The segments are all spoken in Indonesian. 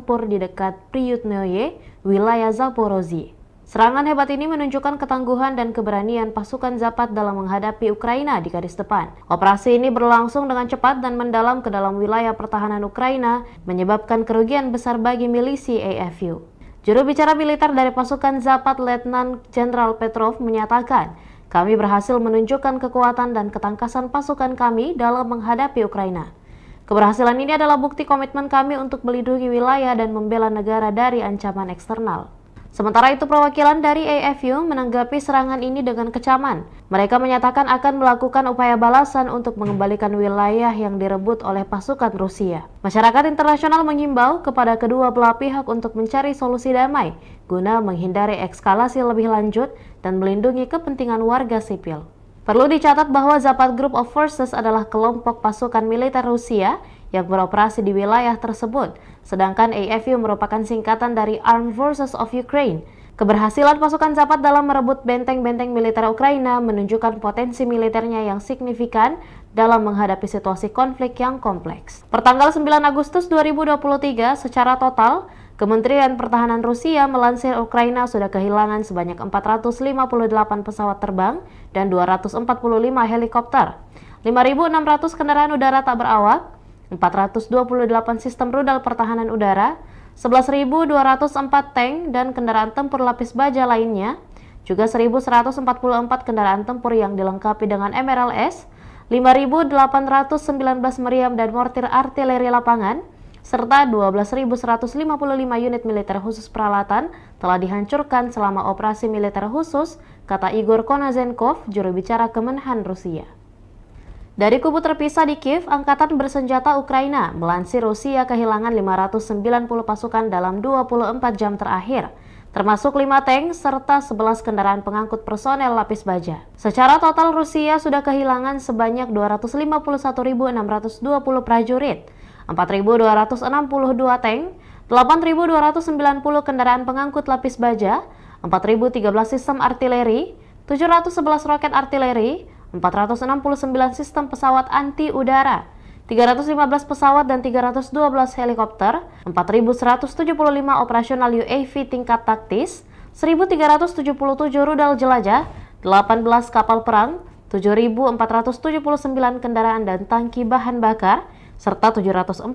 tempur di dekat Priyutnoye, wilayah Zaporozhye. Serangan hebat ini menunjukkan ketangguhan dan keberanian pasukan Zapat dalam menghadapi Ukraina di garis depan. Operasi ini berlangsung dengan cepat dan mendalam ke dalam wilayah pertahanan Ukraina, menyebabkan kerugian besar bagi milisi AFU. Juru bicara militer dari pasukan Zapat, Letnan Jenderal Petrov, menyatakan, "Kami berhasil menunjukkan kekuatan dan ketangkasan pasukan kami dalam menghadapi Ukraina. Keberhasilan ini adalah bukti komitmen kami untuk melindungi wilayah dan membela negara dari ancaman eksternal." Sementara itu, perwakilan dari AFU menanggapi serangan ini dengan kecaman. Mereka menyatakan akan melakukan upaya balasan untuk mengembalikan wilayah yang direbut oleh pasukan Rusia. Masyarakat internasional mengimbau kepada kedua belah pihak untuk mencari solusi damai guna menghindari eskalasi lebih lanjut dan melindungi kepentingan warga sipil. Perlu dicatat bahwa Zapat Group of Forces adalah kelompok pasukan militer Rusia yang beroperasi di wilayah tersebut, sedangkan AFU merupakan singkatan dari Armed Forces of Ukraine. Keberhasilan pasukan Zapat dalam merebut benteng-benteng militer Ukraina menunjukkan potensi militernya yang signifikan dalam menghadapi situasi konflik yang kompleks. Pertanggal 9 Agustus 2023, secara total, Kementerian Pertahanan Rusia melansir Ukraina sudah kehilangan sebanyak 458 pesawat terbang dan 245 helikopter, 5.600 kendaraan udara tak berawak, 428 sistem rudal pertahanan udara, 11.204 tank dan kendaraan tempur lapis baja lainnya, juga 1.144 kendaraan tempur yang dilengkapi dengan MRLS, 5.819 meriam dan mortir artileri lapangan, serta 12.155 unit militer khusus peralatan telah dihancurkan selama operasi militer khusus, kata Igor Konazenkov, juru bicara Kemenhan Rusia. Dari kubu terpisah di Kiev, Angkatan Bersenjata Ukraina melansir Rusia kehilangan 590 pasukan dalam 24 jam terakhir, termasuk 5 tank serta 11 kendaraan pengangkut personel lapis baja. Secara total Rusia sudah kehilangan sebanyak 251.620 prajurit, 4.262 tank, 8.290 kendaraan pengangkut lapis baja, 4.013 sistem artileri, 711 roket artileri, 469 sistem pesawat anti-udara, 315 pesawat dan 312 helikopter, 4.175 operasional UAV tingkat taktis, 1.377 rudal jelajah, 18 kapal perang, 7.479 kendaraan dan tangki bahan bakar, serta 742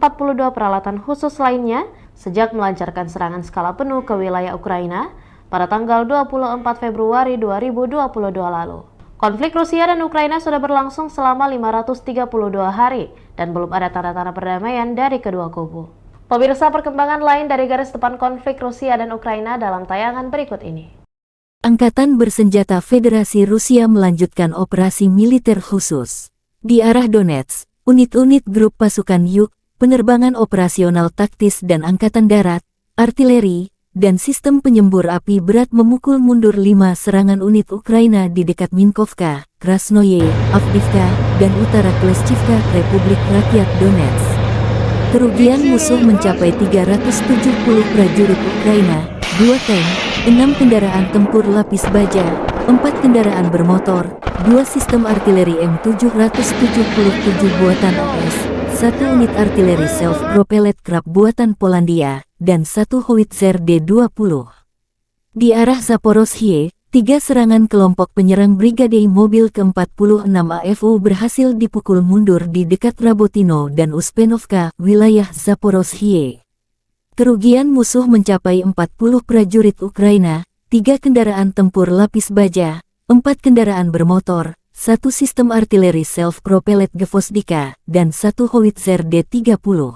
peralatan khusus lainnya sejak melancarkan serangan skala penuh ke wilayah Ukraina pada tanggal 24 Februari 2022 lalu. Konflik Rusia dan Ukraina sudah berlangsung selama 532 hari dan belum ada tanda-tanda perdamaian dari kedua kubu. Pemirsa, perkembangan lain dari garis depan konflik Rusia dan Ukraina dalam tayangan berikut ini. Angkatan Bersenjata Federasi Rusia melanjutkan operasi militer khusus. Di arah Donetsk, unit-unit grup pasukan Yuk, penerbangan operasional taktis dan angkatan darat, artileri, dan sistem penyembur api berat memukul mundur 5 serangan unit Ukraina di dekat Minkovka, Krasnoye, Avdiivka, dan utara Kleshchivka, Republik Rakyat Donetsk. Kerugian musuh mencapai 370 prajurit Ukraina, 2 tank, 6 kendaraan tempur lapis baja, 4 kendaraan bermotor, 2 sistem artileri M777 buatan AS, 1 unit artileri self-propelled Krab buatan Polandia, dan 1 howitzer D-20. Di arah Zaporozhye, 3 serangan kelompok penyerang Brigade Mobil ke-46 AFU berhasil dipukul mundur di dekat Rabotino dan Uspenovka, wilayah Zaporozhye. Kerugian musuh mencapai 40 prajurit Ukraina, 3 kendaraan tempur lapis baja, 4 kendaraan bermotor, 1 sistem artileri self-propelled Gvozdika, dan 1 howitzer D-30.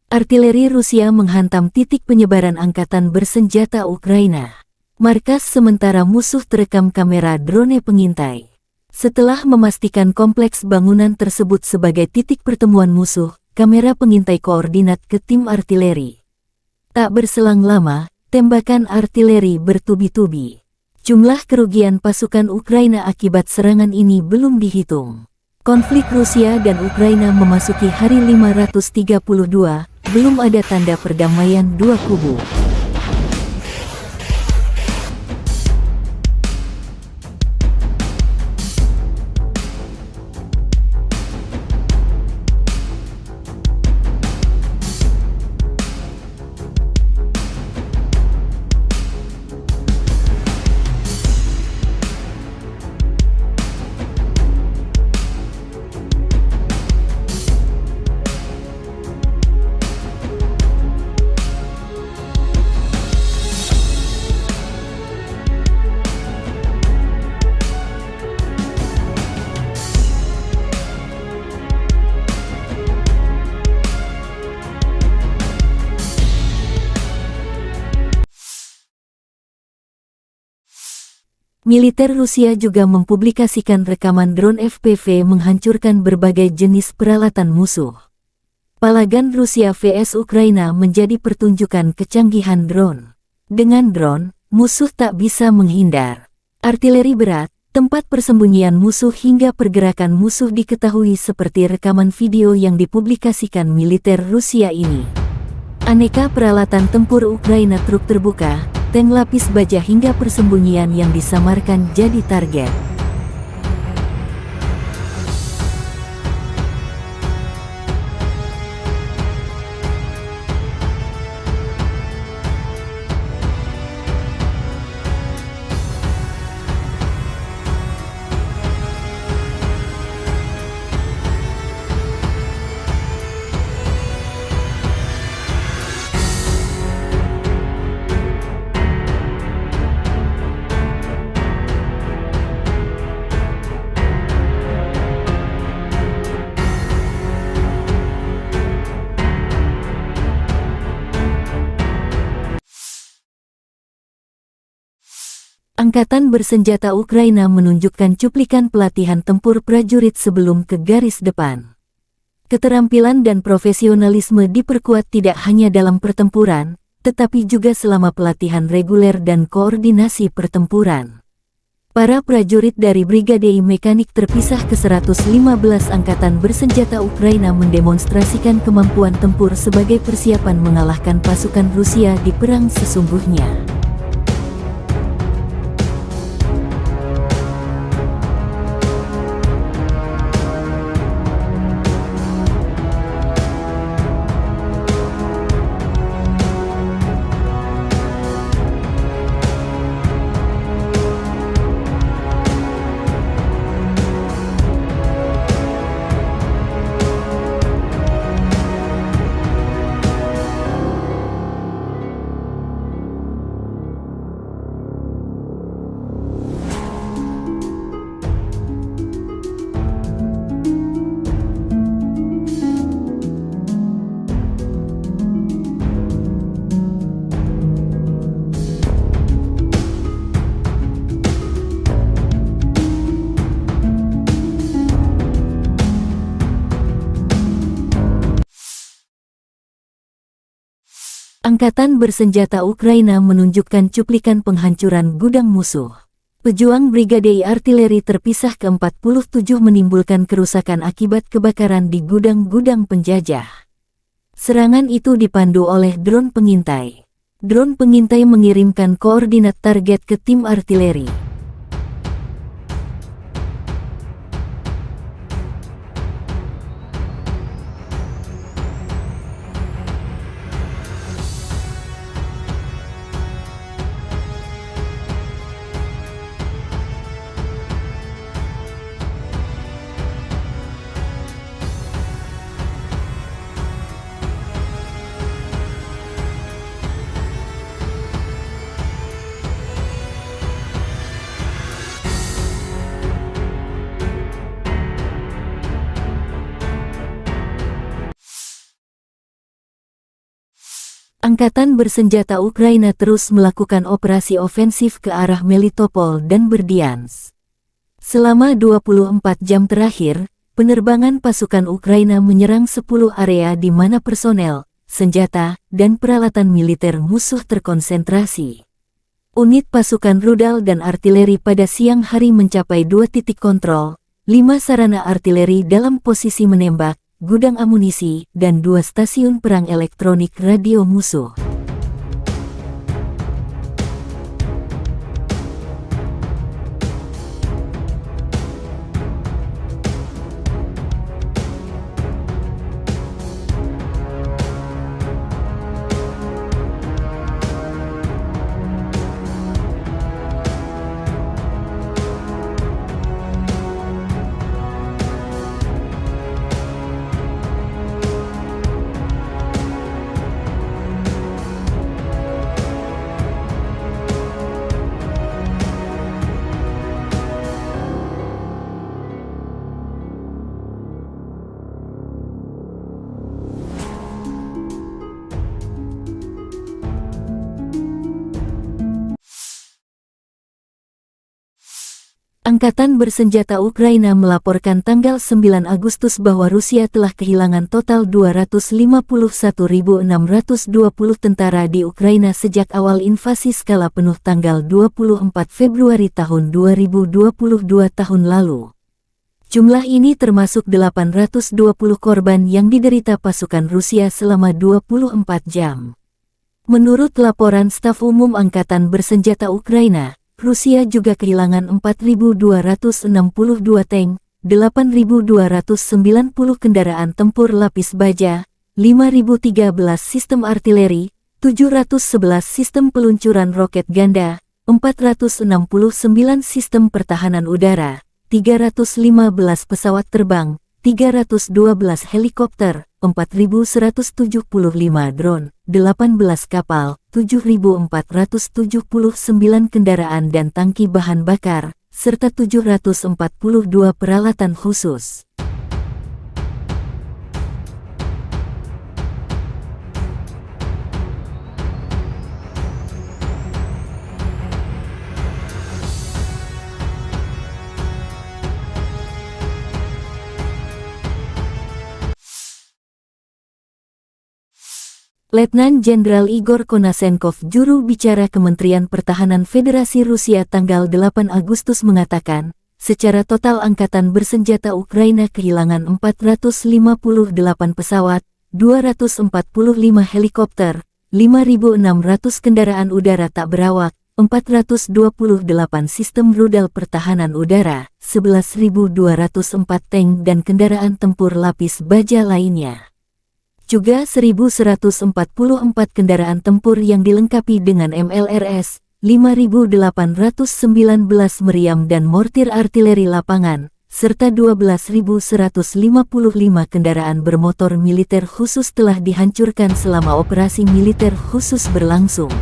Artileri Rusia menghantam titik penyebaran angkatan bersenjata Ukraina. Markas sementara musuh terekam kamera drone pengintai. Setelah memastikan kompleks bangunan tersebut sebagai titik pertemuan musuh, kamera pengintai koordinat ke tim artileri. Tak berselang lama, tembakan artileri bertubi-tubi. Jumlah kerugian pasukan Ukraina akibat serangan ini belum dihitung. Konflik Rusia dan Ukraina memasuki hari 532, belum ada tanda perdamaian dua kubu. Militer Rusia juga mempublikasikan rekaman drone FPV menghancurkan berbagai jenis peralatan musuh. Palagan Rusia vs Ukraina menjadi pertunjukan kecanggihan drone. Dengan drone, musuh tak bisa menghindar. Artileri berat, tempat persembunyian musuh hingga pergerakan musuh diketahui seperti rekaman video yang dipublikasikan militer Rusia ini. Aneka peralatan tempur Ukraina, truk terbuka, tank lapis baja hingga persembunyian yang disamarkan jadi target. Angkatan bersenjata Ukraina menunjukkan cuplikan pelatihan tempur prajurit sebelum ke garis depan. Keterampilan dan profesionalisme diperkuat tidak hanya dalam pertempuran, tetapi juga selama pelatihan reguler dan koordinasi pertempuran. Para prajurit dari Brigade Mekanik terpisah ke-115 Angkatan Bersenjata Ukraina mendemonstrasikan kemampuan tempur sebagai persiapan mengalahkan pasukan Rusia di perang sesungguhnya. Angkatan Bersenjata Ukraina menunjukkan cuplikan penghancuran gudang musuh. Pejuang Brigade Artileri terpisah ke-47 menimbulkan kerusakan akibat kebakaran di gudang-gudang penjajah. Serangan itu dipandu oleh drone pengintai. Drone pengintai mengirimkan koordinat target ke tim artileri. Angkatan Bersenjata Ukraina terus melakukan operasi ofensif ke arah Melitopol dan Berdyansk. Selama 24 jam terakhir, penerbangan pasukan Ukraina menyerang 10 area di mana personel, senjata, dan peralatan militer musuh terkonsentrasi. Unit pasukan rudal dan artileri pada siang hari mencapai 2 titik kontrol, 5 sarana artileri dalam posisi menembak, gudang amunisi, dan 2 stasiun perang elektronik radio musuh. Angkatan bersenjata Ukraina melaporkan tanggal 9 Agustus bahwa Rusia telah kehilangan total 251.620 tentara di Ukraina sejak awal invasi skala penuh tanggal 24 Februari tahun 2022 tahun lalu. Jumlah ini termasuk 820 korban yang diderita pasukan Rusia selama 24 jam. Menurut laporan Staf Umum Angkatan Bersenjata Ukraina, Rusia juga kehilangan 4.262 tank, 8.290 kendaraan tempur lapis baja, 5.013 sistem artileri, 711 sistem peluncuran roket ganda, 469 sistem pertahanan udara, 315 pesawat terbang, 312 helikopter, 4.175 drone, 18 kapal, 7.479 kendaraan dan tangki bahan bakar, serta 742 peralatan khusus. Letnan Jenderal Igor Konasenkov, juru bicara Kementerian Pertahanan Federasi Rusia tanggal 8 Agustus mengatakan, secara total Angkatan Bersenjata Ukraina kehilangan 458 pesawat, 245 helikopter, 5.600 kendaraan udara tak berawak, 428 sistem rudal pertahanan udara, 11.204 tank dan kendaraan tempur lapis baja lainnya. Juga 1.144 kendaraan tempur yang dilengkapi dengan MLRS, 5.819 meriam dan mortir artileri lapangan, serta 12.155 kendaraan bermotor militer khusus telah dihancurkan selama operasi militer khusus berlangsung.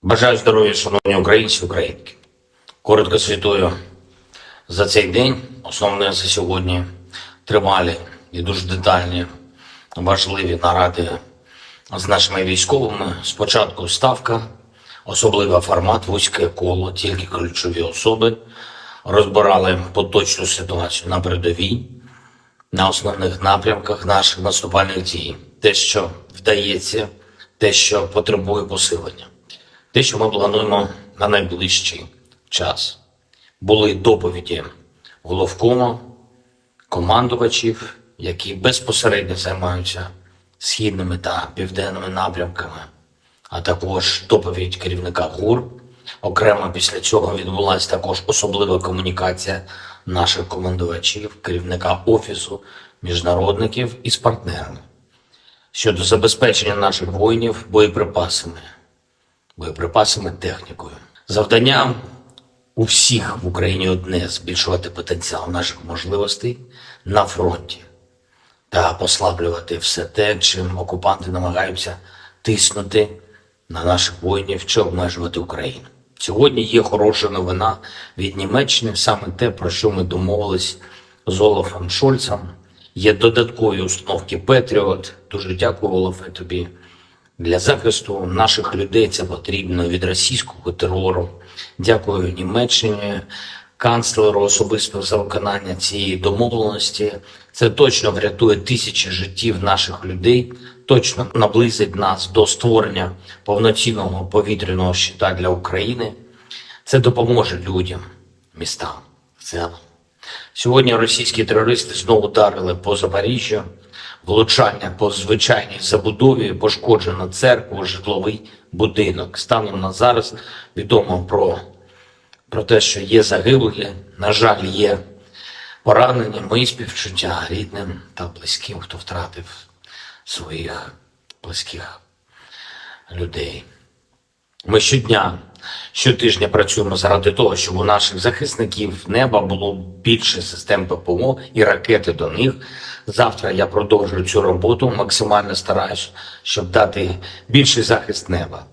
Бажаю здоров'я, шановні українці, українки. Коротко звітую за цей день. Основне за сьогодні тривалі і дуже детальні, важливі наради з нашими військовими. Спочатку ставка, особливий формат, вузьке коло, тільки ключові особи. Розбирали поточну ситуацію на передовій, на основних напрямках наших наступальних дій. Те, що вдається, те, що потребує посилення. Те, що ми плануємо на найближчий час. Були доповіді головкому, командувачів, які безпосередньо займаються східними та південними напрямками, а також доповідь керівника ГУР. Окремо після цього відбулася також особлива комунікація наших командувачів, керівника Офісу міжнародників із партнерами щодо забезпечення наших воїнів боєприпасами, технікою. Завдання у всіх в Україні одне – збільшувати потенціал наших можливостей на фронті та послаблювати все те, чим окупанти намагаються тиснути на наших воїнів чи обмежувати Україну. Сьогодні є хороша новина від Німеччини, саме те, про що ми домовились з Олафом Шольцем. Є додаткові установки Петріот. Дуже дякую, Олафе, тобі. Для захисту наших людей це потрібно від російського терору. Дякую Німеччині, канцлеру особисто за виконання цієї домовленості. Це точно врятує тисячі життів наших людей, точно наблизить нас до створення повноцінного повітряного щита для України. Це допоможе людям, містам, селам. Сьогодні російські терористи знову ударили по Запоріжжю. Влучання по звичайній забудові, пошкоджено церкву, житловий будинок. Станом на зараз відомо про те, що є загиблі, на жаль, є поранені. Мої співчуття рідним та близьким, хто втратив своїх близьких людей. Ми щотижня працюємо заради того, щоб у наших захисників неба було більше систем ППО і ракети до них. Завтра я продовжую цю роботу, максимально стараюсь, щоб дати більший захист неба.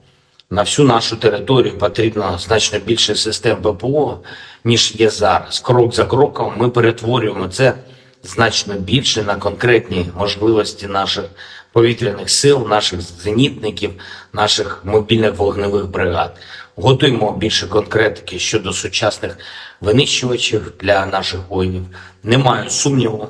На всю нашу територію потрібно значно більше систем ППО, ніж є зараз. Крок за кроком ми перетворюємо це значно більше на конкретні можливості наших повітряних сил, наших зенітників, наших мобільних вогневих бригад. Готуємо більше конкретики щодо сучасних винищувачів для наших воїнів. Не маю сумніву,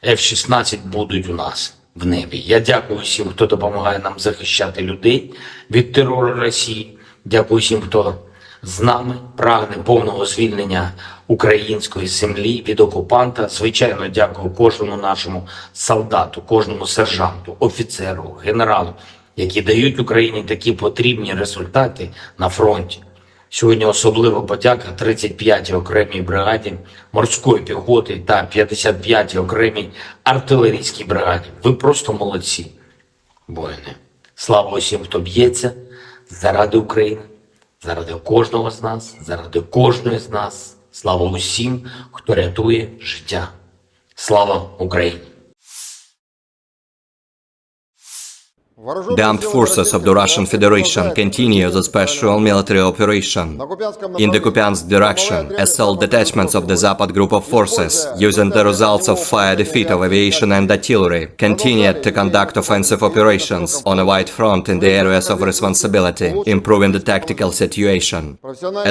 F-16 будуть у нас в небі. Я дякую всім, хто допомагає нам захищати людей від терору Росії. Дякую всім, хто з нами прагне повного звільнення української землі від окупанта. Звичайно, дякую кожному нашому солдату, кожному сержанту, офіцеру, генералу, які дають Україні такі потрібні результати на фронті. Сьогодні особлива подяка 35-й окремій бригаді морської піхоти та 55-й окремій артилерійській бригаді. Ви просто молодці, воїни. Слава усім, хто б'ється заради України, заради кожного з нас, заради кожної з нас. Слава усім, хто рятує життя. Слава Україні! The armed forces of the Russian Federation continue the special military operation. In the Kupiansk direction, assault detachments of the Zapad group of forces, using the results of fire defeat of aviation and artillery, continued to conduct offensive operations on a wide front in the areas of responsibility, improving the tactical situation.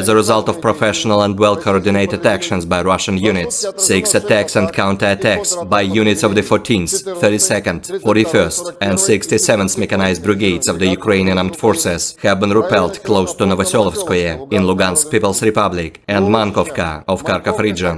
As a result of professional and well-coordinated actions by Russian units, 6 attacks and counter-attacks by units of the 14th, 32nd, 41st and 67th mechanized brigades of the Ukrainian armed forces have been repelled close to Novoselovskoye in Lugansk People's Republic and Mankovka of Kharkov region.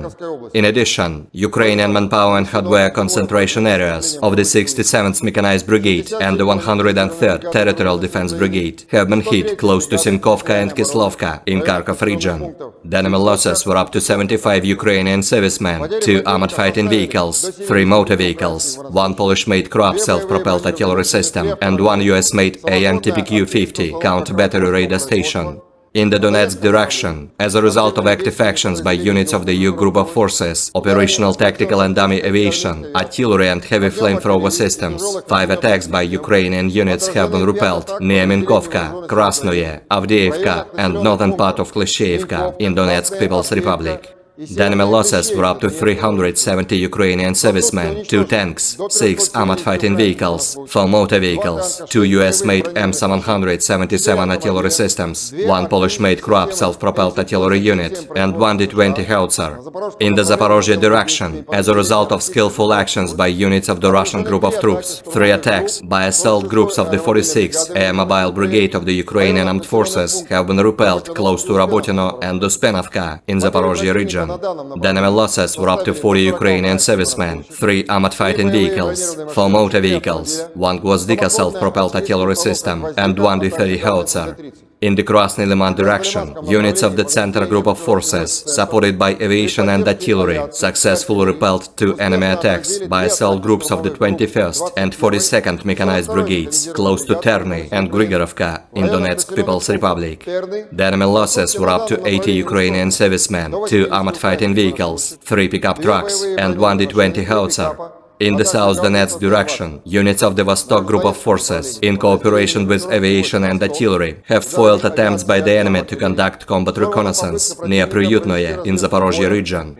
In addition, Ukrainian manpower and hardware concentration areas of the 67th Mechanized Brigade and the 103rd Territorial Defense Brigade have been hit close to Sinkovka and Kislovka in Kharkov region. The enemy losses were up to 75 Ukrainian servicemen, 2 armored fighting vehicles, 3 motor vehicles, 1 Polish-made Kroab self-propelled artillery system, and 1 US-made AN-TPQ-50 counter-battery radar station. In the Donetsk direction, as a result of active actions by units of the U Group of Forces, operational tactical and dummy aviation, artillery and heavy flamethrower systems, 5 attacks by Ukrainian units have been repelled near Minkovka, Krasnoye, Avdiivka and northern part of Klishchiivka in Donetsk People's Republic. The enemy losses were up to 370 Ukrainian servicemen, 2 tanks, 6 armored fighting vehicles, 4 motor vehicles, 2 US-made M777 artillery systems, 1 Polish-made Kroab self-propelled artillery unit, and 1 D-20 howitzer. In the Zaporozhye direction, as a result of skillful actions by units of the Russian group of troops, 3 attacks by assault groups of the 46th Air Mobile Brigade of the Ukrainian Armed Forces have been repelled close to Rabotino and Uspenovka in Zaporozhye region. The enemy losses were up to 40 Ukrainian servicemen, 3 armored fighting vehicles, 4 motor vehicles, 1 Gvozdika self-propelled artillery system, and 1 D-30 howitzer. In the Krasny Liman direction, units of the Center Group of Forces, supported by aviation and artillery, successfully repelled 2 enemy attacks by assault groups of the 21st and 42nd Mechanized Brigades, close to Terny and Grigorovka in Donetsk People's Republic. The enemy losses were up to 80 Ukrainian servicemen, 2 armored fighting vehicles, 3 pickup trucks, and 1 D-20 howitzer. In the South Donetsk direction, units of the Vostok Group of Forces, in cooperation with aviation and artillery, have foiled attempts by the enemy to conduct combat reconnaissance near Priyutnoye in Zaporozhye region.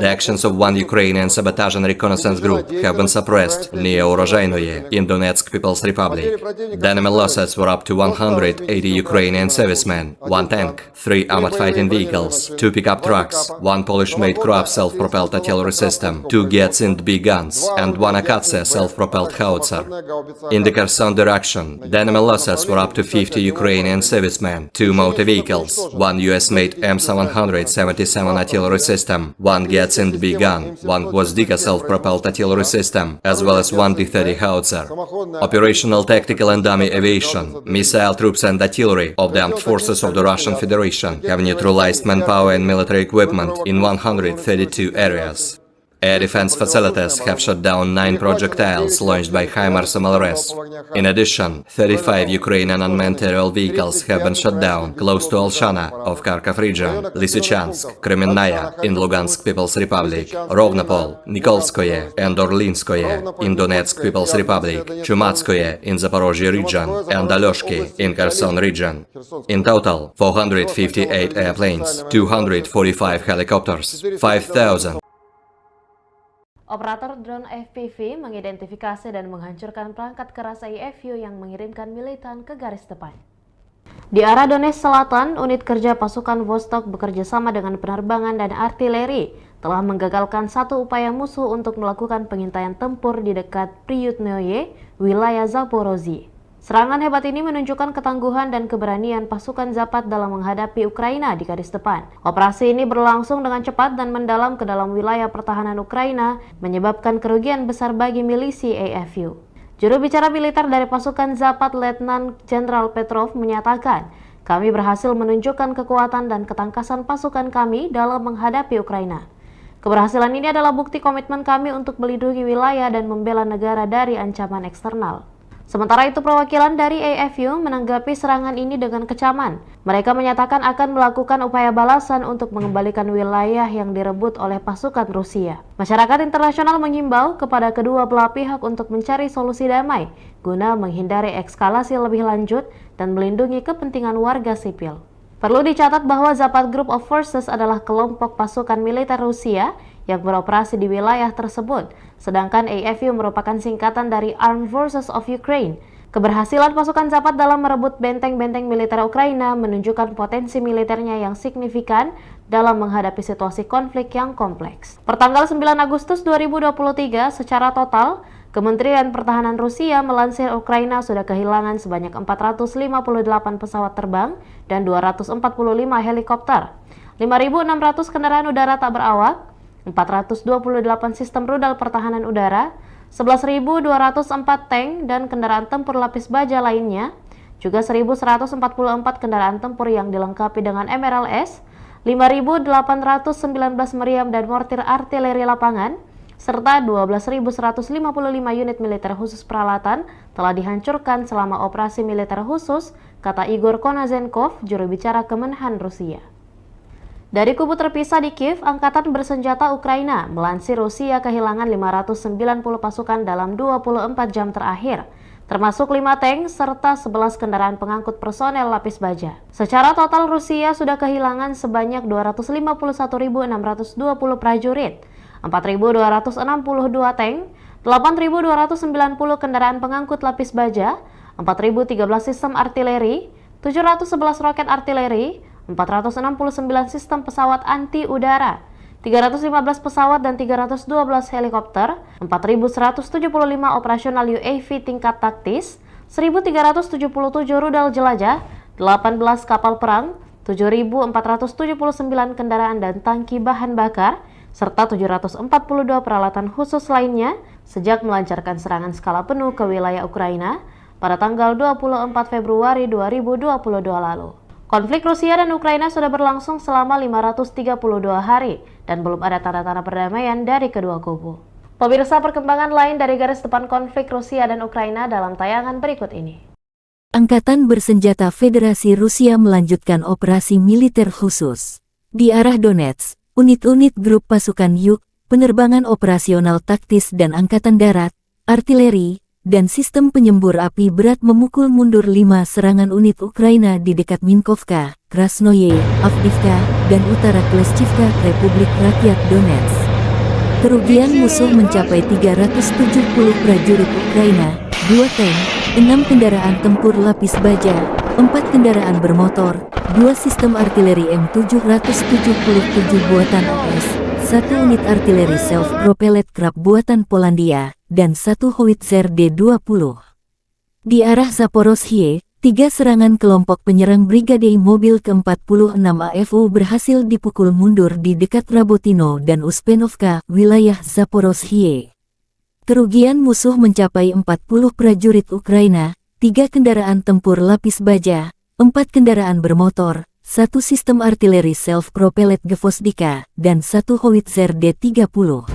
The actions of one Ukrainian sabotage and reconnaissance group have been suppressed near Urozhainoye in Donetsk People's Republic. The enemy losses were up to 180 Ukrainian servicemen, 1 tank, 3 armored fighting vehicles, 2 pickup trucks, 1 Polish-made Kroab self-propelled artillery system, 2 Gyatsind B guns, and 1 Akatsia self-propelled howitzer. In the Kherson direction, the enemy losses were up to 50 Ukrainian servicemen, 2 motor vehicles, 1 US-made M777 artillery system, 1 Gyatsind B gun, 1 Gvozdika self-propelled artillery system, as well as 1 D-30 howitzer. Operational, tactical and dummy aviation, missile troops and artillery of the armed forces of the Russian Federation have neutralized manpower and military equipment in 132 areas. Air defense facilities have shot down 9 projectiles launched by HIMARS MLRS. In addition, 35 Ukrainian unmanned aerial vehicles have been shot down close to Olshana of Kharkov region, Lysychansk, Kremenная in Lugansk People's Republic, Rovnopol, Nikolskoye and Orlinskoye in Donetsk People's Republic, Chumatskoye in Zaporozhye region, and Alyoshki in Kherson region. In total, 458 airplanes, 245 helicopters, 5,000 Operator drone FPV mengidentifikasi dan menghancurkan perangkat keras IFU yang mengirimkan militan ke garis depan. Di arah Donetsk Selatan, unit kerja pasukan Vostok bekerja sama dengan penerbangan dan artileri telah menggagalkan satu upaya musuh untuk melakukan pengintaian tempur di dekat Priyutnoye, wilayah Zaporozhye. Serangan hebat ini menunjukkan ketangguhan dan keberanian pasukan Zapad dalam menghadapi Ukraina di garis depan. Operasi ini berlangsung dengan cepat dan mendalam ke dalam wilayah pertahanan Ukraina, menyebabkan kerugian besar bagi milisi AFU. Juru bicara militer dari pasukan Zapad, Letnan Jenderal Petrov, menyatakan, "Kami berhasil menunjukkan kekuatan dan ketangkasan pasukan kami dalam menghadapi Ukraina. Keberhasilan ini adalah bukti komitmen kami untuk melindungi wilayah dan membela negara dari ancaman eksternal." Sementara itu, perwakilan dari AFU menanggapi serangan ini dengan kecaman. Mereka menyatakan akan melakukan upaya balasan untuk mengembalikan wilayah yang direbut oleh pasukan Rusia. Masyarakat internasional mengimbau kepada kedua belah pihak untuk mencari solusi damai guna menghindari eskalasi lebih lanjut dan melindungi kepentingan warga sipil. Perlu dicatat bahwa Zapad Group of Forces adalah kelompok pasukan militer Rusia yang beroperasi di wilayah tersebut, sedangkan AFU merupakan singkatan dari Armed Forces of Ukraine. Keberhasilan pasukan Zapad dalam merebut benteng-benteng militer Ukraina menunjukkan potensi militernya yang signifikan dalam menghadapi situasi konflik yang kompleks. Pertanggal 9 Agustus 2023, secara total, Kementerian Pertahanan Rusia melansir Ukraina sudah kehilangan sebanyak 458 pesawat terbang dan 245 helikopter, 5.600 kendaraan udara tak berawak, 428 sistem rudal pertahanan udara, 11.204 tank dan kendaraan tempur lapis baja lainnya, juga 1.144 kendaraan tempur yang dilengkapi dengan MRLS, 5.819 meriam dan mortir artileri lapangan, serta 12.155 unit militer khusus peralatan telah dihancurkan selama operasi militer khusus, kata Igor Konazenkov, juru bicara Kemenhan Rusia. Dari kubu terpisah di Kiev, Angkatan Bersenjata Ukraina melansir Rusia kehilangan 590 pasukan dalam 24 jam terakhir, termasuk 5 tank serta 11 kendaraan pengangkut personel lapis baja. Secara total Rusia sudah kehilangan sebanyak 251.620 prajurit, 4.262 tank, 8.290 kendaraan pengangkut lapis baja, 4.013 sistem artileri, 711 roket artileri, 469 sistem pesawat anti-udara, 315 pesawat dan 312 helikopter, 4.175 operasional UAV tingkat taktis, 1.377 rudal jelajah, 18 kapal perang, 7.479 kendaraan dan tangki bahan bakar, serta 742 peralatan khusus lainnya sejak melancarkan serangan skala penuh ke wilayah Ukraina pada tanggal 24 Februari 2022 lalu. Konflik Rusia dan Ukraina sudah berlangsung selama 532 hari dan belum ada tanda-tanda perdamaian dari kedua kubu. Pemirsa, perkembangan lain dari garis depan konflik Rusia dan Ukraina dalam tayangan berikut ini. Angkatan Bersenjata Federasi Rusia melanjutkan operasi militer khusus. Di arah Donetsk, unit-unit grup pasukan Yuk, penerbangan operasional taktis dan angkatan darat, artileri, dan sistem penyembur api berat memukul mundur 5 serangan unit Ukraina di dekat Minkovka, Krasnoye, Avdiivka, dan utara Kleshchivka, Republik Rakyat Donetsk. Kerugian musuh mencapai 370 prajurit Ukraina, 2 tank, 6 kendaraan tempur lapis baja, 4 kendaraan bermotor, 2 sistem artileri M777 buatan AS, 1 unit artileri self-propelled Krab buatan Polandia, dan 1 howitzer D-20. Di arah Zaporozhye, 3 serangan kelompok penyerang Brigade Mobil ke-46 AFU berhasil dipukul mundur di dekat Rabotino dan Uspenovka, wilayah Zaporozhye. Kerugian musuh mencapai 40 prajurit Ukraina, 3 kendaraan tempur lapis baja, 4 kendaraan bermotor, 1 sistem artileri self-propelled Gvozdika, dan 1 howitzer D-30.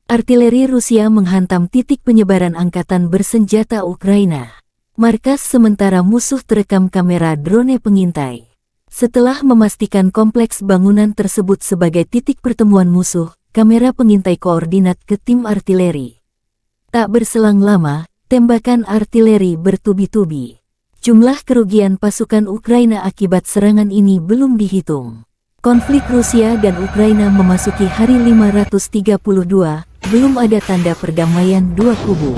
Artileri Rusia menghantam titik penyebaran angkatan bersenjata Ukraina. Markas sementara musuh terekam kamera drone pengintai. Setelah memastikan kompleks bangunan tersebut sebagai titik pertemuan musuh, kamera pengintai koordinat ke tim artileri. Tak berselang lama, tembakan artileri bertubi-tubi. Jumlah kerugian pasukan Ukraina akibat serangan ini belum dihitung. Konflik Rusia dan Ukraina memasuki hari 532, belum ada tanda perdamaian dua kubu.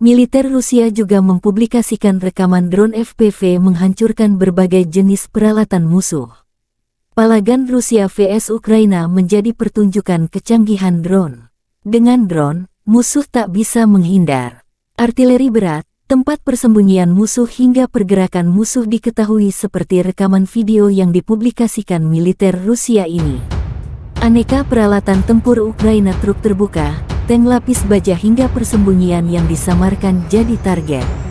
Militer Rusia juga mempublikasikan rekaman drone FPV menghancurkan berbagai jenis peralatan musuh. Palagan Rusia vs Ukraina menjadi pertunjukan kecanggihan drone. Dengan drone, musuh tak bisa menghindar. Artileri berat, tempat persembunyian musuh hingga pergerakan musuh diketahui seperti rekaman video yang dipublikasikan militer Rusia ini. Aneka peralatan tempur Ukraina, truk terbuka, tank lapis baja hingga persembunyian yang disamarkan jadi target.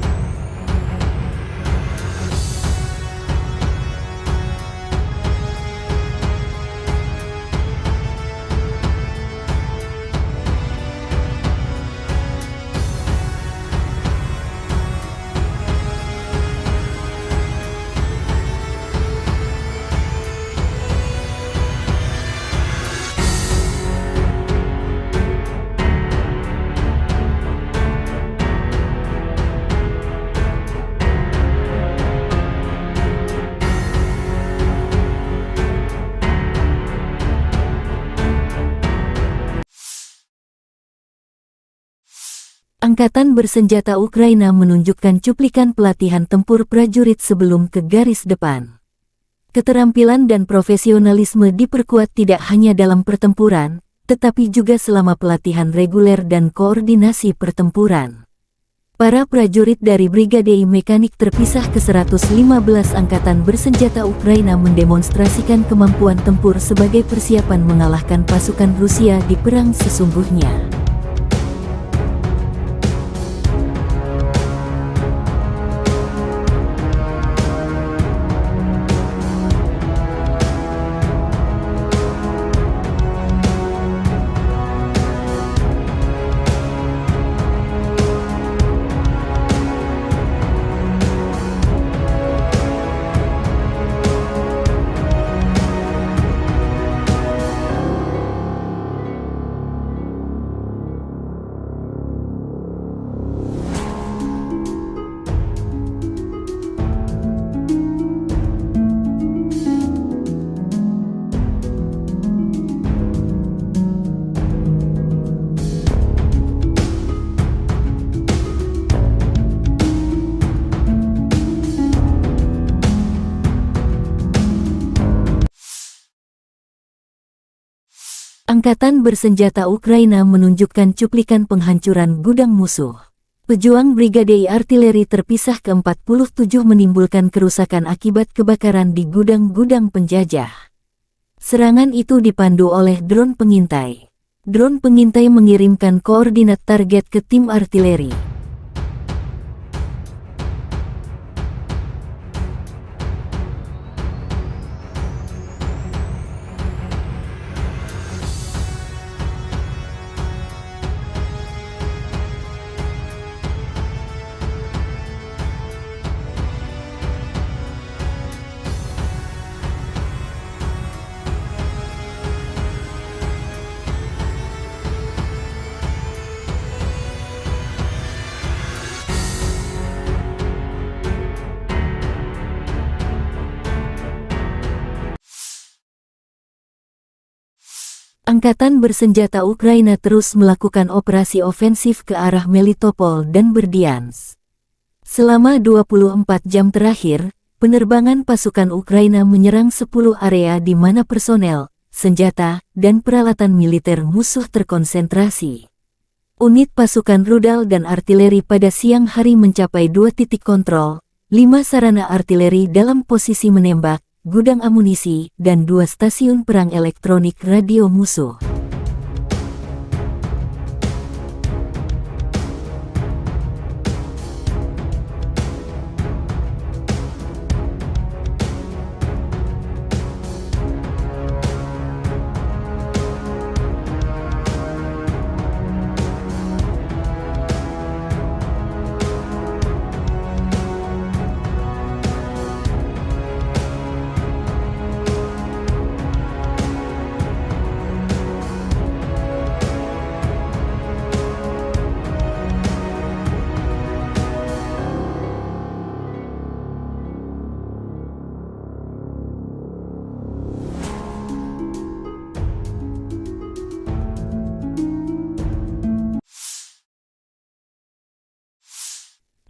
Angkatan bersenjata Ukraina menunjukkan cuplikan pelatihan tempur prajurit sebelum ke garis depan. Keterampilan dan profesionalisme diperkuat tidak hanya dalam pertempuran, tetapi juga selama pelatihan reguler dan koordinasi pertempuran. Para prajurit dari Brigade Mekanik terpisah ke-115 Angkatan Bersenjata Ukraina mendemonstrasikan kemampuan tempur sebagai persiapan mengalahkan pasukan Rusia di perang sesungguhnya. Angkatan bersenjata Ukraina menunjukkan cuplikan penghancuran gudang musuh. Pejuang Brigade Artileri terpisah ke-47 menimbulkan kerusakan akibat kebakaran di gudang-gudang penjajah. Serangan itu dipandu oleh drone pengintai. Drone pengintai mengirimkan koordinat target ke tim artileri. Angkatan bersenjata Ukraina terus melakukan operasi ofensif ke arah Melitopol dan Berdyansk. Selama 24 jam terakhir, penerbangan pasukan Ukraina menyerang 10 area di mana personel, senjata, dan peralatan militer musuh terkonsentrasi. Unit pasukan rudal dan artileri pada siang hari mencapai 2 titik kontrol, 5 sarana artileri dalam posisi menembak, gudang amunisi, dan 2 stasiun perang elektronik radio musuh.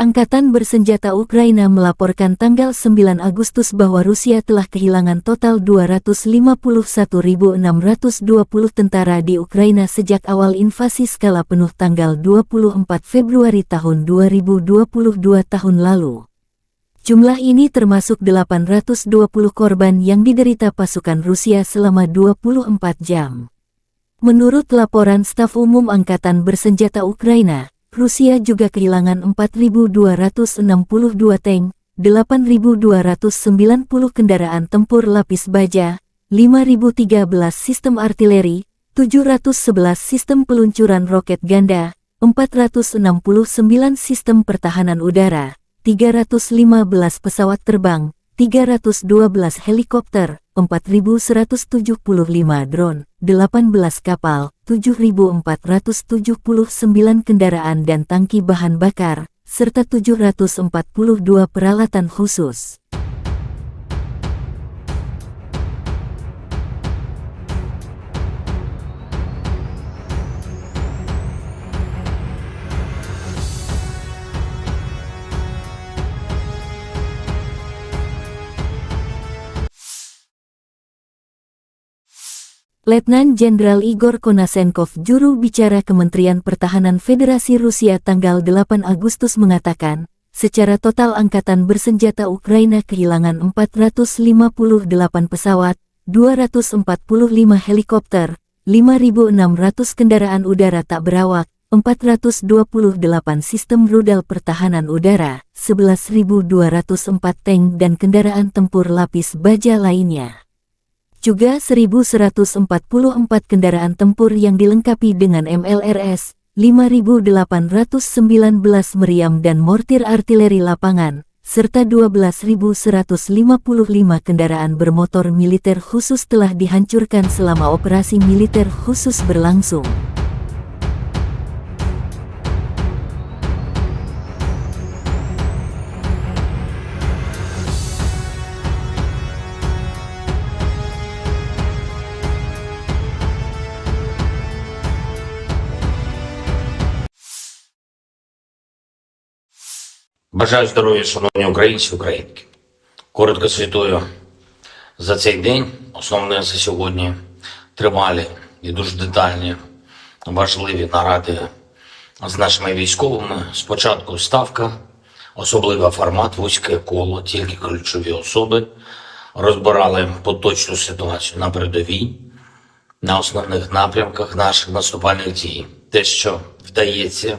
Angkatan bersenjata Ukraina melaporkan tanggal 9 Agustus bahwa Rusia telah kehilangan total 251.620 tentara di Ukraina sejak awal invasi skala penuh tanggal 24 Februari tahun 2022 tahun lalu. Jumlah ini termasuk 820 korban yang diderita pasukan Rusia selama 24 jam. Menurut laporan Staf Umum Angkatan Bersenjata Ukraina, Rusia juga kehilangan 4.262 tank, 8.290 kendaraan tempur lapis baja, 5.013 sistem artileri, 711 sistem peluncuran roket ganda, 469 sistem pertahanan udara, 315 pesawat terbang, 312 helikopter, 4.175 drone, 18 kapal, 7.479 kendaraan dan tangki bahan bakar, serta 742 peralatan khusus. Letnan Jenderal Igor Konasenkov, juru bicara Kementerian Pertahanan Federasi Rusia tanggal 8 Agustus mengatakan, secara total Angkatan Bersenjata Ukraina kehilangan 458 pesawat, 245 helikopter, 5.600 kendaraan udara tak berawak, 428 sistem rudal pertahanan udara, 11.204 tank dan kendaraan tempur lapis baja lainnya. Juga 1.144 kendaraan tempur yang dilengkapi dengan MLRS, 5.819 meriam dan mortir artileri lapangan, serta 12.155 kendaraan bermotor militer khusus telah dihancurkan selama operasi militer khusus berlangsung. Бажаю здоров'я, шановні українці, українки. Коротко звітую за цей день. Основне за сьогодні тривалі і дуже детальні, важливі наради з нашими військовими. Спочатку ставка, особливий формат, вузьке коло, тільки ключові особи. Розбирали поточну ситуацію на передовій, на основних напрямках наших наступальних дій. Те, що вдається,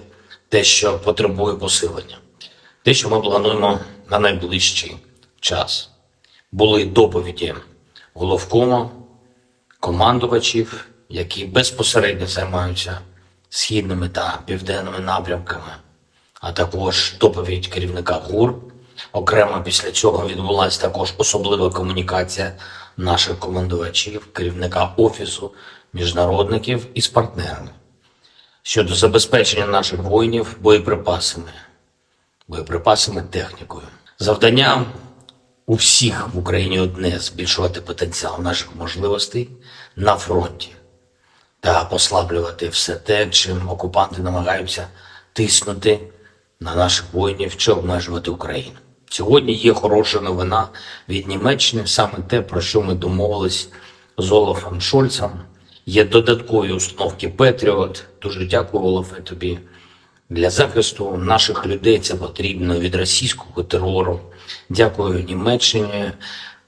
те, що потребує посилення. Те, що ми плануємо на найближчий час. Були доповіді головкому, командувачів, які безпосередньо займаються східними та південними напрямками, а також доповідь керівника ГУР. Окремо після цього відбулася також особлива комунікація наших командувачів, керівника Офісу міжнародників із партнерами щодо забезпечення наших воїнів боєприпасами, технікою. Завдання у всіх в Україні одне – збільшувати потенціал наших можливостей на фронті та послаблювати все те, чим окупанти намагаються тиснути на наших воїнів чи обмежувати Україну. Сьогодні є хороша новина від Німеччини, саме те, про що ми домовились з Олафом Шольцем. Є додаткові установки Петріот. Дуже дякую, Олафе, тобі. Для захисту наших людей це потрібно від російського терору. Дякую Німеччині,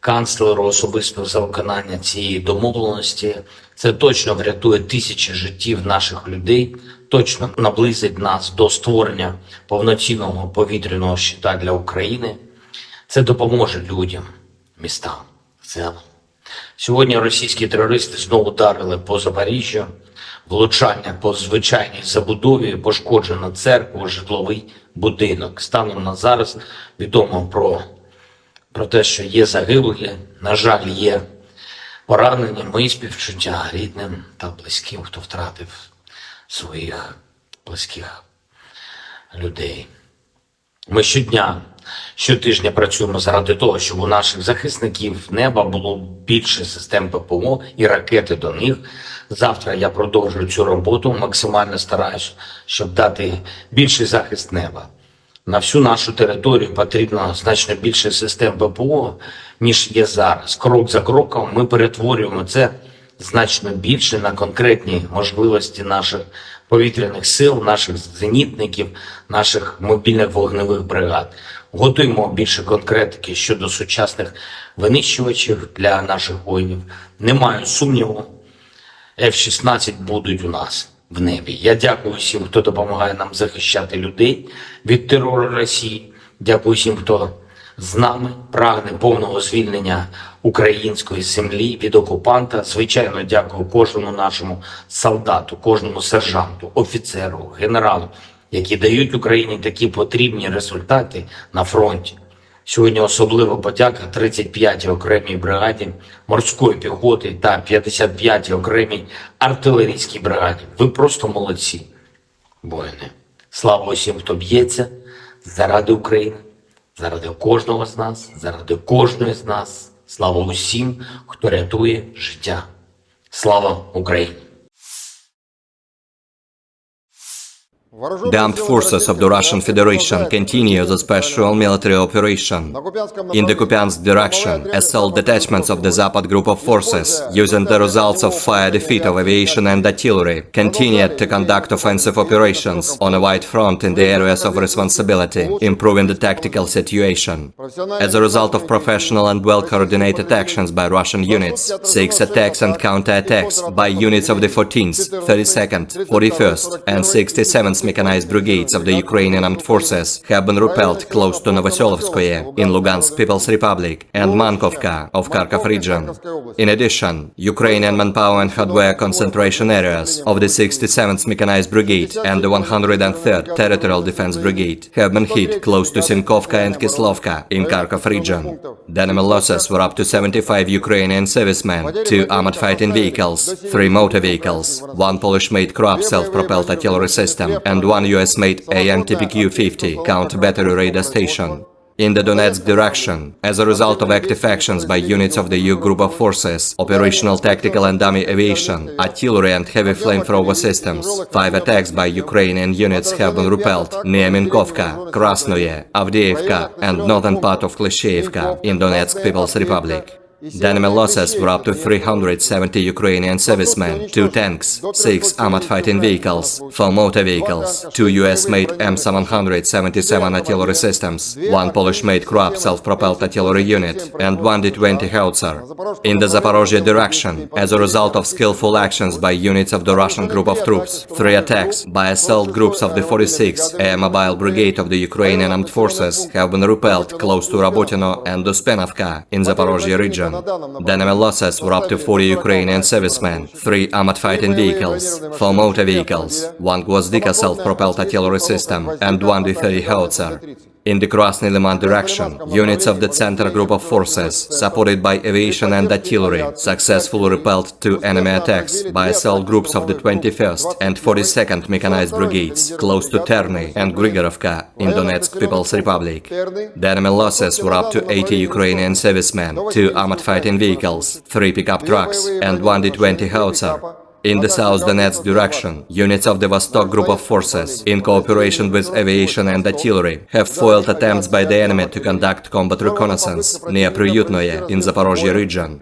канцлеру особисто за виконання цієї домовленості. Це точно врятує тисячі життів наших людей, точно наблизить нас до створення повноцінного повітряного щита для України. Це допоможе людям, містам, селам. Сьогодні російські терористи знову ударили по Запоріжжю, влучання по звичайній забудові, пошкоджено церкву, житловий будинок. Станом на зараз відомо про те, що є загиблі, на жаль, є поранені. Мої співчуття рідним та близьким, хто втратив своїх близьких людей. Ми щотижня працюємо заради того, щоб у наших захисників неба було більше систем ППО і ракети до них. Завтра я продовжую цю роботу, максимально стараюсь, щоб дати більший захист неба. На всю нашу територію потрібно значно більше систем ППО, ніж є зараз. Крок за кроком ми перетворюємо це значно більше на конкретні можливості наших повітряних сил, наших зенітників, наших мобільних вогневих бригад. Готуємо більше конкретики щодо сучасних винищувачів для наших воїнів. Не маю сумніву, F-16 будуть у нас в небі. Я дякую всім, хто допомагає нам захищати людей від терору Росії. Дякую всім, хто з нами прагне повного звільнення української землі від окупанта. Звичайно, дякую кожному нашому солдату, кожному сержанту, офіцеру, генералу, які дають Україні такі потрібні результати на фронті. Сьогодні особлива подяка 35-й окремій бригаді морської піхоти та 55-й окремій артилерійській бригаді. Ви просто молодці, воїни. Слава усім, хто б'ється заради України, заради кожного з нас, заради кожної з нас. Слава усім, хто рятує життя. Слава Україні! The armed forces of the Russian Federation continue the special military operation. In the Kupiansk direction, assault detachments of the Zapad group of forces, using the results of fire defeat of aviation and artillery, continued to conduct offensive operations on a wide front in the areas of responsibility, improving the tactical situation. As a result of professional and well-coordinated actions by Russian units, 6 attacks and counter-attacks by units of the 14th, 32nd, 41st, and 67th mechanized brigades of the Ukrainian armed forces have been repelled close to Novoselovskoye in Lugansk People's Republic and Mankovka of Kharkov region. In addition, Ukrainian manpower and hardware concentration areas of the 67th Mechanized Brigade and the 103rd Territorial Defense Brigade have been hit close to Sinkovka and Kislovka in Kharkov region. The enemy losses were up to 75 Ukrainian servicemen, 2 armored fighting vehicles, 3 motor vehicles, 1 Polish-made Kroab self-propelled artillery system, and 1 US-made AN-TPQ-50 counter-battery radar station. In the Donetsk direction, as a result of active actions by units of the U Group of Forces, operational tactical and dummy aviation, artillery and heavy flamethrower systems, 5 attacks by Ukrainian units have been repelled near Minkovka, Krasnoye, Avdiivka and northern part of Klishchiivka in Donetsk People's Republic. The enemy losses were up to 370 Ukrainian servicemen, 2 tanks, 6 armored fighting vehicles, 4 motor vehicles, 2 US-made M777 artillery systems, 1 Polish-made Krupp self-propelled artillery unit, and 1 D-20 howitzer. In the Zaporozhye direction, as a result of skillful actions by units of the Russian group of troops, 3 attacks by assault groups of the 46th Air Mobile Brigade of the Ukrainian Armed Forces have been repelled close to Rabotino and Uspenovka in Zaporozhye region. The enemy losses were up to 40 Ukrainian servicemen, 3 armored fighting vehicles, 4 motor vehicles, 1 Gvozdika self-propelled artillery system, and 1 D-30 howitzer. In the Krasny Liman direction, units of the Center Group of Forces, supported by aviation and artillery, successfully repelled 2 enemy attacks by assault groups of the 21st and 42nd Mechanized Brigades, close to Terny and Grigorovka in Donetsk People's Republic. The enemy losses were up to 80 Ukrainian servicemen, 2 armored fighting vehicles, 3 pickup trucks, and 1 D-20 howitzer. In the South Donetsk direction, units of the Vostok Group of Forces, in cooperation with aviation and artillery, have foiled attempts by the enemy to conduct combat reconnaissance near Priyutnoye in Zaporozhye region.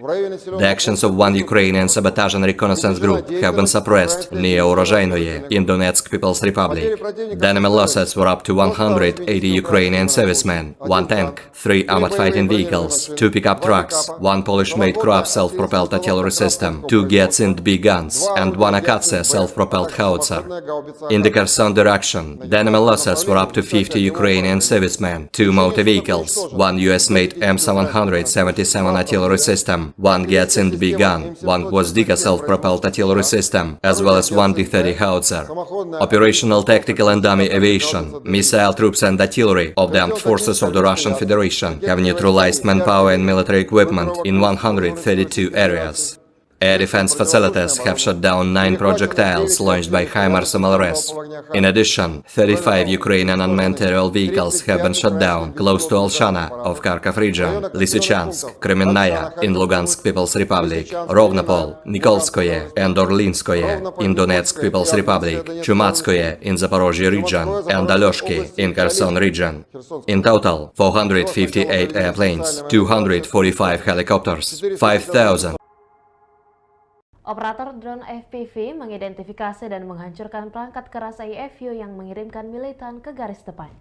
The actions of 1 Ukrainian sabotage and reconnaissance group have been suppressed near Urozhainoye in Donetsk People's Republic. The enemy losses were up to 180 Ukrainian servicemen, 1 tank, 3 armored fighting vehicles, 2 pickup trucks, 1 Polish-made Krupp self-propelled artillery system, 2 Giatsint B guns, and 1 Akatsia self-propelled howitzer. In the Kherson direction, the enemy losses were up to 50 Ukrainian servicemen, 2 motor vehicles, 1 US-made M777 artillery system, 1 Giatsint B gun, 1 Gvozdika self-propelled artillery system, as well as 1 D-30 howitzer. Operational, tactical and dummy aviation, missile troops and artillery of the armed forces of the Russian Federation have neutralized manpower and military equipment in 132 areas. Air defense facilities have shot down 9 projectiles launched by HIMARS MLRS. In addition, 35 Ukrainian unmanned aerial vehicles have been shot down close to Olshana of Kharkov region, Lysychansk, Kremenная in Lugansk People's Republic, Rovnopol, Nikolskoye and Orlinskoye in Donetsk People's Republic, Chumatskoye in Zaporozhye region, and Alyoshki in Kherson region. In total, 458 airplanes, 245 helicopters, 5,000 Operator drone FPV mengidentifikasi dan menghancurkan perangkat keras IFU yang mengirimkan militan ke garis depan.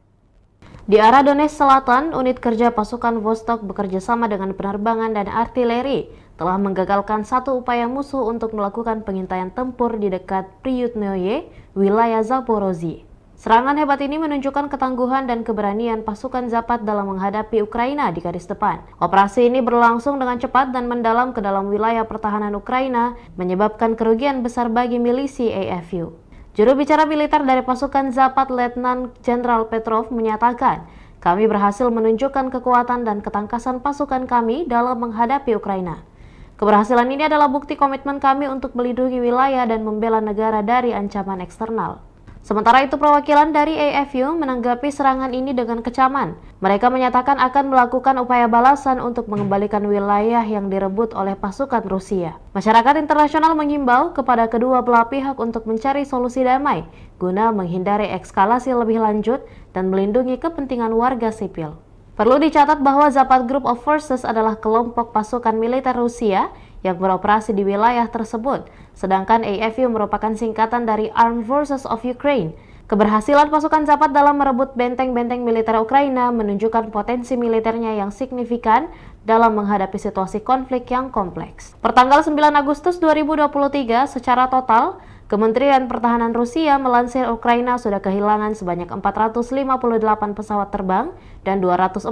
Di arah Donetsk Selatan, unit kerja pasukan Vostok bekerja sama dengan penerbangan dan artileri telah menggagalkan satu upaya musuh untuk melakukan pengintaian tempur di dekat Priyutnoye, wilayah Zaporozhye. Serangan hebat ini menunjukkan ketangguhan dan keberanian pasukan Zapad dalam menghadapi Ukraina di garis depan. Operasi ini berlangsung dengan cepat dan mendalam ke dalam wilayah pertahanan Ukraina, menyebabkan kerugian besar bagi milisi AFU. Juru bicara militer dari pasukan Zapad, Letnan Jenderal Petrov, menyatakan, "Kami berhasil menunjukkan kekuatan dan ketangkasan pasukan kami dalam menghadapi Ukraina. Keberhasilan ini adalah bukti komitmen kami untuk melindungi wilayah dan membela negara dari ancaman eksternal." Sementara itu, perwakilan dari AFU menanggapi serangan ini dengan kecaman. Mereka menyatakan akan melakukan upaya balasan untuk mengembalikan wilayah yang direbut oleh pasukan Rusia. Masyarakat internasional menghimbau kepada kedua belah pihak untuk mencari solusi damai guna menghindari eskalasi lebih lanjut dan melindungi kepentingan warga sipil. Perlu dicatat bahwa Zapad Group of Forces adalah kelompok pasukan militer Rusia yang beroperasi di wilayah tersebut, sedangkan AFU merupakan singkatan dari Armed Forces of Ukraine. Keberhasilan pasukan Zapad dalam merebut benteng-benteng militer Ukraina menunjukkan potensi militernya yang signifikan dalam menghadapi situasi konflik yang kompleks. Pertanggal 9 Agustus 2023, secara total, Kementerian Pertahanan Rusia melansir Ukraina sudah kehilangan sebanyak 458 pesawat terbang dan 245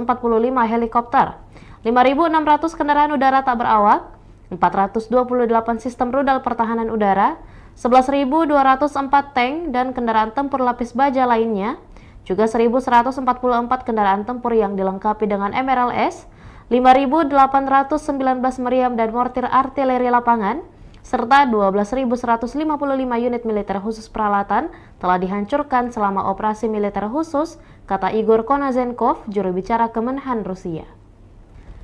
helikopter, 5.600 kendaraan udara tak berawak, 428 sistem rudal pertahanan udara, 11.204 tank dan kendaraan tempur lapis baja lainnya, juga 1.144 kendaraan tempur yang dilengkapi dengan MRLS, 5.819 meriam dan mortir artileri lapangan, serta 12.155 unit militer khusus peralatan telah dihancurkan selama operasi militer khusus, kata Igor Konazenkov, juru bicara Kemenhan Rusia.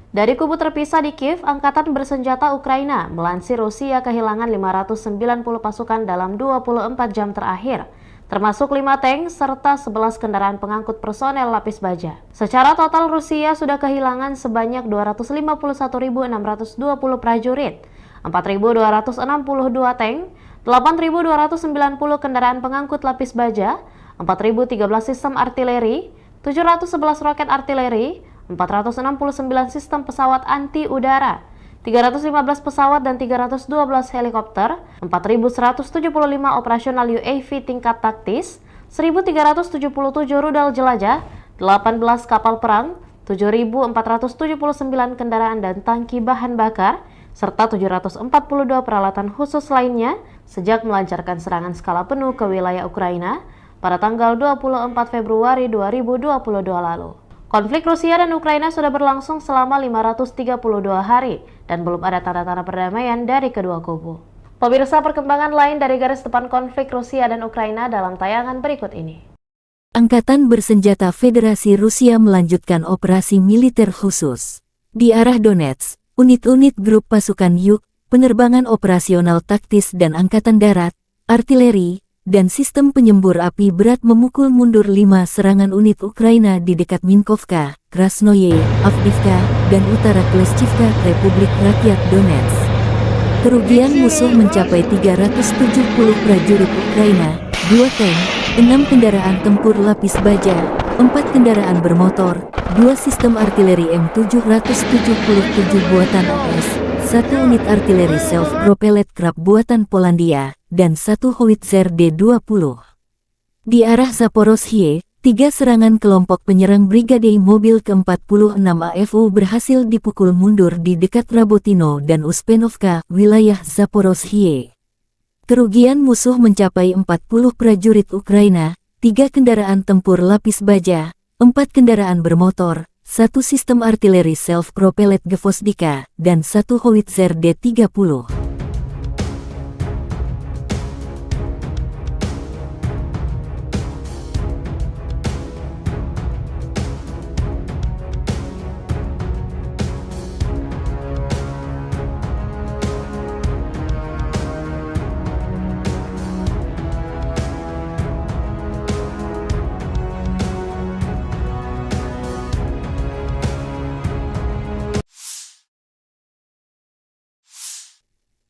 Dari kubu terpisah di Kiev, Angkatan Bersenjata Ukraina melansir Rusia kehilangan 590 pasukan dalam 24 jam terakhir. termasuk 5 tank serta 11 kendaraan pengangkut personel lapis baja. Secara total Rusia sudah kehilangan sebanyak 251.620 prajurit, 4.262 tank, 8.290 kendaraan pengangkut lapis baja, 4.013 sistem artileri, 711 roket artileri, 469 sistem pesawat anti-udara, 315 pesawat dan 312 helikopter, 4.175 operasional UAV tingkat taktis, 1.377 rudal jelajah, 18 kapal perang, 7.479 kendaraan dan tangki bahan bakar, serta 742 peralatan khusus lainnya sejak melancarkan serangan skala penuh ke wilayah Ukraina pada tanggal 24 Februari 2022 lalu. Konflik Rusia dan Ukraina sudah berlangsung selama 532 hari dan belum ada tanda-tanda perdamaian dari kedua kubu. Pemirsa, perkembangan lain dari garis depan konflik Rusia dan Ukraina dalam tayangan berikut ini. Angkatan Bersenjata Federasi Rusia melanjutkan operasi militer khusus. Di arah Donetsk, unit-unit grup pasukan Yuk, penerbangan operasional taktis dan angkatan darat, artileri, dan sistem penyembur api berat memukul mundur 5 serangan unit Ukraina di dekat Minkovka, Krasnoye, Avdiivka, dan utara Kleshchivka, Republik Rakyat Donetsk. Kerugian musuh mencapai 370 prajurit Ukraina, 2 tank, 6 kendaraan tempur lapis baja, 4 kendaraan bermotor, 2 sistem artileri M777 buatan AS, 1 unit artileri self-propelled Krab buatan Polandia, dan 1 howitzer D-20. Di arah Zaporozhye, 3 serangan kelompok penyerang Brigade Mobil ke-46 AFU berhasil dipukul mundur di dekat Rabotino dan Uspenovka, wilayah Zaporozhye. Kerugian musuh mencapai 40 prajurit Ukraina, 3 kendaraan tempur lapis baja, 4 kendaraan bermotor, 1 sistem artileri self-propelled Gvozdika, dan 1 howitzer D-30.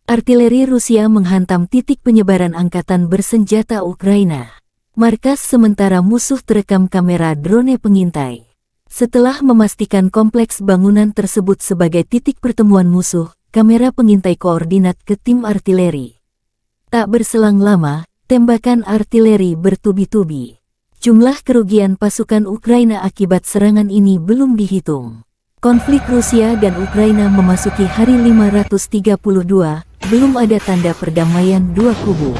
Artileri Rusia menghantam titik penyebaran angkatan bersenjata Ukraina. Markas sementara musuh terekam kamera drone pengintai. Setelah memastikan kompleks bangunan tersebut sebagai titik pertemuan musuh, kamera pengintai koordinat ke tim artileri. Tak berselang lama, tembakan artileri bertubi-tubi. Jumlah kerugian pasukan Ukraina akibat serangan ini belum dihitung. Konflik Rusia dan Ukraina memasuki hari 532, belum ada tanda perdamaian dua kubu.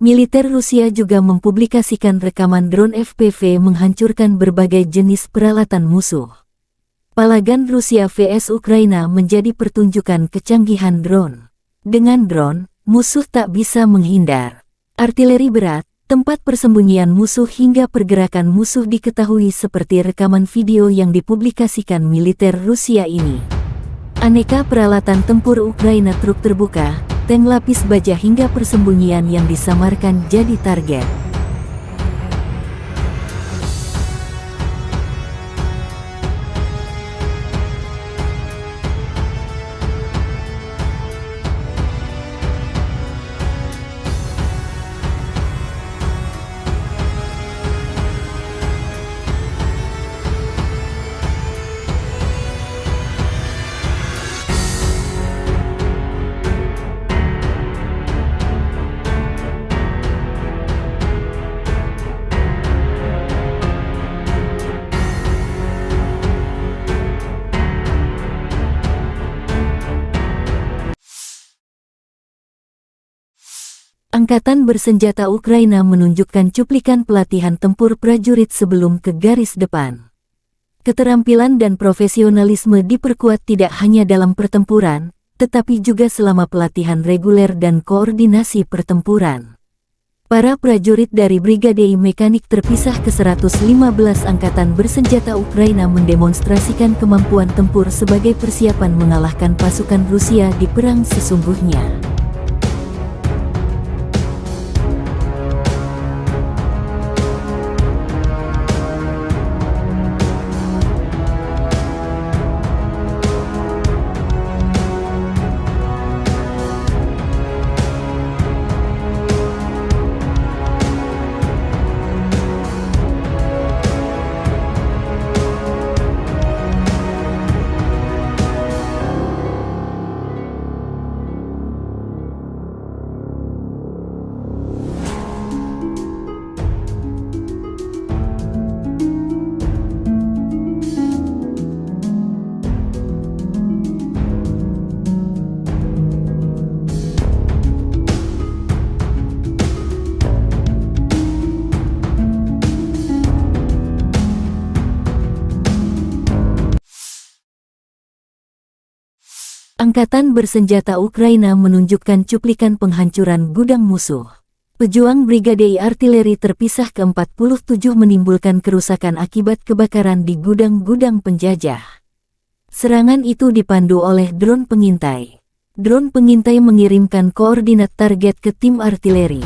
Militer Rusia juga mempublikasikan rekaman drone FPV menghancurkan berbagai jenis peralatan musuh. Palagan Rusia vs Ukraina menjadi pertunjukan kecanggihan drone. Dengan drone, musuh tak bisa menghindar. Artileri berat, tempat persembunyian musuh hingga pergerakan musuh diketahui seperti rekaman video yang dipublikasikan militer Rusia ini. Aneka peralatan tempur Ukraina, truk terbuka, tank lapis baja hingga persembunyian yang disamarkan jadi target. Angkatan bersenjata Ukraina menunjukkan cuplikan pelatihan tempur prajurit sebelum ke garis depan. Keterampilan dan profesionalisme diperkuat tidak hanya dalam pertempuran, tetapi juga selama pelatihan reguler dan koordinasi pertempuran. Para prajurit dari Brigade Mekanik terpisah ke-115 Angkatan Bersenjata Ukraina mendemonstrasikan kemampuan tempur sebagai persiapan mengalahkan pasukan Rusia di perang sesungguhnya. Angkatan bersenjata Ukraina menunjukkan cuplikan penghancuran gudang musuh. Pejuang Brigade Artileri terpisah ke-47 menimbulkan kerusakan akibat kebakaran di gudang-gudang penjajah. Serangan itu dipandu oleh drone pengintai. Drone pengintai mengirimkan koordinat target ke tim artileri.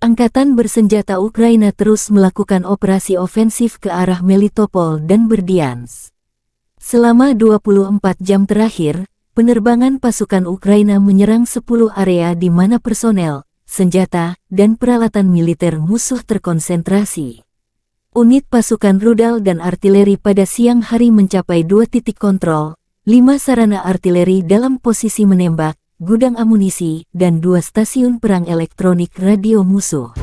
Angkatan bersenjata Ukraina terus melakukan operasi ofensif ke arah Melitopol dan Berdyansk. Selama 24 jam terakhir, penerbangan pasukan Ukraina menyerang 10 area di mana personel, senjata, dan peralatan militer musuh terkonsentrasi. Unit pasukan rudal dan artileri pada siang hari mencapai 2 titik kontrol, 5 sarana artileri dalam posisi menembak, gudang amunisi, dan 2 stasiun perang elektronik radio musuh.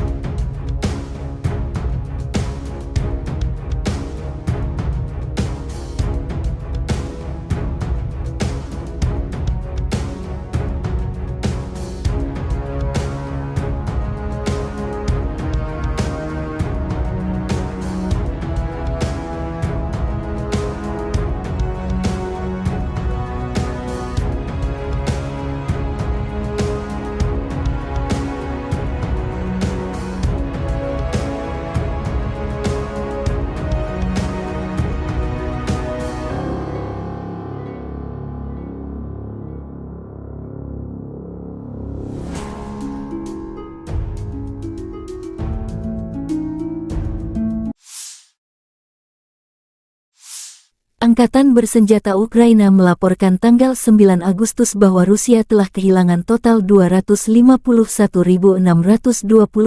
Angkatan bersenjata Ukraina melaporkan tanggal 9 Agustus bahwa Rusia telah kehilangan total 251.620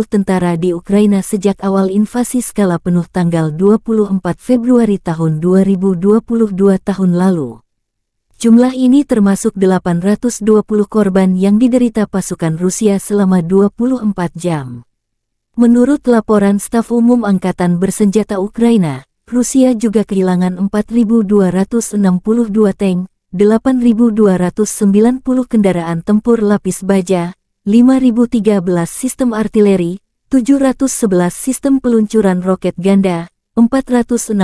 tentara di Ukraina sejak awal invasi skala penuh tanggal 24 Februari tahun 2022 tahun lalu. Jumlah ini termasuk 820 korban yang diderita pasukan Rusia selama 24 jam. Menurut laporan Staf Umum Angkatan Bersenjata Ukraina, Rusia juga kehilangan 4.262 tank, 8.290 kendaraan tempur lapis baja, 5.013 sistem artileri, 711 sistem peluncuran roket ganda, 469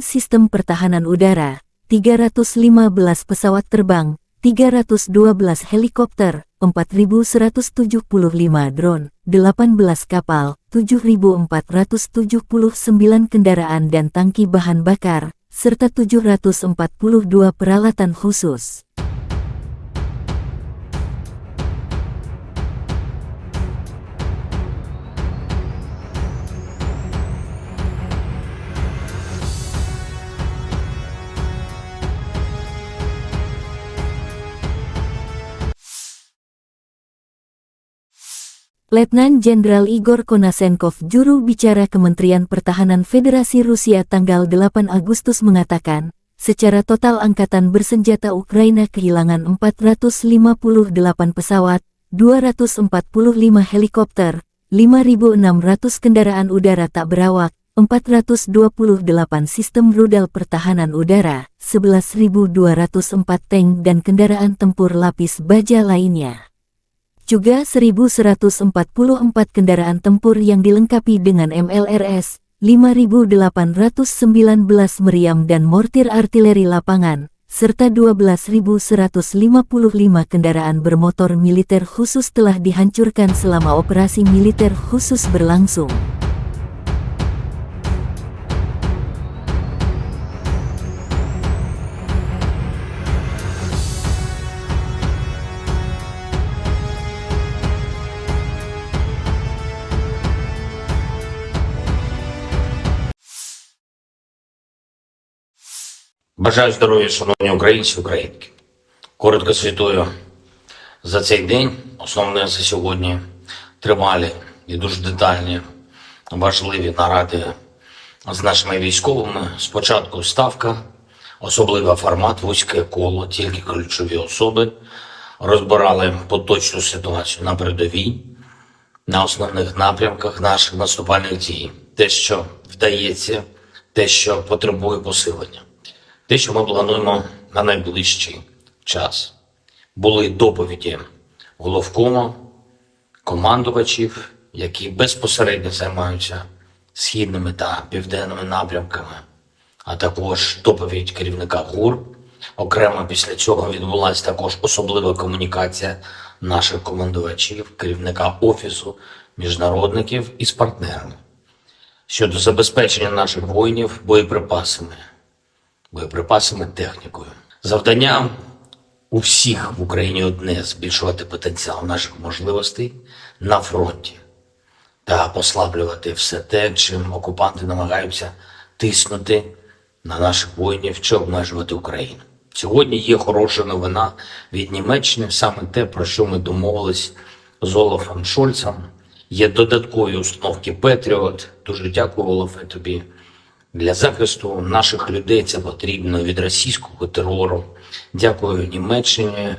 sistem pertahanan udara, 315 pesawat terbang, 312 helikopter, 4.175 drone, 18 kapal, 7.479 kendaraan dan tangki bahan bakar, serta 742 peralatan khusus. Letnan Jenderal Igor Konasenkov, juru bicara Kementerian Pertahanan Federasi Rusia tanggal 8 Agustus mengatakan, secara total Angkatan Bersenjata Ukraina kehilangan 458 pesawat, 245 helikopter, 5.600 kendaraan udara tak berawak, 428 sistem rudal pertahanan udara, 11.204 tank dan kendaraan tempur lapis baja lainnya. Juga 1.144 kendaraan tempur yang dilengkapi dengan MLRS, 5.819 meriam dan mortir artileri lapangan, serta 12.155 kendaraan bermotor militer khusus telah dihancurkan selama operasi militer khusus berlangsung. Бажаю здоров'я, шановні українці, українки. Коротко звітую за цей день. Основне за сьогодні тривалі і дуже детальні, важливі наради з нашими військовими. Спочатку ставка, особливий формат, вузьке коло, тільки ключові особи. Розбирали поточну ситуацію на передовій, на основних напрямках наших наступальних дій. Те, що вдається, те, що потребує посилення. Те, що ми плануємо на найближчий час. Були доповіді головкому, командувачів, які безпосередньо займаються східними та південними напрямками, а також доповідь керівника ГУР. Окремо після цього відбулася також особлива комунікація наших командувачів, керівника Офісу міжнародників із партнерами щодо забезпечення наших воїнів боєприпасами, технікою. Завдання у всіх в Україні одне – збільшувати потенціал наших можливостей на фронті та послаблювати все те, чим окупанти намагаються тиснути на наших воїнів чи обмежувати Україну. Сьогодні є хороша новина від Німеччини, саме те, про що ми домовились з Олафом Шольцем. Є додаткові установки Петріот. Дуже дякую, Олафе, тобі. Для захисту наших людей це потрібно від російського терору. Дякую Німеччині,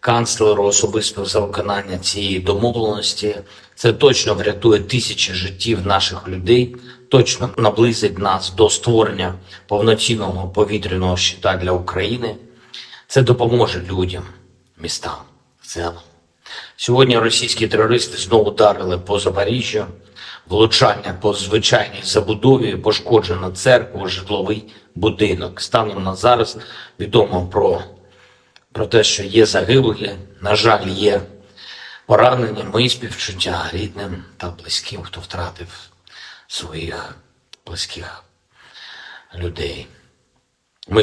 канцлеру особисто за виконання цієї домовленості. Це точно врятує тисячі життів наших людей, точно наблизить нас до створення повноцінного повітряного щита для України. Це допоможе людям, містам, селам. Сьогодні російські терористи знову ударили по Запоріжжю. Влучання по звичайній забудові, пошкоджено церкву, житловий будинок. Станом на зараз відомо про те, що є загиблі, на жаль, є поранені. Мої співчуття рідним та близьким, хто втратив своїх близьких людей. Ми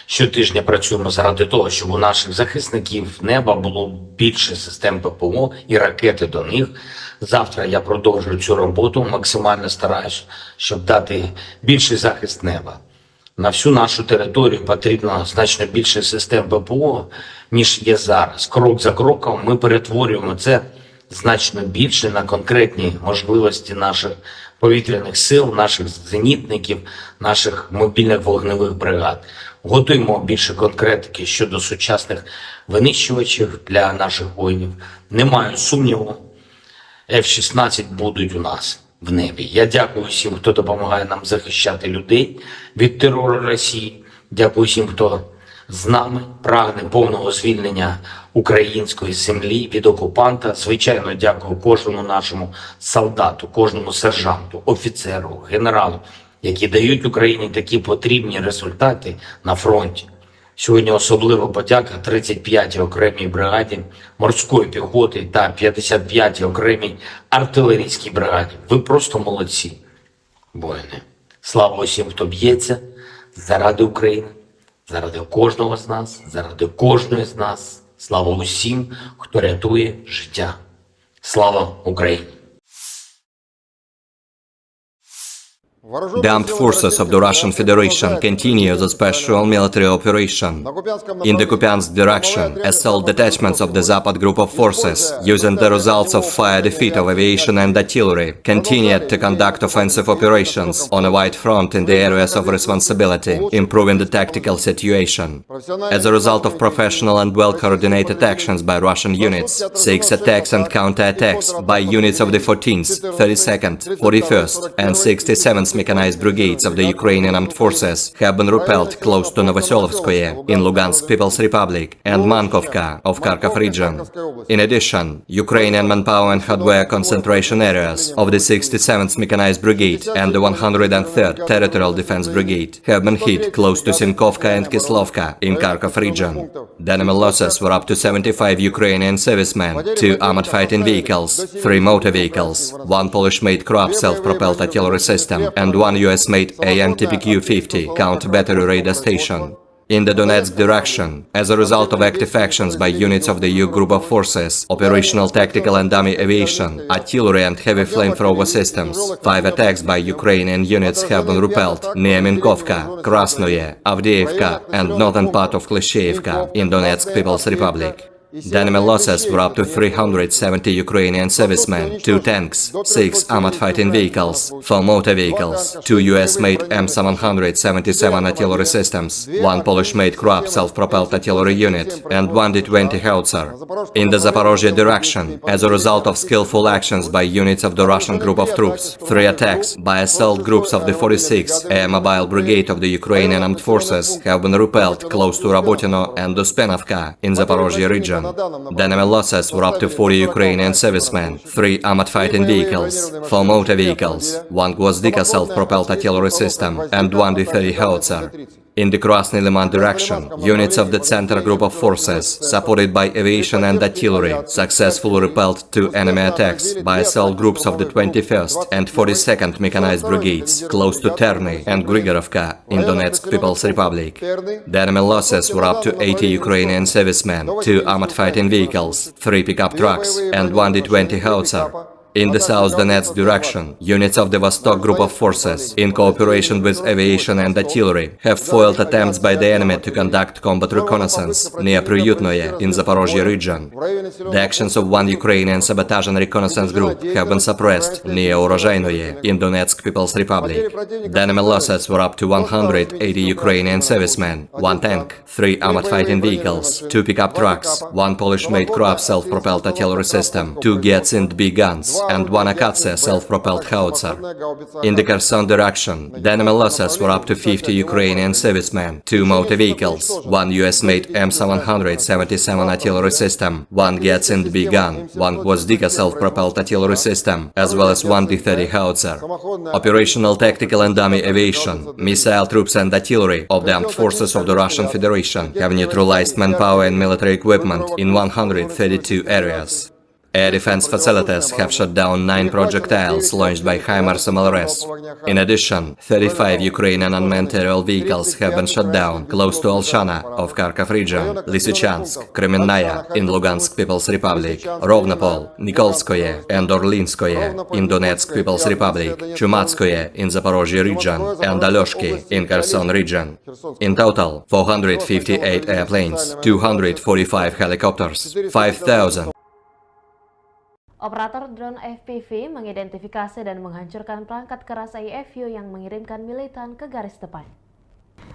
щотижня працюємо заради того, щоб у наших захисників неба було більше систем ППО і ракети до них. Завтра я продовжую цю роботу, максимально стараюсь, щоб дати більший захист неба. На всю нашу територію потрібно значно більше систем ППО, ніж є зараз. Крок за кроком ми перетворюємо це значно більше на конкретні можливості наших повітряних сил, наших зенітників, наших мобільних вогневих бригад. Готуємо більше конкретики щодо сучасних винищувачів для наших воїнів. Не маю сумніву, F-16 будуть у нас в небі. Я дякую всім, хто допомагає нам захищати людей від терору Росії. Дякую всім, хто з нами прагне повного звільнення української землі від окупанта. Звичайно, дякую кожному нашому солдату, кожному сержанту, офіцеру, генералу, які дають Україні такі потрібні результати на фронті. Сьогодні особлива подяка 35-й окремій бригаді морської піхоти та 55-й окремій артилерійській бригаді. Ви просто молодці, воїни. Слава усім, хто б'ється заради України, заради кожного з нас, заради кожної з нас. Слава усім, хто рятує життя. Слава Україні! The armed forces of the Russian Federation continue the special military operation. In the Kupiansk direction, assault detachments of the Zapad group of forces, using the results of fire defeat of aviation and artillery, continued to conduct offensive operations on a wide front in the areas of responsibility, improving the tactical situation. As a result of professional and well-coordinated actions by Russian units, 6 attacks and counter-attacks by units of the 14th, 32nd, 41st and 67th Mechanized Brigades of the Ukrainian Armed Forces have been repelled close to Novoselovskoye in Lugansk People's Republic and Mankovka of Kharkov region. In addition, Ukrainian manpower and hardware concentration areas of the 67th Mechanized Brigade and the 103rd Territorial Defense Brigade have been hit close to Sinkovka and Kislovka in Kharkov region. The enemy losses were up to 75 Ukrainian servicemen, 2 armored fighting vehicles, 3 motor vehicles, 1 Polish-made Kroab self-propelled artillery system and 1 US-made AN-TPQ-50 counter-battery radar station. In the Donetsk direction, as a result of active actions by units of the EU group of forces, operational tactical and dummy aviation, artillery and heavy flamethrower systems, 5 attacks by Ukrainian units have been repelled near Minkovka, Krasnoye, Avdiivka and northern part of Klishchiivka in Donetsk People's Republic. The enemy losses were up to 370 Ukrainian servicemen, 2 tanks, 6 armored fighting vehicles, 4 motor vehicles, 2 US-made M777 artillery systems, 1 Polish-made Kroab self-propelled artillery unit, and 1 D-20 howitzer. In the Zaporozhye direction, as a result of skillful actions by units of the Russian group of troops, 3 attacks by assault groups of the 46th Air Mobile Brigade of the Ukrainian Armed Forces have been repelled close to Rabotino and Uspenovka in Zaporozhye region. The enemy losses were up to 40 Ukrainian servicemen, 3 armored fighting vehicles, 4 motor vehicles, 1 Gvozdika self-propelled artillery system, and 1 D-30 howitzer. In the Krasny Liman direction, units of the Center Group of Forces, supported by aviation and artillery, successfully repelled 2 enemy attacks by assault groups of the 21st and 42nd Mechanized Brigades, close to Terny and Grigorovka in Donetsk People's Republic. The enemy losses were up to 80 Ukrainian servicemen, 2 armored fighting vehicles, 3 pickup trucks, and 1 D-20 howitzer. In the South Donetsk direction, units of the Vostok Group of Forces, in cooperation with aviation and artillery, have foiled attempts by the enemy to conduct combat reconnaissance near Priyutnoye in Zaporozhye region. The actions of 1 Ukrainian sabotage and reconnaissance group have been suppressed near Urozhainoye in Donetsk People's Republic. The enemy losses were up to 180 Ukrainian servicemen, 1 tank, 3 armored fighting vehicles, 2 pickup trucks, 1 Polish-made Kroab self-propelled artillery system, 2 Gets-in B guns, and 1 Akatsia self-propelled howitzer. In the Kherson direction, the enemy losses were up to 50 Ukrainian servicemen, 2 motor vehicles, 1 US-made M777 artillery system, 1 Gets-in B gun, 1 Gvozdika self-propelled artillery system, as well as 1 D-30 howitzer. Operational tactical and dummy aviation, missile troops and artillery of the armed forces of the Russian Federation have neutralized manpower and military equipment in 132 areas. Air defense facilities have shot down 9 projectiles launched by HIMARS MLRS. In addition, 35 Ukrainian unmanned aerial vehicles have been shot down close to Olshana of Kharkov region, Lysychansk, Kremenная in Lugansk People's Republic, Rovnopol, Nikolskoye and Orlinskoye in Donetsk People's Republic, Chumatskoye in Zaporozhye region, and Alyoshki in Kherson region. In total, 458 airplanes, 245 helicopters, 5,000 Operator drone FPV mengidentifikasi dan menghancurkan perangkat keras IFU yang mengirimkan militan ke garis depan.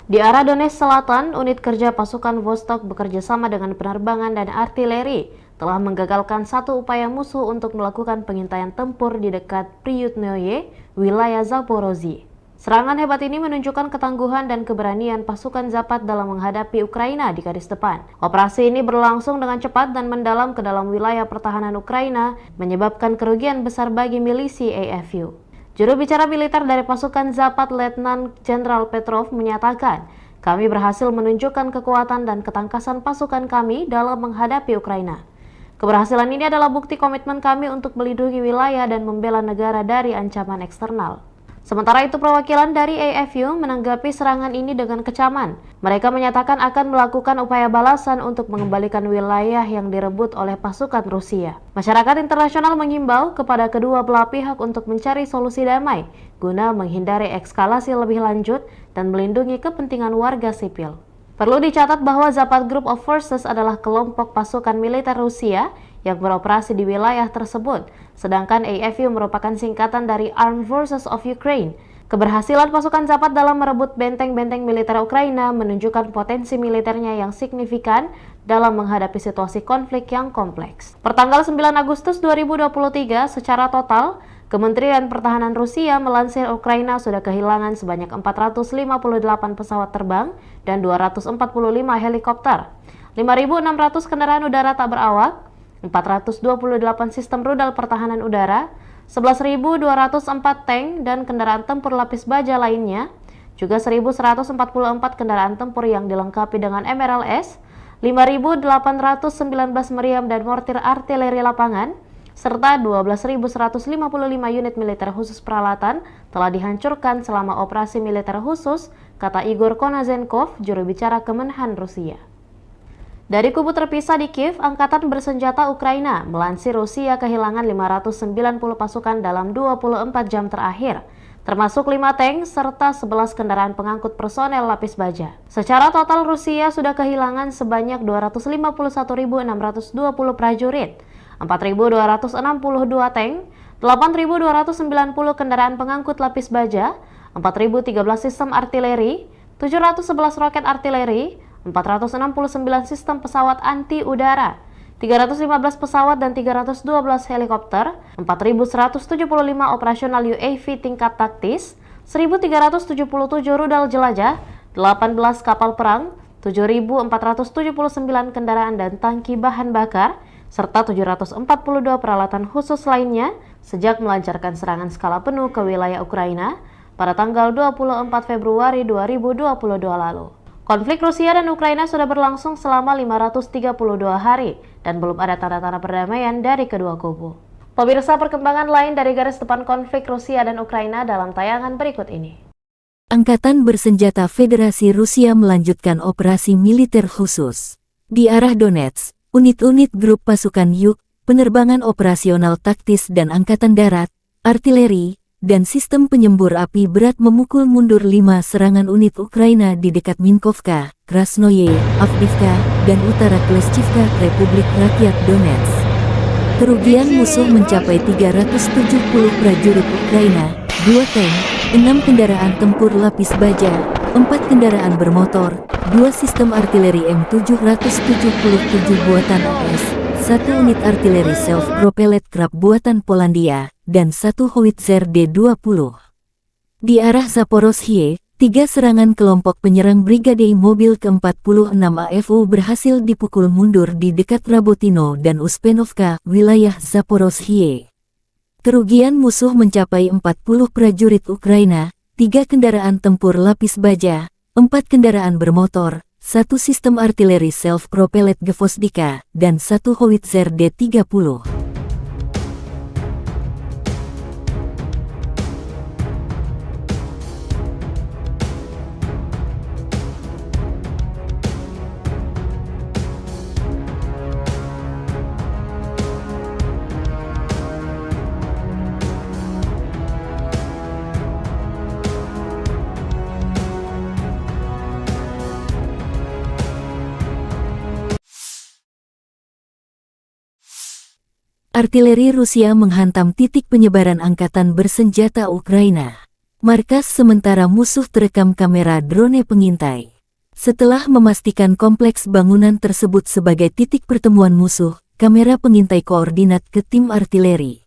Di arah Donetsk Selatan, unit kerja pasukan Vostok bekerja sama dengan penerbangan dan artileri telah menggagalkan satu upaya musuh untuk melakukan pengintaian tempur di dekat Priyutnoye, wilayah Zaporozhye. Serangan hebat ini menunjukkan ketangguhan dan keberanian pasukan Zapad dalam menghadapi Ukraina di garis depan. Operasi ini berlangsung dengan cepat dan mendalam ke dalam wilayah pertahanan Ukraina, menyebabkan kerugian besar bagi milisi AFU. Juru bicara militer dari pasukan Zapad, Letnan Jenderal Petrov, menyatakan, "Kami berhasil menunjukkan kekuatan dan ketangkasan pasukan kami dalam menghadapi Ukraina. Keberhasilan ini adalah bukti komitmen kami untuk melindungi wilayah dan membela negara dari ancaman eksternal." Sementara itu, perwakilan dari AFU menanggapi serangan ini dengan kecaman. Mereka menyatakan akan melakukan upaya balasan untuk mengembalikan wilayah yang direbut oleh pasukan Rusia. Masyarakat internasional menghimbau kepada kedua belah pihak untuk mencari solusi damai guna menghindari eskalasi lebih lanjut dan melindungi kepentingan warga sipil. Perlu dicatat bahwa Zapad Group of Forces adalah kelompok pasukan militer Rusia yang beroperasi di wilayah tersebut, sedangkan AFU merupakan singkatan dari Armed Forces of Ukraine. Keberhasilan pasukan Zapad dalam merebut benteng-benteng militer Ukraina menunjukkan potensi militernya yang signifikan dalam menghadapi situasi konflik yang kompleks. Pertanggal 9 Agustus 2023, secara total, Kementerian Pertahanan Rusia melansir Ukraina sudah kehilangan sebanyak 458 pesawat terbang dan 245 helikopter, 5.600 kendaraan udara tak berawak, 428 sistem rudal pertahanan udara, 11.204 tank dan kendaraan tempur lapis baja lainnya, juga 1.144 kendaraan tempur yang dilengkapi dengan MRLS, 5.819 meriam dan mortir artileri lapangan, serta 12.155 unit militer khusus peralatan telah dihancurkan selama operasi militer khusus, kata Igor Konazenkov, juru bicara Kemenhan Rusia. Dari kubu terpisah di Kiev, Angkatan Bersenjata Ukraina melansir Rusia kehilangan 590 pasukan dalam 24 jam terakhir, termasuk 5 tank serta 11 kendaraan pengangkut personel lapis baja. Secara total Rusia sudah kehilangan sebanyak 251.620 prajurit, 4.262 tank, 8.290 kendaraan pengangkut lapis baja, 4.013 sistem artileri, 711 roket artileri, 469 sistem pesawat anti-udara, 315 pesawat dan 312 helikopter, 4.175 operasional UAV tingkat taktis, 1.377 rudal jelajah, 18 kapal perang, 7.479 kendaraan dan tangki bahan bakar, serta 742 peralatan khusus lainnya sejak melancarkan serangan skala penuh ke wilayah Ukraina pada tanggal 24 Februari 2022 lalu. Konflik Rusia dan Ukraina sudah berlangsung selama 532 hari dan belum ada tanda-tanda perdamaian dari kedua kubu. Pemirsa, perkembangan lain dari garis depan konflik Rusia dan Ukraina dalam tayangan berikut ini. Angkatan Bersenjata Federasi Rusia melanjutkan operasi militer khusus. Di arah Donetsk, unit-unit grup pasukan Yuk, penerbangan operasional taktis dan angkatan darat, artileri, dan sistem penyembur api berat memukul mundur 5 serangan unit Ukraina di dekat Minkovka, Krasnoye, Avdiivka, dan utara Kleshchivka, Republik Rakyat Donetsk. Kerugian musuh mencapai 370 prajurit Ukraina, 2 tank, 6 kendaraan tempur lapis baja, 4 kendaraan bermotor, 2 sistem artileri M777 buatan AS, 1 unit artileri self-propelled Krab buatan Polandia, dan 1 howitzer D-20. Di arah Zaporozhye, 3 serangan kelompok penyerang Brigade Mobil ke-46 AFU berhasil dipukul mundur di dekat Rabotino dan Uspenovka, wilayah Zaporozhye. Kerugian musuh mencapai 40 prajurit Ukraina, 3 kendaraan tempur lapis baja, 4 kendaraan bermotor, 1 sistem artileri self-propelled Gvozdika, dan 1 howitzer D-30. Artileri Rusia menghantam titik penyebaran angkatan bersenjata Ukraina. Markas sementara musuh terekam kamera drone pengintai. Setelah memastikan kompleks bangunan tersebut sebagai titik pertemuan musuh, kamera pengintai koordinat ke tim artileri.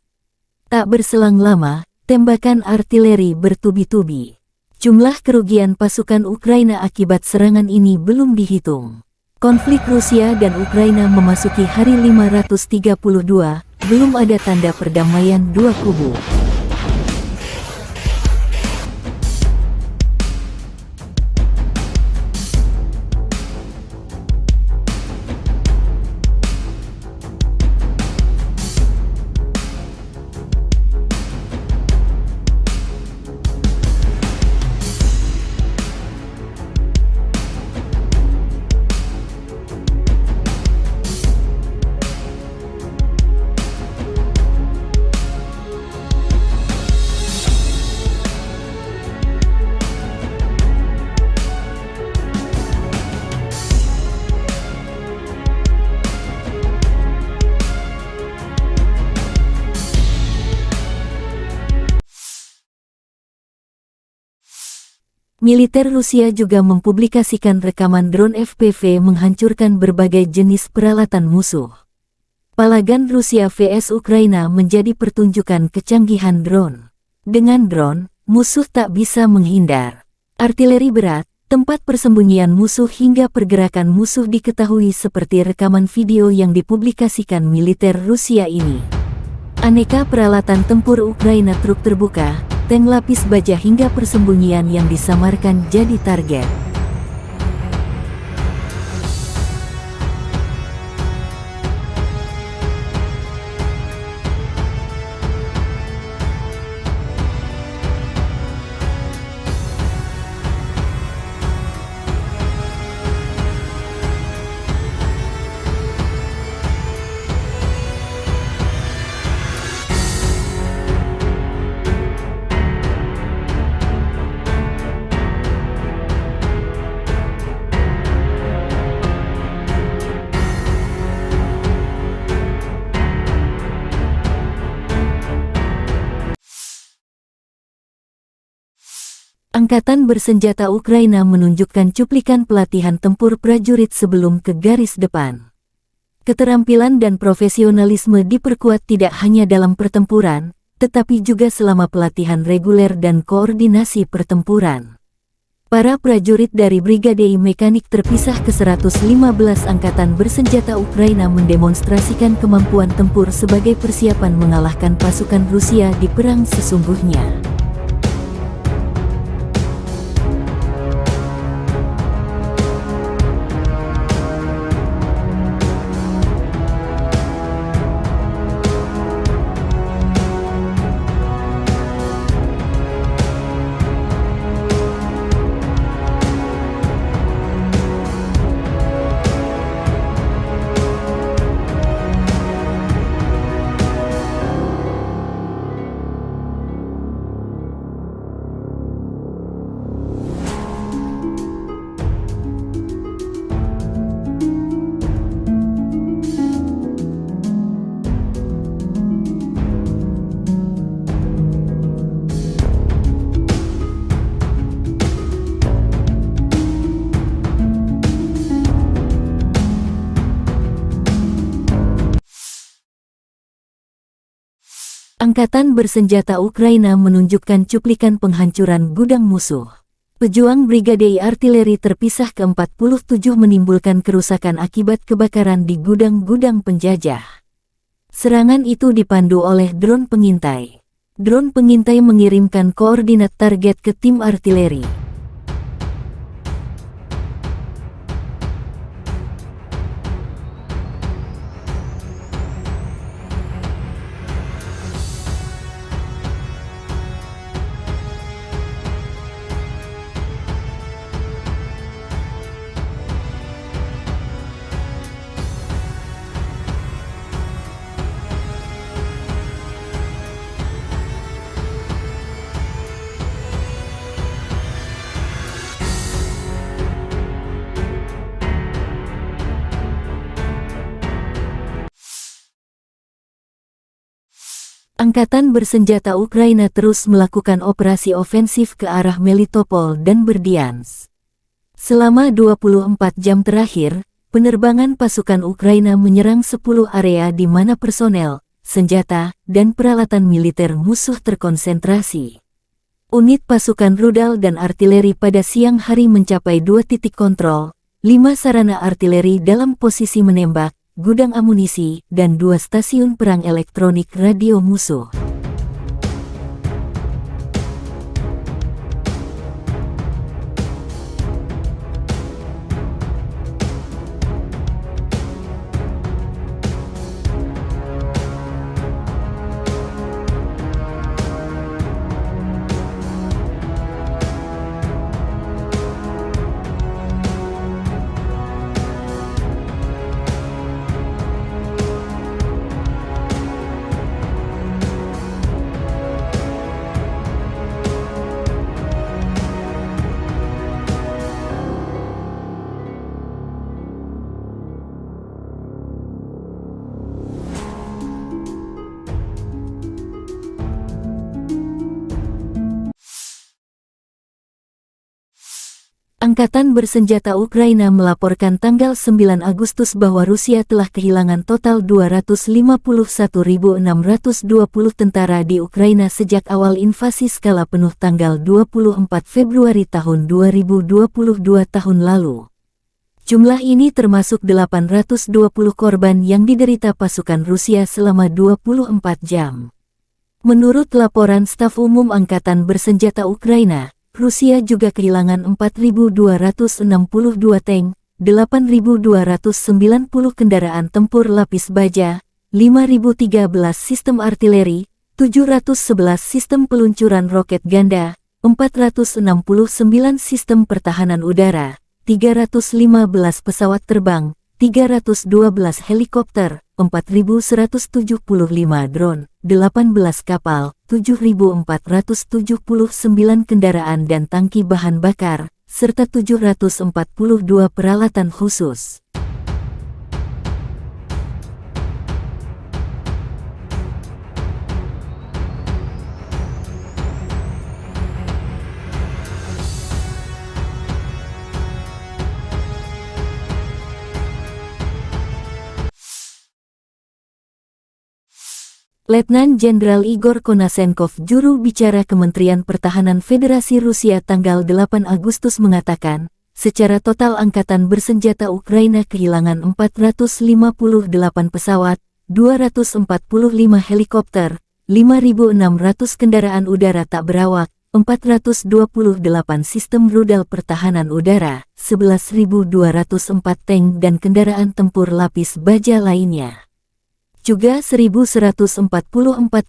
Tak berselang lama, tembakan artileri bertubi-tubi. Jumlah kerugian pasukan Ukraina akibat serangan ini belum dihitung. Konflik Rusia dan Ukraina memasuki hari 532, belum ada tanda perdamaian dua kubu. Militer Rusia juga mempublikasikan rekaman drone FPV menghancurkan berbagai jenis peralatan musuh. Palagan Rusia vs Ukraina menjadi pertunjukan kecanggihan drone. Dengan drone, musuh tak bisa menghindar. Artileri berat, tempat persembunyian musuh hingga pergerakan musuh diketahui seperti rekaman video yang dipublikasikan militer Rusia ini. Aneka peralatan tempur Ukraina, truk terbuka, tank lapis baja hingga persembunyian yang disamarkan jadi target. Angkatan bersenjata Ukraina menunjukkan cuplikan pelatihan tempur prajurit sebelum ke garis depan. Keterampilan dan profesionalisme diperkuat tidak hanya dalam pertempuran, tetapi juga selama pelatihan reguler dan koordinasi pertempuran. Para prajurit dari Brigade Mekanik terpisah ke-115 Angkatan Bersenjata Ukraina mendemonstrasikan kemampuan tempur sebagai persiapan mengalahkan pasukan Rusia di perang sesungguhnya. Angkatan Bersenjata Ukraina menunjukkan cuplikan penghancuran gudang musuh. Pejuang Brigade Artileri terpisah ke-47 menimbulkan kerusakan akibat kebakaran di gudang-gudang penjajah. Serangan itu dipandu oleh drone pengintai. Drone pengintai mengirimkan koordinat target ke tim artileri. Angkatan Bersenjata Ukraina terus melakukan operasi ofensif ke arah Melitopol dan Berdyansk. Selama 24 jam terakhir, penerbangan pasukan Ukraina menyerang 10 area di mana personel, senjata, dan peralatan militer musuh terkonsentrasi. Unit pasukan rudal dan artileri pada siang hari mencapai 2 titik kontrol, 5 sarana artileri dalam posisi menembak, gudang amunisi, dan 2 stasiun perang elektronik radio musuh. Angkatan bersenjata Ukraina melaporkan tanggal 9 Agustus bahwa Rusia telah kehilangan total 251.620 tentara di Ukraina sejak awal invasi skala penuh tanggal 24 Februari tahun 2022 tahun lalu. Jumlah ini termasuk 820 korban yang diderita pasukan Rusia selama 24 jam. Menurut laporan Staf Umum Angkatan Bersenjata Ukraina, Rusia juga kehilangan 4.262 tank, 8.290 kendaraan tempur lapis baja, 5.013 sistem artileri, 711 sistem peluncuran roket ganda, 469 sistem pertahanan udara, 315 pesawat terbang, 312 helikopter, 4.175 drone, 18 kapal, 7.479 kendaraan dan tangki bahan bakar, serta 742 peralatan khusus. Letnan Jenderal Igor Konasenkov, juru bicara Kementerian Pertahanan Federasi Rusia tanggal 8 Agustus mengatakan, secara total Angkatan Bersenjata Ukraina kehilangan 458 pesawat, 245 helikopter, 5.600 kendaraan udara tak berawak, 428 sistem rudal pertahanan udara, 11.204 tank dan kendaraan tempur lapis baja lainnya. Juga 1.144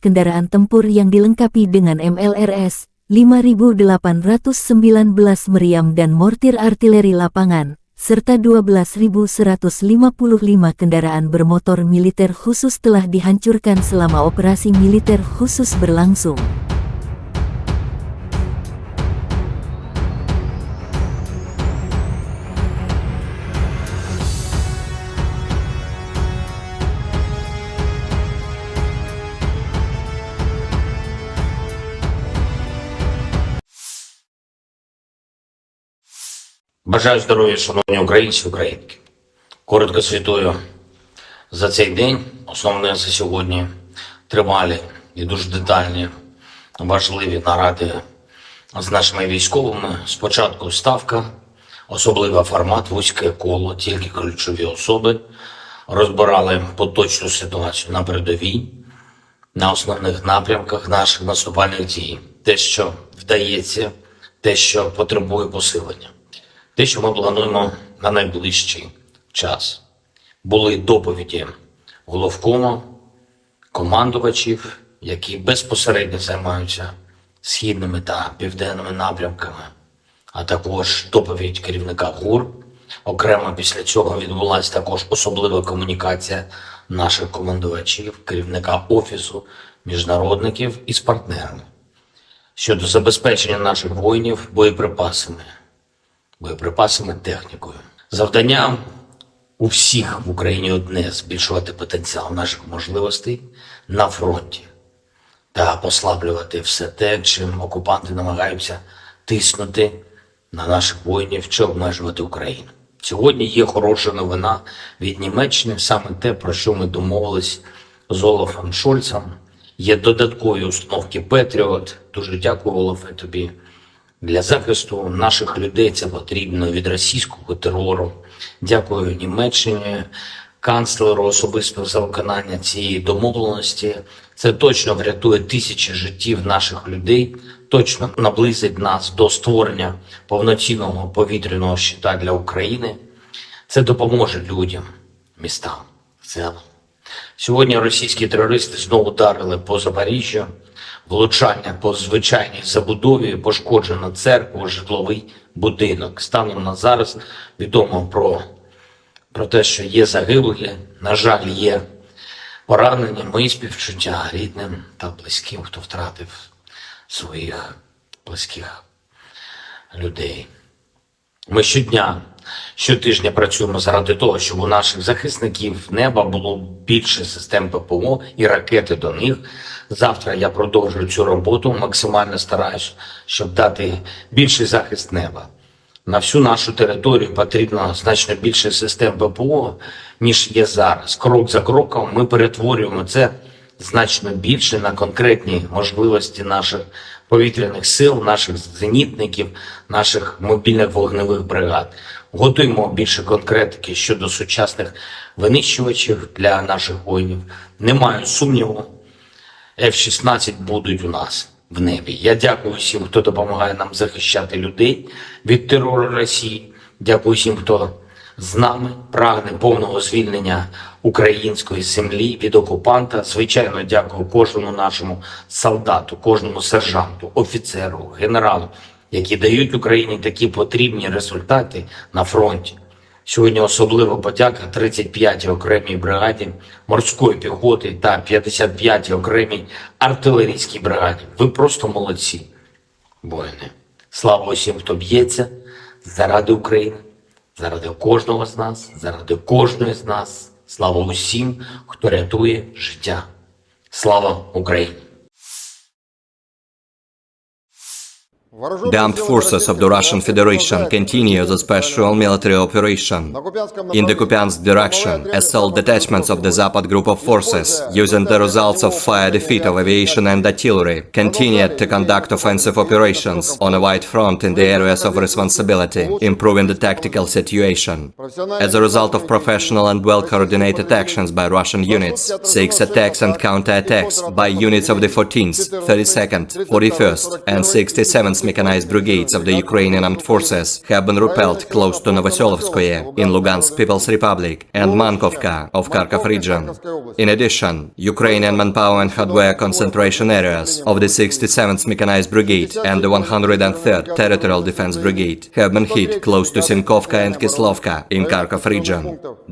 kendaraan tempur yang dilengkapi dengan MLRS, 5.819 meriam dan mortir artileri lapangan, serta 12.155 kendaraan bermotor militer khusus telah dihancurkan selama operasi militer khusus berlangsung. Бажаю здоров'я, шановні українці, українки. Коротко звітую за цей день. Основне за сьогодні тривалі і дуже детальні, важливі наради з нашими військовими. Спочатку ставка, особливий формат, вузьке коло, тільки ключові особи. Розбирали поточну ситуацію на передовій, на основних напрямках наших наступальних дій. Те, що вдається, те, що потребує посилення. Те, що ми плануємо на найближчий час. Були доповіді головкому, командувачів, які безпосередньо займаються східними та південними напрямками, а також доповідь керівника ГУР. Окремо після цього відбулася також особлива комунікація наших командувачів, керівника Офісу міжнародників із партнерами щодо забезпечення наших воїнів боєприпасами, технікою. Завдання у всіх в Україні одне – збільшувати потенціал наших можливостей на фронті та послаблювати все те, чим окупанти намагаються тиснути на наших воїнів чи обмежувати Україну. Сьогодні є хороша новина від Німеччини, саме те, про що ми домовились з Олафом Шольцем. Є додаткові установки Петріот. Дуже дякую, Олафе, тобі. Для захисту наших людей це потрібно від російського терору. Дякую Німеччині, канцлеру особисто за виконання цієї домовленості. Це точно врятує тисячі життів наших людей, точно наблизить нас до створення повноцінного повітряного щита для України. Це допоможе людям, містам в цілому. Сьогодні російські терористи знову ударили по Запоріжжю. Влучання по звичайній забудові, пошкоджено церкву, житловий будинок. Станом на зараз відомо про те, що є загиблі, на жаль, є поранені. Мої співчуття рідним та близьким, хто втратив своїх близьких людей. Ми щотижня працюємо заради того, щоб у наших захисників неба було більше систем ППО і ракети до них. Завтра я продовжую цю роботу, максимально стараюсь, щоб дати більший захист неба На всю нашу територію потрібно значно більше систем ППО, ніж є зараз. Крок за кроком ми перетворюємо це значно більше на конкретні можливості наших повітряних сил, наших зенітників, наших мобільних вогневих бригад. Готуємо більше конкретики щодо сучасних винищувачів для наших воїнів. Не маю сумніву, F-16 будуть у нас в небі. Я дякую всім, хто допомагає нам захищати людей від терору Росії. Дякую всім, хто з нами прагне повного звільнення української землі від окупанта. Звичайно, дякую кожному нашому солдату, кожному сержанту, офіцеру, генералу, які дають Україні такі потрібні результати на фронті. Сьогодні особлива подяка 35-й окремій бригаді морської піхоти та 55-й окремій артилерійській бригаді. Ви просто молодці, воїни. Слава усім, хто б'ється заради України, заради кожного з нас, заради кожної з нас. Слава усім, хто рятує життя. Слава Україні! The armed forces of the Russian Federation continue the special military operation. In the Kupiansk direction, assault detachments of the Zapad group of forces, using the results of fire defeat of aviation and artillery, continued to conduct offensive operations on a wide front in the areas of responsibility, improving the tactical situation. As a result of professional and well-coordinated actions by Russian units, 6 attacks and counter-attacks by units of the 14th, 32nd, 41st and 67th mechanized brigades of the Ukrainian armed forces have been repelled close to Novoselovskoye in Lugansk People's Republic and Mankovka of Kharkov region. In addition, Ukrainian manpower and hardware concentration areas of the 67th Mechanized Brigade and the 103rd Territorial Defense Brigade have been hit close to Sinkovka and Kislovka in Kharkov region.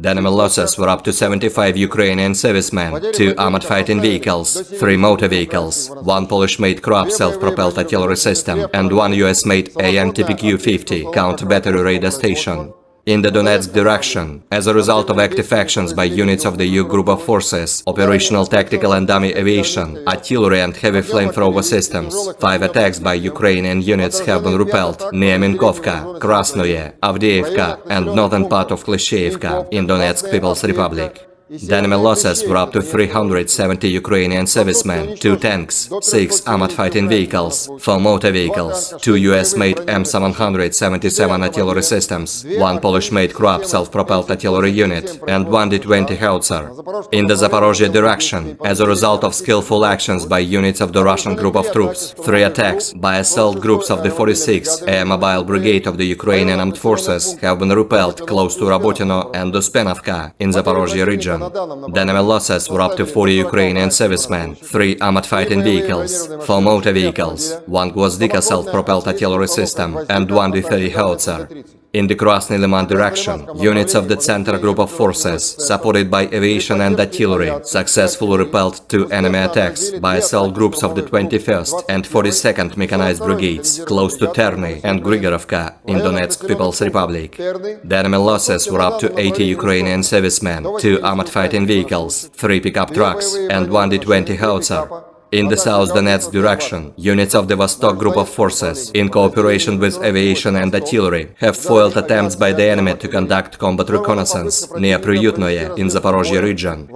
The enemy losses were up to 75 Ukrainian servicemen, 2 armored fighting vehicles, 3 motor vehicles, 1 Polish-made Kroab self-propelled artillery system and 1 US-made AN-TPQ-50 counter-battery radar station. In the Donetsk direction, as a result of active actions by units of the EU group of forces, operational tactical and dummy aviation, artillery and heavy flamethrower systems, 5 attacks by Ukrainian units have been repelled near Minkovka, Krasnoye, Avdiivka and northern part of Klishchiivka in Donetsk People's Republic. The enemy losses were up to 370 Ukrainian servicemen, 2 tanks, 6 armored fighting vehicles, 4 motor vehicles, 2 US-made M777 artillery systems, 1 Polish-made Kroab self-propelled artillery unit, and 1 D-20 howitzer. In the Zaporozhye direction, as a result of skillful actions by units of the Russian group of troops, 3 attacks by assault groups of the 46th Air Mobile Brigade of the Ukrainian Armed Forces have been repelled close to Rabotino and Uspenovka in Zaporozhye region. The enemy losses were up to 40 Ukrainian servicemen, 3 armored fighting vehicles, 4 motor vehicles, 1 Gvozdika self-propelled artillery system, and 1 D-30 howitzer. In the Krasny Liman direction, units of the Center Group of Forces, supported by aviation and artillery, successfully repelled 2 enemy attacks by assault groups of the 21st and 42nd Mechanized Brigades, close to Terny and Grigorovka in Donetsk People's Republic. The enemy losses were up to 80 Ukrainian servicemen, 2 armored fighting vehicles, 3 pickup trucks, and 1 D-20 howitzer. In the South Donetsk direction, units of the Vostok Group of Forces, in cooperation with aviation and artillery, have foiled attempts by the enemy to conduct combat reconnaissance near Pryutnoye in Zaporozhye region.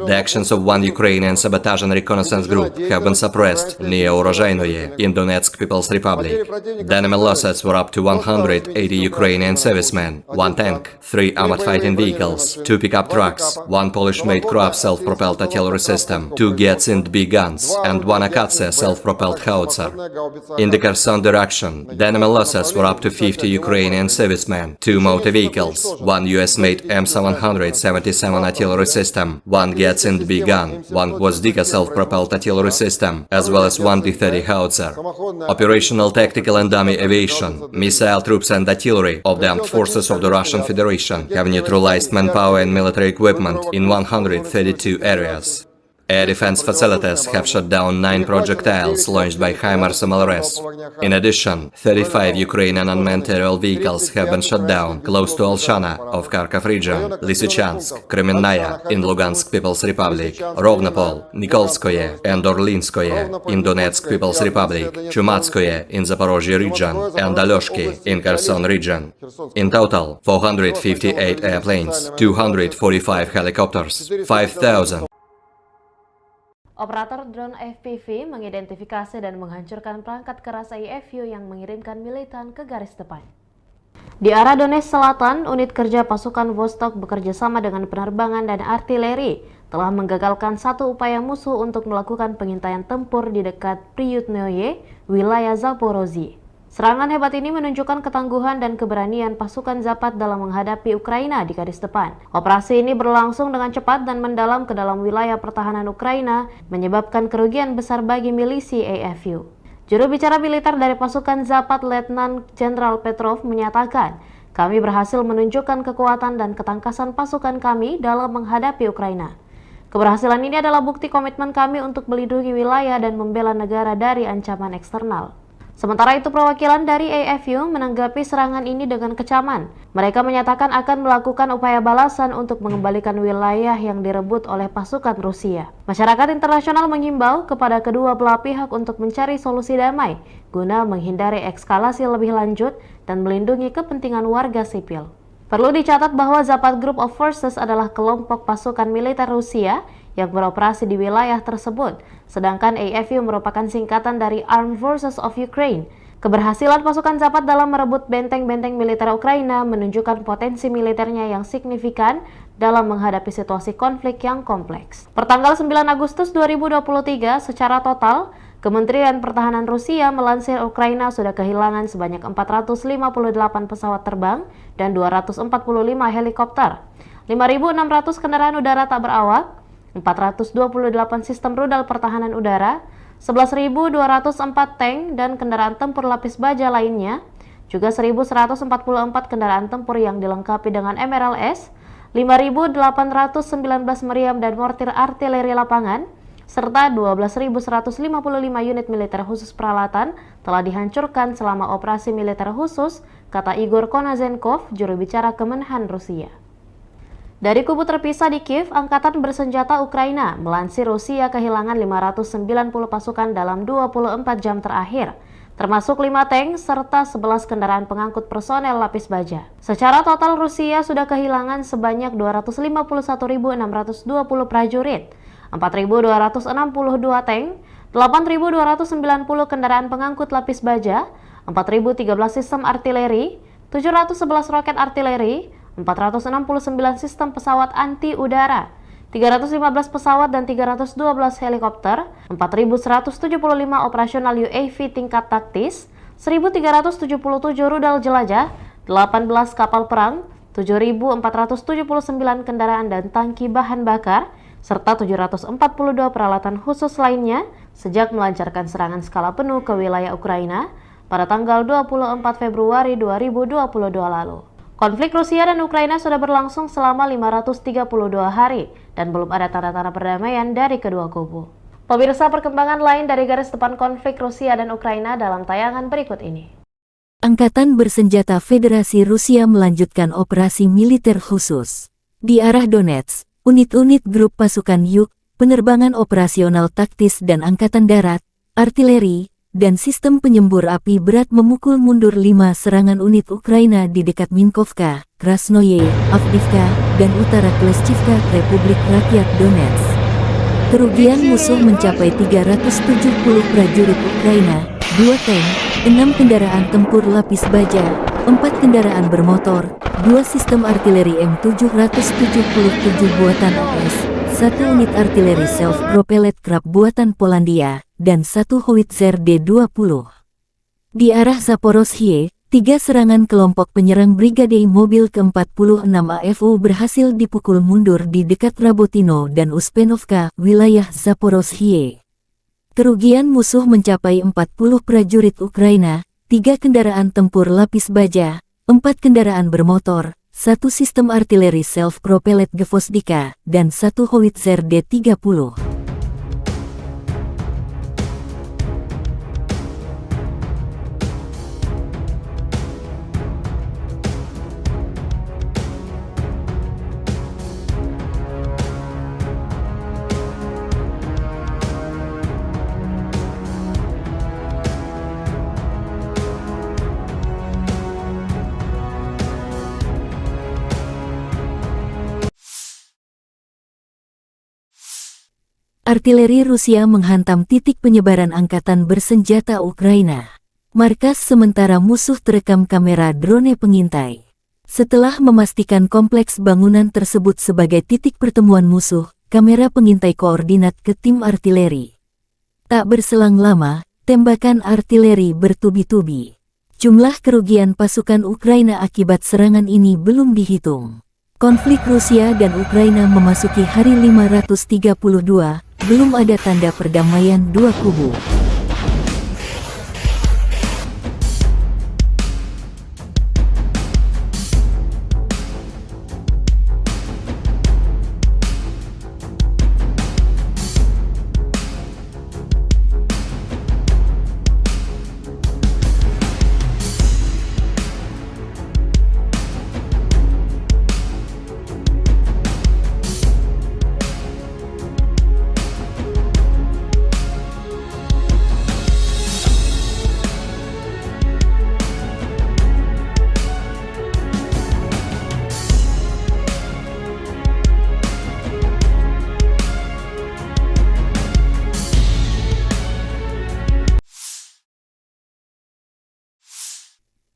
The actions of 1 Ukrainian sabotage and reconnaissance group have been suppressed near Urozhainoye in Donetsk People's Republic. The enemy losses were up to 180 Ukrainian servicemen, 1 tank, 3 armored fighting vehicles, 2 pickup trucks, 1 Polish-made Kroab self-propelled artillery system, 2 Gets-in B guns, and 1 Akatsia self-propelled howitzer. In the Kherson direction, the enemy losses were up to 50 Ukrainian servicemen, 2 motor vehicles, 1 US-made M777 artillery system, 1 Gets-in B gun, 1 Gvozdika self-propelled artillery system, as well as 1 D-30 howitzer. Operational tactical and dummy aviation, missile troops and artillery of the armed forces of the Russian Federation have neutralized manpower and military equipment in 132 areas. Air defense facilities have shot down 9 projectiles launched by HIMARS MLRS. In addition, 35 Ukrainian unmanned aerial vehicles have been shot down close to Alshana of Kharkov region, Lysychansk, Kremenная in Lugansk People's Republic, Rovnopol, Nikolskoye and Orlinskoye in Donetsk People's Republic, Chumatskoye in Zaporozhye region, and Alyoshki in Kherson region. In total, 458 airplanes, 245 helicopters, 5,000 Operator drone FPV mengidentifikasi dan menghancurkan perangkat keras IFU yang mengirimkan militan ke garis depan. Di arah Donetsk Selatan, unit kerja pasukan Vostok bekerja sama dengan penerbangan dan artileri telah menggagalkan satu upaya musuh untuk melakukan pengintaian tempur di dekat Priyutnoye, wilayah Zaporozhye. Serangan hebat ini menunjukkan ketangguhan dan keberanian pasukan Zapad dalam menghadapi Ukraina di garis depan. Operasi ini berlangsung dengan cepat dan mendalam ke dalam wilayah pertahanan Ukraina, menyebabkan kerugian besar bagi milisi AFU. Juru bicara militer dari pasukan Zapad, Letnan Jenderal Petrov, menyatakan, "Kami berhasil menunjukkan kekuatan dan ketangkasan pasukan kami dalam menghadapi Ukraina. Keberhasilan ini adalah bukti komitmen kami untuk melindungi wilayah dan membela negara dari ancaman eksternal." Sementara itu, perwakilan dari AFU menanggapi serangan ini dengan kecaman. Mereka menyatakan akan melakukan upaya balasan untuk mengembalikan wilayah yang direbut oleh pasukan Rusia. Masyarakat internasional mengimbau kepada kedua belah pihak untuk mencari solusi damai guna menghindari eskalasi lebih lanjut dan melindungi kepentingan warga sipil. Perlu dicatat bahwa Zapad Group of Forces adalah kelompok pasukan militer Rusia yang beroperasi di wilayah tersebut, sedangkan AFU merupakan singkatan dari Armed Forces of Ukraine. Keberhasilan pasukan Zapad dalam merebut benteng-benteng militer Ukraina menunjukkan potensi militernya yang signifikan dalam menghadapi situasi konflik yang kompleks. Pertanggal 9 Agustus 2023, secara total, Kementerian Pertahanan Rusia melansir Ukraina sudah kehilangan sebanyak 458 pesawat terbang dan 245 helikopter, 5.600 kendaraan udara tak berawak, 428 sistem rudal pertahanan udara, 11.204 tank dan kendaraan tempur lapis baja lainnya, juga 1.144 kendaraan tempur yang dilengkapi dengan MRLS, 5.819 meriam dan mortir artileri lapangan, serta 12.155 unit militer khusus peralatan telah dihancurkan selama operasi militer khusus, kata Igor Konazenkov, juru bicara Kemenhan Rusia. Dari kubu terpisah di Kiev, Angkatan Bersenjata Ukraina melansir Rusia kehilangan 590 pasukan dalam 24 jam terakhir, termasuk 5 tank serta 11 kendaraan pengangkut personel lapis baja. Secara total, Rusia sudah kehilangan sebanyak 251.620 prajurit, 4.262 tank, 8.290 kendaraan pengangkut lapis baja, 4.013 sistem artileri, 711 roket artileri, 469 sistem pesawat anti-udara, 315 pesawat dan 312 helikopter, 4.175 operasional UAV tingkat taktis, 1.377 rudal jelajah, 18 kapal perang, 7.479 kendaraan dan tangki bahan bakar, serta 742 peralatan khusus lainnya sejak melancarkan serangan skala penuh ke wilayah Ukraina pada tanggal 24 Februari 2022 lalu. Konflik Rusia dan Ukraina sudah berlangsung selama 532 hari dan belum ada tanda-tanda perdamaian dari kedua kubu. Pemirsa, perkembangan lain dari garis depan konflik Rusia dan Ukraina dalam tayangan berikut ini. Angkatan Bersenjata Federasi Rusia melanjutkan operasi militer khusus. Di arah Donetsk, unit-unit grup pasukan Yuk, penerbangan operasional taktis dan angkatan darat, artileri, dan sistem penyembur api berat memukul mundur 5 serangan unit Ukraina di dekat Minkovka, Krasnoye, Avdiivka, dan utara Kleshchivka, Republik Rakyat Donetsk. Kerugian musuh mencapai 370 prajurit Ukraina, 2 tank, 6 kendaraan tempur lapis baja, 4 kendaraan bermotor, 2 sistem artileri M777 buatan AS, 1 unit artileri self-propelled Krab buatan Polandia, dan 1 howitzer D-20. Di arah Zaporozhye, 3 serangan kelompok penyerang Brigade Mobil ke-46 AFU berhasil dipukul mundur di dekat Rabotino dan Uspenovka, wilayah Zaporozhye. Kerugian musuh mencapai 40 prajurit Ukraina, 3 kendaraan tempur lapis baja, 4 kendaraan bermotor, 1 sistem artileri self-propelled Gvozdika, dan 1 howitzer D-30. Artileri Rusia menghantam titik penyebaran angkatan bersenjata Ukraina. Markas sementara musuh terekam kamera drone pengintai. Setelah memastikan kompleks bangunan tersebut sebagai titik pertemuan musuh, kamera pengintai koordinat ke tim artileri. Tak berselang lama, tembakan artileri bertubi-tubi. Jumlah kerugian pasukan Ukraina akibat serangan ini belum dihitung. Konflik Rusia dan Ukraina memasuki hari 532, belum ada tanda perdamaian dua kubu.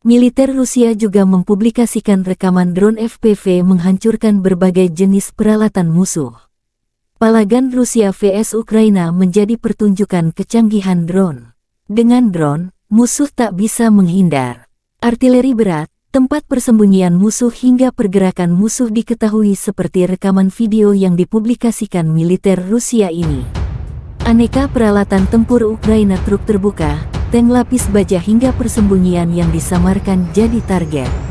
Militer Rusia juga mempublikasikan rekaman drone FPV menghancurkan berbagai jenis peralatan musuh. Palagan Rusia vs Ukraina menjadi pertunjukan kecanggihan drone. Dengan drone, musuh tak bisa menghindar. Artileri berat, tempat persembunyian musuh hingga pergerakan musuh diketahui seperti rekaman video yang dipublikasikan militer Rusia ini. Aneka peralatan tempur Ukraina, truk terbuka, tank lapis baja hingga persembunyian yang disamarkan jadi target.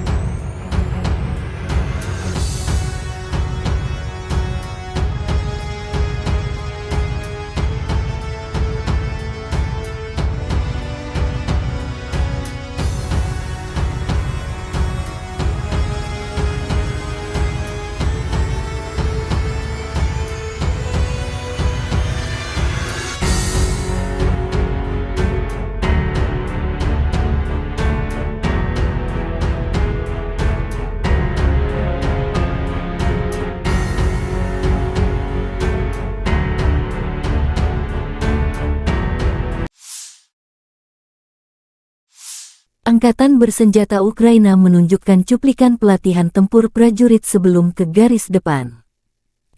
Angkatan bersenjata Ukraina menunjukkan cuplikan pelatihan tempur prajurit sebelum ke garis depan.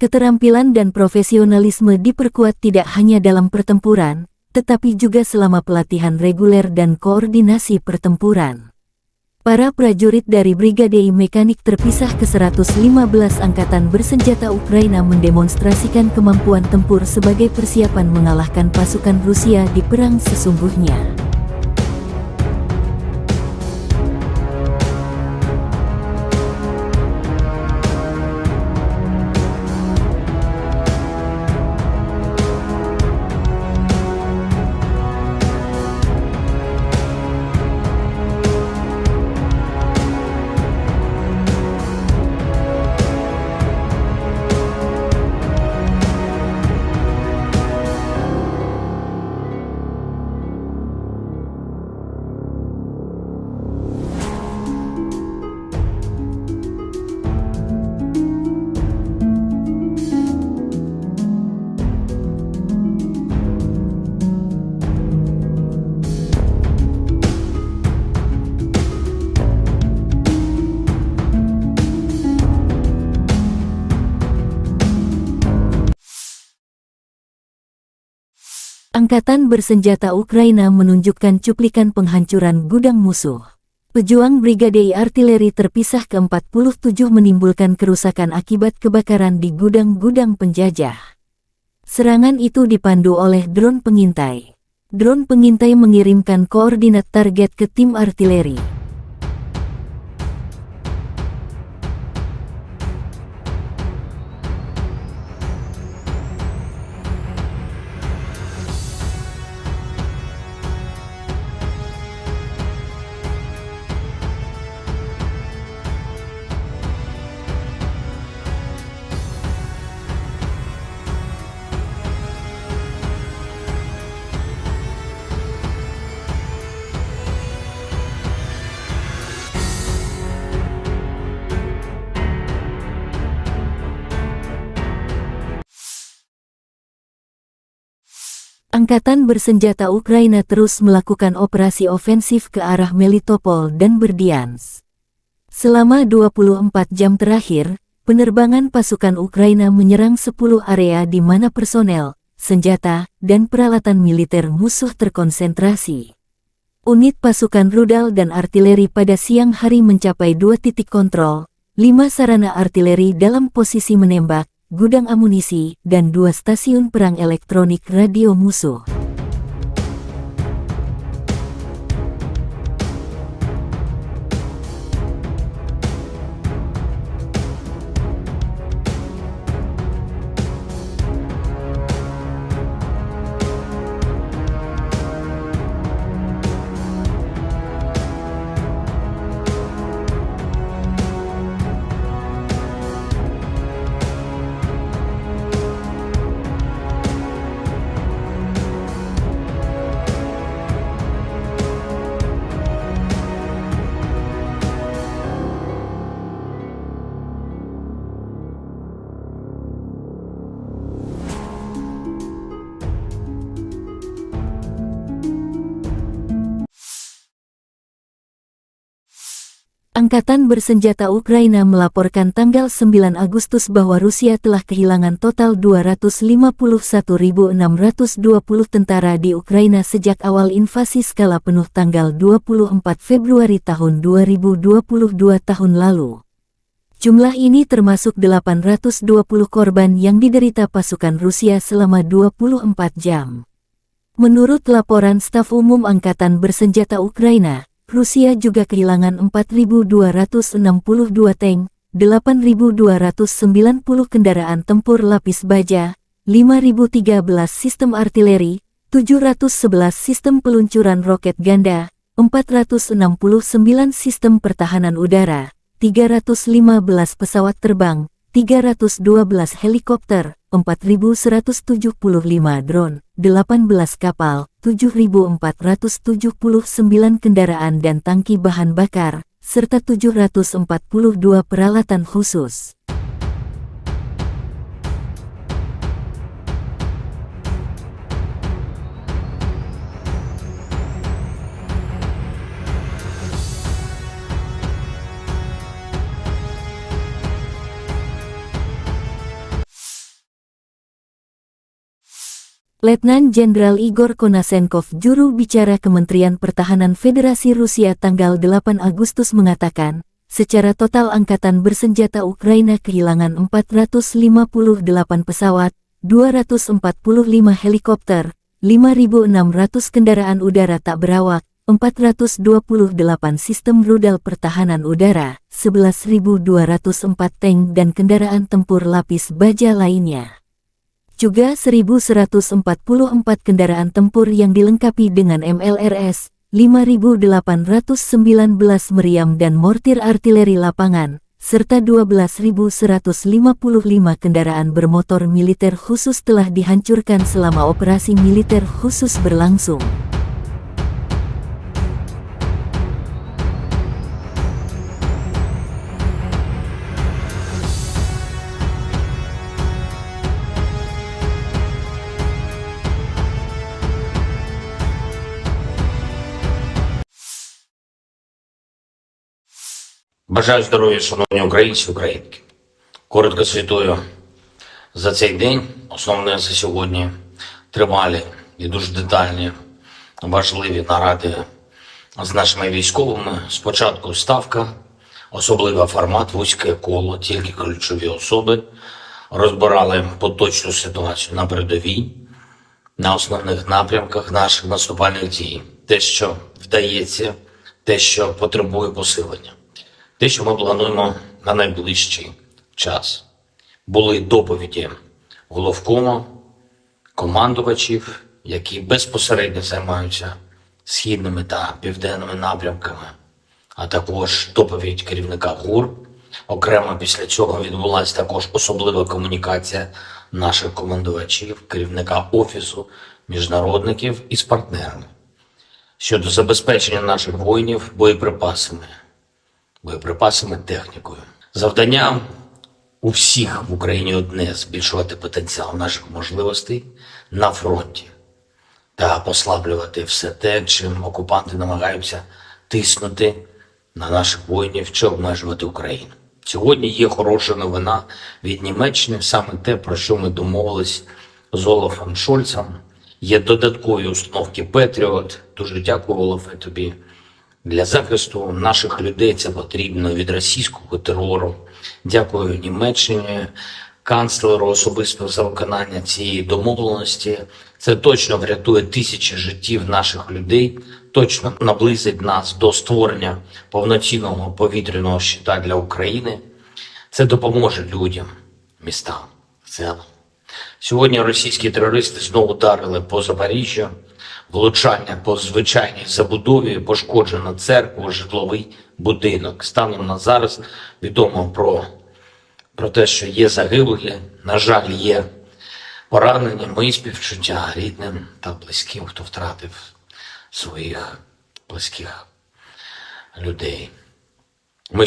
Keterampilan dan profesionalisme diperkuat tidak hanya dalam pertempuran, tetapi juga selama pelatihan reguler dan koordinasi pertempuran. Para prajurit dari Brigade Mekanik terpisah ke-115 Angkatan Bersenjata Ukraina mendemonstrasikan kemampuan tempur sebagai persiapan mengalahkan pasukan Rusia di perang sesungguhnya. Angkatan Bersenjata Ukraina menunjukkan cuplikan penghancuran gudang musuh. Pejuang Brigade Artileri terpisah ke-47 menimbulkan kerusakan akibat kebakaran di gudang-gudang penjajah. Serangan itu dipandu oleh drone pengintai. Drone pengintai mengirimkan koordinat target ke tim artileri. Angkatan bersenjata Ukraina terus melakukan operasi ofensif ke arah Melitopol dan Berdyansk. Selama 24 jam terakhir, penerbangan pasukan Ukraina menyerang 10 area di mana personel, senjata, dan peralatan militer musuh terkonsentrasi. Unit pasukan rudal dan artileri pada siang hari mencapai 2 titik kontrol, 5 sarana artileri dalam posisi menembak, gudang amunisi, dan 2 stasiun perang elektronik radio musuh. Angkatan bersenjata Ukraina melaporkan tanggal 9 Agustus bahwa Rusia telah kehilangan total 251.620 tentara di Ukraina sejak awal invasi skala penuh tanggal 24 Februari tahun 2022 tahun lalu. Jumlah ini termasuk 820 korban yang diderita pasukan Rusia selama 24 jam. Menurut laporan Staf Umum Angkatan Bersenjata Ukraina, Rusia juga kehilangan 4.262 tank, 8.290 kendaraan tempur lapis baja, 5.013 sistem artileri, 711 sistem peluncuran roket ganda, 469 sistem pertahanan udara, 315 pesawat terbang, 312 helikopter, 4.175 drone, 18 kapal, 7.479 kendaraan dan tangki bahan bakar, serta 742 peralatan khusus. Letnan Jenderal Igor Konasenkov, juru bicara Kementerian Pertahanan Federasi Rusia tanggal 8 Agustus mengatakan, secara total Angkatan Bersenjata Ukraina kehilangan 458 pesawat, 245 helikopter, 5.600 kendaraan udara tak berawak, 428 sistem rudal pertahanan udara, 11.204 tank dan kendaraan tempur lapis baja lainnya. Juga 1.144 kendaraan tempur yang dilengkapi dengan MLRS, 5.819 meriam dan mortir artileri lapangan, serta 12.155 kendaraan bermotor militer khusus telah dihancurkan selama operasi militer khusus berlangsung. Бажаю здоров'я, шановні українці, українки. Коротко звітую за цей день. Основне за сьогодні тривалі і дуже детальні, важливі наради з нашими військовими. Спочатку ставка, особливий формат, вузьке коло, тільки ключові особи. Розбирали поточну ситуацію на передовій, на основних напрямках наших наступальних дій. Те, що вдається, те, що потребує посилення. Те, що ми плануємо на найближчий час. Були доповіді головкому, командувачів, які безпосередньо займаються східними та південними напрямками, а також доповідь керівника ГУР. Окремо після цього відбулася також особлива комунікація наших командувачів, керівника Офісу міжнародників із партнерами щодо забезпечення наших воїнів боєприпасами, технікою. Завдання у всіх в Україні одне – збільшувати потенціал наших можливостей на фронті. та послаблювати все те, чим окупанти намагаються тиснути на наших воїнів чи обмежувати Україну. Сьогодні є хороша новина від Німеччини, саме те, про що ми домовились з Олафом Шольцем. Є додаткові установки Петріот. Дуже дякую, Олафе, тобі. Для захисту наших людей це потрібно від російського терору. Дякую Німеччині, канцлеру особисто за виконання цієї домовленості. Це точно врятує тисячі життів наших людей, точно наблизить нас до створення повноцінного повітряного щита для України. Це допоможе людям, містам, селам. Сьогодні російські терористи знову ударили по Запоріжжю, влучання по звичайній забудові, пошкоджена церква, житловий будинок. Станом на зараз відомо про те, що є загиблі, на жаль, є поранені. Мої співчуття рідним та близьким, хто втратив своїх близьких людей. Ми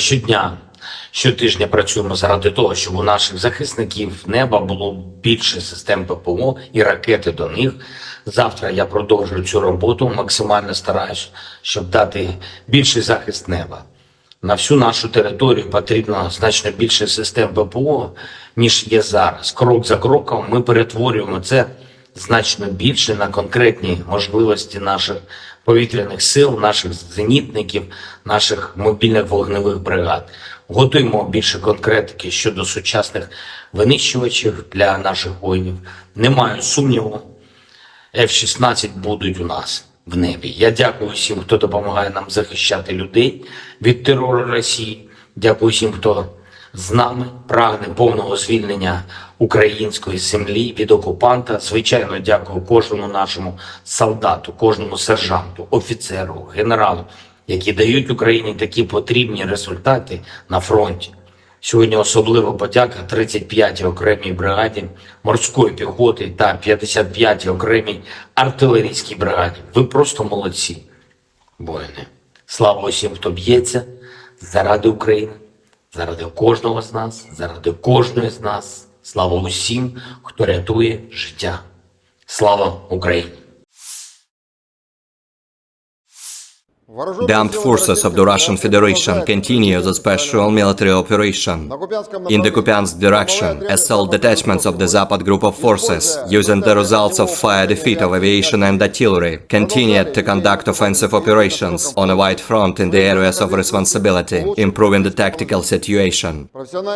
щотижня працюємо заради того, щоб у наших захисників неба було більше систем ППО і ракети до них. Завтра я продовжую цю роботу, максимально стараюсь, щоб дати більший захист неба. На всю нашу територію потрібно значно більше систем ППО, ніж є зараз. Крок за кроком ми перетворюємо це значно більше на конкретні можливості наших повітряних сил, наших зенітників, наших мобільних вогневих бригад. Готуємо більше конкретики щодо сучасних винищувачів для наших воїнів. Немає сумніву, F-16 будуть у нас в небі. Я дякую всім, хто допомагає нам захищати людей від терору Росії. Дякую всім, хто з нами прагне повного звільнення української землі від окупанта. Звичайно, дякую кожному нашому солдату, кожному сержанту, офіцеру, генералу, які дають Україні такі потрібні результати на фронті. Сьогодні особлива подяка 35-й окремій бригаді морської піхоти та 55-й окремій артилерійській бригаді. Ви просто молодці, воїни. Слава усім, хто б'ється заради України, заради кожного з нас, заради кожної з нас. Слава усім, хто рятує життя. Слава Україні! The armed forces of the Russian Federation continue the special military operation. In the Kupiansk direction, assault detachments of the Zapad group of forces, using the results of fire defeat of aviation and artillery, continued to conduct offensive operations on a wide front in the areas of responsibility, improving the tactical situation.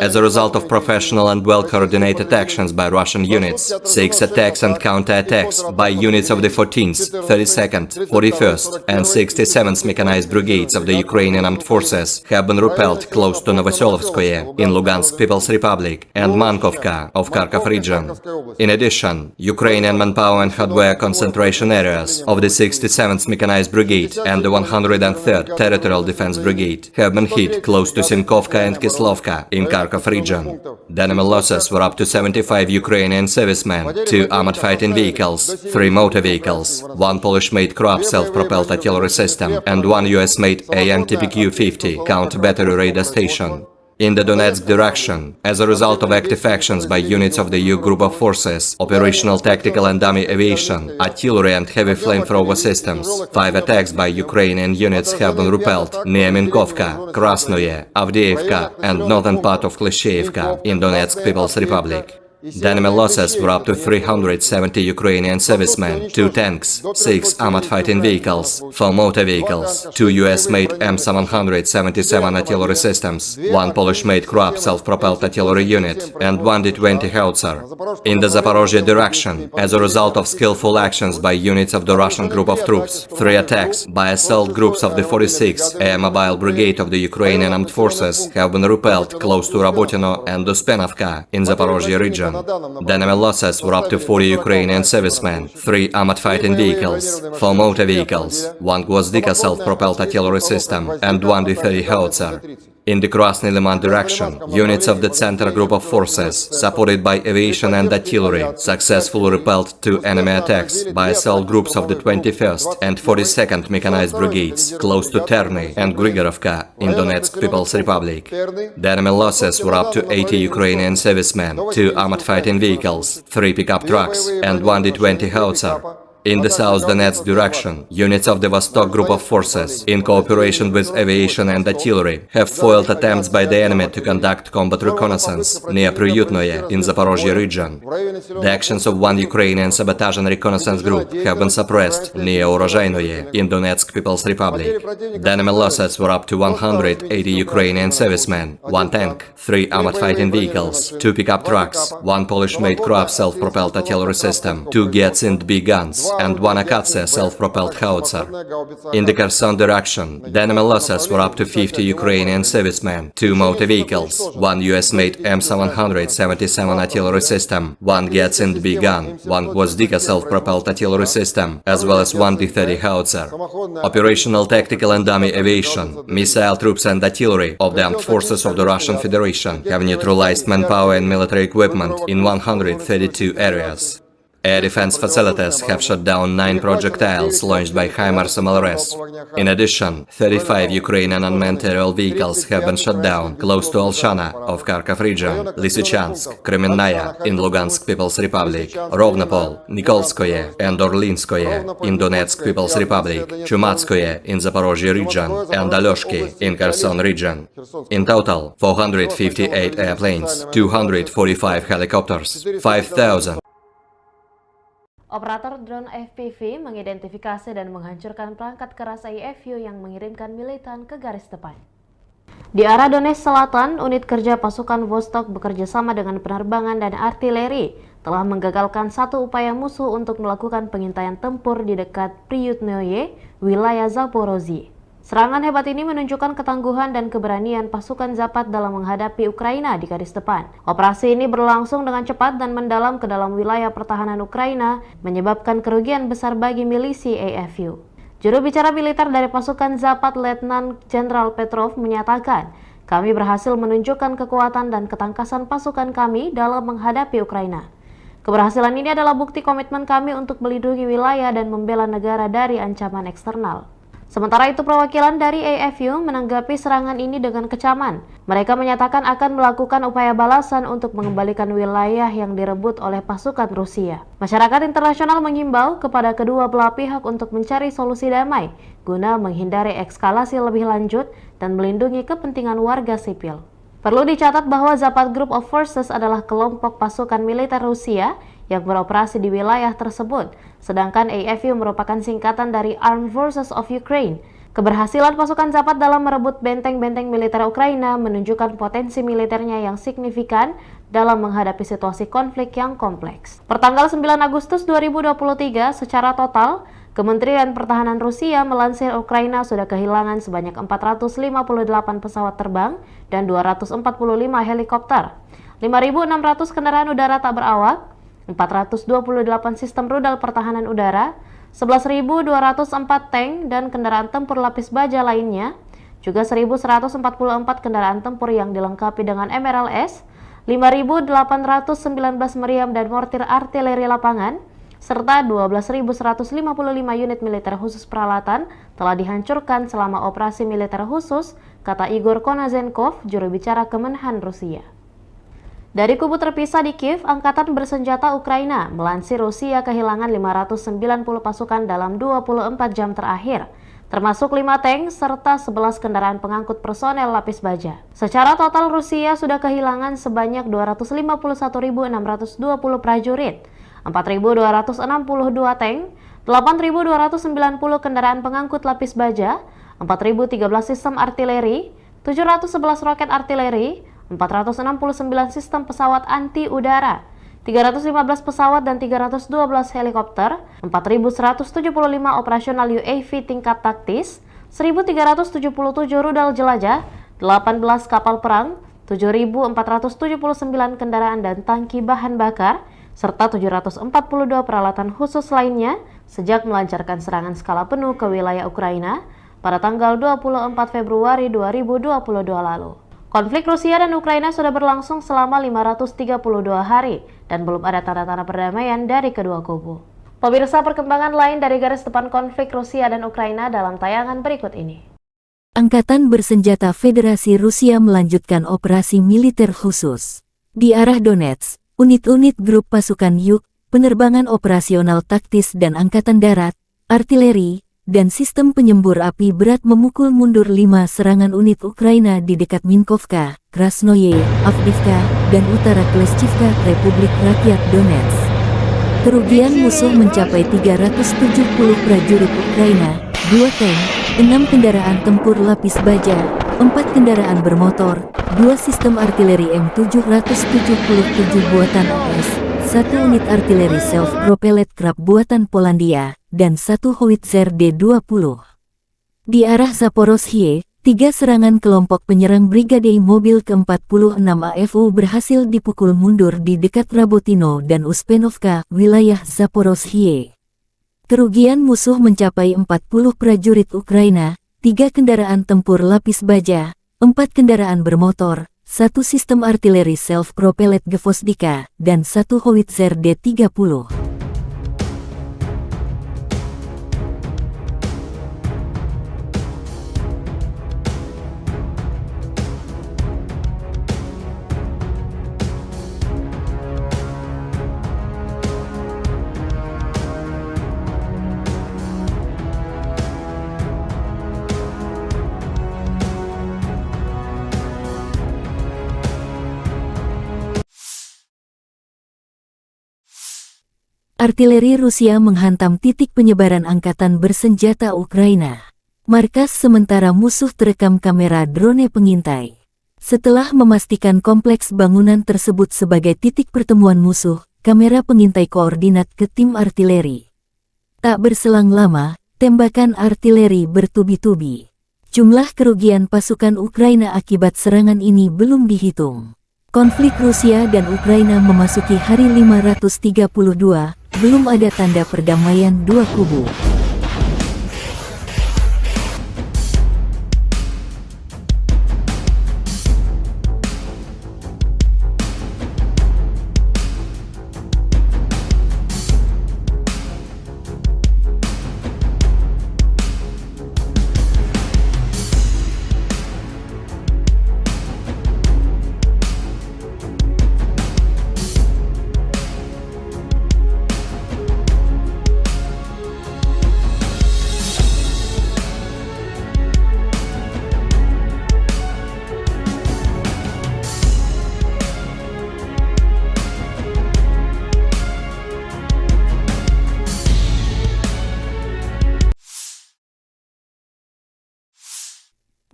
As a result of professional and well-coordinated actions by Russian units, 6 attacks and counter-attacks by units of the 14th, 32nd, 41st and 67th mechanized brigades of the Ukrainian armed forces have been repelled close to Novoselovskoye in Lugansk People's Republic and Mankovka of Kharkov region. In addition, Ukrainian manpower and hardware concentration areas of the 67th Mechanized Brigade and the 103rd Territorial Defense Brigade have been hit close to Sinkovka and Kislovka in Kharkov region. The enemy losses were up to 75 Ukrainian servicemen, 2 armored fighting vehicles, 3 motor vehicles, 1 Polish-made Kroab self-propelled artillery system, and 1 US-made AN-TPQ-50 counter-battery radar station. In the Donetsk direction, as a result of active actions by units of the EU group of forces, operational tactical and dummy aviation, artillery and heavy flamethrower systems, 5 attacks by Ukrainian units have been repelled near Minkovka, Krasnoye, Avdiivka and northern part of Klishchiivka in Donetsk People's Republic. The enemy losses were up to 370 Ukrainian servicemen, 2 tanks, 6 armored fighting vehicles, 4 motor vehicles, 2 US-made M777 artillery systems, 1 Polish-made Kroab self-propelled artillery unit, and 1 D-20 howitzer. In the Zaporozhye direction, as a result of skillful actions by units of the Russian group of troops, 3 attacks by assault groups of the 46th Air Mobile Brigade of the Ukrainian Armed Forces have been repelled close to Rabotino and Uspenovka in Zaporozhye region. The enemy losses were up to 40 Ukrainian servicemen, 3 armored fighting vehicles, 4 motor vehicles, 1 Gvozdika self-propelled artillery system, and 1 D-30 howitzer. In the Krasny Liman direction, units of the Center Group of Forces, supported by aviation and artillery, successfully repelled 2 enemy attacks by assault groups of the 21st and 42nd Mechanized Brigades, close to Terny and Grigorovka in Donetsk People's Republic. The enemy losses were up to 80 Ukrainian servicemen, 2 armored fighting vehicles, 3 pickup trucks, and 1 D-20 howitzer. In the South Donetsk direction, units of the Vostok Group of Forces, in cooperation with aviation and artillery, have foiled attempts by the enemy to conduct combat reconnaissance near Priyutnoye in Zaporozhye region. The actions of one Ukrainian sabotage and reconnaissance group have been suppressed near Urozhainoye in Donetsk People's Republic. The enemy losses were up to 180 Ukrainian servicemen, 1 tank, 3 armored fighting vehicles, 2 pickup trucks, 1 Polish-made Kroab self-propelled artillery system, 2 Getz and B guns, and 1 Akatsiya self-propelled howitzer. In the Kherson direction, the enemy losses were up to 50 Ukrainian servicemen, 2 motor vehicles, 1 US-made M777 artillery system, 1 Getz and B gun, 1 Gvozdika self-propelled artillery system, as well as 1 D-30 howitzer. Operational, tactical and dummy aviation, missile troops and artillery of the armed forces of the Russian Federation have neutralized manpower and military equipment in 132 areas. Air defense facilities have shot down 9 projectiles launched by HIMARS MLRS. In addition, 35 Ukrainian unmanned aerial vehicles have been shot down close to Olshana of Kharkov region, Lysychansk, Kremenная in Lugansk People's Republic, Rovnopol, Nikolskoye and Orlinskoye in Donetsk People's Republic, Chumatskoye in Zaporozhye region, and Alyoshki in Kherson region. In total, 458 airplanes, 245 helicopters, 5,000 Operator drone FPV mengidentifikasi dan menghancurkan perangkat keras IFU yang mengirimkan militan ke garis depan. Di arah Donetsk Selatan, unit kerja pasukan Vostok bekerja sama dengan penerbangan dan artileri telah menggagalkan satu upaya musuh untuk melakukan pengintaian tempur di dekat Priyutnoye, wilayah Zaporozhye. Serangan hebat ini menunjukkan ketangguhan dan keberanian pasukan Zapad dalam menghadapi Ukraina di garis depan. Operasi ini berlangsung dengan cepat dan mendalam ke dalam wilayah pertahanan Ukraina, menyebabkan kerugian besar bagi milisi AFU. Juru bicara militer dari pasukan Zapad, Letnan Jenderal Petrov, menyatakan, "Kami berhasil menunjukkan kekuatan dan ketangkasan pasukan kami dalam menghadapi Ukraina. Keberhasilan ini adalah bukti komitmen kami untuk melindungi wilayah dan membela negara dari ancaman eksternal." Sementara itu, perwakilan dari AFU menanggapi serangan ini dengan kecaman. Mereka menyatakan akan melakukan upaya balasan untuk mengembalikan wilayah yang direbut oleh pasukan Rusia. Masyarakat internasional mengimbau kepada kedua belah pihak untuk mencari solusi damai guna menghindari eskalasi lebih lanjut dan melindungi kepentingan warga sipil. Perlu dicatat bahwa Zapad Group of Forces adalah kelompok pasukan militer Rusia yang beroperasi di wilayah tersebut, sedangkan AFU merupakan singkatan dari Armed Forces of Ukraine. Keberhasilan pasukan Zapad dalam merebut benteng-benteng militer Ukraina menunjukkan potensi militernya yang signifikan dalam menghadapi situasi konflik yang kompleks. Pertanggal 9 Agustus 2023, secara total, Kementerian Pertahanan Rusia melansir Ukraina sudah kehilangan sebanyak 458 pesawat terbang dan 245 helikopter, 5.600 kendaraan udara tak berawak, 428 sistem rudal pertahanan udara, 11.204 tank dan kendaraan tempur lapis baja lainnya, juga 1.144 kendaraan tempur yang dilengkapi dengan MRLS, 5.819 meriam dan mortir artileri lapangan, serta 12.155 unit militer khusus peralatan telah dihancurkan selama operasi militer khusus, kata Igor Konazenkov, juru bicara Kemenhan Rusia. Dari kubu terpisah di Kiev, Angkatan Bersenjata Ukraina melansir Rusia kehilangan 590 pasukan dalam 24 jam terakhir, termasuk 5 tank serta 11 kendaraan pengangkut personel lapis baja. Secara total, Rusia sudah kehilangan sebanyak 251.620 prajurit, 4.262 tank, 8.290 kendaraan pengangkut lapis baja, 4.013 sistem artileri, 711 roket artileri, 469 sistem pesawat anti-udara, 315 pesawat dan 312 helikopter, 4.175 operasional UAV tingkat taktis, 1.377 rudal jelajah, 18 kapal perang, 7.479 kendaraan dan tangki bahan bakar, serta 742 peralatan khusus lainnya sejak melancarkan serangan skala penuh ke wilayah Ukraina pada tanggal 24 Februari 2022 lalu. Konflik Rusia dan Ukraina sudah berlangsung selama 532 hari dan belum ada tanda-tanda perdamaian dari kedua kubu. Pemirsa, perkembangan lain dari garis depan konflik Rusia dan Ukraina dalam tayangan berikut ini. Angkatan Bersenjata Federasi Rusia melanjutkan operasi militer khusus. Di arah Donetsk, unit-unit grup pasukan Yuk, penerbangan operasional taktis dan angkatan darat, artileri, dan sistem penyembur api berat memukul mundur 5 serangan unit Ukraina di dekat Minkovka, Krasnoye, Avdiivka, dan utara Kleshchivka, Republik Rakyat Donetsk. Kerugian musuh mencapai 370 prajurit Ukraina, 2 tank, 6 kendaraan tempur lapis baja, 4 kendaraan bermotor, 2 sistem artileri M777 buatan AS, 1 unit artileri self-propelled Krab buatan Polandia, dan 1 howitzer D-20. Di arah Zaporozhye, 3 serangan kelompok penyerang Brigade Mobil ke-46 AFU berhasil dipukul mundur di dekat Rabotino dan Uspenovka, wilayah Zaporozhye. Kerugian musuh mencapai 40 prajurit Ukraina, 3 kendaraan tempur lapis baja, 4 kendaraan bermotor, 1 sistem artileri self-propelled Gvozdika, dan 1 howitzer D-30. Artileri Rusia menghantam titik penyebaran angkatan bersenjata Ukraina. Markas sementara musuh terekam kamera drone pengintai. Setelah memastikan kompleks bangunan tersebut sebagai titik pertemuan musuh, kamera pengintai koordinat ke tim artileri. Tak berselang lama, tembakan artileri bertubi-tubi. Jumlah kerugian pasukan Ukraina akibat serangan ini belum dihitung. Konflik Rusia dan Ukraina memasuki hari 532, belum ada tanda perdamaian dua kubu.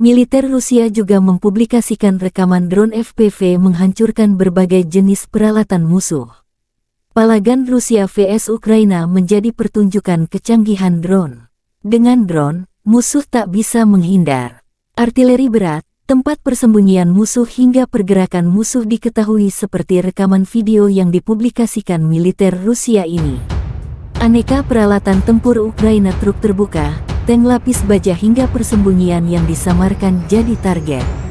Militer Rusia juga mempublikasikan rekaman drone FPV menghancurkan berbagai jenis peralatan musuh. Palagan Rusia vs Ukraina menjadi pertunjukan kecanggihan drone. Dengan drone, musuh tak bisa menghindar. Artileri berat, tempat persembunyian musuh hingga pergerakan musuh diketahui seperti rekaman video yang dipublikasikan militer Rusia ini. Aneka peralatan tempur Ukraina, truk terbuka, tank lapis baja hingga persembunyian yang disamarkan jadi target.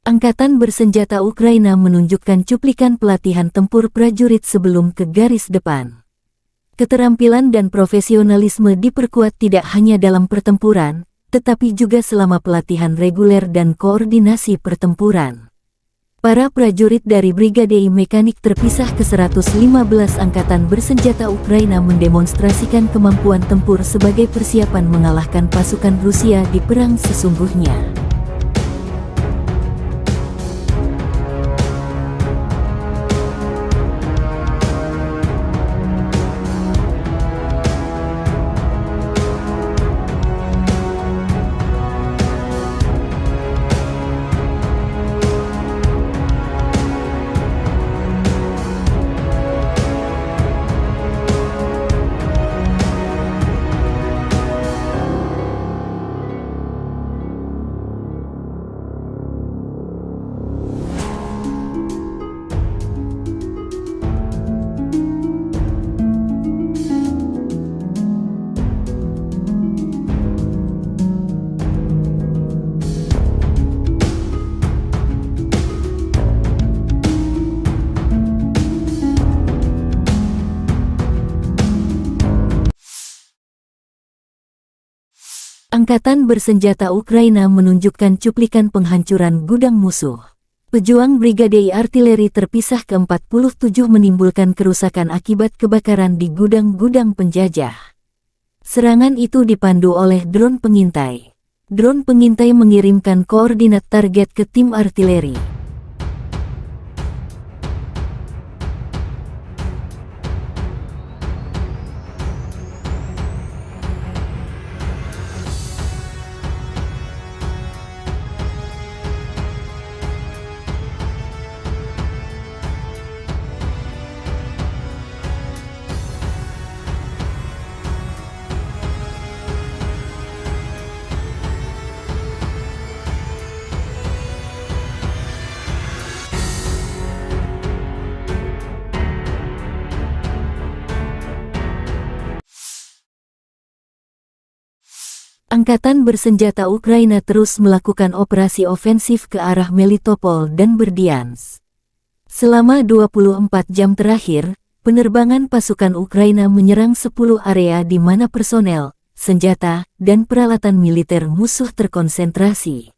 Angkatan bersenjata Ukraina menunjukkan cuplikan pelatihan tempur prajurit sebelum ke garis depan. Keterampilan dan profesionalisme diperkuat tidak hanya dalam pertempuran, tetapi juga selama pelatihan reguler dan koordinasi pertempuran. Para prajurit dari Brigade Mekanik terpisah ke-115 Angkatan Bersenjata Ukraina mendemonstrasikan kemampuan tempur sebagai persiapan mengalahkan pasukan Rusia di perang sesungguhnya. Angkatan bersenjata Ukraina menunjukkan cuplikan penghancuran gudang musuh. Pejuang Brigade Artileri terpisah ke-47 menimbulkan kerusakan akibat kebakaran di gudang-gudang penjajah. Serangan itu dipandu oleh drone pengintai. Drone pengintai mengirimkan koordinat target ke tim artileri. Angkatan bersenjata Ukraina terus melakukan operasi ofensif ke arah Melitopol dan Berdyansk. Selama 24 jam terakhir, penerbangan pasukan Ukraina menyerang 10 area di mana personel, senjata, dan peralatan militer musuh terkonsentrasi.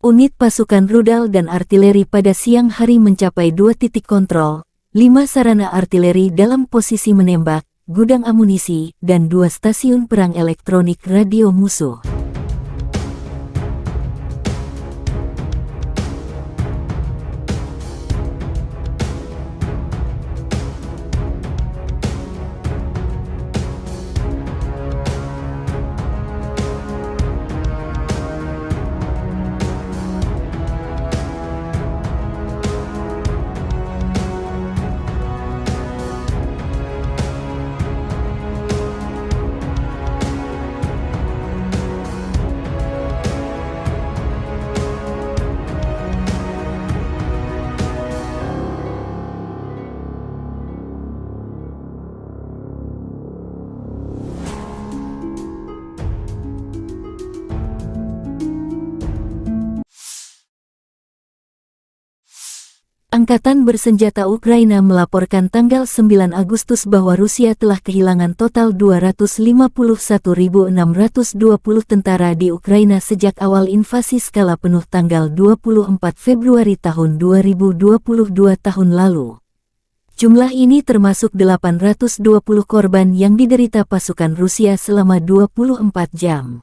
Unit pasukan rudal dan artileri pada siang hari mencapai 2 titik kontrol, 5 sarana artileri dalam posisi menembak, gudang amunisi, dan 2 stasiun perang elektronik radio musuh. Angkatan bersenjata Ukraina melaporkan tanggal 9 Agustus bahwa Rusia telah kehilangan total 251.620 tentara di Ukraina sejak awal invasi skala penuh tanggal 24 Februari tahun 2022 tahun lalu. Jumlah ini termasuk 820 korban yang diderita pasukan Rusia selama 24 jam.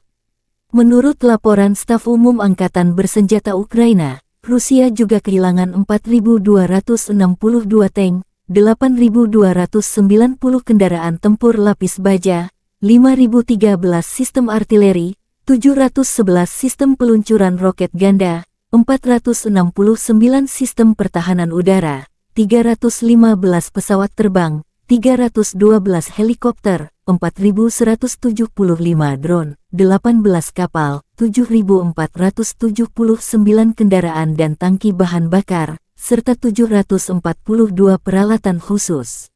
Menurut laporan Staf Umum Angkatan Bersenjata Ukraina, Rusia juga kehilangan 4.262 tank, 8.290 kendaraan tempur lapis baja, 5.013 sistem artileri, 711 sistem peluncuran roket ganda, 469 sistem pertahanan udara, 315 pesawat terbang, 312 helikopter, 4.175 drone, 18 kapal, 7.479 kendaraan dan tangki bahan bakar, serta 742 peralatan khusus.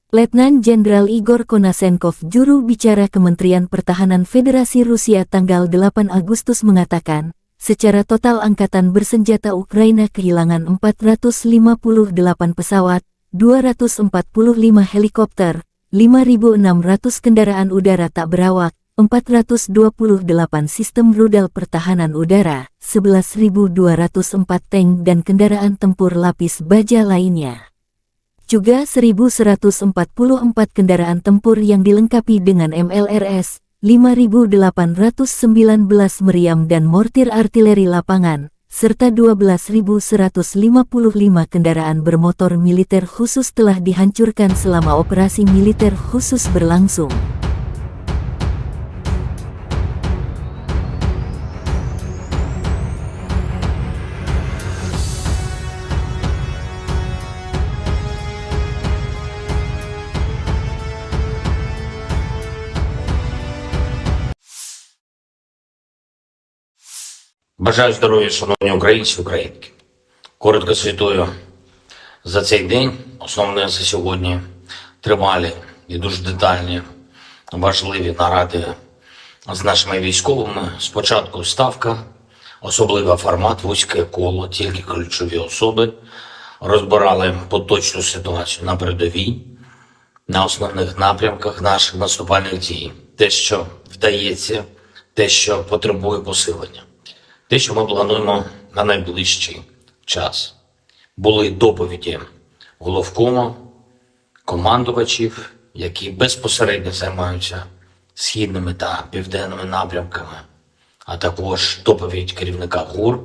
Letnan Jenderal Igor Konasenkov, juru bicara Kementerian Pertahanan Federasi Rusia tanggal 8 Agustus mengatakan, secara total Angkatan Bersenjata Ukraina kehilangan 458 pesawat, 245 helikopter, 5.600 kendaraan udara tak berawak, 428 sistem rudal pertahanan udara, 11.204 tank dan kendaraan tempur lapis baja lainnya. Juga 1.144 kendaraan tempur yang dilengkapi dengan MLRS, 5.819 meriam dan mortir artileri lapangan, serta 12.155 kendaraan bermotor militer khusus telah dihancurkan selama operasi militer khusus berlangsung. Бажаю здоров'я, шановні українці, українки. Коротко звітую за цей день. Основне за сьогодні тривалі і дуже детальні, важливі наради з нашими військовими. Спочатку ставка, особливий формат, вузьке коло, тільки ключові особи. Розбирали поточну ситуацію на передовій, на основних напрямках наших наступальних дій. Те, що вдається, те, що потребує посилення. Те, що ми плануємо на найближчий час. Були доповіді головкому, командувачів, які безпосередньо займаються східними та південними напрямками, а також доповідь керівника ГУР.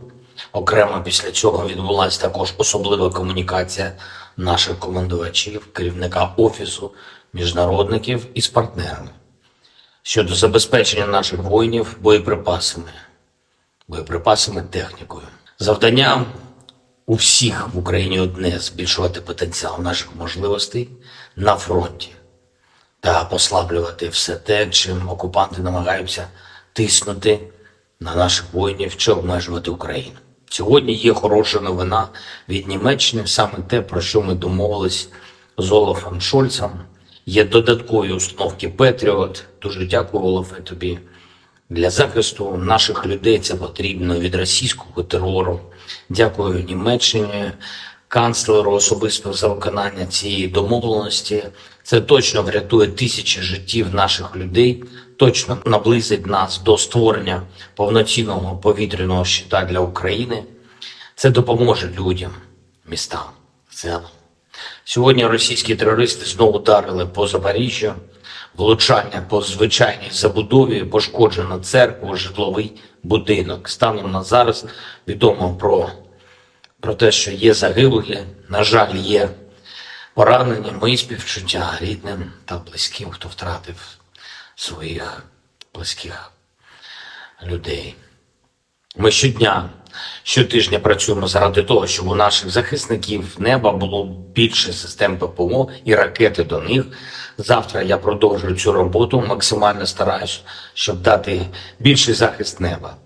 Окремо після цього відбулася також особлива комунікація наших командувачів, керівника Офісу міжнародників із партнерами щодо забезпечення наших воїнів боєприпасами, технікою. Завдання у всіх в Україні одне – збільшувати потенціал наших можливостей на фронті та послаблювати все те, чим окупанти намагаються тиснути на наших воїнів чи обмежувати Україну. Сьогодні є хороша новина від Німеччини, саме те, про що ми домовились з Олафом Шольцем. Є додаткові установки Петріот. Дуже дякую, Олафе, тобі. Для захисту наших людей це потрібно від російського терору. Дякую Німеччині, канцлеру особисто за виконання цієї домовленості. Це точно врятує тисячі життів наших людей, точно наблизить нас до створення повноцінного повітряного щита для України. Це допоможе людям, містам, селам. Сьогодні російські терористи знову ударили по Запоріжжю, влучання по звичайній забудові, пошкоджено церкву, житловий будинок. Станом на зараз відомо про те, що є загиблі, на жаль, є поранені. Мої співчуття рідним та близьким, хто втратив своїх близьких людей. Ми щотижня працюємо заради того, щоб у наших захисників неба було більше систем ППО і ракети до них. Завтра я продовжую цю роботу, максимально стараюсь, щоб дати більший захист неба.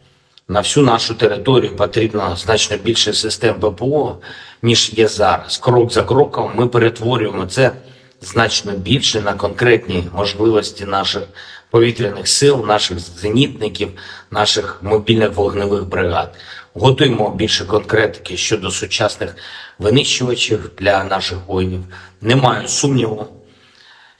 На всю нашу територію потрібно значно більше систем ППО, ніж є зараз. Крок за кроком ми перетворюємо це значно більше на конкретні можливості наших повітряних сил, наших зенітників, наших мобільних вогневих бригад. Готуємо більше конкретики щодо сучасних винищувачів для наших воїнів. Не маю сумніву,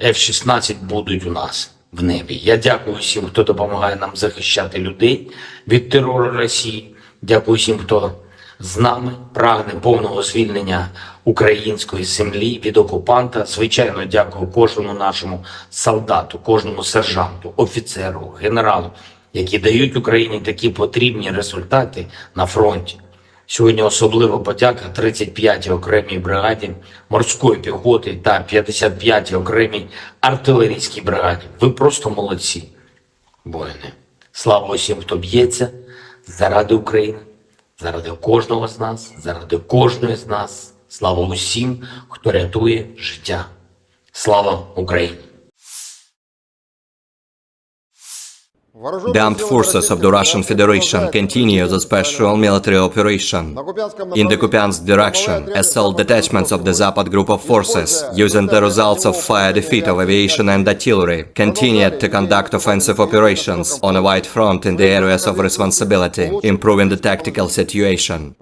F-16 будуть у нас в небі. Я дякую всім, хто допомагає нам захищати людей від терору Росії. Дякую всім, хто з нами прагне повного звільнення української землі від окупанта. Звичайно, дякую кожному нашому солдату, кожному сержанту, офіцеру, генералу, які дають Україні такі потрібні результати на фронті. Сьогодні особлива подяка 35-й окремій бригаді морської піхоти та 55-й окремій артилерійській бригаді. Ви просто молодці, воїни. Слава усім, хто б'ється заради України, заради кожного з нас, заради кожної з нас. Слава усім, хто рятує життя. Слава Україні! The armed forces of the Russian Federation continue the special military operation. In the Kupiansk direction, assault detachments of the Zapad group of forces, using the results of fire defeat of aviation and artillery, continued to conduct offensive operations on a wide front in the areas of responsibility, improving the tactical situation.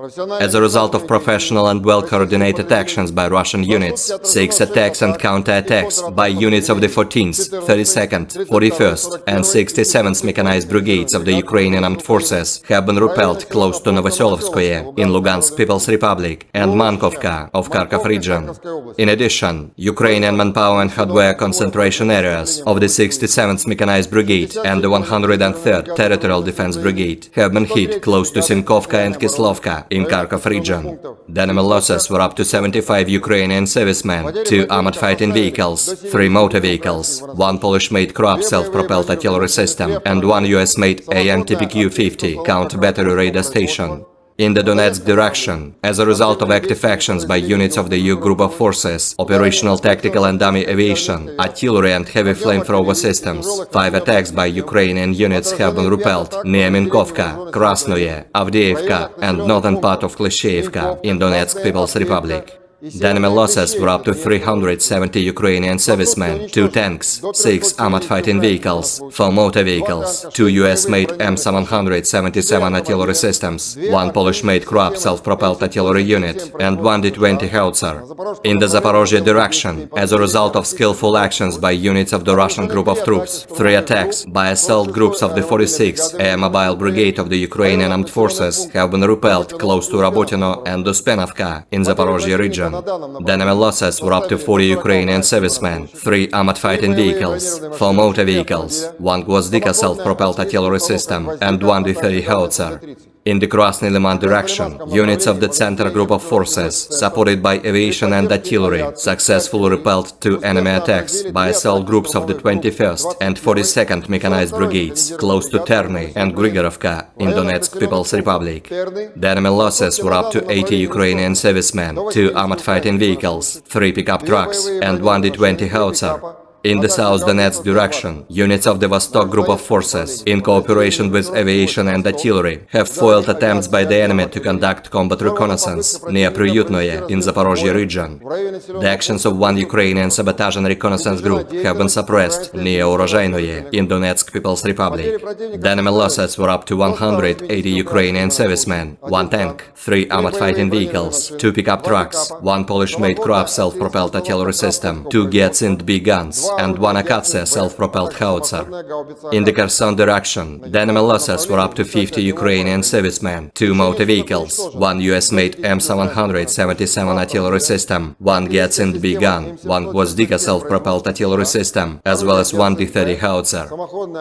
As a result of professional and well-coordinated actions by Russian units, 6 attacks and counter-attacks by units of the 14th, 32nd, 41st, and 67th mechanized brigades of the Ukrainian armed forces have been repelled close to Novoselovskoye in Lugansk People's Republic and Mankovka of Kharkov region. In addition, Ukrainian manpower and hardware concentration areas of the 67th Mechanized Brigade and the 103rd Territorial Defense Brigade have been hit close to Sinkovka and Kislovka in Kharkov region. The enemy losses were up to 75 Ukrainian servicemen, 2 armored fighting vehicles, 3 motor vehicles, 1 Polish-made Kroab self-propelled artillery system, and 1 US-made AN-TPQ-50 counter-battery radar station. In the Donetsk direction, as a result of active actions by units of the EU group of forces, operational tactical and dummy aviation, artillery and heavy flamethrower systems, 5 attacks by Ukrainian units have been repelled near Minkovka, Krasnoye, Avdiivka and northern part of Klishchiivka in Donetsk People's Republic. The enemy losses were up to 370 Ukrainian servicemen, 2 tanks, 6 armored fighting vehicles, 4 motor vehicles, 2 US-made M777 artillery systems, 1 Polish-made Krupp self-propelled artillery unit, and 1 D-20 howitzer. In the Zaporozhye direction, as a result of skillful actions by units of the Russian group of troops, 3 attacks by assault groups of the 46th Air Mobile Brigade of the Ukrainian Armed Forces have been repelled close to Rabotino and Uspenovka in Zaporozhye region. The enemy losses were up to 40 Ukrainian servicemen, 3 armored fighting vehicles, 4 motor vehicles, 1 Gvozdika self-propelled artillery system, and 1 D-30 howitzer. In the Krasny Liman direction, units of the Center Group of Forces, supported by aviation and artillery, successfully repelled 2 enemy attacks by assault groups of the 21st and 42nd Mechanized Brigades, close to Terny and Grigorovka in Donetsk People's Republic. The enemy losses were up to 80 Ukrainian servicemen, 2 armored fighting vehicles, 3 pickup trucks, and 1 D-20 howitzer. In the South Donetsk direction, units of the Vostok Group of Forces, in cooperation with aviation and artillery, have foiled attempts by the enemy to conduct combat reconnaissance near Priyutnoye in Zaporozhye region. The actions of 1 Ukrainian sabotage and reconnaissance group have been suppressed near Urozhainoye in Donetsk People's Republic. The enemy losses were up to 180 Ukrainian servicemen, 1 tank, 3 armored fighting vehicles, 2 pickup trucks, 1 Polish-made Krupp self-propelled artillery system, 2 Gets-in B guns, and 1 Akatsia self-propelled howitzer. In the Kherson direction, the enemy losses were up to 50 Ukrainian servicemen, 2 motor vehicles, 1 US-made M777 artillery system, 1 Gets-in B gun, 1 Gvozdika self-propelled artillery system, as well as 1 D-30 howitzer.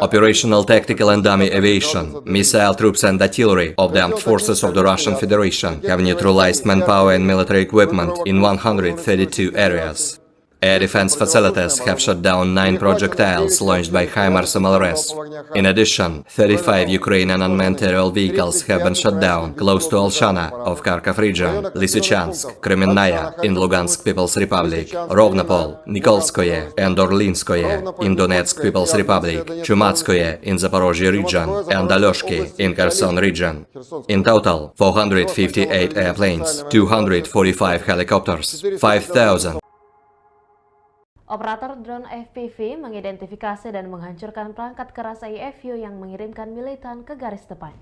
Operational, tactical and dummy aviation, missile troops and artillery of the armed forces of the Russian Federation have neutralized manpower and military equipment in 132 areas. Air defense facilities have shot down 9 projectiles launched by HIMARS MLRS. In addition, 35 Ukrainian unmanned aerial vehicles have been shot down close to Olshana of Kharkov region, Lysychansk, Kremenная in Lugansk People's Republic, Rovnopol, Nikolskoye and Orlinskoye in Donetsk People's Republic, Chumatskoye in Zaporozhye region, and Alyoshki in Kherson region. In total, 458 airplanes, 245 helicopters, 5,000 Operator drone FPV mengidentifikasi dan menghancurkan perangkat keras IFU yang mengirimkan militan ke garis depan.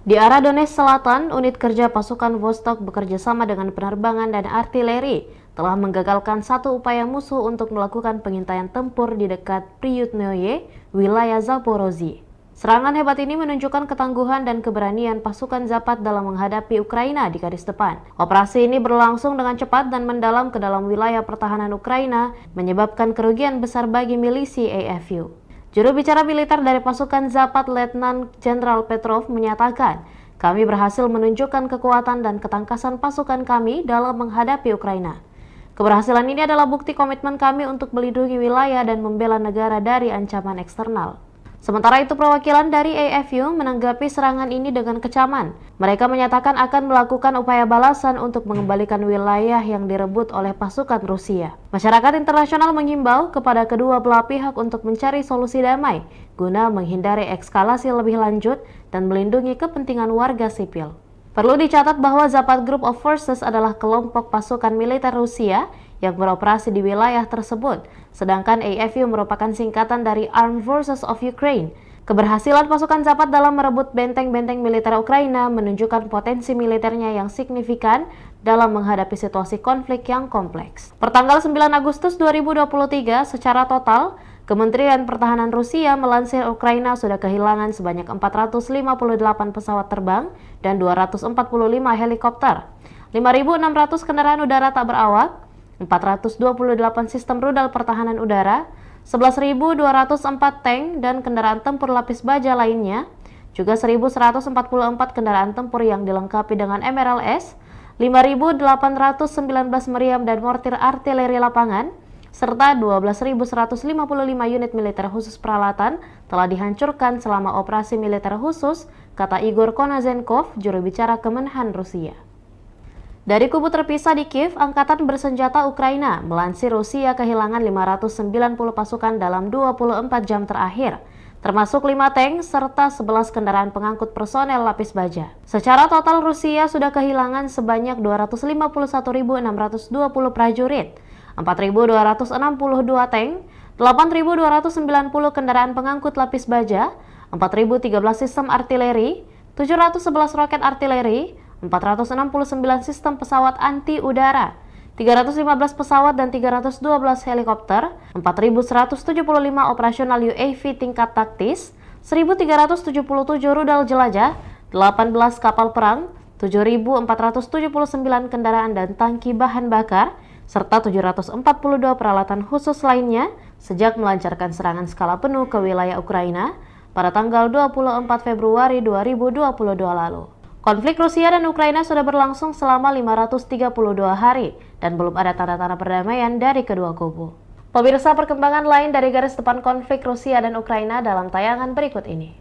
Di arah Donetsk Selatan, unit kerja pasukan Vostok bekerja sama dengan penerbangan dan artileri telah menggagalkan satu upaya musuh untuk melakukan pengintaian tempur di dekat Priyutnoye, wilayah Zaporozhye. Serangan hebat ini menunjukkan ketangguhan dan keberanian pasukan Zapad dalam menghadapi Ukraina di garis depan. Operasi ini berlangsung dengan cepat dan mendalam ke dalam wilayah pertahanan Ukraina, menyebabkan kerugian besar bagi milisi AFU. Juru bicara militer dari pasukan Zapad, Letnan Jenderal Petrov, menyatakan, "Kami berhasil menunjukkan kekuatan dan ketangkasan pasukan kami dalam menghadapi Ukraina. Keberhasilan ini adalah bukti komitmen kami untuk melindungi wilayah dan membela negara dari ancaman eksternal." Sementara itu, perwakilan dari AFU menanggapi serangan ini dengan kecaman. Mereka menyatakan akan melakukan upaya balasan untuk mengembalikan wilayah yang direbut oleh pasukan Rusia. Masyarakat internasional mengimbau kepada kedua belah pihak untuk mencari solusi damai guna menghindari eskalasi lebih lanjut dan melindungi kepentingan warga sipil. Perlu dicatat bahwa Zapad Group of Forces adalah kelompok pasukan militer Rusia yang beroperasi di wilayah tersebut, sedangkan AFU merupakan singkatan dari Armed Forces of Ukraine. Keberhasilan pasukan Zapad dalam merebut benteng-benteng militer Ukraina menunjukkan potensi militernya yang signifikan dalam menghadapi situasi konflik yang kompleks. Pertanggal 9 Agustus 2023, secara total, Kementerian Pertahanan Rusia melansir Ukraina sudah kehilangan sebanyak 458 pesawat terbang dan 245 helikopter, 5.600 kendaraan udara tak berawak, 428 sistem rudal pertahanan udara, 11.204 tank dan kendaraan tempur lapis baja lainnya, juga 1.144 kendaraan tempur yang dilengkapi dengan MRLS, 5.819 meriam dan mortir artileri lapangan, serta 12.155 unit militer khusus peralatan telah dihancurkan selama operasi militer khusus, kata Igor Konazenkov, juru bicara Kemenhan Rusia. Dari kubu terpisah di Kiev, Angkatan Bersenjata Ukraina melansir Rusia kehilangan 590 pasukan dalam 24 jam terakhir. termasuk 5 tank serta 11 kendaraan pengangkut personel lapis baja. Secara total Rusia sudah kehilangan sebanyak 251.620 prajurit, 4.262 tank, 8.290 kendaraan pengangkut lapis baja, 4.013 sistem artileri, 711 roket artileri, 469 sistem pesawat anti udara, 315 pesawat dan 312 helikopter, 4.175 operasional UAV tingkat taktis, 1.377 rudal jelajah, 18 kapal perang, 7.479 kendaraan dan tangki bahan bakar, serta 742 peralatan khusus lainnya sejak melancarkan serangan skala penuh ke wilayah Ukraina pada tanggal 24 Februari 2022 lalu. Konflik Rusia dan Ukraina sudah berlangsung selama 532 hari dan belum ada tanda-tanda perdamaian dari kedua kubu. Pemirsa, perkembangan lain dari garis depan konflik Rusia dan Ukraina dalam tayangan berikut ini.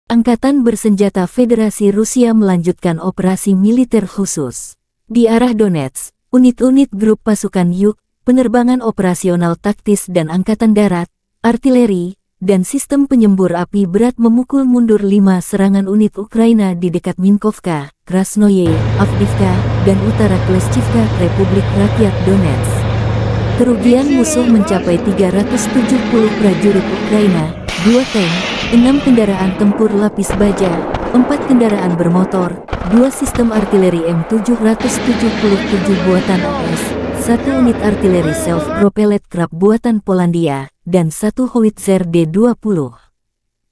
Angkatan Bersenjata Federasi Rusia melanjutkan operasi militer khusus. Di arah Donetsk, unit-unit grup pasukan Yuk, penerbangan operasional taktis dan angkatan darat, artileri, dan sistem penyembur api berat memukul mundur 5 serangan unit Ukraina di dekat Minkovka, Krasnoye, Avdiivka, dan utara Kleshchivka, Republik Rakyat Donetsk. Kerugian musuh mencapai 370 prajurit Ukraina, 2 tank, 6 kendaraan tempur lapis baja, 4 kendaraan bermotor, 2 sistem artileri M777 buatan AS, 1 unit artileri self-propelled Krab buatan Polandia, dan 1 howitzer D-20.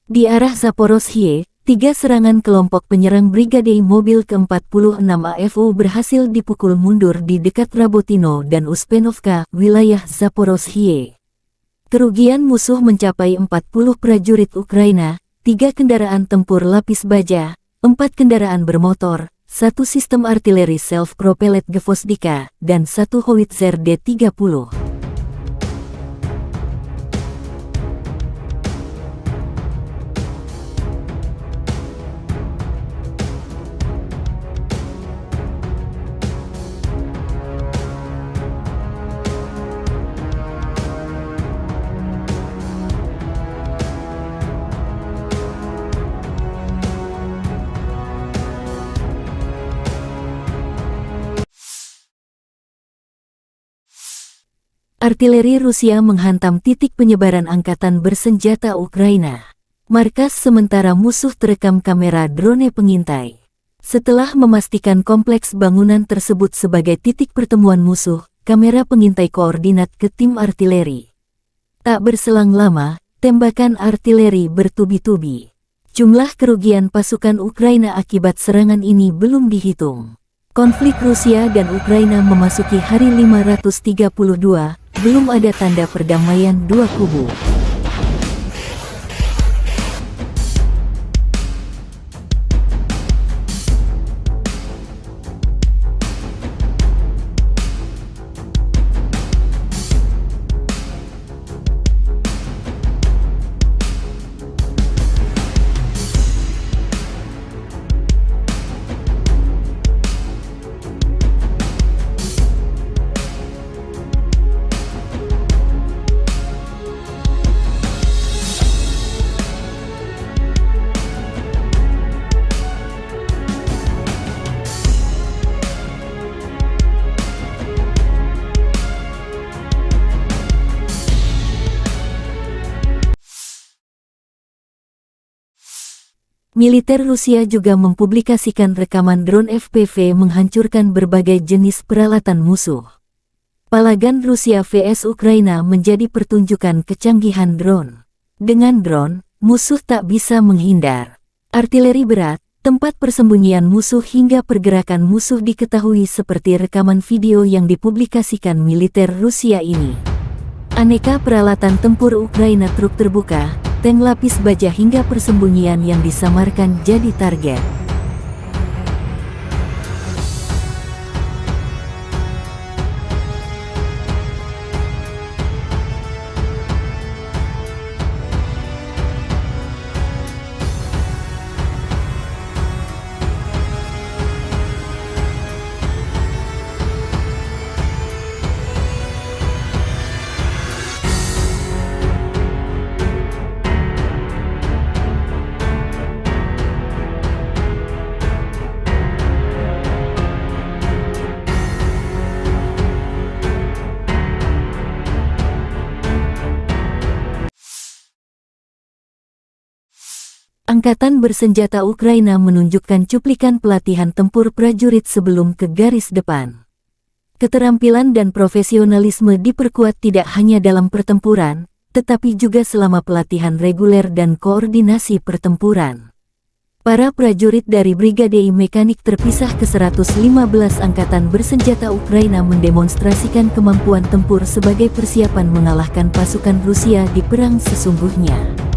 Di arah Zaporozhye, 3 serangan kelompok penyerang Brigade Mobil ke-46 AFU berhasil dipukul mundur di dekat Rabotino dan Uspenovka, wilayah Zaporozhye. Kerugian musuh mencapai 40 prajurit Ukraina, 3 kendaraan tempur lapis baja, 4 kendaraan bermotor, 1 sistem artileri self-propelled Gvozdika, dan 1 howitzer D-30. Artileri Rusia menghantam titik penyebaran angkatan bersenjata Ukraina. Markas sementara musuh terekam kamera drone pengintai. Setelah memastikan kompleks bangunan tersebut sebagai titik pertemuan musuh, kamera pengintai koordinat ke tim artileri. Tak berselang lama, tembakan artileri bertubi-tubi. Jumlah kerugian pasukan Ukraina akibat serangan ini belum dihitung. Konflik Rusia dan Ukraina memasuki hari 532, belum ada tanda perdamaian dua kubu. Militer Rusia juga mempublikasikan rekaman drone FPV menghancurkan berbagai jenis peralatan musuh. Palagan Rusia vs Ukraina menjadi pertunjukan kecanggihan drone. Dengan drone, musuh tak bisa menghindar. Artileri berat, tempat persembunyian musuh hingga pergerakan musuh diketahui seperti rekaman video yang dipublikasikan militer Rusia ini. Aneka peralatan tempur Ukraina, truk terbuka, tank lapis baja hingga persembunyian yang disamarkan jadi target. Angkatan bersenjata Ukraina menunjukkan cuplikan pelatihan tempur prajurit sebelum ke garis depan. Keterampilan dan profesionalisme diperkuat tidak hanya dalam pertempuran, tetapi juga selama pelatihan reguler dan koordinasi pertempuran. Para prajurit dari Brigade Mekanik terpisah ke-115 Angkatan Bersenjata Ukraina mendemonstrasikan kemampuan tempur sebagai persiapan mengalahkan pasukan Rusia di perang sesungguhnya.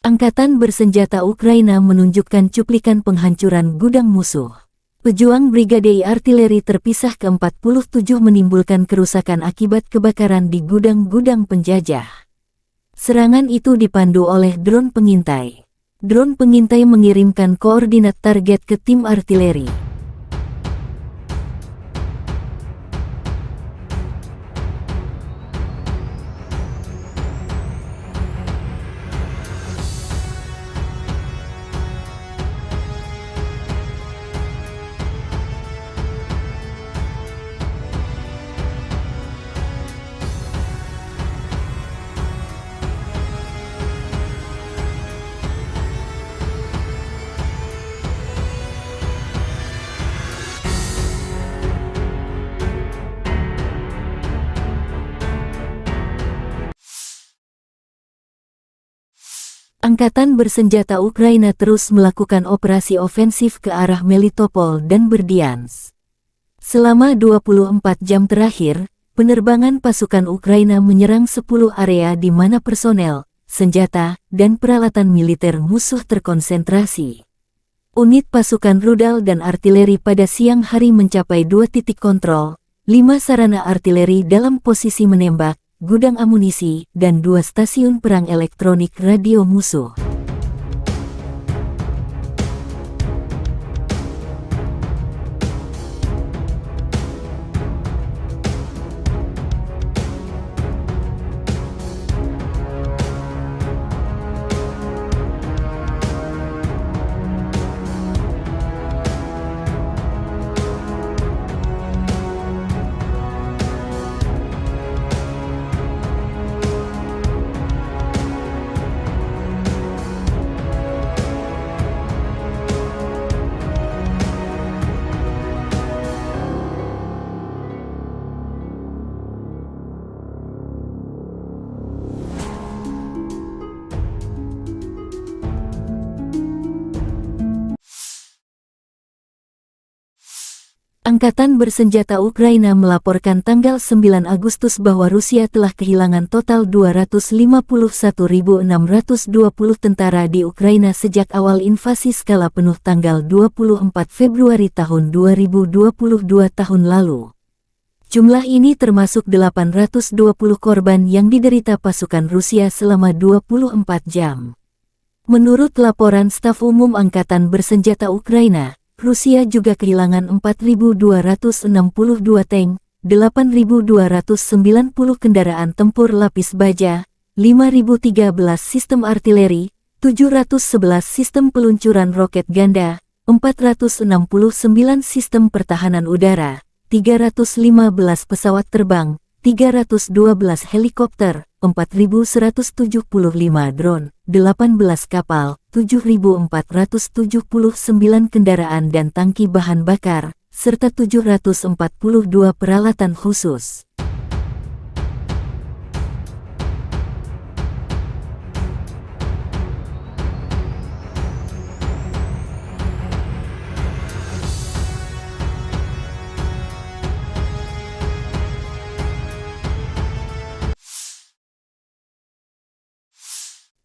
Angkatan bersenjata Ukraina menunjukkan cuplikan penghancuran gudang musuh. Pejuang Brigade Artileri terpisah ke-47 menimbulkan kerusakan akibat kebakaran di gudang-gudang penjajah. Serangan itu dipandu oleh drone pengintai. Drone pengintai mengirimkan koordinat target ke tim artileri. Angkatan bersenjata Ukraina terus melakukan operasi ofensif ke arah Melitopol dan Berdyansk. Selama 24 jam terakhir, penerbangan pasukan Ukraina menyerang 10 area di mana personel, senjata, dan peralatan militer musuh terkonsentrasi. Unit pasukan rudal dan artileri pada siang hari mencapai 2 titik kontrol, 5 sarana artileri dalam posisi menembak, gudang amunisi, dan 2 stasiun perang elektronik radio musuh. Angkatan bersenjata Ukraina melaporkan tanggal 9 Agustus bahwa Rusia telah kehilangan total 251.620 tentara di Ukraina sejak awal invasi skala penuh tanggal 24 Februari tahun 2022 tahun lalu. Jumlah ini termasuk 820 korban yang diderita pasukan Rusia selama 24 jam. Menurut laporan Staf Umum Angkatan Bersenjata Ukraina, Rusia juga kehilangan 4.262 tank, 8.290 kendaraan tempur lapis baja, 5.013 sistem artileri, 711 sistem peluncuran roket ganda, 469 sistem pertahanan udara, 315 pesawat terbang, 312 helikopter, 4.175 drone, 18 kapal, 7.479 kendaraan dan tangki bahan bakar, serta 742 peralatan khusus.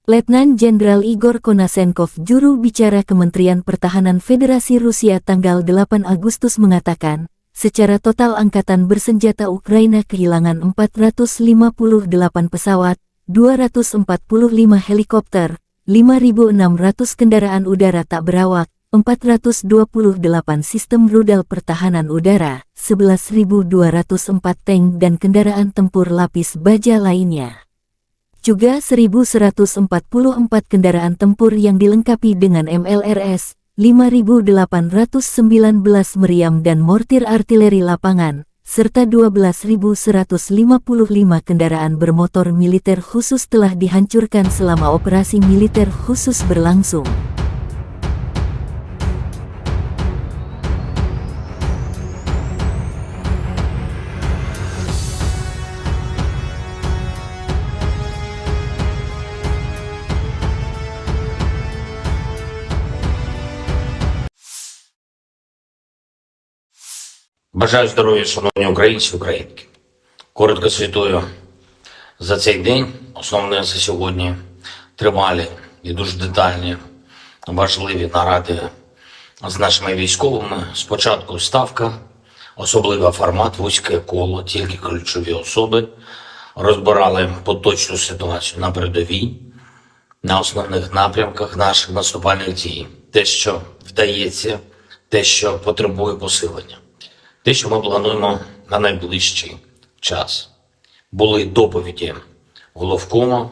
Letnan Jenderal Igor Konasenkov, juru bicara Kementerian Pertahanan Federasi Rusia tanggal 8 Agustus mengatakan, secara total Angkatan Bersenjata Ukraina kehilangan 458 pesawat, 245 helikopter, 5.600 kendaraan udara tak berawak, 428 sistem rudal pertahanan udara, 11.204 tank dan kendaraan tempur lapis baja lainnya. Juga 1.144 kendaraan tempur yang dilengkapi dengan MLRS, 5.819 meriam dan mortir artileri lapangan, serta 12.155 kendaraan bermotor militer khusus telah dihancurkan selama operasi militer khusus berlangsung. Бажаю здоров'я, шановні українці, українки. Коротко звітую за цей день. Основне за сьогодні тривалі і дуже детальні, важливі наради з нашими військовими. Спочатку ставка, особливий формат, вузьке коло, тільки ключові особи. Розбирали поточну ситуацію на передовій, на основних напрямках наших наступальних дій. Те, що вдається, те, що потребує посилення. Те, що ми плануємо на найближчий час. Були доповіді головкому,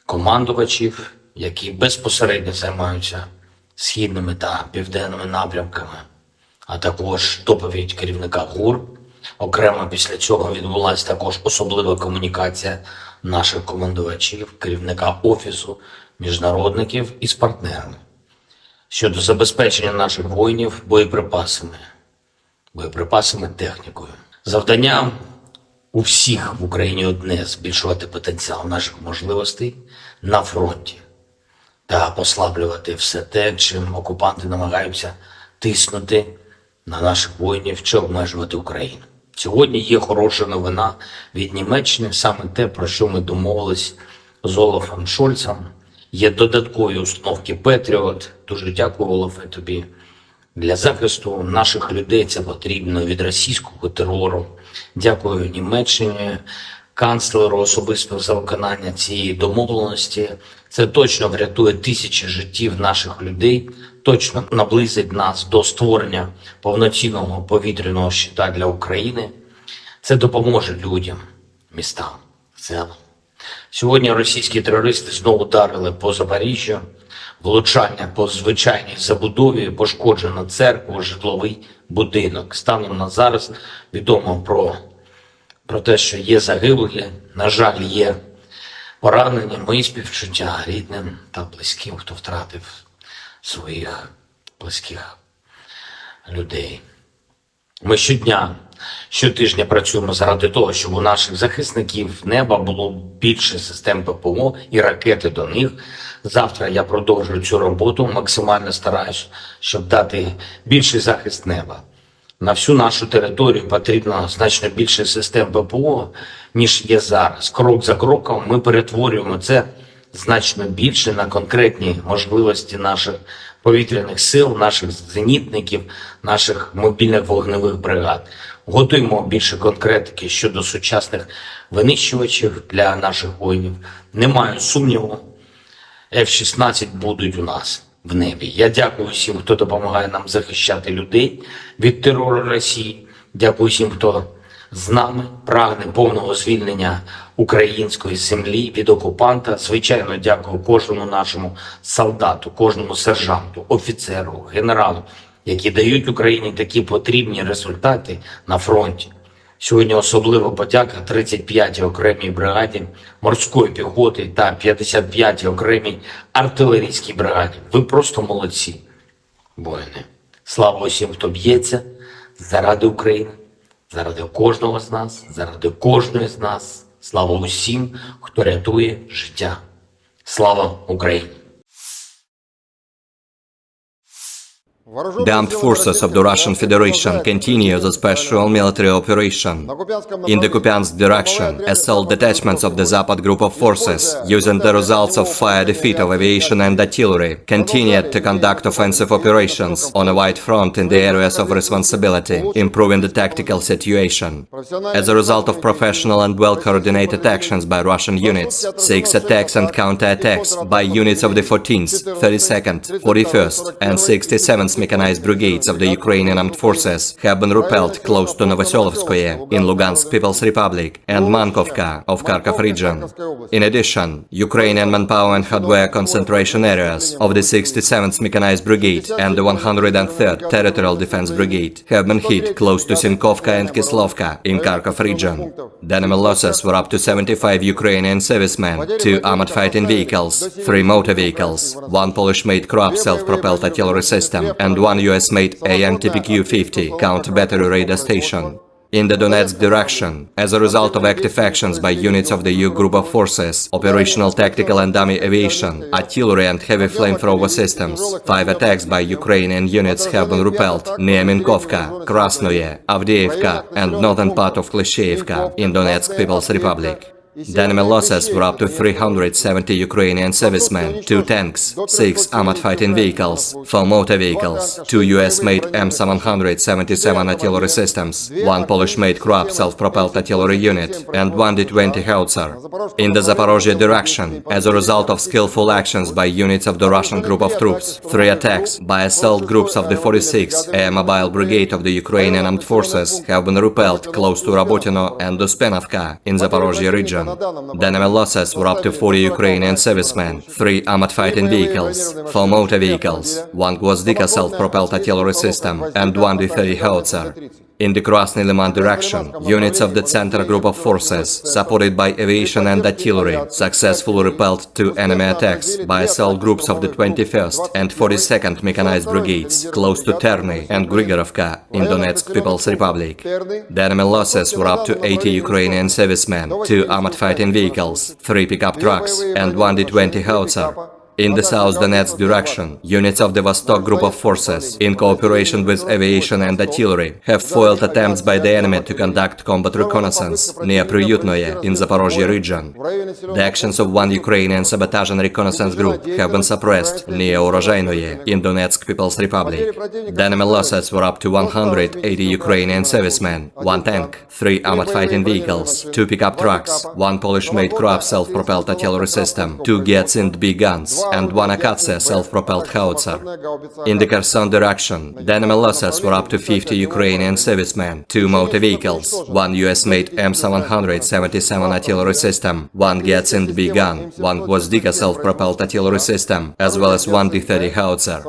командувачів, які безпосередньо займаються східними та південними напрямками, а також доповідь керівника ГУР. Окремо після цього відбулася також особлива комунікація наших командувачів, керівника Офісу міжнародників із партнерами щодо забезпечення наших воїнів боєприпасами, технікою. Завдання у всіх в Україні одне – збільшувати потенціал наших можливостей на фронті та послаблювати все те, чим окупанти намагаються тиснути на наших воїнів чи обмежувати Україну. Сьогодні є хороша новина від Німеччини, саме те, про що ми домовились з Олафом Шольцем. Є додаткові установки Петріот. Дуже дякую, Олафе, тобі. Для захисту наших людей це потрібно від російського терору. Дякую Німеччині, канцлеру особисто за виконання цієї домовленості. Це точно врятує тисячі життів наших людей, точно наблизить нас до створення повноцінного повітряного щита для України. Це допоможе людям, містам, селам. Сьогодні російські терористи знову ударили по Запоріжжю. Влучання по звичайній забудові, пошкоджено церкву, житловий будинок. Станом на зараз відомо про те, що є загиблі, на жаль, є поранені. Мої співчуття рідним та близьким, хто втратив своїх близьких людей. Ми щотижня працюємо заради того, щоб у наших захисників неба було більше систем ППО і ракети до них. Завтра я продовжую цю роботу, максимально стараюсь, щоб дати більший захист неба. На всю нашу територію потрібно значно більше систем ППО, ніж є зараз. Крок за кроком ми перетворюємо це значно більше на конкретні можливості наших повітряних сил, наших зенітників, наших мобільних вогневих бригад. Готуємо більше конкретики щодо сучасних винищувачів для наших воїнів. Немає сумніву, F-16 будуть у нас в небі. Я дякую всім, хто допомагає нам захищати людей від терору Росії. Дякую всім, хто з нами прагне повного звільнення української землі від окупанта. Звичайно, дякую кожному нашому солдату, кожному сержанту, офіцеру, генералу, які дають Україні такі потрібні результати на фронті. Сьогодні особлива подяка 35-й окремій бригаді морської піхоти та 55-й окремій артилерійській бригаді. Ви просто молодці, воїни. Слава усім, хто б'ється заради України, заради кожного з нас, заради кожної з нас. Слава усім, хто рятує життя. Слава Україні! The armed forces of the Russian Federation continue the special military operation. In the Kupiansk direction, assault detachments of the Zapad group of forces, using the results of fire defeat of aviation and artillery, continued to conduct offensive operations on a wide front in the areas of responsibility, improving the tactical situation. As a result of professional and well-coordinated actions by Russian units, 6 attacks and counter-attacks by units of the 14th, 32nd, 41st and 67th Mechanized Brigades of the Ukrainian Armed Forces have been repelled close to Novoselovskoye in Lugansk People's Republic and Mankovka of Kharkov region. In addition, Ukrainian manpower and hardware concentration areas of the 67th Mechanized Brigade and the 103rd Territorial Defense Brigade have been hit close to Sinkovka and Kislovka in Kharkov region. The enemy losses were up to 75 Ukrainian servicemen, 2 armored fighting vehicles, 3 motor vehicles, 1 Polish-made Kroab self-propelled artillery system and 1 US-made AN-TPQ-50 counter-battery radar station. In the Donetsk direction, as a result of active actions by units of the EU group of forces, operational tactical and dummy aviation, artillery and heavy flamethrower systems, 5 attacks by Ukrainian units have been repelled near Minkovka, Krasnoye, Avdiivka and northern part of Klishchiivka in Donetsk People's Republic. The enemy losses were up to 370 Ukrainian servicemen, 2 tanks, 6 armored fighting vehicles, 4 motor vehicles, 2 US-made M777 artillery systems, 1 Polish-made Kroab self-propelled artillery unit, and 1 D-20 howitzer. In the Zaporozhye direction, as a result of skillful actions by units of the Russian group of troops, 3 attacks by assault groups of the 46th Air Mobile Brigade of the Ukrainian Armed Forces have been repelled close to Rabotino and Uspenovka in Zaporozhye region. The enemy losses were up to 40 Ukrainian servicemen, 3 armored fighting vehicles, 4 motor vehicles, 1 Gvozdika self-propelled artillery system, and 1 D-30 howitzer. In the Krasny Liman direction, units of the Center Group of Forces, supported by aviation and artillery, successfully repelled 2 enemy attacks by assault groups of the 21st and 42nd Mechanized Brigades, close to Terny and Grigorovka in Donetsk People's Republic. The enemy losses were up to 80 Ukrainian servicemen, 2 armored fighting vehicles, 3 pickup trucks, and 1 D-20 howitzer. In the South Donetsk direction, units of the Vostok Group of Forces, in cooperation with aviation and artillery, have foiled attempts by the enemy to conduct combat reconnaissance near Priyutnoye in Zaporozhye region. The actions of 1 Ukrainian sabotage and reconnaissance group have been suppressed near Urozhainoye in Donetsk People's Republic. The enemy losses were up to 180 Ukrainian servicemen, 1 tank, 3 armored fighting vehicles, 2 pickup trucks, 1 Polish-made Kroab self-propelled artillery system, 2 Gyatsind B guns, and 1 Akatsia self-propelled howitzer. In the Kherson direction, the enemy losses were up to 50 Ukrainian servicemen, 2 motor vehicles, 1 US-made M777 artillery system, 1 Gyatsind B gun, 1 Gvozdika self-propelled artillery system, as well as 1 D-30 howitzer.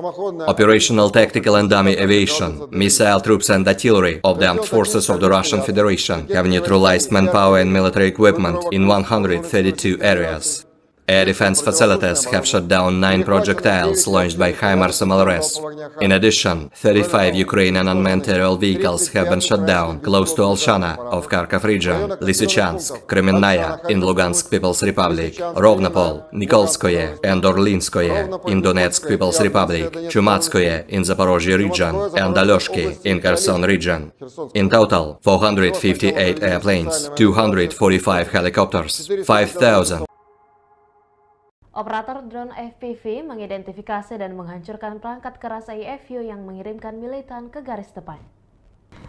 Operational tactical and dummy aviation, missile troops and artillery of the armed forces of the Russian Federation have neutralized manpower and military equipment in 132 areas. Air defense facilities have shot down 9 projectiles launched by HIMARS MLRS. In addition, 35 Ukrainian unmanned aerial vehicles have been shot down close to Olshana of Kharkov region, Lysychansk, Kremenная in Lugansk People's Republic, Rovnopol, Nikolskoye and Orlinskoye in Donetsk People's Republic, Chumatskoye in Zaporozhye region, and Alyoshki in Kherson region. In total, 458 airplanes, 245 helicopters, 5,000 Operator drone FPV mengidentifikasi dan menghancurkan perangkat keras IFU yang mengirimkan militan ke garis depan.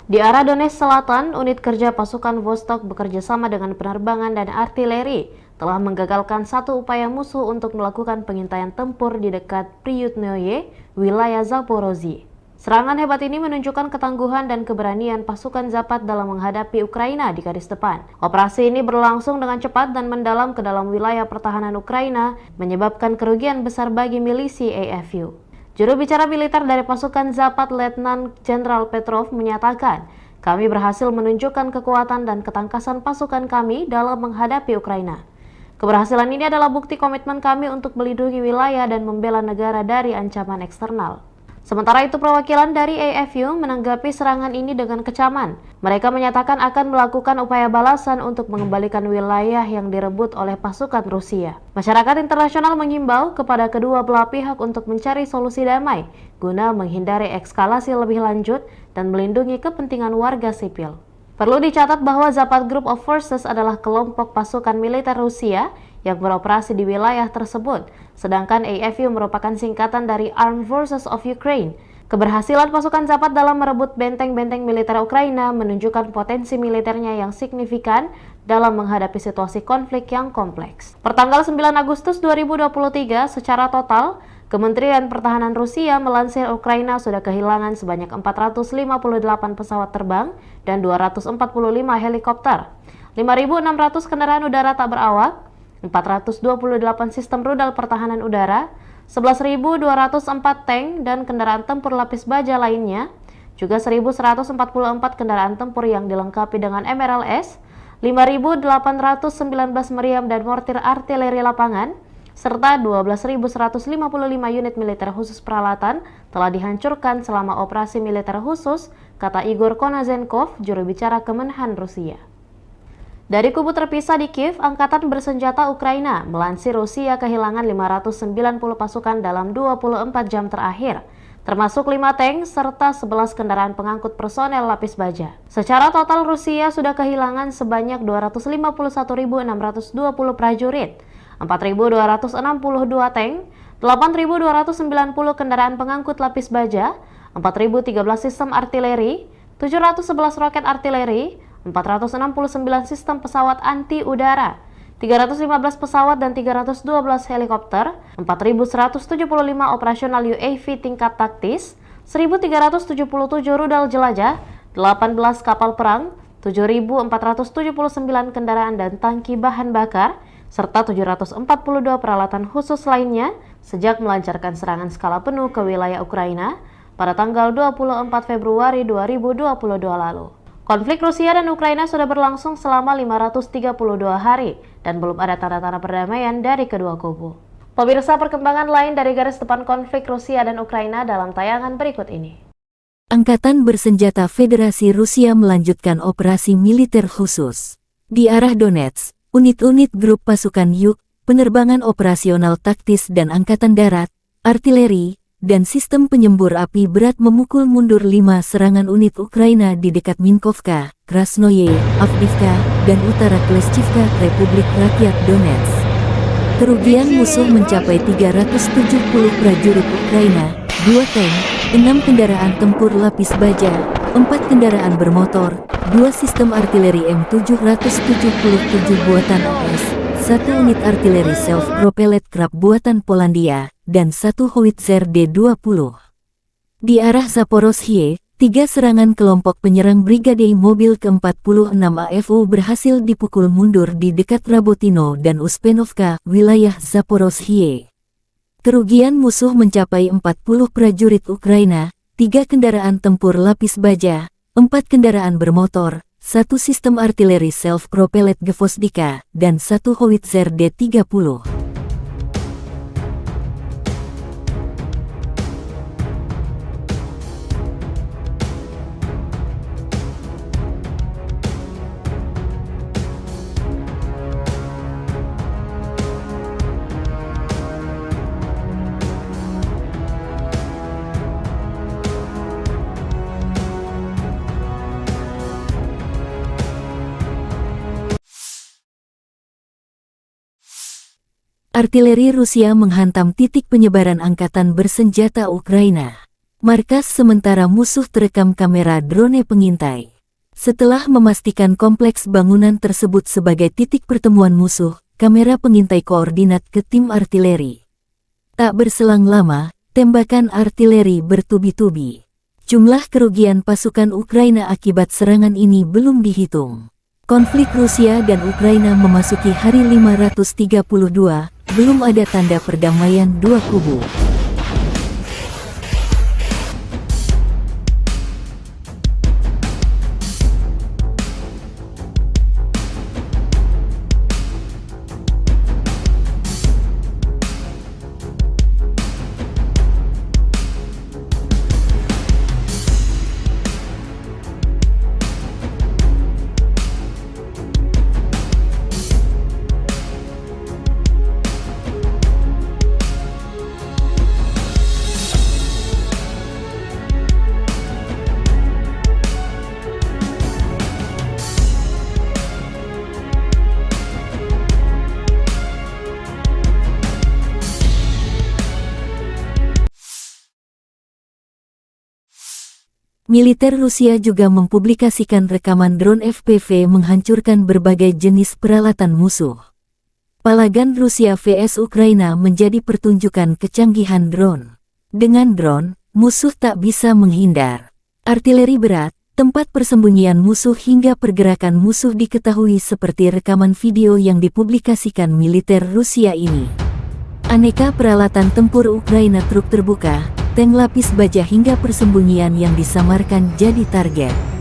Di arah Donetsk Selatan, unit kerja pasukan Vostok bekerja sama dengan penerbangan dan artileri telah menggagalkan satu upaya musuh untuk melakukan pengintaian tempur di dekat Priyutnoye, wilayah Zaporozhye. Serangan hebat ini menunjukkan ketangguhan dan keberanian pasukan Zapad dalam menghadapi Ukraina di garis depan. Operasi ini berlangsung dengan cepat dan mendalam ke dalam wilayah pertahanan Ukraina, menyebabkan kerugian besar bagi milisi AFU. Juru bicara militer dari pasukan Zapad, Letnan Jenderal Petrov, menyatakan, "Kami berhasil menunjukkan kekuatan dan ketangkasan pasukan kami dalam menghadapi Ukraina. Keberhasilan ini adalah bukti komitmen kami untuk melindungi wilayah dan membela negara dari ancaman eksternal." Sementara itu, perwakilan dari AFU menanggapi serangan ini dengan kecaman. Mereka menyatakan akan melakukan upaya balasan untuk mengembalikan wilayah yang direbut oleh pasukan Rusia. Masyarakat internasional mengimbau kepada kedua belah pihak untuk mencari solusi damai guna menghindari eskalasi lebih lanjut dan melindungi kepentingan warga sipil. Perlu dicatat bahwa Zapad Group of Forces adalah kelompok pasukan militer Rusia yang beroperasi di wilayah tersebut, sedangkan AFU merupakan singkatan dari Armed Forces of Ukraine. Keberhasilan pasukan Zapad dalam merebut benteng-benteng militer Ukraina menunjukkan potensi militernya yang signifikan dalam menghadapi situasi konflik yang kompleks. Pertanggal 9 Agustus 2023, secara total, Kementerian Pertahanan Rusia melansir Ukraina sudah kehilangan sebanyak 458 pesawat terbang dan 245 helikopter, 5.600 kendaraan udara tak berawak, 428 sistem rudal pertahanan udara, 11.204 tank dan kendaraan tempur lapis baja lainnya, juga 1.144 kendaraan tempur yang dilengkapi dengan MRLS, 5.819 meriam dan mortir artileri lapangan, serta 12.155 unit militer khusus peralatan telah dihancurkan selama operasi militer khusus, kata Igor Konazenkov, juru bicara Kemenhan Rusia. Dari kubu terpisah di Kiev, Angkatan Bersenjata Ukraina melansir Rusia kehilangan 590 pasukan dalam 24 jam terakhir, termasuk 5 tank serta 11 kendaraan pengangkut personel lapis baja. Secara total Rusia sudah kehilangan sebanyak 251.620 prajurit, 4.262 tank, 8.290 kendaraan pengangkut lapis baja, 4.013 sistem artileri, 711 roket artileri, 469 sistem pesawat anti-udara, 315 pesawat dan 312 helikopter, 4.175 operasional UAV tingkat taktis, 1.377 rudal jelajah, 18 kapal perang, 7.479 kendaraan dan tangki bahan bakar, serta 742 peralatan khusus lainnya sejak melancarkan serangan skala penuh ke wilayah Ukraina pada tanggal 24 Februari 2022 lalu. Konflik Rusia dan Ukraina sudah berlangsung selama 532 hari dan belum ada tanda-tanda perdamaian dari kedua kubu. Pemirsa, perkembangan lain dari garis depan konflik Rusia dan Ukraina dalam tayangan berikut ini. Angkatan Bersenjata Federasi Rusia melanjutkan operasi militer khusus. Di arah Donetsk, unit-unit grup pasukan Yuk, penerbangan operasional taktis dan angkatan darat, artileri, dan sistem penyembur api berat memukul mundur 5 serangan unit Ukraina di dekat Minkovka, Krasnoye, Avdiivka, dan utara Kleshchivka, Republik Rakyat Donetsk. Kerugian musuh mencapai 370 prajurit Ukraina, 2 tank, 6 kendaraan tempur lapis baja, 4 kendaraan bermotor, 2 sistem artileri M777 buatan AS, 1 unit artileri self-propelled Krab buatan Polandia, dan 1 howitzer D-20. Di arah Zaporozhye, 3 serangan kelompok penyerang Brigade Mobil ke-46 AFU berhasil dipukul mundur di dekat Rabotino dan Uspenovka, wilayah Zaporozhye. Kerugian musuh mencapai 40 prajurit Ukraina, 3 kendaraan tempur lapis baja, 4 kendaraan bermotor, 1 sistem artileri self-propelled Gvozdika, dan 1 howitzer D-30. Artileri Rusia menghantam titik penyebaran angkatan bersenjata Ukraina. Markas sementara musuh terekam kamera drone pengintai. Setelah memastikan kompleks bangunan tersebut sebagai titik pertemuan musuh, kamera pengintai koordinat ke tim artileri. Tak berselang lama, tembakan artileri bertubi-tubi. Jumlah kerugian pasukan Ukraina akibat serangan ini belum dihitung. Konflik Rusia dan Ukraina memasuki hari 532, belum ada tanda perdamaian dua kubu. Militer Rusia juga mempublikasikan rekaman drone FPV menghancurkan berbagai jenis peralatan musuh. Palagan Rusia vs Ukraina menjadi pertunjukan kecanggihan drone. Dengan drone, musuh tak bisa menghindar. Artileri berat, tempat persembunyian musuh hingga pergerakan musuh diketahui seperti rekaman video yang dipublikasikan militer Rusia ini. Aneka peralatan tempur Ukraina, truk terbuka, tank lapis baja hingga persembunyian yang disamarkan jadi target.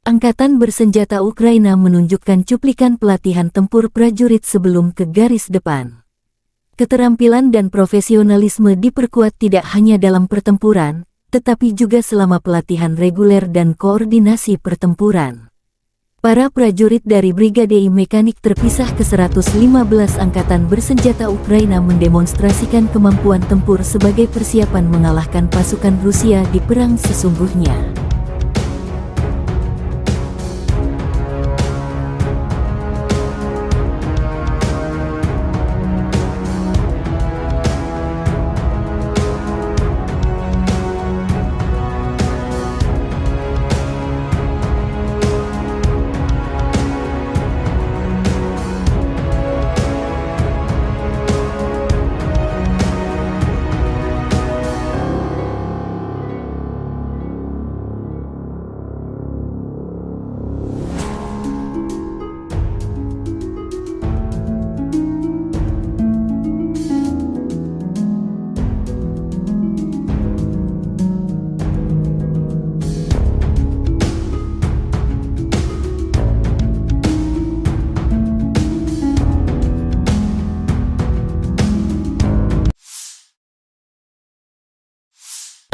Angkatan bersenjata Ukraina menunjukkan cuplikan pelatihan tempur prajurit sebelum ke garis depan. Keterampilan dan profesionalisme diperkuat tidak hanya dalam pertempuran, tetapi juga selama pelatihan reguler dan koordinasi pertempuran. Para prajurit dari Brigade Mekanik terpisah ke-115 Angkatan bersenjata Ukraina mendemonstrasikan kemampuan tempur sebagai persiapan mengalahkan pasukan Rusia di perang sesungguhnya.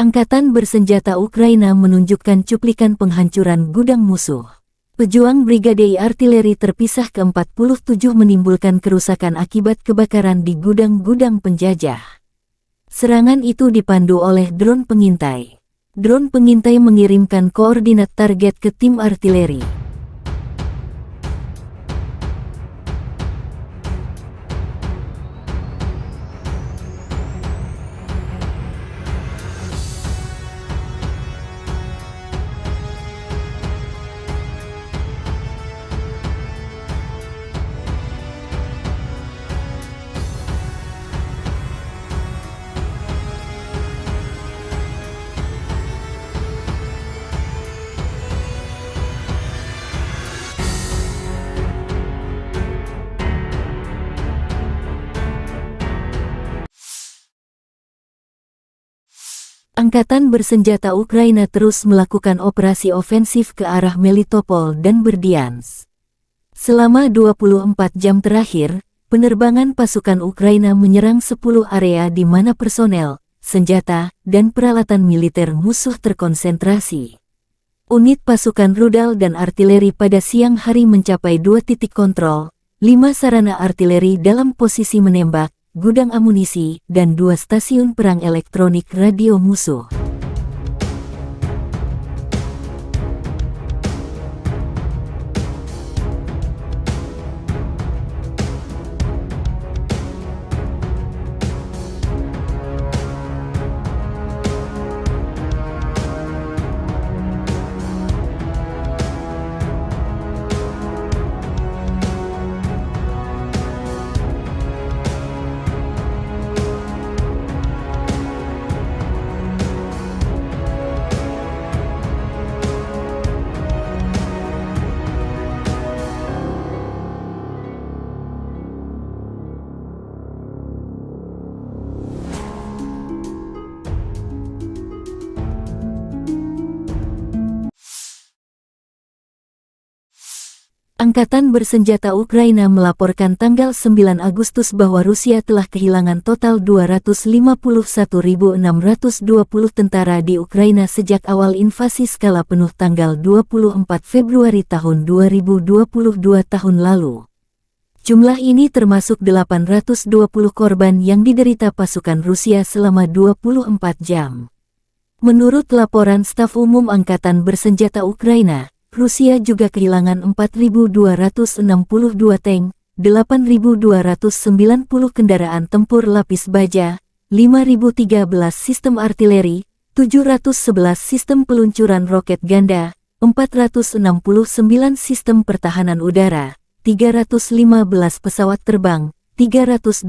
Angkatan bersenjata Ukraina menunjukkan cuplikan penghancuran gudang musuh. Pejuang Brigade Artileri terpisah ke-47 menimbulkan kerusakan akibat kebakaran di gudang-gudang penjajah. Serangan itu dipandu oleh drone pengintai. Drone pengintai mengirimkan koordinat target ke tim artileri. Angkatan bersenjata Ukraina terus melakukan operasi ofensif ke arah Melitopol dan Berdyansk. Selama 24 jam terakhir, penerbangan pasukan Ukraina menyerang 10 area di mana personel, senjata, dan peralatan militer musuh terkonsentrasi. Unit pasukan rudal dan artileri pada siang hari mencapai 2 titik kontrol, 5 sarana artileri dalam posisi menembak, gudang amunisi, dan 2 stasiun perang elektronik radio musuh. Angkatan Bersenjata Ukraina melaporkan tanggal 9 Agustus bahwa Rusia telah kehilangan total 251.620 tentara di Ukraina sejak awal invasi skala penuh tanggal 24 Februari tahun 2022 tahun lalu. Jumlah ini termasuk 820 korban yang diderita pasukan Rusia selama 24 jam. Menurut laporan Staf Umum Angkatan Bersenjata Ukraina, Rusia juga kehilangan 4.262 tank, 8.290 kendaraan tempur lapis baja, 5.013 sistem artileri, 711 sistem peluncuran roket ganda, 469 sistem pertahanan udara, 315 pesawat terbang, 312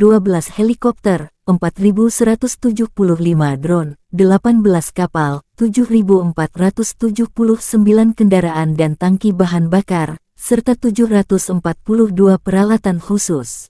helikopter, 4.175 drone, 18 kapal, 7.479 kendaraan dan tangki bahan bakar, serta 742 peralatan khusus.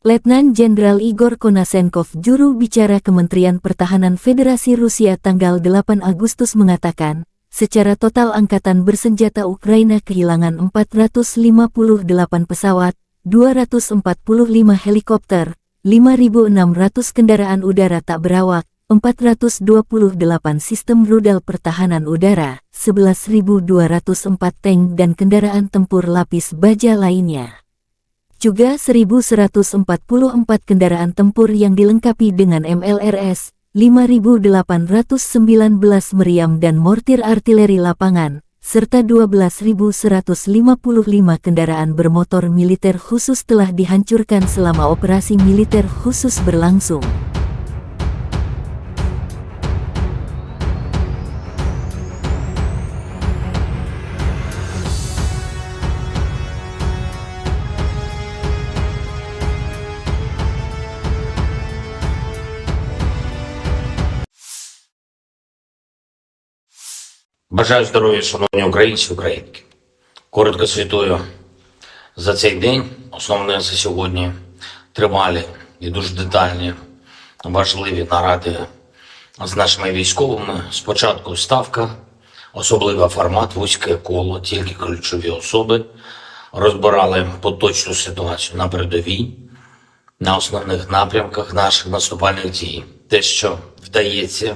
Letnan Jenderal Igor Konasenkov, juru bicara Kementerian Pertahanan Federasi Rusia tanggal 8 Agustus mengatakan, secara total Angkatan Bersenjata Ukraina kehilangan 458 pesawat, 245 helikopter, 5.600 kendaraan udara tak berawak, 428 sistem rudal pertahanan udara, 11.204 tank dan kendaraan tempur lapis baja lainnya. Juga 1.144 kendaraan tempur yang dilengkapi dengan MLRS, 5.819 meriam dan mortir artileri lapangan, serta 12.155 kendaraan bermotor militer khusus telah dihancurkan selama operasi militer khusus berlangsung. Бажаю здоров'я, шановні українці, українки. Коротко звітую за цей день. Основне за сьогодні тривалі і дуже детальні, важливі наради з нашими військовими. Спочатку ставка, особливий формат, вузьке коло, тільки ключові особи. Розбирали поточну ситуацію на передовій, на основних напрямках наших наступальних дій. Те, що вдається,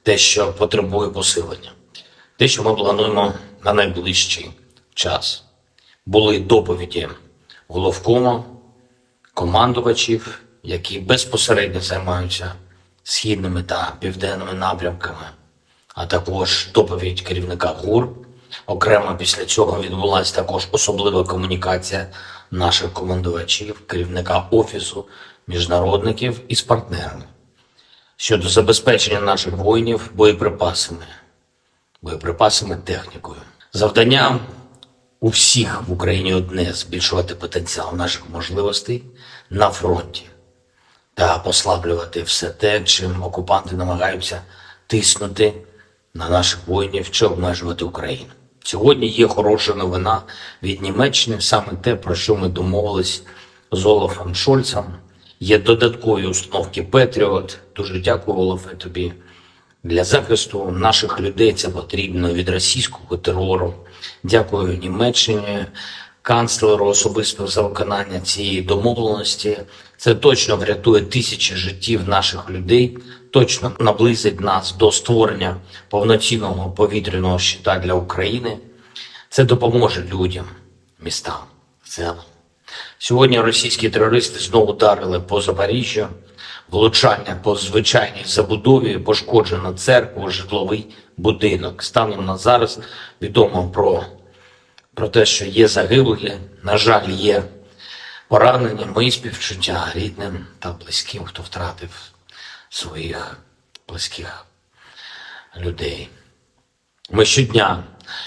те, що потребує посилення. Те, що ми плануємо на найближчий час. Були доповіді головкому, командувачів, які безпосередньо займаються східними та південними напрямками, а також доповідь керівника ГУР. Окремо після цього відбулася також особлива комунікація наших командувачів, керівника Офісу міжнародників із партнерами щодо забезпечення наших воїнів боєприпасами, технікою. Завдання у всіх в Україні одне – збільшувати потенціал наших можливостей на фронті та послаблювати все те, чим окупанти намагаються тиснути на наших воїнів чи обмежувати Україну. Сьогодні є хороша новина від Німеччини, саме те, про що ми домовились з Олафом Шольцем. Є додаткові установки Петріот. Дуже дякую, Олафе, тобі. Для захисту наших людей це потрібно від російського терору. Дякую Німеччині, канцлеру особисто за виконання цієї домовленості. Це точно врятує тисячі життів наших людей, точно наблизить нас до створення повноцінного повітряного щита для України. Це допоможе людям, містам в цілому. Сьогодні російські терористи знову ударили по Запоріжжю. Влучання по звичайній забудові, пошкоджено церкву, житловий будинок. Станом на зараз відомо про те, що є загиблі, на жаль, є поранені. Мої співчуття рідним та близьким, хто втратив своїх близьких людей. Ми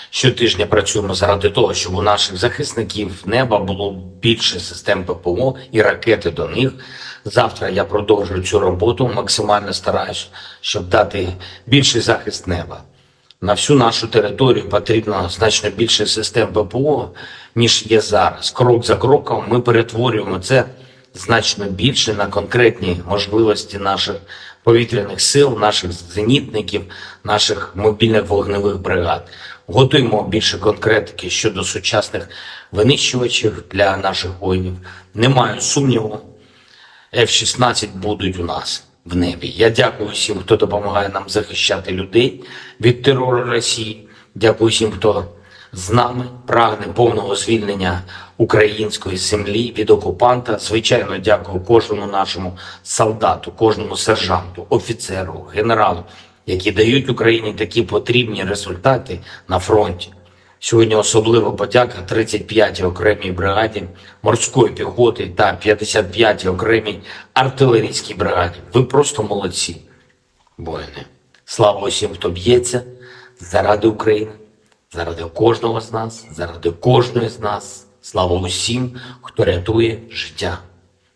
щотижня працюємо заради того, щоб у наших захисників неба було більше систем ППО і ракети до них. Завтра я продовжую цю роботу, максимально стараюсь, щоб дати більший захист неба На всю нашу територію потрібно значно більше систем ППО, ніж є зараз. Крок за кроком ми перетворюємо це значно більше на конкретні можливості наших повітряних сил, наших зенітників, наших мобільних вогневих бригад. Готуємо більше конкретики щодо сучасних винищувачів для наших воїнів. Не маю сумніву, F-16 будуть у нас в небі. Я дякую всім, хто допомагає нам захищати людей від терору Росії. Дякую всім, хто з нами прагне повного звільнення української землі від окупанта. Звичайно, дякую кожному нашому солдату, кожному сержанту, офіцеру, генералу, які дають Україні такі потрібні результати на фронті. Сьогодні особлива подяка 35-й окремій бригаді морської піхоти та 55-й окремій артилерійській бригаді. Ви просто молодці, воїни. Слава усім, хто б'ється заради України, заради кожного з нас, заради кожної з нас. Слава усім, хто рятує життя.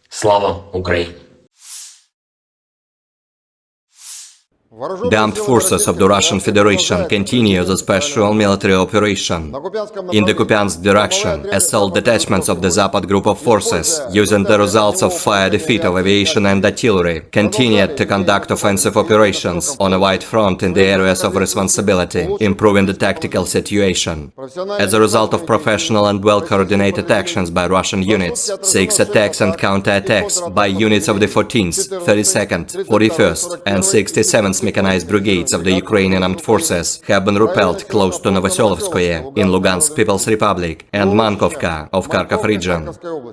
Слава Україні! The armed forces of the Russian Federation continue the special military operation. In the Kupiansk direction, assault detachments of the Zapad group of forces, using the results of fire defeat of aviation and artillery, continued to conduct offensive operations on a wide front in the areas of responsibility, improving the tactical situation. As a result of professional and well-coordinated actions by Russian units, 6 attacks and counter-attacks by units of the 14th, 32nd, 41st and 67th mechanized brigades of the Ukrainian armed forces have been repelled close to Novoselovskoye in Lugansk People's Republic and Mankovka of Kharkov region.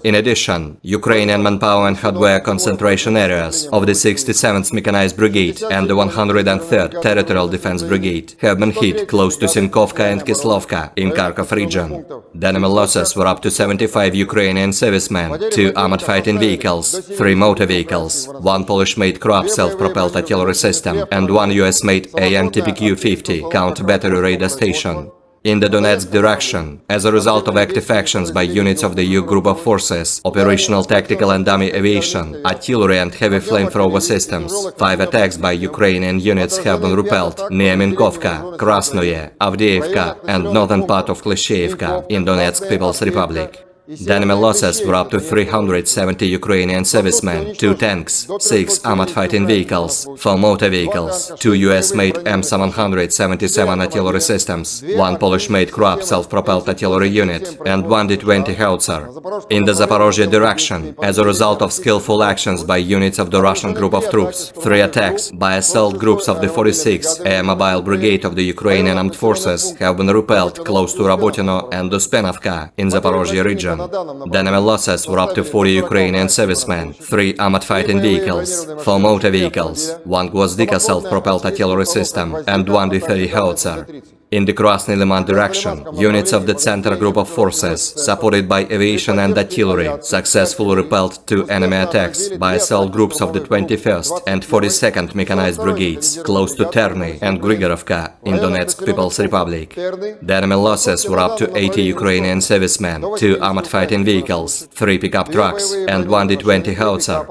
In addition, Ukrainian manpower and hardware concentration areas of the 67th Mechanized Brigade and the 103rd Territorial Defense Brigade have been hit close to Sinkovka and Kislovka in Kharkov region. The enemy losses were up to 75 Ukrainian servicemen, 2 armored fighting vehicles, 3 motor vehicles, 1 Polish-made Kroab self-propelled artillery system, and 1 US-made AN-TPQ-50 counter-battery radar station. In the Donetsk direction, as a result of active actions by units of the U Group of Forces, operational tactical and dummy aviation, artillery and heavy flamethrower systems, 5 attacks by Ukrainian units have been repelled near Minkovka, Krasnoye, Avdiivka and northern part of Klishchiivka in Donetsk People's Republic. The enemy losses were up to 370 Ukrainian servicemen, 2 tanks, 6 armored fighting vehicles, 4 motor vehicles, 2 US-made M777 artillery systems, 1 Polish-made Kroab self-propelled artillery unit, and 1 D-20 howitzer. In the Zaporozhye direction, as a result of skillful actions by units of the Russian group of troops, 3 attacks by assault groups of the 46th Air Mobile Brigade of the Ukrainian Armed Forces have been repelled close to Rabotino and Uspenovka in Zaporozhye region. The enemy losses were up to 40 Ukrainian servicemen, 3 armored fighting vehicles, 4 motor vehicles, 1 Gvozdika self-propelled artillery system, and 1 D-30 howitzer. In the Krasny Liman direction, units of the Center Group of Forces, supported by aviation and artillery, successfully repelled 2 enemy attacks by assault groups of the 21st and 42nd Mechanized Brigades, close to Terny and Grigorovka in Donetsk People's Republic. The enemy losses were up to 80 Ukrainian servicemen, 2 armored fighting vehicles, 3 pickup trucks, and 1 D-20 howitzer.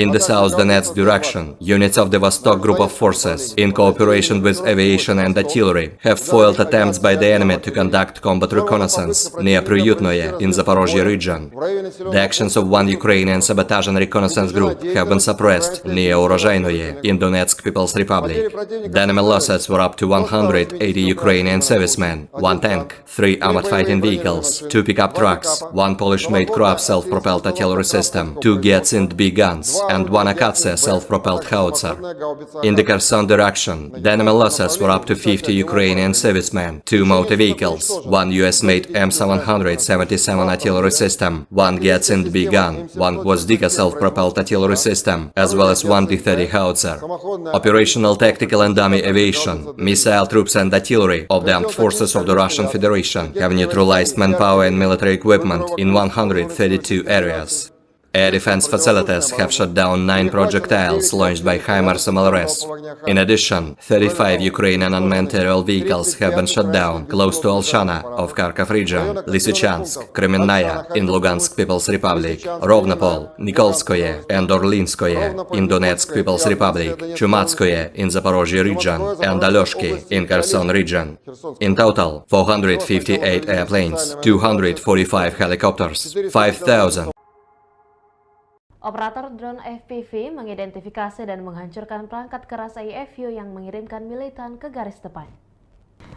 In the South Donetsk direction, units of the Vostok Group of Forces, in cooperation with aviation and artillery, have foiled attempts by the enemy to conduct combat reconnaissance near Pryutnoye in Zaporozhye region. The actions of 1 Ukrainian sabotage and reconnaissance group have been suppressed near Urozhainoye in Donetsk People's Republic. The enemy losses were up to 180 Ukrainian servicemen, 1 tank, 3 armored fighting vehicles, 2 pickup trucks, 1 Polish-made Kroab self-propelled artillery system, 2 Gyatsind B guns, and 1 Akatsia self-propelled howitzer. In the Kherson direction, the enemy losses were up to 50 Ukrainian servicemen, 2 motor vehicles, 1 US-made M777 artillery system, 1 Gyatsind B gun, 1 Gvozdika self-propelled artillery system, as well as 1 D-30 howitzer. Operational tactical and dummy aviation, missile troops and artillery of the armed forces of the Russian Federation have neutralized manpower and military equipment in 132 areas. Air defense facilities have shot down 9 projectiles launched by HIMARS MLRS. In addition, 35 Ukrainian unmanned aerial vehicles have been shot down close to Alshana of Kharkov region, Lysychansk, Kremenная in Lugansk People's Republic, Rovnopol, Nikolskoye and Orlinskoye in Donetsk People's Republic, Chumatskoye in Zaporozhye region, and Alyoshki in Kherson region. In total, 458 airplanes, 245 helicopters, 5,000 Operator drone FPV mengidentifikasi dan menghancurkan perangkat keras IFU yang mengirimkan militan ke garis depan.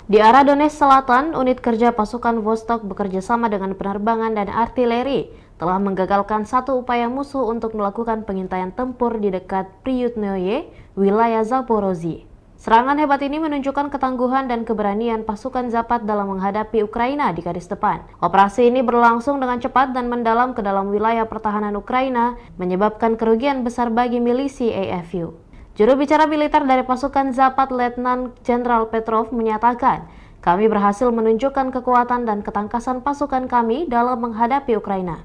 Di arah Donetsk Selatan, unit kerja pasukan Vostok bekerja sama dengan penerbangan dan artileri telah menggagalkan satu upaya musuh untuk melakukan pengintaian tempur di dekat Priyutnoye, wilayah Zaporozhye. Serangan hebat ini menunjukkan ketangguhan dan keberanian pasukan Zapad dalam menghadapi Ukraina di garis depan. Operasi ini berlangsung dengan cepat dan mendalam ke dalam wilayah pertahanan Ukraina, menyebabkan kerugian besar bagi milisi AFU. Juru bicara militer dari pasukan Zapad, Letnan Jenderal Petrov, menyatakan, "Kami berhasil menunjukkan kekuatan dan ketangkasan pasukan kami dalam menghadapi Ukraina.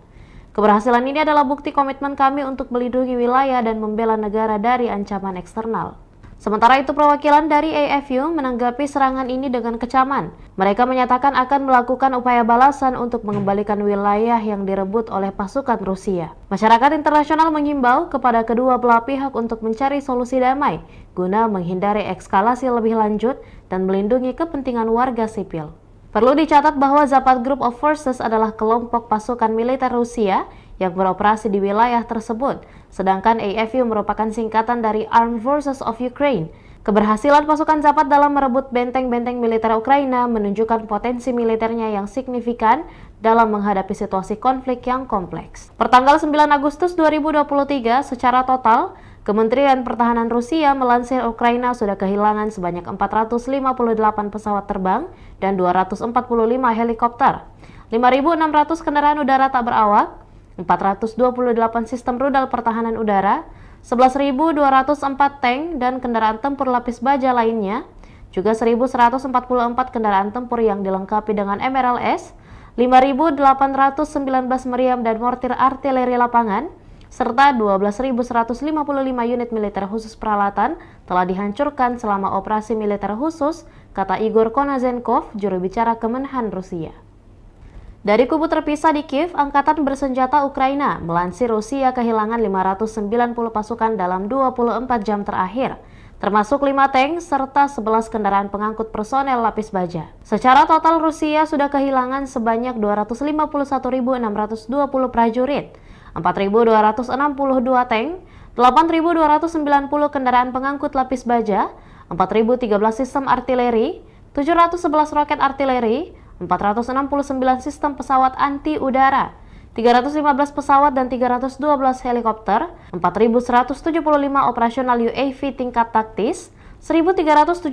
Keberhasilan ini adalah bukti komitmen kami untuk melindungi wilayah dan membela negara dari ancaman eksternal." Sementara itu, perwakilan dari AFU menanggapi serangan ini dengan kecaman. Mereka menyatakan akan melakukan upaya balasan untuk mengembalikan wilayah yang direbut oleh pasukan Rusia. Masyarakat internasional menghimbau kepada kedua belah pihak untuk mencari solusi damai guna menghindari eskalasi lebih lanjut dan melindungi kepentingan warga sipil. Perlu dicatat bahwa Zapad Group of Forces adalah kelompok pasukan militer Rusia yang beroperasi di wilayah tersebut, sedangkan AFU merupakan singkatan dari Armed Forces of Ukraine. Keberhasilan pasukan Zapad dalam merebut benteng-benteng militer Ukraina menunjukkan potensi militernya yang signifikan dalam menghadapi situasi konflik yang kompleks. Pertanggal 9 Agustus 2023, secara total, Kementerian Pertahanan Rusia melansir Ukraina sudah kehilangan sebanyak 458 pesawat terbang dan 245 helikopter, 5.600 kendaraan udara tak berawak, 428 sistem rudal pertahanan udara, 11.204 tank dan kendaraan tempur lapis baja lainnya, juga 1.144 kendaraan tempur yang dilengkapi dengan MRLS, 5.819 meriam dan mortir artileri lapangan, serta 12.155 unit militer khusus peralatan telah dihancurkan selama operasi militer khusus, kata Igor Konazenkov, juru bicara Kemenhan Rusia. Dari kubu terpisah di Kiev, Angkatan Bersenjata Ukraina melansir Rusia kehilangan 590 pasukan dalam 24 jam terakhir, termasuk 5 tank serta 11 kendaraan pengangkut personel lapis baja. Secara total, Rusia sudah kehilangan sebanyak 251.620 prajurit, 4.262 tank, 8.290 kendaraan pengangkut lapis baja, 4.013 sistem artileri, 711 roket artileri, 469 sistem pesawat anti-udara, 315 pesawat dan 312 helikopter, 4.175 operasional UAV tingkat taktis, 1.377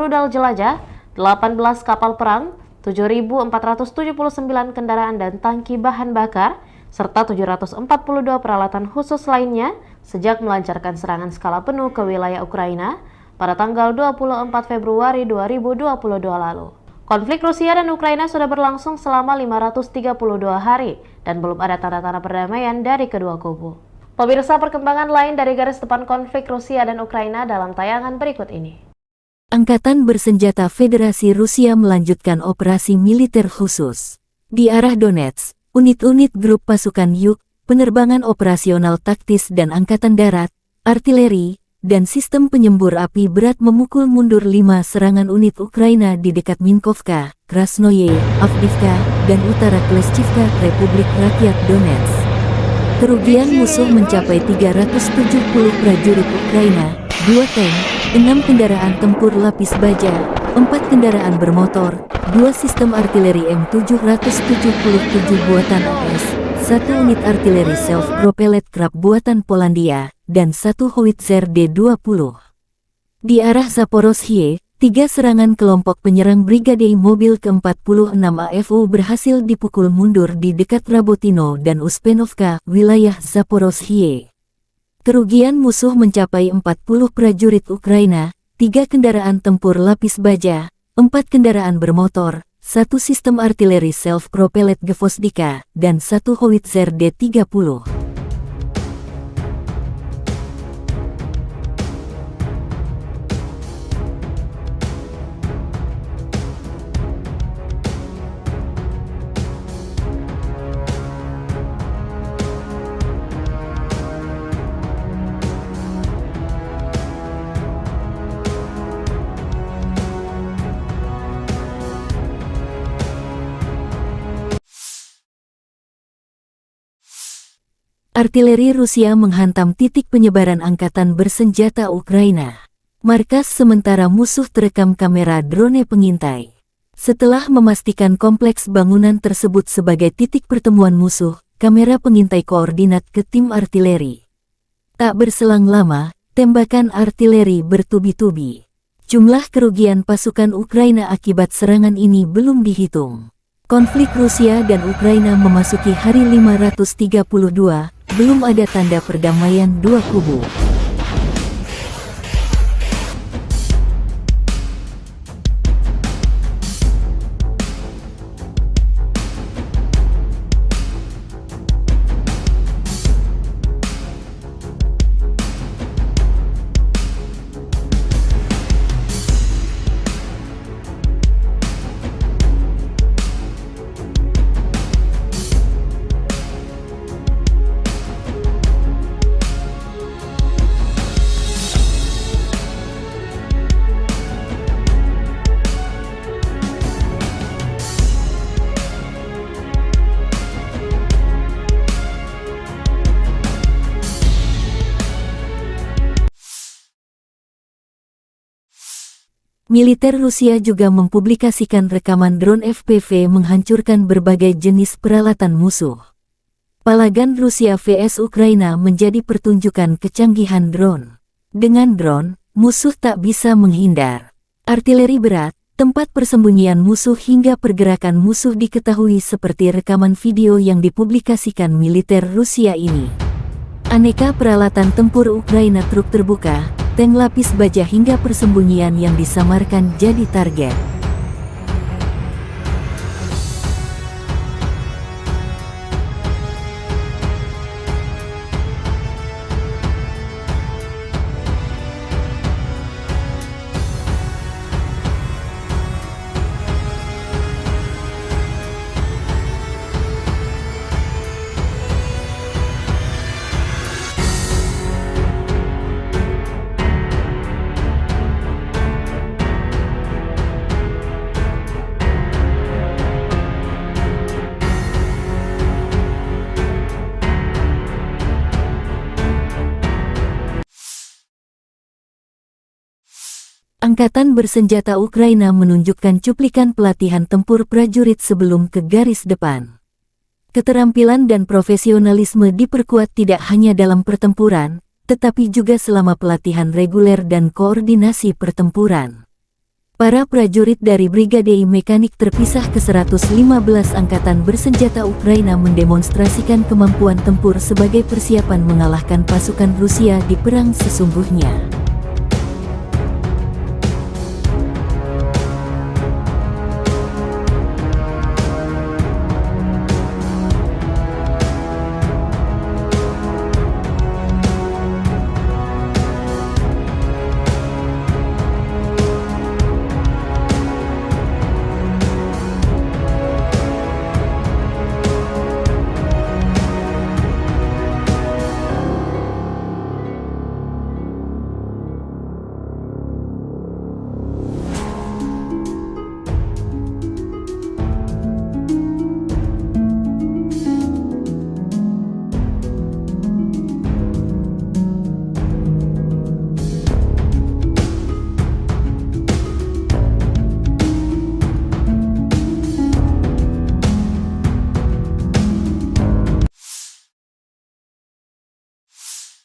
rudal jelajah, 18 kapal perang, 7.479 kendaraan dan tangki bahan bakar, serta 742 peralatan khusus lainnya sejak melancarkan serangan skala penuh ke wilayah Ukraina pada tanggal 24 Februari 2022 lalu. Konflik Rusia dan Ukraina sudah berlangsung selama 532 hari dan belum ada tanda-tanda perdamaian dari kedua kubu. Pemirsa, perkembangan lain dari garis depan konflik Rusia dan Ukraina dalam tayangan berikut ini. Angkatan Bersenjata Federasi Rusia melanjutkan operasi militer khusus. Di arah Donetsk, unit-unit grup pasukan Yuk, penerbangan operasional taktis dan angkatan darat, artileri, dan sistem penyembur api berat memukul mundur 5 serangan unit Ukraina di dekat Minkovka, Krasnoye, Avdiivka, dan utara Kleshchivka, Republik Rakyat Donetsk. Kerugian musuh mencapai 370 prajurit Ukraina, 2 tank, 6 kendaraan tempur lapis baja, 4 kendaraan bermotor, 2 sistem artileri M777 buatan AS, 1 unit artileri self-propelled Krab buatan Polandia, dan 1 howitzer D-20. Di arah Zaporozhye, 3 serangan kelompok penyerang Brigade Mobil ke-46 AFU berhasil dipukul mundur di dekat Rabotino dan Uspenovka, wilayah Zaporozhye. Kerugian musuh mencapai 40 prajurit Ukraina, 3 kendaraan tempur lapis baja, 4 kendaraan bermotor, 1 sistem artileri self-propelled Gvozdika, dan 1 howitzer D-30. Artileri Rusia menghantam titik penyebaran angkatan bersenjata Ukraina. Markas sementara musuh terekam kamera drone pengintai. Setelah memastikan kompleks bangunan tersebut sebagai titik pertemuan musuh, kamera pengintai koordinat ke tim artileri. Tak berselang lama, tembakan artileri bertubi-tubi. Jumlah kerugian pasukan Ukraina akibat serangan ini belum dihitung. Konflik Rusia dan Ukraina memasuki hari 532, belum ada tanda perdamaian dua kubu. Militer Rusia juga mempublikasikan rekaman drone FPV menghancurkan berbagai jenis peralatan musuh. Palagan Rusia vs Ukraina menjadi pertunjukan kecanggihan drone. Dengan drone, musuh tak bisa menghindar. Artileri berat, tempat persembunyian musuh hingga pergerakan musuh diketahui seperti rekaman video yang dipublikasikan militer Rusia ini. Aneka peralatan tempur Ukraina, truk terbuka, tank lapis baja hingga persembunyian yang disamarkan jadi target. Angkatan bersenjata Ukraina menunjukkan cuplikan pelatihan tempur prajurit sebelum ke garis depan. Keterampilan dan profesionalisme diperkuat tidak hanya dalam pertempuran, tetapi juga selama pelatihan reguler dan koordinasi pertempuran. Para prajurit dari Brigade Mekanik terpisah ke-115 Angkatan Bersenjata Ukraina mendemonstrasikan kemampuan tempur sebagai persiapan mengalahkan pasukan Rusia di perang sesungguhnya.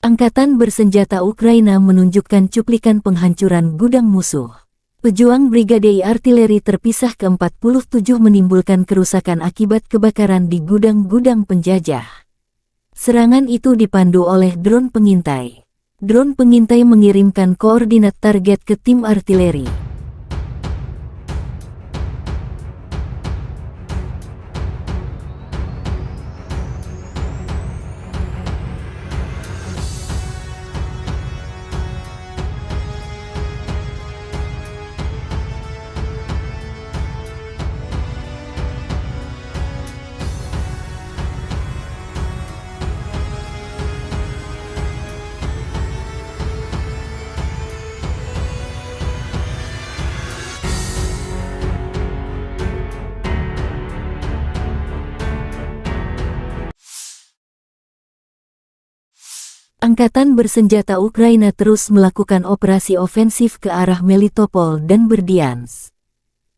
Angkatan Bersenjata Ukraina menunjukkan cuplikan penghancuran gudang musuh. Pejuang Brigade Artileri terpisah ke-47 menimbulkan kerusakan akibat kebakaran di gudang-gudang penjajah. Serangan itu dipandu oleh drone pengintai. Drone pengintai mengirimkan koordinat target ke tim artileri. Angkatan bersenjata Ukraina terus melakukan operasi ofensif ke arah Melitopol dan Berdiansk.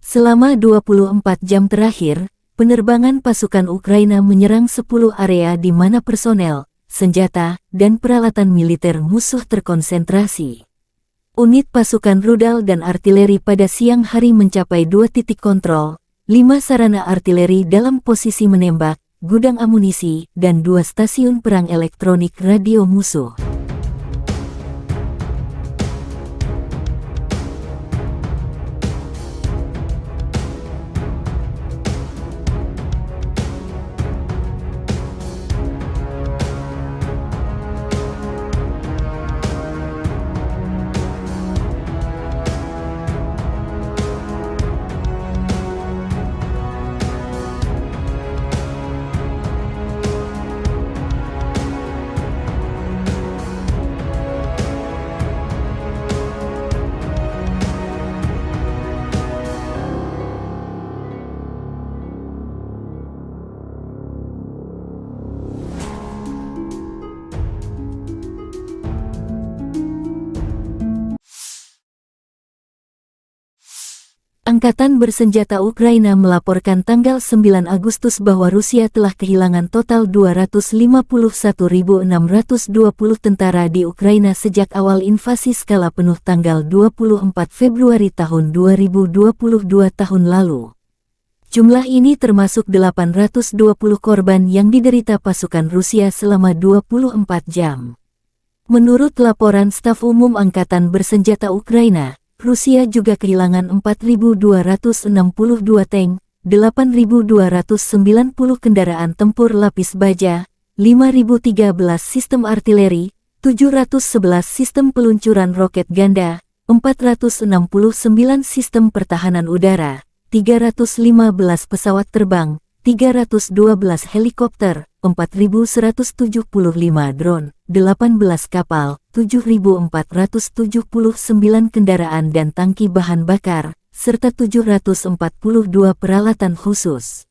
Selama 24 jam terakhir, penerbangan pasukan Ukraina menyerang 10 area di mana personel, senjata, dan peralatan militer musuh terkonsentrasi. Unit pasukan rudal dan artileri pada siang hari mencapai 2 titik kontrol, 5 sarana artileri dalam posisi menembak, gudang amunisi, dan 2 stasiun perang elektronik radio musuh. Angkatan bersenjata Ukraina melaporkan tanggal 9 Agustus bahwa Rusia telah kehilangan total 251.620 tentara di Ukraina sejak awal invasi skala penuh tanggal 24 Februari tahun 2022 tahun lalu. Jumlah ini termasuk 820 korban yang diderita pasukan Rusia selama 24 jam. Menurut laporan Staf Umum Angkatan Bersenjata Ukraina, Rusia juga kehilangan 4.262 tank, 8.290 kendaraan tempur lapis baja, 5.013 sistem artileri, 711 sistem peluncuran roket ganda, 469 sistem pertahanan udara, 315 pesawat terbang, 312 helikopter, 4.175 drone, 18 kapal, 7.479 kendaraan dan tangki bahan bakar, serta 742 peralatan khusus.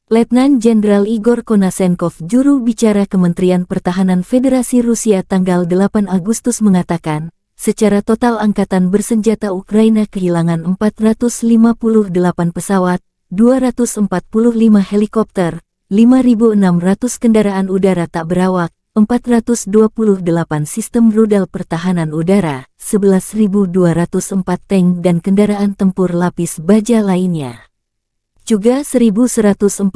Letnan Jenderal Igor Konasenkov, juru bicara Kementerian Pertahanan Federasi Rusia tanggal 8 Agustus mengatakan, secara total Angkatan Bersenjata Ukraina kehilangan 458 pesawat, 245 helikopter, 5.600 kendaraan udara tak berawak, 428 sistem rudal pertahanan udara, 11.204 tank dan kendaraan tempur lapis baja lainnya. Juga 1.144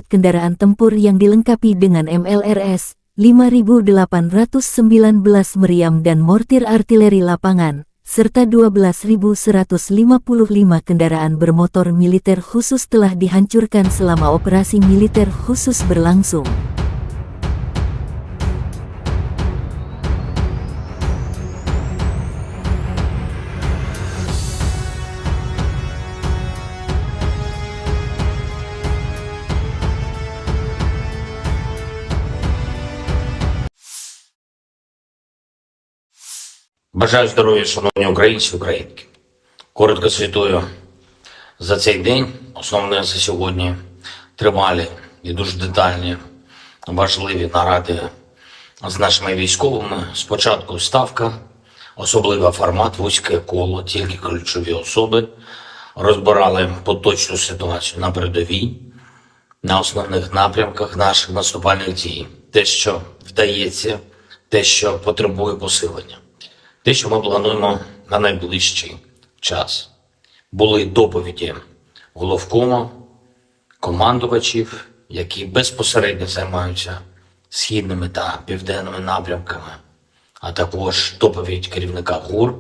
kendaraan tempur yang dilengkapi dengan MLRS, 5.819 meriam dan mortir artileri lapangan, serta 12.155 kendaraan bermotor militer khusus telah dihancurkan selama operasi militer khusus berlangsung. Бажаю здоров'я, шановні українці, українки. Коротко звітую за цей день. Основне за сьогодні тривалі і дуже детальні, важливі наради з нашими військовими. Спочатку ставка, особливий формат, вузьке коло, тільки ключові особи. Розбирали поточну ситуацію на передовій, на основних напрямках наших наступальних дій. Те, що вдається, те, що потребує посилення. Те, що ми плануємо на найближчий час. Були доповіді головкому, командувачів, які безпосередньо займаються східними та південними напрямками, а також доповідь керівника ГУР.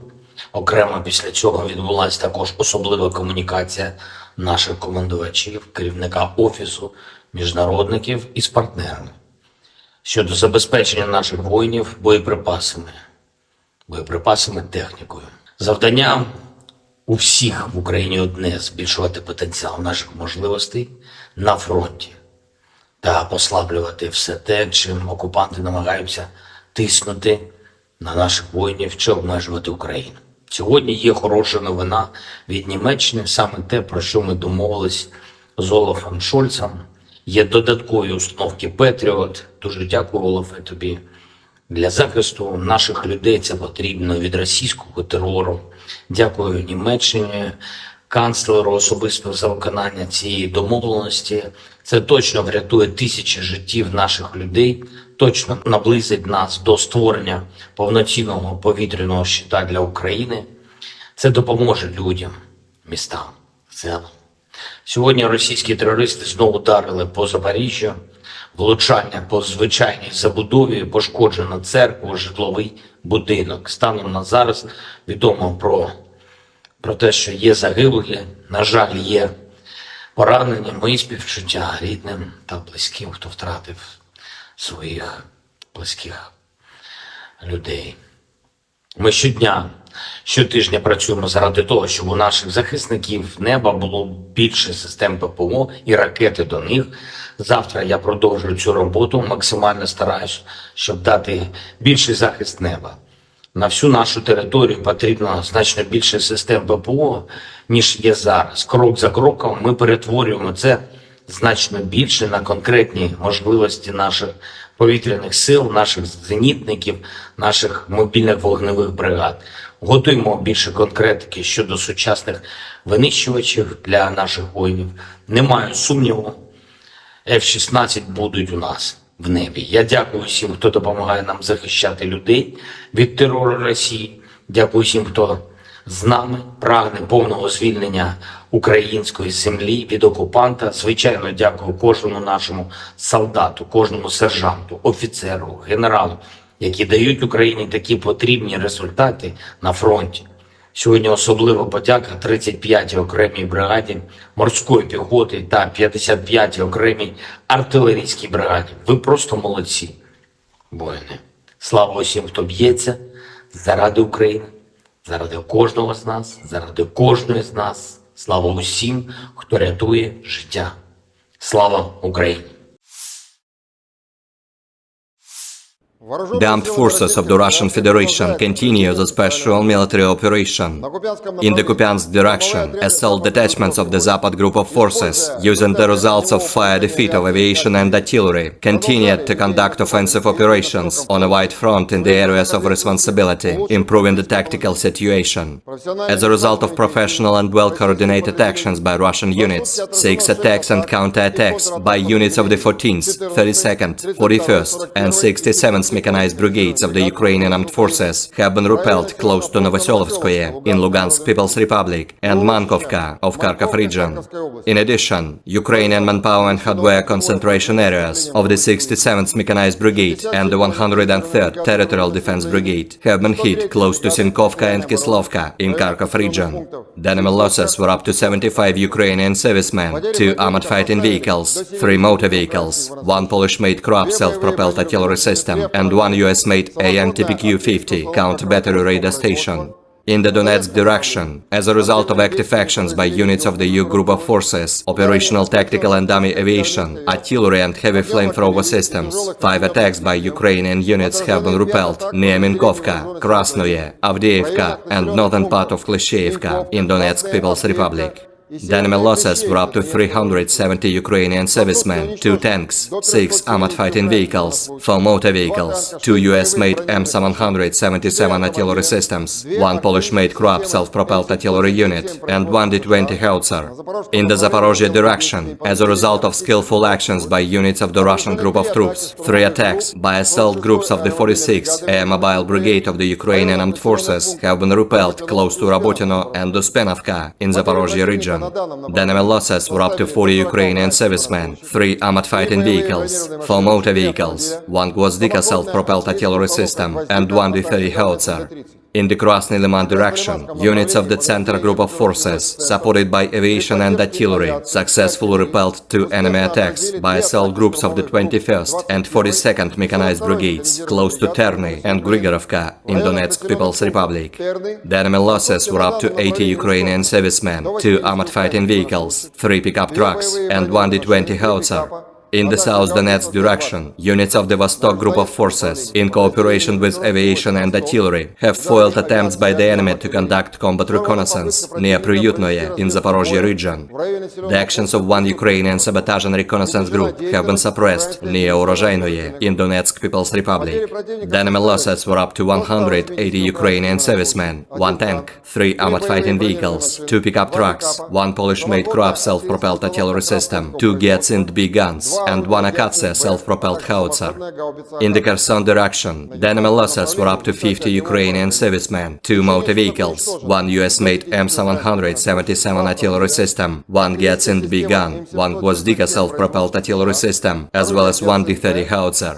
Окремо після цього відбулася також особлива комунікація наших командувачів, керівника Офісу міжнародників із партнерами щодо забезпечення наших воїнів боєприпасами, технікою. Завдання у всіх в Україні одне – збільшувати потенціал наших можливостей на фронті. та послаблювати все те, чим окупанти намагаються тиснути на наших воїнів чи обмежувати Україну. Сьогодні є хороша новина від Німеччини, саме те, про що ми домовились з Олафом Шольцем. Є додаткові установки Петріот. Дуже дякую, Олафе, тобі. Для захисту наших людей це потрібно від російського терору. Дякую Німеччині, канцлеру особисто за виконання цієї домовленості. Це точно врятує тисячі життів наших людей, точно наблизить нас до створення повноцінного повітряного щита для України. Це допоможе людям, містам, селам. Сьогодні російські терористи знову ударили по Запоріжжю, влучання по звичайній забудові, пошкоджена церква, житловий будинок. Станом на зараз відомо про те, що є загиблі, на жаль, є поранені. Мої співчуття рідним та близьким, хто втратив своїх близьких людей. Ми щотижня працюємо заради того, щоб у наших захисників неба було більше систем ППО і ракети до них. Завтра я продовжую цю роботу, максимально стараюсь, щоб дати більший захист неба. На всю нашу територію потрібно значно більше систем ППО, ніж є зараз. Крок за кроком ми перетворюємо це значно більше на конкретні можливості наших повітряних сил, наших зенітників, наших мобільних вогневих бригад. Готуємо більше конкретики щодо сучасних винищувачів для наших воїнів. Не маю сумніву, F-16 будуть у нас в небі. Я дякую всім, хто допомагає нам захищати людей від терору Росії. Дякую всім, хто з нами прагне повного звільнення української землі від окупанта. Звичайно, дякую кожному нашому солдату, кожному сержанту, офіцеру, генералу, які дають Україні такі потрібні результати на фронті. Сьогодні особлива подяка 35-й окремій бригаді морської піхоти та 55-й окремій артилерійській бригаді. Ви просто молодці, воїни. Слава усім, хто б'ється заради України, заради кожного з нас, заради кожної з нас. Слава усім, хто рятує життя. Слава Україні! The armed forces of the Russian Federation continue the special military operation. In the Kupiansk direction, assault detachments of the Zapad group of forces, using the results of fire defeat of aviation and artillery, continued to conduct offensive operations on a wide front in the areas of responsibility, improving the tactical situation. As a result of professional and well-coordinated actions by Russian units, 6 attacks and counter-attacks by units of the 14th, 32nd, 41st, and 67th mechanized brigades of the Ukrainian armed forces have been repelled close to Novoselovskoye in Lugansk People's Republic and Mankovka of Kharkov region. In addition, Ukrainian manpower and hardware concentration areas of the 67th Mechanized Brigade and the 103rd Territorial Defense Brigade have been hit close to Sinkovka and Kislovka in Kharkov region. The enemy losses were up to 75 Ukrainian servicemen, 2 armored fighting vehicles, 3 motor vehicles, 1 Polish-made Kroab self-propelled artillery system, and 1 US-made AN-TPQ-50 counter-battery radar station. In the Donetsk direction, as a result of active actions by units of the EU group of forces, operational tactical and dummy aviation, artillery and heavy flamethrower systems, 5 attacks by Ukrainian units have been repelled near Minkovka, Krasnoye, Avdiivka and northern part of Klishchiivka in Donetsk People's Republic. The enemy losses were up to 370 Ukrainian servicemen, 2 tanks, 6 armored fighting vehicles, 4 motor vehicles, 2 US-made M777 artillery systems, 1 Polish-made Kroab self-propelled artillery unit, and 1 D-20 howitzer. In the Zaporozhye direction, as a result of skillful actions by units of the Russian group of troops, 3 attacks by assault groups of the 46th Air Mobile Brigade of the Ukrainian Armed Forces have been repelled close to Rabotino and Uspenovka in Zaporozhye region. The enemy losses were up to 40 Ukrainian servicemen, 3 armored fighting vehicles, 4 motor vehicles, 1 Gvozdika self-propelled artillery system, and 1 D-30 howitzer. In the Krasny Liman direction, units of the Center Group of Forces, supported by aviation and artillery, successfully repelled 2 enemy attacks by assault groups of the 21st and 42nd Mechanized Brigades, close to Terny and Grigorovka in Donetsk People's Republic. The enemy losses were up to 80 Ukrainian servicemen, 2 armored fighting vehicles, 3 pickup trucks, and 1 D-20 howitzer. In the South Donetsk direction, units of the Vostok Group of Forces, in cooperation with aviation and artillery, have foiled attempts by the enemy to conduct combat reconnaissance near Priyutnoye in Zaporozhye region. The actions of one Ukrainian sabotage and reconnaissance group have been suppressed near Urozhainoye in Donetsk People's Republic. The enemy losses were up to 180 Ukrainian servicemen, 1 tank, 3 armored fighting vehicles, 2 pickup trucks, 1 Polish-made Kroab self-propelled artillery system, 2 Gyatsind B guns, and 1 Akatsia self-propelled howitzer. In the Kherson direction, the enemy losses were up to 50 Ukrainian servicemen, 2 motor vehicles, 1 US-made M777 artillery system, 1 Gyatsind B gun, 1 Gvozdika self-propelled artillery system, as well as 1 D-30 howitzer.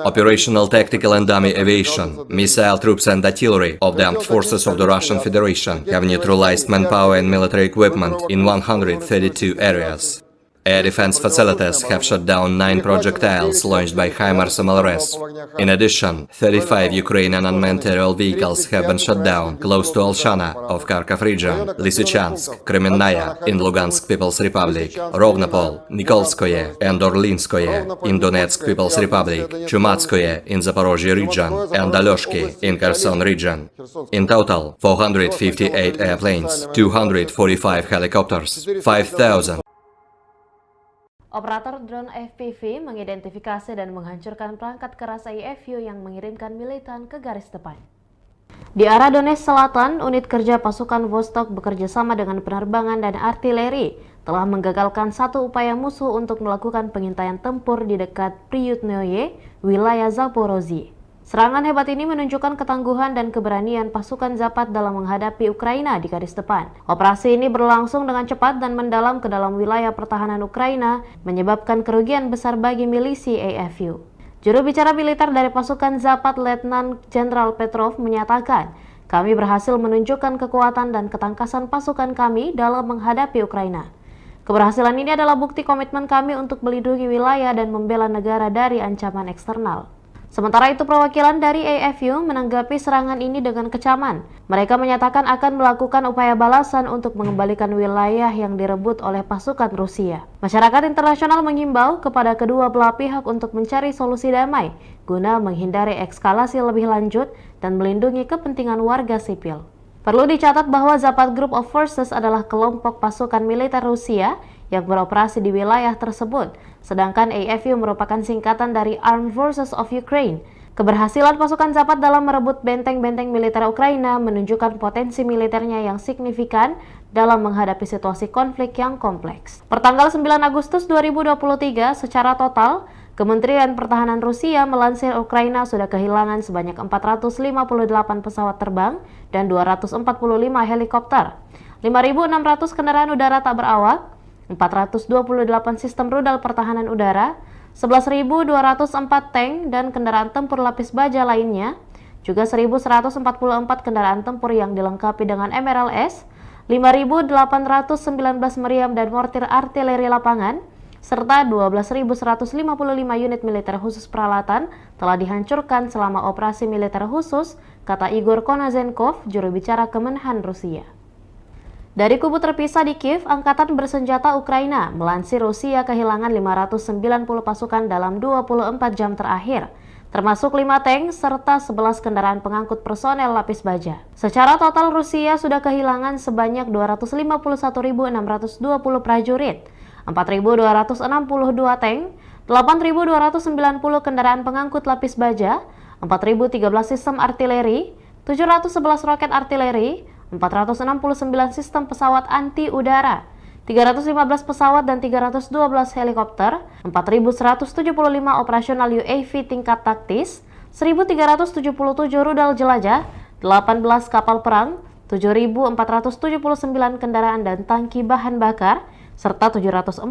Operational, tactical and dummy aviation, missile troops and artillery of the armed forces of the Russian Federation have neutralized manpower and military equipment in 132 areas. Air defense facilities have shot down 9 projectiles launched by HIMARS MLRS. In addition, 35 Ukrainian unmanned aerial vehicles have been shot down close to Alshana of Kharkov region, Lysychansk, Kremenная in Lugansk People's Republic, Rovnopol, Nikolskoye and Orlinskoye in Donetsk People's Republic, Chumatskoye in Zaporozhye region, and Alyoshki in Kherson region. In total, 458 airplanes, 245 helicopters, 5,000 Operator drone FPV mengidentifikasi dan menghancurkan perangkat keras IFU yang mengirimkan militan ke garis depan. Di arah Donetsk Selatan, unit kerja pasukan Vostok bekerja sama dengan penerbangan dan artileri telah menggagalkan satu upaya musuh untuk melakukan pengintaian tempur di dekat Priyutnoye, wilayah Zaporozhye. Serangan hebat ini menunjukkan ketangguhan dan keberanian pasukan Zapad dalam menghadapi Ukraina di garis depan. Operasi ini berlangsung dengan cepat dan mendalam ke dalam wilayah pertahanan Ukraina, menyebabkan kerugian besar bagi milisi AFU. Juru bicara militer dari pasukan Zapad, Letnan Jenderal Petrov, menyatakan, "Kami berhasil menunjukkan kekuatan dan ketangkasan pasukan kami dalam menghadapi Ukraina. Keberhasilan ini adalah bukti komitmen kami untuk melindungi wilayah dan membela negara dari ancaman eksternal." Sementara itu, perwakilan dari AFU menanggapi serangan ini dengan kecaman. Mereka menyatakan akan melakukan upaya balasan untuk mengembalikan wilayah yang direbut oleh pasukan Rusia. Masyarakat internasional mengimbau kepada kedua belah pihak untuk mencari solusi damai guna menghindari eskalasi lebih lanjut dan melindungi kepentingan warga sipil. Perlu dicatat bahwa Zapad Group of Forces adalah kelompok pasukan militer Rusia yang beroperasi di wilayah tersebut, sedangkan AFU merupakan singkatan dari Armed Forces of Ukraine. Keberhasilan pasukan Zapad dalam merebut benteng-benteng militer Ukraina menunjukkan potensi militernya yang signifikan dalam menghadapi situasi konflik yang kompleks. Pertanggal 9 Agustus 2023, secara total, Kementerian Pertahanan Rusia melansir Ukraina sudah kehilangan sebanyak 458 pesawat terbang dan 245 helikopter, 5.600 kendaraan udara tak berawak, 428 sistem rudal pertahanan udara, 11.204 tank dan kendaraan tempur lapis baja lainnya, juga 1.144 kendaraan tempur yang dilengkapi dengan MRLS, 5.819 meriam dan mortir artileri lapangan, serta 12.155 unit militer khusus peralatan telah dihancurkan selama operasi militer khusus, kata Igor Konazenkov, juru bicara Kemenhan Rusia. Dari kubu terpisah di Kiev, Angkatan Bersenjata Ukraina melansir Rusia kehilangan 590 pasukan dalam 24 jam terakhir, termasuk 5 tank serta 11 kendaraan pengangkut personel lapis baja. Secara total, Rusia sudah kehilangan sebanyak 251.620 prajurit, 4.262 tank, 8.290 kendaraan pengangkut lapis baja, 4.013 sistem artileri, 711 roket artileri, 469 sistem pesawat anti-udara, 315 pesawat dan 312 helikopter, 4.175 operasional UAV tingkat taktis, 1.377 rudal jelajah, 18 kapal perang, 7.479 kendaraan dan tangki bahan bakar, serta 742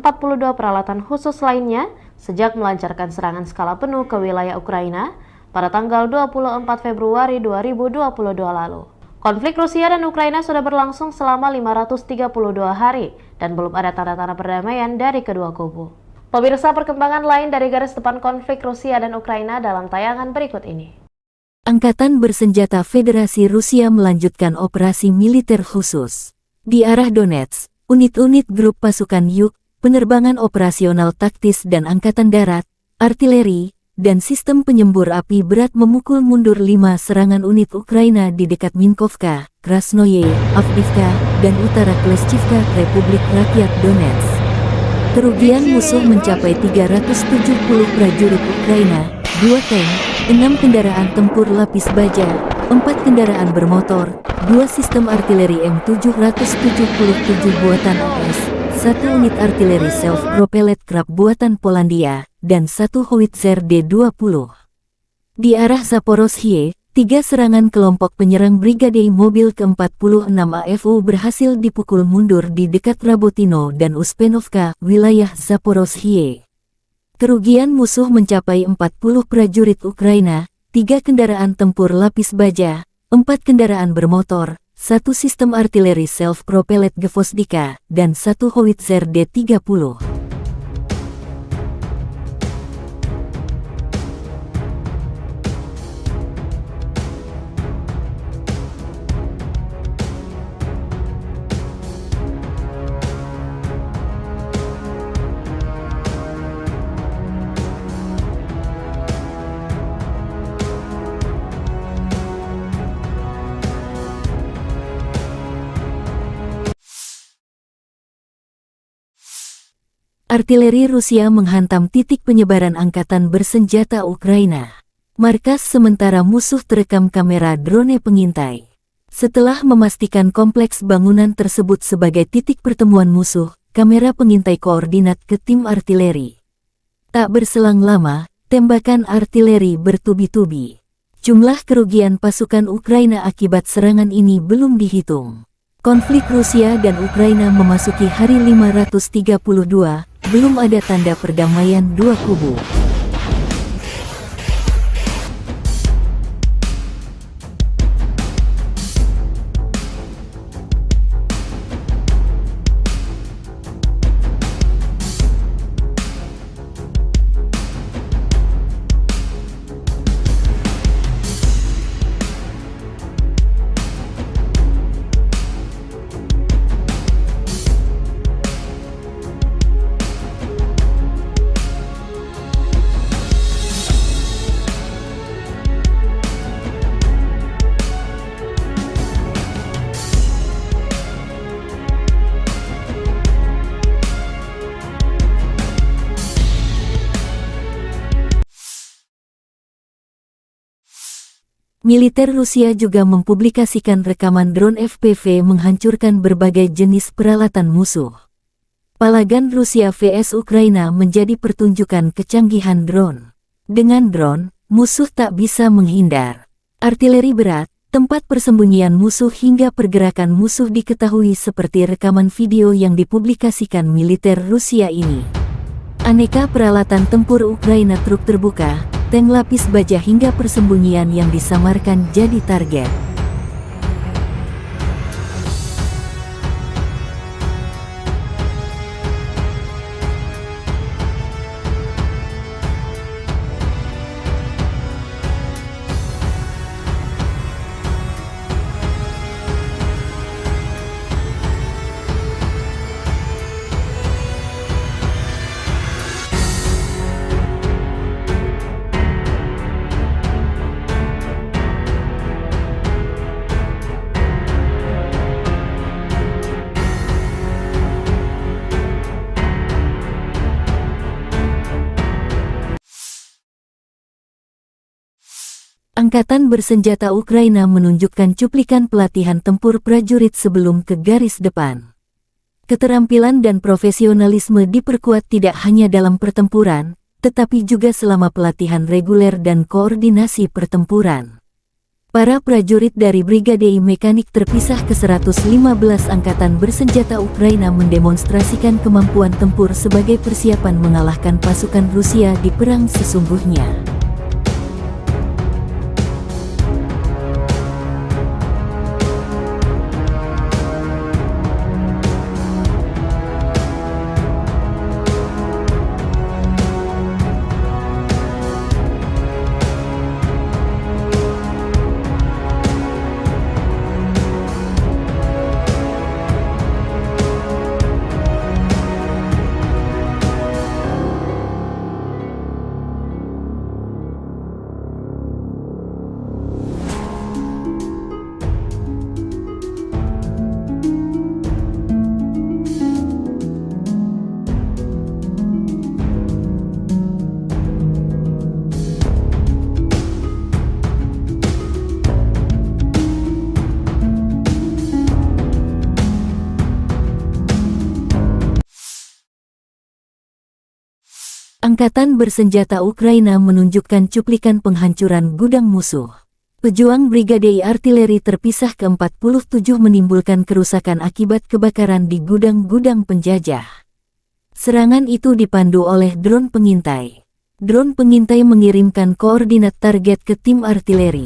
peralatan khusus lainnya sejak melancarkan serangan skala penuh ke wilayah Ukraina pada tanggal 24 Februari 2022 lalu. Konflik Rusia dan Ukraina sudah berlangsung selama 532 hari dan belum ada tanda-tanda perdamaian dari kedua kubu. Pemirsa, perkembangan lain dari garis depan konflik Rusia dan Ukraina dalam tayangan berikut ini. Angkatan Bersenjata Federasi Rusia melanjutkan operasi militer khusus. Di arah Donetsk, unit-unit grup pasukan Yuk, penerbangan operasional taktis dan angkatan darat, artileri, dan sistem penyembur api berat memukul mundur 5 serangan unit Ukraina di dekat Minkovka, Krasnoye, Avdiivka, dan utara Kleshchivka, Republik Rakyat Donetsk. Kerugian musuh mencapai 370 prajurit Ukraina, 2 tank, 6 kendaraan tempur lapis baja, 4 kendaraan bermotor, 2 sistem artileri M777 buatan AS, 1 unit artileri self-propelled Krab buatan Polandia, dan 1 howitzer D-20. Di arah Zaporozhye, 3 serangan kelompok penyerang Brigade Mobil ke-46 AFU berhasil dipukul mundur di dekat Rabotino dan Uspenovka, wilayah Zaporozhye. Kerugian musuh mencapai 40 prajurit Ukraina, 3 kendaraan tempur lapis baja, 4 kendaraan bermotor, 1 sistem artileri self-propelled Gvozdika, dan 1 howitzer D-30. Artileri Rusia menghantam titik penyebaran angkatan bersenjata Ukraina. Markas sementara musuh terekam kamera drone pengintai. Setelah memastikan kompleks bangunan tersebut sebagai titik pertemuan musuh, kamera pengintai koordinat ke tim artileri. Tak berselang lama, tembakan artileri bertubi-tubi. Jumlah kerugian pasukan Ukraina akibat serangan ini belum dihitung. Konflik Rusia dan Ukraina memasuki hari 532, belum ada tanda perdamaian dua kubu. Militer Rusia juga mempublikasikan rekaman drone FPV menghancurkan berbagai jenis peralatan musuh. Palagan Rusia vs Ukraina menjadi pertunjukan kecanggihan drone. Dengan drone, musuh tak bisa menghindar. Artileri berat, tempat persembunyian musuh hingga pergerakan musuh diketahui seperti rekaman video yang dipublikasikan militer Rusia ini. Aneka peralatan tempur Ukraina, truk terbuka, tank lapis baja hingga persembunyian yang disamarkan jadi target. Angkatan bersenjata Ukraina menunjukkan cuplikan pelatihan tempur prajurit sebelum ke garis depan. Keterampilan dan profesionalisme diperkuat tidak hanya dalam pertempuran, tetapi juga selama pelatihan reguler dan koordinasi pertempuran. Para prajurit dari Brigade Mekanik terpisah ke-115 Angkatan Bersenjata Ukraina mendemonstrasikan kemampuan tempur sebagai persiapan mengalahkan pasukan Rusia di perang sesungguhnya. Angkatan bersenjata Ukraina menunjukkan cuplikan penghancuran gudang musuh. Pejuang Brigade Artileri terpisah ke-47 menimbulkan kerusakan akibat kebakaran di gudang-gudang penjajah. Serangan itu dipandu oleh drone pengintai. Drone pengintai mengirimkan koordinat target ke tim artileri.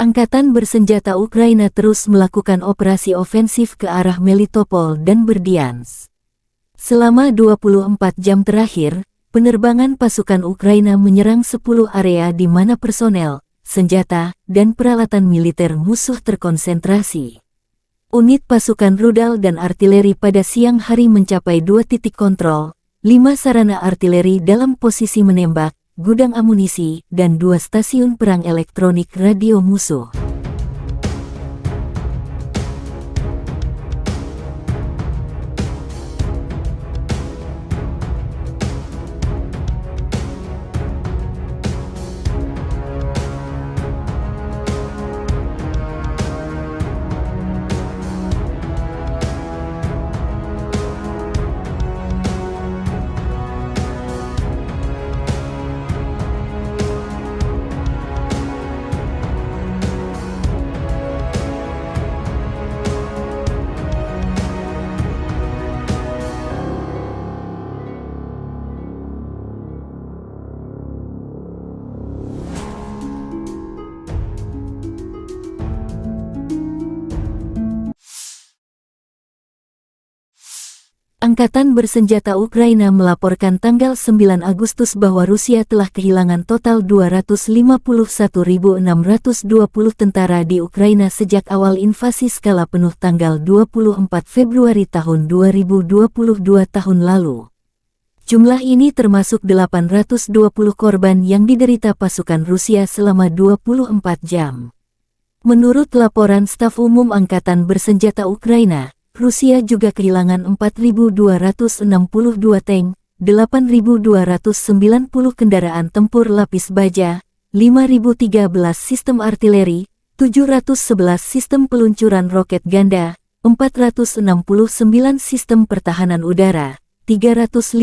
Angkatan bersenjata Ukraina terus melakukan operasi ofensif ke arah Melitopol dan Berdyansk. Selama 24 jam terakhir, penerbangan pasukan Ukraina menyerang 10 area di mana personel, senjata, dan peralatan militer musuh terkonsentrasi. Unit pasukan rudal dan artileri pada siang hari mencapai 2 titik kontrol, 5 sarana artileri dalam posisi menembak, gudang amunisi, dan 2 stasiun perang elektronik radio musuh. Angkatan bersenjata Ukraina melaporkan tanggal 9 Agustus bahwa Rusia telah kehilangan total 251.620 tentara di Ukraina sejak awal invasi skala penuh tanggal 24 Februari tahun 2022 tahun lalu. Jumlah ini termasuk 820 korban yang diderita pasukan Rusia selama 24 jam. Menurut laporan Staf Umum Angkatan Bersenjata Ukraina, Rusia juga kehilangan 4.262 tank, 8.290 kendaraan tempur lapis baja, 5.013 sistem artileri, 711 sistem peluncuran roket ganda, 469 sistem pertahanan udara, 315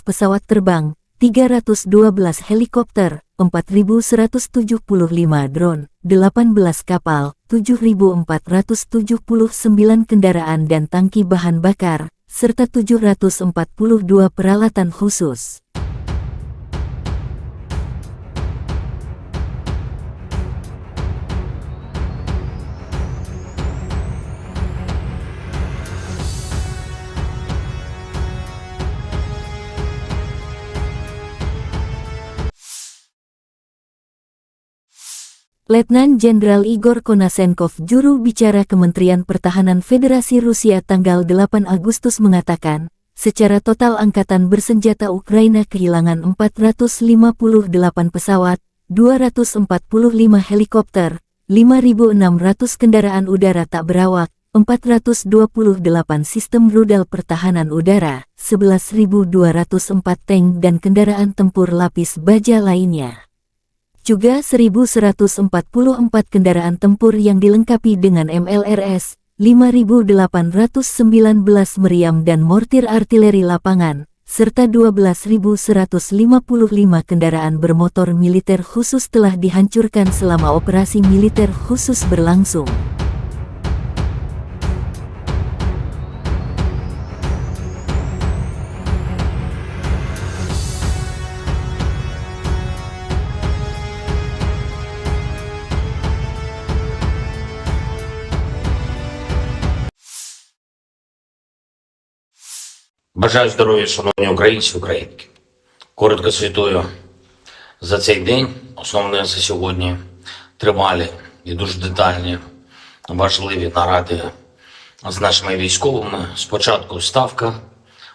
pesawat terbang, 312 helikopter, 4.175 drone, 18 kapal, 7.479 kendaraan dan tangki bahan bakar, serta 742 peralatan khusus. Letnan Jenderal Igor Konasenkov, juru bicara Kementerian Pertahanan Federasi Rusia tanggal 8 Agustus mengatakan, secara total angkatan bersenjata Ukraina kehilangan 458 pesawat, 245 helikopter, 5.600 kendaraan udara tak berawak, 428 sistem rudal pertahanan udara, 11.204 tank dan kendaraan tempur lapis baja lainnya. Juga 1.144 kendaraan tempur yang dilengkapi dengan MLRS, 5.819 meriam dan mortir artileri lapangan, serta 12.155 kendaraan bermotor militer khusus telah dihancurkan selama operasi militer khusus berlangsung. Бажаю здоров'я, шановні українці, українки. Коротко звітую за цей день. Основне за сьогодні тривалі і дуже детальні, важливі наради з нашими військовими. Спочатку ставка,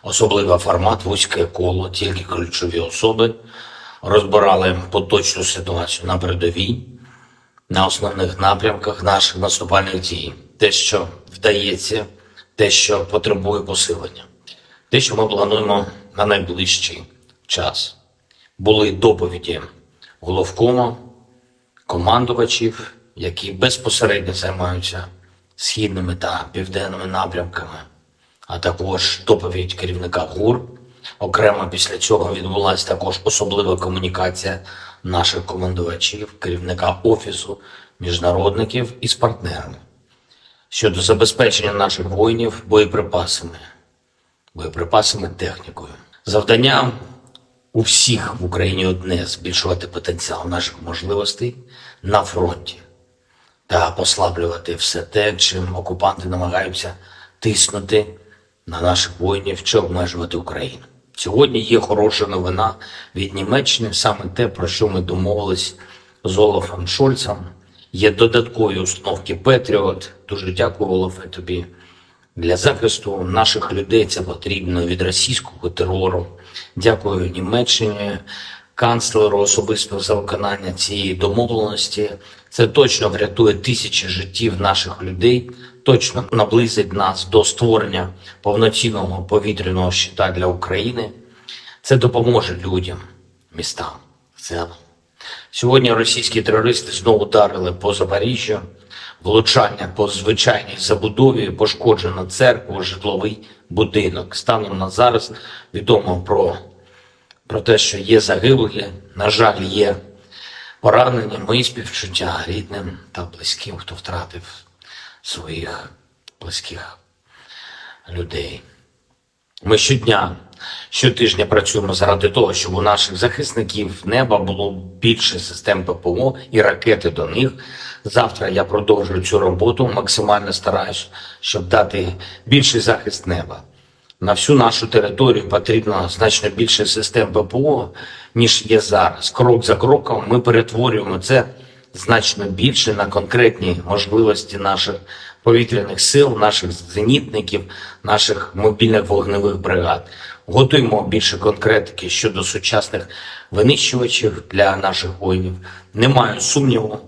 особливий формат, вузьке коло, тільки ключові особи. Розбирали поточну ситуацію на передовій, на основних напрямках наших наступальних дій. Те, що вдається, те, що потребує посилення. Те, що ми плануємо на найближчий час. Були доповіді головкому, командувачів, які безпосередньо займаються східними та південними напрямками, а також доповідь керівника ГУР. Окремо після цього відбулася також особлива комунікація наших командувачів, керівника Офісу міжнародників із партнерами щодо забезпечення наших воїнів боєприпасами, технікою. Завдання у всіх в Україні одне – збільшувати потенціал наших можливостей на фронті та послаблювати все те, чим окупанти намагаються тиснути на наших воїнів чи обмежувати Україну. Сьогодні є хороша новина від Німеччини, саме те, про що ми домовились з Олафом Шольцем. Є додаткові установки Петріот. Дуже дякую, Олафе, тобі. Для захисту наших людей це потрібно від російського терору. Дякую Німеччині, канцлеру особисто за виконання цієї домовленості. Це точно врятує тисячі життів наших людей, точно наблизить нас до створення повноцінного повітряного щита для України. Це допоможе людям, містам, селам. Сьогодні російські терористи знову ударили по Запоріжжю, влучання по звичайній забудові, пошкоджено церкву, житловий будинок. Станом на зараз відомо про те, що є загиблі, на жаль, є поранені. Мої співчуття рідним та близьким, хто втратив своїх близьких людей. Ми щотижня працюємо заради того, щоб у наших захисників неба було більше систем ППО і ракети до них. Завтра я продовжую цю роботу, максимально стараюсь, щоб дати більший захист неба. На всю нашу територію потрібно значно більше систем ППО, ніж є зараз. Крок за кроком ми перетворюємо це значно більше на конкретні можливості наших повітряних сил, наших зенітників, наших мобільних вогневих бригад. Готуємо більше конкретики щодо сучасних винищувачів для наших воїнів. Не маю сумніву,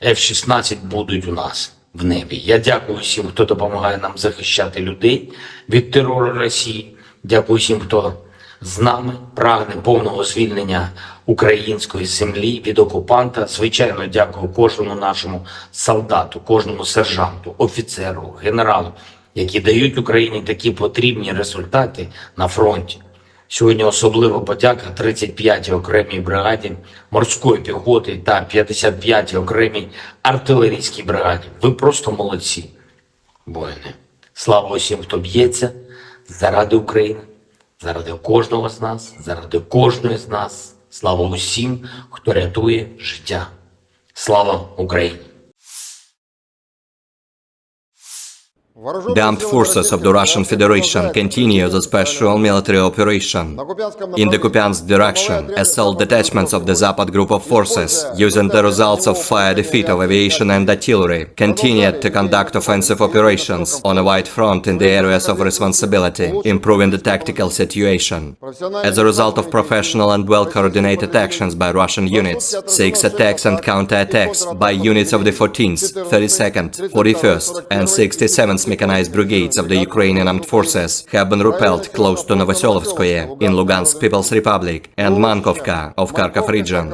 F-16 будуть у нас в небі. Я дякую всім, хто допомагає нам захищати людей від терору Росії. Дякую всім, хто з нами прагне повного звільнення української землі від окупанта. Звичайно, дякую кожному нашому солдату, кожному сержанту, офіцеру, генералу, які дають Україні такі потрібні результати на фронті. Сьогодні особлива подяка 35-й окремій бригаді морської піхоти та 55-й окремій артилерійській бригаді. Ви просто молодці, воїни. Слава усім, хто б'ється заради України, заради кожного з нас, заради кожної з нас. Слава усім, хто рятує життя. Слава Україні! The armed forces of the Russian Federation continue the special military operation. In the Kupiansk direction, assault detachments of the Zapad group of forces, using the results of fire defeat of aviation and artillery, continued to conduct offensive operations on a wide front in the areas of responsibility, improving the tactical situation. As a result of professional and well-coordinated actions by Russian units, 6 attacks and counter-attacks by units of the 14th, 32nd, 41st, and 67th mechanized brigades of the Ukrainian armed forces have been repelled close to Novoselovskoye in Lugansk People's Republic and Mankovka of Kharkov region.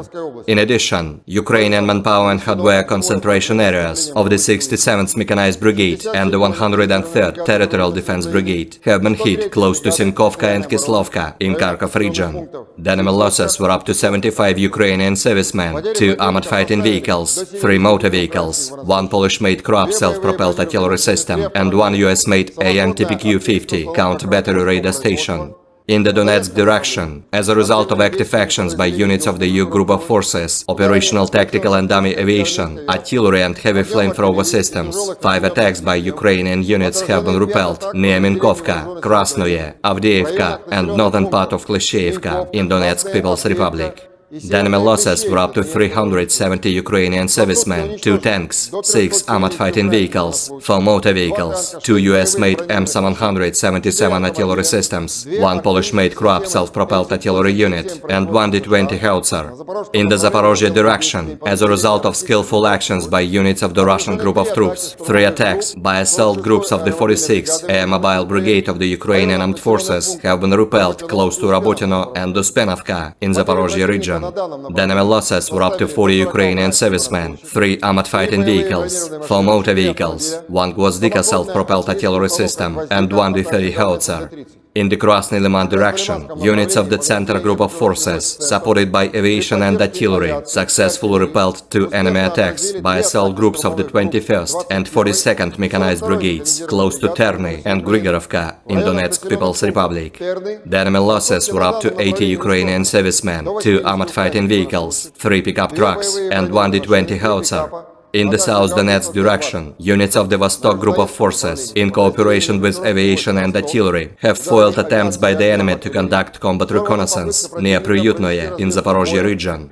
In addition, Ukrainian manpower and hardware concentration areas of the 67th Mechanized Brigade and the 103rd Territorial Defense Brigade have been hit close to Sinkovka and Kislovka in Kharkov region. The enemy losses were up to 75 Ukrainian servicemen, 2 armored fighting vehicles, 3 motor vehicles, 1 Polish-made Kroab self-propelled artillery system, and 1 US-made AN-TPQ-50 counter-battery radar station. In the Donetsk direction, as a result of active actions by units of the EU group of forces, operational tactical and dummy aviation, artillery and heavy flamethrower systems, 5 attacks by Ukrainian units have been repelled near Minkovka, Krasnoye, Avdiivka and northern part of Klishchiivka in Donetsk People's Republic. The enemy losses were up to 370 Ukrainian servicemen, 2 tanks, 6 armored fighting vehicles, 4 motor vehicles, 2 US-made M777 artillery systems, 1 Polish-made Krupp self-propelled artillery unit, and 1 D-20 howitzer. In the Zaporozhye direction, as a result of skillful actions by units of the Russian group of troops, 3 attacks by assault groups of the 46th Air Mobile Brigade of the Ukrainian Armed Forces have been repelled close to Rabotino and Uspenovka in Zaporozhye region. The enemy losses were up to 40 Ukrainian servicemen, 3 armored fighting vehicles, 4 motor vehicles, 1 Gvozdika self-propelled artillery system, and 1 D-30 howitzer. In the Krasny Liman direction, units of the Center Group of Forces, supported by aviation and artillery, successfully repelled 2 enemy attacks by assault groups of the 21st and 42nd Mechanized Brigades, close to Terny and Grigorovka in Donetsk People's Republic. The enemy losses were up to 80 Ukrainian servicemen, 2 armored fighting vehicles, 3 pickup trucks, and 1 D-20 howitzer. In the South Donetsk direction, units of the Vostok Group of Forces, in cooperation with aviation and artillery, have foiled attempts by the enemy to conduct combat reconnaissance near Priyutnoye in Zaporozhye region.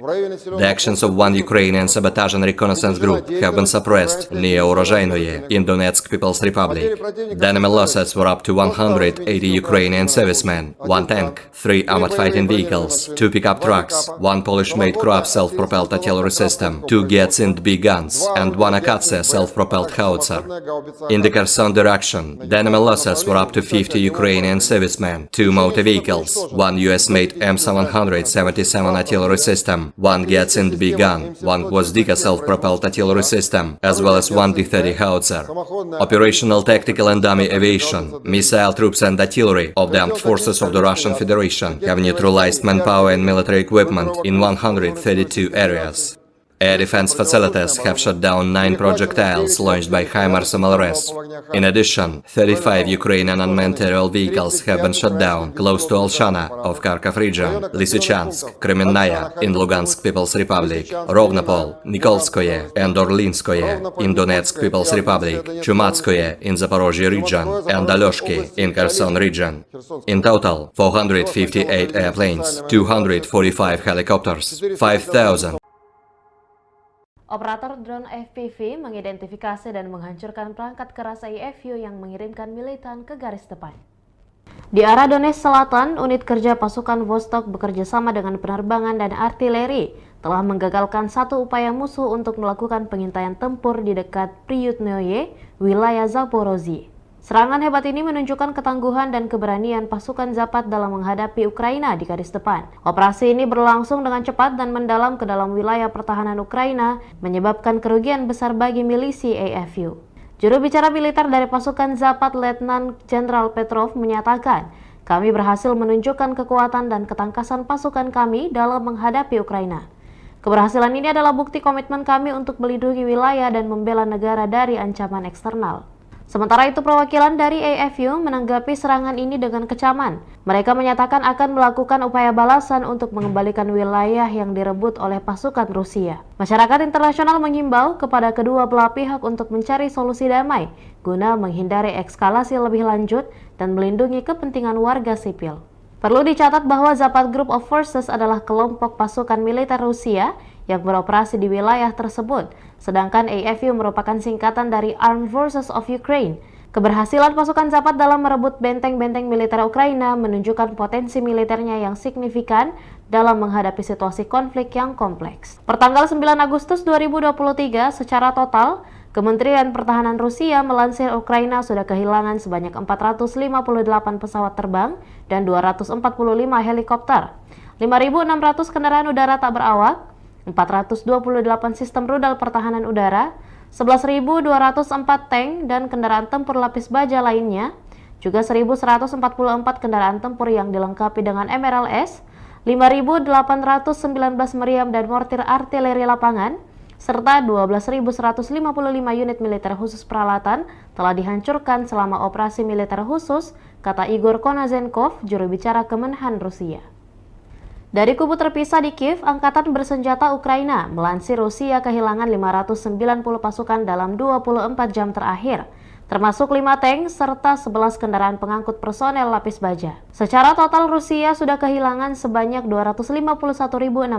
The actions of 1 Ukrainian sabotage and reconnaissance group have been suppressed near Urozhainoye in Donetsk People's Republic. The enemy losses were up to 180 Ukrainian servicemen, 1 tank, 3 armored fighting vehicles, 2 pickup trucks, 1 Polish-made Krupp self-propelled artillery system, 2 Giatsint B guns, and 1 Akatsia self-propelled howitzer. In the Kherson direction, the enemy losses were up to 50 Ukrainian servicemen, 2 motor vehicles, 1 US-made M777 artillery system, 1 Giatsint B gun, 1 Gvozdika self-propelled artillery system, as well as 1 D-30 howitzer. Operational, tactical and dummy aviation, missile troops and artillery of the armed forces of the Russian Federation have neutralized manpower and military equipment in 132 areas. Air defense facilities have shot down 9 projectiles launched by HIMARS MLRS. In addition, 35 Ukrainian unmanned aerial vehicles have been shot down close to Alshana of Kharkov region, Lysychansk, Kremenная in Lugansk People's Republic, Rovnopol, Nikolskoye and Orlinskoye in Donetsk People's Republic, Chumatskoye in Zaporozhye region, and Alyoshki in Kherson region. In total, 458 airplanes, 245 helicopters, 5,000 Operator drone FPV mengidentifikasi dan menghancurkan perangkat keras IFU yang mengirimkan militan ke garis depan. Di arah Donetsk Selatan, unit kerja pasukan Vostok bekerja sama dengan penerbangan dan artileri telah menggagalkan satu upaya musuh untuk melakukan pengintaian tempur di dekat Priyutnoye, wilayah Zaporozhye. Serangan hebat ini menunjukkan ketangguhan dan keberanian pasukan Zapad dalam menghadapi Ukraina di garis depan. Operasi ini berlangsung dengan cepat dan mendalam ke dalam wilayah pertahanan Ukraina, menyebabkan kerugian besar bagi milisi AFU. Juru bicara militer dari pasukan Zapad, Letnan Jenderal Petrov, menyatakan, "Kami berhasil menunjukkan kekuatan dan ketangkasan pasukan kami dalam menghadapi Ukraina. Keberhasilan ini adalah bukti komitmen kami untuk melindungi wilayah dan membela negara dari ancaman eksternal." Sementara itu, perwakilan dari AFU menanggapi serangan ini dengan kecaman. Mereka menyatakan akan melakukan upaya balasan untuk mengembalikan wilayah yang direbut oleh pasukan Rusia. Masyarakat internasional mengimbau kepada kedua belah pihak untuk mencari solusi damai guna menghindari eskalasi lebih lanjut dan melindungi kepentingan warga sipil. Perlu dicatat bahwa Zapad Group of Forces adalah kelompok pasukan militer Rusia yang beroperasi di wilayah tersebut, sedangkan AFU merupakan singkatan dari Armed Forces of Ukraine. Keberhasilan pasukan Zapad dalam merebut benteng-benteng militer Ukraina menunjukkan potensi militernya yang signifikan dalam menghadapi situasi konflik yang kompleks. Pertanggal 9 Agustus 2023, secara total, Kementerian Pertahanan Rusia melansir Ukraina sudah kehilangan sebanyak 458 pesawat terbang dan 245 helikopter, 5.600 kendaraan udara tak berawak, 428 sistem rudal pertahanan udara, 11.204 tank dan kendaraan tempur lapis baja lainnya, juga 1.144 kendaraan tempur yang dilengkapi dengan MRLS, 5.819 meriam dan mortir artileri lapangan, serta 12.155 unit militer khusus peralatan telah dihancurkan selama operasi militer khusus, kata Igor Konazenkov, juru bicara Kemenhan Rusia. Dari kubu terpisah di Kiev, Angkatan Bersenjata Ukraina melansir Rusia kehilangan 590 pasukan dalam 24 jam terakhir. termasuk 5 tank serta 11 kendaraan pengangkut personel lapis baja. Secara total Rusia sudah kehilangan sebanyak 251.620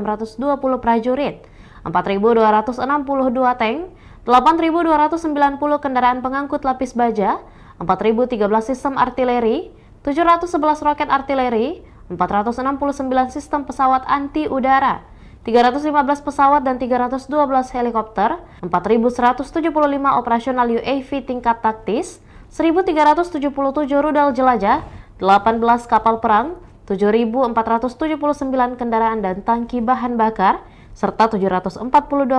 prajurit, 4.262 tank, 8.290 kendaraan pengangkut lapis baja, 4.013 sistem artileri, 711 roket artileri, 469 sistem pesawat anti udara, 315 pesawat dan 312 helikopter, 4.175 operasional UAV tingkat taktis, 1.377 rudal jelajah, 18 kapal perang, 7.479 kendaraan dan tangki bahan bakar, serta 742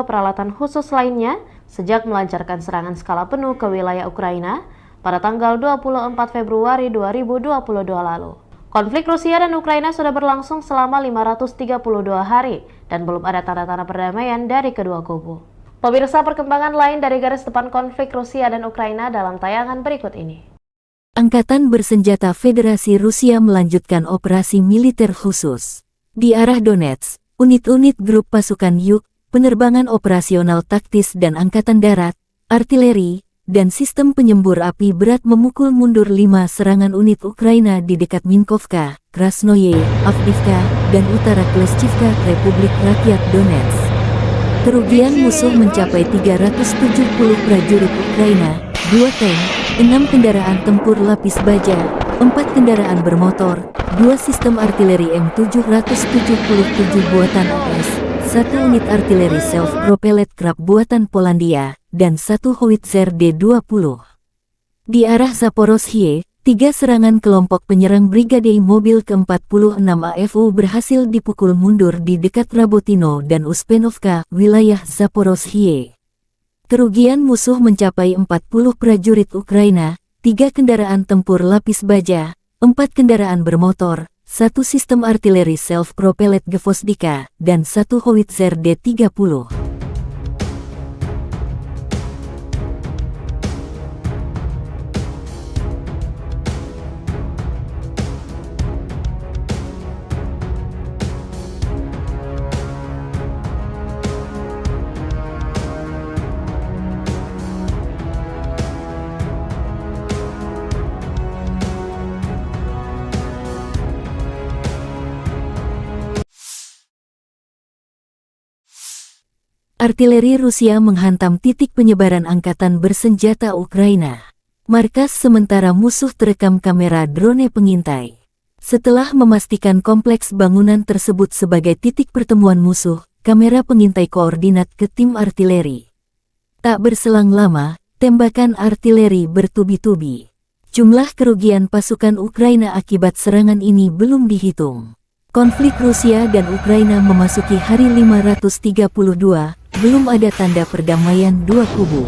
peralatan khusus lainnya sejak melancarkan serangan skala penuh ke wilayah Ukraina pada tanggal 24 Februari 2022 lalu. Konflik Rusia dan Ukraina sudah berlangsung selama 532 hari dan belum ada tanda-tanda perdamaian dari kedua kubu. Pemirsa, perkembangan lain dari garis depan konflik Rusia dan Ukraina dalam tayangan berikut ini. Angkatan Bersenjata Federasi Rusia melanjutkan operasi militer khusus. Di arah Donetsk, unit-unit grup pasukan Yuk, penerbangan operasional taktis dan angkatan darat, artileri, dan sistem penyembur api berat memukul mundur 5 serangan unit Ukraina di dekat Minkovka, Krasnoye, Avdiivka, dan utara Kleshchivka, Republik Rakyat Donetsk. Kerugian musuh mencapai 370 prajurit Ukraina, 2 tank, 6 kendaraan tempur lapis baja, 4 kendaraan bermotor, 2 sistem artileri M777 buatan AS, 1 unit artileri self-propelled Krab buatan Polandia, dan 1 howitzer D-20. Di arah Zaporozhye, 3 serangan kelompok penyerang Brigade Mobil ke-46 AFU berhasil dipukul mundur di dekat Rabotino dan Uspenovka, wilayah Zaporozhye. Kerugian musuh mencapai 40 prajurit Ukraina, 3 kendaraan tempur lapis baja, 4 kendaraan bermotor, 1 sistem artileri self-propelled Gvozdika, dan 1 howitzer D-30. Artileri Rusia menghantam titik penyebaran angkatan bersenjata Ukraina. Markas sementara musuh terekam kamera drone pengintai. Setelah memastikan kompleks bangunan tersebut sebagai titik pertemuan musuh, kamera pengintai koordinat ke tim artileri. Tak berselang lama, tembakan artileri bertubi-tubi. Jumlah kerugian pasukan Ukraina akibat serangan ini belum dihitung. Konflik Rusia dan Ukraina memasuki hari 532, belum ada tanda perdamaian dua kubu.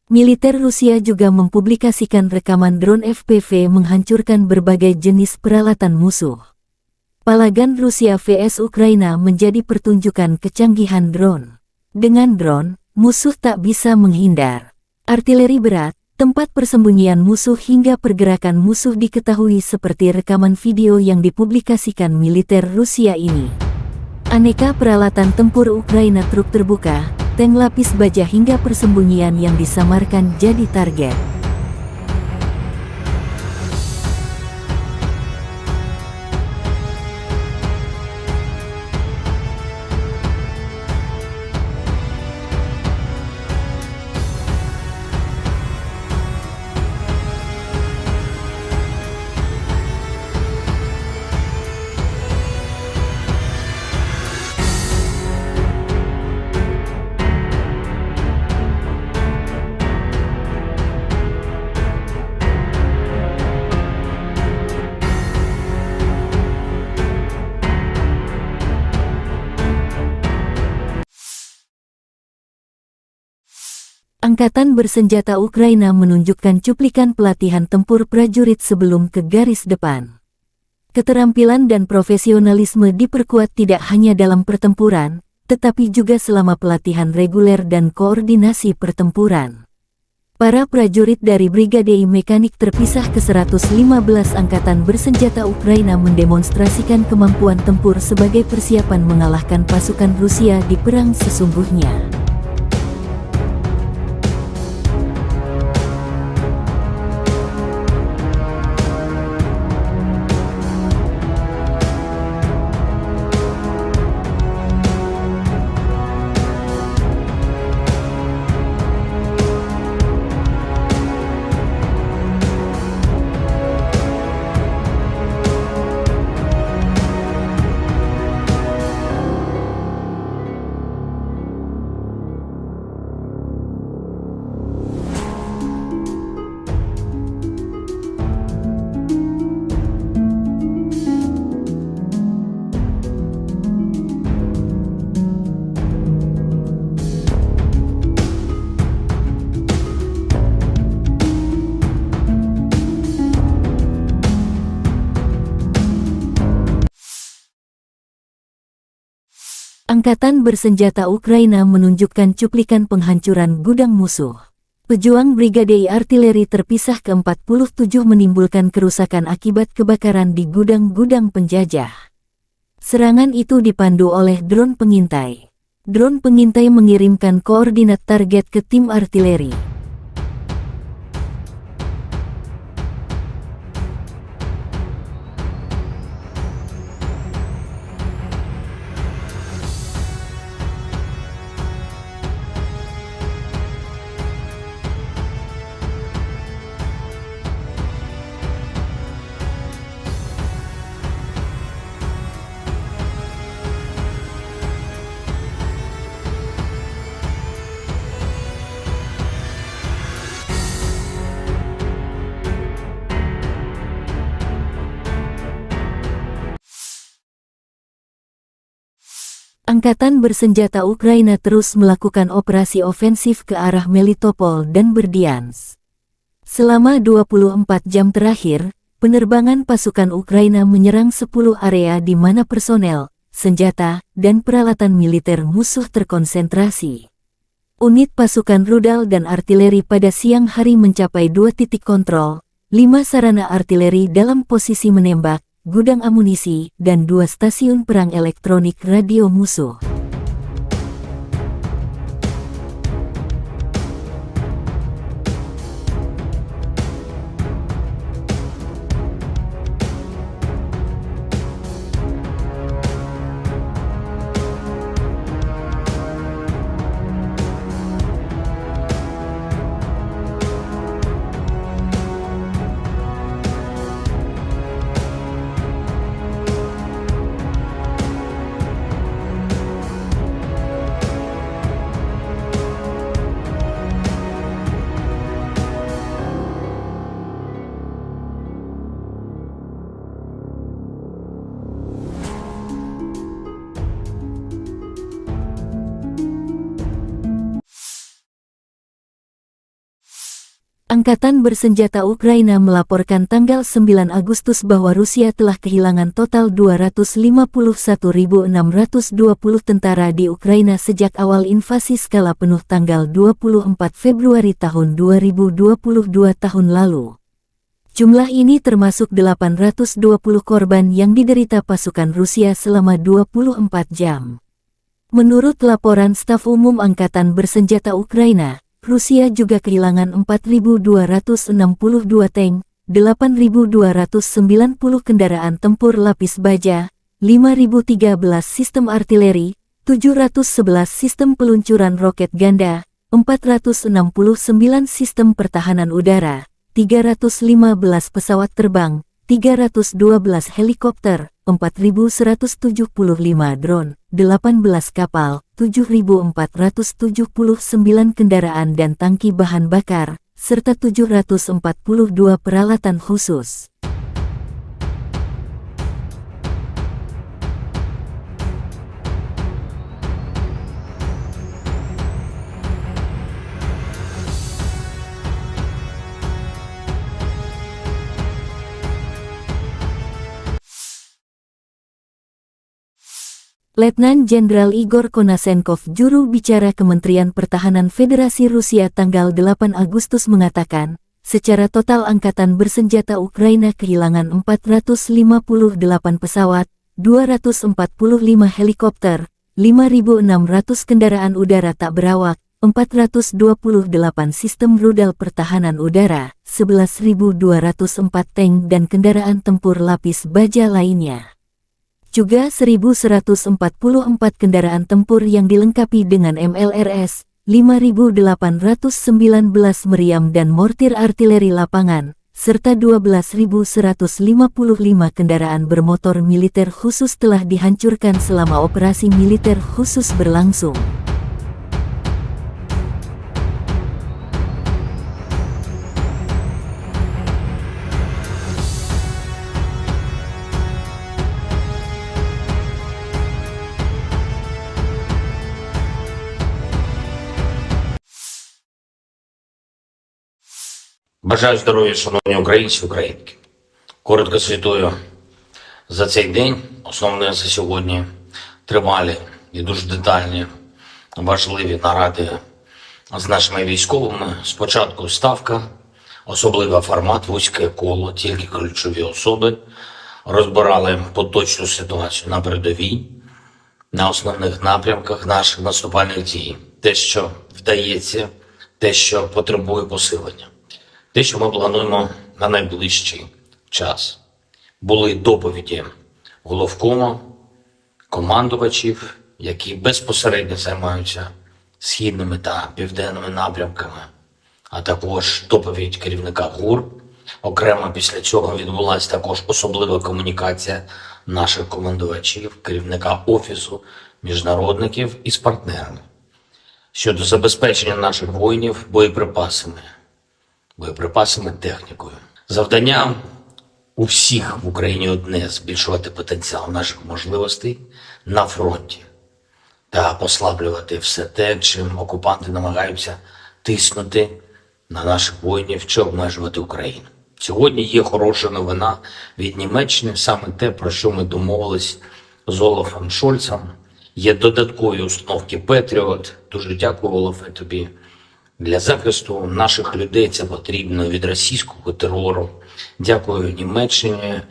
Militer Rusia juga mempublikasikan rekaman drone FPV menghancurkan berbagai jenis peralatan musuh. Palagan Rusia vs Ukraina menjadi pertunjukan kecanggihan drone. Dengan drone, musuh tak bisa menghindar. Artileri berat, tempat persembunyian musuh hingga pergerakan musuh diketahui seperti rekaman video yang dipublikasikan militer Rusia ini. Aneka peralatan tempur Ukraina, truk terbuka, tank lapis baja hingga persembunyian yang disamarkan jadi target. Angkatan bersenjata Ukraina menunjukkan cuplikan pelatihan tempur prajurit sebelum ke garis depan. Keterampilan dan profesionalisme diperkuat tidak hanya dalam pertempuran, tetapi juga selama pelatihan reguler dan koordinasi pertempuran. Para prajurit dari Brigade Mekanik terpisah ke-115 Angkatan Bersenjata Ukraina mendemonstrasikan kemampuan tempur sebagai persiapan mengalahkan pasukan Rusia di perang sesungguhnya. Angkatan bersenjata Ukraina menunjukkan cuplikan penghancuran gudang musuh. Pejuang Brigade Artileri terpisah ke-47 menimbulkan kerusakan akibat kebakaran di gudang-gudang penjajah. Serangan itu dipandu oleh drone pengintai. Drone pengintai mengirimkan koordinat target ke tim artileri. Angkatan bersenjata Ukraina terus melakukan operasi ofensif ke arah Melitopol dan Berdyansk. Selama 24 jam terakhir, penerbangan pasukan Ukraina menyerang 10 area di mana personel, senjata, dan peralatan militer musuh terkonsentrasi. Unit pasukan rudal dan artileri pada siang hari mencapai 2 titik kontrol, 5 sarana artileri dalam posisi menembak, gudang amunisi, dan 2 stasiun perang elektronik radio musuh. Angkatan bersenjata Ukraina melaporkan tanggal 9 Agustus bahwa Rusia telah kehilangan total 251.620 tentara di Ukraina sejak awal invasi skala penuh tanggal 24 Februari tahun 2022 tahun lalu. Jumlah ini termasuk 820 korban yang diderita pasukan Rusia selama 24 jam. Menurut laporan Staf Umum Angkatan Bersenjata Ukraina, Rusia juga kehilangan 4.262 tank, 8.290 kendaraan tempur lapis baja, 5.013 sistem artileri, 711 sistem peluncuran roket ganda, 469 sistem pertahanan udara, 315 pesawat terbang, 312 helikopter, 4.175 drone, 18 kapal, 7.479 kendaraan dan tangki bahan bakar, serta 742 peralatan khusus. Letnan Jenderal Igor Konasenkov, juru bicara Kementerian Pertahanan Federasi Rusia tanggal 8 Agustus mengatakan, secara total Angkatan Bersenjata Ukraina kehilangan 458 pesawat, 245 helikopter, 5.600 kendaraan udara tak berawak, 428 sistem rudal pertahanan udara, 11.204 tank dan kendaraan tempur lapis baja lainnya. Juga 1.144 kendaraan tempur yang dilengkapi dengan MLRS, 5.819 meriam dan mortir artileri lapangan, serta 12.155 kendaraan bermotor militer khusus telah dihancurkan selama operasi militer khusus berlangsung. Бажаю здоров'я, шановні українці, українки. Коротко звітую за цей день. Основне за сьогодні тривалі і дуже детальні, важливі наради з нашими військовими. Спочатку ставка, особливий формат, вузьке коло, тільки ключові особи. Розбирали поточну ситуацію на передовій, на основних напрямках наших наступальних дій. Те, що вдається, те, що потребує посилення. Те, що ми плануємо на найближчий час. Були доповіді головкому, командувачів, які безпосередньо займаються східними та південними напрямками, а також доповідь керівника ГУР. Окремо після цього відбулася також особлива комунікація наших командувачів, керівника Офісу міжнародників із партнерами щодо забезпечення наших воїнів боєприпасами, технікою. Завдання у всіх в Україні одне – збільшувати потенціал наших можливостей на фронті та послаблювати все те, чим окупанти намагаються тиснути на наших воїнів чи обмежувати Україну. Сьогодні є хороша новина від Німеччини, саме те, про що ми домовились з Олафом Шольцем. Є додаткові установки Петріот. Дуже дякую, Олафе, тобі. Для захисту наших людей це потрібно від російського терору. Дякую Німеччині,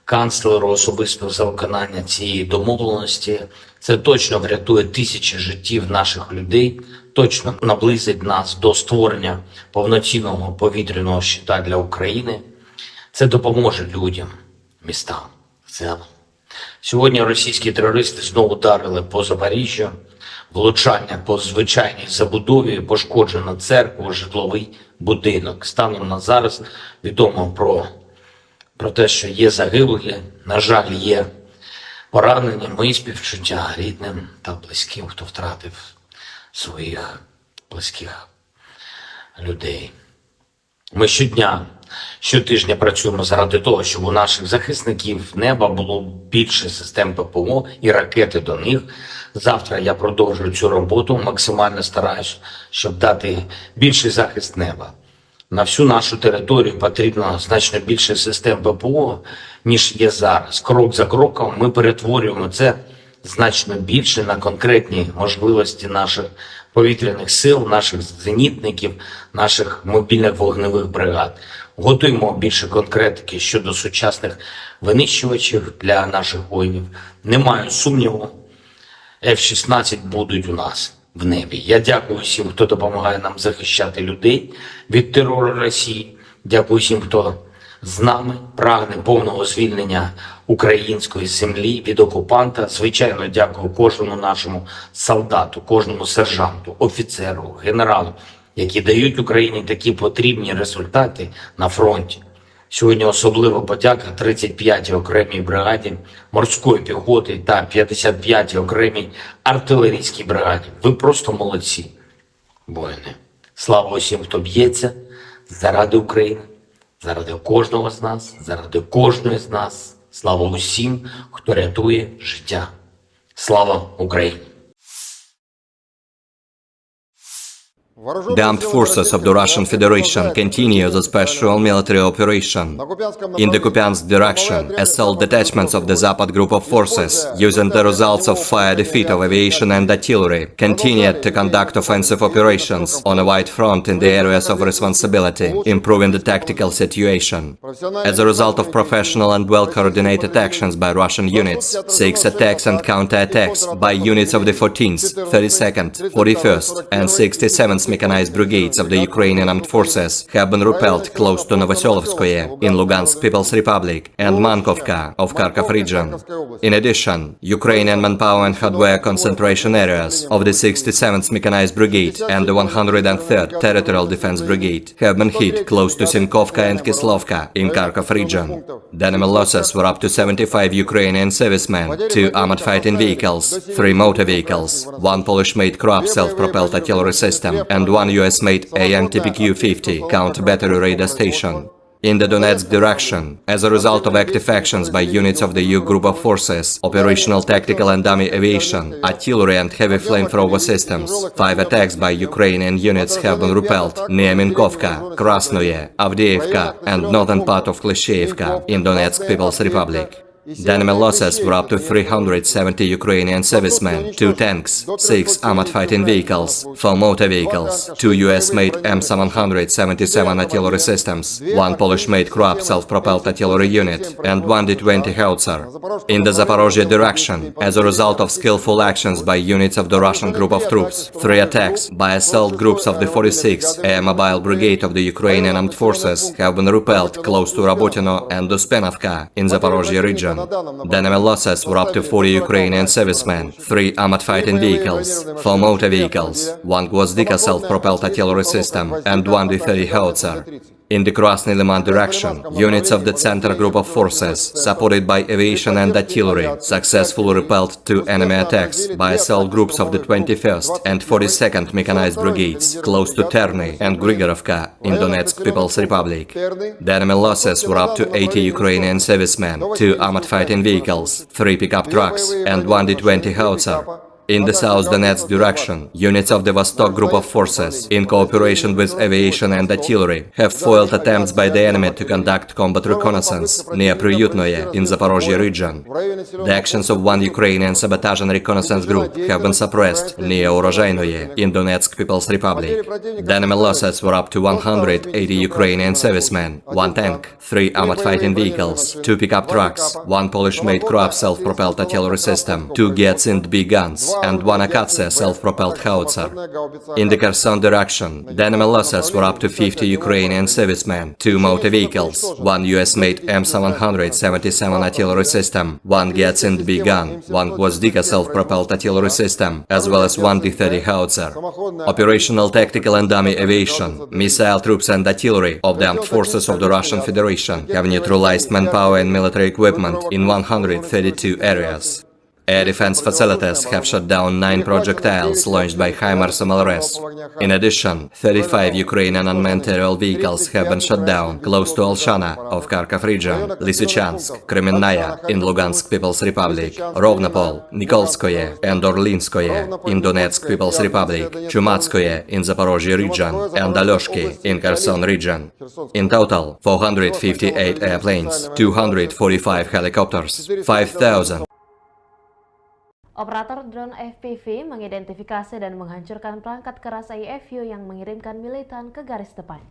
канцлеру особисто за виконання цієї домовленості. Це точно врятує тисячі життів наших людей, точно наблизить нас до створення повноцінного повітряного щита для України. Це допоможе людям, містам в цілому. Сьогодні російські терористи знову ударили по Запоріжжю. Влучання по звичайній забудові, пошкоджено церкву, житловий будинок. Станом на зараз відомо про те, що є загиблі, на жаль, є поранені. Мої співчуття рідним та близьким, хто втратив своїх близьких людей. Ми щотижня працюємо заради того, щоб у наших захисників неба було більше систем ППО і ракети до них. Завтра я продовжую цю роботу, максимально стараюсь, щоб дати більший захист неба. На всю нашу територію потрібно значно більше систем ППО, ніж є зараз. Крок за кроком ми перетворюємо це значно більше на конкретні можливості наших повітряних сил, наших зенітників, наших мобільних вогневих бригад. Готуємо більше конкретики щодо сучасних винищувачів для наших воїнів. Не маю сумніву, F-16 будуть у нас в небі. Я дякую всім, хто допомагає нам захищати людей від терору Росії. Дякую всім, хто з нами прагне повного звільнення української землі від окупанта. Звичайно, дякую кожному нашому солдату, кожному сержанту, офіцеру, генералу, які дають Україні такі потрібні результати на фронті. Сьогодні особлива подяка 35-й окремій бригаді морської піхоти та 55-й окремій артилерійській бригаді. Ви просто молодці, воїни. Слава усім, хто б'ється заради України, заради кожного з нас, заради кожної з нас. Слава усім, хто рятує життя. Слава Україні! The armed forces of the Russian Federation continue the special military operation. In the Kupiansk direction, assault detachments of the Zapad group of forces, using the results of fire defeat of aviation and artillery, continued to conduct offensive operations on a wide front in the areas of responsibility, improving the tactical situation. As a result of professional and well-coordinated actions by Russian units, 6 attacks and counter-attacks by units of the 14th, 32nd, 41st and 67th Mechanized Brigades of the Ukrainian Armed Forces have been repelled close to Novoselovskoye in Lugansk People's Republic and Mankovka of Kharkov region. In addition, Ukrainian manpower and hardware concentration areas of the 67th Mechanized Brigade and the 103rd Territorial Defense Brigade have been hit close to Sinkovka and Kislovka in Kharkov region. The enemy losses were up to 75 Ukrainian servicemen, 2 armored fighting vehicles, 3 motor vehicles, 1 Polish-made Kroab self-propelled artillery system and 1 US-made AN-TPQ-50 counter-battery radar station. In the Donetsk direction, as a result of active actions by units of the U group of forces, operational tactical and dummy aviation, artillery and heavy flamethrower systems, 5 attacks by Ukrainian units have been repelled near Minkovka, Krasnoye, Avdiivka and northern part of Klishchiivka in Donetsk People's Republic. The enemy losses were up to 370 Ukrainian servicemen, 2 tanks, 6 armored fighting vehicles, 4 motor vehicles, 2 US-made M777 artillery systems, 1 Polish-made Kroab self-propelled artillery unit, and 1 D-20 howitzer. In the Zaporozhye direction, as a result of skillful actions by units of the Russian group of troops, 3 attacks by assault groups of the 46th Air Mobile Brigade of the Ukrainian Armed Forces have been repelled close to Rabotino and Uspenovka in Zaporozhye region. The enemy losses were up to 40 Ukrainian servicemen, 3 armored fighting vehicles, 4 motor vehicles, 1 Gvozdika self-propelled artillery system, and 1 D-30 howitzer. In the Krasny Liman direction, units of the Center group of forces, supported by aviation and artillery, successfully repelled 2 enemy attacks by assault groups of the 21st and 42nd Mechanized Brigades, close to Terny and Grigorovka in Donetsk People's Republic. The enemy losses were up to 80 Ukrainian servicemen, 2 armored fighting vehicles, 3 pickup trucks, and 1 D-20 howitzer. In the South Donetsk direction, units of the Vostok group of forces, in cooperation with aviation and artillery, have foiled attempts by the enemy to conduct combat reconnaissance near Priyutnoye in Zaporozhye region. The actions of 1 Ukrainian sabotage and reconnaissance group have been suppressed near Urozhainoye in Donetsk People's Republic. The enemy losses were up to 180 Ukrainian servicemen, 1 tank, 3 armored fighting vehicles, 2 pickup trucks, 1 Polish-made Kroab self-propelled artillery system, 2 Gyatsind B guns, and 1 Akatsia self-propelled howitzer. In the Kherson direction, the enemy losses were up to 50 Ukrainian servicemen, 2 motor vehicles, 1 US-made M777 artillery system, 1 Gyatsind B gun, 1 Gvozdika self-propelled artillery system, as well as 1 D-30 howitzer. Operational tactical and dummy aviation, missile troops and artillery of the armed forces of the Russian Federation have neutralized manpower and military equipment in 132 areas. Air defense facilities have shot down 9 projectiles launched by HIMARS MLRS. In addition, 35 Ukrainian unmanned aerial vehicles have been shot down close to Alshana of Kharkov region, Lysychansk, Kremenная in Lugansk People's Republic, Rovnopol, Nikolskoye and Orlinskoye in Donetsk People's Republic, Chumatskoye in Zaporozhye region, and Alyoshki in Kherson region. In total, 458 airplanes, 245 helicopters, 5,000 Operator drone FPV mengidentifikasi dan menghancurkan perangkat keras IFU yang mengirimkan militan ke garis depan.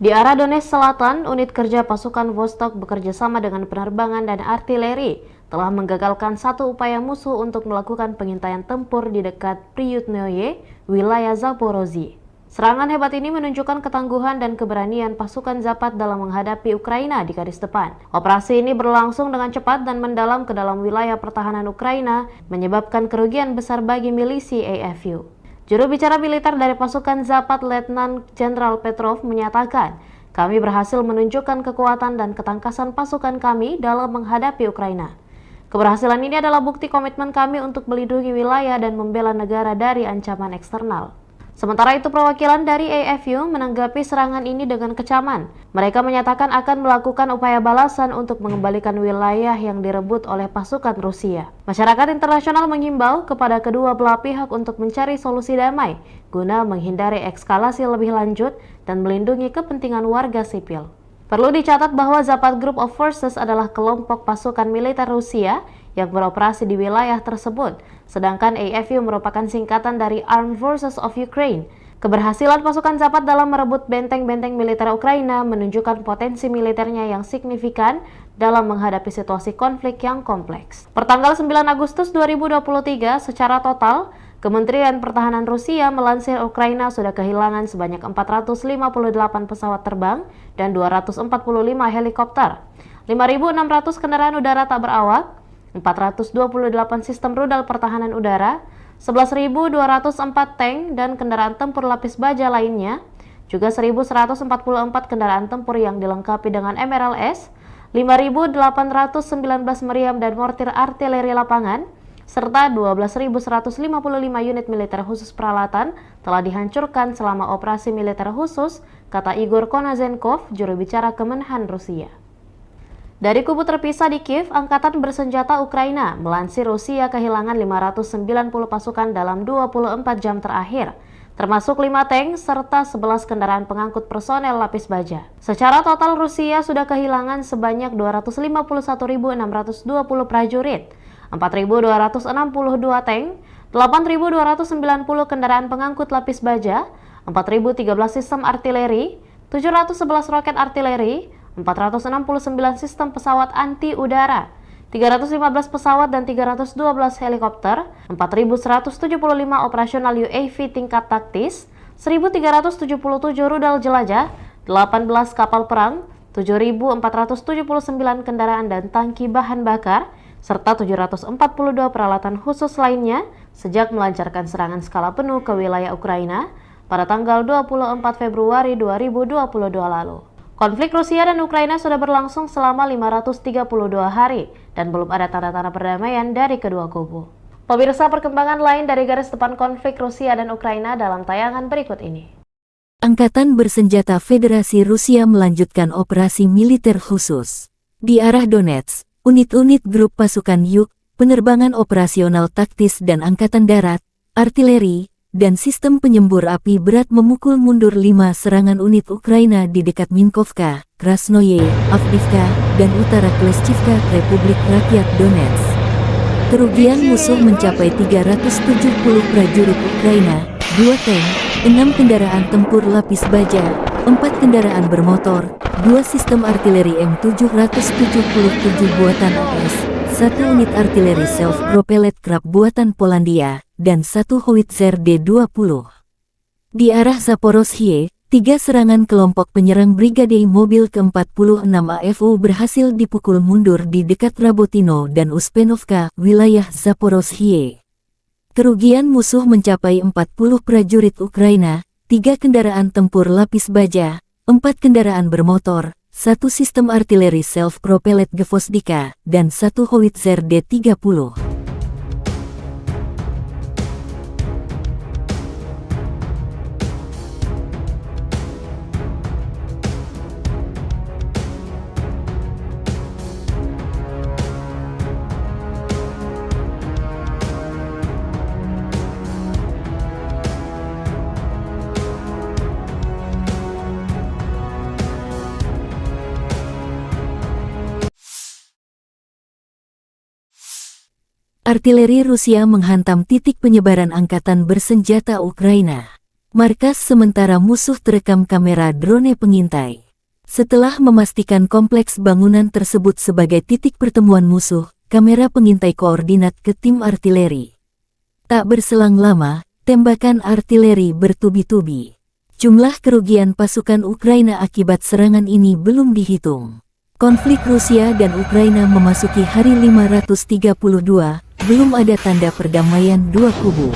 Di arah Donetsk Selatan, unit kerja pasukan Vostok bekerja sama dengan penerbangan dan artileri telah menggagalkan satu upaya musuh untuk melakukan pengintaian tempur di dekat Priyutnoye, wilayah Zaporozhye. Serangan hebat ini menunjukkan ketangguhan dan keberanian pasukan Zapad dalam menghadapi Ukraina di garis depan. Operasi ini berlangsung dengan cepat dan mendalam ke dalam wilayah pertahanan Ukraina, menyebabkan kerugian besar bagi milisi AFU. Juru bicara militer dari pasukan Zapad, Letnan Jenderal Petrov, menyatakan, "Kami berhasil menunjukkan kekuatan dan ketangkasan pasukan kami dalam menghadapi Ukraina. Keberhasilan ini adalah bukti komitmen kami untuk melindungi wilayah dan membela negara dari ancaman eksternal." Sementara itu, perwakilan dari AFU menanggapi serangan ini dengan kecaman. Mereka menyatakan akan melakukan upaya balasan untuk mengembalikan wilayah yang direbut oleh pasukan Rusia. Masyarakat internasional menghimbau kepada kedua belah pihak untuk mencari solusi damai guna menghindari eskalasi lebih lanjut dan melindungi kepentingan warga sipil. Perlu dicatat bahwa Zapad Group of Forces adalah kelompok pasukan militer Rusia yang beroperasi di wilayah tersebut, sedangkan AFU merupakan singkatan dari Armed Forces of Ukraine. Keberhasilan pasukan Zapad dalam merebut benteng-benteng militer Ukraina menunjukkan potensi militernya yang signifikan dalam menghadapi situasi konflik yang kompleks. Pertanggal 9 Agustus 2023, secara total, Kementerian Pertahanan Rusia melansir Ukraina sudah kehilangan sebanyak 458 pesawat terbang dan 245 helikopter, 5.600 kendaraan udara tak berawak, 428 sistem rudal pertahanan udara, 11.204 tank dan kendaraan tempur lapis baja lainnya, juga 1.144 kendaraan tempur yang dilengkapi dengan MRLS, 5.819 meriam dan mortir artileri lapangan, serta 12.155 unit militer khusus peralatan telah dihancurkan selama operasi militer khusus, kata Igor Konazenkov, juru bicara Kemenhan Rusia. Dari kubu terpisah di Kiev, Angkatan Bersenjata Ukraina melansir Rusia kehilangan 590 pasukan dalam 24 jam terakhir, termasuk 5 tank serta 11 kendaraan pengangkut personel lapis baja. Secara total, Rusia sudah kehilangan sebanyak 251.620 prajurit, 4.262 tank, 8.290 kendaraan pengangkut lapis baja, 4.013 sistem artileri, 711 roket artileri, 469 sistem pesawat anti-udara, 315 pesawat dan 312 helikopter, 4.175 operasional UAV tingkat taktis, 1.377 rudal jelajah, 18 kapal perang, 7.479 kendaraan dan tangki bahan bakar, serta 742 peralatan khusus lainnya sejak melancarkan serangan skala penuh ke wilayah Ukraina pada tanggal 24 Februari 2022 lalu. Konflik Rusia dan Ukraina sudah berlangsung selama 532 hari dan belum ada tanda-tanda perdamaian dari kedua kubu. Pemirsa, perkembangan lain dari garis depan konflik Rusia dan Ukraina dalam tayangan berikut ini. Angkatan Bersenjata Federasi Rusia melanjutkan operasi militer khusus. Di arah Donetsk, unit-unit grup pasukan Yuk, penerbangan operasional taktis dan angkatan darat, artileri, dan sistem penyembur api berat memukul mundur 5 serangan unit Ukraina di dekat Minkovka, Krasnoye, Avdiivka, dan utara Kleshchivka, Republik Rakyat Donetsk. Kerugian musuh mencapai 370 prajurit Ukraina, 2 tank, 6 kendaraan tempur lapis baja, 4 kendaraan bermotor, 2 sistem artileri M777 buatan AS, 1 unit artileri self-propelled Krab buatan Polandia, dan 1 howitzer D-20. Di arah Zaporozhye, 3 serangan kelompok penyerang Brigade Mobil ke-46 AFU berhasil dipukul mundur di dekat Rabotino dan Uspenovka, wilayah Zaporozhye. Kerugian musuh mencapai 40 prajurit Ukraina, 3 kendaraan tempur lapis baja, 4 kendaraan bermotor, 1 sistem artileri self-propelled Gvozdika, dan 1 howitzer D-30. Artileri Rusia menghantam titik penyebaran angkatan bersenjata Ukraina. Markas sementara musuh terekam kamera drone pengintai. Setelah memastikan kompleks bangunan tersebut sebagai titik pertemuan musuh, kamera pengintai koordinat ke tim artileri. Tak berselang lama, tembakan artileri bertubi-tubi. Jumlah kerugian pasukan Ukraina akibat serangan ini belum dihitung. Konflik Rusia dan Ukraina memasuki hari 532, belum ada tanda perdamaian dua kubu.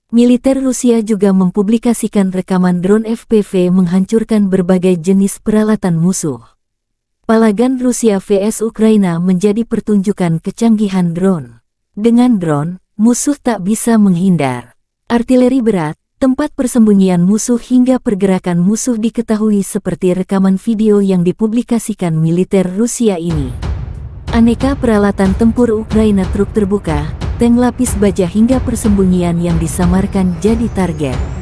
Militer Rusia juga mempublikasikan rekaman drone FPV menghancurkan berbagai jenis peralatan musuh. Palagan Rusia vs Ukraina menjadi pertunjukan kecanggihan drone. Dengan drone, musuh tak bisa menghindar. Artileri berat, tempat persembunyian musuh hingga pergerakan musuh diketahui seperti rekaman video yang dipublikasikan militer Rusia ini. Aneka peralatan tempur Ukraina, truk terbuka, tank lapis baja hingga persembunyian yang disamarkan jadi target.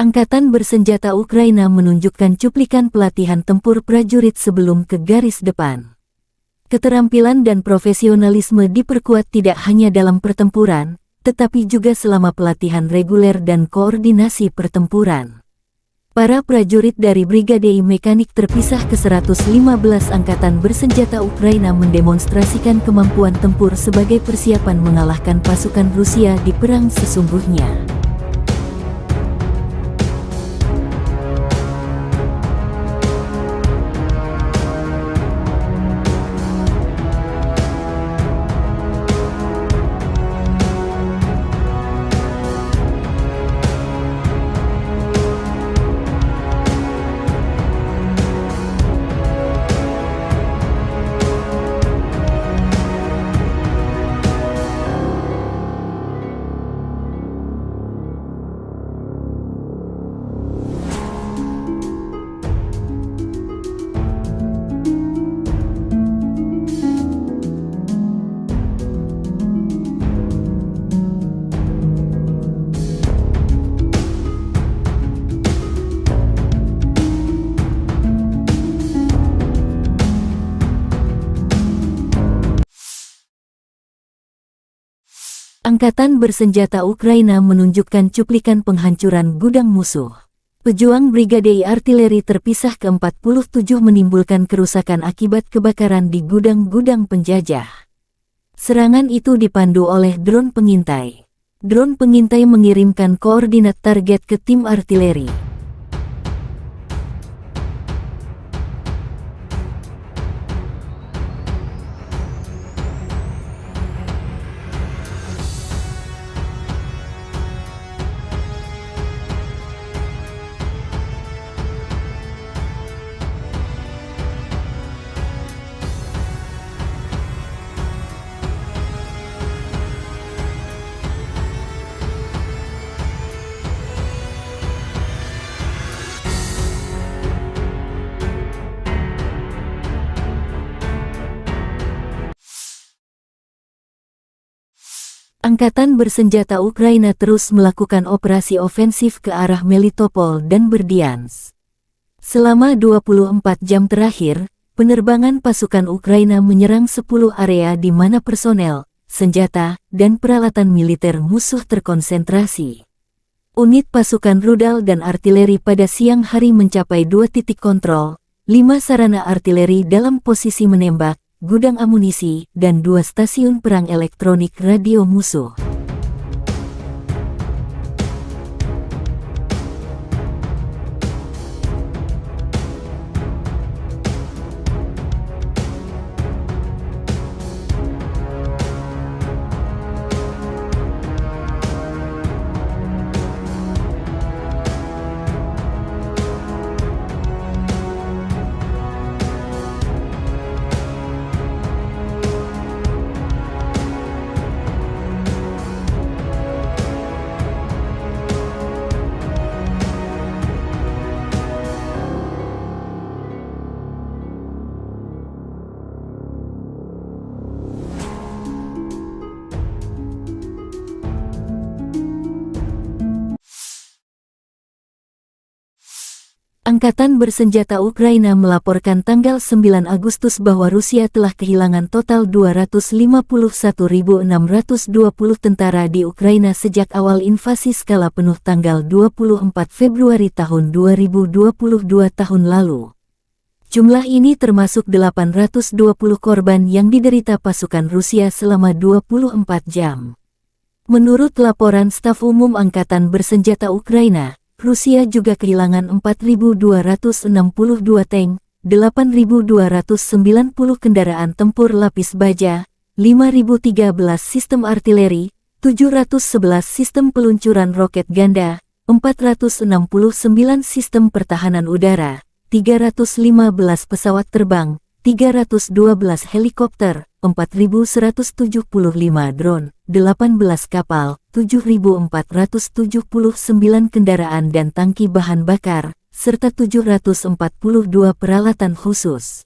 Angkatan bersenjata Ukraina menunjukkan cuplikan pelatihan tempur prajurit sebelum ke garis depan. Keterampilan dan profesionalisme diperkuat tidak hanya dalam pertempuran, tetapi juga selama pelatihan reguler dan koordinasi pertempuran. Para prajurit dari Brigade Mekanik terpisah ke-115 Angkatan Bersenjata Ukraina mendemonstrasikan kemampuan tempur sebagai persiapan mengalahkan pasukan Rusia di perang sesungguhnya. Angkatan Bersenjata Ukraina menunjukkan cuplikan penghancuran gudang musuh. Pejuang Brigade Artileri terpisah ke-47 menimbulkan kerusakan akibat kebakaran di gudang-gudang penjajah. Serangan itu dipandu oleh drone pengintai. Drone pengintai mengirimkan koordinat target ke tim artileri. Angkatan Bersenjata Ukraina terus melakukan operasi ofensif ke arah Melitopol dan Berdyansk. Selama 24 jam terakhir, penerbangan pasukan Ukraina menyerang 10 area di mana personel, senjata, dan peralatan militer musuh terkonsentrasi. Unit pasukan rudal dan artileri pada siang hari mencapai 2 titik kontrol, 5 sarana artileri dalam posisi menembak, gudang amunisi, dan 2 stasiun perang elektronik radio musuh. Angkatan bersenjata Ukraina melaporkan tanggal 9 Agustus bahwa Rusia telah kehilangan total 251.620 tentara di Ukraina sejak awal invasi skala penuh tanggal 24 Februari tahun 2022 tahun lalu. Jumlah ini termasuk 820 korban yang diderita pasukan Rusia selama 24 jam. Menurut laporan Staf Umum Angkatan Bersenjata Ukraina, Rusia juga kehilangan 4.262 tank, 8.290 kendaraan tempur lapis baja, 5.013 sistem artileri, 711 sistem peluncuran roket ganda, 469 sistem pertahanan udara, 315 pesawat terbang, 312 helikopter, 4.175 drone, 18 kapal, 7.479 kendaraan dan tangki bahan bakar, serta 742 peralatan khusus.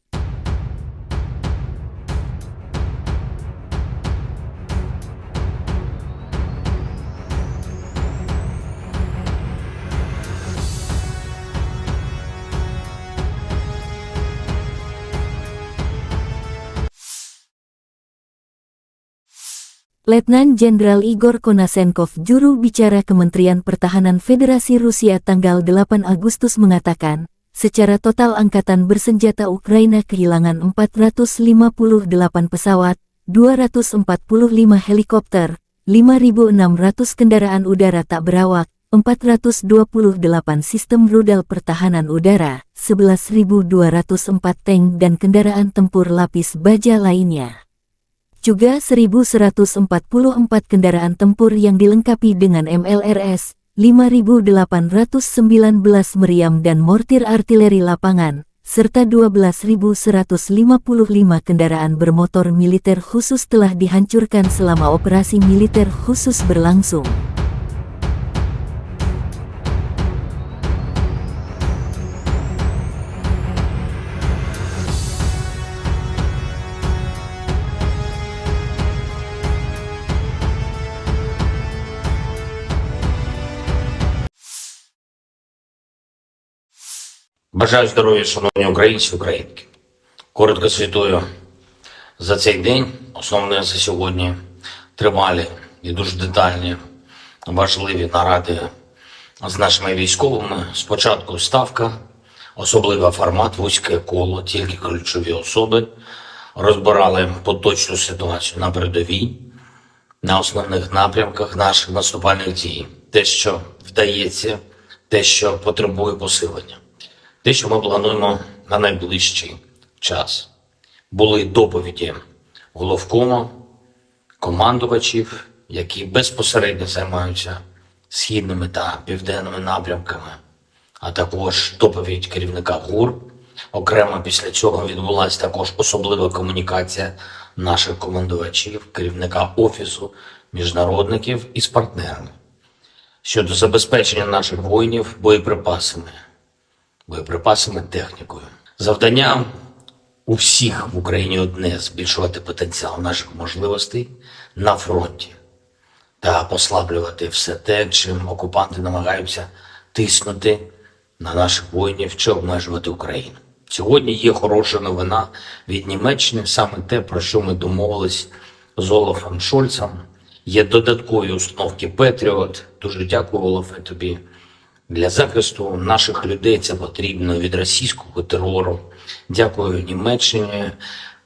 Letnan Jenderal Igor Konasenkov, juru bicara Kementerian Pertahanan Federasi Rusia tanggal 8 Agustus mengatakan, secara total Angkatan Bersenjata Ukraina kehilangan 458 pesawat, 245 helikopter, 5.600 kendaraan udara tak berawak, 428 sistem rudal pertahanan udara, 11.204 tank dan kendaraan tempur lapis baja lainnya. Juga 1.144 kendaraan tempur yang dilengkapi dengan MLRS, 5.819 meriam dan mortir artileri lapangan, serta 12.155 kendaraan bermotor militer khusus telah dihancurkan selama operasi militer khusus berlangsung. Бажаю здоров'я, шановні українці, українки. Коротко звітую за цей день. Основне за сьогодні тривалі і дуже детальні, важливі наради з нашими військовими. Спочатку ставка, особливий формат, вузьке коло, тільки ключові особи. Розбирали поточну ситуацію на передовій, на основних напрямках наших наступальних дій. Те, що вдається, те, що потребує посилення. Те, що ми плануємо на найближчий час. Були доповіді головкому, командувачів, які безпосередньо займаються східними та південними напрямками, а також доповідь керівника ГУР. Окремо після цього відбулася також особлива комунікація наших командувачів, керівника Офісу міжнародників із партнерами щодо забезпечення наших воїнів боєприпасами, технікою. Завдання у всіх в Україні одне – збільшувати потенціал наших можливостей на фронті та послаблювати все те, чим окупанти намагаються тиснути на наших воїнів чи обмежувати Україну. Сьогодні є хороша новина від Німеччини, саме те, про що ми домовились з Олафом Шольцем. Є додаткові установки Петріот. Дуже дякую, Олафе, тобі. Для захисту наших людей це потрібно від російського терору. Дякую Німеччині,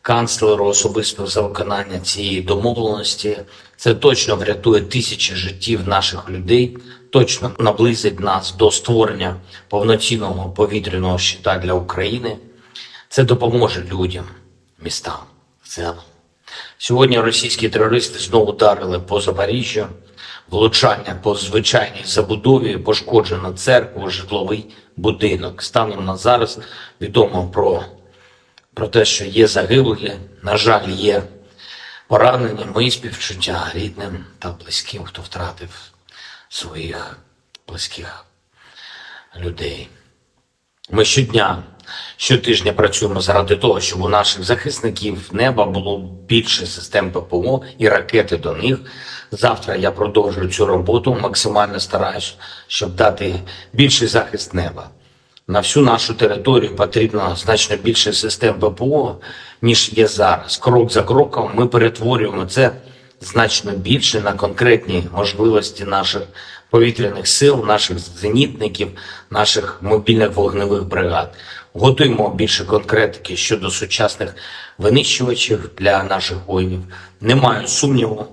канцлеру особисто за виконання цієї домовленості. Це точно врятує тисячі життів наших людей, точно наблизить нас до створення повноцінного повітряного щита для України. Це допоможе людям, містам в цілому. Сьогодні російські терористи знову ударили по Запоріжжю. Влучання по звичайній забудові, пошкоджено церкву, житловий будинок. Станом на зараз відомо про те, що є загиблі, на жаль, є поранені. Мої співчуття рідним та близьким, хто втратив своїх близьких людей. Ми щотижня працюємо заради того, щоб у наших захисників неба було більше систем ППО і ракети до них. Завтра я продовжую цю роботу, максимально стараюсь, щоб дати більший захист неба На всю нашу територію потрібно значно більше систем ППО, ніж є зараз. Крок за кроком ми перетворюємо це значно більше на конкретні можливості наших повітряних сил, наших зенітників, наших мобільних вогневих бригад. Готуємо більше конкретики щодо сучасних винищувачів для наших воїнів. Не маю сумніву,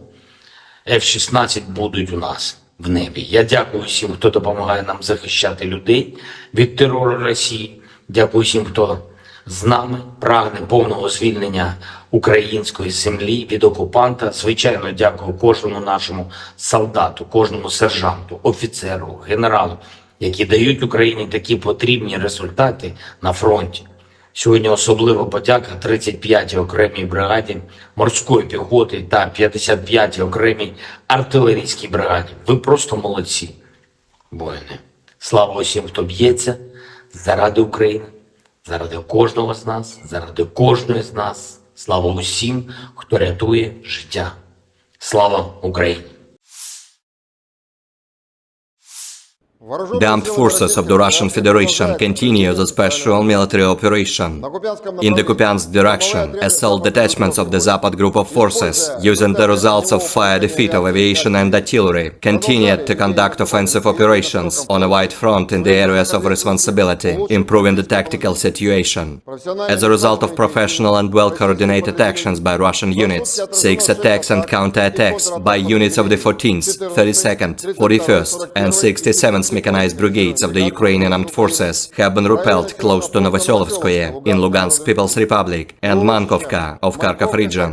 F-16 будуть у нас в небі. Я дякую всім, хто допомагає нам захищати людей від терору Росії. Дякую всім, хто з нами прагне повного звільнення української землі від окупанта. Звичайно, дякую кожному нашому солдату, кожному сержанту, офіцеру, генералу, які дають Україні такі потрібні результати на фронті. Сьогодні особлива подяка 35-й окремій бригаді морської піхоти та 55-й окремій артилерійській бригаді. Ви просто молодці, воїни. Слава усім, хто б'ється заради України, заради кожного з нас, заради кожної з нас. Слава усім, хто рятує життя. Слава Україні! The armed forces of the Russian Federation continue the special military operation. In the Kupiansk direction, assault detachments of the Zapad group of forces, using the results of fire defeat of aviation and artillery, continued to conduct offensive operations on a wide front in the areas of responsibility, improving the tactical situation. As a result of professional and well-coordinated actions by Russian units, 6 attacks and counter-attacks by units of the 14th, 32nd, 41st and 67th mechanized brigades of the Ukrainian armed forces have been repelled close to Novoselovskoye in Lugansk People's Republic and Mankovka of Kharkov region.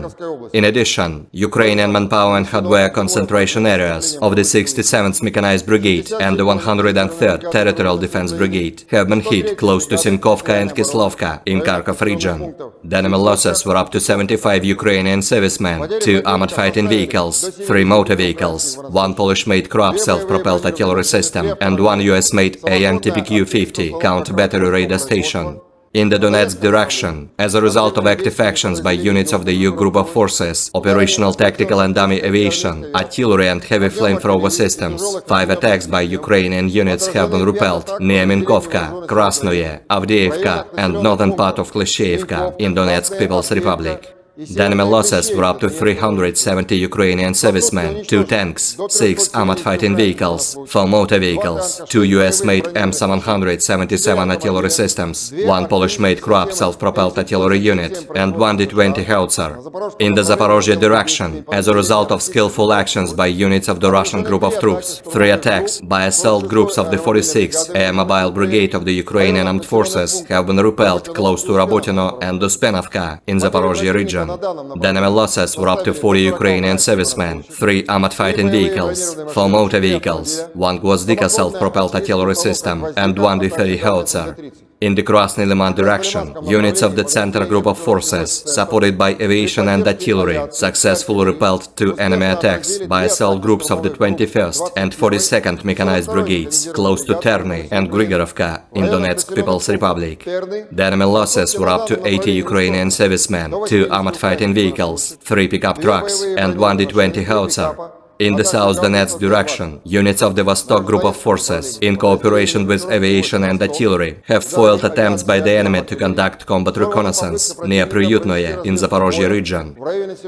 In addition, Ukrainian manpower and hardware concentration areas of the 67th Mechanized Brigade and the 103rd Territorial Defense Brigade have been hit close to Sinkovka and Kislovka in Kharkov region. The enemy losses were up to 75 Ukrainian servicemen, 2 armored fighting vehicles, 3 motor vehicles, 1 Polish-made Kroab self-propelled artillery system, and 1 US-made AN-TPQ-50 counter-battery radar station. In the Donetsk direction, as a result of active actions by units of the EU group of forces, operational tactical and dummy aviation, artillery and heavy flamethrower systems, 5 attacks by Ukrainian units have been repelled near Minkovka, Krasnoye, Avdiivka and northern part of Klishchiivka in Donetsk People's Republic. The enemy losses were up to 370 Ukrainian servicemen, 2 tanks, 6 armored fighting vehicles, 4 motor vehicles, 2 US-made M777 artillery systems, 1 Polish-made Kroab self-propelled artillery unit, and 1 D-20 howitzer. In the Zaporozhye direction, as a result of skillful actions by units of the Russian group of troops, 3 attacks by assault groups of the 46th Air Mobile Brigade of the Ukrainian Armed Forces have been repelled close to Rabotino and Uspenovka in Zaporozhye region. The enemy losses were up to 40 Ukrainian servicemen, 3 armored fighting vehicles, 4 motor vehicles, 1 Gvozdika self-propelled artillery system, and 1 D-30 howitzer. In the Krasny Liman direction, units of the Center Group of Forces, supported by aviation and artillery, successfully repelled 2 enemy attacks by assault groups of the 21st and 42nd Mechanized Brigades, close to Terny and Grigorovka in Donetsk People's Republic. The enemy losses were up to 80 Ukrainian servicemen, 2 armored fighting vehicles, 3 pickup trucks, and 1 D-20 howitzer. In the South Donetsk direction, units of the Vostok Group of Forces, in cooperation with aviation and artillery, have foiled attempts by the enemy to conduct combat reconnaissance near Priyutnoye in Zaporozhye region.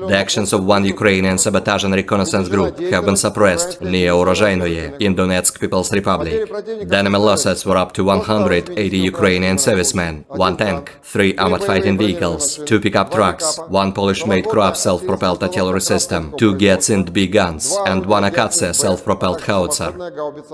The actions of 1 Ukrainian sabotage and reconnaissance group have been suppressed near Orozhainoye in Donetsk People's Republic. The enemy losses were up to 180 Ukrainian servicemen, 1 tank, 3 armored fighting vehicles, 2 pickup trucks, 1 Polish-made Kroab self-propelled artillery system, 2 Giatsind B guns, and 1 Akatsia self-propelled howitzer.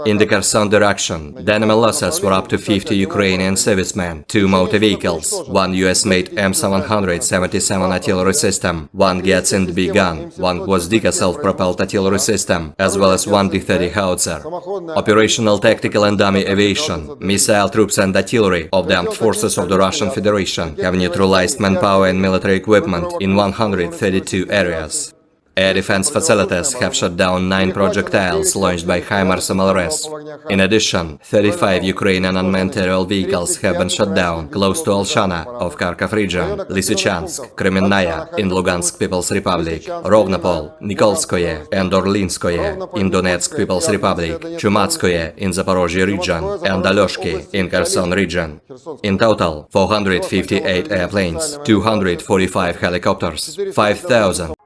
In the Kherson direction, the enemy losses were up to 50 Ukrainian servicemen, 2 motor vehicles, 1 US-made M777 artillery system, 1 Giatsind B gun, 1 Gvozdika self-propelled artillery system, as well as 1 D-30 howitzer. Operational tactical and dummy aviation, missile troops and artillery of the armed forces of the Russian Federation have neutralized manpower and military equipment in 132 areas. Air defense facilities have shot down 9 projectiles launched by HIMARS MLRS. In addition, 35 Ukrainian unmanned aerial vehicles have been shot down close to Alshana of Kharkov region, Lysychansk, Kremenная in Lugansk People's Republic, Rovnopol, Nikolskoye and Orlinskoye in Donetsk People's Republic, Chumatskoye in Zaporozhye region, and Alyoshki in Kherson region. In total, 458 airplanes, 245 helicopters, 5,000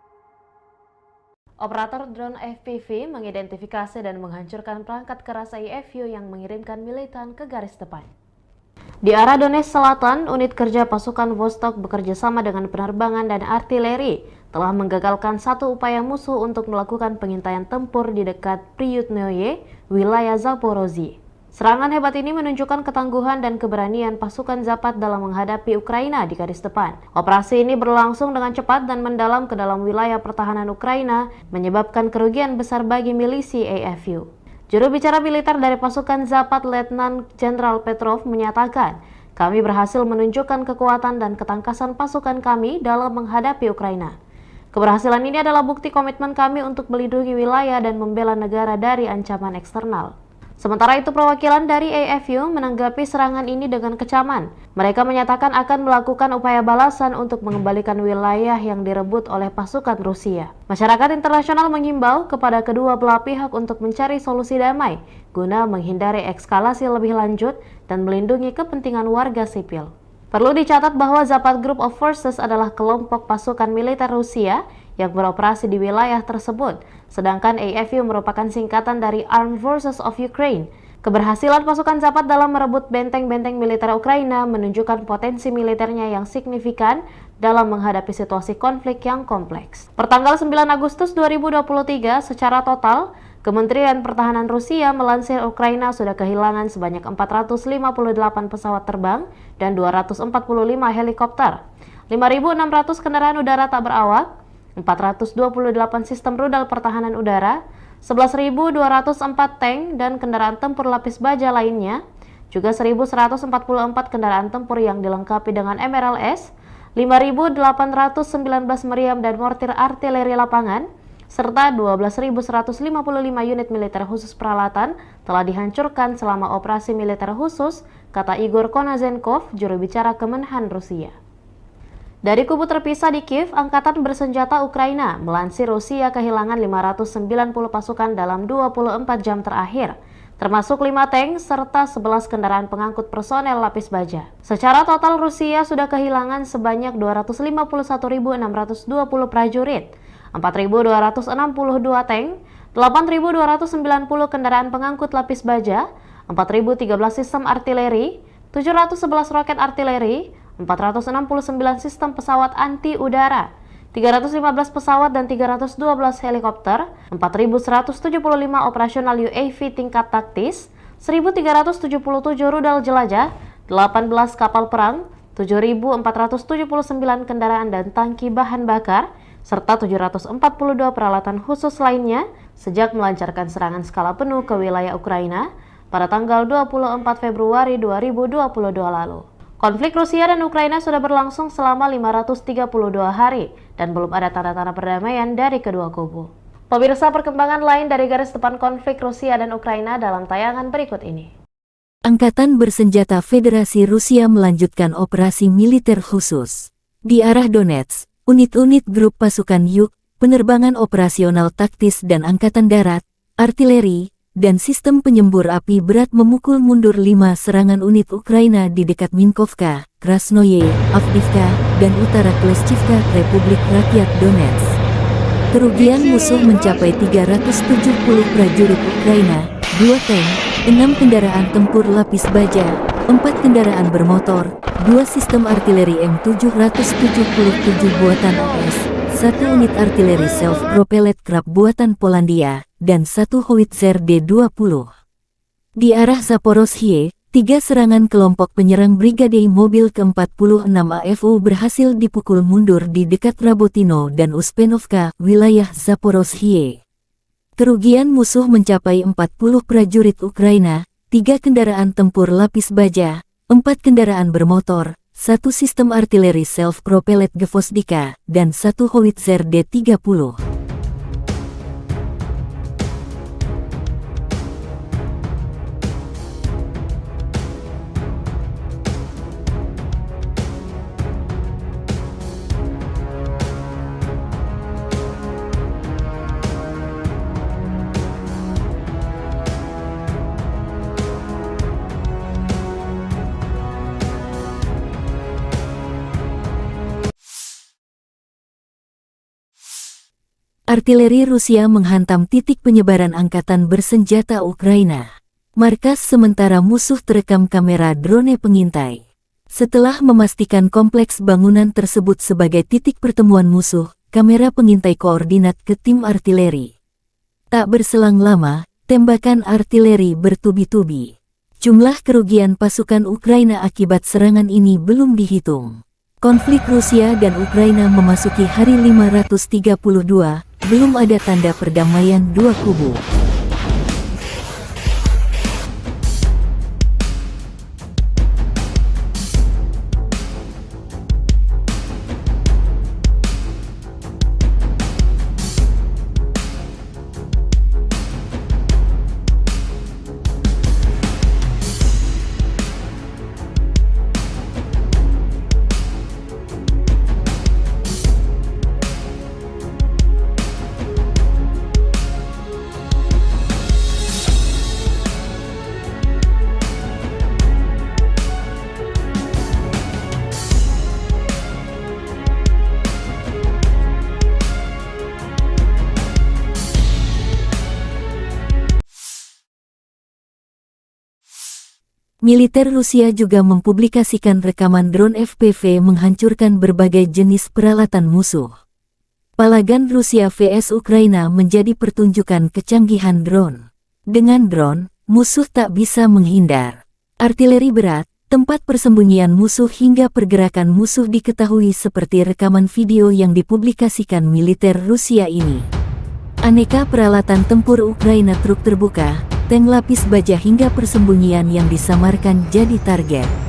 Operator drone FPV mengidentifikasi dan menghancurkan perangkat keras IFU yang mengirimkan militan ke garis depan. Di arah Donetsk Selatan, unit kerja pasukan Vostok bekerja sama dengan penerbangan dan artileri telah menggagalkan satu upaya musuh untuk melakukan pengintaian tempur di dekat Priyutnoye, wilayah Zaporozhye. Serangan hebat ini menunjukkan ketangguhan dan keberanian pasukan Zapad dalam menghadapi Ukraina di garis depan. Operasi ini berlangsung dengan cepat dan mendalam ke dalam wilayah pertahanan Ukraina, menyebabkan kerugian besar bagi milisi AFU. Juru bicara militer dari pasukan Zapad, Letnan Jenderal Petrov, menyatakan, "Kami berhasil menunjukkan kekuatan dan ketangkasan pasukan kami dalam menghadapi Ukraina. Keberhasilan ini adalah bukti komitmen kami untuk melindungi wilayah dan membela negara dari ancaman eksternal." Sementara itu, perwakilan dari AFU menanggapi serangan ini dengan kecaman. Mereka menyatakan akan melakukan upaya balasan untuk mengembalikan wilayah yang direbut oleh pasukan Rusia. Masyarakat internasional menghimbau kepada kedua belah pihak untuk mencari solusi damai guna menghindari eskalasi lebih lanjut dan melindungi kepentingan warga sipil. Perlu dicatat bahwa Zapad Group of Forces adalah kelompok pasukan militer Rusia yang beroperasi di wilayah tersebut, sedangkan AFU merupakan singkatan dari Armed Forces of Ukraine. Keberhasilan pasukan Zapad dalam merebut benteng-benteng militer Ukraina menunjukkan potensi militernya yang signifikan dalam menghadapi situasi konflik yang kompleks. Pertanggal 9 Agustus 2023, secara total, Kementerian Pertahanan Rusia melansir Ukraina sudah kehilangan sebanyak 458 pesawat terbang dan 245 helikopter, 5.600 kendaraan udara tak berawak, 428 sistem rudal pertahanan udara, 11.204 tank dan kendaraan tempur lapis baja lainnya, juga 1.144 kendaraan tempur yang dilengkapi dengan MRLS, 5.819 meriam dan mortir artileri lapangan, serta 12.155 unit militer khusus peralatan telah dihancurkan selama operasi militer khusus, kata Igor Konazenkov, juru bicara Kemenhan Rusia. Dari kubu terpisah di Kiev, Angkatan Bersenjata Ukraina melansir Rusia kehilangan 590 pasukan dalam 24 jam terakhir, termasuk 5 tank serta 11 kendaraan pengangkut personel lapis baja. Secara total Rusia sudah kehilangan sebanyak 251.620 prajurit, 4.262 tank, 8.290 kendaraan pengangkut lapis baja, 4.013 sistem artileri, 711 roket artileri, 469 sistem pesawat anti-udara, 315 pesawat dan 312 helikopter, 4.175 operasional UAV tingkat taktis, 1.377 rudal jelajah, 18 kapal perang, 7.479 kendaraan dan tangki bahan bakar, serta 742 peralatan khusus lainnya sejak melancarkan serangan skala penuh ke wilayah Ukraina pada tanggal 24 Februari 2022 lalu. Konflik Rusia dan Ukraina sudah berlangsung selama 532 hari dan belum ada tanda-tanda perdamaian dari kedua kubu. Pemirsa, perkembangan lain dari garis depan konflik Rusia dan Ukraina dalam tayangan berikut ini. Angkatan Bersenjata Federasi Rusia melanjutkan operasi militer khusus. Di arah Donetsk, unit-unit grup pasukan Yuk, penerbangan operasional taktis dan angkatan darat, artileri, dan sistem penyembur api berat memukul mundur 5 serangan unit Ukraina di dekat Minkovka, Krasnoye, Avdiivka, dan utara Kleshchivka, Republik Rakyat Donetsk. Kerugian musuh mencapai 370 prajurit Ukraina, 2 tank, 6 kendaraan tempur lapis baja, 4 kendaraan bermotor, 2 sistem artileri M777 buatan AS, 1 unit artileri self-propelled Krab buatan Polandia, dan 1 howitzer D-20. Di arah Zaporozhye, 3 serangan kelompok penyerang Brigade Mobil ke-46 AFU berhasil dipukul mundur di dekat Rabotino dan Uspenovka, wilayah Zaporozhye. Kerugian musuh mencapai 40 prajurit Ukraina, 3 kendaraan tempur lapis baja, 4 kendaraan bermotor, 1 sistem artileri self-propelled Gvozdika, dan 1 howitzer D-30. Artileri Rusia menghantam titik penyebaran angkatan bersenjata Ukraina. Markas sementara musuh terekam kamera drone pengintai. Setelah memastikan kompleks bangunan tersebut sebagai titik pertemuan musuh, kamera pengintai koordinat ke tim artileri. Tak berselang lama, tembakan artileri bertubi-tubi. Jumlah kerugian pasukan Ukraina akibat serangan ini belum dihitung. Konflik Rusia dan Ukraina memasuki hari 532, belum ada tanda perdamaian dua kubu. Militer Rusia juga mempublikasikan rekaman drone FPV menghancurkan berbagai jenis peralatan musuh. Palagan Rusia vs Ukraina menjadi pertunjukan kecanggihan drone. Dengan drone, musuh tak bisa menghindar. Artileri berat, tempat persembunyian musuh hingga pergerakan musuh diketahui seperti rekaman video yang dipublikasikan militer Rusia ini. Aneka peralatan tempur Ukraina, truk terbuka, tank lapis baja hingga persembunyian yang disamarkan jadi target.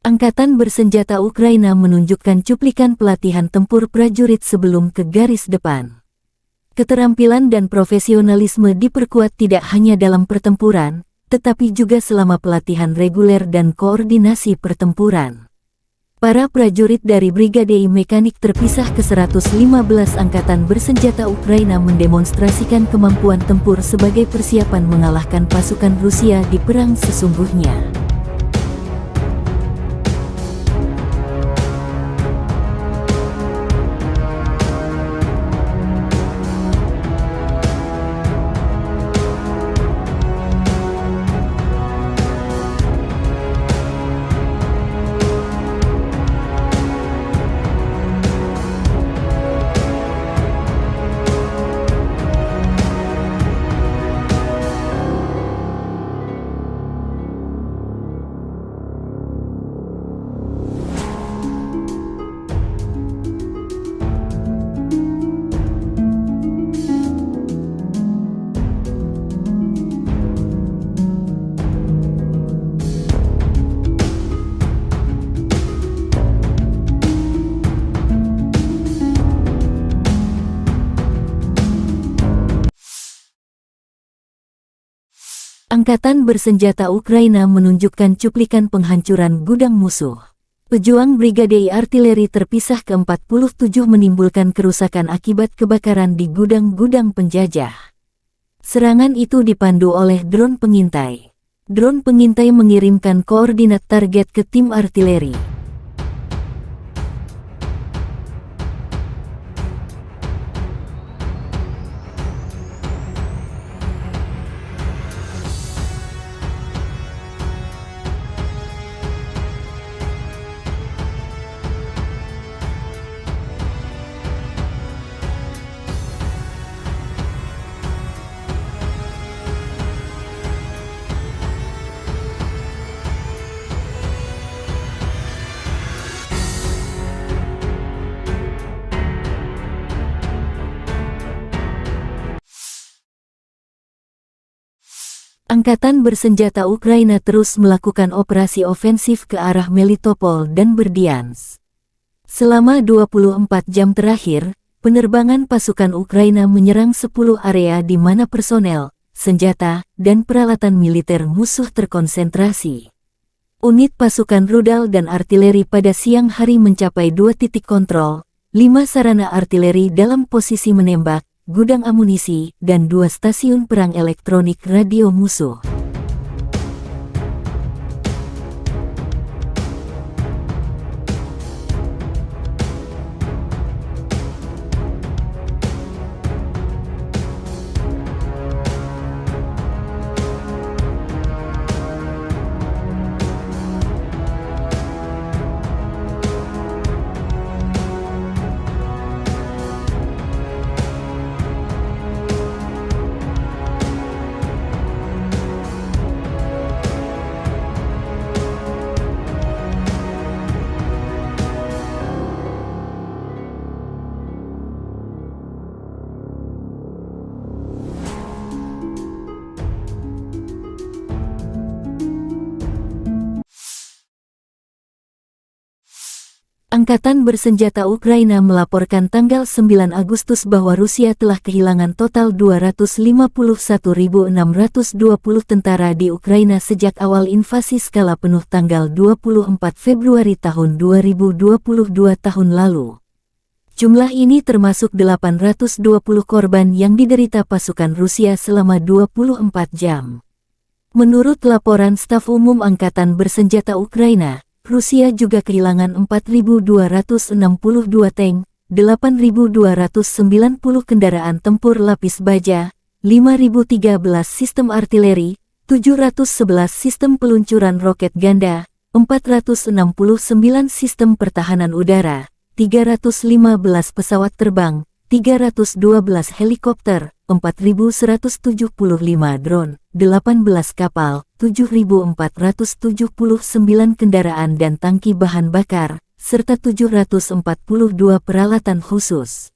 Angkatan bersenjata Ukraina menunjukkan cuplikan pelatihan tempur prajurit sebelum ke garis depan. Keterampilan dan profesionalisme diperkuat tidak hanya dalam pertempuran, tetapi juga selama pelatihan reguler dan koordinasi pertempuran. Para prajurit dari Brigade Mekanik terpisah ke-115 Angkatan Bersenjata Ukraina mendemonstrasikan kemampuan tempur sebagai persiapan mengalahkan pasukan Rusia di perang sesungguhnya. Angkatan Bersenjata Ukraina menunjukkan cuplikan penghancuran gudang musuh. Pejuang Brigade Artileri terpisah ke-47 menimbulkan kerusakan akibat kebakaran di gudang-gudang penjajah. Serangan itu dipandu oleh drone pengintai. Drone pengintai mengirimkan koordinat target ke tim artileri. Angkatan bersenjata Ukraina terus melakukan operasi ofensif ke arah Melitopol dan Berdyansk. Selama 24 jam terakhir, penerbangan pasukan Ukraina menyerang 10 area di mana personel, senjata, dan peralatan militer musuh terkonsentrasi. Unit pasukan rudal dan artileri pada siang hari mencapai 2 titik kontrol, 5 sarana artileri dalam posisi menembak, gudang amunisi, dan 2 stasiun perang elektronik radio musuh. Angkatan bersenjata Ukraina melaporkan tanggal 9 Agustus bahwa Rusia telah kehilangan total 251.620 tentara di Ukraina sejak awal invasi skala penuh tanggal 24 Februari tahun 2022 tahun lalu. Jumlah ini termasuk 820 korban yang diderita pasukan Rusia selama 24 jam. Menurut laporan Staf Umum Angkatan Bersenjata Ukraina, Rusia juga kehilangan 4.262 tank, 8.290 kendaraan tempur lapis baja, 5.013 sistem artileri, 711 sistem peluncuran roket ganda, 469 sistem pertahanan udara, 315 pesawat terbang, 312 helikopter, 4.175 drone, 18 kapal, 7.479 kendaraan dan tangki bahan bakar, serta 742 peralatan khusus.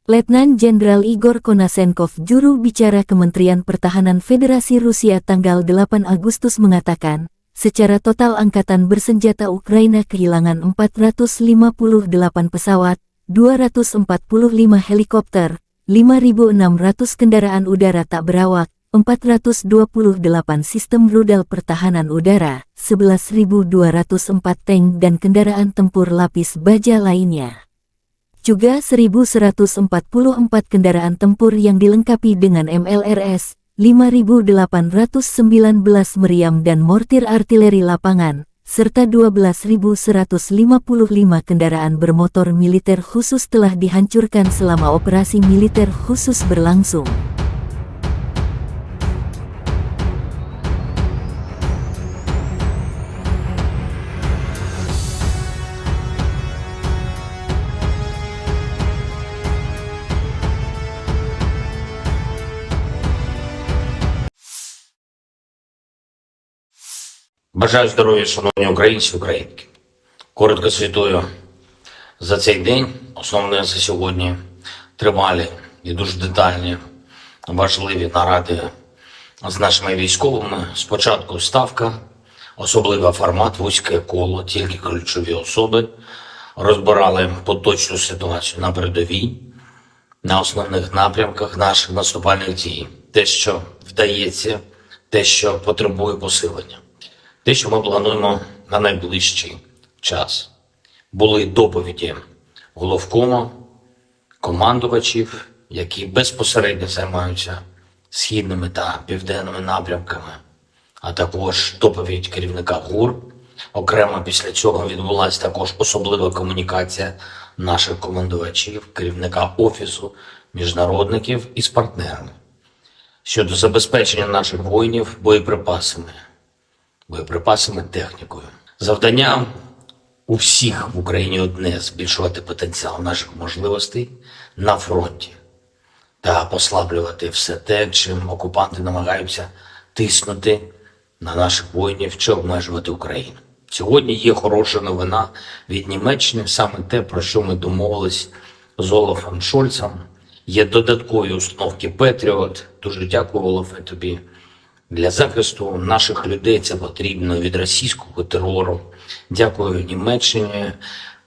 Letnan Jenderal Igor Konasenkov, juru bicara Kementerian Pertahanan Federasi Rusia tanggal 8 Agustus mengatakan, secara total Angkatan Bersenjata Ukraina kehilangan 458 pesawat, 245 helikopter, 5.600 kendaraan udara tak berawak, 428 sistem rudal pertahanan udara, 11.204 tank dan kendaraan tempur lapis baja lainnya. Juga 1.144 kendaraan tempur yang dilengkapi dengan MLRS, 5.819 meriam dan mortir artileri lapangan, serta 12.155 kendaraan bermotor militer khusus telah dihancurkan selama operasi militer khusus berlangsung. Бажаю здоров'я, шановні українці, українки. Коротко звітую за цей день. Основне за сьогодні тривалі і дуже детальні, важливі наради з нашими військовими. Спочатку ставка, особливий формат, вузьке коло, тільки ключові особи. Розбирали поточну ситуацію на передовій, на основних напрямках наших наступальних дій. Те, що вдається, те, що потребує посилення. Те, що ми плануємо на найближчий час. Були доповіді головкому, командувачів, які безпосередньо займаються східними та південними напрямками, а також доповідь керівника ГУР. Окремо після цього відбулася також особлива комунікація наших командувачів, керівника Офісу міжнародників із партнерами щодо забезпечення наших воїнів боєприпасами, технікою. Завдання у всіх в Україні одне – збільшувати потенціал наших можливостей на фронті. та послаблювати все те, чим окупанти намагаються тиснути на наших воїнів чи обмежувати Україну. Сьогодні є хороша новина від Німеччини, саме те, про що ми домовились з Олафом Шольцем. Є додаткові установки Петріот. Дуже дякую, Олафе, тобі. Для захисту наших людей це потрібно від російського терору. Дякую Німеччині,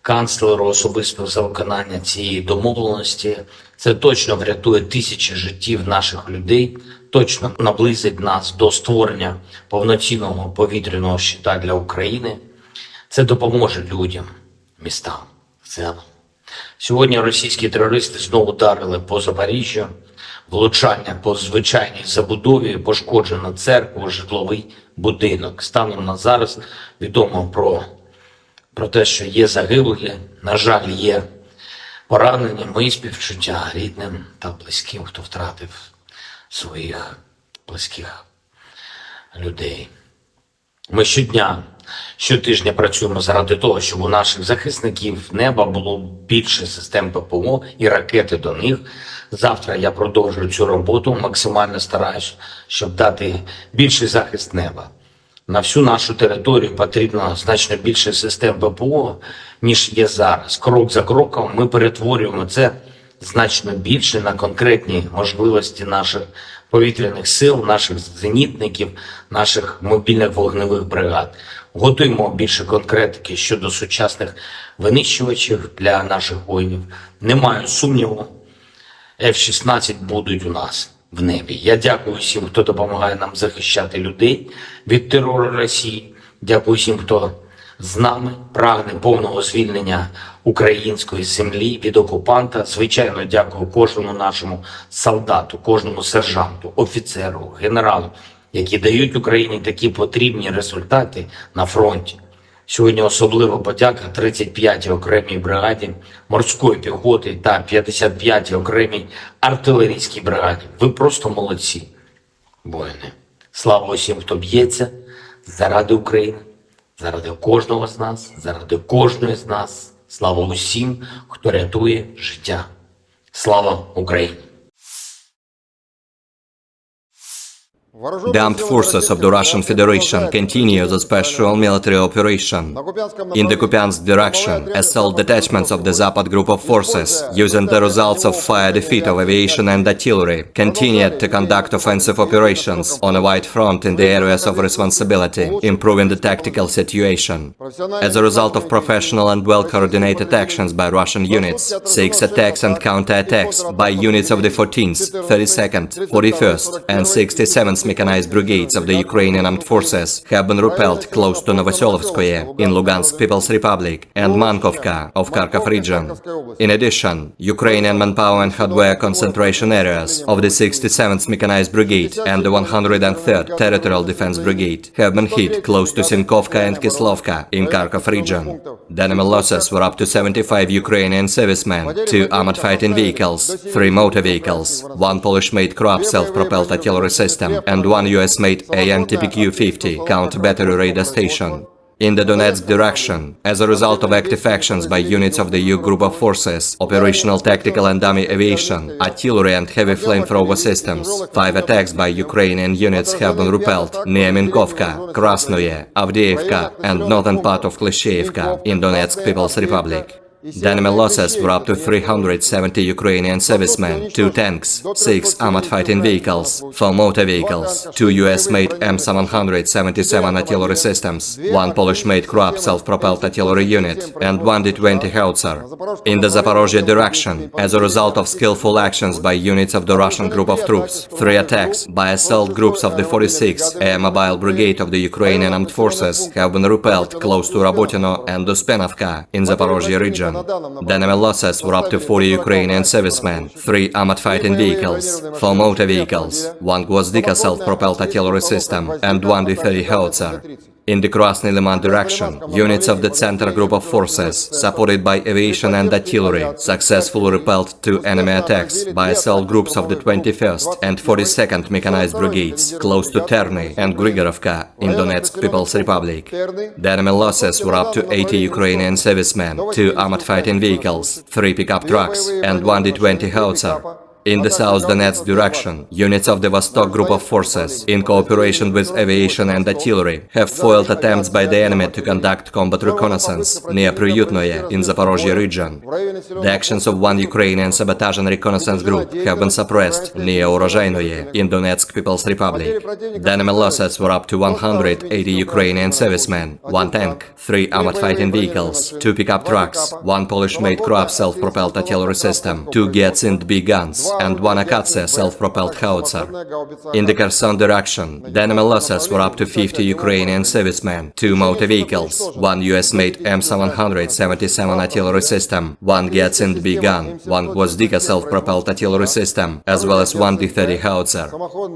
канцлеру особисто за виконання цієї домовленості. Це точно врятує тисячі життів наших людей, точно наблизить нас до створення повноцінного повітряного щита для України. Це допоможе людям, містам, селам. Сьогодні російські терористи знову ударили по Запоріжжю. Влучання по звичайній забудові, пошкоджена церква, житловий будинок. Станом на зараз відомо про те, що є загиблі, на жаль, є поранені. Мої співчуття рідним та близьким, хто втратив своїх близьких людей. Ми щотижня працюємо заради того, щоб у наших захисників неба було більше систем ППО і ракети до них. Завтра я продовжую цю роботу, максимально стараюсь, щоб дати більший захист неба. На всю нашу територію потрібно значно більше систем ППО, ніж є зараз. Крок за кроком ми перетворюємо це значно більше на конкретні можливості наших повітряних сил, наших зенітників, наших мобільних вогневих бригад. Готуємо більше конкретики щодо сучасних винищувачів для наших воїнів. Немає сумніву, F-16 будуть у нас в небі. Я дякую всім, хто допомагає нам захищати людей від терору Росії. Дякую всім, хто з нами прагне повного звільнення української землі від окупанта. Звичайно, дякую кожному нашому солдату, кожному сержанту, офіцеру, генералу, які дають Україні такі потрібні результати на фронті. Сьогодні особлива подяка 35-й окремій бригаді морської піхоти та 55-й окремій артилерійській бригаді. Ви просто молодці, воїни. Слава усім, хто б'ється заради України, заради кожного з нас, заради кожної з нас. Слава усім, хто рятує життя. Слава Україні! The armed forces of the Russian Federation continue the special military operation. In the Kupiansk direction, assault detachments of the Zapad group of forces, using the results of fire defeat of aviation and artillery, continued to conduct offensive operations on a wide front in the areas of responsibility, improving the tactical situation. As a result of professional and well-coordinated actions by Russian units, 6 attacks and counter-attacks by units of the 14th, 32nd, 41st, and 67th mechanized brigades of the Ukrainian armed forces have been repelled close to Novoselovskoye in Lugansk People's Republic and Mankovka of Kharkov region. In addition, Ukrainian manpower and hardware concentration areas of the 67th Mechanized Brigade and the 103rd Territorial Defense Brigade have been hit close to Sinkovka and Kislovka in Kharkov region. The enemy losses were up to 75 Ukrainian servicemen, 2 armored fighting vehicles, 3 motor vehicles, 1 Polish-made Kroab self-propelled artillery system, and 1 US-made AN-TPQ-50 counter-battery radar station. In the Donetsk direction, as a result of active actions by units of the EU group of forces, operational tactical and dummy aviation, artillery and heavy flamethrower systems, 5 attacks by Ukrainian units have been repelled near Minkovka, Krasnoye, Avdiivka and northern part of Klishchiivka in Donetsk People's Republic. The enemy losses were up to 370 Ukrainian servicemen, 2 tanks, 6 armored fighting vehicles, 4 motor vehicles, 2 US-made M777 artillery systems, 1 Polish-made Kroab self-propelled artillery unit, and 1 D-20 howitzer. In the Zaporozhye direction, as a result of skillful actions by units of the Russian group of troops, 3 attacks by assault groups of the 46th Air Mobile Brigade of the Ukrainian Armed Forces have been repelled close to Rabotino and Uspenovka in Zaporozhye region. The enemy losses were up to 40 Ukrainian servicemen, 3 armored fighting vehicles, 4 motor vehicles, 1 Gvozdika self-propelled artillery system, and 1 D-30 howitzer. In the Krasny Liman direction, units of the Center Group of Forces, supported by aviation and artillery, successfully repelled 2 enemy attacks by assault groups of the 21st and 42nd Mechanized Brigades, close to Terny and Grigorovka in Donetsk People's Republic. The enemy losses were up to 80 Ukrainian servicemen, 2 armored fighting vehicles, 3 pickup trucks, and 1 D-20 howitzer. In the South Donetsk direction, units of the Vostok Group of Forces, in cooperation with aviation and artillery, have foiled attempts by the enemy to conduct combat reconnaissance near Pryutnoye in Zaporozhye region. The actions of one Ukrainian sabotage and reconnaissance group have been suppressed near Urozhainoye in Donetsk People's Republic. The enemy losses were up to 180 Ukrainian servicemen, 1 tank, 3 armored fighting vehicles, 2 pickup trucks, 1 Polish-made Kroab self-propelled artillery system, 2 Gets-Int B guns, and 1 Akatsiya self-propelled howitzer. In the Kherson direction, the enemy losses were up to 50 Ukrainian servicemen, 2 motor vehicles, 1 US-made M777 artillery system, 1 Gets-Int B gun, 1 Gvozdika self-propelled artillery system, as well as 1 D-30 howitzer.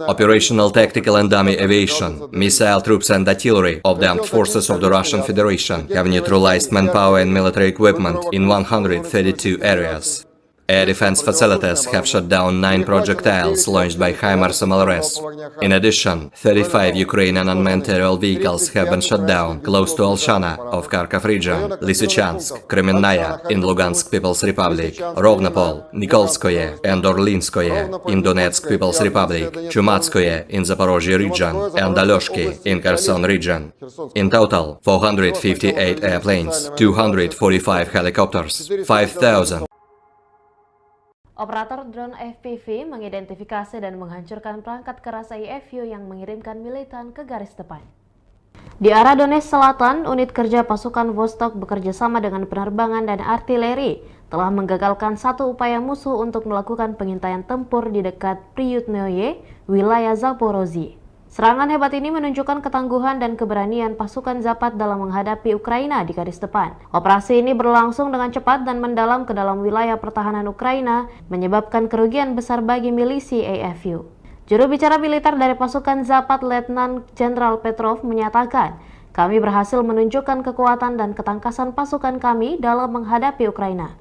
Operational, tactical and dummy aviation, missile troops and artillery of the armed forces of the Russian Federation have neutralized manpower and military equipment in 132 areas. Air defense facilities have shot down 9 projectiles launched by HIMARS MLRS. In addition, 35 Ukrainian unmanned aerial vehicles have been shot down close to Olshana of Kharkov region, Lysychansk, Kremenная in Lugansk People's Republic, Rovnopol, Nikolskoye and Orlinskoye in Donetsk People's Republic, Chumatskoye in Zaporozhye region, and Alyoshki in Kherson region. In total, 458 airplanes, 245 helicopters, 5,000 Operator drone FPV mengidentifikasi dan menghancurkan perangkat keras IFU yang mengirimkan militan ke garis depan. Di arah Donetsk Selatan, unit kerja pasukan Vostok bekerja sama dengan penerbangan dan artileri telah menggagalkan satu upaya musuh untuk melakukan pengintaian tempur di dekat Pryutnoye, wilayah Zaporozhye. Serangan hebat ini menunjukkan ketangguhan dan keberanian pasukan Zapad dalam menghadapi Ukraina di garis depan. Operasi ini berlangsung dengan cepat dan mendalam ke dalam wilayah pertahanan Ukraina, menyebabkan kerugian besar bagi milisi AFU. Juru bicara militer dari pasukan Zapad, Letnan Jenderal Petrov, menyatakan, "Kami berhasil menunjukkan kekuatan dan ketangkasan pasukan kami dalam menghadapi Ukraina.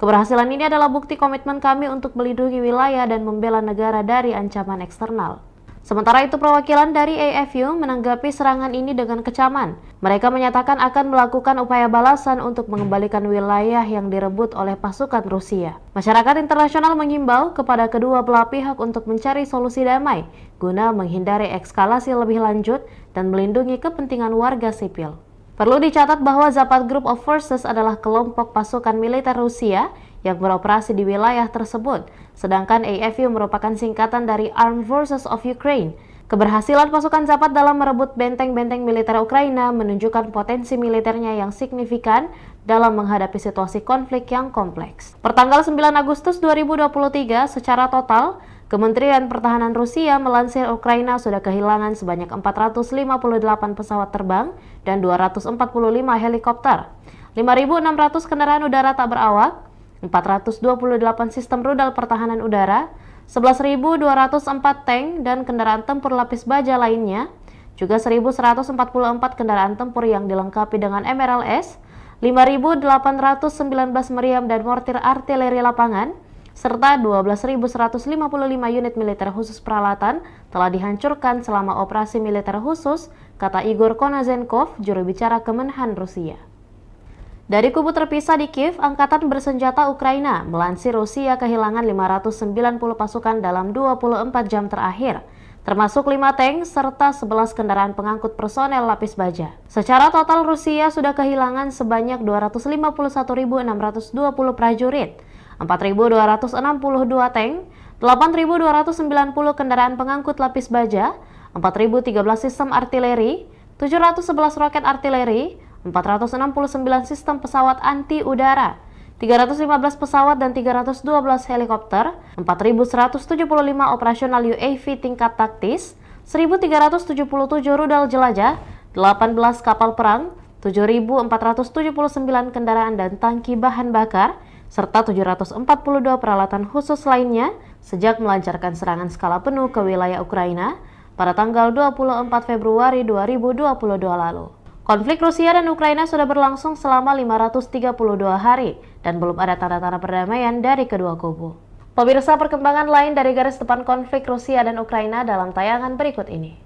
Keberhasilan ini adalah bukti komitmen kami untuk melindungi wilayah dan membela negara dari ancaman eksternal." Sementara itu, perwakilan dari AFU menanggapi serangan ini dengan kecaman. Mereka menyatakan akan melakukan upaya balasan untuk mengembalikan wilayah yang direbut oleh pasukan Rusia. Masyarakat internasional mengimbau kepada kedua belah pihak untuk mencari solusi damai guna menghindari eskalasi lebih lanjut dan melindungi kepentingan warga sipil. Perlu dicatat bahwa Zapad Group of Forces adalah kelompok pasukan militer Rusia yang beroperasi di wilayah tersebut, sedangkan AFU merupakan singkatan dari Armed Forces of Ukraine. Keberhasilan pasukan Zapad dalam merebut benteng-benteng militer Ukraina menunjukkan potensi militernya yang signifikan dalam menghadapi situasi konflik yang kompleks. Pertanggal 9 Agustus 2023, secara total, Kementerian Pertahanan Rusia melansir Ukraina sudah kehilangan sebanyak 458 pesawat terbang dan 245 helikopter, 5.600 kendaraan udara tak berawak, 428 sistem rudal pertahanan udara, 11.204 tank dan kendaraan tempur lapis baja lainnya, juga 1.144 kendaraan tempur yang dilengkapi dengan MRLS, 5.819 meriam dan mortir artileri lapangan, serta 12.155 unit militer khusus peralatan telah dihancurkan selama operasi militer khusus, kata Igor Konazenkov, juru bicara Kemenhan Rusia. Dari kubu terpisah di Kiev, Angkatan Bersenjata Ukraina melansir Rusia kehilangan 590 pasukan dalam 24 jam terakhir, termasuk 5 tank serta 11 kendaraan pengangkut personel lapis baja. Secara total, Rusia sudah kehilangan sebanyak 251.620 prajurit, 4.262 tank, 8.290 kendaraan pengangkut lapis baja, 4.013 sistem artileri, 711 roket artileri, 469 sistem pesawat anti-udara, 315 pesawat dan 312 helikopter, 4.175 operasional UAV tingkat taktis, 1.377 rudal jelajah, 18 kapal perang, 7.479 kendaraan dan tangki bahan bakar, serta 742 peralatan khusus lainnya sejak melancarkan serangan skala penuh ke wilayah Ukraina pada tanggal 24 Februari 2022 lalu. Konflik Rusia dan Ukraina sudah berlangsung selama 532 hari dan belum ada tanda-tanda perdamaian dari kedua kubu. Pemirsa, perkembangan lain dari garis depan konflik Rusia dan Ukraina dalam tayangan berikut ini.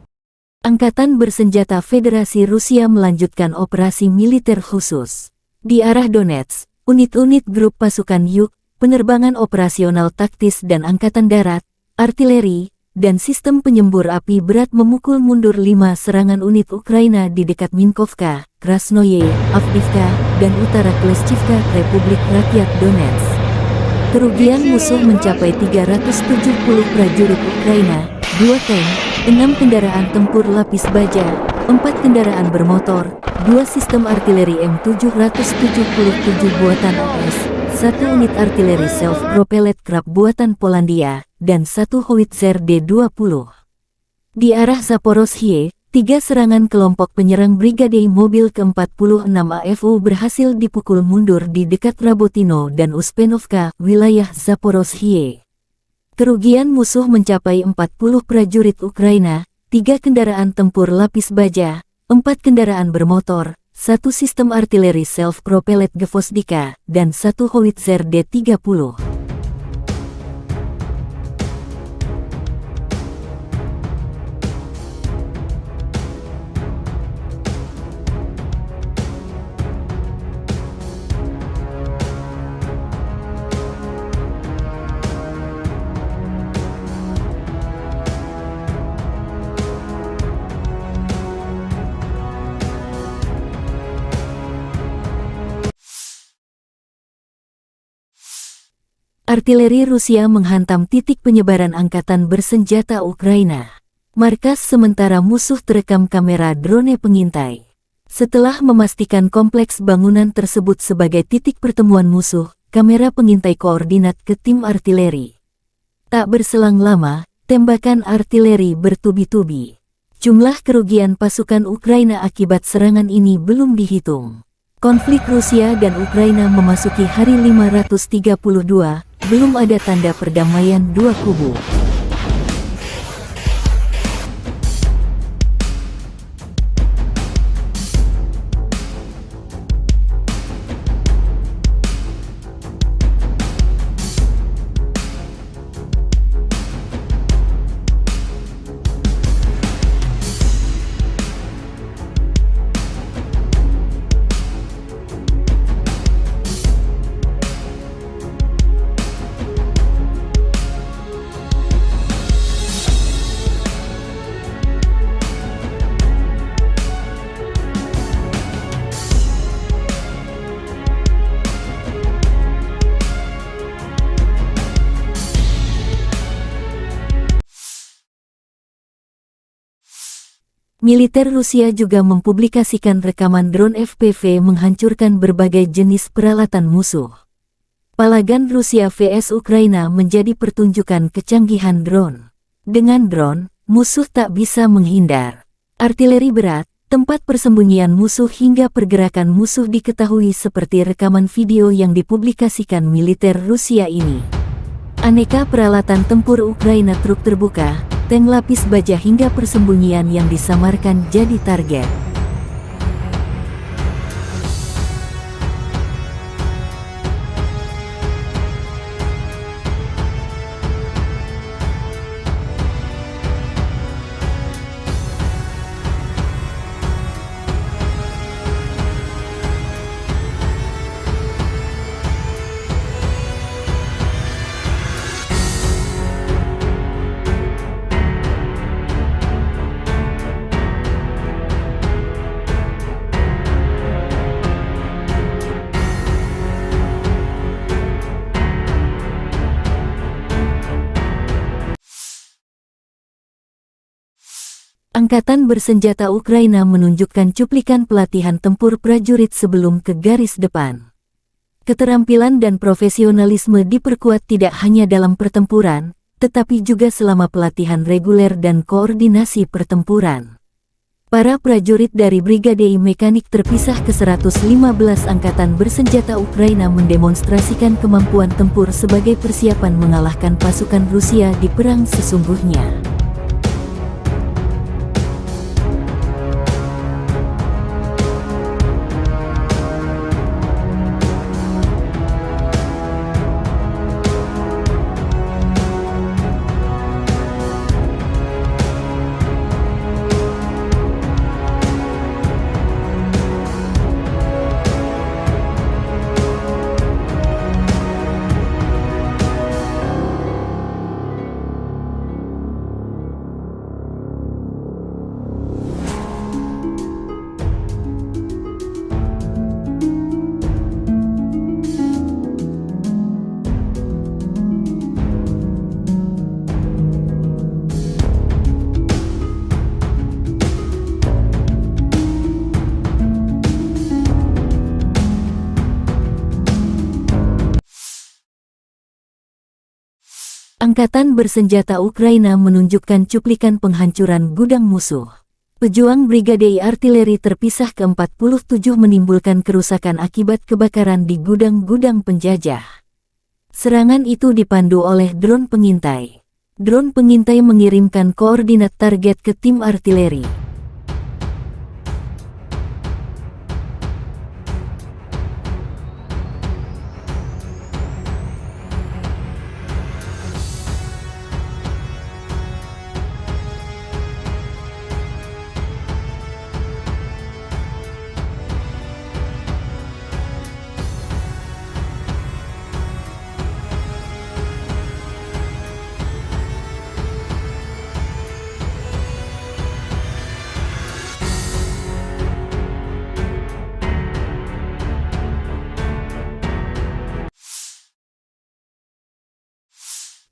Angkatan Bersenjata Federasi Rusia melanjutkan operasi militer khusus. Di arah Donetsk, unit-unit grup pasukan Yuk, penerbangan operasional taktis dan angkatan darat, artileri, dan sistem penyembur api berat memukul mundur 5 serangan unit Ukraina di dekat Minkovka, Krasnoye, Avdiivka, dan utara Kleshchivka, Republik Rakyat Donetsk. Kerugian musuh mencapai 370 prajurit Ukraina, 2 tank, 6 kendaraan tempur lapis baja, 4 kendaraan bermotor, 2 sistem artileri M777 buatan AS, 1 unit artileri self-propelled Krab buatan Polandia, dan 1 howitzer D-20. Di arah Zaporozhye, 3 serangan kelompok penyerang Brigade Mobil ke-46 AFU berhasil dipukul mundur di dekat Rabotino dan Uspenovka, wilayah Zaporozhye. Kerugian musuh mencapai 40 prajurit Ukraina, 3 kendaraan tempur lapis baja, 4 kendaraan bermotor, 1 sistem artileri self-propelled Gvozdika, dan 1 howitzer D-30. Artileri Rusia menghantam titik penyebaran angkatan bersenjata Ukraina. Markas sementara musuh terekam kamera drone pengintai. Setelah memastikan kompleks bangunan tersebut sebagai titik pertemuan musuh, kamera pengintai koordinat ke tim artileri. Tak berselang lama, tembakan artileri bertubi-tubi. Jumlah kerugian pasukan Ukraina akibat serangan ini belum dihitung. Konflik Rusia dan Ukraina memasuki hari 532, belum ada tanda perdamaian dua kubu. Militer Rusia juga mempublikasikan rekaman drone FPV menghancurkan berbagai jenis peralatan musuh. Palagan Rusia vs Ukraina menjadi pertunjukan kecanggihan drone. Dengan drone, musuh tak bisa menghindar. Artileri berat, tempat persembunyian musuh hingga pergerakan musuh diketahui seperti rekaman video yang dipublikasikan militer Rusia ini. Aneka peralatan tempur Ukraina, truk terbuka, tank lapis baja hingga persembunyian yang disamarkan jadi target. Angkatan bersenjata Ukraina menunjukkan cuplikan pelatihan tempur prajurit sebelum ke garis depan. Keterampilan dan profesionalisme diperkuat tidak hanya dalam pertempuran, tetapi juga selama pelatihan reguler dan koordinasi pertempuran. Para prajurit dari Brigade Mekanik terpisah ke-115 Angkatan Bersenjata Ukraina mendemonstrasikan kemampuan tempur sebagai persiapan mengalahkan pasukan Rusia di perang sesungguhnya. Angkatan bersenjata Ukraina menunjukkan cuplikan penghancuran gudang musuh. Pejuang Brigade Artileri terpisah ke-47 menimbulkan kerusakan akibat kebakaran di gudang-gudang penjajah. Serangan itu dipandu oleh drone pengintai. Drone pengintai mengirimkan koordinat target ke tim artileri.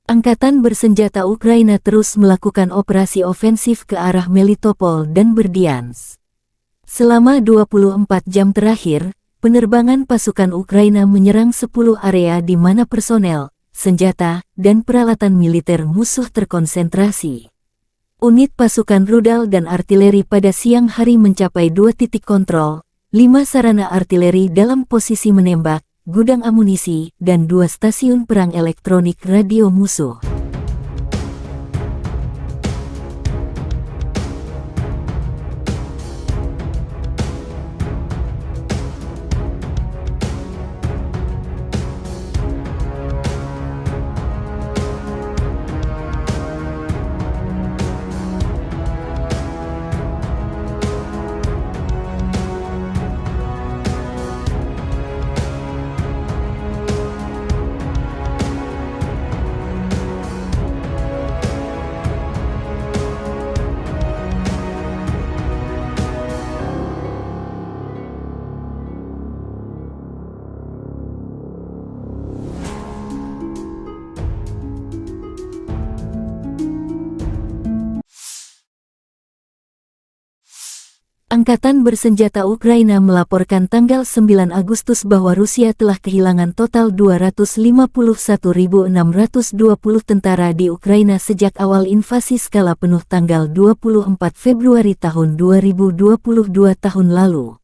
Angkatan bersenjata Ukraina terus melakukan operasi ofensif ke arah Melitopol dan Berdyansk. Selama 24 jam terakhir, penerbangan pasukan Ukraina menyerang 10 area di mana personel, senjata, dan peralatan militer musuh terkonsentrasi. Unit pasukan rudal dan artileri pada siang hari mencapai 2 titik kontrol, 5 sarana artileri dalam posisi menembak, gudang amunisi, dan 2 stasiun perang elektronik radio musuh. Angkatan bersenjata Ukraina melaporkan tanggal 9 Agustus bahwa Rusia telah kehilangan total 251.620 tentara di Ukraina sejak awal invasi skala penuh tanggal 24 Februari tahun 2022 tahun lalu.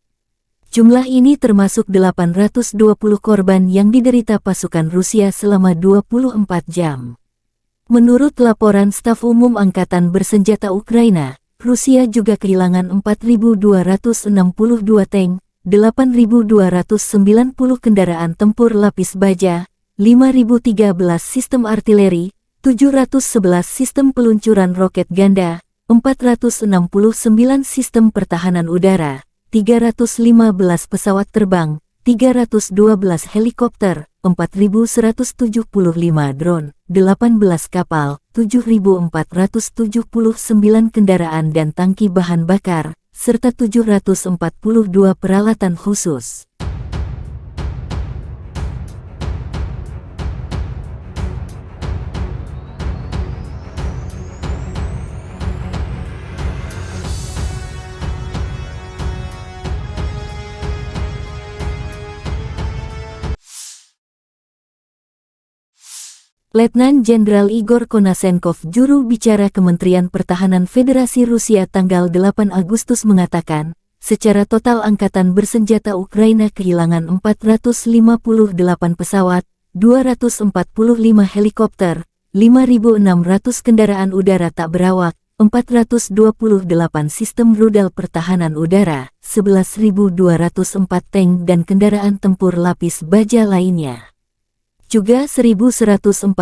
Jumlah ini termasuk 820 korban yang diderita pasukan Rusia selama 24 jam. Menurut laporan Staf Umum Angkatan Bersenjata Ukraina, Rusia juga kehilangan 4.262 tank, 8.290 kendaraan tempur lapis baja, 5.013 sistem artileri, 711 sistem peluncuran roket ganda, 469 sistem pertahanan udara, 315 pesawat terbang, 312 helikopter, 4.175 drone, 18 kapal, 7.479 kendaraan dan tangki bahan bakar, serta 742 peralatan khusus. Letnan Jenderal Igor Konasenkov, juru bicara Kementerian Pertahanan Federasi Rusia tanggal 8 Agustus mengatakan, secara total Angkatan Bersenjata Ukraina kehilangan 458 pesawat, 245 helikopter, 5.600 kendaraan udara tak berawak, 428 sistem rudal pertahanan udara, 11.204 tank dan kendaraan tempur lapis baja lainnya. Juga 1.144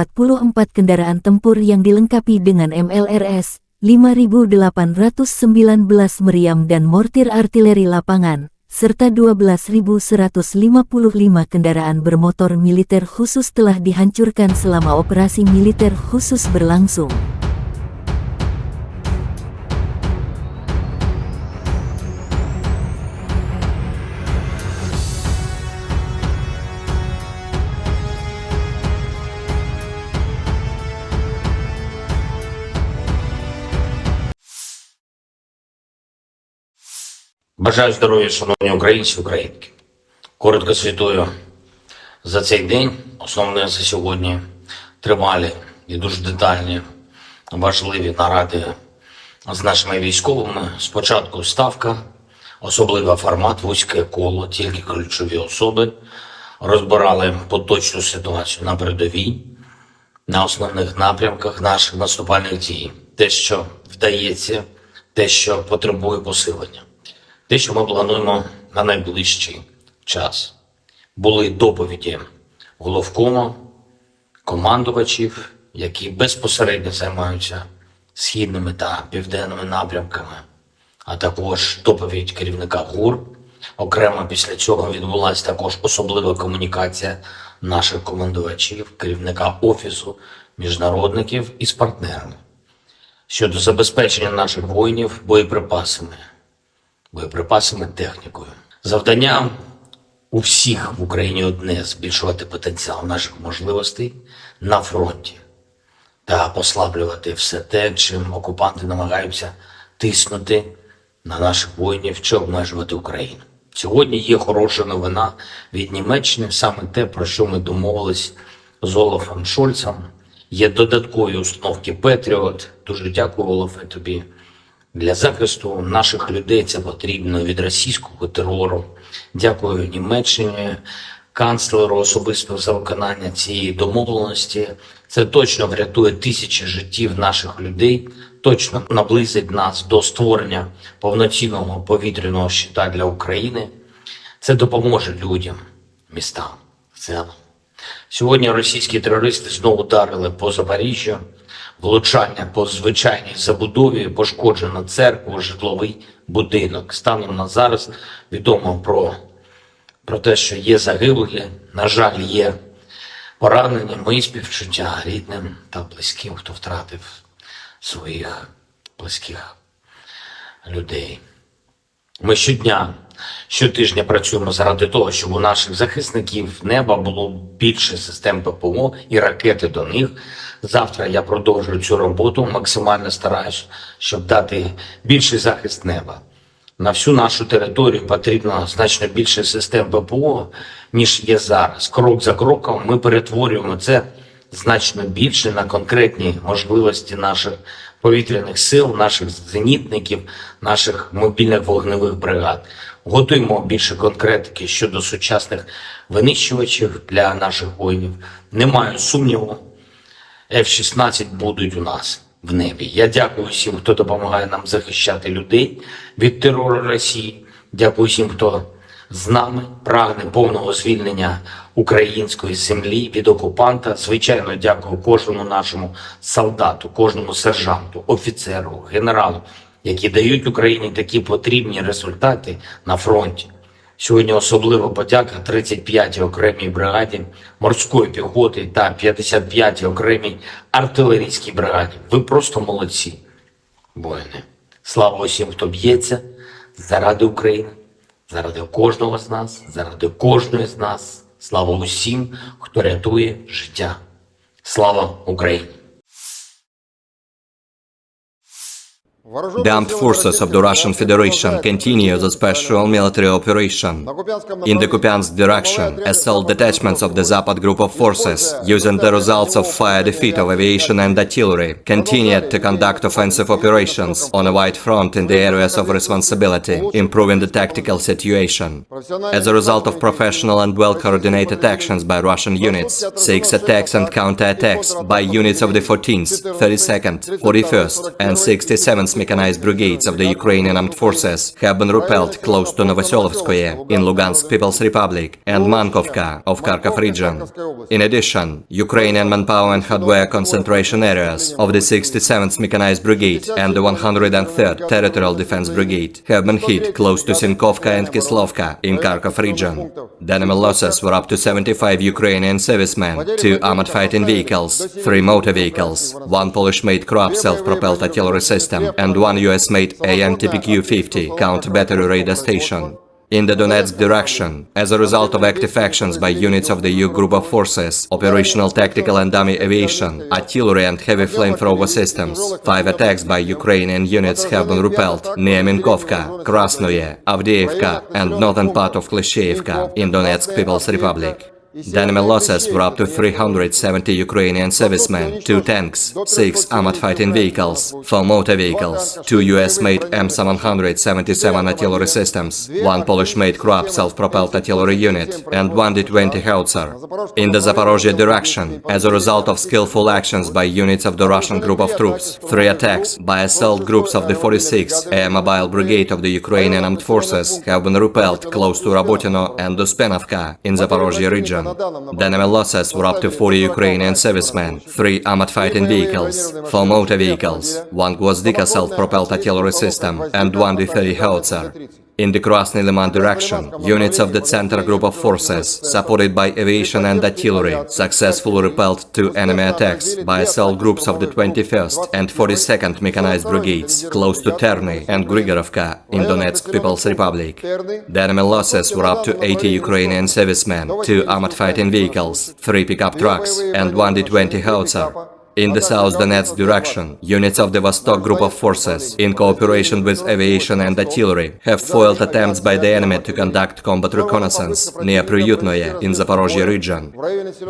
kendaraan tempur yang dilengkapi dengan MLRS, 5.819 meriam dan mortir artileri lapangan, serta 12.155 kendaraan bermotor militer khusus telah dihancurkan selama operasi militer khusus berlangsung. Бажаю здоров'я, шановні українці, українки. Коротко звітую за цей день. Основне за сьогодні тривалі і дуже детальні, важливі наради з нашими військовими. Спочатку ставка, особливий формат, вузьке коло, тільки ключові особи. Розбирали поточну ситуацію на передовій, на основних напрямках наших наступальних дій. Те, що вдається, те, що потребує посилення. Те, що ми плануємо на найближчий час. Були доповіді головкому, командувачів, які безпосередньо займаються східними та південними напрямками, а також доповідь керівника ГУР. Окремо після цього відбулася також особлива комунікація наших командувачів, керівника Офісу міжнародників із партнерами щодо забезпечення наших воїнів боєприпасами, технікою. Завдання у всіх в Україні одне – збільшувати потенціал наших можливостей на фронті та послаблювати все те, чим окупанти намагаються тиснути на наших воїнів чи обмежувати Україну. Сьогодні є хороша новина від Німеччини, саме те, про що ми домовились з Олафом Шольцем. Є додаткові установки Петріот. Дуже дякую, Олафе, тобі. Для захисту наших людей це потрібно від російського терору. Дякую Німеччині, канцлеру особисто за виконання цієї домовленості. Це точно врятує тисячі життів наших людей, точно наблизить нас до створення повноцінного повітряного щита для України. Це допоможе людям, містам в цілому. Сьогодні російські терористи знову ударили по Запоріжжю, влучання по звичайній забудові, пошкоджено церкву, житловий будинок. Станом на зараз відомо про те, що є загиблі, на жаль, є поранені. Мої співчуття рідним та близьким, хто втратив своїх близьких людей. Ми щотижня працюємо заради того, щоб у наших захисників неба було більше систем ППО і ракети до них. Завтра я продовжую цю роботу, максимально стараюсь, щоб дати більший захист неба. На всю нашу територію потрібно значно більше систем ППО, ніж є зараз. Крок за кроком ми перетворюємо це значно більше на конкретні можливості наших повітряних сил, наших зенітників, наших мобільних вогневих бригад. Готуємо більше конкретики щодо сучасних винищувачів для наших воїнів. Не маю сумніву, F-16 будуть у нас в небі. Я дякую всім, хто допомагає нам захищати людей від терору Росії. Дякую всім, хто з нами прагне повного звільнення української землі від окупанта. Звичайно, дякую кожному нашому солдату, кожному сержанту, офіцеру, генералу, які дають Україні такі потрібні результати на фронті. Сьогодні особлива подяка 35-й окремій бригаді морської піхоти та 55-й окремій артилерійській бригаді. Ви просто молодці, воїни. Слава усім, хто б'ється заради України, заради кожного з нас, заради кожної з нас. Слава усім, хто рятує життя. Слава Україні! The armed forces of the Russian Federation continue the special military operation. In the Kupiansk direction, assault detachments of the Zapad group of forces, using the results of fire defeat of aviation and artillery, continued to conduct offensive operations on a wide front in the areas of responsibility, improving the tactical situation. As a result of professional and well-coordinated actions by Russian units, 6 attacks and counter-attacks by units of the 14th, 32nd, 41st, and 67th mechanized brigades of the Ukrainian armed forces have been repelled close to Novoselovskoye in Lugansk People's Republic and Mankovka of Kharkov region. In addition, Ukrainian manpower and hardware concentration areas of the 67th Mechanized Brigade and the 103rd Territorial Defense Brigade have been hit close to Sinkovka and Kislovka in Kharkov region. The enemy losses were up to 75 Ukrainian servicemen, 2 armored fighting vehicles, 3 motor vehicles, 1 Polish-made Kroab self-propelled artillery system, and 1 US-made AN-TPQ-50 counter-battery radar station. In the Donetsk direction, as a result of active actions by units of the EU group of forces, operational tactical and dummy aviation, artillery and heavy flamethrower systems, 5 attacks by Ukrainian units have been repelled near Minkovka, Krasnoye, Avdiivka and northern part of Klishchiivka in Donetsk People's Republic. The enemy losses were up to 370 Ukrainian servicemen, 2 tanks, 6 armored fighting vehicles, 4 motor vehicles, 2 US-made M777 artillery systems, 1 Polish-made Krupp self-propelled artillery unit, and 1 D-20 howitzer. In the Zaporozhye direction, as a result of skillful actions by units of the Russian group of troops, 3 attacks by assault groups of the 46th Air Mobile Brigade of the Ukrainian Armed Forces have been repelled close to Rabotino and Uspenovka in Zaporozhye region. The enemy losses were up to 40 Ukrainian servicemen, 3 armored fighting vehicles, 4 motor vehicles, 1 Gvozdika self-propelled artillery system, and 1 D-30 howitzer. In the Krasny Liman direction, units of the Center Group of Forces, supported by aviation and artillery, successfully repelled 2 enemy attacks by assault groups of the 21st and 42nd Mechanized Brigades, close to Terny and Grigorovka in Donetsk People's Republic. The enemy losses were up to 80 Ukrainian servicemen, 2 armored fighting vehicles, 3 pickup trucks, and 1 D-20 howitzer. In the South Donetsk direction, units of the Vostok Group of Forces, in cooperation with aviation and artillery, have foiled attempts by the enemy to conduct combat reconnaissance near Priyutnoye in Zaporozhye region.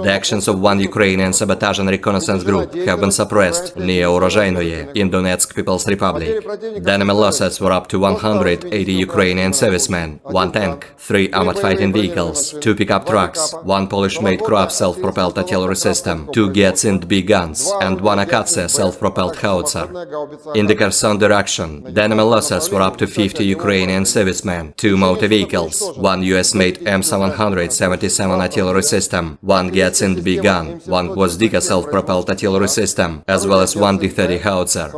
The actions of 1 Ukrainian sabotage and reconnaissance group have been suppressed near Urozhainoye in Donetsk People's Republic. The enemy losses were up to 180 Ukrainian servicemen, 1 tank, 3 armored fighting vehicles, 2 pickup trucks, 1 Polish-made Krupp self-propelled artillery system, 2 Gets-ind B guns, and 1 Akatsia self-propelled howitzer. In the Kherson direction, the enemy losses were up to 50 Ukrainian servicemen, 2 motor vehicles, 1 US-made M777 artillery system, 1 Gets-ind B gun, 1 Gvozdika self-propelled artillery system, as well as 1 D-30 howitzer.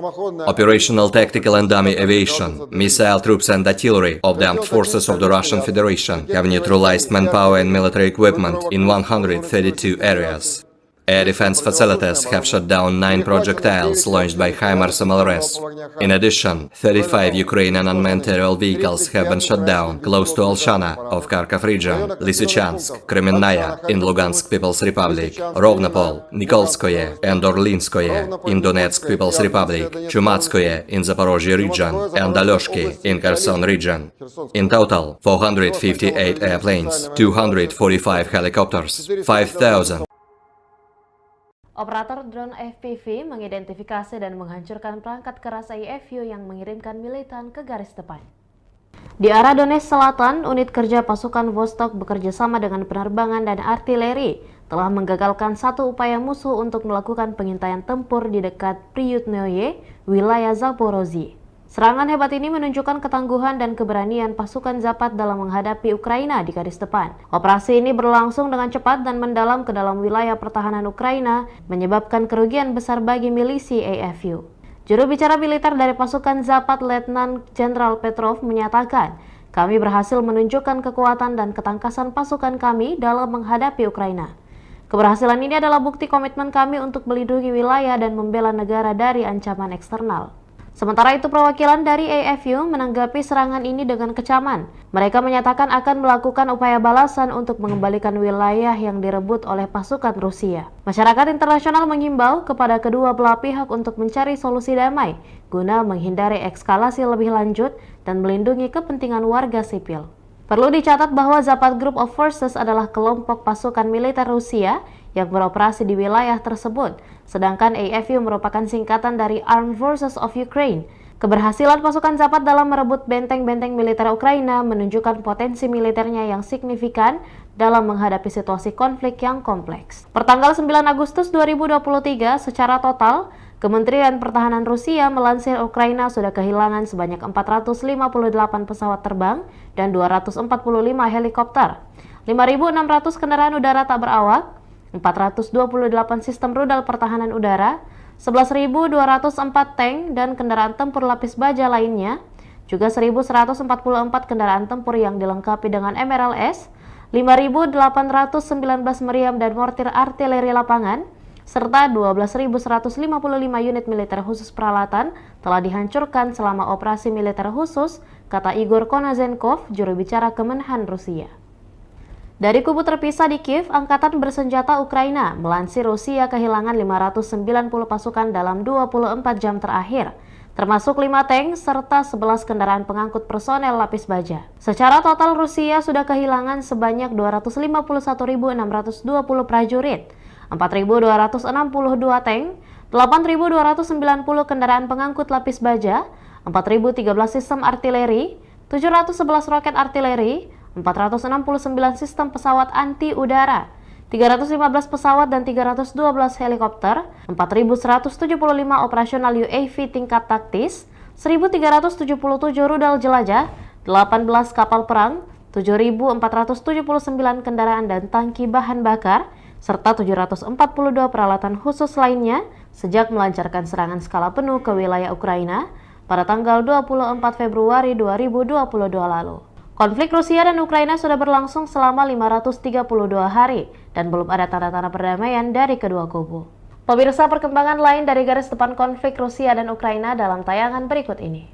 Operational, tactical and dummy aviation, missile troops and artillery of the armed forces of the Russian Federation have neutralized manpower and military equipment in 132 areas. Air defense facilities have shot down 9 projectiles launched by HIMARS MLRS. In addition, 35 Ukrainian unmanned aerial vehicles have been shot down close to Olshana of Kharkov region, Lysychansk, Kremenная in Lugansk People's Republic, Rovnopol, Nikolskoye and Orlinskoye in Donetsk People's Republic, Chumatskoye in Zaporozhye region, and Alyoshki in Kherson region. In total, 458 airplanes, 245 helicopters, 5,000 Operator drone FPV mengidentifikasi dan menghancurkan perangkat keras IFU yang mengirimkan militan ke garis depan. Di arah Donetsk Selatan, unit kerja pasukan Vostok bekerja sama dengan penerbangan dan artileri telah menggagalkan satu upaya musuh untuk melakukan pengintaian tempur di dekat Priyutnoye, wilayah Zaporozhye. Serangan hebat ini menunjukkan ketangguhan dan keberanian pasukan Zapad dalam menghadapi Ukraina di garis depan. Operasi ini berlangsung dengan cepat dan mendalam ke dalam wilayah pertahanan Ukraina, menyebabkan kerugian besar bagi milisi AFU. Juru bicara militer dari pasukan Zapad, Letnan Jenderal Petrov, menyatakan, "Kami berhasil menunjukkan kekuatan dan ketangkasan pasukan kami dalam menghadapi Ukraina. Keberhasilan ini adalah bukti komitmen kami untuk melindungi wilayah dan membela negara dari ancaman eksternal." Sementara itu, perwakilan dari AFU menanggapi serangan ini dengan kecaman. Mereka menyatakan akan melakukan upaya balasan untuk mengembalikan wilayah yang direbut oleh pasukan Rusia. Masyarakat internasional mengimbau kepada kedua belah pihak untuk mencari solusi damai guna menghindari eskalasi lebih lanjut dan melindungi kepentingan warga sipil. Perlu dicatat bahwa Zapad Group of Forces adalah kelompok pasukan militer Rusia yang beroperasi di wilayah tersebut, sedangkan AFU merupakan singkatan dari Armed Forces of Ukraine. Keberhasilan pasukan Zapad dalam merebut benteng-benteng militer Ukraina menunjukkan potensi militernya yang signifikan dalam menghadapi situasi konflik yang kompleks. Pertanggal 9 Agustus 2023, secara total, Kementerian Pertahanan Rusia melansir Ukraina sudah kehilangan sebanyak 458 pesawat terbang dan 245 helikopter, 5.600 kendaraan udara tak berawak, 428 sistem rudal pertahanan udara, 11.204 tank dan kendaraan tempur lapis baja lainnya, juga 1.144 kendaraan tempur yang dilengkapi dengan MRLS, 5.819 meriam dan mortir artileri lapangan, serta 12.155 unit militer khusus peralatan telah dihancurkan selama operasi militer khusus, kata Igor Konazenkov, juru bicara Kemenhan Rusia. Dari kubu terpisah di Kiev, Angkatan Bersenjata Ukraina melansir Rusia kehilangan 590 pasukan dalam 24 jam terakhir. termasuk 5 tank serta 11 kendaraan pengangkut personel lapis baja. Secara total Rusia sudah kehilangan sebanyak 251.620 prajurit, 4.262 tank, 8.290 kendaraan pengangkut lapis baja, 4.013 sistem artileri, 711 roket artileri, 469 sistem pesawat anti udara, 315 pesawat dan 312 helikopter, 4.175 operasional UAV tingkat taktis, 1.377 rudal jelajah, 18 kapal perang, 7.479 kendaraan dan tangki bahan bakar, serta 742 peralatan khusus lainnya sejak melancarkan serangan skala penuh ke wilayah Ukraina pada tanggal 24 Februari 2022 lalu. Konflik Rusia dan Ukraina sudah berlangsung selama 532 hari dan belum ada tanda-tanda perdamaian dari kedua kubu. Pemirsa, perkembangan lain dari garis depan konflik Rusia dan Ukraina dalam tayangan berikut ini.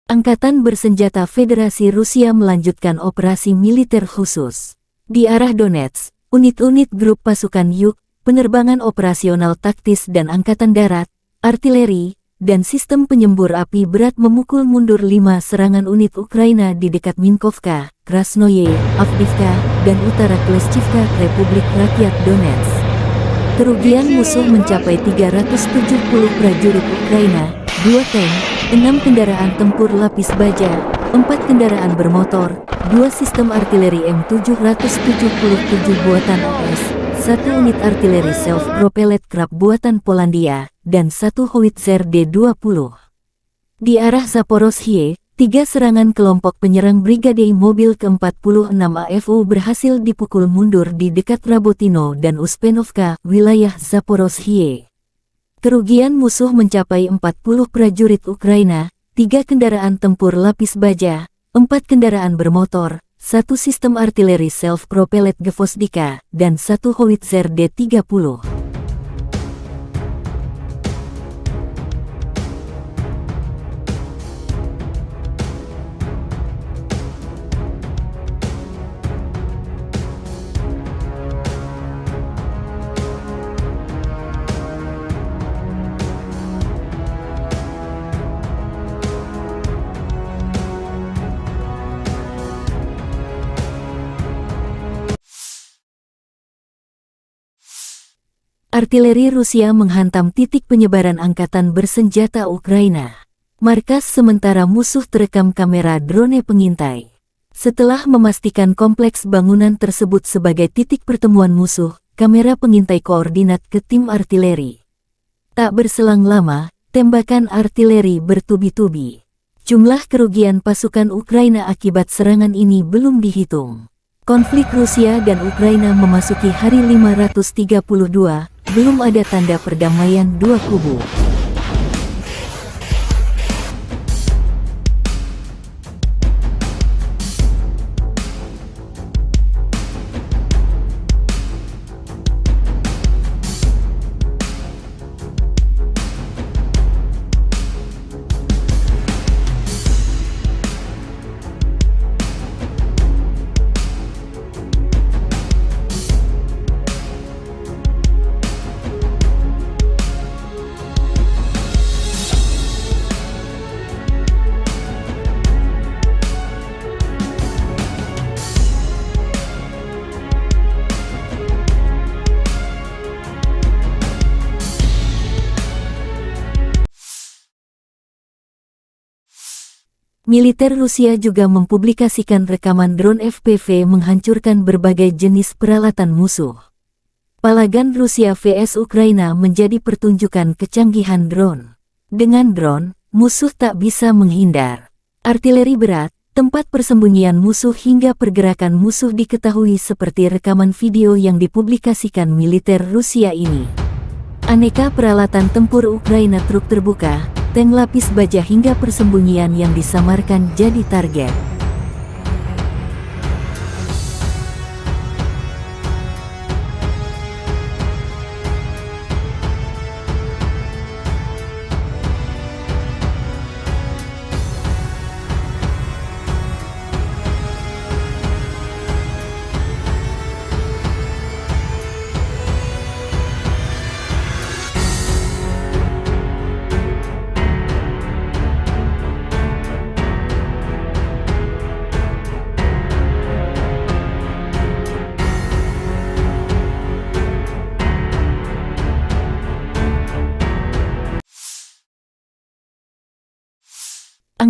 Angkatan Bersenjata Federasi Rusia melanjutkan operasi militer khusus. Di arah Donetsk, unit-unit grup pasukan Yuk, penerbangan operasional taktis dan angkatan darat, artileri, dan sistem penyembur api berat memukul mundur 5 serangan unit Ukraina di dekat Minkovka, Krasnoye, Avdiivka, dan utara Kleshchivka, Republik Rakyat Donetsk. Kerugian musuh mencapai 370 prajurit Ukraina, 2 tank, 6 kendaraan tempur lapis baja, 4 kendaraan bermotor, 2 sistem artileri M777 buatan AS, 1 unit artileri self-propelled Krab buatan Polandia, dan 1 howitzer D-20. Di arah Zaporozhye, 3 serangan kelompok penyerang Brigade Mobil ke-46 AFU berhasil dipukul mundur di dekat Rabotino dan Uspenovka, wilayah Zaporozhye. Kerugian musuh mencapai 40 prajurit Ukraina, 3 kendaraan tempur lapis baja, 4 kendaraan bermotor, 1 sistem artileri self-propelled Gvozdika, dan 1 howitzer D-30. Artileri Rusia menghantam titik penyebaran angkatan bersenjata Ukraina. Markas sementara musuh terekam kamera drone pengintai. Setelah memastikan kompleks bangunan tersebut sebagai titik pertemuan musuh, kamera pengintai koordinat ke tim artileri. Tak berselang lama, tembakan artileri bertubi-tubi. Jumlah kerugian pasukan Ukraina akibat serangan ini belum dihitung. Konflik Rusia dan Ukraina memasuki hari 532, belum ada tanda perdamaian dua kubu. Militer Rusia juga mempublikasikan rekaman drone FPV menghancurkan berbagai jenis peralatan musuh. Palagan Rusia vs Ukraina menjadi pertunjukan kecanggihan drone. Dengan drone, musuh tak bisa menghindar. Artileri berat, tempat persembunyian musuh hingga pergerakan musuh diketahui seperti rekaman video yang dipublikasikan militer Rusia ini. Aneka peralatan tempur Ukraina, truk terbuka, tank lapis baja hingga persembunyian yang disamarkan jadi target.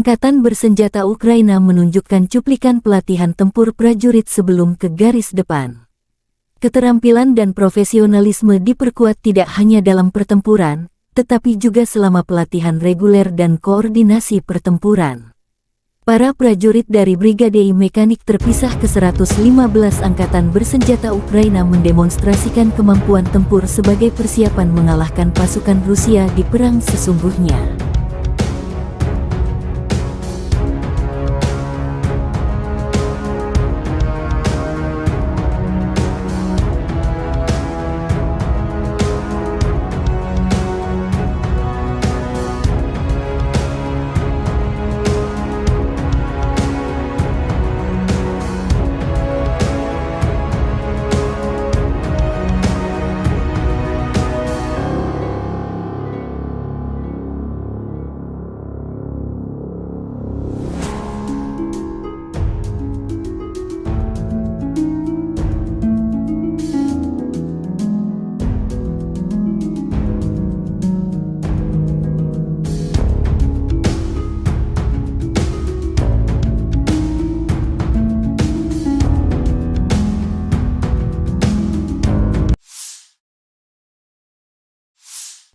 Angkatan bersenjata Ukraina menunjukkan cuplikan pelatihan tempur prajurit sebelum ke garis depan. Keterampilan dan profesionalisme diperkuat tidak hanya dalam pertempuran, tetapi juga selama pelatihan reguler dan koordinasi pertempuran. Para prajurit dari Brigade Mekanik terpisah ke-115 Angkatan Bersenjata Ukraina mendemonstrasikan kemampuan tempur sebagai persiapan mengalahkan pasukan Rusia di perang sesungguhnya.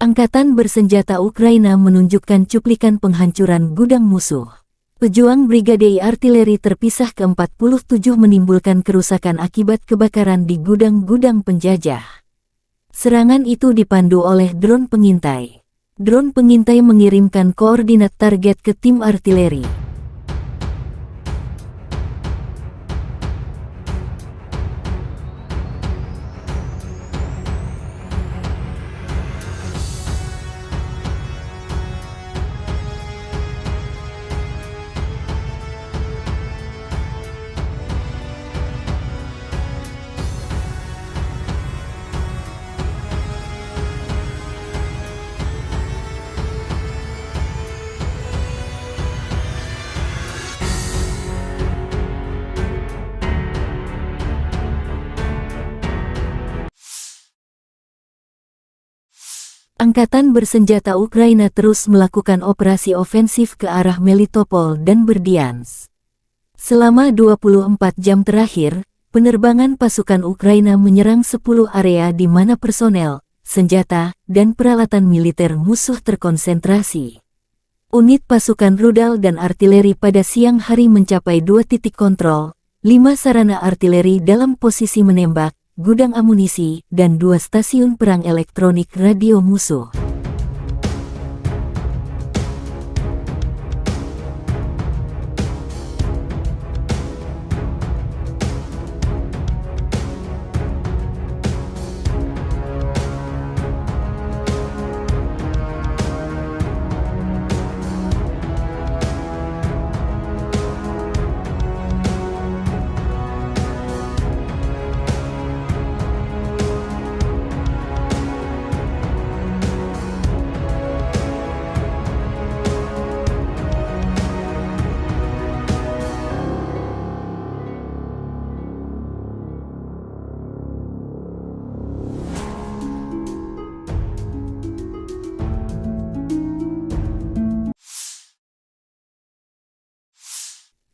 Angkatan Bersenjata Ukraina menunjukkan cuplikan penghancuran gudang musuh. Pejuang Brigade Artileri terpisah ke-47 menimbulkan kerusakan akibat kebakaran di gudang-gudang penjajah. Serangan itu dipandu oleh drone pengintai. Drone pengintai mengirimkan koordinat target ke tim artileri. Angkatan Bersenjata Ukraina terus melakukan operasi ofensif ke arah Melitopol dan Berdyansk. Selama 24 jam terakhir, penerbangan pasukan Ukraina menyerang 10 area di mana personel, senjata, dan peralatan militer musuh terkonsentrasi. Unit pasukan rudal dan artileri pada siang hari mencapai 2 titik kontrol, 5 sarana artileri dalam posisi menembak, gudang amunisi, dan 2 stasiun perang elektronik radio musuh.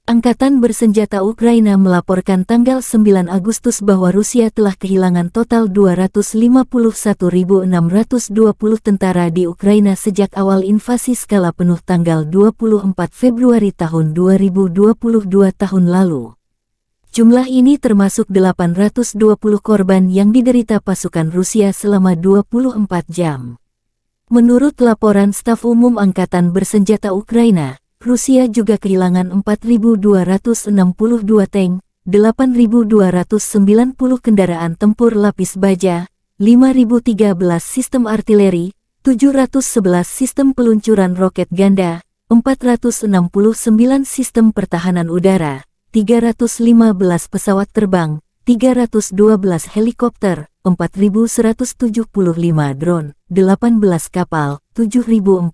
Angkatan Bersenjata Ukraina melaporkan tanggal 9 Agustus bahwa Rusia telah kehilangan total 251.620 tentara di Ukraina sejak awal invasi skala penuh tanggal 24 Februari tahun 2022 tahun lalu. Jumlah ini termasuk 820 korban yang diderita pasukan Rusia selama 24 jam. Menurut laporan Staf Umum Angkatan Bersenjata Ukraina, Rusia juga kehilangan 4.262 tank, 8.290 kendaraan tempur lapis baja, 5.013 sistem artileri, 711 sistem peluncuran roket ganda, 469 sistem pertahanan udara, 315 pesawat terbang, 312 helikopter, 4.175 drone, 18 kapal, 7.479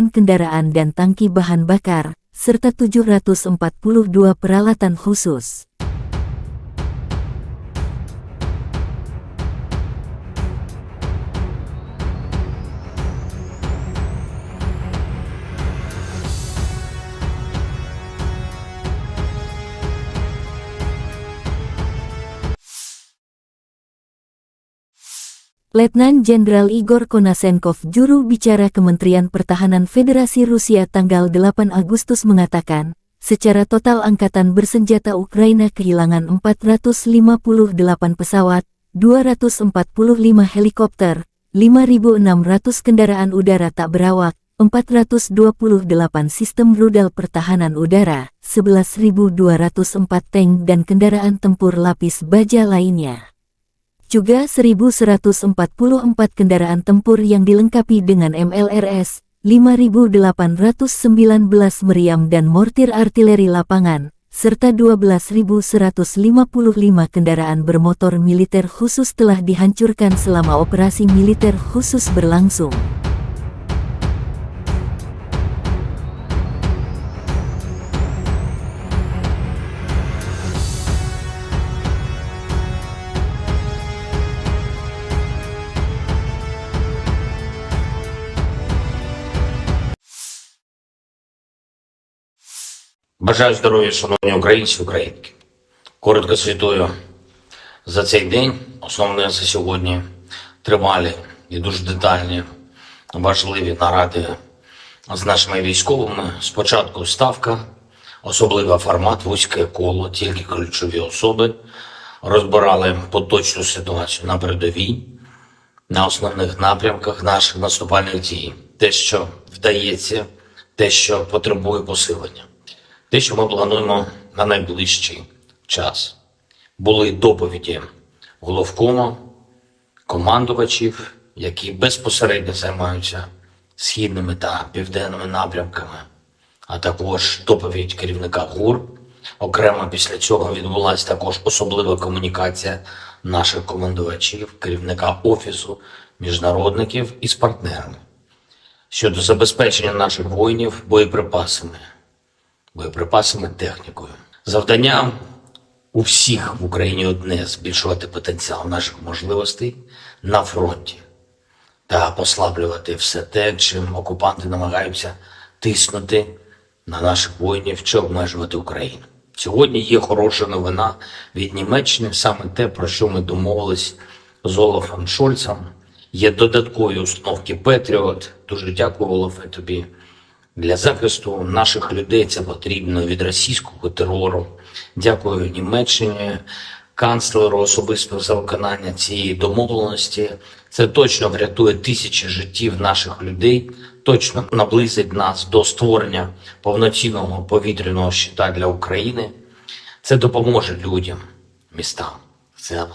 kendaraan dan tangki bahan bakar, serta 742 peralatan khusus. Letnan Jenderal Igor Konasenkov, juru bicara Kementerian Pertahanan Federasi Rusia tanggal 8 Agustus mengatakan, secara total Angkatan Bersenjata Ukraina kehilangan 458 pesawat, 245 helikopter, 5.600 kendaraan udara tak berawak, 428 sistem rudal pertahanan udara, 11.204 tank dan kendaraan tempur lapis baja lainnya. Juga 1.144 kendaraan tempur yang dilengkapi dengan MLRS, 5.819 meriam dan mortir artileri lapangan, serta 12.155 kendaraan bermotor militer khusus telah dihancurkan selama operasi militer khusus berlangsung. Бажаю здоров'я, шановні українці, українки. Коротко звітую за цей день. Основне за сьогодні тривалі і дуже детальні, важливі наради з нашими військовими. Спочатку ставка, особливий формат, вузьке коло, тільки ключові особи. Розбирали поточну ситуацію на передовій, на основних напрямках наших наступальних дій. Те, що вдається, те, що потребує посилення. Те, що ми плануємо на найближчий час. Були доповіді головкому, командувачів, які безпосередньо займаються східними та південними напрямками, а також доповідь керівника ГУР. Окремо після цього відбулася також особлива комунікація наших командувачів, керівника Офісу міжнародників із партнерами щодо забезпечення наших воїнів боєприпасами, технікою. Завдання у всіх в Україні одне – збільшувати потенціал наших можливостей на фронті та послаблювати все те, чим окупанти намагаються тиснути на наших воїнів чи обмежувати Україну. Сьогодні є хороша новина від Німеччини, саме те, про що ми домовились з Олафом Шольцем. Є додаткові установки Петріот. Дуже дякую, Олафе, тобі. Для захисту наших людей це потрібно від російського терору. Дякую Німеччині, канцлеру особисто за виконання цієї домовленості. Це точно врятує тисячі життів наших людей, точно наблизить нас до створення повноцінного повітряного щита для України. Це допоможе людям, містам в цілому.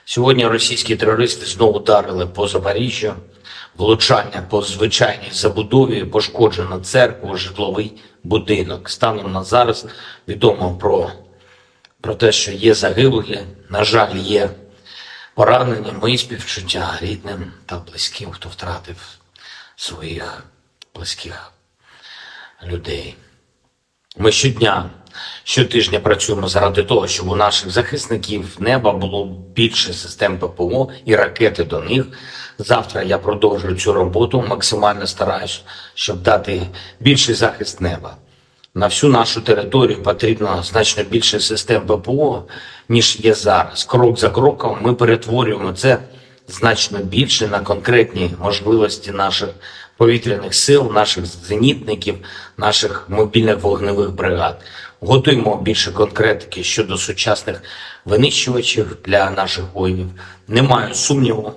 Сьогодні російські терористи знову ударили по Запоріжжю. Влучання по звичайній забудові, пошкоджено церкву, житловий будинок. Станом на зараз відомо про те, що є загиблі, на жаль, є поранені. Мої співчуття рідним та близьким, хто втратив своїх близьких людей. Ми щотижня працюємо заради того, щоб у наших захисників неба було більше систем ППО і ракети до них. Завтра я продовжую цю роботу, максимально стараюсь, щоб дати більший захист неба. На всю нашу територію потрібно значно більше систем ППО, ніж є зараз. Крок за кроком ми перетворюємо це значно більше на конкретні можливості наших повітряних сил, наших зенітників, наших мобільних вогневих бригад. Готуємо більше конкретики щодо сучасних винищувачів для наших воїнів. Не маю сумніву,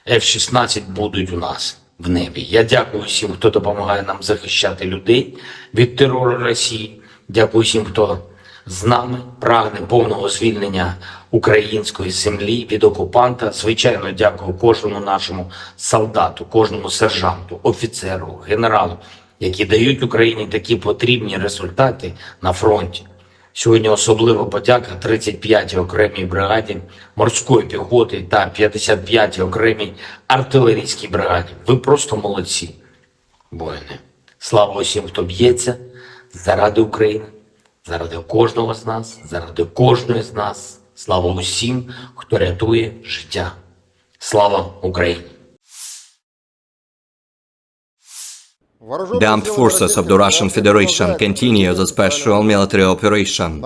F-16 будуть у нас в небі. Я дякую всім, хто допомагає нам захищати людей від терору Росії. Дякую всім, хто з нами прагне повного звільнення української землі від окупанта. Звичайно, дякую кожному нашому солдату, кожному сержанту, офіцеру, генералу, які дають Україні такі потрібні результати на фронті. Сьогодні особлива подяка 35-й окремій бригаді морської піхоти та 55-й окремій артилерійській бригаді. Ви просто молодці, воїни. Слава усім, хто б'ється заради України, заради кожного з нас, заради кожної з нас. Слава усім, хто рятує життя. Слава Україні! The armed forces of the Russian Federation continue the special military operation.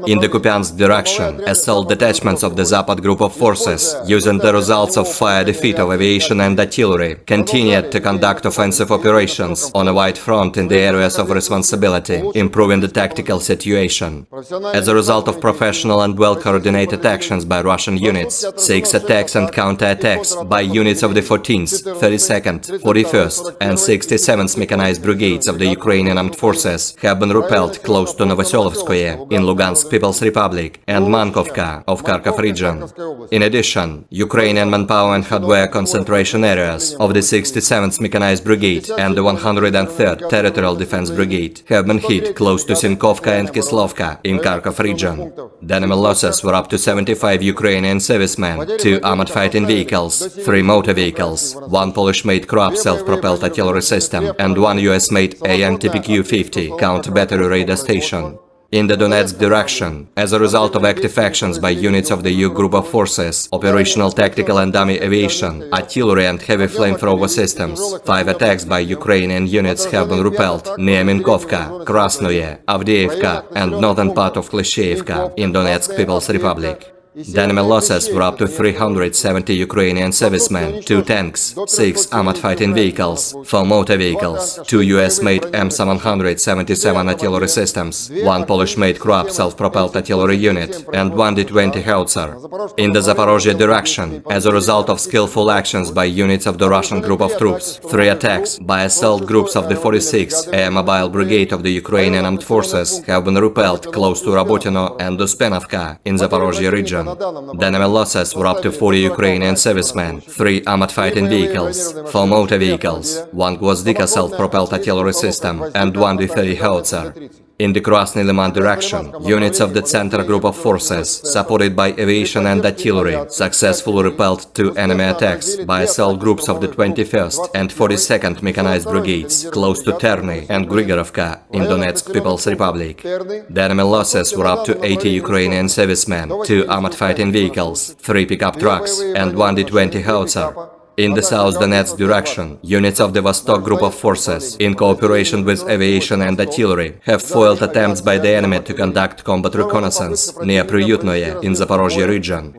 In the Kupiansk direction, assault detachments of the Zapad group of forces, using the results of fire defeat of aviation and artillery, continued to conduct offensive operations on a wide front in the areas of responsibility, improving the tactical situation. As a result of professional and well-coordinated actions by Russian units, 6 attacks and counter-attacks by units of the 14th, 32nd, 41st and 67th Mechanized Brigades of the Ukrainian Armed Forces have been repelled close to Novoselovskoye in Lugansk People's Republic and Mankovka of Kharkov region. In addition, Ukrainian manpower and hardware concentration areas of the 67th Mechanized Brigade and the 103rd Territorial Defense Brigade have been hit close to Sinkovka and Kislovka in Kharkov region. The enemy losses were up to 75 Ukrainian servicemen, 2 armored fighting vehicles, 3 motor vehicles, 1 Polish-made Kroab self-propelled artillery system and 1 US-made AN-TPQ-50 counter-battery radar station. In the Donetsk direction, as a result of active actions by units of the U group of forces, operational tactical and dummy aviation, artillery and heavy flamethrower systems, 5 attacks by Ukrainian units have been repelled near Minkovka, Krasnoye, Avdiivka and northern part of Klishchiivka in Donetsk People's Republic. The enemy losses were up to 370 Ukrainian servicemen, 2 tanks, 6 armored fighting vehicles, 4 motor vehicles, 2 US-made M777 artillery systems, 1 Polish-made Kroab self-propelled artillery unit, and 1 D-20 howitzer. In the Zaporozhye direction, as a result of skillful actions by units of the Russian group of troops, 3 attacks by assault groups of the 46th Air Mobile Brigade of the Ukrainian Armed Forces have been repelled close to Rabotino and Uspenovka in Zaporozhye region. The enemy losses were up to 40 Ukrainian servicemen, 3 armored fighting vehicles, 4 motor vehicles, 1 Gvozdika self-propelled artillery system, and 1 D-30 howitzer. In the Krasny Liman direction, units of the Center Group of Forces, supported by aviation and artillery, successfully repelled 2 enemy attacks by assault groups of the 21st and 42nd Mechanized Brigades, close to Terny and Grigorovka in Donetsk People's Republic. The enemy losses were up to 80 Ukrainian servicemen, 2 armored fighting vehicles, 3 pickup trucks, and 1 D-20 howitzer. In the South Donetsk direction, units of the Vostok Group of Forces, in cooperation with aviation and artillery, have foiled attempts by the enemy to conduct combat reconnaissance near Priyutnoye in Zaporozhye region.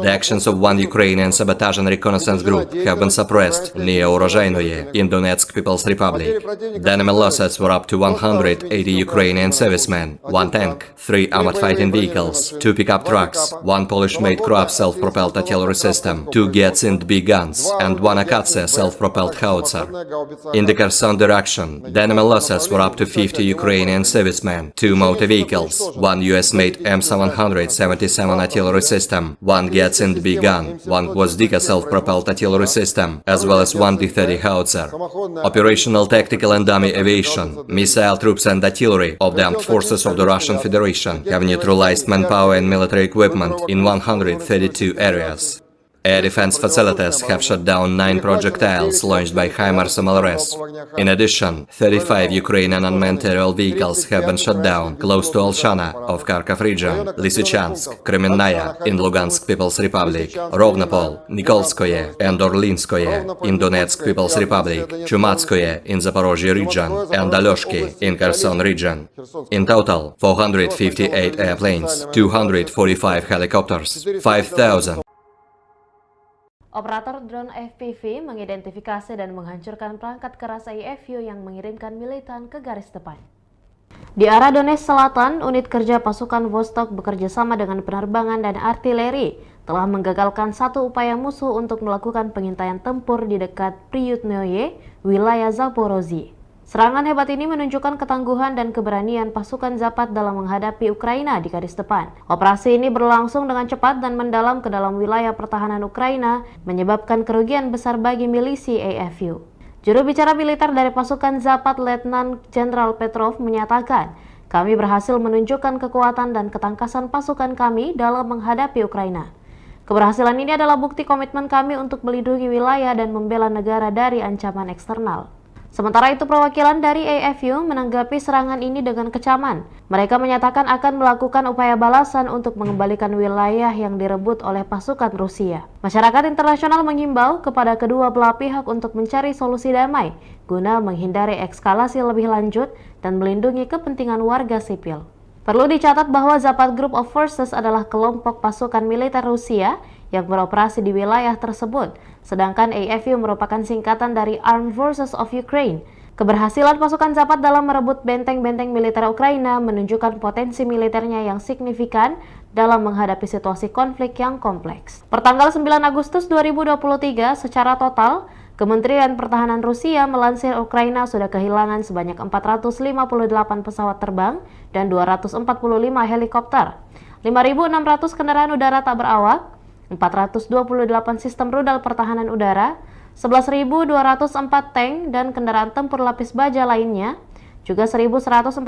The actions of 1 Ukrainian sabotage and reconnaissance group have been suppressed near Urozhainoye in Donetsk People's Republic. The enemy losses were up to 180 Ukrainian servicemen, 1 tank, 3 armored fighting vehicles, 2 pickup trucks, 1 Polish-made Kroab self-propelled artillery system, 2 Gyatsind B guns, and 1 Akatsia self-propelled howitzer. In the Kherson direction, the enemy losses were up to 50 Ukrainian servicemen, 2 motor vehicles, 1 US-made M777 artillery system, 1 Gyatsind B gun, 1 Gvozdika self-propelled artillery system, as well as 1 D-30 howitzer. Operational tactical and dummy aviation, missile troops and artillery of the armed forces of the Russian Federation have neutralized manpower and military equipment in 132 areas. Air defense facilities have shot down 9 projectiles launched by HIMARS MLRS. In addition, 35 Ukrainian unmanned aerial vehicles have been shot down close to Olshana of Kharkov region, Lysychansk, Kremenная in Lugansk People's Republic, Rovnopol, Nikolskoye and Orlinskoye in Donetsk People's Republic, Chumatskoye in Zaporozhye region, and Alyoshki in Kherson region. In total, 458 airplanes, 245 helicopters, 5,000 Operator drone FPV mengidentifikasi dan menghancurkan perangkat keras IFU yang mengirimkan militan ke garis depan. Di arah Donetsk Selatan, unit kerja pasukan Vostok bekerja sama dengan penerbangan dan artileri telah menggagalkan satu upaya musuh untuk melakukan pengintaian tempur di dekat Priyutnoye, wilayah Zaporozhye. Serangan hebat ini menunjukkan ketangguhan dan keberanian pasukan Zapad dalam menghadapi Ukraina di garis depan. Operasi ini berlangsung dengan cepat dan mendalam ke dalam wilayah pertahanan Ukraina, menyebabkan kerugian besar bagi milisi AFU. Juru bicara militer dari pasukan Zapad, Letnan Jenderal Petrov, menyatakan, "Kami berhasil menunjukkan kekuatan dan ketangkasan pasukan kami dalam menghadapi Ukraina. Keberhasilan ini adalah bukti komitmen kami untuk melindungi wilayah dan membela negara dari ancaman eksternal." Sementara itu, perwakilan dari AFU menanggapi serangan ini dengan kecaman. Mereka menyatakan akan melakukan upaya balasan untuk mengembalikan wilayah yang direbut oleh pasukan Rusia. Masyarakat internasional mengimbau kepada kedua belah pihak untuk mencari solusi damai guna menghindari eskalasi lebih lanjut dan melindungi kepentingan warga sipil. Perlu dicatat bahwa Zapad Group of Forces adalah kelompok pasukan militer Rusia yang beroperasi di wilayah tersebut, sedangkan AFU merupakan singkatan dari Armed Forces of Ukraine. Keberhasilan pasukan Zapad dalam merebut benteng-benteng militer Ukraina menunjukkan potensi militernya yang signifikan dalam menghadapi situasi konflik yang kompleks. Pertanggal 9 Agustus 2023, secara total, Kementerian Pertahanan Rusia melansir Ukraina sudah kehilangan sebanyak 458 pesawat terbang dan 245 helikopter, 5.600 kendaraan udara tak berawak, 428 sistem rudal pertahanan udara, 11.204 tank dan kendaraan tempur lapis baja lainnya, juga 1.144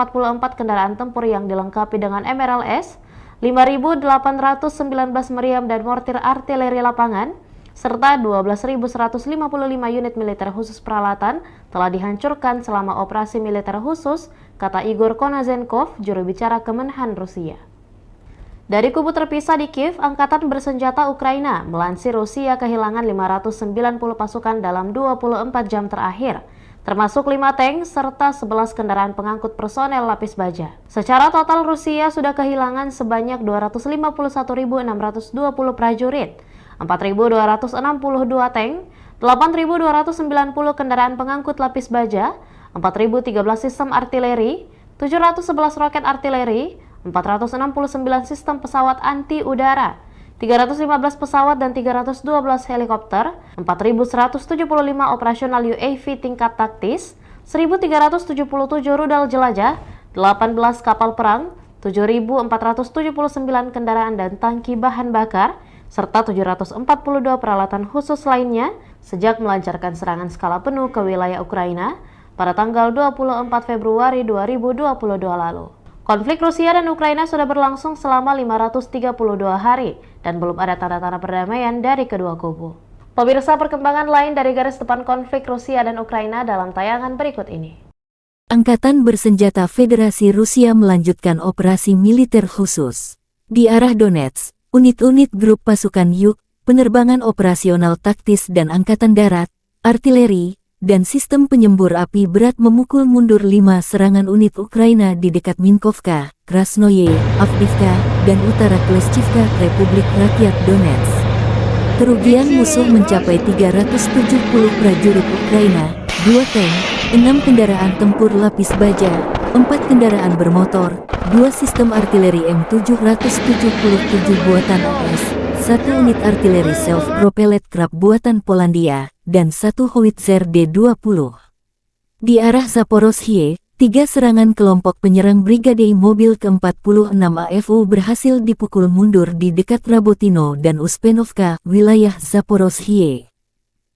kendaraan tempur yang dilengkapi dengan MRLS, 5.819 meriam dan mortir artileri lapangan, serta 12.155 unit militer khusus peralatan telah dihancurkan selama operasi militer khusus, kata Igor Konazenkov, juru bicara Kemenhan Rusia. Dari kubu terpisah di Kiev, Angkatan Bersenjata Ukraina melansir Rusia kehilangan 590 pasukan dalam 24 jam terakhir, termasuk 5 tank serta 11 kendaraan pengangkut personel lapis baja. Secara total, Rusia sudah kehilangan sebanyak 251.620 prajurit, 4.262 tank, 8.290 kendaraan pengangkut lapis baja, 4.013 sistem artileri, 711 roket artileri, 469 sistem pesawat anti-udara, 315 pesawat dan 312 helikopter, 4.175 operasional UAV tingkat taktis, 1.377 rudal jelajah, 18 kapal perang, 7.479 kendaraan dan tangki bahan bakar, serta 742 peralatan khusus lainnya sejak melancarkan serangan skala penuh ke wilayah Ukraina pada tanggal 24 Februari 2022 lalu. Konflik Rusia dan Ukraina sudah berlangsung selama 532 hari dan belum ada tanda-tanda perdamaian dari kedua kubu. Pemirsa, perkembangan lain dari garis depan konflik Rusia dan Ukraina dalam tayangan berikut ini. Angkatan Bersenjata Federasi Rusia melanjutkan operasi militer khusus. Di arah Donetsk, unit-unit grup pasukan Yuk, penerbangan operasional taktis dan angkatan darat, artileri, dan sistem penyembur api berat memukul mundur 5 serangan unit Ukraina di dekat Minkovka, Krasnoye, Avdiivka, dan utara Kleshchivka, Republik Rakyat Donetsk. Kerugian musuh mencapai 370 prajurit Ukraina, 2 tank, 6 kendaraan tempur lapis baja, 4 kendaraan bermotor, 2 sistem artileri M777 buatan AS, 1 unit artileri self-propelled Krab buatan Polandia, dan 1 howitzer D-20. Di arah Zaporozhye, 3 serangan kelompok penyerang Brigade Mobil ke-46 AFU berhasil dipukul mundur di dekat Rabotino dan Uspenovka, wilayah Zaporozhye.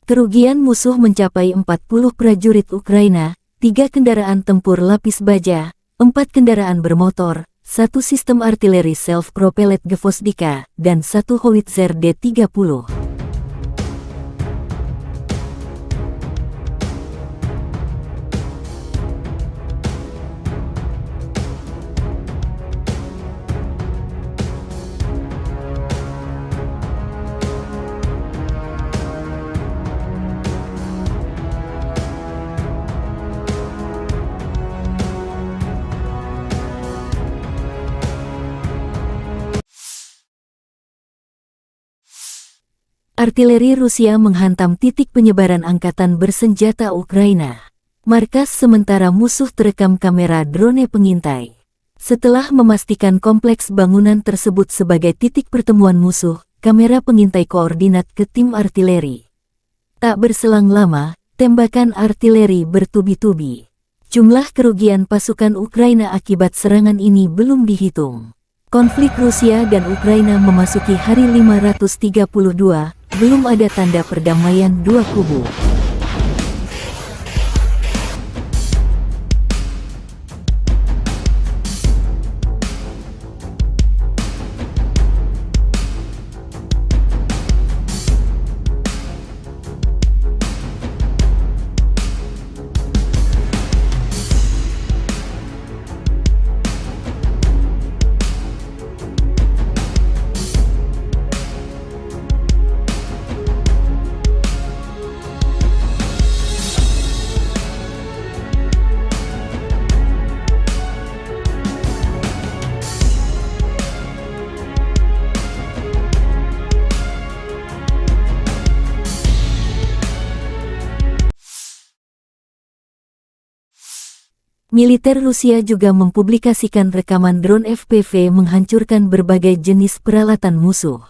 Kerugian musuh mencapai 40 prajurit Ukraina, 3 kendaraan tempur lapis baja, 4 kendaraan bermotor, 1 sistem artileri self-propelled Gvozdika, dan 1 howitzer D-30. Artileri Rusia menghantam titik penyebaran angkatan bersenjata Ukraina. Markas sementara musuh terekam kamera drone pengintai. Setelah memastikan kompleks bangunan tersebut sebagai titik pertemuan musuh, kamera pengintai koordinat ke tim artileri. Tak berselang lama, tembakan artileri bertubi-tubi. Jumlah kerugian pasukan Ukraina akibat serangan ini belum dihitung. Konflik Rusia dan Ukraina memasuki hari 532, belum ada tanda perdamaian dua kubu. Militer Rusia juga mempublikasikan rekaman drone FPV menghancurkan berbagai jenis peralatan musuh.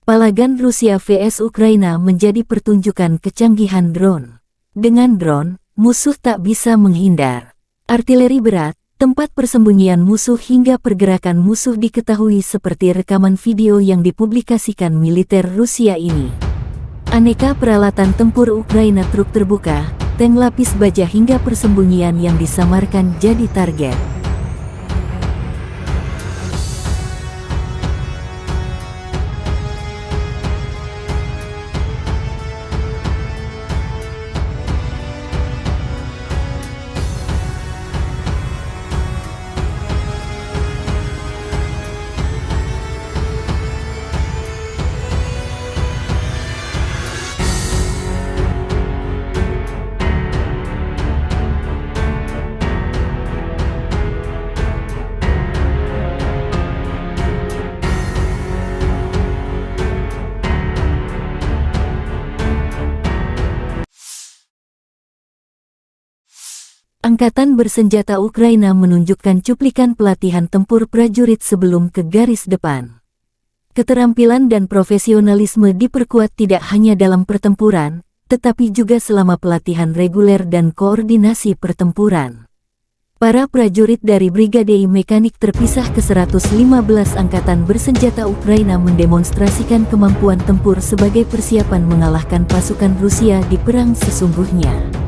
Palagan Rusia vs Ukraina menjadi pertunjukan kecanggihan drone. Dengan drone, musuh tak bisa menghindar. Artileri berat, tempat persembunyian musuh hingga pergerakan musuh diketahui seperti rekaman video yang dipublikasikan militer Rusia ini. Aneka peralatan tempur Ukraina, truk terbuka, tank lapis baja hingga persembunyian yang disamarkan jadi target. Angkatan bersenjata Ukraina menunjukkan cuplikan pelatihan tempur prajurit sebelum ke garis depan. Keterampilan dan profesionalisme diperkuat tidak hanya dalam pertempuran, tetapi juga selama pelatihan reguler dan koordinasi pertempuran. Para prajurit dari Brigade Mekanik terpisah ke-115 Angkatan Bersenjata Ukraina mendemonstrasikan kemampuan tempur sebagai persiapan mengalahkan pasukan Rusia di perang sesungguhnya.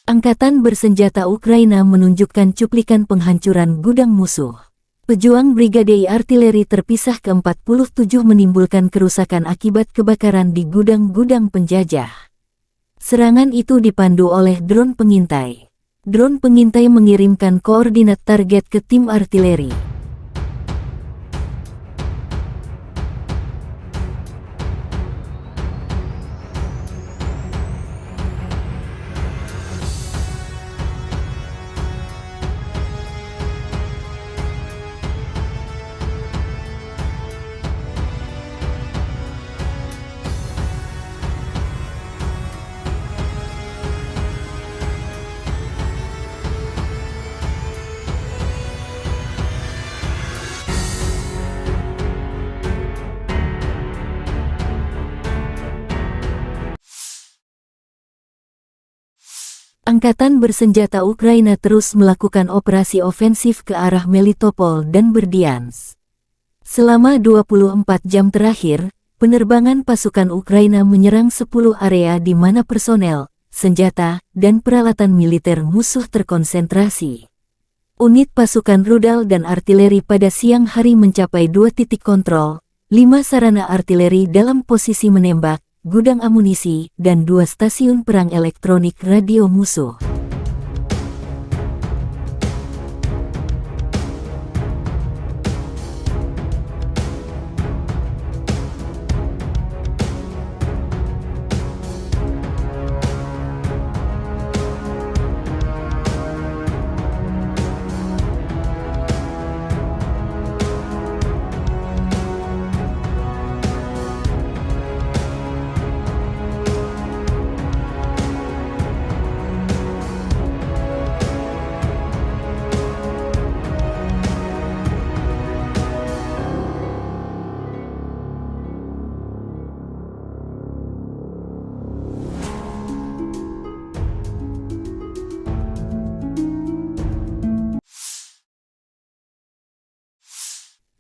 Angkatan Bersenjata Ukraina menunjukkan cuplikan penghancuran gudang musuh. Pejuang Brigade Artileri terpisah ke-47 menimbulkan kerusakan akibat kebakaran di gudang-gudang penjajah. Serangan itu dipandu oleh drone pengintai. Drone pengintai mengirimkan koordinat target ke tim artileri. Angkatan Bersenjata Ukraina terus melakukan operasi ofensif ke arah Melitopol dan Berdyansk. Selama 24 jam terakhir, penerbangan pasukan Ukraina menyerang 10 area di mana personel, senjata, dan peralatan militer musuh terkonsentrasi. Unit pasukan rudal dan artileri pada siang hari mencapai 2 titik kontrol, 5 sarana artileri dalam posisi menembak, gudang amunisi, dan 2 stasiun perang elektronik radio musuh.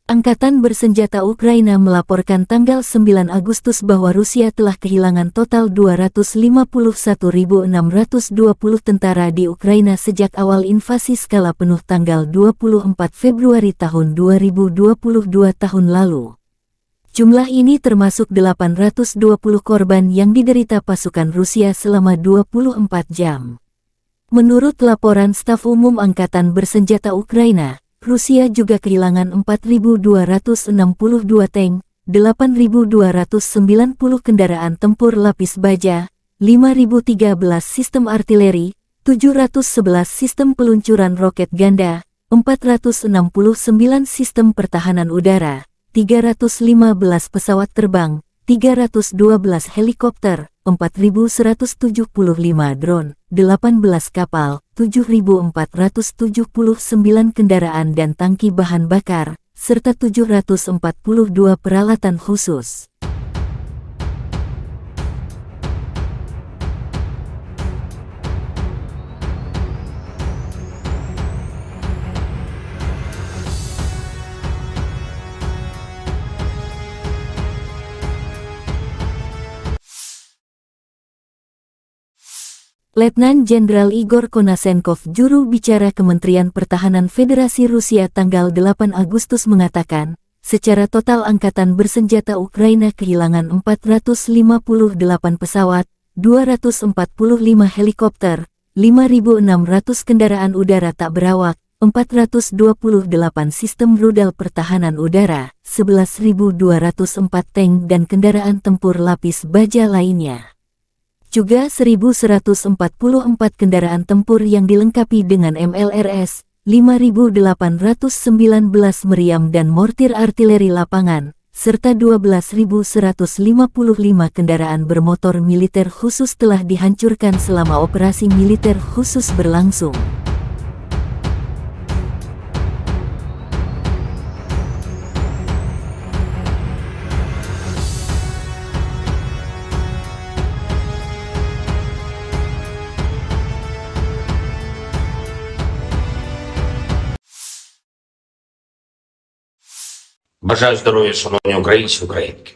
Angkatan bersenjata Ukraina melaporkan tanggal 9 Agustus bahwa Rusia telah kehilangan total 251.620 tentara di Ukraina sejak awal invasi skala penuh tanggal 24 Februari tahun 2022 tahun lalu. Jumlah ini termasuk 820 korban yang diderita pasukan Rusia selama 24 jam. Menurut laporan Staf Umum Angkatan Bersenjata Ukraina, Rusia juga kehilangan 4.262 tank, 8.290 kendaraan tempur lapis baja, 5.013 sistem artileri, 711 sistem peluncuran roket ganda, 469 sistem pertahanan udara, 315 pesawat terbang, 312 helikopter, 4.175 drone, 18 kapal, 7.479 kendaraan dan tangki bahan bakar, serta 742 peralatan khusus. Letnan Jenderal Igor Konasenkov, juru bicara Kementerian Pertahanan Federasi Rusia tanggal 8 Agustus mengatakan, secara total Angkatan Bersenjata Ukraina kehilangan 458 pesawat, 245 helikopter, 5.600 kendaraan udara tak berawak, 428 sistem rudal pertahanan udara, 11.204 tank dan kendaraan tempur lapis baja lainnya. Juga 1.144 kendaraan tempur yang dilengkapi dengan MLRS, 5.819 meriam dan mortir artileri lapangan, serta 12.155 kendaraan bermotor militer khusus telah dihancurkan selama operasi militer khusus berlangsung. Бажаю здоров'я, шановні українці, українки.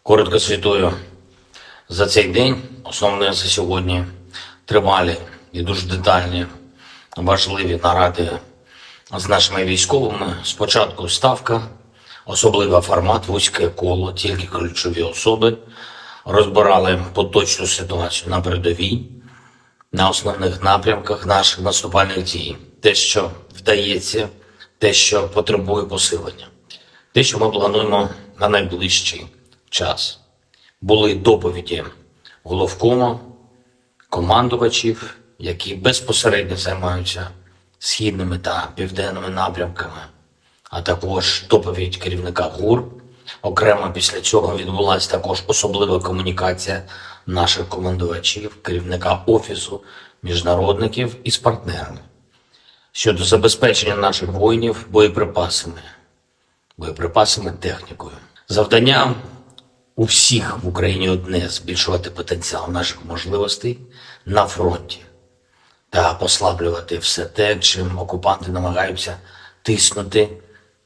Коротко звітую за цей день. Основне за сьогодні тривалі і дуже детальні, важливі наради з нашими військовими. Спочатку ставка, особливий формат, вузьке коло, тільки ключові особи. Розбирали поточну ситуацію на передовій, на основних напрямках наших наступальних дій. Те, що вдається, те, що потребує посилення. Те, що ми плануємо на найближчий час. Були доповіді головкому, командувачів, які безпосередньо займаються східними та південними напрямками, а також доповідь керівника ГУР. Окремо після цього відбулася також особлива комунікація наших командувачів, керівника Офісу міжнародників із партнерами щодо забезпечення наших воїнів боєприпасами, технікою. Завдання у всіх в Україні одне – збільшувати потенціал наших можливостей на фронті та послаблювати все те, чим окупанти намагаються тиснути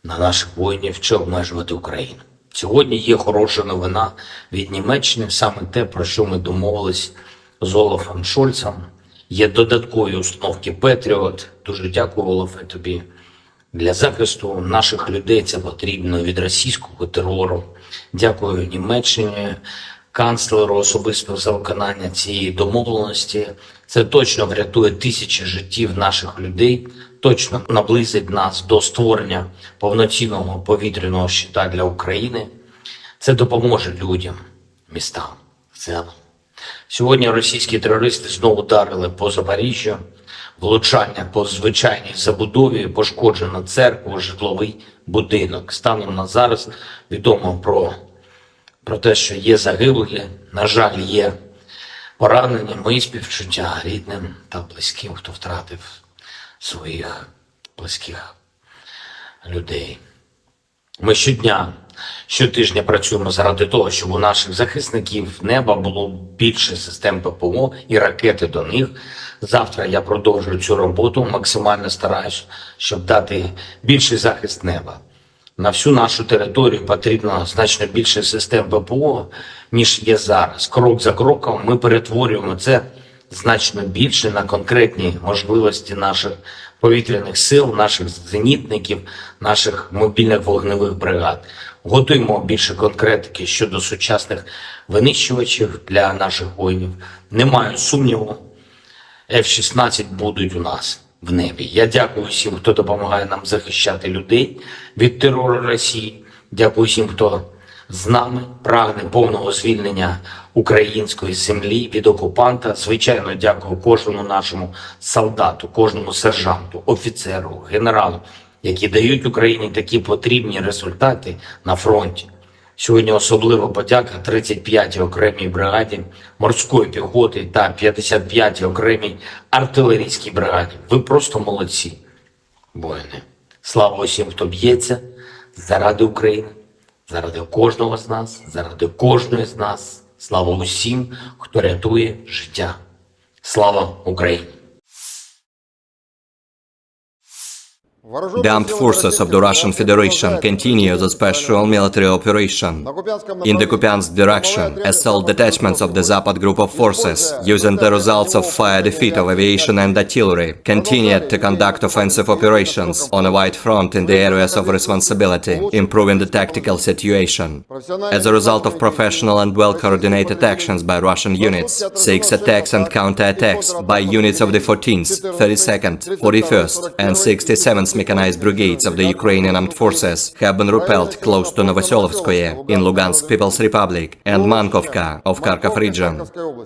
на наших воїнів чи обмежувати Україну. Сьогодні є хороша новина від Німеччини, саме те, про що ми домовились з Олафом Шольцем. Є додаткові установки Петріот. Дуже дякую, Олафе, тобі. Для захисту наших людей це потрібно від російського терору. Дякую Німеччині, канцлеру особисто за виконання цієї домовленості. Це точно врятує тисячі життів наших людей, точно наблизить нас до створення повноцінного повітряного щита для України. Це допоможе людям, містам в цілому. Сьогодні російські терористи знову ударили по Запоріжжю. Влучання по звичайній забудові, пошкоджено церкву, житловий будинок. Станом на зараз відомо про те, що є загиблі, на жаль, є поранені. Мої співчуття рідним та близьким, хто втратив своїх близьких людей. Ми щотижня працюємо заради того, щоб у наших захисників неба було більше систем ППО і ракети до них. Завтра я продовжую цю роботу, максимально стараюсь, щоб дати більший захист неба. На всю нашу територію потрібно значно більше систем ППО, ніж є зараз. Крок за кроком ми перетворюємо це значно більше на конкретні можливості наших повітряних сил, наших зенітників, наших мобільних вогневих бригад. Готуємо більше конкретики щодо сучасних винищувачів для наших воїнів. Не маю сумніву, F-16 будуть у нас в небі. Я дякую всім, хто допомагає нам захищати людей від терору Росії. Дякую всім, хто з нами прагне повного звільнення української землі від окупанта. Звичайно, дякую кожному нашому солдату, кожному сержанту, офіцеру, генералу, які дають Україні такі потрібні результати на фронті. Сьогодні особлива подяка 35-й окремій бригаді морської піхоти та 55-й окремій артилерійській бригаді. Ви просто молодці, воїни. Слава усім, хто б'ється заради України, заради кожного з нас, заради кожної з нас. Слава усім, хто рятує життя. Слава Україні! The armed forces of the Russian Federation continue the special military operation. In the Kupiansk direction, assault detachments of the Zapad group of forces, using the results of fire defeat of aviation and artillery, continued to conduct offensive operations on a wide front in the areas of responsibility, improving the tactical situation. As a result of professional and well-coordinated actions by Russian units, 6 attacks and counter-attacks by units of the 14th, 32nd, 41st and 67th mechanized brigades of the Ukrainian armed forces have been repelled close to Novoselovskoye in Lugansk People's Republic and Mankovka of Kharkov region.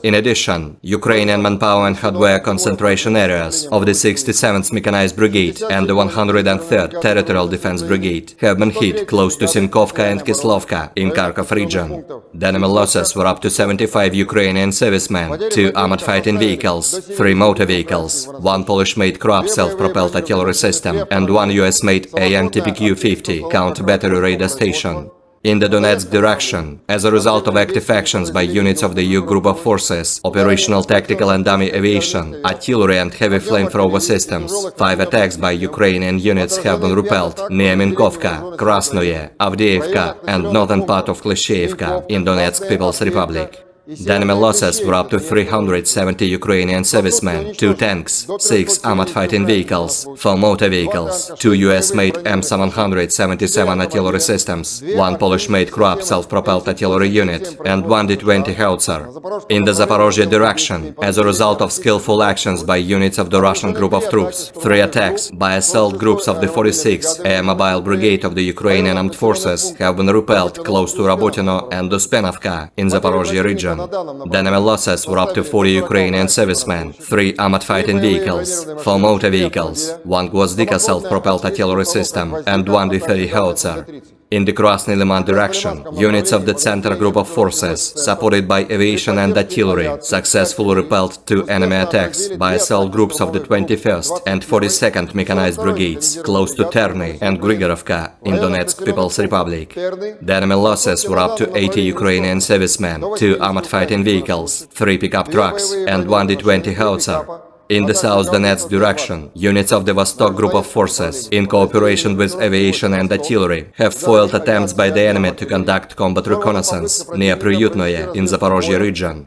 In addition, Ukrainian manpower and hardware concentration areas of the 67th Mechanized Brigade and the 103rd Territorial Defense Brigade have been hit close to Sinkovka and Kislovka in Kharkov region. The enemy losses were up to 75 Ukrainian servicemen, 2 armored fighting vehicles, 3 motor vehicles, 1 Polish-made Kroab self-propelled artillery system, and 1 US-made AN-TPQ-50 counter-battery radar station. In the Donetsk direction, as a result of active actions by units of the EU group of forces, operational tactical and dummy aviation, artillery and heavy flamethrower systems, 5 attacks by Ukrainian units have been repelled near Minkovka, Krasnoye, Avdiivka and northern part of Klishchiivka in Donetsk People's Republic. The enemy losses were up to 370 Ukrainian servicemen, 2 tanks, 6 armored fighting vehicles, 4 motor vehicles, 2 US-made M777 artillery systems, 1 Polish-made Kroab self-propelled artillery unit, and 1 D-20 howitzer. In the Zaporozhye direction, as a result of skillful actions by units of the Russian group of troops, 3 attacks by assault groups of the 46th Air Mobile Brigade of the Ukrainian Armed Forces have been repelled close to Rabotino and Uspenovka in Zaporozhye region. The enemy losses were up to 40 Ukrainian servicemen, 3 armored fighting vehicles, 4 motor vehicles, 1 Gvozdika self-propelled artillery system, and 1 D-30 howitzer. In the Krasny Liman direction, units of the Center Group of Forces, supported by aviation and artillery, successfully repelled 2 enemy attacks by assault groups of the 21st and 42nd Mechanized Brigades, close to Terny and Grigorovka in Donetsk People's Republic. The enemy losses were up to 80 Ukrainian servicemen, 2 armored fighting vehicles, 3 pickup trucks, and 1 D-20 howitzer. In the South Donetsk direction, units of the Vostok Group of Forces, in cooperation with aviation and artillery, have foiled attempts by the enemy to conduct combat reconnaissance near Priyutnoye in Zaporozhye region.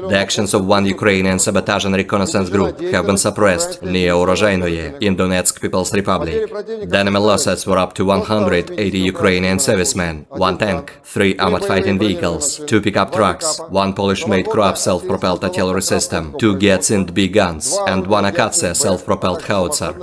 The actions of 1 Ukrainian sabotage and reconnaissance group have been suppressed near Urozhainoye in Donetsk People's Republic. The enemy losses were up to 180 Ukrainian servicemen, 1 tank, 3 armored fighting vehicles, 2 pickup trucks, 1 Polish-made Kroab self-propelled artillery system, 2 Giatsint B guns, and 1 Akatsia self-propelled howitzer.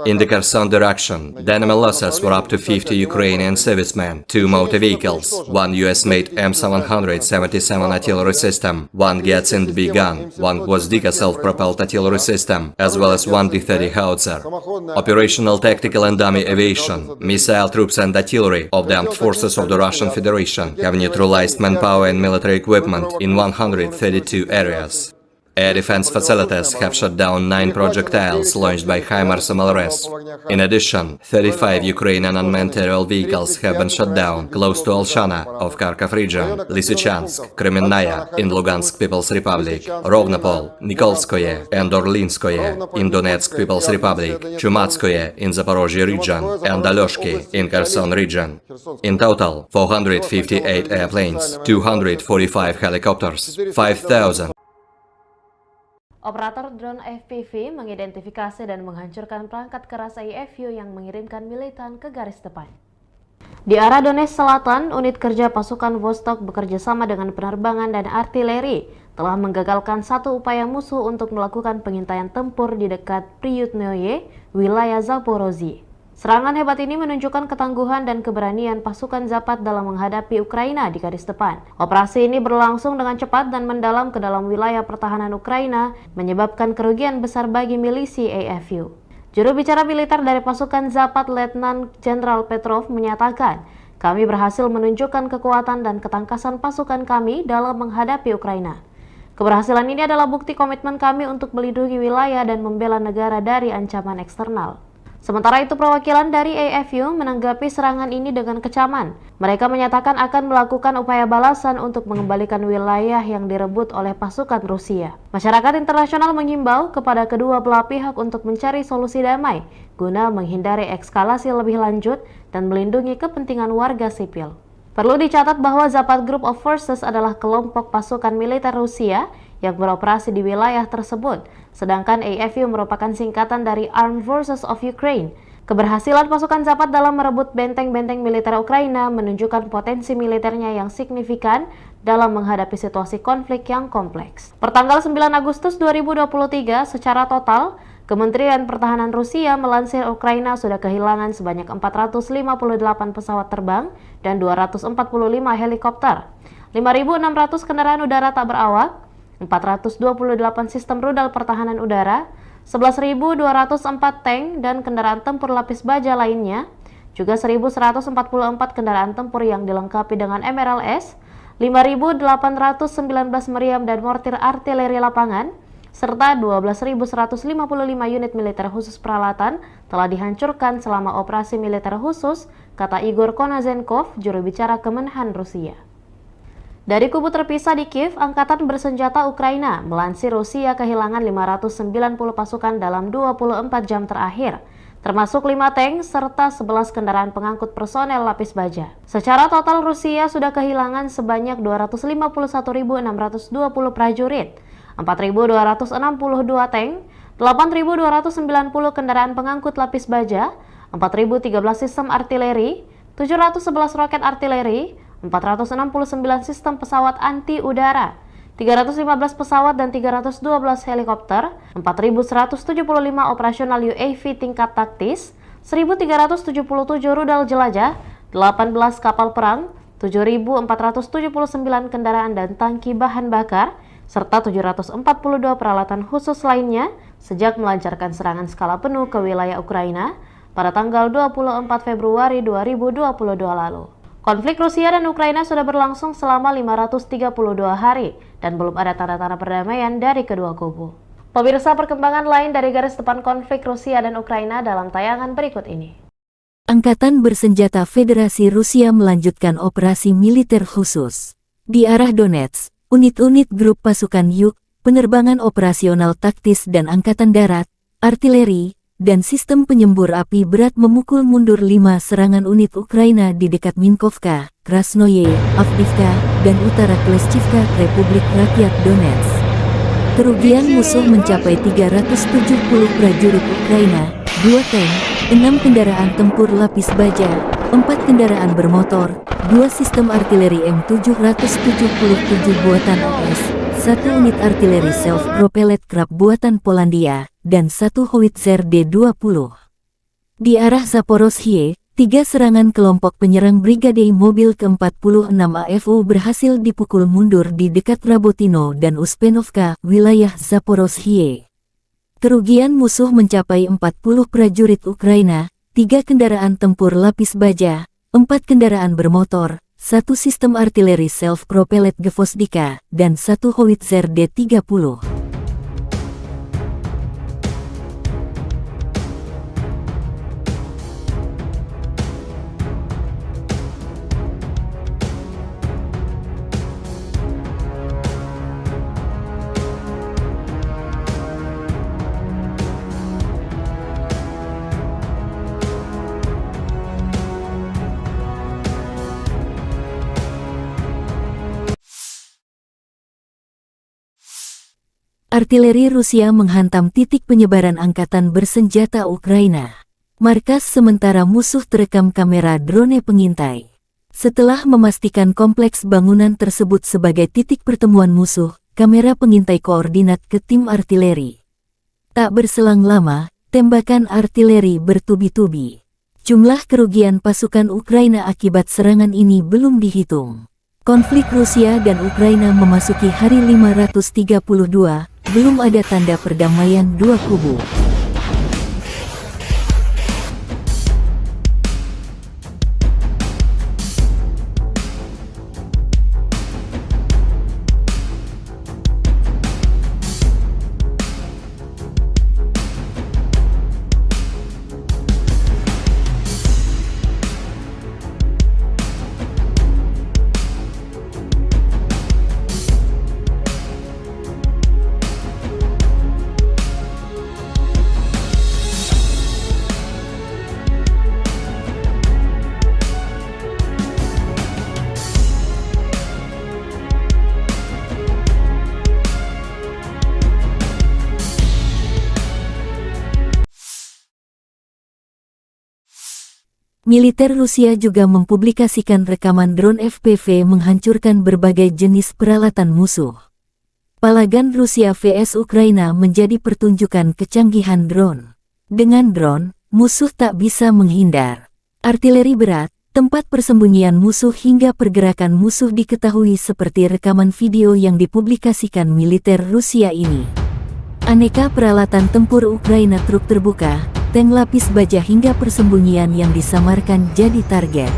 In the Kherson direction, the enemy losses were up to 50 Ukrainian servicemen, 2 motor vehicles, 1 US-made M777 artillery system, 1 Giatsint B gun, 1 Gvozdika self-propelled artillery system, as well as 1 D-30 howitzer. Operational tactical and dummy aviation, missile troops and artillery of the armed forces of the Russian Federation have neutralized manpower and military equipment in 132 areas. Air defense facilities have shot down 9 projectiles launched by HIMARS MLRS. In addition, 35 Ukrainian unmanned aerial vehicles have been shot down close to Alshana of Kharkov region, Lysychansk, Kremenная in Lugansk People's Republic, Rovnopol, Nikolskoye and Orlinskoye in Donetsk People's Republic, Chumatskoye in Zaporozhye region, and Alyoshki in Kherson region. In total, 458 airplanes, 245 helicopters, 5,000 Operator drone FPV mengidentifikasi dan menghancurkan perangkat keras IFU yang mengirimkan militan ke garis depan. Di arah Donetsk Selatan, unit kerja pasukan Vostok bekerja sama dengan penerbangan dan artileri telah menggagalkan satu upaya musuh untuk melakukan pengintaian tempur di dekat Priyutnoye, wilayah Zaporozhye. Serangan hebat ini menunjukkan ketangguhan dan keberanian pasukan Zapad dalam menghadapi Ukraina di garis depan. Operasi ini berlangsung dengan cepat dan mendalam ke dalam wilayah pertahanan Ukraina, menyebabkan kerugian besar bagi milisi AFU. Juru bicara militer dari pasukan Zapad, Letnan Jenderal Petrov, menyatakan, "Kami berhasil menunjukkan kekuatan dan ketangkasan pasukan kami dalam menghadapi Ukraina. Keberhasilan ini adalah bukti komitmen kami untuk melindungi wilayah dan membela negara dari ancaman eksternal." Sementara itu, perwakilan dari AFU menanggapi serangan ini dengan kecaman. Mereka menyatakan akan melakukan upaya balasan untuk mengembalikan wilayah yang direbut oleh pasukan Rusia. Masyarakat internasional mengimbau kepada kedua belah pihak untuk mencari solusi damai guna menghindari eskalasi lebih lanjut dan melindungi kepentingan warga sipil. Perlu dicatat bahwa Zapad Group of Forces adalah kelompok pasukan militer Rusia yang beroperasi di wilayah tersebut, sedangkan AFU merupakan singkatan dari Armed Forces of Ukraine. Keberhasilan pasukan Zapad dalam merebut benteng-benteng militer Ukraina menunjukkan potensi militernya yang signifikan dalam menghadapi situasi konflik yang kompleks. Pertanggal 9 Agustus 2023, secara total, Kementerian Pertahanan Rusia melansir Ukraina sudah kehilangan sebanyak 458 pesawat terbang dan 245 helikopter, 5.600 kendaraan udara tak berawak, 428 sistem rudal pertahanan udara, 11.204 tank dan kendaraan tempur lapis baja lainnya, juga 1.144 kendaraan tempur yang dilengkapi dengan MRLS, 5.819 meriam dan mortir artileri lapangan, serta 12.155 unit militer khusus peralatan telah dihancurkan selama operasi militer khusus, kata Igor Konazenkov, juru bicara Kemenhan Rusia. Dari kubu terpisah di Kiev, Angkatan Bersenjata Ukraina melansir Rusia kehilangan 590 pasukan dalam 24 jam terakhir, termasuk 5 tank serta 11 kendaraan pengangkut personel lapis baja. Secara total, Rusia sudah kehilangan sebanyak 251.620 prajurit, 4.262 tank, 8.290 kendaraan pengangkut lapis baja, 4.013 sistem artileri, 711 roket artileri, 469 sistem pesawat anti-udara, 315 pesawat dan 312 helikopter, 4.175 operasional UAV tingkat taktis, 1.377 rudal jelajah, 18 kapal perang, 7.479 kendaraan dan tangki bahan bakar, serta 742 peralatan khusus lainnya sejak melancarkan serangan skala penuh ke wilayah Ukraina pada tanggal 24 Februari 2022 lalu. Konflik Rusia dan Ukraina sudah berlangsung selama 532 hari dan belum ada tanda-tanda perdamaian dari kedua kubu. Pemirsa, perkembangan lain dari garis depan konflik Rusia dan Ukraina dalam tayangan berikut ini. Angkatan Bersenjata Federasi Rusia melanjutkan operasi militer khusus. Di arah Donetsk, unit-unit grup pasukan Yuk, penerbangan operasional taktis dan angkatan darat, artileri, dan sistem penyembur api berat memukul mundur 5 serangan unit Ukraina di dekat Minkovka, Krasnoye, Avdiivka, dan utara Kleshchivka, Republik Rakyat Donetsk. Kerugian musuh mencapai 370 prajurit Ukraina, 2 tank, 6 kendaraan tempur lapis baja, 4 kendaraan bermotor, 2 sistem artileri M777 buatan AS, 1 unit artileri self-propelled Krab buatan Polandia, dan 1 howitzer D-20. Di arah Zaporozhye, 3 serangan kelompok penyerang Brigade Mobil ke-46 AFU berhasil dipukul mundur di dekat Rabotino dan Uspenovka, wilayah Zaporozhye. Kerugian musuh mencapai 40 prajurit Ukraina, 3 kendaraan tempur lapis baja, 4 kendaraan bermotor, 1 sistem artileri self-propelled Gvozdika, dan 1 howitzer D-30. Artileri Rusia menghantam titik penyebaran angkatan bersenjata Ukraina. Markas sementara musuh terekam kamera drone pengintai. Setelah memastikan kompleks bangunan tersebut sebagai titik pertemuan musuh, kamera pengintai koordinat ke tim artileri. Tak berselang lama, tembakan artileri bertubi-tubi. Jumlah kerugian pasukan Ukraina akibat serangan ini belum dihitung. Konflik Rusia dan Ukraina memasuki hari 532, belum ada tanda perdamaian dua kubu. Militer Rusia juga mempublikasikan rekaman drone FPV menghancurkan berbagai jenis peralatan musuh. Palagan Rusia vs Ukraina menjadi pertunjukan kecanggihan drone. Dengan drone, musuh tak bisa menghindar. Artileri berat, tempat persembunyian musuh hingga pergerakan musuh diketahui seperti rekaman video yang dipublikasikan militer Rusia ini. Aneka peralatan tempur Ukraina, truk terbuka, tank lapis baja hingga persembunyian yang disamarkan jadi target.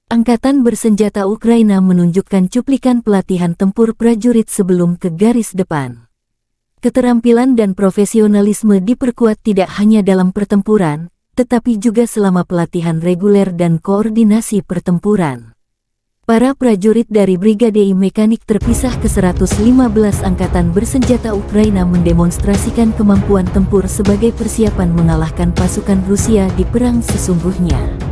Angkatan bersenjata Ukraina menunjukkan cuplikan pelatihan tempur prajurit sebelum ke garis depan. Keterampilan dan profesionalisme diperkuat tidak hanya dalam pertempuran, tetapi juga selama pelatihan reguler dan koordinasi pertempuran. Para prajurit dari Brigade Mekanik terpisah ke-115 Angkatan Bersenjata Ukraina mendemonstrasikan kemampuan tempur sebagai persiapan mengalahkan pasukan Rusia di perang sesungguhnya.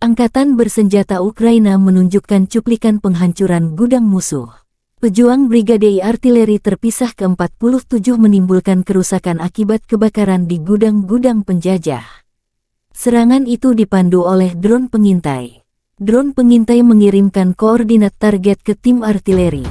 Angkatan Bersenjata Ukraina menunjukkan cuplikan penghancuran gudang musuh. Pejuang Brigade Artileri terpisah ke-47 menimbulkan kerusakan akibat kebakaran di gudang-gudang penjajah. Serangan itu dipandu oleh drone pengintai. Drone pengintai mengirimkan koordinat target ke tim artileri.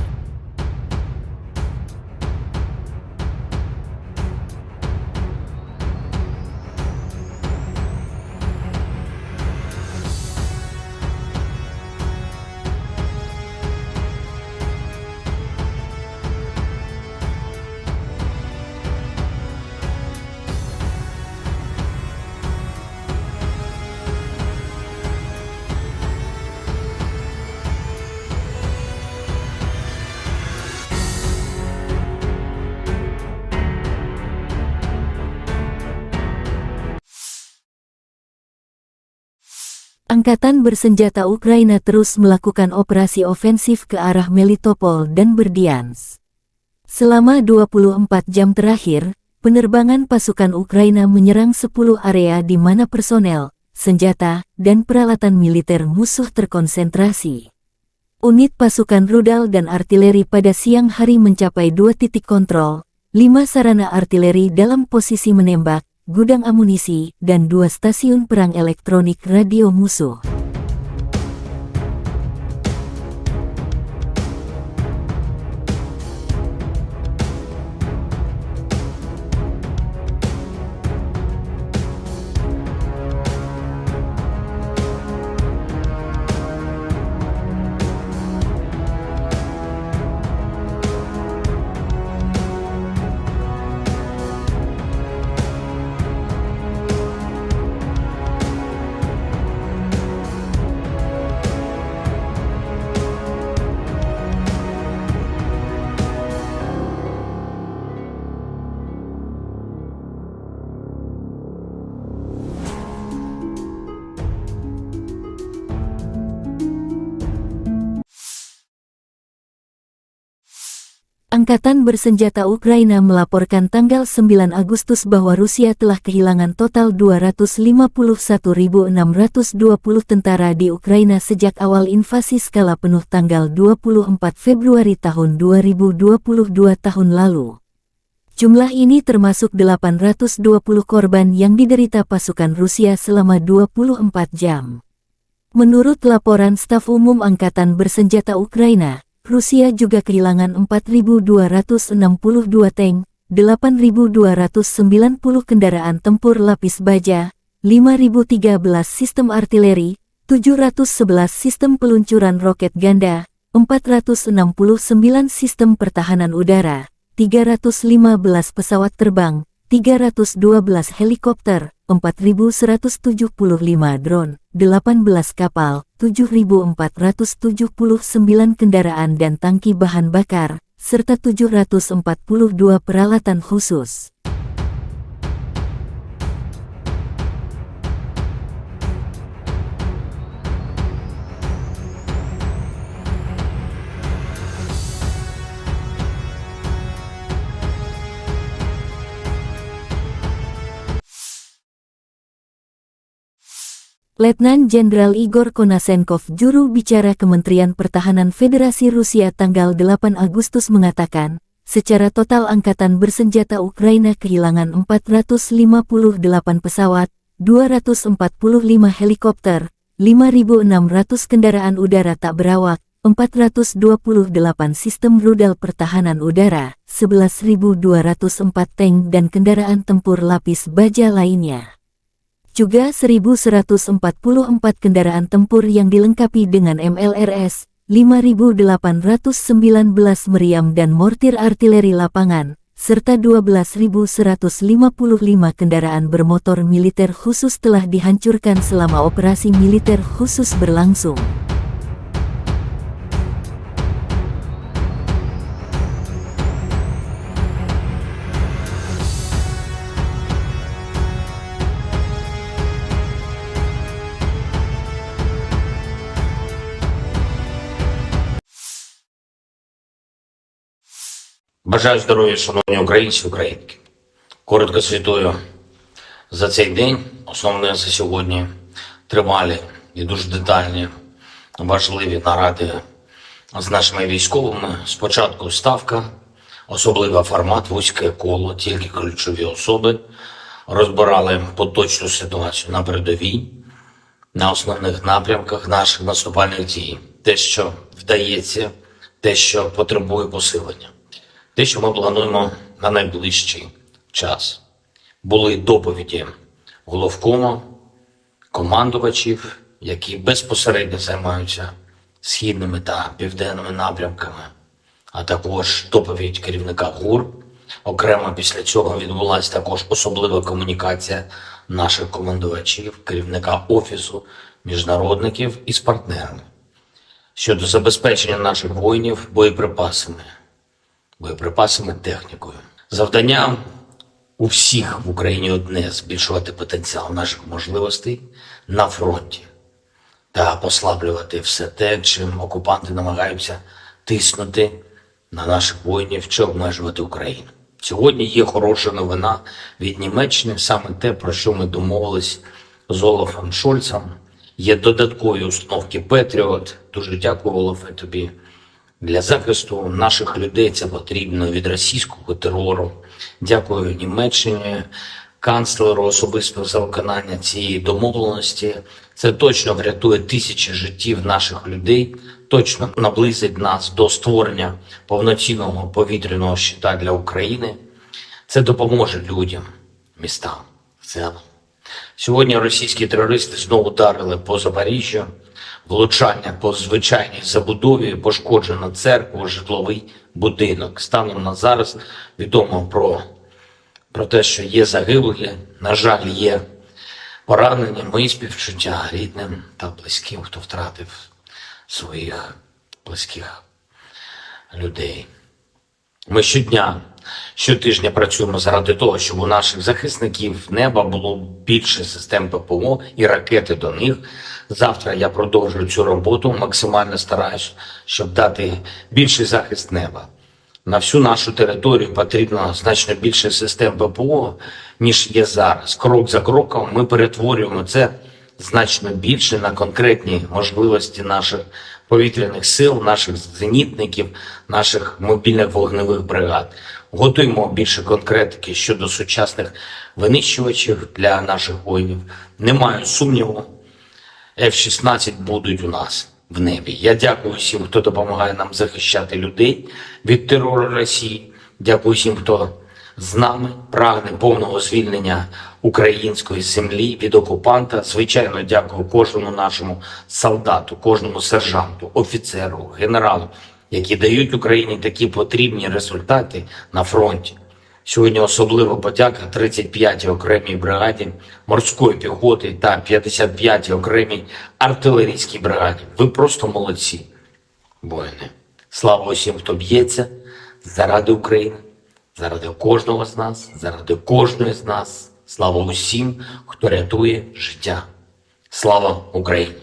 Angkatan bersenjata Ukraina terus melakukan operasi ofensif ke arah Melitopol dan Berdyansk. Selama 24 jam terakhir, penerbangan pasukan Ukraina menyerang 10 area di mana personel, senjata, dan peralatan militer musuh terkonsentrasi. Unit pasukan rudal dan artileri pada siang hari mencapai 2 titik kontrol, 5 sarana artileri dalam posisi menembak, gudang amunisi, dan 2 stasiun perang elektronik radio musuh. Angkatan bersenjata Ukraina melaporkan tanggal 9 Agustus bahwa Rusia telah kehilangan total 251.620 tentara di Ukraina sejak awal invasi skala penuh tanggal 24 Februari tahun 2022 tahun lalu. Jumlah ini termasuk 820 korban yang diderita pasukan Rusia selama 24 jam. Menurut laporan Staf Umum Angkatan Bersenjata Ukraina, Rusia juga kehilangan 4.262 tank, 8.290 kendaraan tempur lapis baja, 5.013 sistem artileri, 711 sistem peluncuran roket ganda, 469 sistem pertahanan udara, 315 pesawat terbang, 312 helikopter, 4.175 drone, 18 kapal, 7.479 kendaraan dan tangki bahan bakar, serta 742 peralatan khusus. Letnan Jenderal Igor Konasenkov, juru bicara Kementerian Pertahanan Federasi Rusia tanggal 8 Agustus mengatakan, secara total angkatan bersenjata Ukraina kehilangan 458 pesawat, 245 helikopter, 5.600 kendaraan udara tak berawak, 428 sistem rudal pertahanan udara, 11.204 tank dan kendaraan tempur lapis baja lainnya. Juga 1.144 kendaraan tempur yang dilengkapi dengan MLRS, 5.819 meriam dan mortir artileri lapangan, serta 12.155 kendaraan bermotor militer khusus telah dihancurkan selama operasi militer khusus berlangsung. Бажаю здоров'я, шановні українці, українки. Коротко звітую за цей день. Основне за сьогодні тривалі і дуже детальні, важливі наради з нашими військовими. Спочатку ставка, особливий формат, вузьке коло, тільки ключові особи. Розбирали поточну ситуацію на передовій, на основних напрямках наших наступальних дій. Те, що вдається, те, що потребує посилення. Те, що ми плануємо на найближчий час. Були доповіді головкому, командувачів, які безпосередньо займаються східними та південними напрямками, а також доповідь керівника ГУР. Окремо після цього відбулася також особлива комунікація наших командувачів, керівника Офісу міжнародників із партнерами щодо забезпечення наших воїнів боєприпасами, технікою. Завдання у всіх в Україні одне – збільшувати потенціал наших можливостей на фронті. та послаблювати все те, чим окупанти намагаються тиснути на наших воїнів чи обмежувати Україну. Сьогодні є хороша новина від Німеччини, саме те, про що ми домовились з Олафом Шольцем. Є додаткові установки Петріот. Дуже дякую, Олафе, тобі. Для захисту наших людей це потрібно від російського терору. Дякую Німеччині, канцлеру особисто за виконання цієї домовленості. Це точно врятує тисячі життів наших людей, точно наблизить нас до створення повноцінного повітряного щита для України. Це допоможе людям, містам в цілому. Сьогодні російські терористи знову ударили по Запоріжжю, влучання по звичайній забудові, пошкоджена церква, житловий будинок. Станом на зараз відомо про те, що є загиблі, на жаль, є поранені. Мої співчуття рідним та близьким, хто втратив своїх близьких людей. Ми щотижня працюємо заради того, щоб у наших захисників неба було більше систем ППО і ракети до них. Завтра я продовжую цю роботу, максимально стараюсь, щоб дати більший захист неба. На всю нашу територію потрібно значно більше систем ППО, ніж є зараз. Крок за кроком ми перетворюємо це значно більше на конкретні можливості наших повітряних сил, наших зенітників, наших мобільних вогневих бригад. Готуємо більше конкретики щодо сучасних винищувачів для наших воїнів. Не маю сумніву, F-16 будуть у нас в небі. Я дякую всім, хто допомагає нам захищати людей від терору Росії. Дякую всім, хто з нами прагне повного звільнення української землі від окупанта. Звичайно, дякую кожному нашому солдату, кожному сержанту, офіцеру, генералу, які дають Україні такі потрібні результати на фронті. Сьогодні особлива подяка 35-й окремій бригаді морської піхоти та 55-й окремій артилерійській бригаді. Ви просто молодці, воїни. Слава усім, хто б'ється заради України, заради кожного з нас, заради кожної з нас. Слава усім, хто рятує життя. Слава Україні!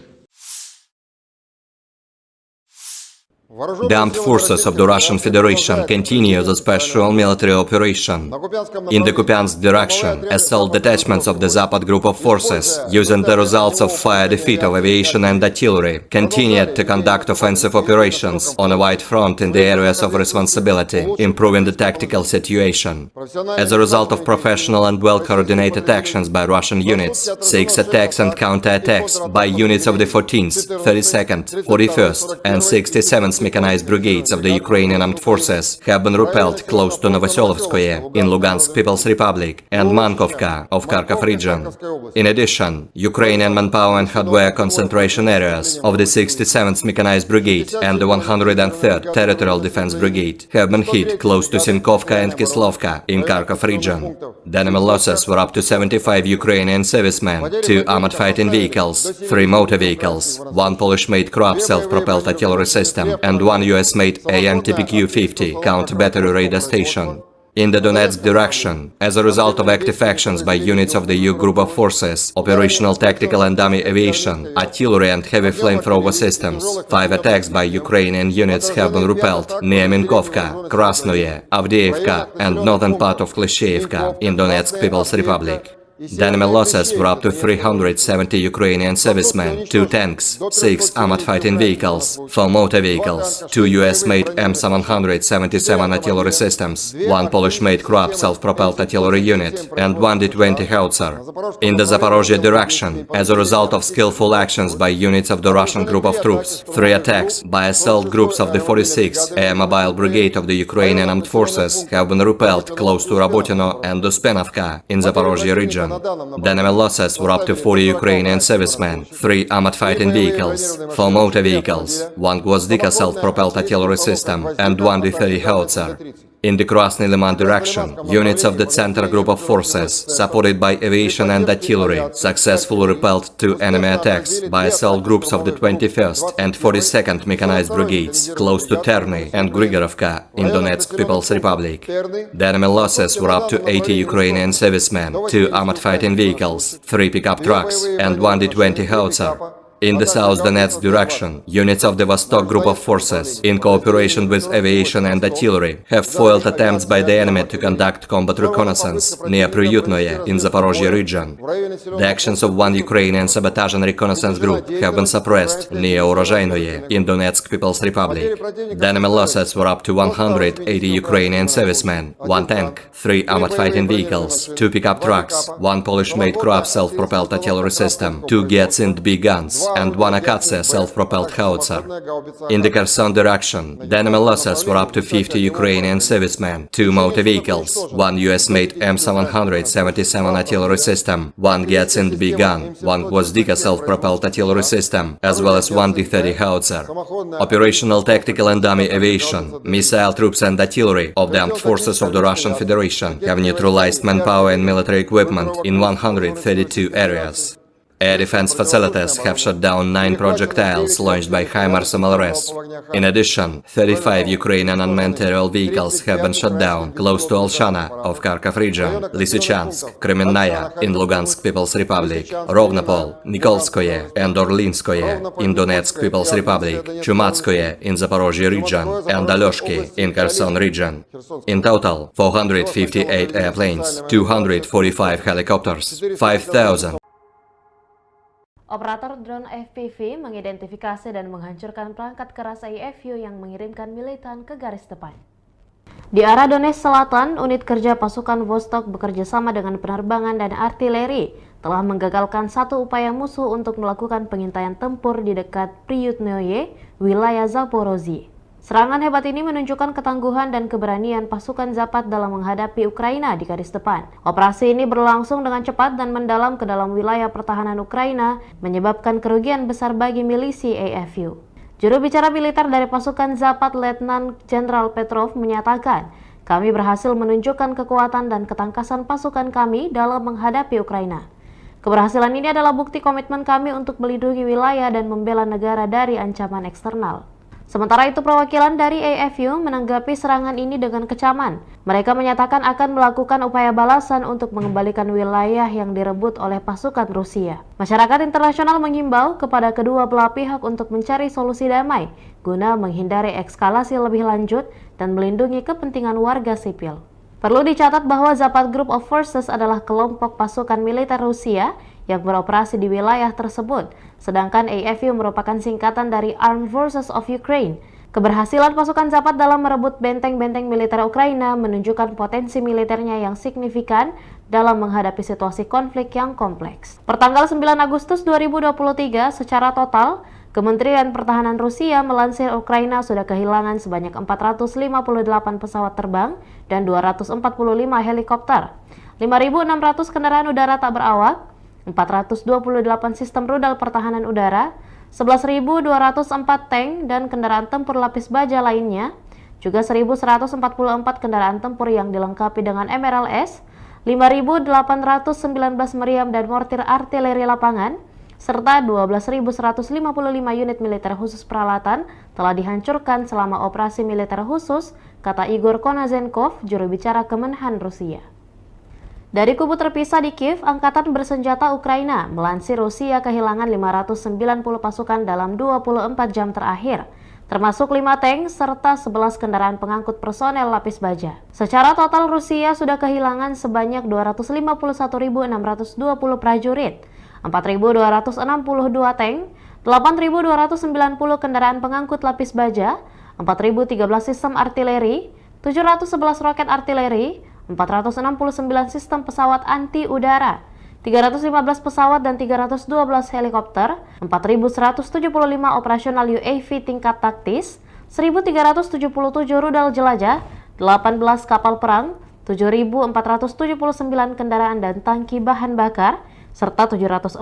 The armed forces of the Russian Federation continue the special military operation. In the Kupiansk direction, assault detachments of the Zapad group of forces, using the results of fire defeat of aviation and artillery, continued to conduct offensive operations on a wide front in the areas of responsibility, improving the tactical situation. As a result of professional and well-coordinated actions by Russian units, 6 attacks and counter-attacks by units of the 14th, 32nd, 41st and 67th mechanized brigades of the Ukrainian armed forces have been repelled close to Novoselovskoye in Lugansk People's Republic and Mankovka of Kharkov region. In addition, Ukrainian manpower and hardware concentration areas of the 67th Mechanized Brigade and the 103rd Territorial Defense Brigade have been hit close to Sinkovka and Kislovka in Kharkov region. The enemy losses were up to 75 Ukrainian servicemen, 2 armored fighting vehicles, 3 motor vehicles, 1 Polish-made Kroab self-propelled artillery system, and 1 US-made AN-TPQ-50 counter-battery radar station. In the Donetsk direction, as a result of active actions by units of the EU group of forces, operational tactical and dummy aviation, artillery and heavy flamethrower systems, 5 attacks by Ukrainian units have been repelled near Minkovka, Krasnoye, Avdiivka and northern part of Klishchiivka in Donetsk People's Republic. The enemy losses were up to 370 Ukrainian servicemen, 2 tanks, 6 armored fighting vehicles, 4 motor vehicles, 2 US-made M777 artillery systems, 1 Polish-made Kroab self-propelled artillery unit, and 1 D-20 howitzer. In the Zaporozhye direction, as a result of skillful actions by units of the Russian group of troops, 3 attacks by assault groups of the 46th Air Mobile Brigade of the Ukrainian Armed Forces have been repelled close to Rabotino and Uspenovka in Zaporozhye region. The enemy losses were up to 40 Ukrainian servicemen, 3 armored fighting vehicles, 4 motor vehicles, 1 Gvozdika self-propelled artillery system, and 1 D-30 howitzer. In the Krasny Liman direction, units of the Center Group of Forces, supported by aviation and artillery, successfully repelled 2 enemy attacks by assault groups of the 21st and 42nd Mechanized Brigades, close to Terny and Grigorovka in Donetsk People's Republic. The enemy losses were up to 80 Ukrainian servicemen, 2 armored fighting vehicles, 3 pickup trucks, and 1 D-20 howitzer. In the South Donetsk direction, units of the Vostok Group of Forces, in cooperation with aviation and artillery, have foiled attempts by the enemy to conduct combat reconnaissance near Priyutnoye in Zaporozhye region. The actions of one Ukrainian sabotage and reconnaissance group have been suppressed near Urozhainoye in Donetsk People's Republic. The enemy losses were up to 180 Ukrainian servicemen, 1 tank, 3 armored fighting vehicles, 2 pickup trucks, 1 Polish-made Kroab self-propelled artillery system, 2 Gyatsind B guns, and 1 Akatsia self-propelled howitzer. In the Kherson direction, the enemy losses were up to 50 Ukrainian servicemen, 2 motor vehicles, 1 US-made M777 artillery system, 1 Gyatsind B gun, 1 Gvozdika self-propelled artillery system, as well as 1 D-30 howitzer. Operational, tactical and dummy aviation, missile troops and artillery of the armed forces of the Russian Federation have neutralized manpower and military equipment in 132 areas. Air defense facilities have shot down 9 projectiles launched by HIMARS MLRS. In addition, 35 Ukrainian unmanned aerial vehicles have been shot down close to Alshana of Kharkov region, Lysychansk, Kremenная in Lugansk People's Republic, Rovnopol, Nikolskoye and Orlinskoye in Donetsk People's Republic, Chumatskoye in Zaporozhye region, and Alyoshki in Kherson region. In total, 458 airplanes, 245 helicopters, 5,000 Operator drone FPV mengidentifikasi dan menghancurkan perangkat keras IFU yang mengirimkan militan ke garis depan. Di arah Donetsk Selatan, unit kerja pasukan Vostok bekerja sama dengan penerbangan dan artileri telah menggagalkan satu upaya musuh untuk melakukan pengintaian tempur di dekat Priyutnoye, wilayah Zaporozhye. Serangan hebat ini menunjukkan ketangguhan dan keberanian pasukan Zapad dalam menghadapi Ukraina di garis depan. Operasi ini berlangsung dengan cepat dan mendalam ke dalam wilayah pertahanan Ukraina, menyebabkan kerugian besar bagi milisi AFU. Juru bicara militer dari pasukan Zapad, Letnan Jenderal Petrov, menyatakan, "Kami berhasil menunjukkan kekuatan dan ketangkasan pasukan kami dalam menghadapi Ukraina. Keberhasilan ini adalah bukti komitmen kami untuk melindungi wilayah dan membela negara dari ancaman eksternal." Sementara itu, perwakilan dari AFU menanggapi serangan ini dengan kecaman. Mereka menyatakan akan melakukan upaya balasan untuk mengembalikan wilayah yang direbut oleh pasukan Rusia. Masyarakat internasional menghimbau kepada kedua belah pihak untuk mencari solusi damai guna menghindari eskalasi lebih lanjut dan melindungi kepentingan warga sipil. Perlu dicatat bahwa Zapad Group of Forces adalah kelompok pasukan militer Rusia yang beroperasi di wilayah tersebut, sedangkan AFU merupakan singkatan dari Armed Forces of Ukraine. Keberhasilan pasukan Zapad dalam merebut benteng-benteng militer Ukraina menunjukkan potensi militernya yang signifikan dalam menghadapi situasi konflik yang kompleks. Pertanggal 9 Agustus 2023, secara total, Kementerian Pertahanan Rusia melansir Ukraina sudah kehilangan sebanyak 458 pesawat terbang dan 245 helikopter, 5.600 kendaraan udara tak berawak, 428 sistem rudal pertahanan udara, 11.204 tank dan kendaraan tempur lapis baja lainnya, juga 1.144 kendaraan tempur yang dilengkapi dengan MRLS, 5.819 meriam dan mortir artileri lapangan, serta 12.155 unit militer khusus peralatan telah dihancurkan selama operasi militer khusus, kata Igor Konazenkov, juru bicara Kemenhan Rusia. Dari kubu terpisah di Kiev, Angkatan Bersenjata Ukraina melansir Rusia kehilangan 590 pasukan dalam 24 jam terakhir, termasuk 5 tank serta 11 kendaraan pengangkut personel lapis baja. Secara total, Rusia sudah kehilangan sebanyak 251.620 prajurit, 4.262 tank, 8.290 kendaraan pengangkut lapis baja, 4.013 sistem artileri, 711 roket artileri, 469 sistem pesawat anti-udara, 315 pesawat dan 312 helikopter, 4.175 operasional UAV tingkat taktis, 1.377 rudal jelajah, 18 kapal perang, 7.479 kendaraan dan tangki bahan bakar, serta 742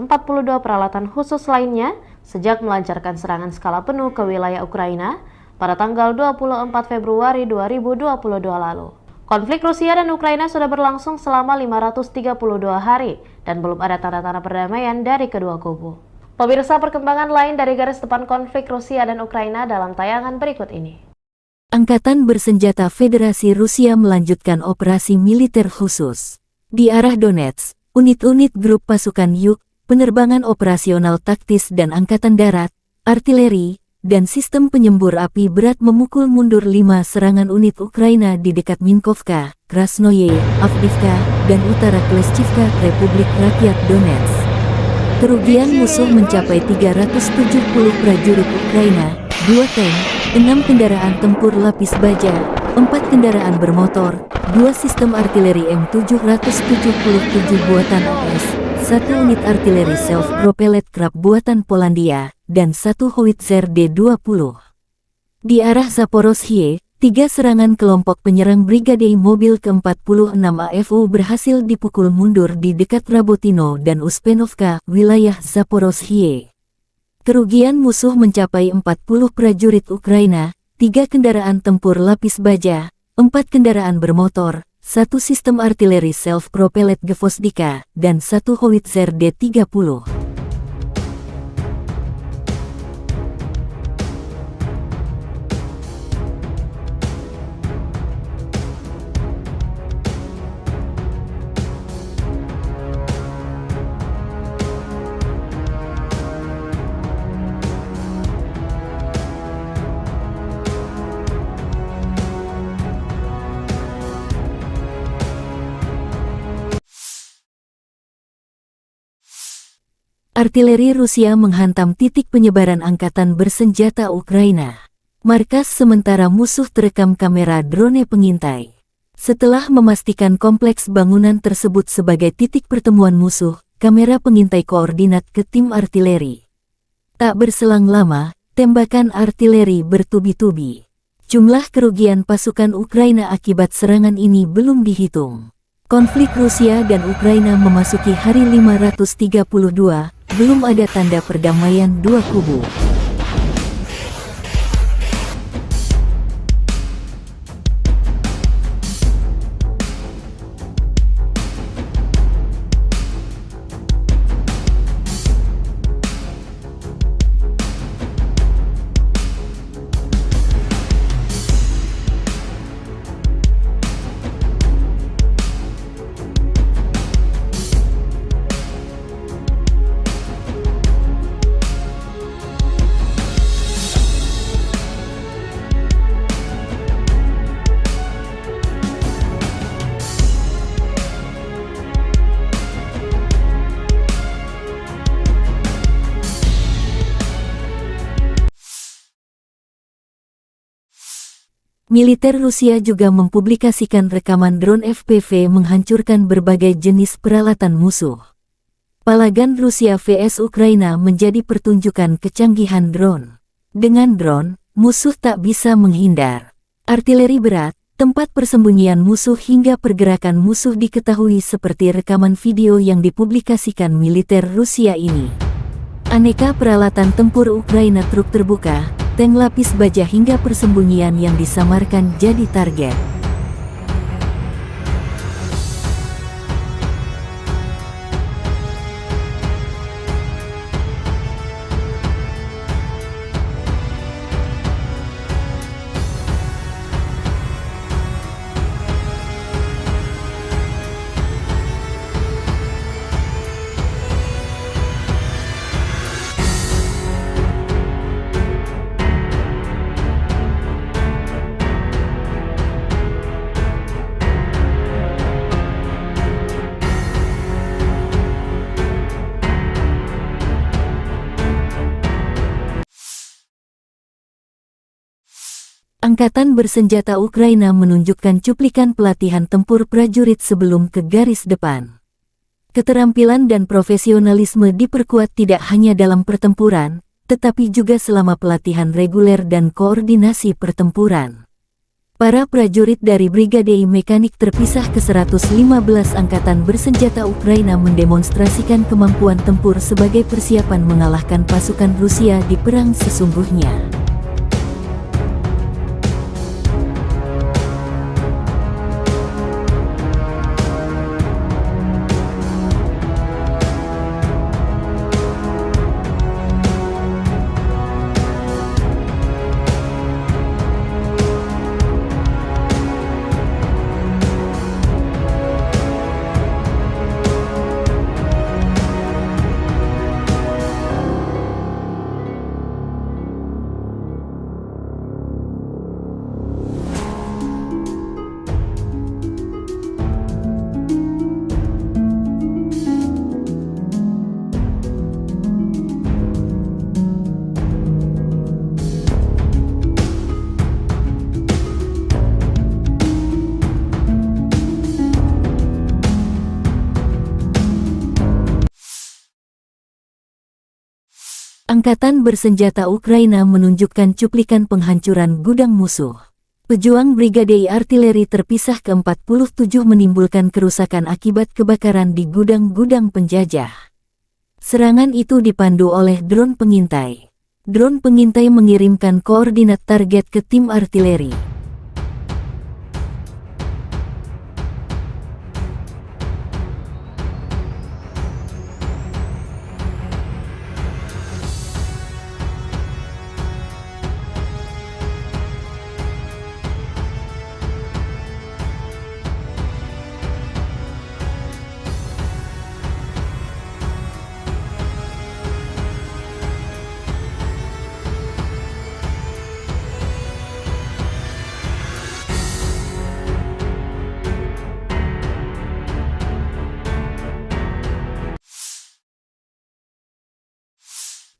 peralatan khusus lainnya sejak melancarkan serangan skala penuh ke wilayah Ukraina pada tanggal 24 Februari 2022 lalu. Konflik Rusia dan Ukraina sudah berlangsung selama 532 hari dan belum ada tanda-tanda perdamaian dari kedua kubu. Pemirsa, perkembangan lain dari garis depan konflik Rusia dan Ukraina dalam tayangan berikut ini. Angkatan Bersenjata Federasi Rusia melanjutkan operasi militer khusus. Di arah Donetsk, unit-unit grup pasukan Yuk, penerbangan operasional taktis dan angkatan darat, artileri, dan sistem penyembur api berat memukul mundur 5 serangan unit Ukraina di dekat Minkovka, Krasnoye, Avdiivka, dan utara Kleshchivka, Republik Rakyat Donetsk. Kerugian musuh mencapai 370 prajurit Ukraina, 2 tank, 6 kendaraan tempur lapis baja, 4 kendaraan bermotor, 2 sistem artileri M777 buatan AS, 1 unit artileri self-propelled Krab buatan Polandia, dan 1 howitzer D-20. Di arah Zaporozhye, 3 serangan kelompok penyerang Brigade Mobil ke-46 AFU berhasil dipukul mundur di dekat Rabotino dan Uspenovka, wilayah Zaporozhye. Kerugian musuh mencapai 40 prajurit Ukraina, 3 kendaraan tempur lapis baja, 4 kendaraan bermotor, 1 sistem artileri self-propelled Gvozdika, dan 1 howitzer D-30. Artileri Rusia menghantam titik penyebaran angkatan bersenjata Ukraina. Markas sementara musuh terekam kamera drone pengintai. Setelah memastikan kompleks bangunan tersebut sebagai titik pertemuan musuh, kamera pengintai koordinat ke tim artileri. Tak berselang lama, tembakan artileri bertubi-tubi. Jumlah kerugian pasukan Ukraina akibat serangan ini belum dihitung. Konflik Rusia dan Ukraina memasuki hari 532. Belum ada tanda perdamaian dua kubu. Militer Rusia juga mempublikasikan rekaman drone FPV menghancurkan berbagai jenis peralatan musuh. Palagan Rusia vs Ukraina menjadi pertunjukan kecanggihan drone. Dengan drone, musuh tak bisa menghindar. Artileri berat, tempat persembunyian musuh hingga pergerakan musuh diketahui seperti rekaman video yang dipublikasikan militer Rusia ini. Aneka peralatan tempur Ukraina, truk terbuka, tank lapis baja hingga persembunyian yang disamarkan jadi target. Angkatan bersenjata Ukraina menunjukkan cuplikan pelatihan tempur prajurit sebelum ke garis depan. Keterampilan dan profesionalisme diperkuat tidak hanya dalam pertempuran, tetapi juga selama pelatihan reguler dan koordinasi pertempuran. Para prajurit dari Brigade Mekanik terpisah ke-115 Angkatan Bersenjata Ukraina mendemonstrasikan kemampuan tempur sebagai persiapan mengalahkan pasukan Rusia di perang sesungguhnya. Angkatan bersenjata Ukraina menunjukkan cuplikan penghancuran gudang musuh. Pejuang Brigade Artileri terpisah ke-47 menimbulkan kerusakan akibat kebakaran di gudang-gudang penjajah. Serangan itu dipandu oleh drone pengintai. Drone pengintai mengirimkan koordinat target ke tim artileri.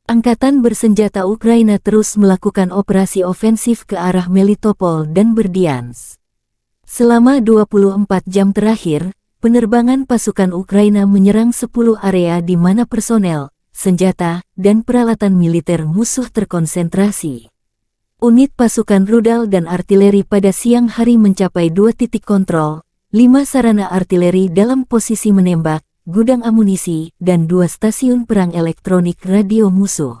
Angkatan bersenjata Ukraina terus melakukan operasi ofensif ke arah Melitopol dan Berdyansk. Selama 24 jam terakhir, penerbangan pasukan Ukraina menyerang 10 area di mana personel, senjata, dan peralatan militer musuh terkonsentrasi. Unit pasukan rudal dan artileri pada siang hari mencapai 2 titik kontrol, 5 sarana artileri dalam posisi menembak, gudang amunisi, dan 2 stasiun perang elektronik radio musuh.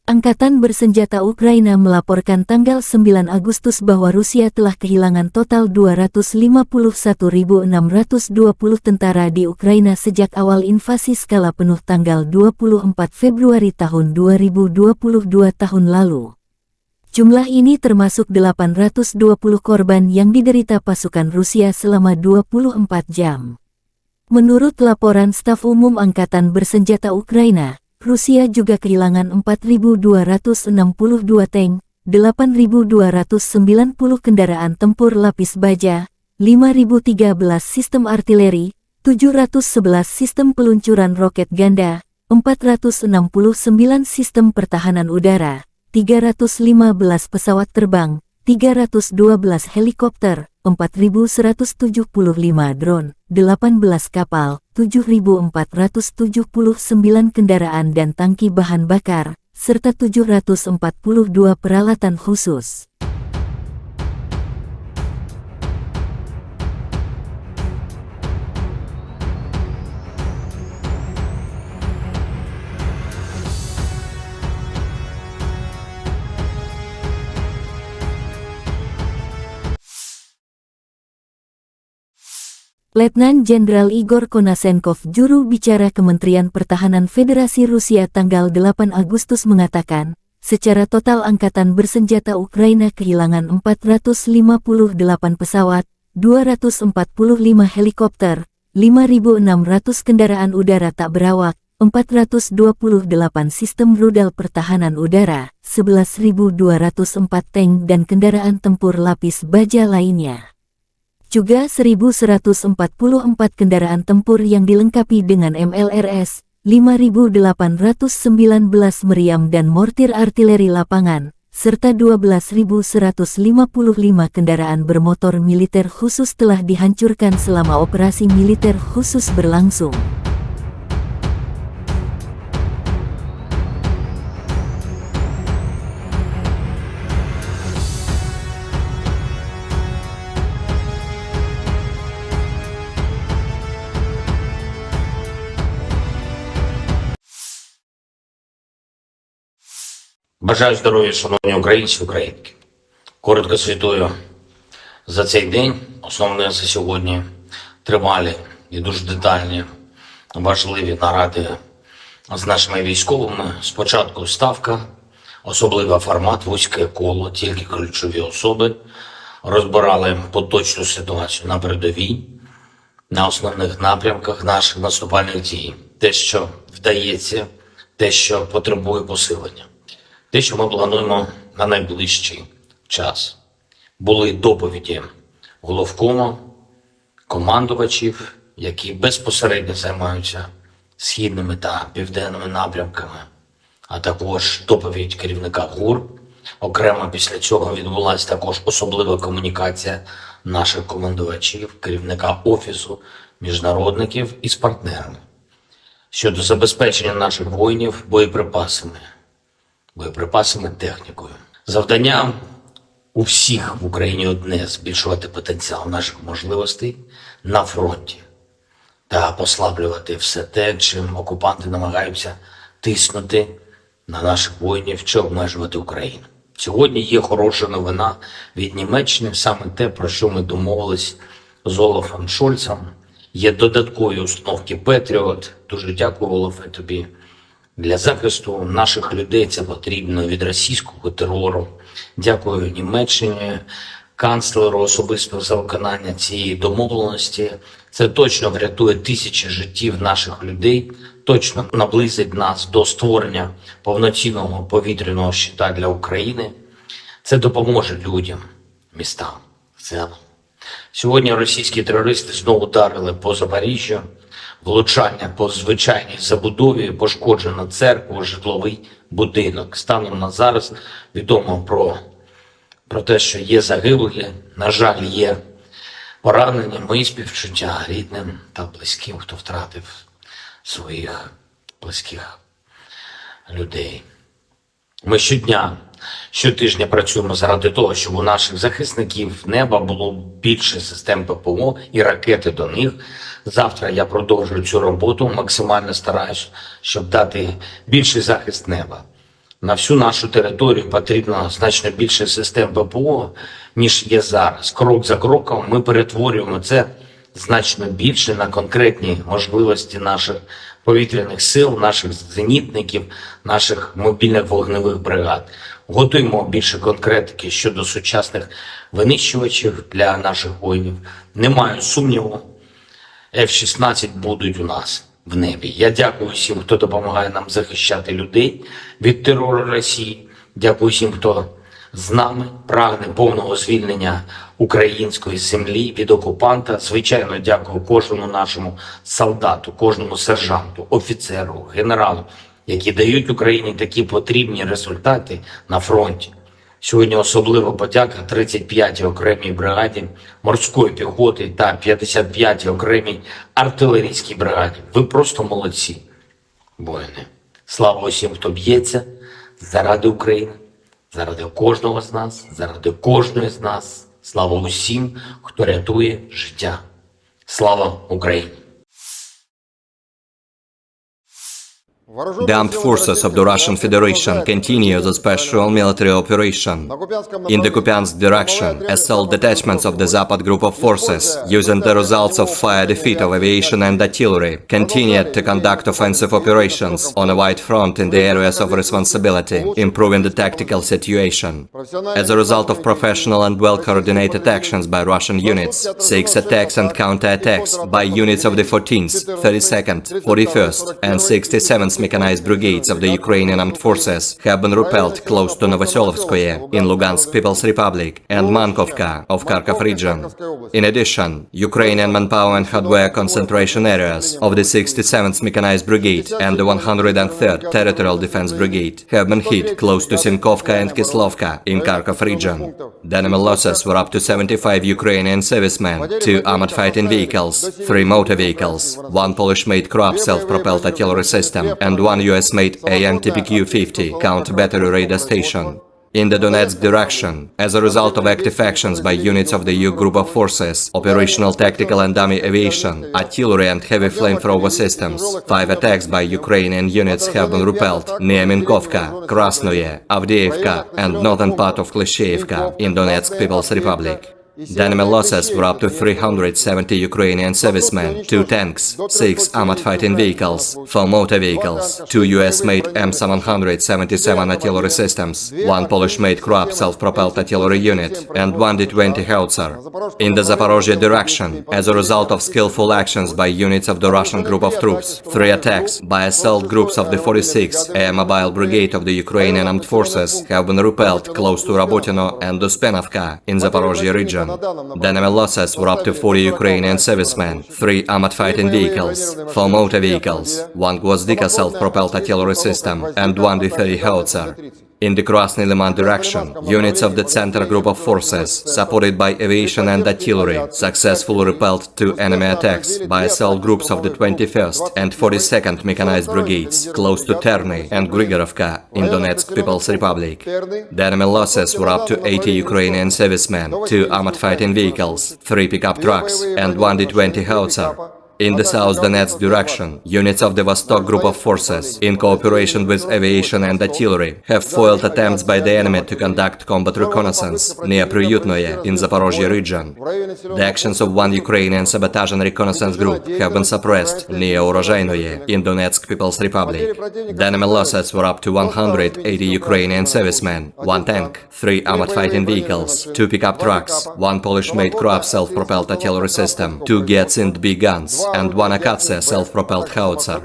Angkatan bersenjata Ukraina melaporkan tanggal 9 Agustus bahwa Rusia telah kehilangan total 251.620 tentara di Ukraina sejak awal invasi skala penuh tanggal 24 Februari tahun 2022 tahun lalu. Jumlah ini termasuk 820 korban yang diderita pasukan Rusia selama 24 jam. Menurut laporan Staf Umum Angkatan Bersenjata Ukraina, Rusia juga kehilangan 4.262 tank, 8.290 kendaraan tempur lapis baja, 5.013 sistem artileri, 711 sistem peluncuran roket ganda, 469 sistem pertahanan udara, 315 pesawat terbang, 312 helikopter, 4.175 drone, 18 kapal, 7.479 kendaraan dan tangki bahan bakar, serta 742 peralatan khusus. Letnan Jenderal Igor Konasenkov, juru bicara Kementerian Pertahanan Federasi Rusia tanggal 8 Agustus mengatakan, secara total angkatan bersenjata Ukraina kehilangan 458 pesawat, 245 helikopter, 5.600 kendaraan udara tak berawak, 428 sistem rudal pertahanan udara, 11.204 tank dan kendaraan tempur lapis baja lainnya. Juga 1.144 kendaraan tempur yang dilengkapi dengan MLRS, 5.819 meriam dan mortir artileri lapangan, serta 12.155 kendaraan bermotor militer khusus telah dihancurkan selama operasi militer khusus berlangsung. Бажаю здоров'я, шановні українці, українки. Коротко звітую за цей день. Основне за сьогодні тривалі і дуже детальні, важливі наради з нашими військовими. Спочатку ставка, особливий формат, вузьке коло, тільки ключові особи. Розбирали поточну ситуацію на передовій, на основних напрямках наших наступальних дій. Те, що вдається, те, що потребує посилення. Те, що ми плануємо на найближчий час. Були доповіді головкому, командувачів, які безпосередньо займаються східними та південними напрямками, а також доповідь керівника ГУР. Окремо після цього відбулася також особлива комунікація наших командувачів, керівника Офісу міжнародників із партнерами щодо забезпечення наших воїнів боєприпасами, технікою. Завдання у всіх в Україні одне – збільшувати потенціал наших можливостей на фронті та послаблювати все те, чим окупанти намагаються тиснути на наших воїнів чи обмежувати Україну. Сьогодні є хороша новина від Німеччини, саме те, про що ми домовились з Олафом Шольцем. Є додаткові установки Петріот. Дуже дякую, Олафе, тобі. Для захисту наших людей це потрібно від російського терору. Дякую Німеччині, канцлеру особисто за виконання цієї домовленості. Це точно врятує тисячі життів наших людей, точно наблизить нас до створення повноцінного повітряного щита для України. Це допоможе людям, містам в цілому. Сьогодні російські терористи знову ударили по Запоріжжю, влучання по звичайній забудові, пошкоджено церкву, житловий будинок. Станом на зараз відомо про те, що є загиблі, на жаль, є поранені. Мої співчуття рідним та близьким, хто втратив своїх близьких людей. Ми щотижня працюємо заради того, щоб у наших захисників неба було більше систем ППО і ракети до них. Завтра я продовжую цю роботу, максимально стараюсь, щоб дати більший захист неба. На всю нашу територію потрібно значно більше систем ППО, ніж є зараз. Крок за кроком ми перетворюємо це значно більше на конкретні можливості наших повітряних сил, наших зенітників, наших мобільних вогневих бригад. Готуємо більше конкретики щодо сучасних винищувачів для наших воїнів. Немає сумніву, F-16 будуть у нас в небі. Я дякую всім, хто допомагає нам захищати людей від терору Росії. Дякую всім, хто з нами прагне повного звільнення української землі від окупанта. Звичайно, дякую кожному нашому солдату, кожному сержанту, офіцеру, генералу, які дають Україні такі потрібні результати на фронті. Сьогодні особлива подяка 35-й окремій бригаді морської піхоти та 55-й окремій артилерійській бригаді. Ви просто молодці, воїни. Слава усім, хто б'ється заради України, заради кожного з нас, заради кожної з нас. Слава усім, хто рятує життя. Слава Україні! The armed forces of the Russian Federation continue the special military operation. In the Kupiansk direction, assault detachments of the Zapad group of forces, using the results of fire defeat of aviation and artillery, continued to conduct offensive operations on a wide front in the areas of responsibility, improving the tactical situation. As a result of professional and well-coordinated actions by Russian units, 6 attacks and counter-attacks by units of the 14th, 32nd, 41st and 67th mechanized brigades of the Ukrainian armed forces have been repelled close to Novoselovskoye in Lugansk People's Republic and Mankovka of Kharkov region. In addition, Ukrainian manpower and hardware concentration areas of the 67th Mechanized Brigade and the 103rd Territorial Defense Brigade have been hit close to Sinkovka and Kislovka in Kharkov region. The enemy losses were up to 75 Ukrainian servicemen, 2 armored fighting vehicles, 3 motor vehicles, 1 Polish-made Kroab self-propelled artillery system, and 1 US-made AN-TPQ-50 counter-battery radar station. In the Donetsk direction, as a result of active actions by units of the EU group of forces, operational tactical and dummy aviation, artillery and heavy flamethrower systems, 5 attacks by Ukrainian units have been repelled near Minkovka, Krasnoye, Avdiivka and northern part of Klishchiivka in Donetsk People's Republic. The enemy losses were up to 370 Ukrainian servicemen, 2 tanks, 6 armored fighting vehicles, 4 motor vehicles, 2 US-made M777 artillery systems, 1 Polish-made Krupp self-propelled artillery unit, and 1 D-20 howitzer. In the Zaporozhye direction, as a result of skillful actions by units of the Russian group of troops, 3 attacks by assault groups of the 46th Air Mobile Brigade of the Ukrainian Armed Forces have been repelled close to Rabotino and Uspenovka in Zaporozhye region. The enemy losses were up to 40 Ukrainian servicemen, 3 armored fighting vehicles, 4 motor vehicles, 1 Gvozdika self-propelled artillery system, and 1 D-30 howitzer. In the Krasny Liman direction, units of the Center Group of Forces, supported by aviation and artillery, successfully repelled 2 enemy attacks by assault groups of the 21st and 42nd Mechanized Brigades, close to Terny and Grigorovka in Donetsk People's Republic. The enemy losses were up to 80 Ukrainian servicemen, 2 armored fighting vehicles, 3 pickup trucks, and 1 D-20 howitzer. In the South Donetsk direction, units of the Vostok Group of Forces, in cooperation with aviation and artillery, have foiled attempts by the enemy to conduct combat reconnaissance near Priyutnoye in Zaporozhye region. The actions of 1 Ukrainian sabotage and reconnaissance group have been suppressed near Urozhainoye in Donetsk People's Republic. The enemy losses were up to 180 Ukrainian servicemen, 1 tank, 3 armored fighting vehicles, 2 pickup trucks, 1 Polish-made Krupp self-propelled artillery system, 2 Giatsint B guns, and 1 Akatsia self-propelled howitzer.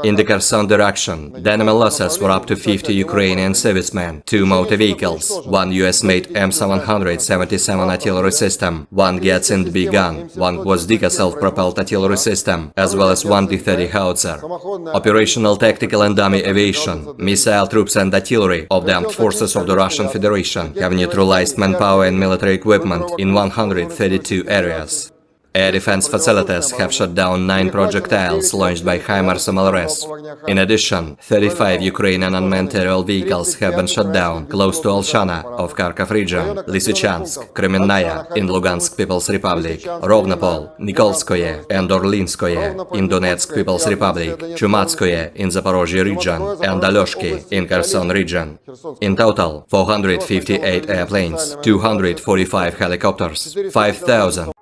In the Kherson direction, the enemy losses were up to 50 Ukrainian servicemen, 2 motor vehicles, 1 US-made M777 artillery system, 1 Giatsint B gun, 1 Gvozdika self-propelled artillery system, as well as 1 D-30 howitzer. Operational tactical and dummy aviation, missile troops and artillery of the armed forces of the Russian Federation have neutralized manpower and military equipment in 132 areas. Air defense facilities have shot down 9 projectiles launched by HIMARS MLRS. In addition, 35 Ukrainian unmanned aerial vehicles have been shot down close to Olshana of Kharkov region, Lysychansk, Kremenная in Lugansk People's Republic, Rovnopol, Nikolskoye and Orlinskoye in Donetsk People's Republic, Chumatskoye in Zaporozhye region, and Alyoshki in Kherson region. In total, 458 airplanes, 245 helicopters, 5,000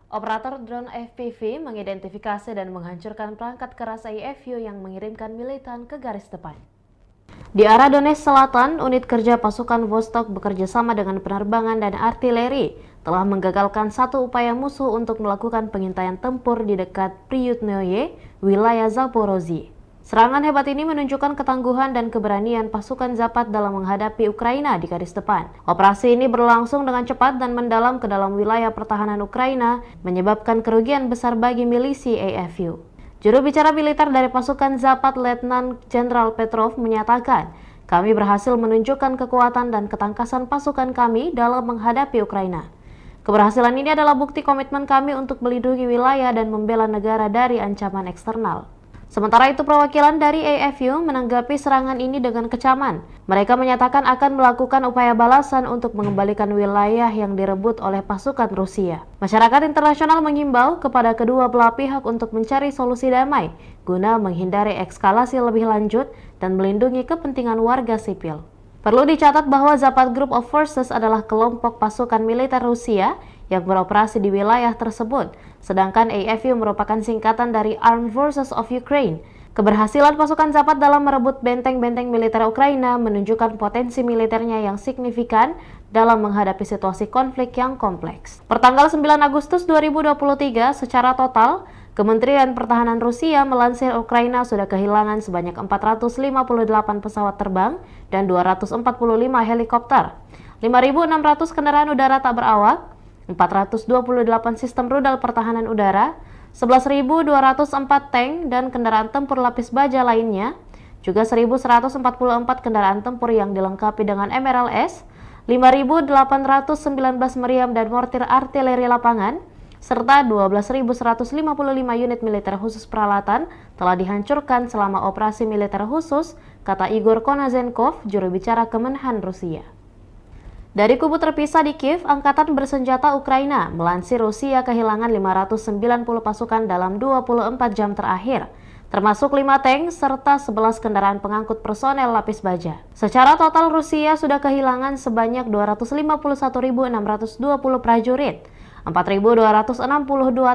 Operator drone FPV mengidentifikasi dan menghancurkan perangkat keras IFU yang mengirimkan militan ke garis depan. Di arah Donetsk Selatan, unit kerja pasukan Vostok bekerja sama dengan penerbangan dan artileri telah menggagalkan satu upaya musuh untuk melakukan pengintaian tempur di dekat Priyutnoye, wilayah Zaporozhye. Serangan hebat ini menunjukkan ketangguhan dan keberanian pasukan Zapad dalam menghadapi Ukraina di garis depan. Operasi ini berlangsung dengan cepat dan mendalam ke dalam wilayah pertahanan Ukraina, menyebabkan kerugian besar bagi milisi AFU. Juru bicara militer dari pasukan Zapad, Letnan Jenderal Petrov, menyatakan, "Kami berhasil menunjukkan kekuatan dan ketangkasan pasukan kami dalam menghadapi Ukraina. Keberhasilan ini adalah bukti komitmen kami untuk melindungi wilayah dan membela negara dari ancaman eksternal." Sementara itu, perwakilan dari AFU menanggapi serangan ini dengan kecaman. Mereka menyatakan akan melakukan upaya balasan untuk mengembalikan wilayah yang direbut oleh pasukan Rusia. Masyarakat internasional menghimbau kepada kedua belah pihak untuk mencari solusi damai guna menghindari eskalasi lebih lanjut dan melindungi kepentingan warga sipil. Perlu dicatat bahwa Zapad Group of Forces adalah kelompok pasukan militer Rusia yang beroperasi di wilayah tersebut, sedangkan AFU merupakan singkatan dari Armed Forces of Ukraine. Keberhasilan pasukan Zapad dalam merebut benteng-benteng militer Ukraina menunjukkan potensi militernya yang signifikan dalam menghadapi situasi konflik yang kompleks. Pertanggal 9 Agustus 2023, secara total, Kementerian Pertahanan Rusia melansir Ukraina sudah kehilangan sebanyak 458 pesawat terbang dan 245 helikopter, 5.600 kendaraan udara tak berawak, 428 sistem rudal pertahanan udara, 11.204 tank dan kendaraan tempur lapis baja lainnya, juga 1.144 kendaraan tempur yang dilengkapi dengan MRLS, 5.819 meriam dan mortir artileri lapangan, serta 12.155 unit militer khusus peralatan telah dihancurkan selama operasi militer khusus, kata Igor Konazenkov, juru bicara Kemenhan Rusia. Dari kubu terpisah di Kiev, Angkatan Bersenjata Ukraina melansir Rusia kehilangan 590 pasukan dalam 24 jam terakhir. termasuk 5 tank serta 11 kendaraan pengangkut personel lapis baja. Secara total Rusia sudah kehilangan sebanyak 251.620 prajurit, 4.262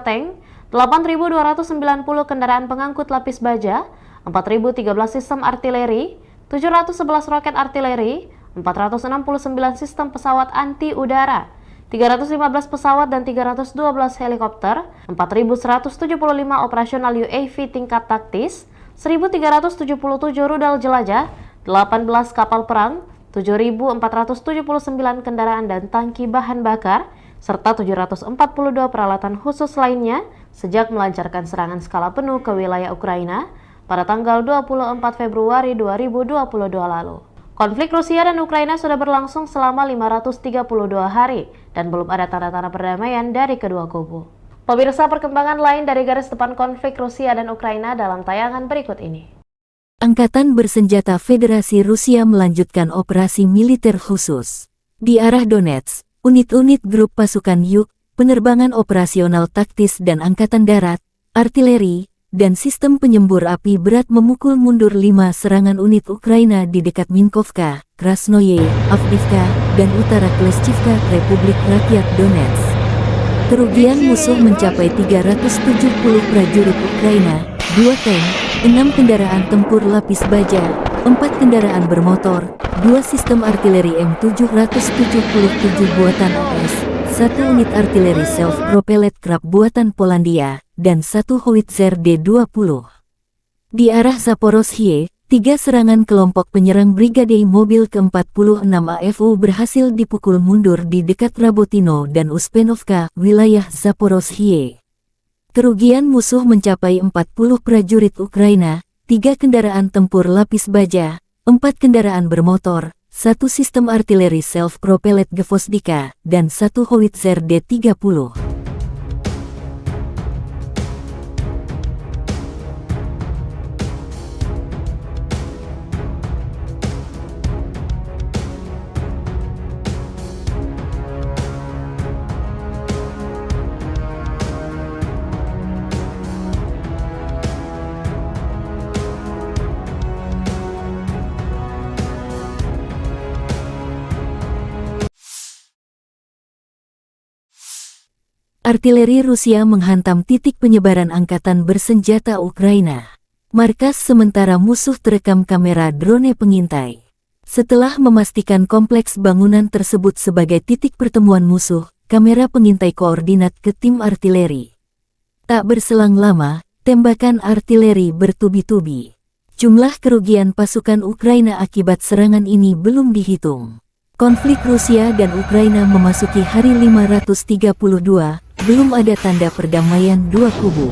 tank, 8.290 kendaraan pengangkut lapis baja, 4.013 sistem artileri, 711 roket artileri, 469 sistem pesawat anti-udara, 315 pesawat dan 312 helikopter, 4.175 operasional UAV tingkat taktis, 1.377 rudal jelajah, 18 kapal perang, 7.479 kendaraan dan tangki bahan bakar, serta 742 peralatan khusus lainnya sejak melancarkan serangan skala penuh ke wilayah Ukraina pada tanggal 24 Februari 2022 lalu. Konflik Rusia dan Ukraina sudah berlangsung selama 532 hari dan belum ada tanda-tanda perdamaian dari kedua kubu. Pemirsa, perkembangan lain dari garis depan konflik Rusia dan Ukraina dalam tayangan berikut ini. Angkatan Bersenjata Federasi Rusia melanjutkan operasi militer khusus. Di arah Donetsk, unit-unit grup pasukan Yuk, penerbangan operasional taktis dan angkatan darat, artileri, dan sistem penyembur api berat memukul mundur 5 serangan unit Ukraina di dekat Minkovka, Krasnoye, Avdiivka, dan utara Kleshchivka, Republik Rakyat Donetsk. Kerugian musuh mencapai 370 prajurit Ukraina, 2 tank, 6 kendaraan tempur lapis baja, 4 kendaraan bermotor, 2 sistem artileri M777 buatan AS, 1 unit artileri self-propelled Krab buatan Polandia, dan 1 howitzer D-20. Di arah Zaporozhye, 3 serangan kelompok penyerang Brigade Mobil ke-46 AFU berhasil dipukul mundur di dekat Rabotino dan Uspenovka, wilayah Zaporozhye. Kerugian musuh mencapai 40 prajurit Ukraina, 3 kendaraan tempur lapis baja, 4 kendaraan bermotor, 1 sistem artileri self-propelled Gvozdika, dan 1 howitzer D-30. Artileri Rusia menghantam titik penyebaran angkatan bersenjata Ukraina. Markas sementara musuh terekam kamera drone pengintai. Setelah memastikan kompleks bangunan tersebut sebagai titik pertemuan musuh, kamera pengintai koordinat ke tim artileri. Tak berselang lama, tembakan artileri bertubi-tubi. Jumlah kerugian pasukan Ukraina akibat serangan ini belum dihitung. Konflik Rusia dan Ukraina memasuki hari 532, belum ada tanda perdamaian dua kubu.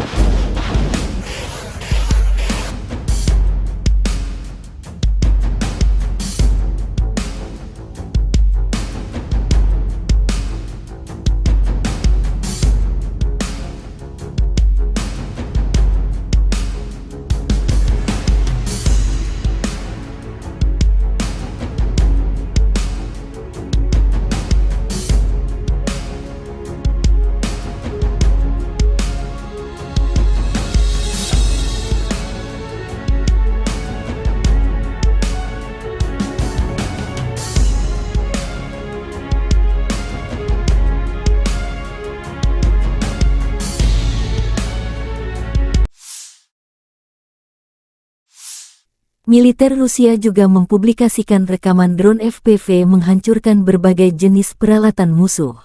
Militer Rusia juga mempublikasikan rekaman drone FPV menghancurkan berbagai jenis peralatan musuh.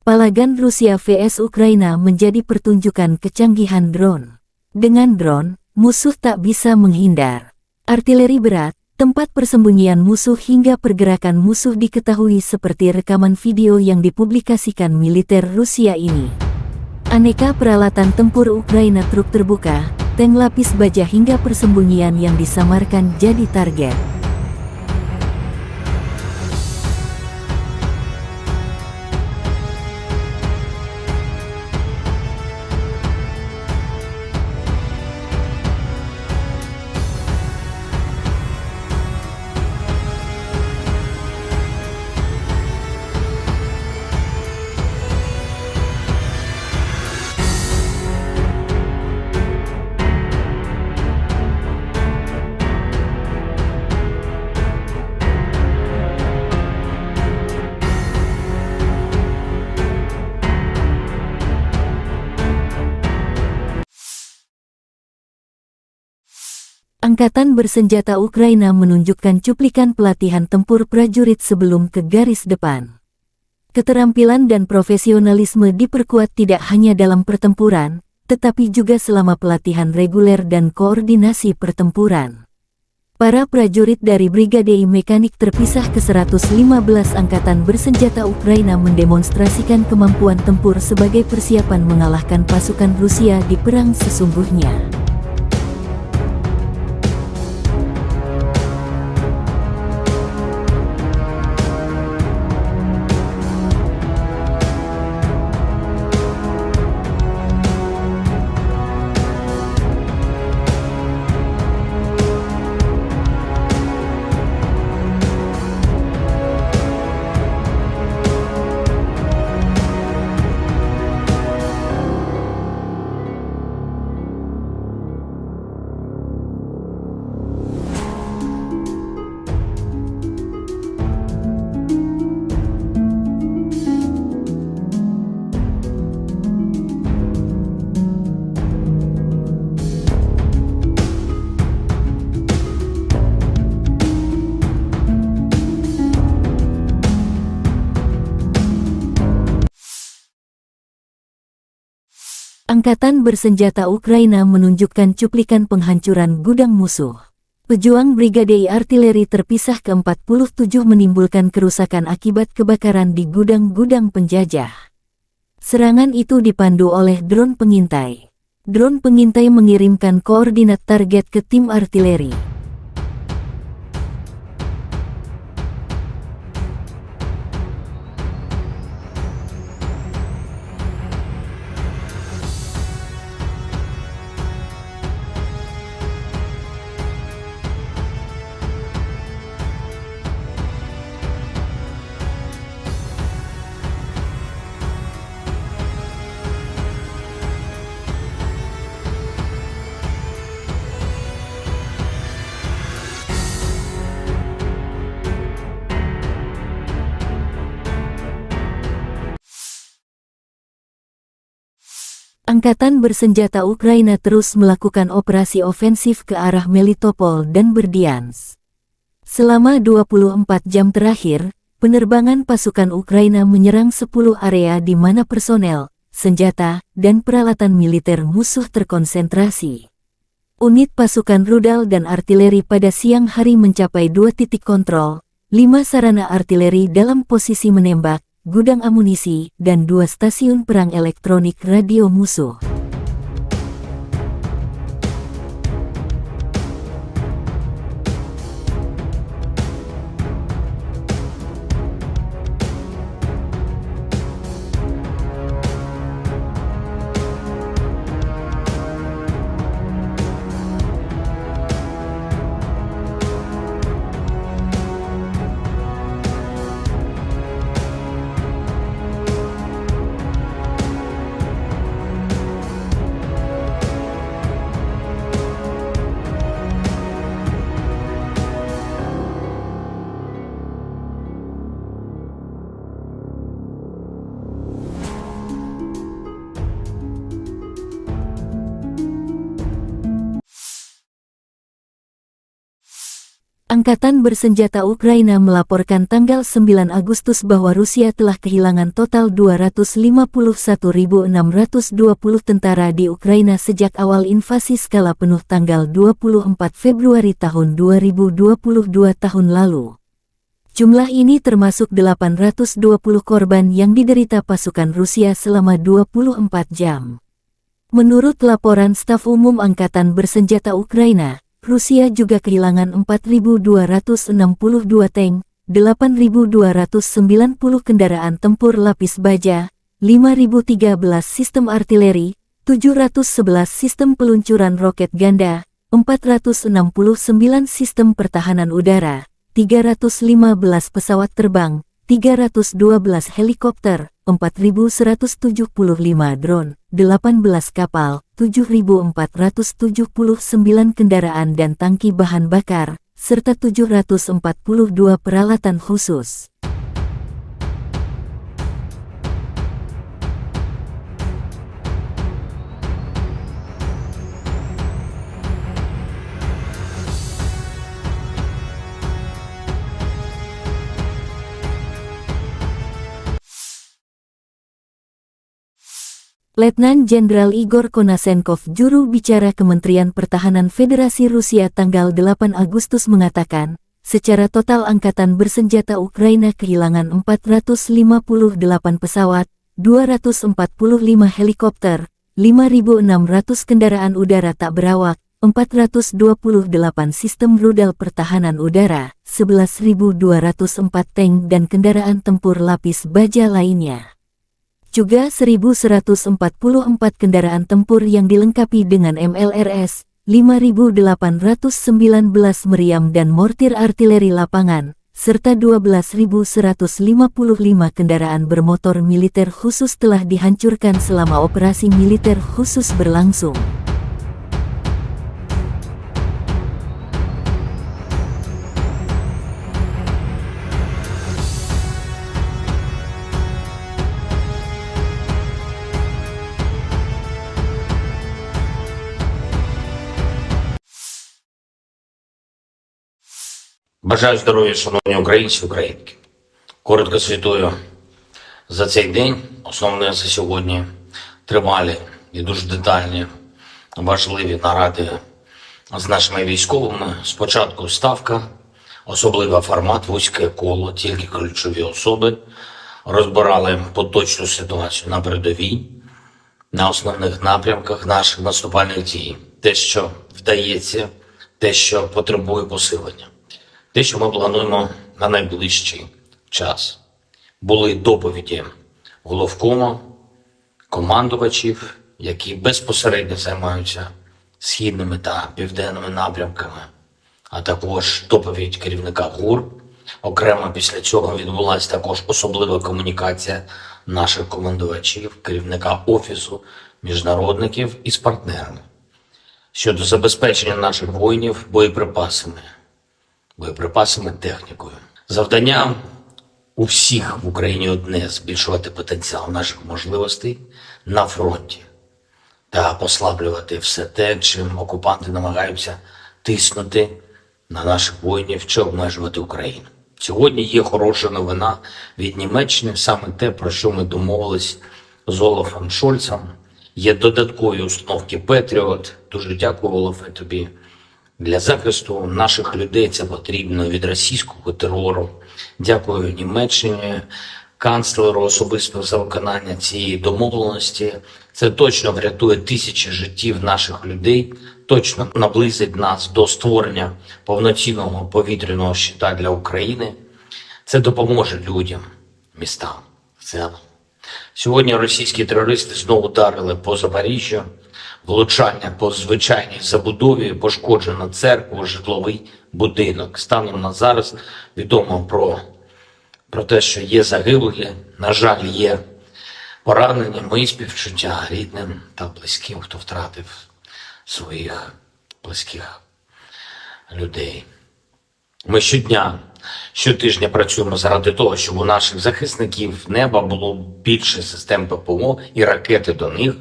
Palagan Rusia vs Ukraina menjadi pertunjukan kecanggihan drone. Dengan drone, musuh tak bisa menghindar. Artileri berat, tempat persembunyian musuh hingga pergerakan musuh diketahui seperti rekaman video yang dipublikasikan militer Rusia ini. Aneka peralatan tempur Ukraina, truk terbuka, tank lapis baja hingga persembunyian yang disamarkan jadi target. Angkatan Bersenjata Ukraina menunjukkan cuplikan pelatihan tempur prajurit sebelum ke garis depan. Keterampilan dan profesionalisme diperkuat tidak hanya dalam pertempuran, tetapi juga selama pelatihan reguler dan koordinasi pertempuran. Para prajurit dari Brigade Mekanik terpisah ke-115 Angkatan Bersenjata Ukraina mendemonstrasikan kemampuan tempur sebagai persiapan mengalahkan pasukan Rusia di perang sesungguhnya. Angkatan Bersenjata Ukraina menunjukkan cuplikan penghancuran gudang musuh. Pejuang Brigade Artileri terpisah ke-47 menimbulkan kerusakan akibat kebakaran di gudang-gudang penjajah. Serangan itu dipandu oleh drone pengintai. Drone pengintai mengirimkan koordinat target ke tim artileri. Angkatan Bersenjata Ukraina terus melakukan operasi ofensif ke arah Melitopol dan Berdyansk. Selama 24 jam terakhir, penerbangan pasukan Ukraina menyerang 10 area di mana personel, senjata, dan peralatan militer musuh terkonsentrasi. Unit pasukan rudal dan artileri pada siang hari mencapai 2 titik kontrol, 5 sarana artileri dalam posisi menembak, gudang amunisi, dan 2 stasiun perang elektronik radio musuh. Angkatan Bersenjata Ukraina melaporkan tanggal 9 Agustus bahwa Rusia telah kehilangan total 251.620 tentara di Ukraina sejak awal invasi skala penuh tanggal 24 Februari tahun 2022 tahun lalu. Jumlah ini termasuk 820 korban yang diderita pasukan Rusia selama 24 jam. Menurut laporan Staf Umum Angkatan Bersenjata Ukraina, Rusia juga kehilangan 4.262 tank, 8.290 kendaraan tempur lapis baja, 5.013 sistem artileri, 711 sistem peluncuran roket ganda, 469 sistem pertahanan udara, 315 pesawat terbang, 312 helikopter, 4.175 drone, 18 kapal, 7.479 kendaraan dan tangki bahan bakar, serta 742 peralatan khusus. Letnan Jenderal Igor Konasenkov, juru bicara Kementerian Pertahanan Federasi Rusia tanggal 8 Agustus mengatakan, secara total Angkatan Bersenjata Ukraina kehilangan 458 pesawat, 245 helikopter, 5.600 kendaraan udara tak berawak, 428 sistem rudal pertahanan udara, 11.204 tank dan kendaraan tempur lapis baja lainnya. Juga 1.144 kendaraan tempur yang dilengkapi dengan MLRS, 5.819 meriam dan mortir artileri lapangan, serta 12.155 kendaraan bermotor militer khusus telah dihancurkan selama operasi militer khusus berlangsung. Бажаю здоров'я, шановні українці, українки. Коротко звітую за цей день. Основне за сьогодні тривалі і дуже детальні, важливі наради з нашими військовими. Спочатку ставка, особливий формат, вузьке коло, тільки ключові особи. Розбирали поточну ситуацію на передовій, на основних напрямках наших наступальних дій. Те, що вдається, те, що потребує посилення. Те, що ми плануємо на найближчий час. Були доповіді головкому, командувачів, які безпосередньо займаються східними та південними напрямками, а також доповідь керівника ГУР. Окремо після цього відбулася також особлива комунікація наших командувачів, керівника Офісу міжнародників із партнерами щодо забезпечення наших воїнів боєприпасами, технікою. Завдання у всіх в Україні одне – збільшувати потенціал наших можливостей на фронті та послаблювати все те, чим окупанти намагаються тиснути на наших воїнів чи обмежувати Україну. Сьогодні є хороша новина від Німеччини, саме те, про що ми домовились з Олафом Шольцем. Є додаткові установки Петріот. Дуже дякую, Олафе, тобі. Для захисту наших людей це потрібно від російського терору. Дякую Німеччині, канцлеру особисто за виконання цієї домовленості. Це точно врятує тисячі життів наших людей, точно наблизить нас до створення повноцінного повітряного щита для України. Це допоможе людям, містам в цілому. Сьогодні російські терористи знову ударили по Запоріжжю. Влучання по звичайній забудові, пошкоджено церкву, житловий будинок. Станом на зараз відомо про те, що є загиблі, на жаль, є поранені. Мої співчуття рідним та близьким, хто втратив своїх близьких людей. Ми щотижня працюємо заради того, щоб у наших захисників неба було більше систем ППО і ракети до них.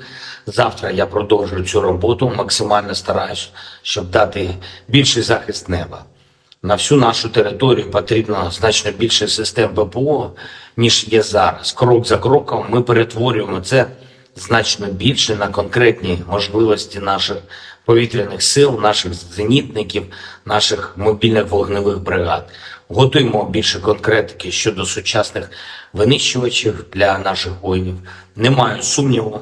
Завтра я продовжую цю роботу, максимально стараюсь, щоб дати більший захист неба. На всю нашу територію потрібно значно більше систем ППО, ніж є зараз. Крок за кроком ми перетворюємо це значно більше на конкретні можливості наших повітряних сил, наших зенітників, наших мобільних вогневих бригад. Готуємо більше конкретики щодо сучасних винищувачів для наших воїнів. Немає сумніву,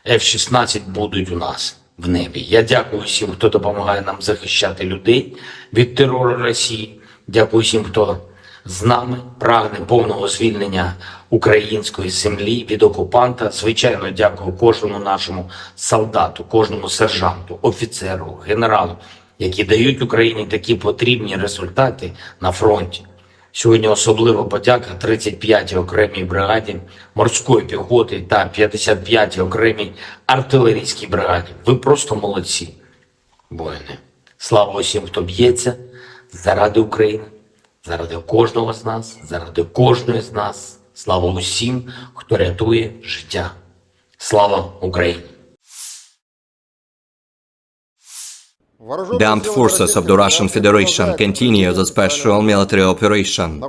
F-16 будуть у нас в небі. Я дякую всім, хто допомагає нам захищати людей від терору Росії. Дякую всім, хто з нами прагне повного звільнення української землі від окупанта. Звичайно, дякую кожному нашому солдату, кожному сержанту, офіцеру, генералу, які дають Україні такі потрібні результати на фронті. Сьогодні особлива подяка 35-й окремій бригаді морської піхоти та 55-й окремій артилерійській бригаді. Ви просто молодці, воїни. Слава усім, хто б'ється заради України, заради кожного з нас, заради кожної з нас. Слава усім, хто рятує життя. Слава Україні! The armed forces of the Russian Federation continue the special military operation.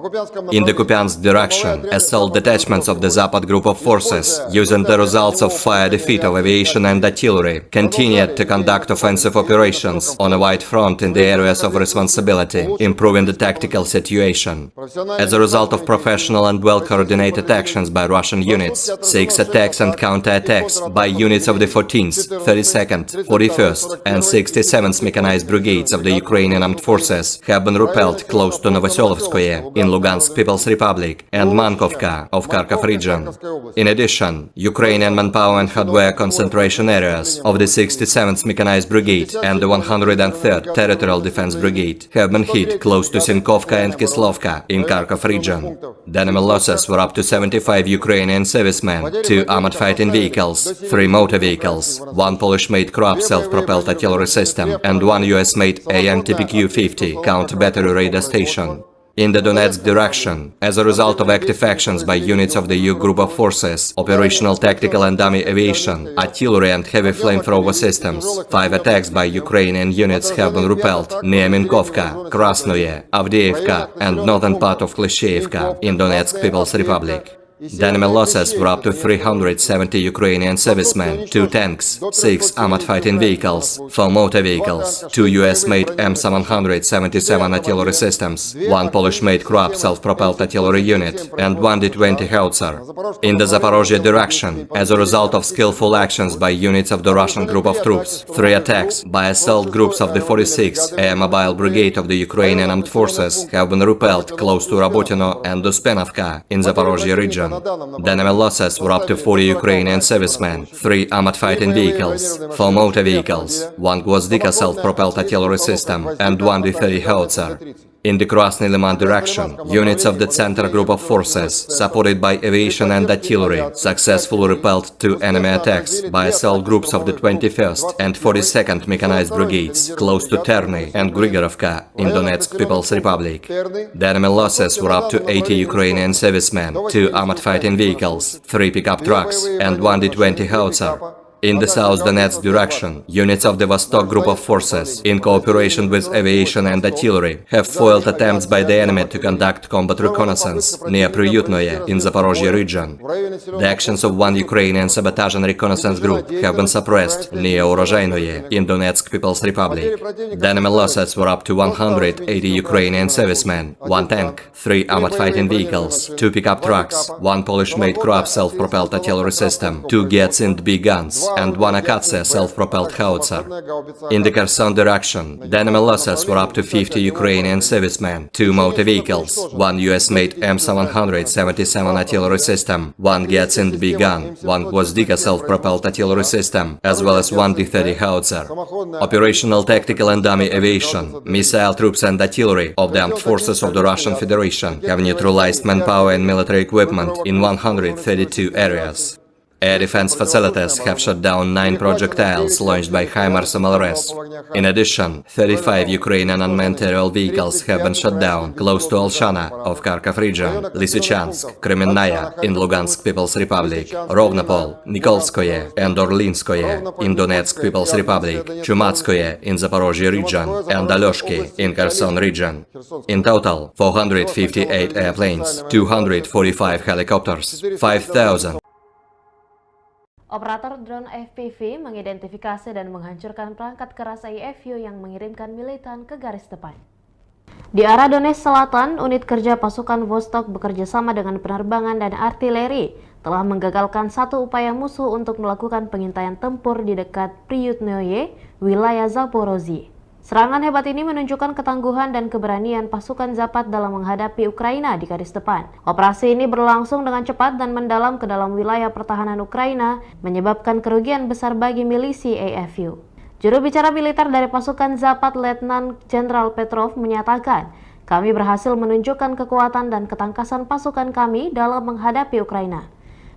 In the Kupiansk direction, assault detachments of the Zapad group of forces, using the results of fire defeat of aviation and artillery, continued to conduct offensive operations on a wide front in the areas of responsibility, improving the tactical situation. As a result of professional and well-coordinated actions by Russian units, 6 attacks and counter-attacks by units of the 14th, 32nd, 41st and 67th Mechanized Brigades of the Ukrainian Armed Forces have been repelled close to Novoselovskoye in Lugansk People's Republic and Mankovka of Kharkov region. In addition, Ukrainian manpower and hardware concentration areas of the 67th Mechanized Brigade and the 103rd Territorial Defense Brigade have been hit close to Sinkovka and Kislovka in Kharkov region. The enemy losses were up to 75 Ukrainian servicemen, 2 armored fighting vehicles, 3 motor vehicles, 1 Polish-made Krab self-propelled artillery system and 1 US-made AN-TPQ-50 counter-battery radar station. In the Donetsk direction, as a result of active actions by units of the EU group of forces, operational tactical and dummy aviation, artillery and heavy flamethrower systems, 5 attacks by Ukrainian units have been repelled near Minkovka, Krasnoye, Avdiivka and northern part of Klishchiivka in Donetsk People's Republic. The enemy losses were up to 370 Ukrainian servicemen, 2 tanks, 6 armored fighting vehicles, 4 motor vehicles, 2 US-made M777 artillery systems, 1 Polish-made Krab self-propelled artillery unit, and 1 D-20 howitzer. In the Zaporozhye direction, as a result of skillful actions by units of the Russian group of troops, 3 attacks by assault groups of the 46th Air Mobile Brigade of the Ukrainian Armed Forces have been repelled close to Rabotino and Uspenovka in Zaporozhye region. The enemy losses were up to 40 Ukrainian servicemen, 3 armored fighting vehicles, 4 motor vehicles, 1 Gvozdika self-propelled artillery system, and 1 D-30 howitzer. In the Krasny Liman direction, units of the Center Group of Forces, supported by aviation and artillery, successfully repelled 2 enemy attacks by assault groups of the 21st and 42nd Mechanized Brigades, close to Terny and Grigorovka in Donetsk People's Republic. The enemy losses were up to 80 Ukrainian servicemen, 2 armored fighting vehicles, 3 pickup trucks, and 1 D-20 howitzer. In the South Donetsk direction, units of the Vostok Group of Forces, in cooperation with aviation and artillery, have foiled attempts by the enemy to conduct combat reconnaissance near Priyutnoye in Zaporozhye region. The actions of 1 Ukrainian sabotage and reconnaissance group have been suppressed near Urozhainoye in Donetsk People's Republic. The enemy losses were up to 180 Ukrainian servicemen, 1 tank, 3 armored fighting vehicles, 2 pickup trucks, 1 Polish-made Krab self-propelled artillery system, 2 Gets-in B guns, and 1 Akatsia self-propelled howitzer. In the Kherson direction, the enemy losses were up to 50 Ukrainian servicemen, 2 motor vehicles, 1 US-made M777 artillery system, 1 Gets-in B gun, 1 Gvozdika self-propelled artillery system, as well as 1 D-30 howitzer. Operational tactical and dummy aviation, missile troops and artillery of the armed forces of the Russian Federation have neutralized manpower and military equipment in 132 areas. Air defense facilities have shot down 9 projectiles launched by HIMARS MLRS. In addition, 35 Ukrainian unmanned aerial vehicles have been shot down close to Olshana of Kharkov region, Lysychansk, Kremenная in Lugansk People's Republic, Rovnopol, Nikolskoye and Orlinskoye in Donetsk People's Republic, Chumatskoye in Zaporozhye region, and Alyoshki in Kherson region. In total, 458 airplanes, 245 helicopters, 5,000 Operator drone FPV mengidentifikasi dan menghancurkan perangkat keras IFU yang mengirimkan militan ke garis depan. Di arah Donetsk Selatan, unit kerja pasukan Vostok bekerja sama dengan penerbangan dan artileri telah menggagalkan satu upaya musuh untuk melakukan pengintaian tempur di dekat Priyutnoye, wilayah Zaporozhye. Serangan hebat ini menunjukkan ketangguhan dan keberanian pasukan Zapad dalam menghadapi Ukraina di garis depan. Operasi ini berlangsung dengan cepat dan mendalam ke dalam wilayah pertahanan Ukraina, menyebabkan kerugian besar bagi milisi AFU. Juru bicara militer dari pasukan Zapad, Letnan Jenderal Petrov, menyatakan, "Kami berhasil menunjukkan kekuatan dan ketangkasan pasukan kami dalam menghadapi Ukraina.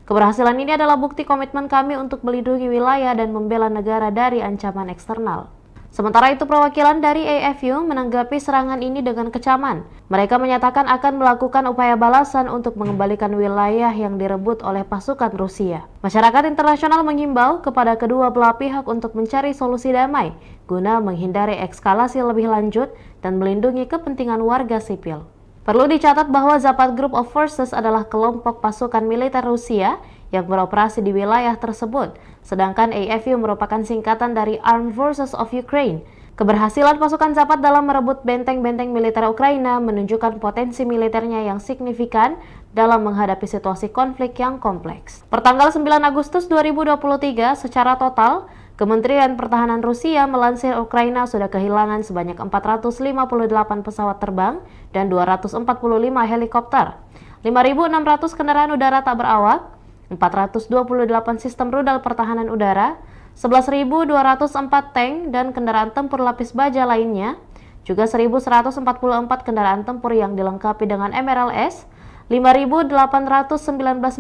Keberhasilan ini adalah bukti komitmen kami untuk melindungi wilayah dan membela negara dari ancaman eksternal." Sementara itu, perwakilan dari AFU menanggapi serangan ini dengan kecaman. Mereka menyatakan akan melakukan upaya balasan untuk mengembalikan wilayah yang direbut oleh pasukan Rusia. Masyarakat internasional mengimbau kepada kedua belah pihak untuk mencari solusi damai guna menghindari eskalasi lebih lanjut dan melindungi kepentingan warga sipil. Perlu dicatat bahwa Zapad Group of Forces adalah kelompok pasukan militer Rusia yang beroperasi di wilayah tersebut, sedangkan AFU merupakan singkatan dari Armed Forces of Ukraine. Keberhasilan pasukan Zapad dalam merebut benteng-benteng militer Ukraina menunjukkan potensi militernya yang signifikan dalam menghadapi situasi konflik yang kompleks. Pertanggal 9 Agustus 2023, secara total, Kementerian Pertahanan Rusia melansir Ukraina sudah kehilangan sebanyak 458 pesawat terbang dan 245 helikopter, 5.600 kendaraan udara tak berawak, 428 sistem rudal pertahanan udara, 11.204 tank dan kendaraan tempur lapis baja lainnya, juga 1.144 kendaraan tempur yang dilengkapi dengan MRLS, 5.819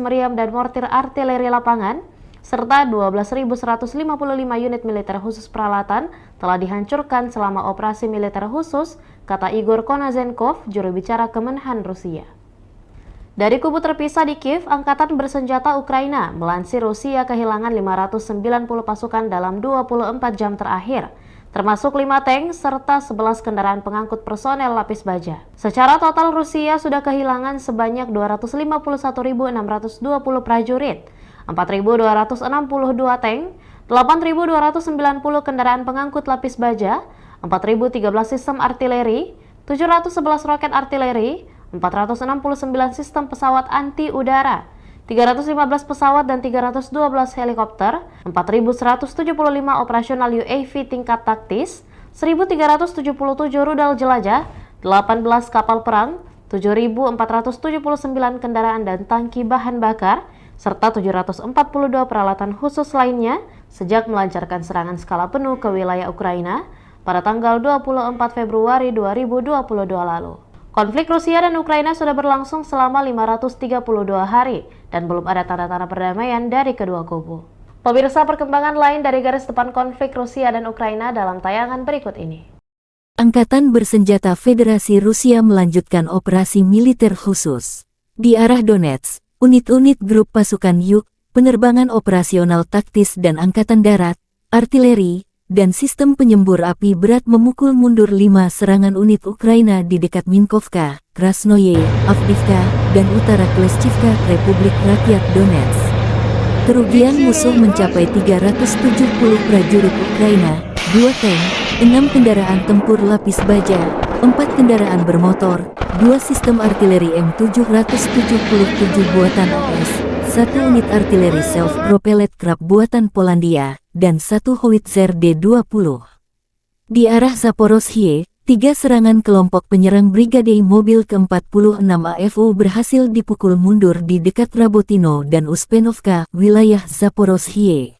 meriam dan mortir artileri lapangan, serta 12.155 unit militer khusus peralatan telah dihancurkan selama operasi militer khusus, kata Igor Konazenkov, juru bicara Kemenhan Rusia. Dari kubu terpisah di Kiev, Angkatan Bersenjata Ukraina melansir Rusia kehilangan 590 pasukan dalam 24 jam terakhir, termasuk 5 tank serta 11 kendaraan pengangkut personel lapis baja. Secara total Rusia sudah kehilangan sebanyak 251.620 prajurit, 4.262 tank, 8.290 kendaraan pengangkut lapis baja, 4.013 sistem artileri, 711 roket artileri, 469 sistem pesawat anti-udara, 315 pesawat dan 312 helikopter, 4.175 operasional UAV tingkat taktis, 1.377 rudal jelajah, 18 kapal perang, 7.479 kendaraan dan tangki bahan bakar, serta 742 peralatan khusus lainnya sejak melancarkan serangan skala penuh ke wilayah Ukraina pada tanggal 24 Februari 2022 lalu. Konflik Rusia dan Ukraina sudah berlangsung selama 532 hari dan belum ada tanda-tanda perdamaian dari kedua kubu. Pemirsa, perkembangan lain dari garis depan konflik Rusia dan Ukraina dalam tayangan berikut ini. Angkatan Bersenjata Federasi Rusia melanjutkan operasi militer khusus. Di arah Donetsk, unit-unit grup pasukan Yuk, penerbangan operasional taktis dan angkatan darat, artileri, dan sistem penyembur api berat memukul mundur 5 serangan unit Ukraina di dekat Minkovka, Krasnoye, Avdiivka, dan utara Kleshchivka, Republik Rakyat Donetsk. Kerugian musuh mencapai 370 prajurit Ukraina, 2 tank, 6 kendaraan tempur lapis baja, 4 kendaraan bermotor, 2 sistem artileri M777 buatan AS, 1 unit artileri self-propelled Krab buatan Polandia, dan 1 howitzer D-20. Di arah Zaporozhye, 3 serangan kelompok penyerang Brigade Mobil ke-46 AFU berhasil dipukul mundur di dekat Rabotino dan Uspenovka, wilayah Zaporozhye.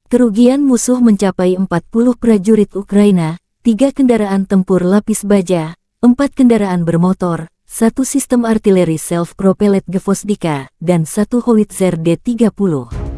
Kerugian musuh mencapai 40 prajurit Ukraina, 3 kendaraan tempur lapis baja, 4 kendaraan bermotor, 1 sistem artileri self-propelled Gvozdika, dan 1 howitzer D-30.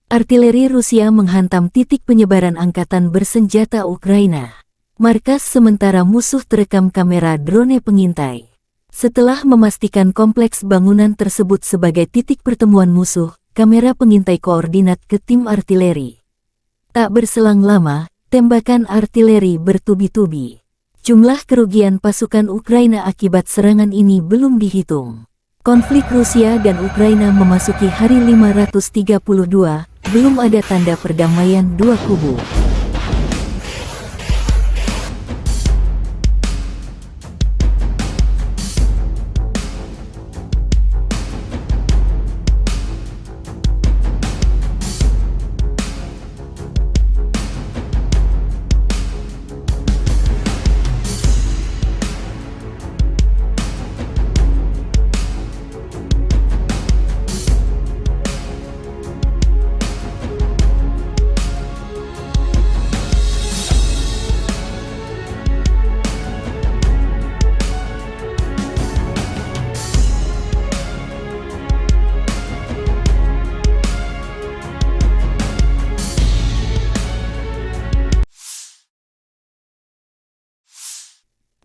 Artileri Rusia menghantam titik penyebaran angkatan bersenjata Ukraina. Markas sementara musuh terekam kamera drone pengintai. Setelah memastikan kompleks bangunan tersebut sebagai titik pertemuan musuh, kamera pengintai koordinat ke tim artileri. Tak berselang lama, tembakan artileri bertubi-tubi. Jumlah kerugian pasukan Ukraina akibat serangan ini belum dihitung. Konflik Rusia dan Ukraina memasuki hari 532, belum ada tanda perdamaian dua kubu.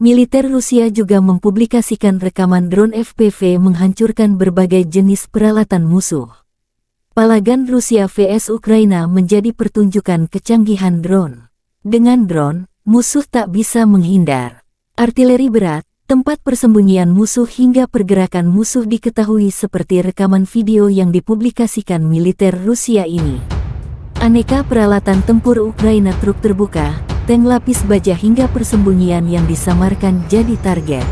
Militer Rusia juga mempublikasikan rekaman drone FPV menghancurkan berbagai jenis peralatan musuh. Palagan Rusia vs Ukraina menjadi pertunjukan kecanggihan drone. Dengan drone, musuh tak bisa menghindar. Artileri berat, tempat persembunyian musuh hingga pergerakan musuh diketahui seperti rekaman video yang dipublikasikan militer Rusia ini. Aneka peralatan tempur Ukraina, truk terbuka, tank lapis baja hingga persembunyian yang disamarkan jadi target.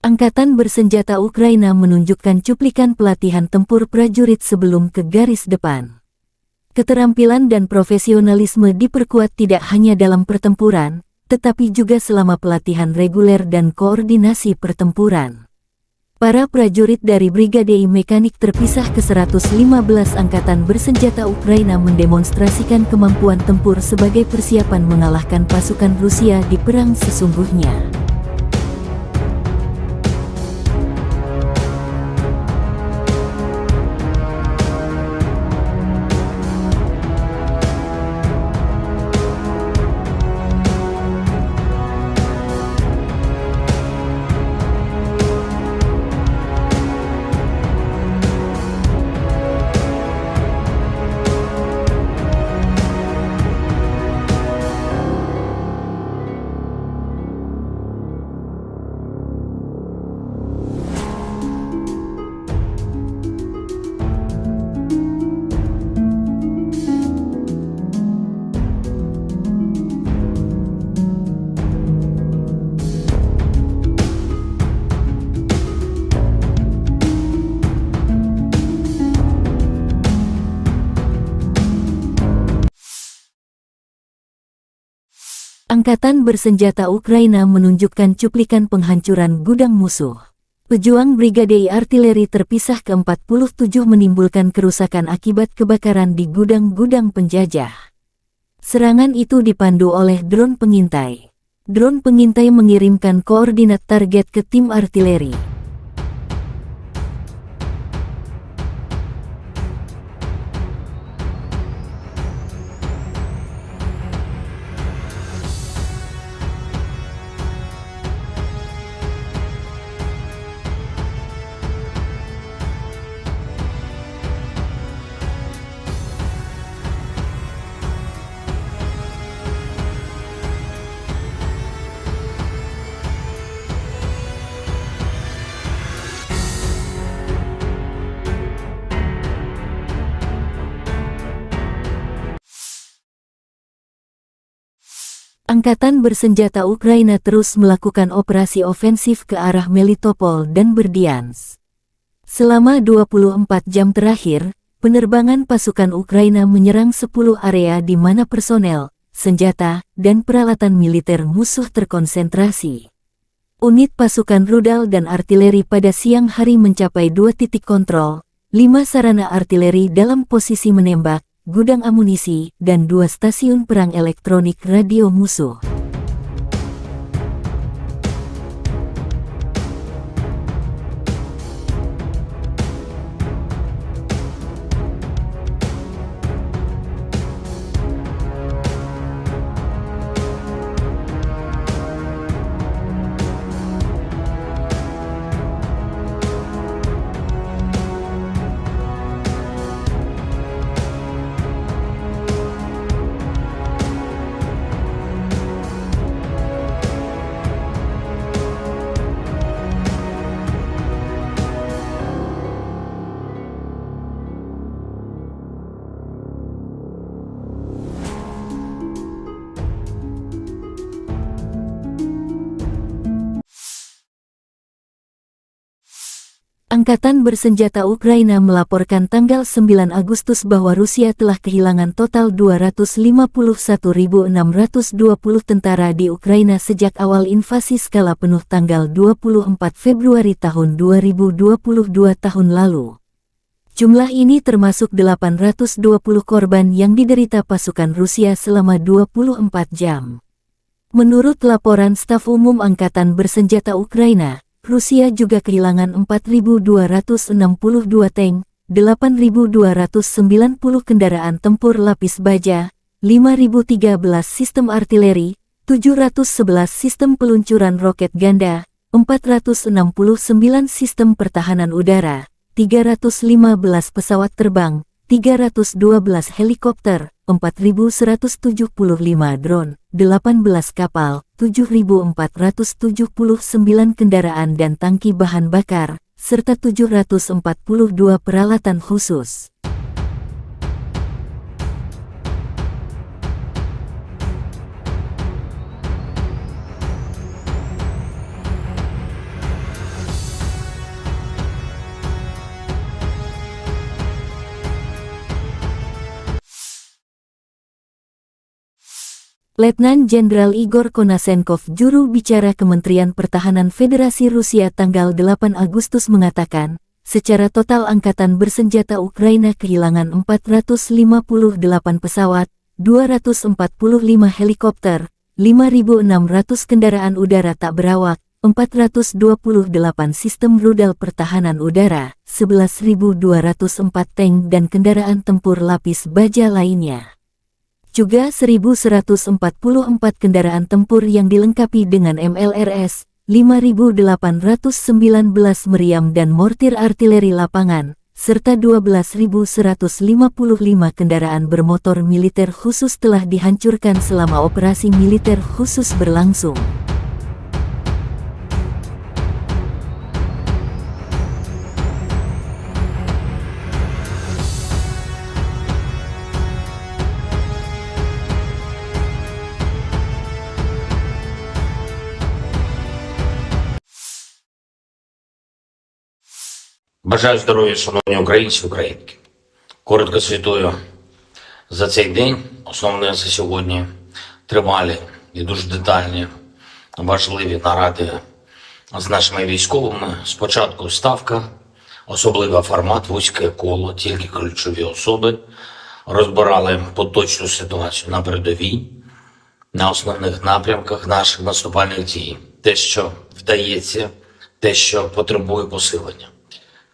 Angkatan bersenjata Ukraina menunjukkan cuplikan pelatihan tempur prajurit sebelum ke garis depan. Keterampilan dan profesionalisme diperkuat tidak hanya dalam pertempuran, tetapi juga selama pelatihan reguler dan koordinasi pertempuran. Para prajurit dari Brigade Mekanik terpisah ke-115 Angkatan Bersenjata Ukraina mendemonstrasikan kemampuan tempur sebagai persiapan mengalahkan pasukan Rusia di perang sesungguhnya. Angkatan Bersenjata Ukraina menunjukkan cuplikan penghancuran gudang musuh. Pejuang Brigade Artileri terpisah ke-47 menimbulkan kerusakan akibat kebakaran di gudang-gudang penjajah. Serangan itu dipandu oleh drone pengintai. Drone pengintai mengirimkan koordinat target ke tim artileri. Angkatan Bersenjata Ukraina terus melakukan operasi ofensif ke arah Melitopol dan Berdyansk. Selama 24 jam terakhir, penerbangan pasukan Ukraina menyerang 10 area di mana personel, senjata, dan peralatan militer musuh terkonsentrasi. Unit pasukan rudal dan artileri pada siang hari mencapai 2 titik kontrol, 5 sarana artileri dalam posisi menembak, gudang amunisi, dan 2 stasiun perang elektronik radio musuh. Angkatan Bersenjata Ukraina melaporkan tanggal 9 Agustus bahwa Rusia telah kehilangan total 251.620 tentara di Ukraina sejak awal invasi skala penuh tanggal 24 Februari tahun 2022 tahun lalu. Jumlah ini termasuk 820 korban yang diderita pasukan Rusia selama 24 jam. Menurut laporan Staf Umum Angkatan Bersenjata Ukraina, Rusia juga kehilangan 4.262 tank, 8.290 kendaraan tempur lapis baja, 5.013 sistem artileri, 711 sistem peluncuran roket ganda, 469 sistem pertahanan udara, 315 pesawat terbang, 312 helikopter, 4.175 drone, 18 kapal, 7.479 kendaraan dan tangki bahan bakar, serta 742 peralatan khusus. Letnan Jenderal Igor Konasenkov, juru bicara Kementerian Pertahanan Federasi Rusia tanggal 8 Agustus mengatakan, secara total Angkatan Bersenjata Ukraina kehilangan 458 pesawat, 245 helikopter, 5.600 kendaraan udara tak berawak, 428 sistem rudal pertahanan udara, 11.204 tank dan kendaraan tempur lapis baja lainnya. Juga 1.144 kendaraan tempur yang dilengkapi dengan MLRS, 5.819 meriam dan mortir artileri lapangan, serta 12.155 kendaraan bermotor militer khusus telah dihancurkan selama operasi militer khusus berlangsung. Бажаю здоров'я, шановні українці, українки. Коротко звітую за цей день. Основне за сьогодні тривалі і дуже детальні, важливі наради з нашими військовими. Спочатку ставка, особливий формат, вузьке коло, тільки ключові особи. Розбирали поточну ситуацію на передовій, на основних напрямках наших наступальних дій. Те, що вдається, те, що потребує посилення.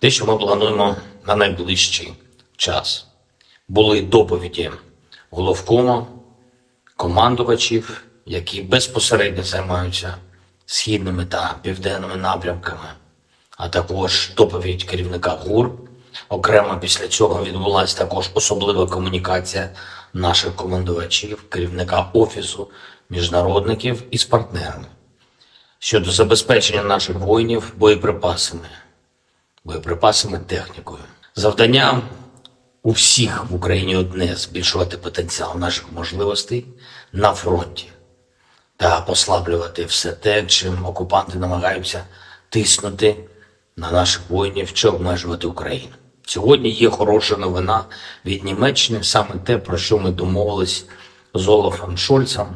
Те, що ми плануємо на найближчий час. Були доповіді головкому, командувачів, які безпосередньо займаються східними та південними напрямками, а також доповідь керівника ГУР. Окремо після цього відбулася також особлива комунікація наших командувачів, керівника Офісу міжнародників із партнерами щодо забезпечення наших воїнів боєприпасами, технікою. Завдання у всіх в Україні одне – збільшувати потенціал наших можливостей на фронті та послаблювати все те, чим окупанти намагаються тиснути на наших воїнів чи обмежувати Україну. Сьогодні є хороша новина від Німеччини, саме те, про що ми домовились з Олафом Шольцем.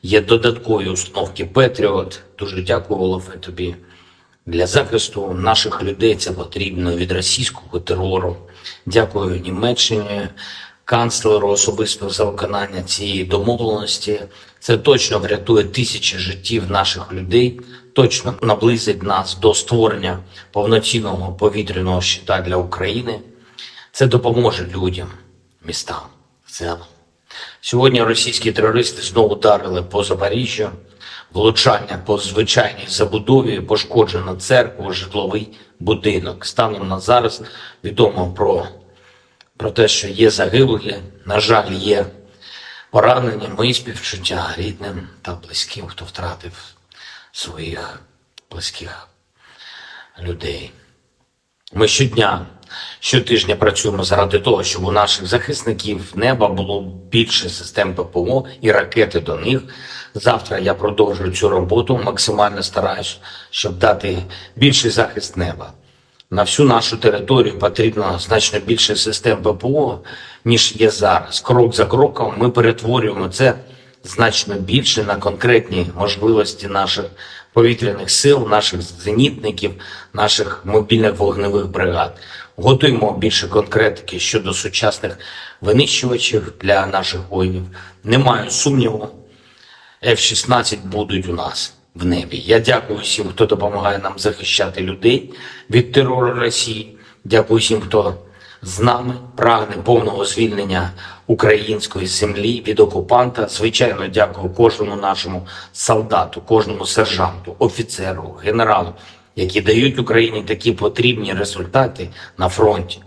Є додаткові установки Петріот. Дуже дякую, Олафе, тобі. Для захисту наших людей це потрібно від російського терору. Дякую Німеччині, канцлеру особисто за виконання цієї домовленості. Це точно врятує тисячі життів наших людей, точно наблизить нас до створення повноцінного повітряного щита для України. Це допоможе людям, містам в цілому. Сьогодні російські терористи знову ударили по Запоріжжю. Влучання по звичайній забудові, пошкоджено церкву, житловий будинок. Станом на зараз відомо про те, що є загиблі, на жаль, є поранені. Мої співчуття рідним та близьким, хто втратив своїх близьких людей. Ми щотижня працюємо заради того, щоб у наших захисників неба було більше систем ППО і ракети до них. Завтра я продовжую цю роботу, максимально стараюсь, щоб дати більший захист неба. На всю нашу територію потрібно значно більше систем ППО, ніж є зараз. Крок за кроком ми перетворюємо це значно більше на конкретні можливості наших повітряних сил, наших зенітників, наших мобільних вогневих бригад. Готуємо більше конкретики щодо сучасних винищувачів для наших воїнів. Не маю сумніву, F-16 будуть у нас в небі. Я дякую всім, хто допомагає нам захищати людей від терору Росії. Дякую всім, хто з нами прагне повного звільнення української землі від окупанта. Звичайно, дякую кожному нашому солдату, кожному сержанту, офіцеру, генералу, які дають Україні такі потрібні результати на фронті.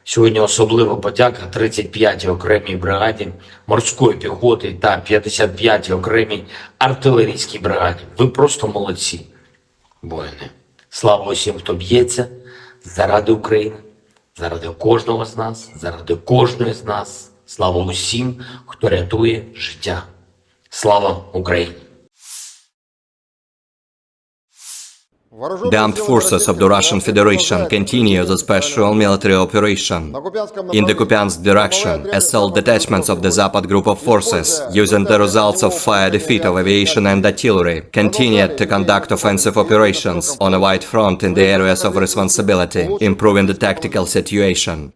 Сьогодні особлива подяка 35-й окремій бригаді морської піхоти та 55-й окремій артилерійській бригаді. Ви просто молодці, воїни. Слава усім, хто б'ється заради України, заради кожного з нас, заради кожної з нас. Слава усім, хто рятує життя. Слава Україні! The armed forces of the Russian Federation continue the special military operation. In the Kupiansk direction, assault detachments of the Zapad group of forces, using the results of fire defeat of aviation and artillery, continued to conduct offensive operations on a wide front in the areas of responsibility, improving the tactical situation.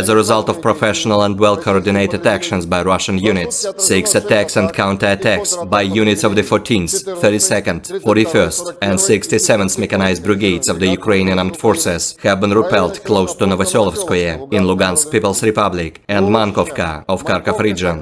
As a result of professional and well-coordinated actions by Russian units, 6 attacks and counter-attacks by units of the 14th, 32nd, 41st and 67th mechanized brigades of the Ukrainian armed forces have been repelled close to Novoselovskoye in Lugansk People's Republic and Mankovka of Kharkov region.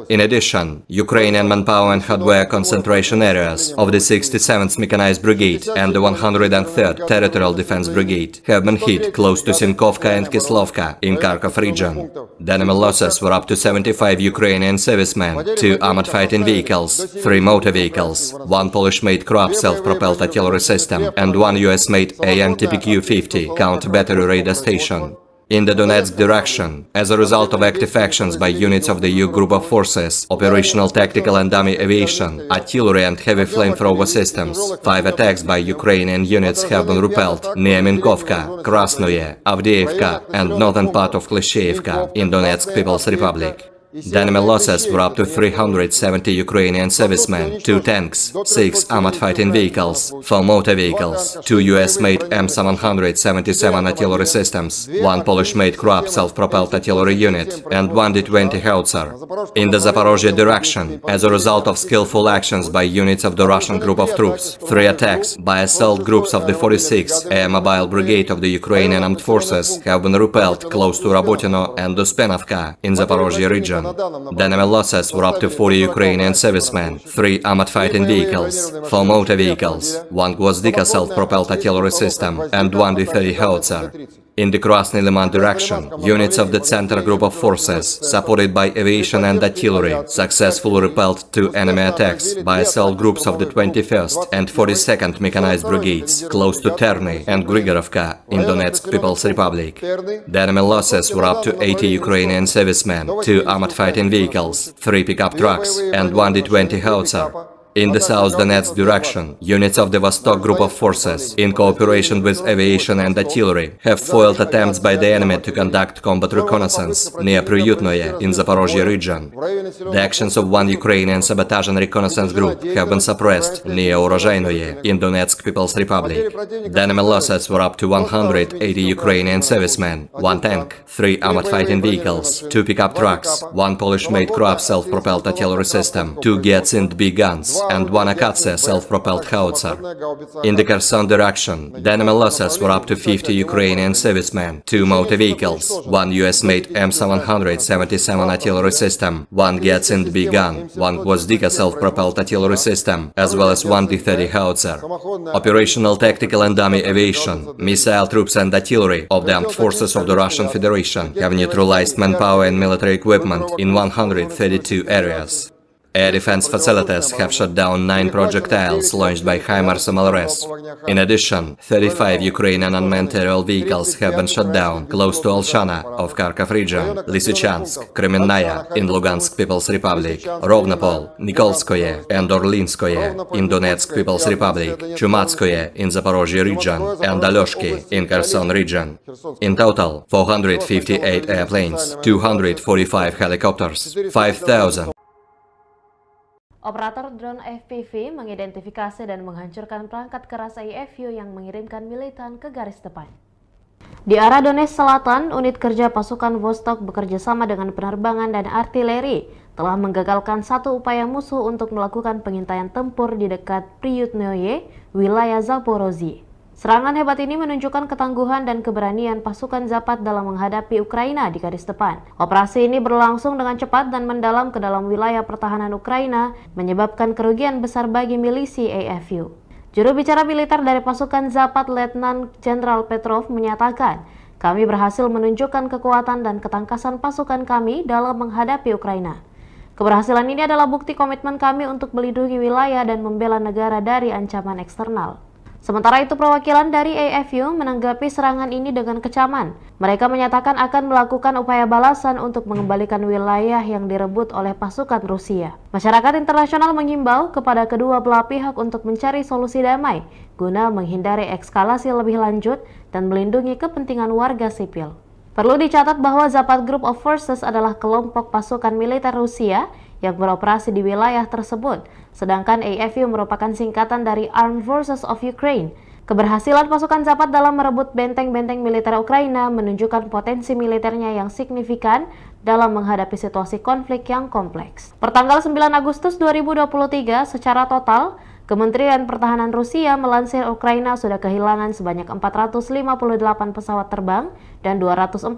In addition, Ukrainian manpower and hardware concentration areas of the 67th Mechanized Brigade and the 103rd Territorial Defense Brigade have been hit close to Sinkovka and Kislovka in Kharkov region. The enemy losses were up to 75 Ukrainian servicemen, 2 armored fighting vehicles, 3 motor vehicles, 1 Polish-made Kroab self-propelled artillery system, and 1 US-made AN-TPQ-50 counter-battery radar station. In the Donetsk direction, as a result of active actions by units of the EU group of forces, operational tactical and dummy aviation, artillery and heavy flamethrower systems, 5 attacks by Ukrainian units have been repelled near Minkovka, Krasnoye, Avdiivka and northern part of Klishchiivka in Donetsk People's Republic. The enemy losses were up to 370 Ukrainian servicemen, 2 tanks, 6 armored fighting vehicles, 4 motor vehicles, 2 US-made M777 artillery systems, 1 Polish-made Kroab self-propelled artillery unit, and 1 D-20 howitzer. In the Zaporozhye direction, as a result of skillful actions by units of the Russian group of troops, 3 attacks by assault groups of the 46th Air Mobile Brigade of the Ukrainian Armed Forces have been repelled close to Rabotino and Uspenovka in Zaporozhye region. The enemy losses were up to 40 Ukrainian servicemen, 3 armored fighting vehicles, 4 motor vehicles, 1 Gvozdika self-propelled artillery system, and 1 D-30 howitzer. In the Krasny Liman direction, units of the Center Group of Forces, supported by aviation and artillery, successfully repelled 2 enemy attacks by assault groups of the 21st and 42nd Mechanized Brigades, close to Terny and Grigorovka in Donetsk People's Republic. The enemy losses were up to 80 Ukrainian servicemen, 2 armored fighting vehicles, 3 pickup trucks, and 1 D-20 howitzer. In the South Donetsk direction, units of the Vostok Group of Forces, in cooperation with aviation and artillery, have foiled attempts by the enemy to conduct combat reconnaissance near Pryutnoye in Zaporozhye region. The actions of 1 Ukrainian sabotage and reconnaissance group have been suppressed near Orozhainoye in Donetsk People's Republic. The enemy losses were up to 180 Ukrainian servicemen, 1 tank, 3 armored fighting vehicles, 2 pickup trucks, 1 Polish-made Kroab self-propelled artillery system, 2 Giatsint B guns, and 1 Akatsia self-propelled howitzer. In the Kherson direction, the enemy losses were up to 50 Ukrainian servicemen, 2 motor vehicles, 1 US-made M777 artillery system, 1 Giatsint B gun, 1 Gvozdika self-propelled artillery system, as well as 1 D-30 howitzer. Operational tactical and dummy aviation, missile troops and artillery of the armed forces of the Russian Federation have neutralized manpower and military equipment in 132 areas. Air defense facilities have shot down 9 projectiles launched by HIMARS MLRS. In addition, 35 Ukrainian unmanned aerial vehicles have been shot down close to Alshana of Kharkov region, Lysychansk, Kremenная in Lugansk People's Republic, Rovnopol, Nikolskoye and Orlinskoye in Donetsk People's Republic, Chumatskoye in Zaporozhye region, and Alyoshki in Kherson region. In total, 458 airplanes, 245 helicopters, 5,000 Operator drone FPV mengidentifikasi dan menghancurkan perangkat keras IFU yang mengirimkan militan ke garis depan. Di arah Donetsk Selatan, unit kerja pasukan Vostok bekerja sama dengan penerbangan dan artileri telah menggagalkan satu upaya musuh untuk melakukan pengintaian tempur di dekat Priyutnoye, wilayah Zaporozhye. Serangan hebat ini menunjukkan ketangguhan dan keberanian pasukan Zapad dalam menghadapi Ukraina di garis depan. Operasi ini berlangsung dengan cepat dan mendalam ke dalam wilayah pertahanan Ukraina, menyebabkan kerugian besar bagi milisi AFU. Juru bicara militer dari pasukan Zapad, Letnan Jenderal Petrov, menyatakan, "Kami berhasil menunjukkan kekuatan dan ketangkasan pasukan kami dalam menghadapi Ukraina. Keberhasilan ini adalah bukti komitmen kami untuk melindungi wilayah dan membela negara dari ancaman eksternal." Sementara itu, perwakilan dari AFU menanggapi serangan ini dengan kecaman. Mereka menyatakan akan melakukan upaya balasan untuk mengembalikan wilayah yang direbut oleh pasukan Rusia. Masyarakat internasional mengimbau kepada kedua belah pihak untuk mencari solusi damai guna menghindari eskalasi lebih lanjut dan melindungi kepentingan warga sipil. Perlu dicatat bahwa Zapad Group of Forces adalah kelompok pasukan militer Rusia yang beroperasi di wilayah tersebut, sedangkan AFU merupakan singkatan dari Armed Forces of Ukraine. Keberhasilan pasukan Zapad dalam merebut benteng-benteng militer Ukraina menunjukkan potensi militernya yang signifikan dalam menghadapi situasi konflik yang kompleks. Pertanggal 9 Agustus 2023, secara total, Kementerian Pertahanan Rusia melansir Ukraina sudah kehilangan sebanyak 458 pesawat terbang dan 245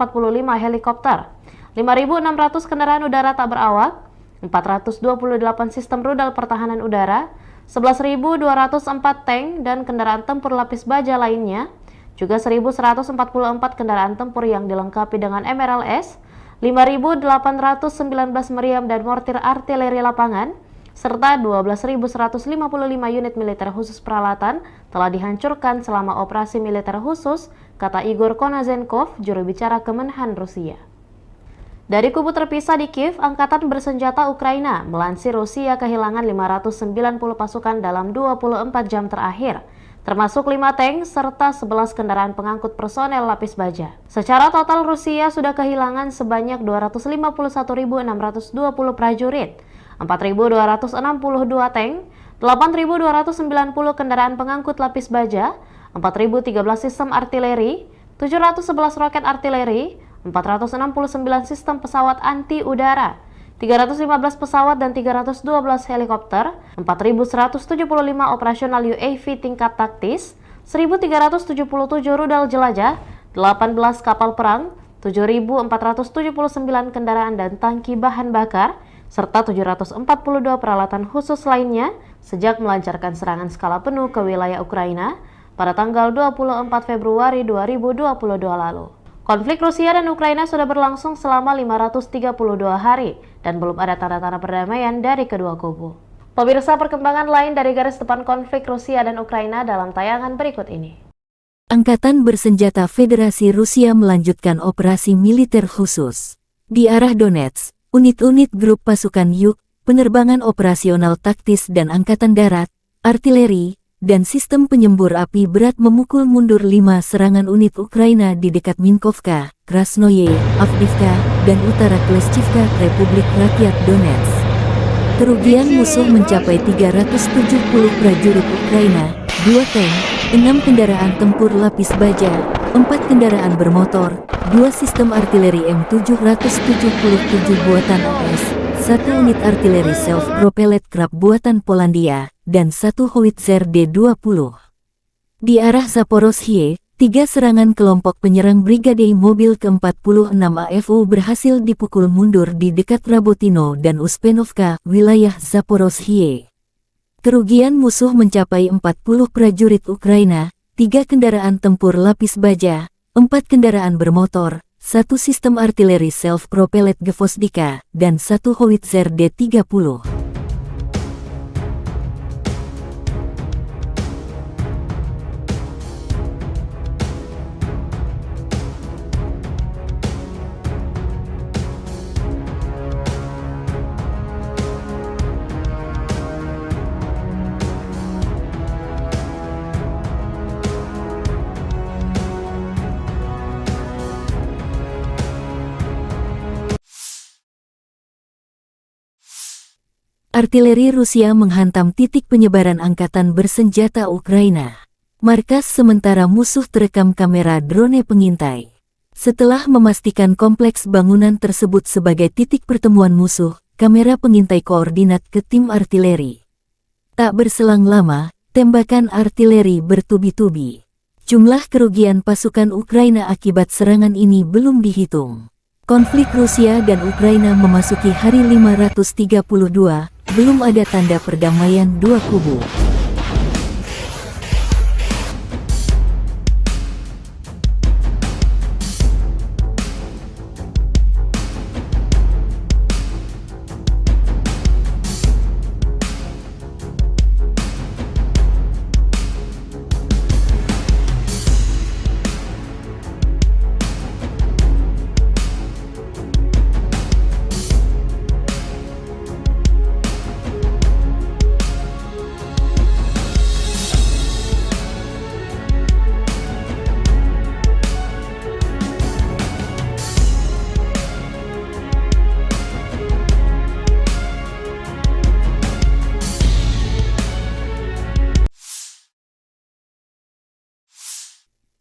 helikopter, 5.600 kendaraan udara tak berawak, 428 sistem rudal pertahanan udara, 11.204 tank dan kendaraan tempur lapis baja lainnya, juga 1.144 kendaraan tempur yang dilengkapi dengan MRLS, 5.819 meriam dan mortir artileri lapangan, serta 12.155 unit militer khusus peralatan telah dihancurkan selama operasi militer khusus, kata Igor Konazenkov, juru bicara Kemenhan Rusia. Dari kubu terpisah di Kiev, Angkatan Bersenjata Ukraina melansir Rusia kehilangan 590 pasukan dalam 24 jam terakhir, termasuk 5 tank serta 11 kendaraan pengangkut personel lapis baja. Secara total, Rusia sudah kehilangan sebanyak 251.620 prajurit, 4.262 tank, 8.290 kendaraan pengangkut lapis baja, 4.013 sistem artileri, 711 roket artileri, 469 sistem pesawat anti-udara, 315 pesawat dan 312 helikopter, 4.175 operasional UAV tingkat taktis, 1.377 rudal jelajah, 18 kapal perang, 7.479 kendaraan dan tangki bahan bakar, serta 742 peralatan khusus lainnya sejak melancarkan serangan skala penuh ke wilayah Ukraina pada tanggal 24 Februari 2022 lalu. Konflik Rusia dan Ukraina sudah berlangsung selama 532 hari dan belum ada tanda-tanda perdamaian dari kedua kubu. Pemirsa, perkembangan lain dari garis depan konflik Rusia dan Ukraina dalam tayangan berikut ini. Angkatan Bersenjata Federasi Rusia melanjutkan operasi militer khusus. Di arah Donetsk, unit-unit grup pasukan Yuk, penerbangan operasional taktis dan angkatan darat, artileri, dan sistem penyembur api berat memukul mundur 5 serangan unit Ukraina di dekat Minkovka, Krasnoye, Avdiivka, dan utara Kleshchivka, Republik Rakyat Donetsk. Kerugian musuh mencapai 370 prajurit Ukraina, 2 tank, 6 kendaraan tempur lapis baja, 4 kendaraan bermotor, 2 sistem artileri M777 buatan AS, 1 unit artileri self-propelled Krab buatan Polandia, dan 1 howitzer D-20. Di arah Zaporozhye, 3 serangan kelompok penyerang Brigade Mobil ke-46 AFU berhasil dipukul mundur di dekat Rabotino dan Uspenovka, wilayah Zaporozhye. Kerugian musuh mencapai 40 prajurit Ukraina, 3 kendaraan tempur lapis baja, 4 kendaraan bermotor, 1 sistem artileri self-propelled Gvozdika, dan 1 howitzer D-30. Artileri Rusia menghantam titik penyebaran angkatan bersenjata Ukraina. Markas sementara musuh terekam kamera drone pengintai. Setelah memastikan kompleks bangunan tersebut sebagai titik pertemuan musuh, kamera pengintai koordinat ke tim artileri. Tak berselang lama, tembakan artileri bertubi-tubi. Jumlah kerugian pasukan Ukraina akibat serangan ini belum dihitung. Konflik Rusia dan Ukraina memasuki hari 532, belum ada tanda perdamaian dua kubu.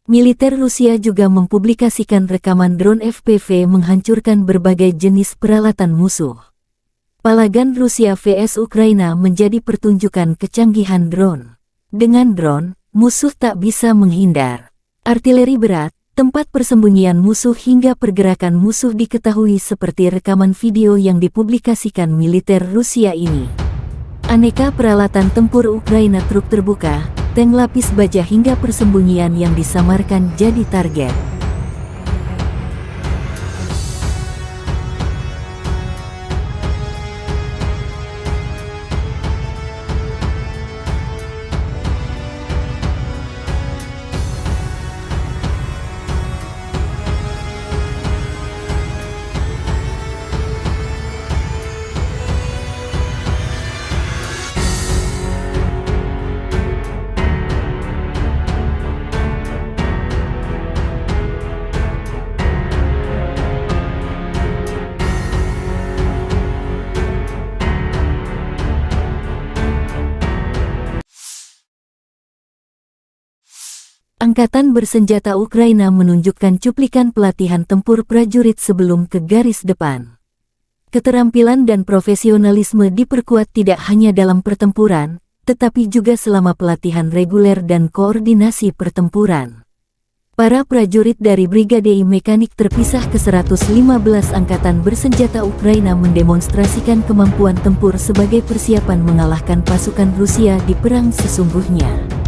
Militer Rusia juga mempublikasikan rekaman drone FPV menghancurkan berbagai jenis peralatan musuh. Palagan Rusia vs Ukraina menjadi pertunjukan kecanggihan drone. Dengan drone, musuh tak bisa menghindar. Artileri berat, tempat persembunyian musuh hingga pergerakan musuh diketahui seperti rekaman video yang dipublikasikan militer Rusia ini. Aneka peralatan tempur Ukraina, truk terbuka, tank lapis baja hingga persembunyian yang disamarkan jadi target. Angkatan bersenjata Ukraina menunjukkan cuplikan pelatihan tempur prajurit sebelum ke garis depan. Keterampilan dan profesionalisme diperkuat tidak hanya dalam pertempuran, tetapi juga selama pelatihan reguler dan koordinasi pertempuran. Para prajurit dari Brigade Mekanik terpisah ke-115 Angkatan Bersenjata Ukraina mendemonstrasikan kemampuan tempur sebagai persiapan mengalahkan pasukan Rusia di perang sesungguhnya.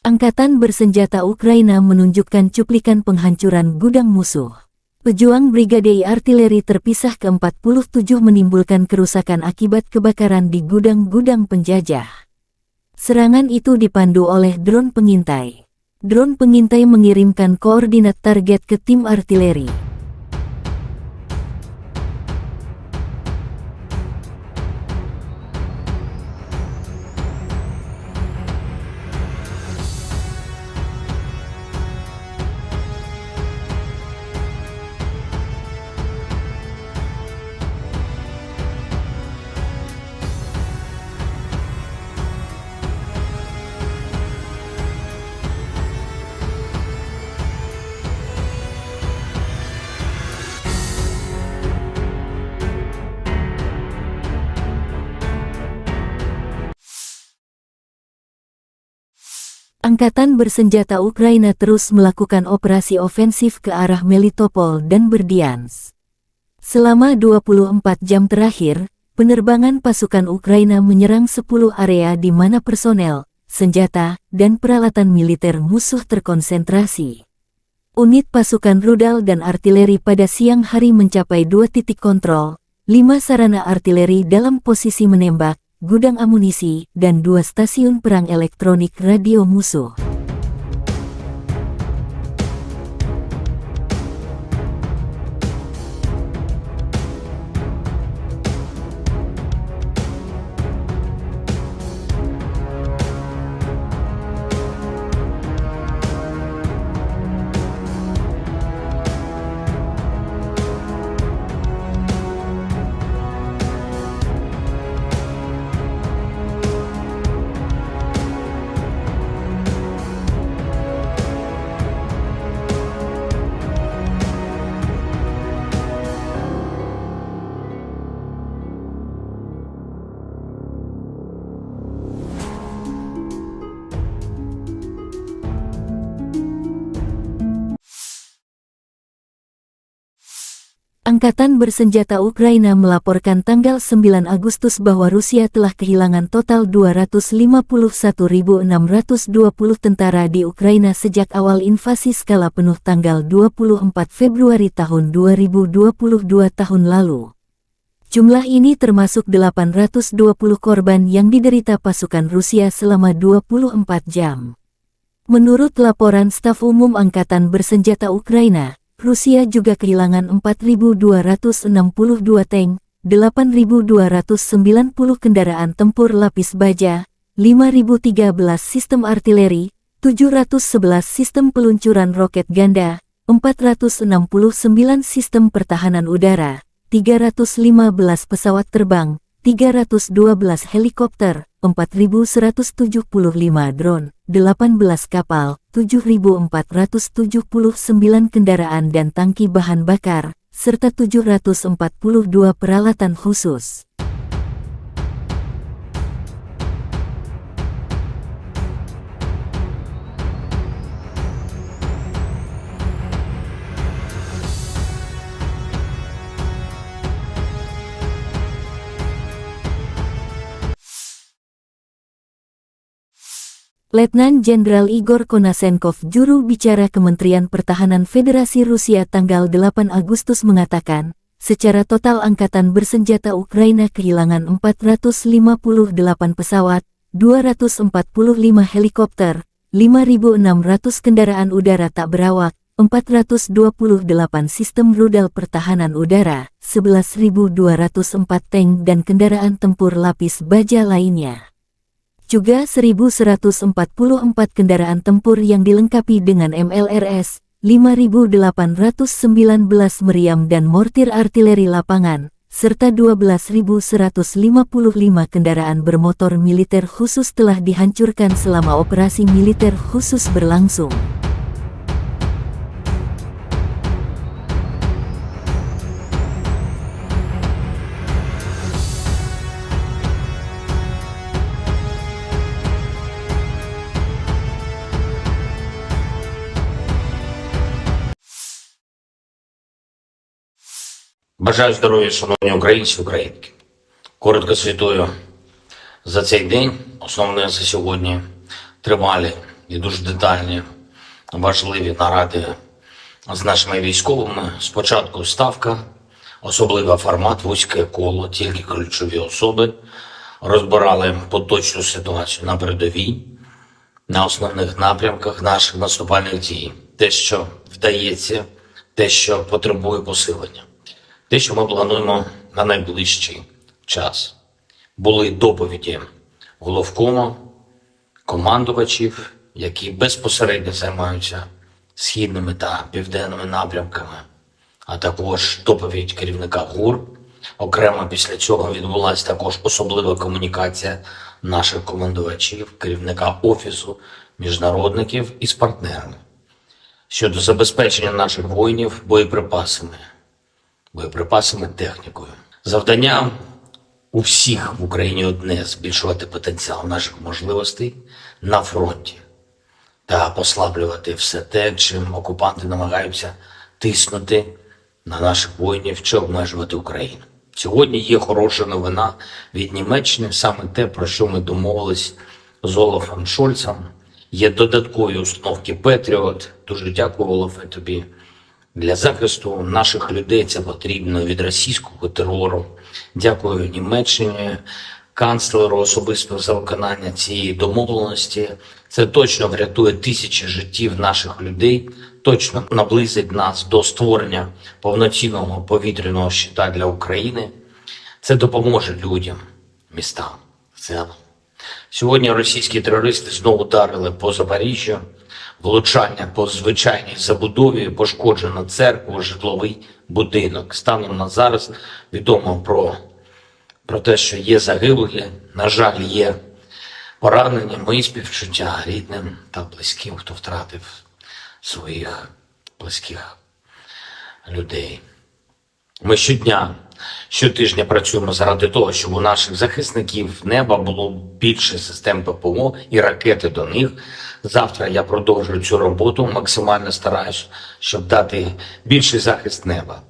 Angkatan Bersenjata Ukraina menunjukkan cuplikan penghancuran gudang musuh. Pejuang Brigade Artileri terpisah ke-47 menimbulkan kerusakan akibat kebakaran di gudang-gudang penjajah. Serangan itu dipandu oleh drone pengintai. Drone pengintai mengirimkan koordinat target ke tim artileri. Angkatan bersenjata Ukraina terus melakukan operasi ofensif ke arah Melitopol dan Berdiansk. Selama 24 jam terakhir, penerbangan pasukan Ukraina menyerang 10 area di mana personel, senjata, dan peralatan militer musuh terkonsentrasi. Unit pasukan rudal dan artileri pada siang hari mencapai 2 titik kontrol, 5 sarana artileri dalam posisi menembak, gudang amunisi, dan 2 stasiun perang elektronik radio musuh. Angkatan bersenjata Ukraina melaporkan tanggal 9 Agustus bahwa Rusia telah kehilangan total 251.620 tentara di Ukraina sejak awal invasi skala penuh tanggal 24 Februari tahun 2022 tahun lalu. Jumlah ini termasuk 820 korban yang diderita pasukan Rusia selama 24 jam. Menurut laporan Staf Umum Angkatan Bersenjata Ukraina, Rusia juga kehilangan 4.262 tank, 8.290 kendaraan tempur lapis baja, 5.013 sistem artileri, 711 sistem peluncuran roket ganda, 469 sistem pertahanan udara, 315 pesawat terbang, 312 helikopter, 4.175 drone, 18 kapal, 7.479 kendaraan dan tangki bahan bakar, serta 742 peralatan khusus. Letnan Jenderal Igor Konasenkov, juru bicara Kementerian Pertahanan Federasi Rusia tanggal 8 Agustus mengatakan, secara total Angkatan Bersenjata Ukraina kehilangan 458 pesawat, 245 helikopter, 5.600 kendaraan udara tak berawak, 428 sistem rudal pertahanan udara, 11.204 tank dan kendaraan tempur lapis baja lainnya. Juga 1.144 kendaraan tempur yang dilengkapi dengan MLRS, 5.819 meriam dan mortir artileri lapangan, serta 12.155 kendaraan bermotor militer khusus telah dihancurkan selama operasi militer khusus berlangsung. Бажаю здоров'я, шановні українці, українки. Коротко звітую за цей день. Основне за сьогодні тривалі і дуже детальні, важливі наради з нашими військовими. Спочатку ставка, особливий формат, вузьке коло, тільки ключові особи. Розбирали поточну ситуацію на передовій, на основних напрямках наших наступальних дій. Те, що вдається, те, що потребує посилення. Те, що ми плануємо на найближчий час. Були доповіді головкому, командувачів, які безпосередньо займаються східними та південними напрямками, а також доповідь керівника ГУР. Окремо після цього відбулася також особлива комунікація наших командувачів, керівника Офісу міжнародників із партнерами щодо забезпечення наших воїнів боєприпасами, технікою. Завдання у всіх в Україні одне – збільшувати потенціал наших можливостей на фронті. та послаблювати все те, чим окупанти намагаються тиснути на наших воїнів чи обмежувати Україну. Сьогодні є хороша новина від Німеччини, саме те, про що ми домовились з Олафом Шольцем. Є додаткові установки Петріот. Дуже дякую, Олафе, тобі. Для захисту наших людей це потрібно від російського терору. Дякую Німеччині, канцлеру особисто за виконання цієї домовленості. Це точно врятує тисячі життів наших людей, точно наблизить нас до створення повноцінного повітряного щита для України. Це допоможе людям, містам, селам. Сьогодні російські терористи знову ударили по Запоріжжю, влучання по звичайній забудові, пошкоджено церкву, житловий будинок. Станом на зараз відомо про те, що є загиблі, на жаль, є поранені. Мої співчуття рідним та близьким, хто втратив своїх близьких людей. Ми щотижня працюємо заради того, щоб у наших захисників неба було більше систем ППО і ракети до них. Завтра я продовжую цю роботу, максимально стараюсь, щоб дати більший захист неба.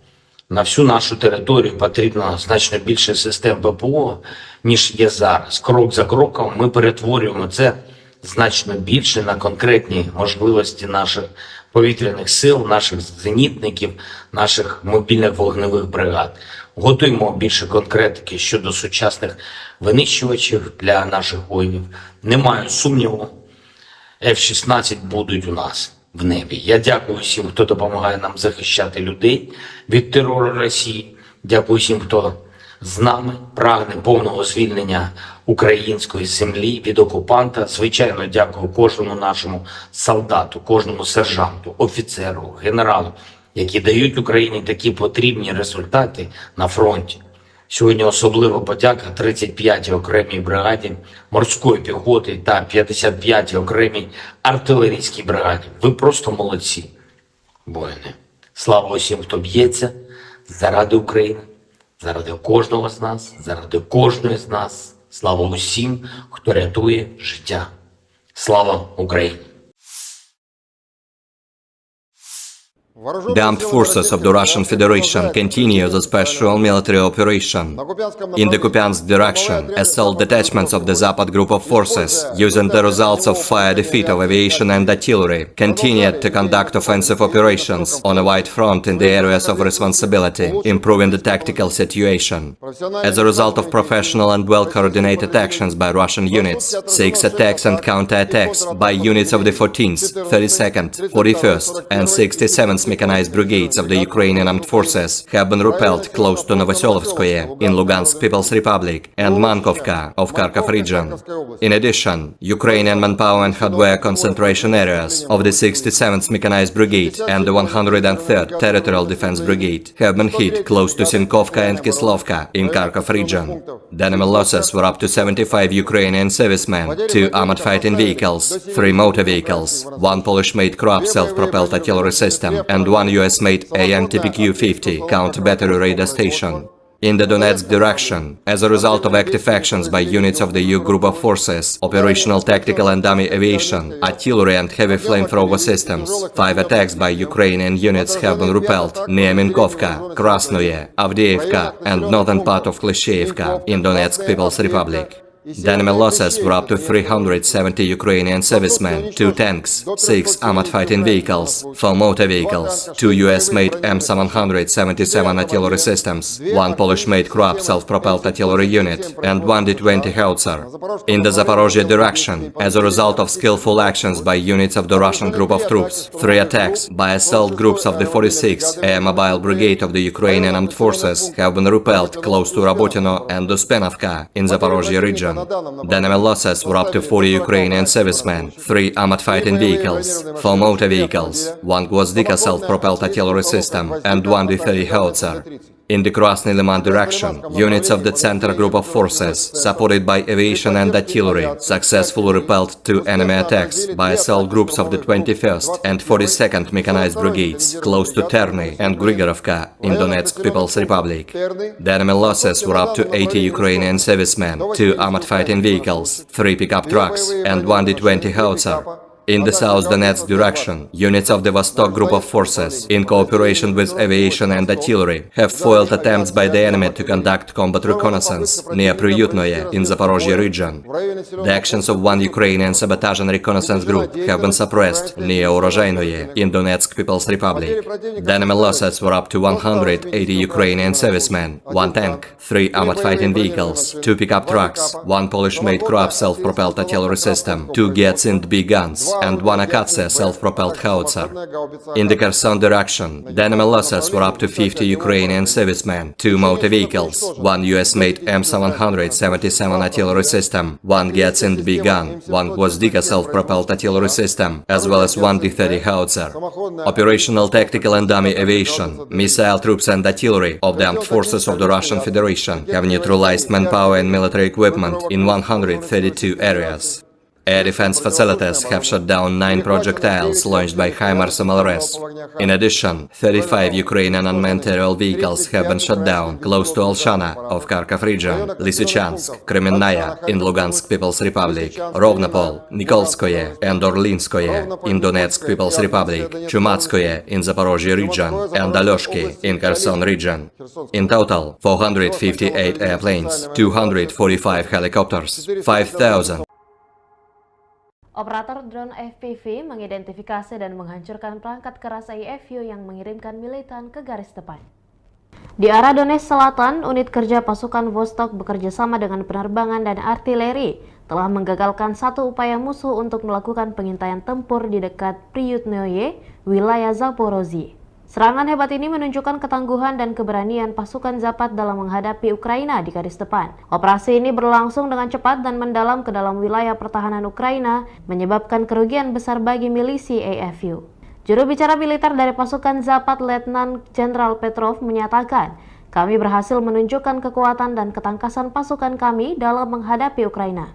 На всю нашу територію потрібно значно більше систем ППО, ніж є зараз. Крок за кроком ми перетворюємо це значно більше на конкретні можливості наших повітряних сил, наших зенітників, наших мобільних вогневих бригад. Готуємо більше конкретики щодо сучасних винищувачів для наших воїнів. Немає сумніву, F-16 будуть у нас в небі. Я дякую всім, хто допомагає нам захищати людей від терору Росії. Дякую всім, хто з нами прагне повного звільнення української землі від окупанта. Звичайно, дякую кожному нашому солдату, кожному сержанту, офіцеру, генералу, які дають Україні такі потрібні результати на фронті. Сьогодні особлива подяка 35-й окремій бригаді морської піхоти та 55-й окремій артилерійській бригаді. Ви просто молодці, воїни. Слава усім, хто б'ється заради України, заради кожного з нас, заради кожної з нас. Слава усім, хто рятує життя. Слава Україні! The armed forces of the Russian Federation continue the special military operation. In the Kupiansk direction, assault detachments of the Zapad group of forces, using the results of fire defeat of aviation and artillery, continued to conduct offensive operations on a wide front in the areas of responsibility, improving the tactical situation. As a result of professional and well-coordinated actions by Russian units, 6 attacks and counter-attacks by units of the 14th, 32nd, 41st and 67th mechanized brigades of the Ukrainian armed forces have been repelled close to Novoselovskoye in Lugansk People's Republic and Mankovka of Kharkov region. In addition, Ukrainian manpower and hardware concentration areas of the 67th Mechanized Brigade and the 103rd Territorial Defense Brigade have been hit close to Sinkovka and Kislovka in Kharkov region. The enemy losses were up to 75 Ukrainian servicemen, 2 armored fighting vehicles, 3 motor vehicles, 1 Polish-made Kroab self-propelled artillery system, and 1 US-made AN-TPQ-50 counter-battery radar station. In the Donetsk direction, as a result of active actions by units of the EU group of forces, operational tactical and dummy aviation, artillery and heavy flamethrower systems, 5 attacks by Ukrainian units have been repelled near Minkovka, Krasnoye, Avdiivka and northern part of Klishchiivka in Donetsk People's Republic. The enemy losses were up to 370 Ukrainian servicemen, 2 tanks, 6 armored fighting vehicles, 4 motor vehicles, 2 US-made M777 artillery systems, 1 Polish-made Kroab self-propelled artillery unit, and 1 D-20 howitzer. In the Zaporozhye direction, as a result of skillful actions by units of the Russian group of troops, 3 attacks by assault groups of the 46th Air Mobile Brigade of the Ukrainian Armed Forces have been repelled close to Rabotino and Uspenovka in Zaporozhye region. The enemy losses were up to 40 Ukrainian servicemen, 3 armored fighting vehicles, 4 motor vehicles, 1 Gvozdika self-propelled artillery system, and 1 D-30 howitzer. In the Krasny Liman direction, units of the Center Group of Forces, supported by aviation and artillery, successfully repelled 2 enemy attacks by assault groups of the 21st and 42nd Mechanized Brigades, close to Terny and Grigorovka in Donetsk People's Republic. The enemy losses were up to 80 Ukrainian servicemen, 2 armored fighting vehicles, 3 pickup trucks, and 1 D-20 howitzer. In the South Donetsk direction, units of the Vostok Group of Forces, in cooperation with aviation and artillery, have foiled attempts by the enemy to conduct combat reconnaissance near Priyutnoye in Zaporozhye region. The actions of one Ukrainian sabotage and reconnaissance group have been suppressed near Urozhainoye in Donetsk People's Republic. The enemy losses were up to 180 Ukrainian servicemen, 1 tank, 3 armored fighting vehicles, 2 pickup trucks, 1 Polish-made Kroab self-propelled artillery system, 2 Gyatsind B guns, and 1 Akatsia self-propelled howitzer. In the Kherson direction, the enemy losses were up to 50 Ukrainian servicemen, 2 motor vehicles, 1 US-made M777 artillery system, 1 Gyatsind B gun, 1 Gvozdika self-propelled artillery system, as well as 1 D-30 howitzer. Operational, tactical and dummy aviation, missile troops and artillery of the armed forces of the Russian Federation have neutralized manpower and military equipment in 132 areas. Air defense facilities have shot down 9 projectiles launched by HIMARS MLRS. In addition, 35 Ukrainian unmanned aerial vehicles have been shot down close to Alshana of Kharkov region, Lysychansk, Kremenная in Lugansk People's Republic, Rovnopol, Nikolskoye and Orlinskoye in Donetsk People's Republic, Chumatskoye in Zaporozhye region, and Alyoshki in Kherson region. In total, 458 airplanes, 245 helicopters, 5,000 Operator drone FPV mengidentifikasi dan menghancurkan perangkat keras IFU yang mengirimkan militan ke garis depan. Di arah Donetsk Selatan, unit kerja pasukan Vostok bekerja sama dengan penerbangan dan artileri telah menggagalkan satu upaya musuh untuk melakukan pengintaian tempur di dekat Priyutnoye, wilayah Zaporozhye. Serangan hebat ini menunjukkan ketangguhan dan keberanian pasukan Zapad dalam menghadapi Ukraina di garis depan. Operasi ini berlangsung dengan cepat dan mendalam ke dalam wilayah pertahanan Ukraina, menyebabkan kerugian besar bagi milisi AFU. Juru bicara militer dari pasukan Zapad, Letnan Jenderal Petrov, menyatakan, "Kami berhasil menunjukkan kekuatan dan ketangkasan pasukan kami dalam menghadapi Ukraina.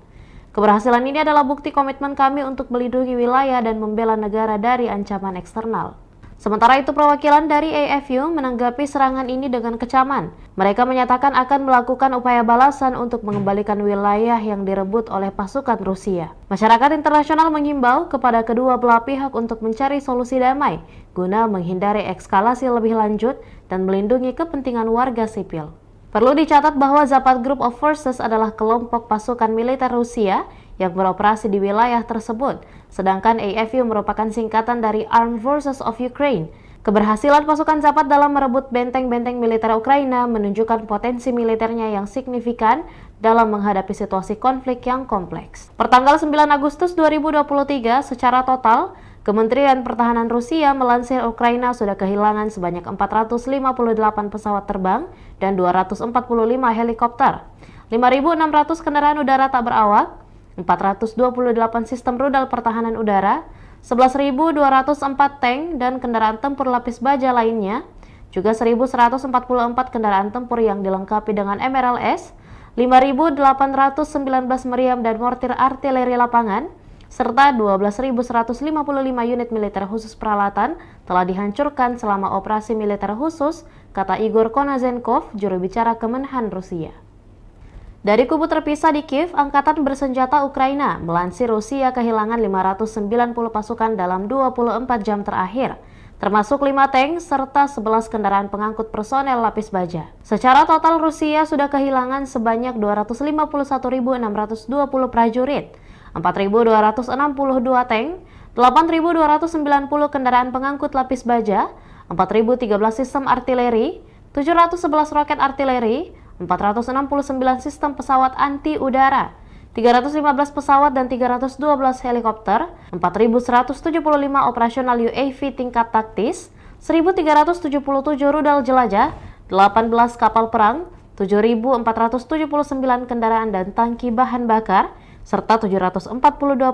Keberhasilan ini adalah bukti komitmen kami untuk melindungi wilayah dan membela negara dari ancaman eksternal." Sementara itu, perwakilan dari AFU menanggapi serangan ini dengan kecaman. Mereka menyatakan akan melakukan upaya balasan untuk mengembalikan wilayah yang direbut oleh pasukan Rusia. Masyarakat internasional menghimbau kepada kedua belah pihak untuk mencari solusi damai guna menghindari eskalasi lebih lanjut dan melindungi kepentingan warga sipil. Perlu dicatat bahwa Zapad Group of Forces adalah kelompok pasukan militer Rusia yang beroperasi di wilayah tersebut, sedangkan AFU merupakan singkatan dari Armed Forces of Ukraine. Keberhasilan pasukan Zapad dalam merebut benteng-benteng militer Ukraina menunjukkan potensi militernya yang signifikan dalam menghadapi situasi konflik yang kompleks. Pertanggal 9 Agustus 2023, secara total, Kementerian Pertahanan Rusia melansir Ukraina sudah kehilangan sebanyak 458 pesawat terbang dan 245 helikopter, 5.600 kendaraan udara tak berawak, 428 sistem rudal pertahanan udara, 11.204 tank dan kendaraan tempur lapis baja lainnya, juga 1.144 kendaraan tempur yang dilengkapi dengan MRLS, 5.819 meriam dan mortir artileri lapangan, serta 12.155 unit militer khusus peralatan telah dihancurkan selama operasi militer khusus, kata Igor Konazenkov, juru bicara Kemenhan Rusia. Dari kubu terpisah di Kiev, Angkatan Bersenjata Ukraina melansir Rusia kehilangan 590 pasukan dalam 24 jam terakhir, termasuk 5 tank serta 11 kendaraan pengangkut personel lapis baja. Secara total, Rusia sudah kehilangan sebanyak 251.620 prajurit, 4.262 tank, 8.290 kendaraan pengangkut lapis baja, 4.013 sistem artileri, 711 roket artileri, 469 sistem pesawat anti-udara, 315 pesawat dan 312 helikopter, 4.175 operasional UAV tingkat taktis, 1.377 rudal jelajah, 18 kapal perang, 7.479 kendaraan dan tangki bahan bakar, serta 742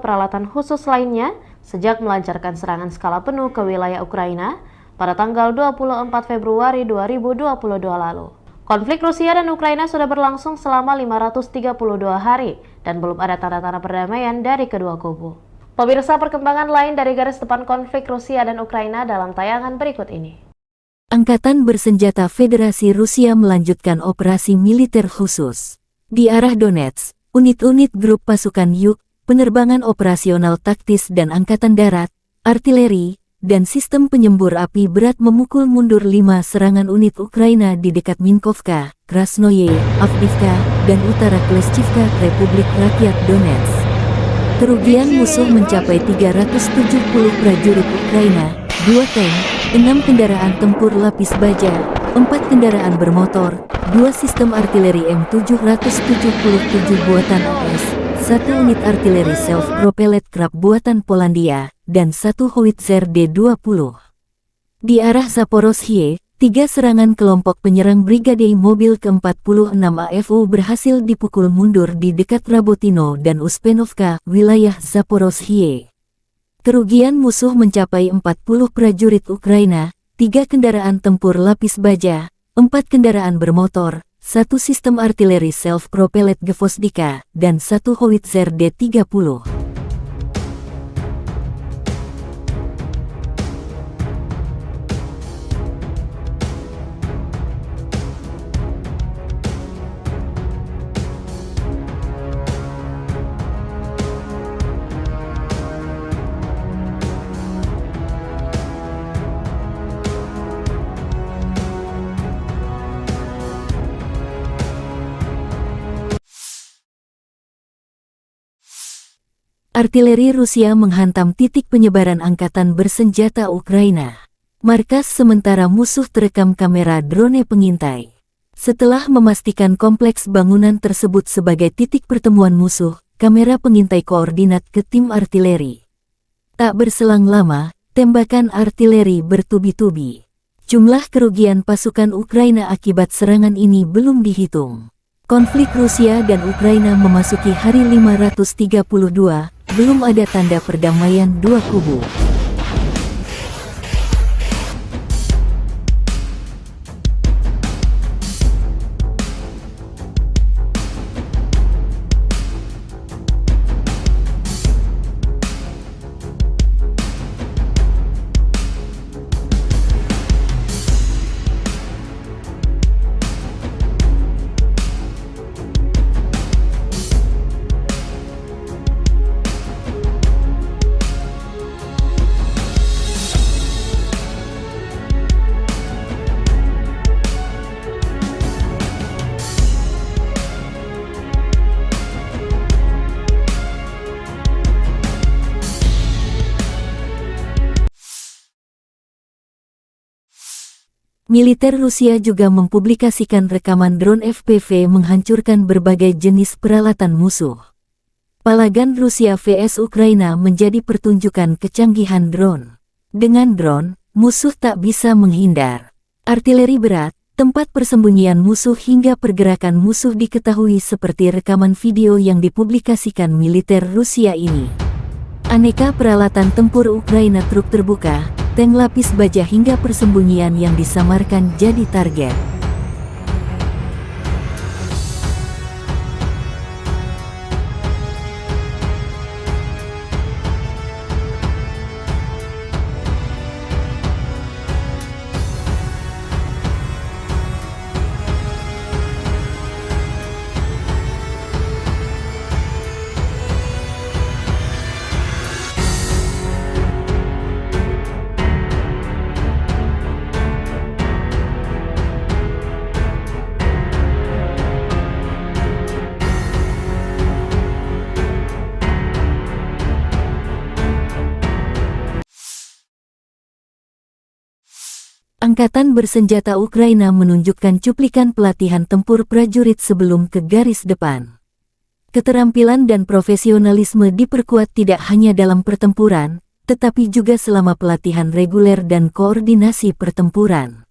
peralatan khusus lainnya sejak melancarkan serangan skala penuh ke wilayah Ukraina pada tanggal 24 Februari 2022 lalu. Konflik Rusia dan Ukraina sudah berlangsung selama 532 hari dan belum ada tanda-tanda perdamaian dari kedua kubu. Pemirsa, perkembangan lain dari garis depan konflik Rusia dan Ukraina dalam tayangan berikut ini. Angkatan Bersenjata Federasi Rusia melanjutkan operasi militer khusus. Di arah Donetsk, unit-unit grup pasukan Yuk, penerbangan operasional taktis dan angkatan darat, artileri, dan sistem penyembur api berat memukul mundur 5 serangan unit Ukraina di dekat Minkovka, Krasnoye, Avdiivka, dan utara Kleshchivka, Republik Rakyat Donetsk. Kerugian musuh mencapai 370 prajurit Ukraina, 2 tank, 6 kendaraan tempur lapis baja, 4 kendaraan bermotor, 2 sistem artileri M777 buatan AS, 1 unit artileri self-propelled Krab buatan Polandia, dan 1 howitzer D-20. Di arah Zaporozhye, 3 serangan kelompok penyerang Brigade Mobil ke-46 AFU berhasil dipukul mundur di dekat Rabotino dan Uspenovka, wilayah Zaporozhye. Kerugian musuh mencapai 40 prajurit Ukraina, 3 kendaraan tempur lapis baja, 4 kendaraan bermotor, 1 sistem artileri self-propelled Gvozdika, dan 1 howitzer D-30. Artileri Rusia menghantam titik penyebaran angkatan bersenjata Ukraina. Markas sementara musuh terekam kamera drone pengintai. Setelah memastikan kompleks bangunan tersebut sebagai titik pertemuan musuh, kamera pengintai koordinat ke tim artileri. Tak berselang lama, tembakan artileri bertubi-tubi. Jumlah kerugian pasukan Ukraina akibat serangan ini belum dihitung. Konflik Rusia dan Ukraina memasuki hari 532, belum ada tanda perdamaian dua kubu. Militer Rusia juga mempublikasikan rekaman drone FPV menghancurkan berbagai jenis peralatan musuh. Palagan Rusia vs Ukraina menjadi pertunjukan kecanggihan drone. Dengan drone, musuh tak bisa menghindar. Artileri berat, tempat persembunyian musuh hingga pergerakan musuh diketahui seperti rekaman video yang dipublikasikan militer Rusia ini. Aneka peralatan tempur Ukraina, truk terbuka, tank lapis baja hingga persembunyian yang disamarkan jadi target. Angkatan bersenjata Ukraina menunjukkan cuplikan pelatihan tempur prajurit sebelum ke garis depan. Keterampilan dan profesionalisme diperkuat tidak hanya dalam pertempuran, tetapi juga selama pelatihan reguler dan koordinasi pertempuran.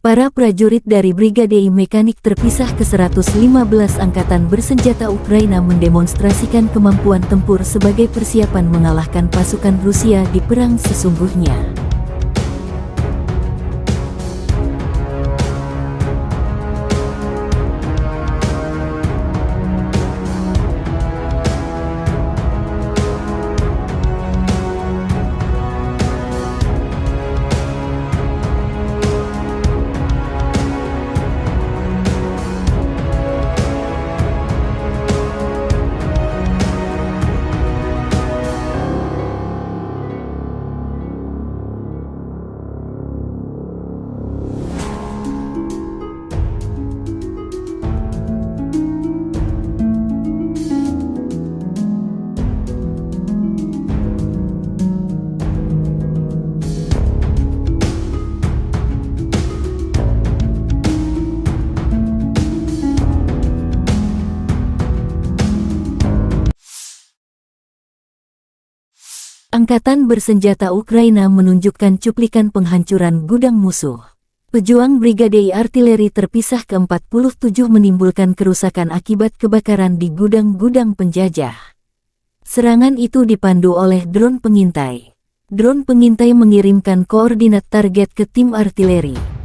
Para prajurit dari Brigade Mekanik terpisah ke-115 Angkatan Bersenjata Ukraina mendemonstrasikan kemampuan tempur sebagai persiapan mengalahkan pasukan Rusia di perang sesungguhnya. Angkatan bersenjata Ukraina menunjukkan cuplikan penghancuran gudang musuh. Pejuang Brigade Artileri terpisah ke-47 menimbulkan kerusakan akibat kebakaran di gudang-gudang penjajah. Serangan itu dipandu oleh drone pengintai. Drone pengintai mengirimkan koordinat target ke tim artileri.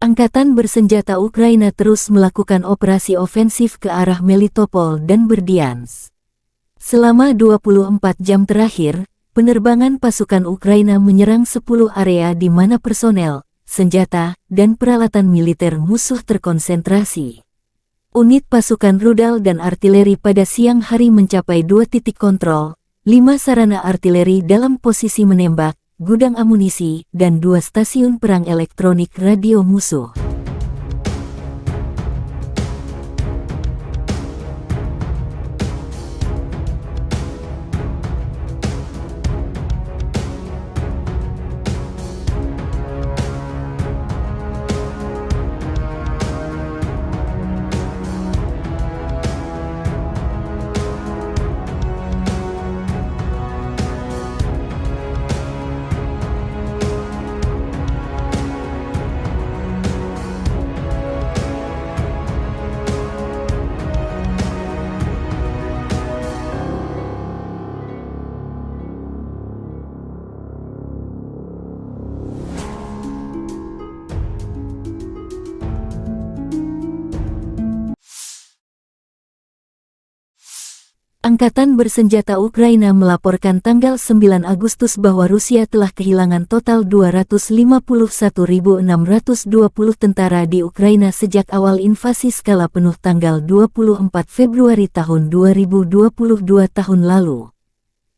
Angkatan bersenjata Ukraina terus melakukan operasi ofensif ke arah Melitopol dan Berdyansk. Selama 24 jam terakhir, penerbangan pasukan Ukraina menyerang 10 area di mana personel, senjata, dan peralatan militer musuh terkonsentrasi. Unit pasukan rudal dan artileri pada siang hari mencapai 2 titik kontrol, 5 sarana artileri dalam posisi menembak, gudang amunisi, dan 2 stasiun perang elektronik radio musuh. Angkatan bersenjata Ukraina melaporkan tanggal 9 Agustus bahwa Rusia telah kehilangan total 251.620 tentara di Ukraina sejak awal invasi skala penuh tanggal 24 Februari tahun 2022 tahun lalu.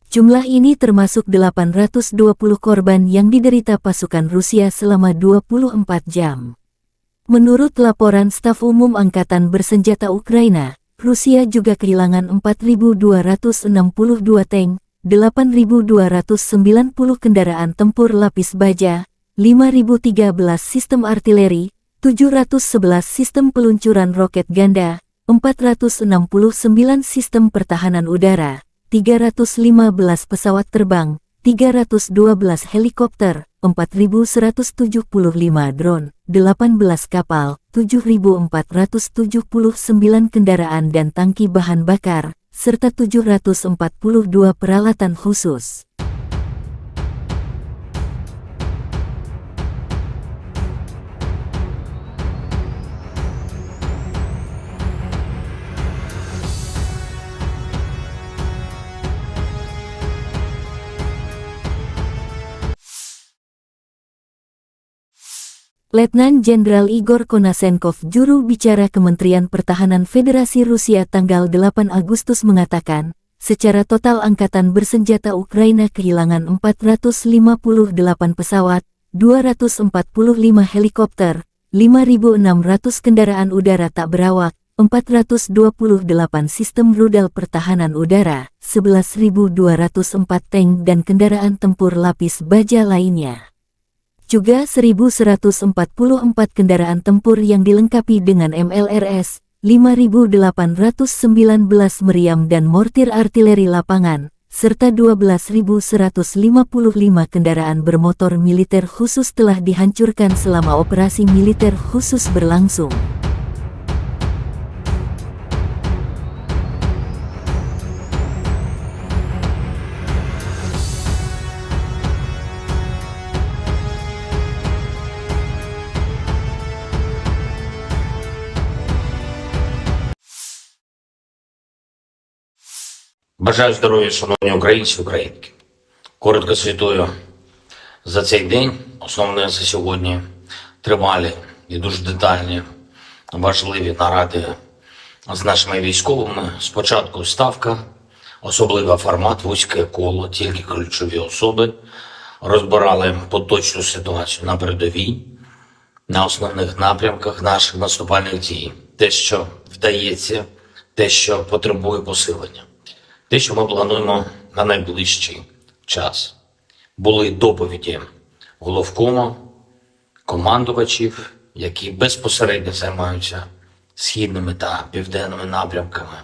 Jumlah ini termasuk 820 korban yang diderita pasukan Rusia selama 24 jam. Menurut laporan Staf Umum Angkatan Bersenjata Ukraina, Rusia juga kehilangan 4.262 tank, 8.290 kendaraan tempur lapis baja, 5.013 sistem artileri, 711 sistem peluncuran roket ganda, 469 sistem pertahanan udara, 315 pesawat terbang, 312 helikopter, 4.175 drone, 18 kapal, 7.479 kendaraan dan tangki bahan bakar, serta 742 peralatan khusus. Letnan Jenderal Igor Konasenkov, juru bicara Kementerian Pertahanan Federasi Rusia tanggal 8 Agustus mengatakan, secara total angkatan bersenjata Ukraina kehilangan 458 pesawat, 245 helikopter, 5.600 kendaraan udara tak berawak, 428 sistem rudal pertahanan udara, 11.204 tank dan kendaraan tempur lapis baja lainnya. Juga 1.144 kendaraan tempur yang dilengkapi dengan MLRS, 5.819 meriam dan mortir artileri lapangan, serta 12.155 kendaraan bermotor militer khusus telah dihancurkan selama operasi militer khusus berlangsung. Бажаю здоров'я, шановні українці, українки. Коротко звітую за цей день. Основне за сьогодні тривалі і дуже детальні, важливі наради з нашими військовими. Спочатку ставка, особливий формат, вузьке коло, тільки ключові особи. Розбирали поточну ситуацію на передовій, на основних напрямках наших наступальних дій. Те, що вдається, те, що потребує посилення. Те, що ми плануємо на найближчий час. Були доповіді головкому, командувачів, які безпосередньо займаються східними та південними напрямками,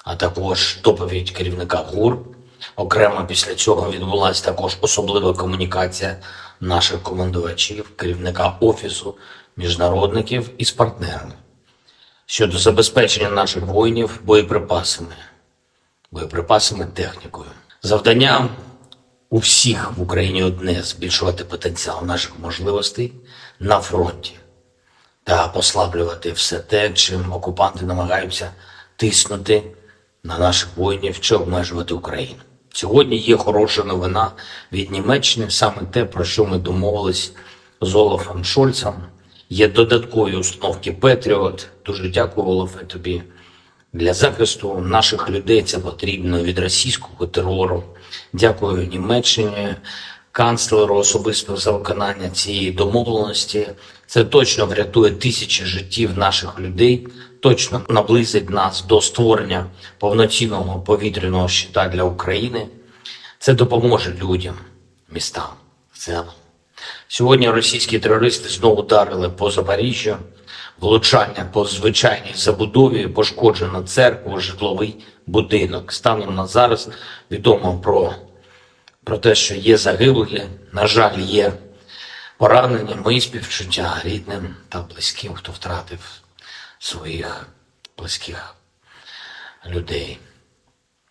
а також доповідь керівника ГУР. Окремо після цього відбулася також особлива комунікація наших командувачів, керівника Офісу міжнародників із партнерами щодо забезпечення наших воїнів боєприпасами, технікою. Завдання у всіх в Україні одне – збільшувати потенціал наших можливостей на фронті та послаблювати все те, чим окупанти намагаються тиснути на наших воїнів чи обмежувати Україну. Сьогодні є хороша новина від Німеччини, саме те, про що ми домовились з Олафом Шольцем. Є додаткові установки Петріот. Дуже дякую, Олафе, тобі. Для захисту наших людей це потрібно від російського терору. Дякую Німеччині, канцлеру особисто за виконання цієї домовленості. Це точно врятує тисячі життів наших людей, точно наблизить нас до створення повноцінного повітряного щита для України. Це допоможе людям, містам в цілому. Сьогодні російські терористи знову ударили по Запоріжжю, влучання по звичайній забудові, пошкоджено церкву, житловий будинок. Станом на зараз відомо про те, що є загиблі, на жаль, є поранені. Мої співчуття рідним та близьким, хто втратив своїх близьких людей.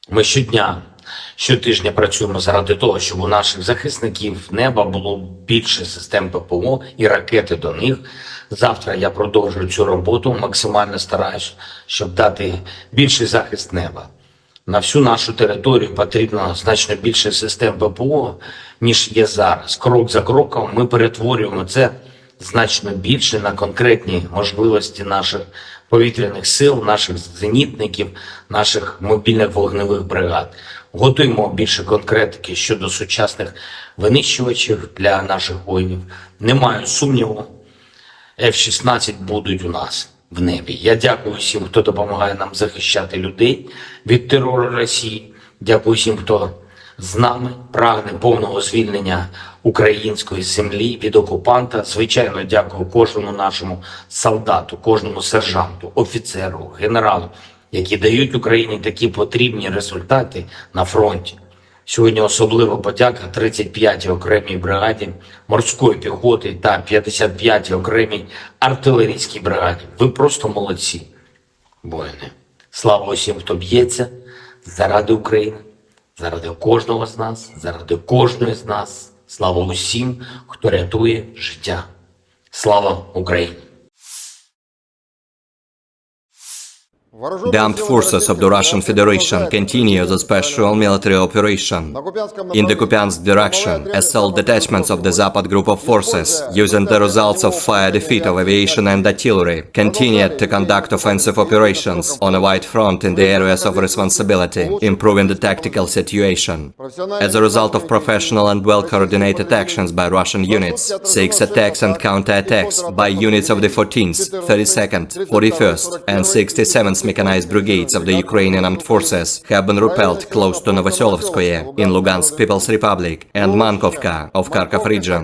Ми щотижня працюємо заради того, щоб у наших захисників неба було більше систем ППО і ракети до них. Завтра я продовжую цю роботу, максимально стараюсь, щоб дати більший захист неба. На всю нашу територію потрібно значно більше систем ППО, ніж є зараз. Крок за кроком ми перетворюємо це значно більше на конкретні можливості наших повітряних сил, наших зенітників, наших мобільних вогневих бригад. Готуємо більше конкретики щодо сучасних винищувачів для наших воїнів. Не маю сумніву, F-16 будуть у нас в небі. Я дякую всім, хто допомагає нам захищати людей від терору Росії. Дякую всім, хто з нами прагне повного звільнення української землі від окупанта. Звичайно, дякую кожному нашому солдату, кожному сержанту, офіцеру, генералу, які дають Україні такі потрібні результати на фронті. Сьогодні особлива подяка 35-й окремій бригаді морської піхоти та 55-й окремій артилерійській бригаді. Ви просто молодці, воїни. Слава усім, хто б'ється заради України, заради кожного з нас, заради кожної з нас. Слава усім, хто рятує життя. Слава Україні! The armed forces of the Russian Federation continue the special military operation. In the Kupiansk direction, assault detachments of the Zapad group of forces, using the results of fire defeat of aviation and artillery, continued to conduct offensive operations on a wide front in the areas of responsibility, improving the tactical situation. As a result of professional and well-coordinated actions by Russian units, 6 attacks and counter-attacks by units of the 14th, 32nd, 41st and 67th mechanized brigades of the Ukrainian armed forces have been repelled close to Novoselovskoye in Lugansk People's Republic and Mankovka of Kharkov region.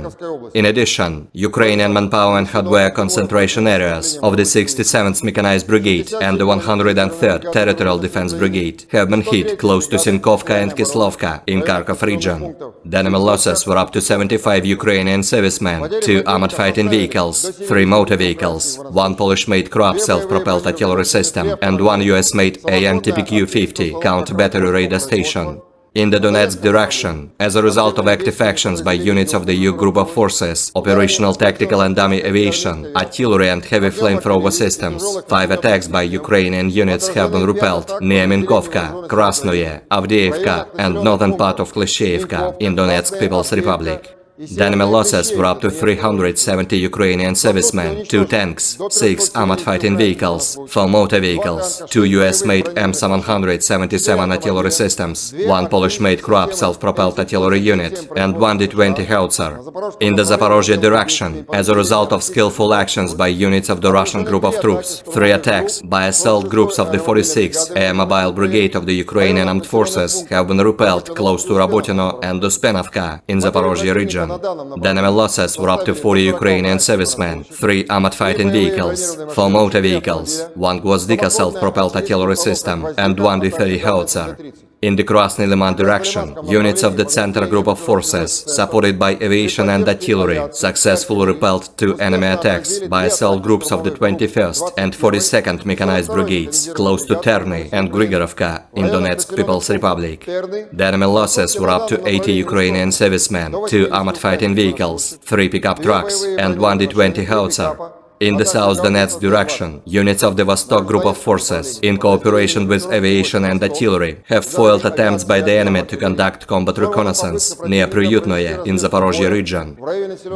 In addition, Ukrainian manpower and hardware concentration areas of the 67th Mechanized Brigade and the 103rd Territorial Defense Brigade have been hit close to Sinkovka and Kislovka in Kharkov region. The enemy losses were up to 75 Ukrainian servicemen, 2 armored fighting vehicles, 3 motor vehicles, 1 Polish-made Kroab self-propelled artillery system, and 1 US-made AN-TPQ-50 counter-battery radar station. In the Donetsk direction, as a result of active actions by units of the EU group of forces, operational tactical and dummy aviation, artillery and heavy flamethrower systems, 5 attacks by Ukrainian units have been repelled near Minkovka, Krasnoye, Avdiivka and northern part of Klishchiivka in Donetsk People's Republic. The enemy losses were up to 370 Ukrainian servicemen, 2 tanks, 6 armored fighting vehicles, 4 motor vehicles, 2 US-made M777 artillery systems, 1 Polish-made Krupp self-propelled artillery unit, and 1 D-20 howitzer. In the Zaporozhye direction, as a result of skillful actions by units of the Russian group of troops, 3 attacks by assault groups of the 46th Air Mobile Brigade of the Ukrainian Armed Forces have been repelled close to Rabotino and Uspenovka in Zaporozhye region. The enemy losses were up to 40 Ukrainian servicemen, 3 armored fighting vehicles, 4 motor vehicles, 1 Gvozdika self-propelled artillery system, and 1 D-30 howitzer. In the Krasny Liman direction, units of the Center Group of Forces, supported by aviation and artillery, successfully repelled 2 enemy attacks by assault groups of the 21st and 42nd Mechanized Brigades, close to Terny and Grigorovka in Donetsk People's Republic. The enemy losses were up to 80 Ukrainian servicemen, 2 armored fighting vehicles, 3 pickup trucks, and 1 D-20 howitzer. In the South Donetsk direction, units of the Vostok Group of Forces, in cooperation with aviation and artillery, have foiled attempts by the enemy to conduct combat reconnaissance near Priyutnoye in Zaporozhye region.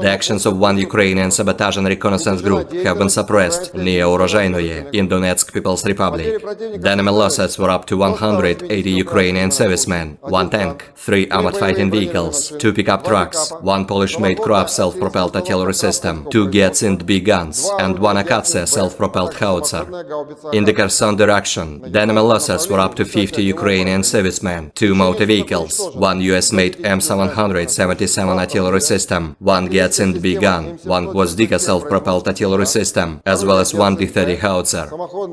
The actions of 1 Ukrainian sabotage and reconnaissance group have been suppressed near Urozhainoye in Donetsk People's Republic. The enemy losses were up to 180 Ukrainian servicemen, 1 tank, 3 armored fighting vehicles, 2 pickup trucks, 1 Polish-made Krupp self-propelled artillery system, 2 Giatsint B guns, and 1 Akatsia self-propelled howitzer. In the Kherson direction, the enemy losses were up to 50 Ukrainian servicemen, 2 motor vehicles, 1 US-made M777 artillery system, 1 Giatsint B gun, 1 Gvozdika self-propelled artillery system, as well as 1 D-30 howitzer.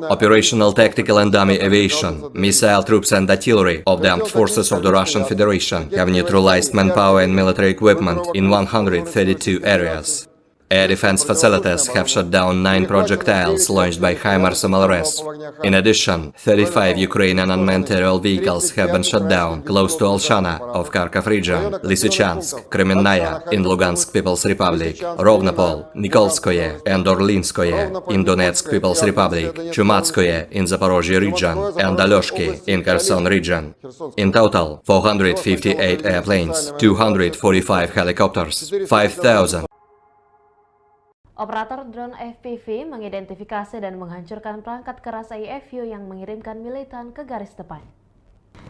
Operational tactical and dummy aviation, missile troops and artillery of the armed forces of the Russian Federation have neutralized manpower and military equipment in 132 areas. Air defense facilities have shot down 9 projectiles launched by HIMARS MLRS. In addition, 35 Ukrainian unmanned aerial vehicles have been shot down close to Alshana of Kharkov region, Lysychansk, Kremenная in Lugansk People's Republic, Rovnopol, Nikolskoye and Orlinskoye in Donetsk People's Republic, Chumatskoye in Zaporozhye region, and Alyoshki in Kherson region. In total, 458 airplanes, 245 helicopters, 5,000 Operator drone FPV mengidentifikasi dan menghancurkan perangkat keras IFU yang mengirimkan militan ke garis depan.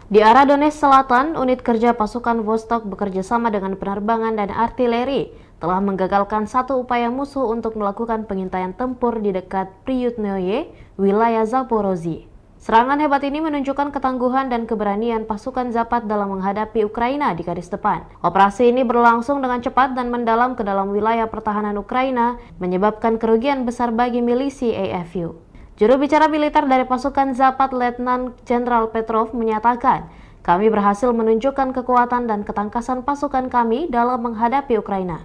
Di arah Donetsk Selatan, unit kerja pasukan Vostok bekerja sama dengan penerbangan dan artileri telah menggagalkan satu upaya musuh untuk melakukan pengintaian tempur di dekat Priyutnoye, wilayah Zaporozhye. Serangan hebat ini menunjukkan ketangguhan dan keberanian pasukan Zapad dalam menghadapi Ukraina di garis depan. Operasi ini berlangsung dengan cepat dan mendalam ke dalam wilayah pertahanan Ukraina, menyebabkan kerugian besar bagi milisi AFU. Juru bicara militer dari pasukan Zapad, Letnan Jenderal Petrov, menyatakan, "Kami berhasil menunjukkan kekuatan dan ketangkasan pasukan kami dalam menghadapi Ukraina.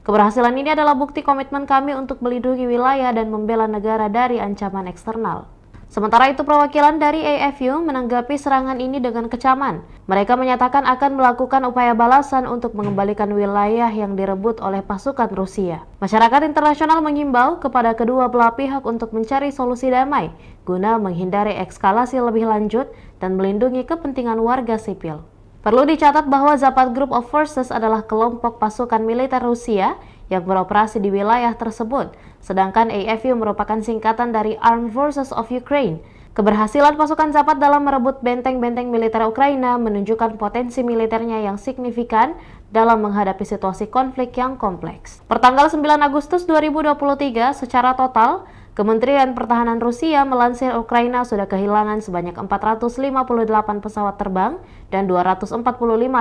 Keberhasilan ini adalah bukti komitmen kami untuk melindungi wilayah dan membela negara dari ancaman eksternal." Sementara itu, perwakilan dari AFU menanggapi serangan ini dengan kecaman. Mereka menyatakan akan melakukan upaya balasan untuk mengembalikan wilayah yang direbut oleh pasukan Rusia. Masyarakat internasional mengimbau kepada kedua belah pihak untuk mencari solusi damai guna menghindari eskalasi lebih lanjut dan melindungi kepentingan warga sipil. Perlu dicatat bahwa Zapad Group of Forces adalah kelompok pasukan militer Rusia yang beroperasi di wilayah tersebut, sedangkan AFU merupakan singkatan dari Armed Forces of Ukraine. Keberhasilan pasukan Zapad dalam merebut benteng-benteng militer Ukraina menunjukkan potensi militernya yang signifikan dalam menghadapi situasi konflik yang kompleks. Pertanggal 9 Agustus 2023, secara total, Kementerian Pertahanan Rusia melansir Ukraina sudah kehilangan sebanyak 458 pesawat terbang dan 245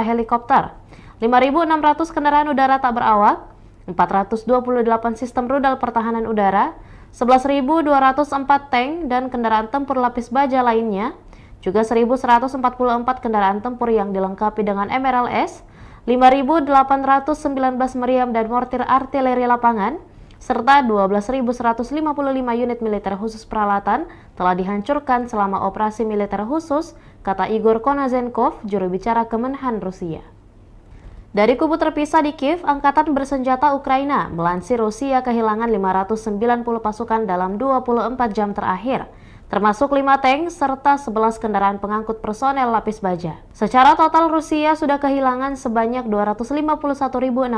helikopter, 5.600 kendaraan udara tak berawak, 428 sistem rudal pertahanan udara, 11.204 tank dan kendaraan tempur lapis baja lainnya, juga 1.144 kendaraan tempur yang dilengkapi dengan MRLS, 5.819 meriam dan mortir artileri lapangan, serta 12.155 unit militer khusus peralatan telah dihancurkan selama operasi militer khusus, kata Igor Konazenkov, juru bicara Kemenhan Rusia. Dari kubu terpisah di Kiev, Angkatan Bersenjata Ukraina melansir Rusia kehilangan 590 pasukan dalam 24 jam terakhir. termasuk 5 tank serta 11 kendaraan pengangkut personel lapis baja. Secara total Rusia sudah kehilangan sebanyak 251.620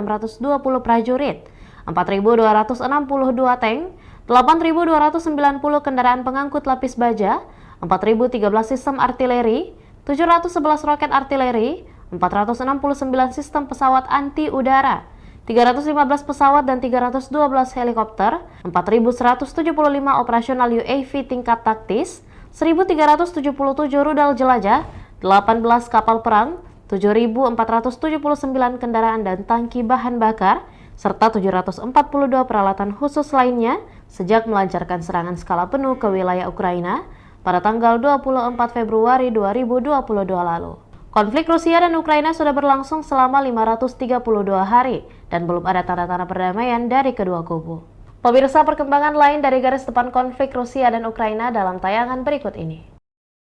prajurit, 4.262 tank, 8.290 kendaraan pengangkut lapis baja, 4.013 sistem artileri, 711 roket artileri, 469 sistem pesawat anti udara, 315 pesawat dan 312 helikopter, 4.175 operasional UAV tingkat taktis, 1.377 rudal jelajah, 18 kapal perang, 7.479 kendaraan dan tangki bahan bakar, serta 742 peralatan khusus lainnya sejak melancarkan serangan skala penuh ke wilayah Ukraina pada tanggal 24 Februari 2022 lalu. Konflik Rusia dan Ukraina sudah berlangsung selama 532 hari dan belum ada tanda-tanda perdamaian dari kedua kubu. Pemirsa, perkembangan lain dari garis depan konflik Rusia dan Ukraina dalam tayangan berikut ini.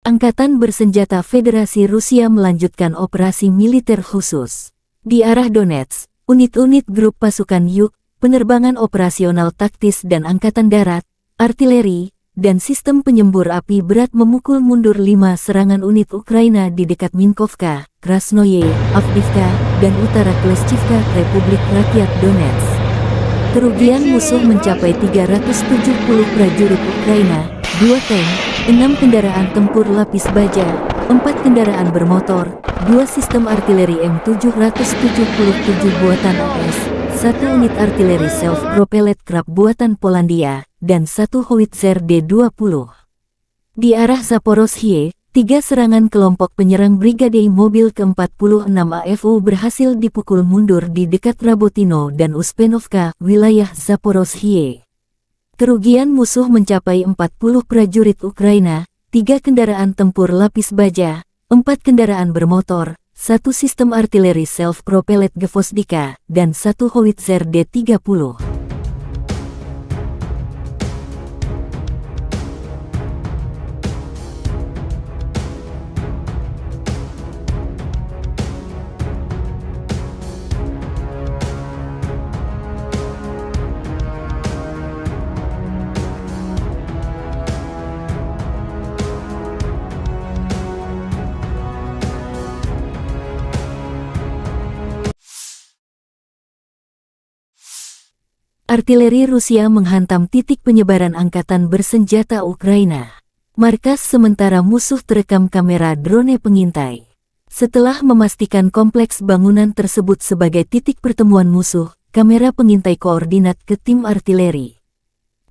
Angkatan Bersenjata Federasi Rusia melanjutkan operasi militer khusus. Di arah Donetsk, unit-unit grup pasukan Yuk, penerbangan operasional taktis dan angkatan darat, artileri, dan sistem penyembur api berat memukul mundur 5 serangan unit Ukraina di dekat Minkovka, Krasnoye, Avdiivka, dan utara Kleshchivka, Republik Rakyat Donetsk. Kerugian musuh mencapai 370 prajurit Ukraina, 2 tank, 6 kendaraan tempur lapis baja, 4 kendaraan bermotor, 2 sistem artileri M777 buatan AS, 1 unit artileri self-propelled Krab buatan Polandia, dan 1 howitzer D-20. Di arah Zaporozhye, 3 serangan kelompok penyerang Brigade Mobil ke-46 AFU berhasil dipukul mundur di dekat Rabotino dan Uspenovka, wilayah Zaporozhye. Kerugian musuh mencapai 40 prajurit Ukraina, 3 kendaraan tempur lapis baja, 4 kendaraan bermotor, 1 sistem artileri self-propelled Gvozdika, dan 1 howitzer D-30. Artileri Rusia menghantam titik penyebaran angkatan bersenjata Ukraina. Markas sementara musuh terekam kamera drone pengintai. Setelah memastikan kompleks bangunan tersebut sebagai titik pertemuan musuh, kamera pengintai koordinat ke tim artileri.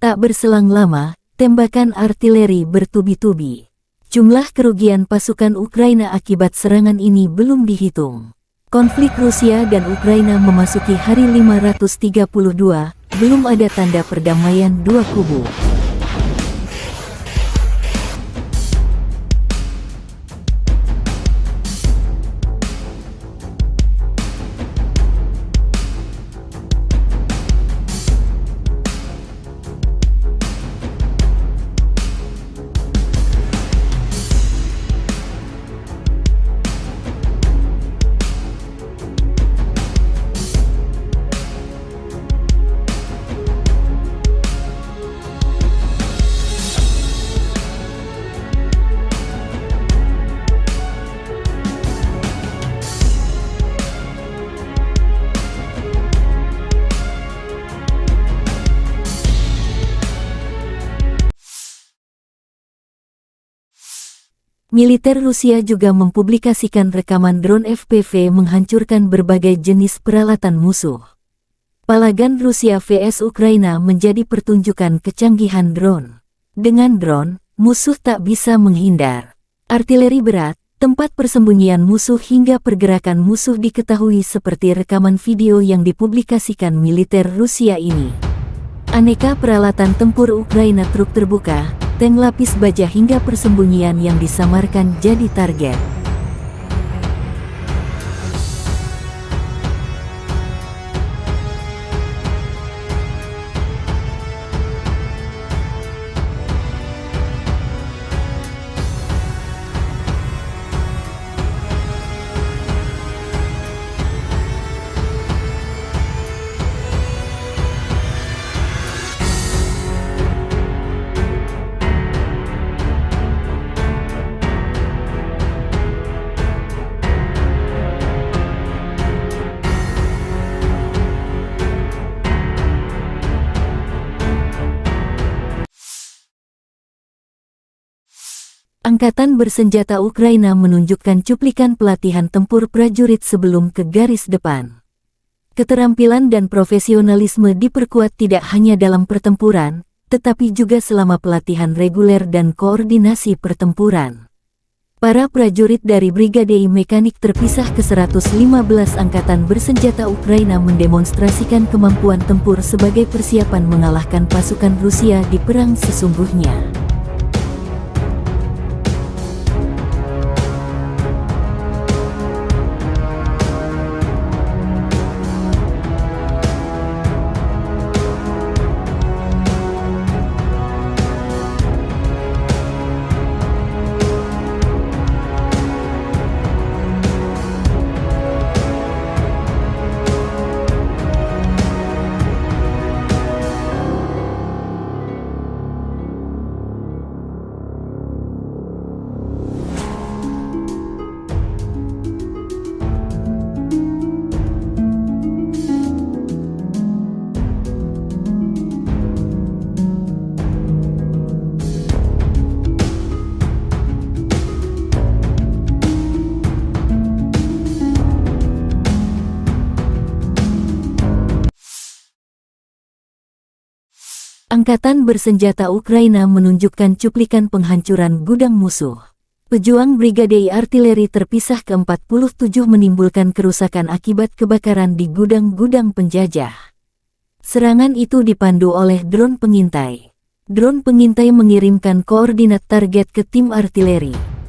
Tak berselang lama, tembakan artileri bertubi-tubi. Jumlah kerugian pasukan Ukraina akibat serangan ini belum dihitung. Konflik Rusia dan Ukraina memasuki hari 532, belum ada tanda perdamaian dua kubu. Militer Rusia juga mempublikasikan rekaman drone FPV menghancurkan berbagai jenis peralatan musuh. Palagan Rusia vs Ukraina menjadi pertunjukan kecanggihan drone. Dengan drone, musuh tak bisa menghindar. Artileri berat, tempat persembunyian musuh hingga pergerakan musuh diketahui seperti rekaman video yang dipublikasikan militer Rusia ini. Aneka peralatan tempur Ukraina, truk terbuka, tank lapis baja hingga persembunyian yang disamarkan jadi target. Angkatan bersenjata Ukraina menunjukkan cuplikan pelatihan tempur prajurit sebelum ke garis depan. Keterampilan dan profesionalisme diperkuat tidak hanya dalam pertempuran, tetapi juga selama pelatihan reguler dan koordinasi pertempuran. Para prajurit dari Brigade Mekanik terpisah ke-115 Angkatan Bersenjata Ukraina mendemonstrasikan kemampuan tempur sebagai persiapan mengalahkan pasukan Rusia di perang sesungguhnya. Angkatan bersenjata Ukraina menunjukkan cuplikan penghancuran gudang musuh. Pejuang Brigade Artileri terpisah ke-47 menimbulkan kerusakan akibat kebakaran di gudang-gudang penjajah. Serangan itu dipandu oleh drone pengintai. Drone pengintai mengirimkan koordinat target ke tim artileri.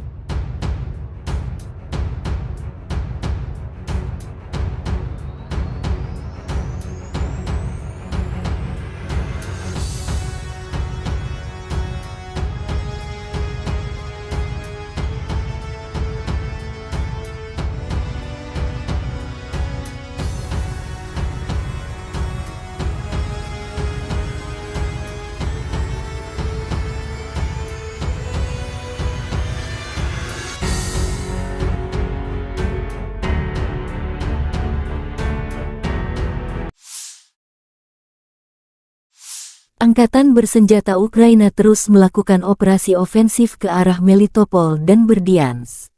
Angkatan bersenjata Ukraina terus melakukan operasi ofensif ke arah Melitopol dan Berdyansk.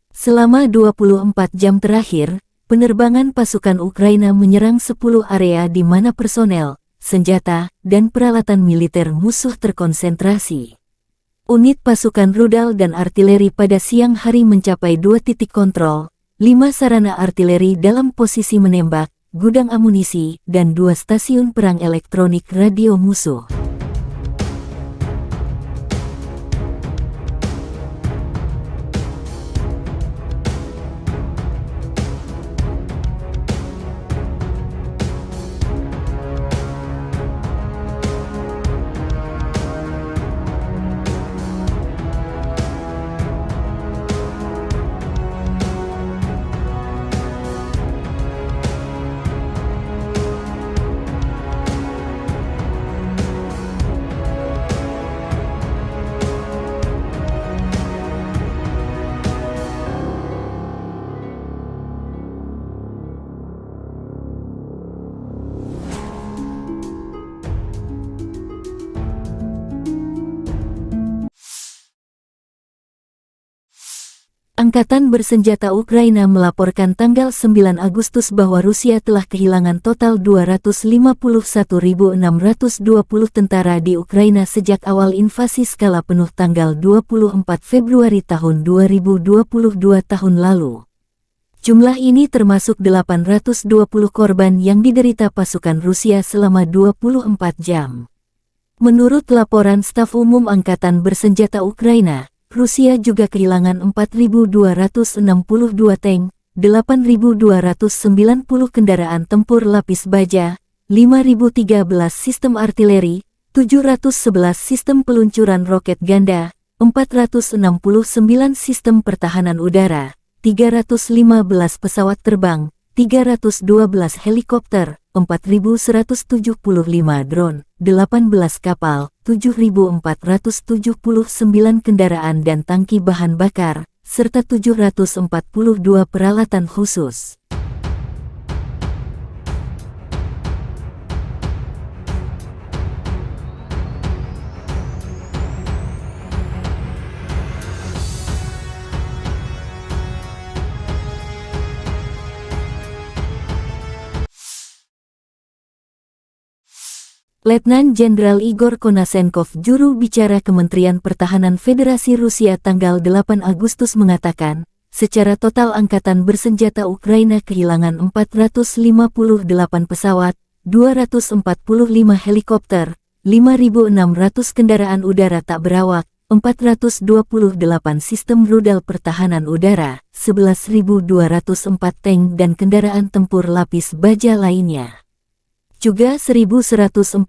Selama 24 jam terakhir, penerbangan pasukan Ukraina menyerang 10 area di mana personel, senjata, dan peralatan militer musuh terkonsentrasi. Unit pasukan rudal dan artileri pada siang hari mencapai 2 titik kontrol, 5 sarana artileri dalam posisi menembak, gudang amunisi, dan 2 stasiun perang elektronik radio musuh. Angkatan bersenjata Ukraina melaporkan tanggal 9 Agustus bahwa Rusia telah kehilangan total 251.620 tentara di Ukraina sejak awal invasi skala penuh tanggal 24 Februari tahun 2022 tahun lalu. Jumlah ini termasuk 820 korban yang diderita pasukan Rusia selama 24 jam. Menurut laporan Staf Umum Angkatan Bersenjata Ukraina, Rusia juga kehilangan 4.262 tank, 8.290 kendaraan tempur lapis baja, 5.013 sistem artileri, 711 sistem peluncuran roket ganda, 469 sistem pertahanan udara, 315 pesawat terbang, 312 helikopter, 4.175 drone, 18 kapal, 7.479 kendaraan dan tangki bahan bakar, serta 742 peralatan khusus. Letnan Jenderal Igor Konasenkov, juru bicara Kementerian Pertahanan Federasi Rusia tanggal 8 Agustus mengatakan, secara total Angkatan Bersenjata Ukraina kehilangan 458 pesawat, 245 helikopter, 5.600 kendaraan udara tak berawak, 428 sistem rudal pertahanan udara, 11.204 tank dan kendaraan tempur lapis baja lainnya. Juga 1.144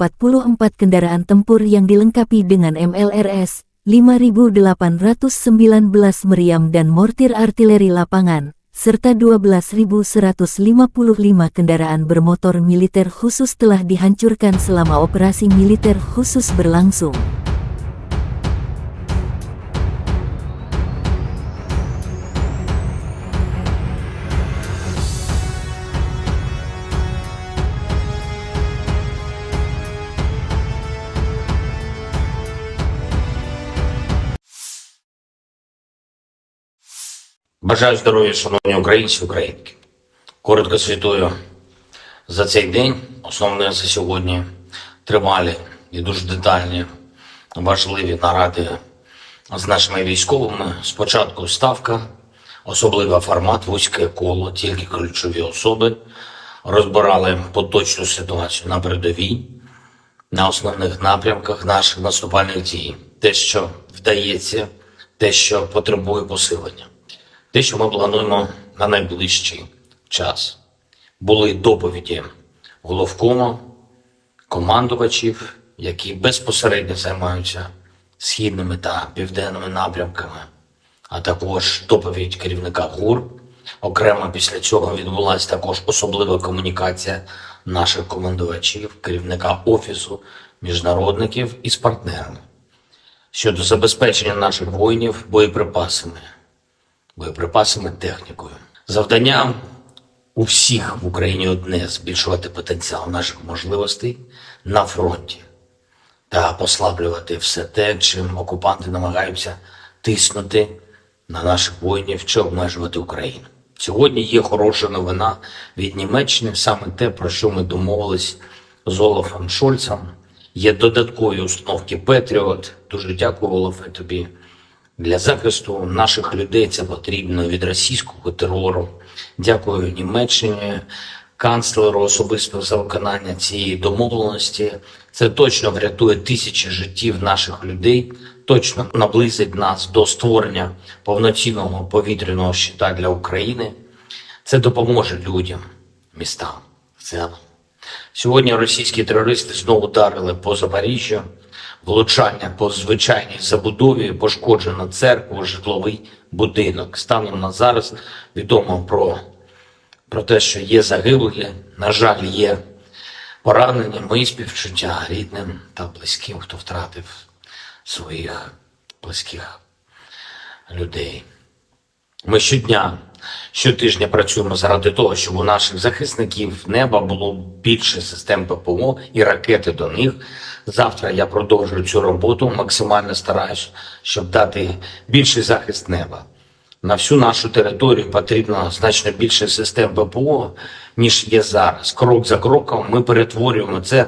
kendaraan tempur yang dilengkapi dengan MLRS, 5.819 meriam dan mortir artileri lapangan, serta 12.155 kendaraan bermotor militer khusus telah dihancurkan selama operasi militer khusus berlangsung. Бажаю здоров'я, шановні українці, українки. Коротко звітую за цей день. Основне за сьогодні тривалі і дуже детальні, важливі наради з нашими військовими. Спочатку ставка, особливий формат, вузьке коло, тільки ключові особи. Розбирали поточну ситуацію на передовій, на основних напрямках наших наступальних дій. Те, що вдається, те, що потребує посилення. Те, що ми плануємо на найближчий час. Були доповіді головкому, командувачів, які безпосередньо займаються східними та південними напрямками, а також доповідь керівника ГУР. Окремо після цього відбулася також особлива комунікація наших командувачів, керівника Офісу міжнародників із партнерами щодо забезпечення наших воїнів боєприпасами, технікою. Завдання у всіх в Україні одне – збільшувати потенціал наших можливостей на фронті та послаблювати все те, чим окупанти намагаються тиснути на наших воїнів чи обмежувати Україну. Сьогодні є хороша новина від Німеччини, саме те, про що ми домовились з Олафом Шольцем. Є додаткові установки Петріот. Дуже дякую, Олафе, тобі. Для захисту наших людей це потрібно від російського терору. Дякую Німеччині, канцлеру особисто за виконання цієї домовленості. Це точно врятує тисячі життів наших людей, точно наблизить нас до створення повноцінного повітряного щита для України. Це допоможе людям, містам в цілому. Сьогодні російські терористи знову ударили по Запоріжжю. Влучання по звичайній забудові, пошкоджено церкву, житловий будинок. Станом на зараз відомо про те, що є загиблі, на жаль, є поранені. Мої співчуття рідним та близьким, хто втратив своїх близьких людей. Ми щотижня працюємо заради того, щоб у наших захисників неба було більше систем ППО і ракети до них. Завтра я продовжую цю роботу, максимально стараюсь, щоб дати більший захист неба. На всю нашу територію потрібно значно більше систем ППО, ніж є зараз. Крок за кроком ми перетворюємо це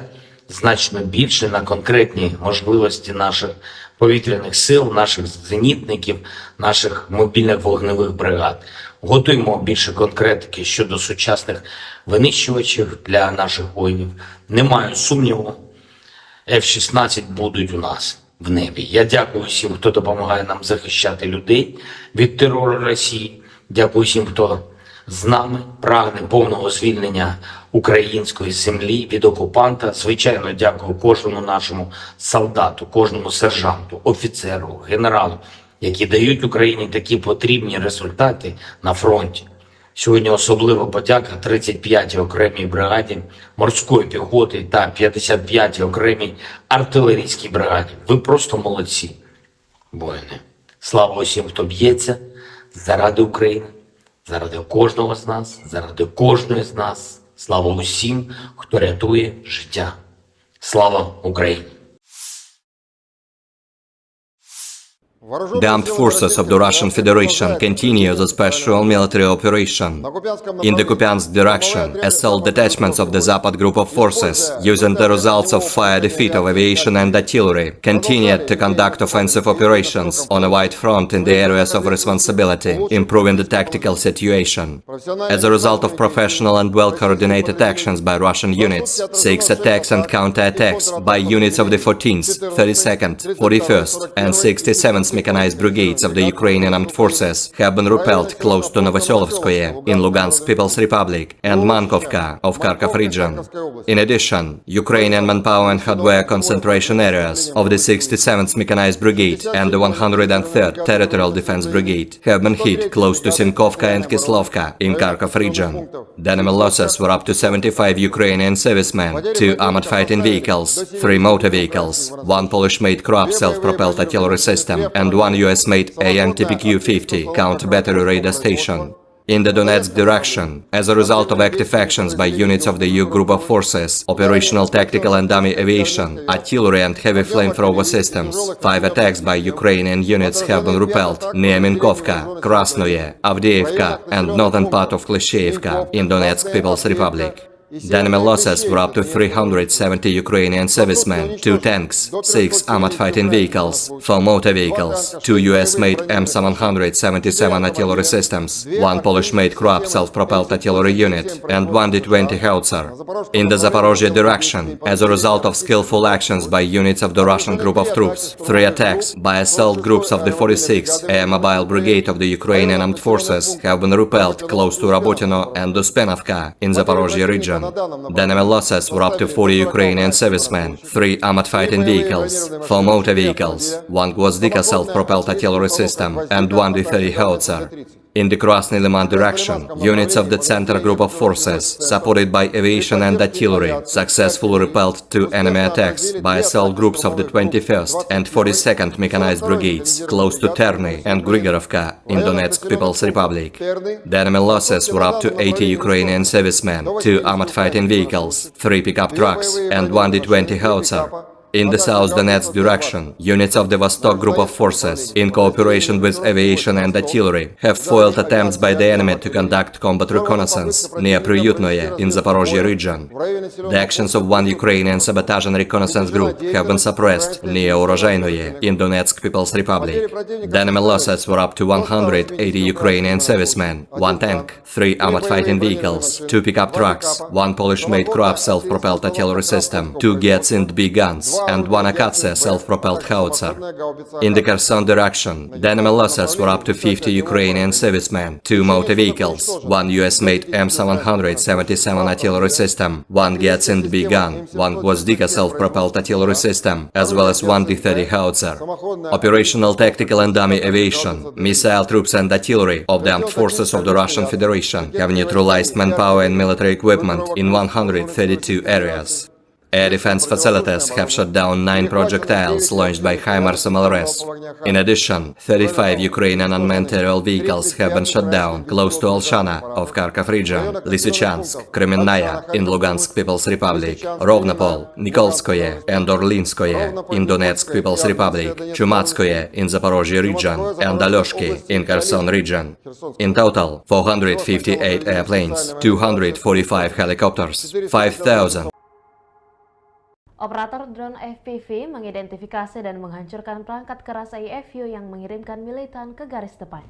значно більше на конкретні можливості наших повітряних сил, наших зенітників, наших мобільних вогневих бригад. Готуємо більше конкретики щодо сучасних винищувачів для наших воїнів. Не маю сумніву, F-16 будуть у нас в небі. Я дякую всім, хто допомагає нам захищати людей від терору Росії. Дякую всім, хто з нами прагне повного звільнення української землі від окупанта. Звичайно, дякую кожному нашому солдату, кожному сержанту, офіцеру, генералу, які дають Україні такі потрібні результати на фронті. Сьогодні особлива подяка 35-й окремій бригаді морської піхоти та 55-й окремій артилерійській бригаді. Ви просто молодці, воїни. Слава усім, хто б'ється заради України, заради кожного з нас, заради кожної з нас. Слава усім, хто рятує життя. Слава Україні! The armed forces of the Russian Federation continue the special military operation. In the Kupiansk direction, assault detachments of the Zapad group of forces, using the results of fire defeat of aviation and artillery, continued to conduct offensive operations on a wide front in the areas of responsibility, improving the tactical situation. As a result of professional and well-coordinated actions by Russian units, 6 attacks and counter-attacks by units of the 14th, 32nd, 41st and 67th Mechanized Brigades of the Ukrainian Armed Forces have been repelled close to Novoselovskoye in Lugansk People's Republic and Mankovka of Kharkov region. In addition, Ukrainian manpower and hardware concentration areas of the 67th Mechanized Brigade and the 103rd Territorial Defense Brigade have been hit close to Sinkovka and Kislovka in Kharkov region. The enemy losses were up to 75 Ukrainian servicemen, 2 armored fighting vehicles, 3 motor vehicles, 1 Polish-made Kroab self-propelled artillery system, and 1 US-made AN-TPQ-50 counter-battery radar station. In the Donetsk direction, as a result of active actions by units of the EU group of forces, operational tactical and dummy aviation, artillery and heavy flamethrower systems, 5 attacks by Ukrainian units have been repelled near Minkovka, Krasnoye, Avdiivka and northern part of Klishchiivka in Donetsk People's Republic. The enemy losses were up to 370 Ukrainian servicemen, 2 tanks, 6 armored fighting vehicles, 4 motor vehicles, 2 US-made M777 artillery systems, 1 Polish-made Kroab self-propelled artillery unit, and 1 D-20 howitzer. In the Zaporozhye direction, as a result of skillful actions by units of the Russian group of troops, 3 attacks by assault groups of the 46th Air Mobile Brigade of the Ukrainian Armed Forces have been repelled close to Rabotino and Uspenovka in Zaporozhye region. The enemy losses were up to 40 Ukrainian servicemen, 3 armored fighting vehicles, 4 motor vehicles, 1 Gvozdika self-propelled artillery system, and 1 D-30 howitzer. In the Krasny Liman direction, units of the Center group of forces, supported by aviation and artillery, successfully repelled 2 enemy attacks by assault groups of the 21st and 42nd Mechanized Brigades, close to Terny and Grigorovka in Donetsk People's Republic. The enemy losses were up to 80 Ukrainian servicemen, 2 armored fighting vehicles, 3 pickup trucks, and 1 D-20 howitzer. In the South Donetsk direction, units of the Vostok group of forces, in cooperation with aviation and artillery, have foiled attempts by the enemy to conduct combat reconnaissance near Priyutnoye in Zaporozhye region. The actions of 1 Ukrainian sabotage and reconnaissance group have been suppressed near Urozhainoye in Donetsk People's Republic. The enemy losses were up to 180 Ukrainian servicemen, 1 tank, 3 armored fighting vehicles, 2 pickup trucks, 1 Polish-made Kroab self-propelled artillery system, 2 Gyatsind B guns, and 1 Akatsia self-propelled howitzer. In the Kherson direction, the enemy losses were up to 50 Ukrainian servicemen, 2 motor vehicles, 1 US-made M777 artillery system, 1 Gyatsind B gun, 1 Gvozdika self-propelled artillery system, as well as 1 D-30 howitzer. Operational tactical and dummy aviation, missile troops and artillery of the armed forces of the Russian Federation have neutralized manpower and military equipment in 132 areas. Air defense facilities have shot down 9 projectiles launched by HIMARS MLRS. In addition, 35 Ukrainian unmanned aerial vehicles have been shot down close to Alshana of Kharkov region, Lysychansk, Kremenная in Lugansk People's Republic, Rovnopol, Nikolskoye and Orlinskoye in Donetsk People's Republic, Chumatskoye in Zaporozhye region, and Alyoshki in Kherson region. In total, 458 airplanes, 245 helicopters, 5,000 Operator drone FPV mengidentifikasi dan menghancurkan perangkat keras IFU yang mengirimkan militan ke garis depan.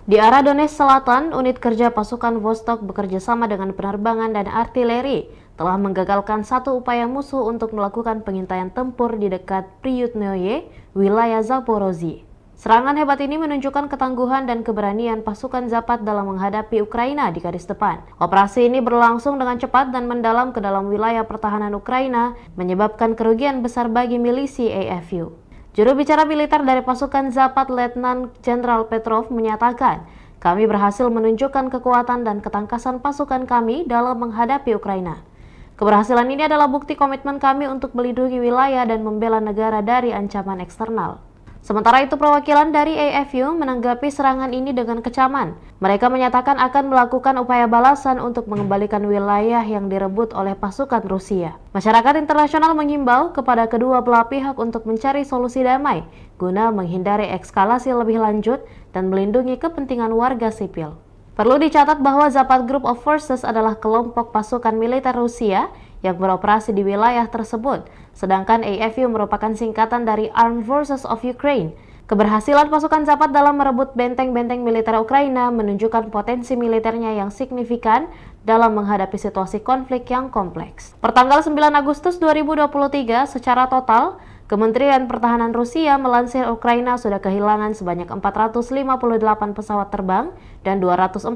Di arah Donetsk Selatan, unit kerja pasukan Vostok bekerja sama dengan penerbangan dan artileri telah menggagalkan satu upaya musuh untuk melakukan pengintaian tempur di dekat Priyutnoye, wilayah Zaporozhye. Serangan hebat ini menunjukkan ketangguhan dan keberanian pasukan Zapad dalam menghadapi Ukraina di garis depan. Operasi ini berlangsung dengan cepat dan mendalam ke dalam wilayah pertahanan Ukraina, menyebabkan kerugian besar bagi milisi AFU. Juru bicara militer dari pasukan Zapad, Letnan Jenderal Petrov, menyatakan, "Kami berhasil menunjukkan kekuatan dan ketangkasan pasukan kami dalam menghadapi Ukraina. Keberhasilan ini adalah bukti komitmen kami untuk melindungi wilayah dan membela negara dari ancaman eksternal." Sementara itu, perwakilan dari AFU menanggapi serangan ini dengan kecaman. Mereka menyatakan akan melakukan upaya balasan untuk mengembalikan wilayah yang direbut oleh pasukan Rusia. Masyarakat internasional mengimbau kepada kedua belah pihak untuk mencari solusi damai guna menghindari eskalasi lebih lanjut dan melindungi kepentingan warga sipil. Perlu dicatat bahwa Zapad Group of Forces adalah kelompok pasukan militer Rusia yang beroperasi di wilayah tersebut, sedangkan AFU merupakan singkatan dari Armed Forces of Ukraine. Keberhasilan pasukan Zapad dalam merebut benteng-benteng militer Ukraina menunjukkan potensi militernya yang signifikan dalam menghadapi situasi konflik yang kompleks. Pertanggal 9 Agustus 2023, secara total, Kementerian Pertahanan Rusia melansir Ukraina sudah kehilangan sebanyak 458 pesawat terbang dan 245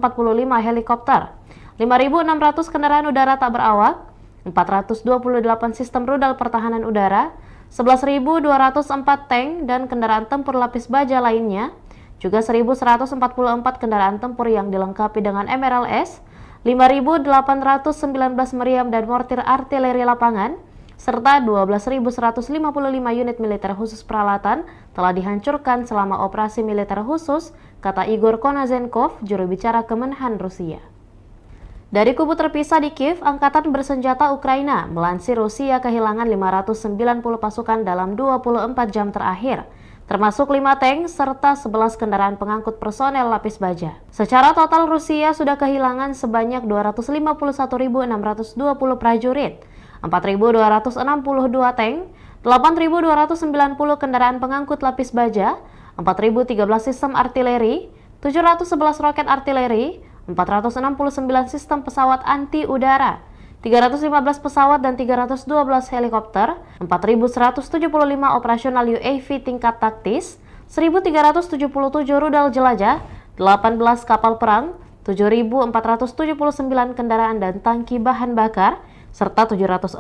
helikopter, 5.600 kendaraan udara tak berawak, 428 sistem rudal pertahanan udara, 11.204 tank dan kendaraan tempur lapis baja lainnya, juga 1.144 kendaraan tempur yang dilengkapi dengan MRLS, 5.819 meriam dan mortir artileri lapangan, serta 12.155 unit militer khusus peralatan telah dihancurkan selama operasi militer khusus, kata Igor Konazenkov, juru bicara Kemenhan Rusia. Dari kubu terpisah di Kiev, Angkatan Bersenjata Ukraina melansir Rusia kehilangan 590 pasukan dalam 24 jam terakhir, termasuk 5 tank serta 11 kendaraan pengangkut personel lapis baja. Secara total, Rusia sudah kehilangan sebanyak 251.620 prajurit, 4.262 tank, 8.290 kendaraan pengangkut lapis baja, 4.013 sistem artileri, 711 roket artileri, 469 sistem pesawat anti-udara, 315 pesawat dan 312 helikopter, 4.175 operasional UAV tingkat taktis, 1.377 rudal jelajah, 18 kapal perang, 7.479 kendaraan dan tangki bahan bakar, serta 742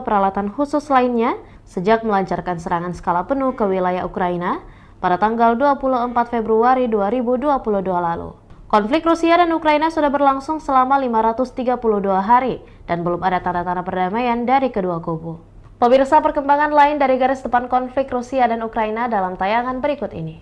peralatan khusus lainnya sejak melancarkan serangan skala penuh ke wilayah Ukraina pada tanggal 24 Februari 2022 lalu. Konflik Rusia dan Ukraina sudah berlangsung selama 532 hari dan belum ada tanda-tanda perdamaian dari kedua kubu. Pemirsa, perkembangan lain dari garis depan konflik Rusia dan Ukraina dalam tayangan berikut ini.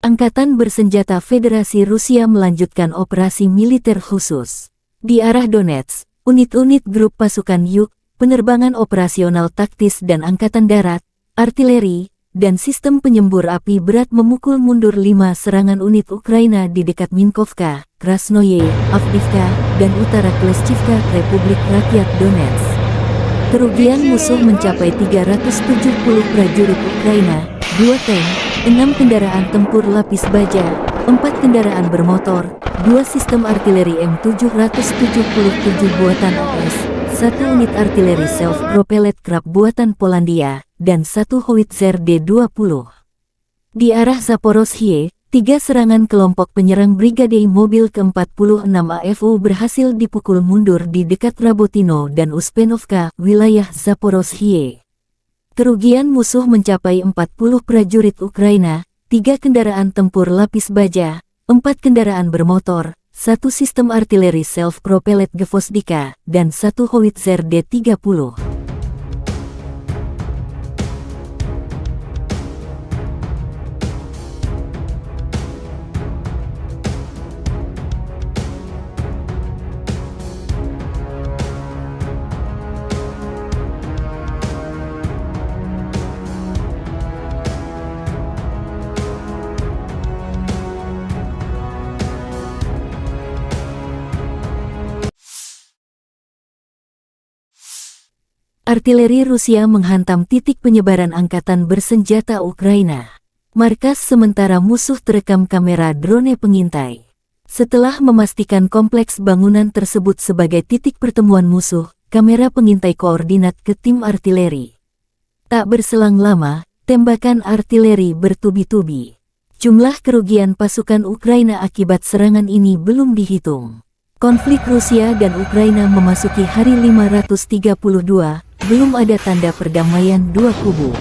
Angkatan Bersenjata Federasi Rusia melanjutkan operasi militer khusus. Di arah Donetsk, unit-unit grup pasukan Yuk, penerbangan operasional taktis dan angkatan darat, artileri, dan sistem penyembur api berat memukul mundur 5 serangan unit Ukraina di dekat Minkovka, Krasnoye, Avdiivka, dan utara Kleshchivka, Republik Rakyat Donetsk. Kerugian musuh mencapai 370 prajurit Ukraina, 2 tank, 6 kendaraan tempur lapis baja, 4 kendaraan bermotor, 2 sistem artileri M777 buatan AS, 1 unit artileri self-propelled Krab buatan Polandia, dan 1 howitzer D-20. Di arah Zaporozhye, 3 serangan kelompok penyerang Brigade Mobil ke-46 AFU berhasil dipukul mundur di dekat Rabotino dan Uspenovka, wilayah Zaporozhye. Kerugian musuh mencapai 40 prajurit Ukraina, 3 kendaraan tempur lapis baja, 4 kendaraan bermotor, 1 sistem artileri self-propelled Gvozdika, dan 1 howitzer D-30. Artileri Rusia menghantam titik penyebaran angkatan bersenjata Ukraina. Markas sementara musuh terekam kamera drone pengintai. Setelah memastikan kompleks bangunan tersebut sebagai titik pertemuan musuh, kamera pengintai koordinat ke tim artileri. Tak berselang lama, tembakan artileri bertubi-tubi. Jumlah kerugian pasukan Ukraina akibat serangan ini belum dihitung. Konflik Rusia dan Ukraina memasuki hari 532, belum ada tanda perdamaian dua kubu.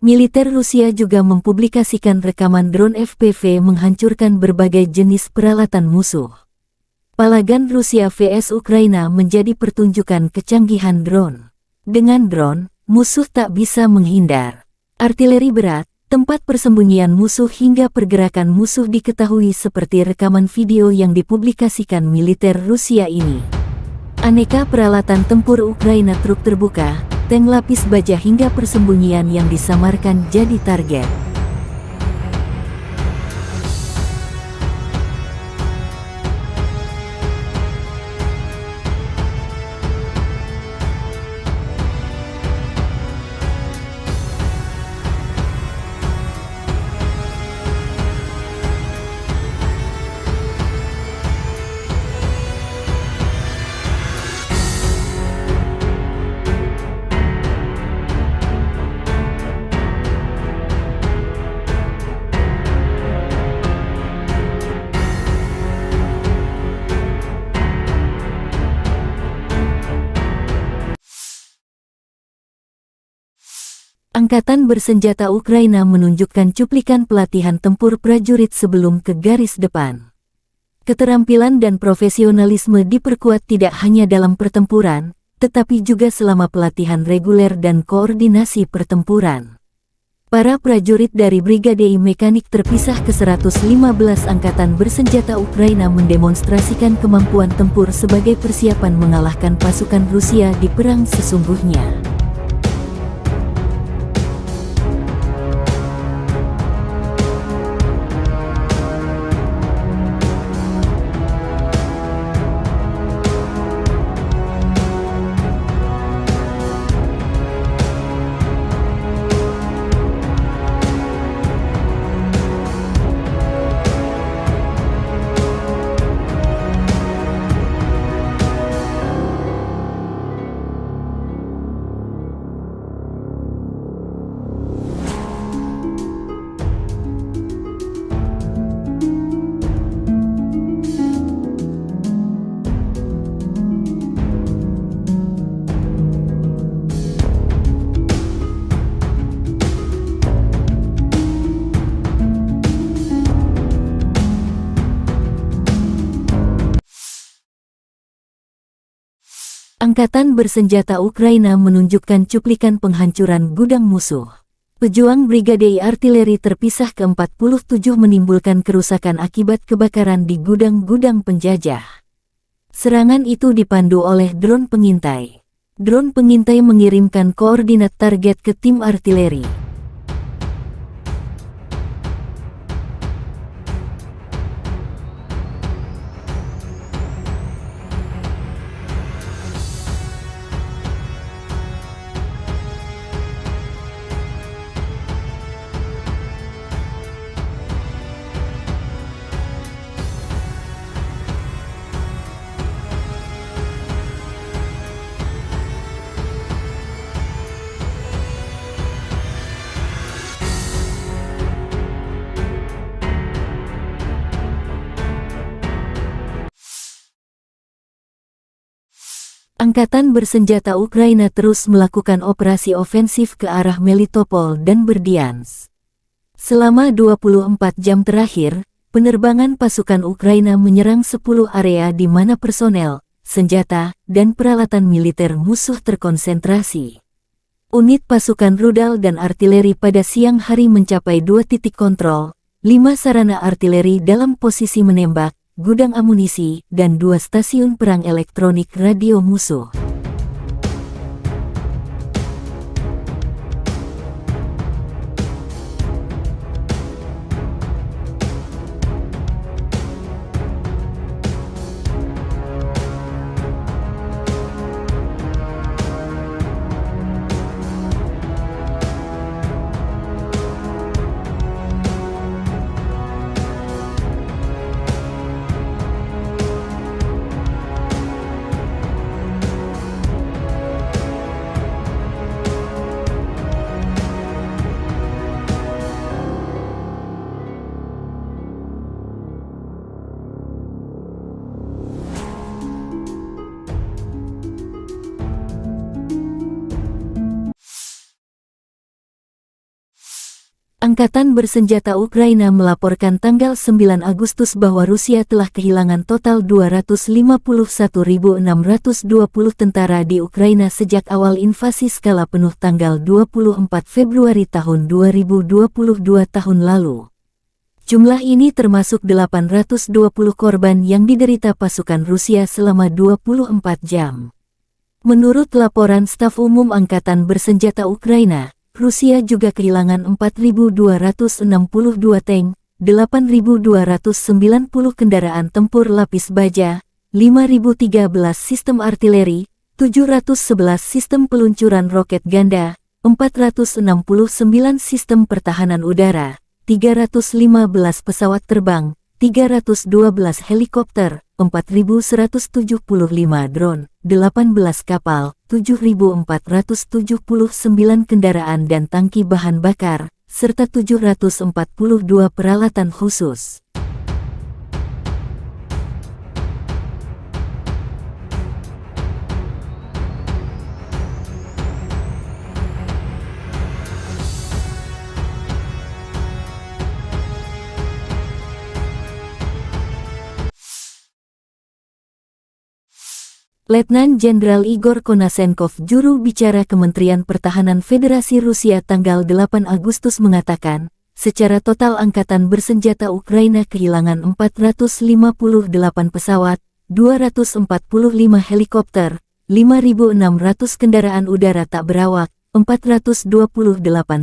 Militer Rusia juga mempublikasikan rekaman drone FPV menghancurkan berbagai jenis peralatan musuh. Palagan Rusia vs Ukraina menjadi pertunjukan kecanggihan drone. Dengan drone, musuh tak bisa menghindar. Artileri berat, tempat persembunyian musuh hingga pergerakan musuh diketahui seperti rekaman video yang dipublikasikan militer Rusia ini. Aneka peralatan tempur Ukraina, truk terbuka, tank lapis baja hingga persembunyian yang disamarkan jadi target. Angkatan bersenjata Ukraina menunjukkan cuplikan pelatihan tempur prajurit sebelum ke garis depan. Keterampilan dan profesionalisme diperkuat tidak hanya dalam pertempuran, tetapi juga selama pelatihan reguler dan koordinasi pertempuran. Para prajurit dari Brigade Mekanik terpisah ke-115 Angkatan Bersenjata Ukraina mendemonstrasikan kemampuan tempur sebagai persiapan mengalahkan pasukan Rusia di perang sesungguhnya. Angkatan Bersenjata Ukraina menunjukkan cuplikan penghancuran gudang musuh. Pejuang Brigade Artileri terpisah ke-47 menimbulkan kerusakan akibat kebakaran di gudang-gudang penjajah. Serangan itu dipandu oleh drone pengintai. Drone pengintai mengirimkan koordinat target ke tim artileri. Angkatan Bersenjata Ukraina terus melakukan operasi ofensif ke arah Melitopol dan Berdyansk. Selama 24 jam terakhir, penerbangan pasukan Ukraina menyerang 10 area di mana personel, senjata, dan peralatan militer musuh terkonsentrasi. Unit pasukan rudal dan artileri pada siang hari mencapai 2 titik kontrol, 5 sarana artileri dalam posisi menembak, gudang amunisi, dan 2 stasiun perang elektronik radio musuh. Angkatan bersenjata Ukraina melaporkan tanggal 9 Agustus bahwa Rusia telah kehilangan total 251.620 tentara di Ukraina sejak awal invasi skala penuh tanggal 24 Februari tahun 2022 tahun lalu. Jumlah ini termasuk 820 korban yang diderita pasukan Rusia selama 24 jam. Menurut laporan Staf Umum Angkatan Bersenjata Ukraina, Rusia juga kehilangan 4.262 tank, 8.290 kendaraan tempur lapis baja, 5.013 sistem artileri, 711 sistem peluncuran roket ganda, 469 sistem pertahanan udara, 315 pesawat terbang, 312 helikopter, 4.175 drone, 18 kapal, 7.479 kendaraan dan tangki bahan bakar, serta 742 peralatan khusus. Letnan Jenderal Igor Konasenkov, juru bicara Kementerian Pertahanan Federasi Rusia tanggal 8 Agustus mengatakan, secara total Angkatan Bersenjata Ukraina kehilangan 458 pesawat, 245 helikopter, 5.600 kendaraan udara tak berawak, 428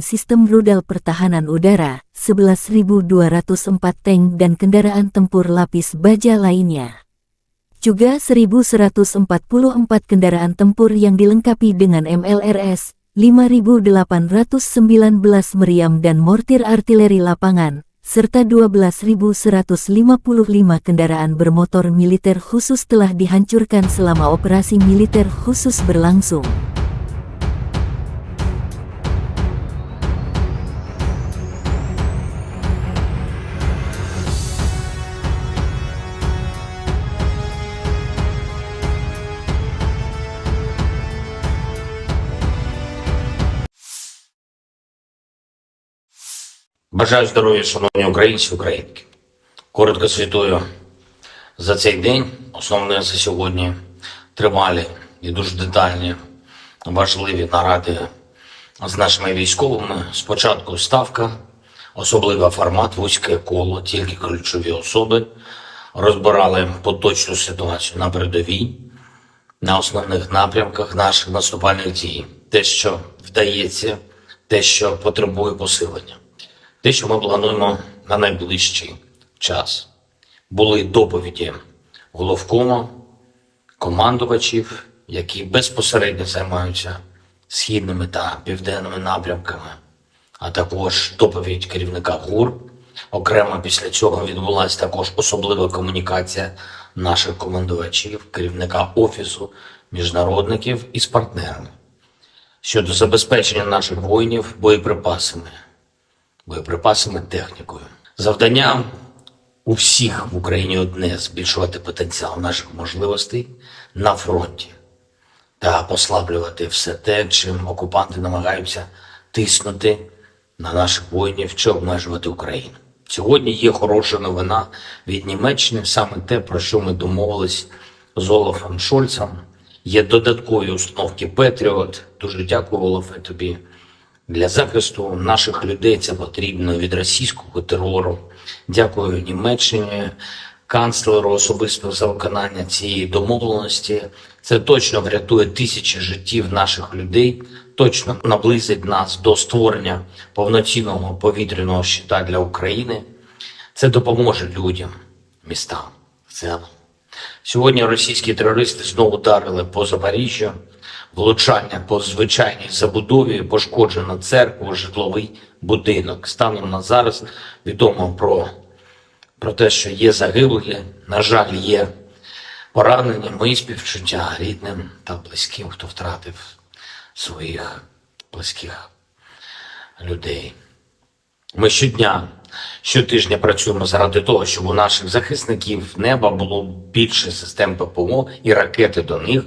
sistem rudal pertahanan udara, 11.204 tank dan kendaraan tempur lapis baja lainnya. Juga 1.144 kendaraan tempur yang dilengkapi dengan MLRS, 5.819 meriam dan mortir artileri lapangan, serta 12.155 kendaraan bermotor militer khusus telah dihancurkan selama operasi militer khusus berlangsung. Бажаю здоров'я, шановні українці, українки. Коротко звітую за цей день. Основне за сьогодні тривалі і дуже детальні, важливі наради з нашими військовими. Спочатку ставка, особливий формат, вузьке коло, тільки ключові особи. Розбирали поточну ситуацію на передовій, на основних напрямках наших наступальних дій. Те, що вдається, те, що потребує посилення. Те, що ми плануємо на найближчий час. Були доповіді головкому, командувачів, які безпосередньо займаються східними та південними напрямками, а також доповідь керівника ГУР. Окремо після цього відбулася також особлива комунікація наших командувачів, керівника Офісу міжнародників із партнерами щодо забезпечення наших воїнів боєприпасами, технікою. Завдання у всіх в Україні одне – збільшувати потенціал наших можливостей на фронті та послаблювати все те, чим окупанти намагаються тиснути на наших воїнів чи обмежувати Україну. Сьогодні є хороша новина від Німеччини, саме те, про що ми домовились з Олафом Шольцем. Є додаткові установки Петріот. Дуже дякую, Олафе, тобі. Для захисту наших людей це потрібно від російського терору. Дякую Німеччині, канцлеру особисто за виконання цієї домовленості. Це точно врятує тисячі життів наших людей, точно наблизить нас до створення повноцінного повітряного щита для України. Це допоможе людям, містам в цілому. Сьогодні російські терористи знову ударили по Запоріжжю, влучання по звичайній забудові, пошкоджено церкву, житловий будинок. Станом на зараз відомо про те, що є загиблі, на жаль, є поранені. Мої співчуття рідним та близьким, хто втратив своїх близьких людей. Ми щотижня працюємо заради того, щоб у наших захисників неба було більше систем ППО і ракети до них.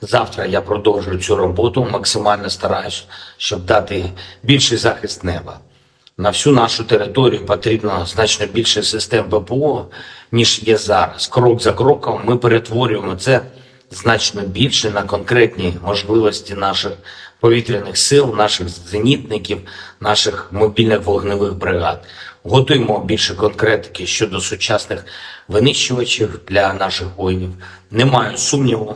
Завтра я продовжую цю роботу, максимально стараюсь, щоб дати більший захист неба. На всю нашу територію потрібно значно більше систем ППО, ніж є зараз. Крок за кроком ми перетворюємо це значно більше на конкретні можливості наших повітряних сил, наших зенітників, наших мобільних вогневих бригад. Готуємо більше конкретики щодо сучасних винищувачів для наших воїнів. Не маю сумніву,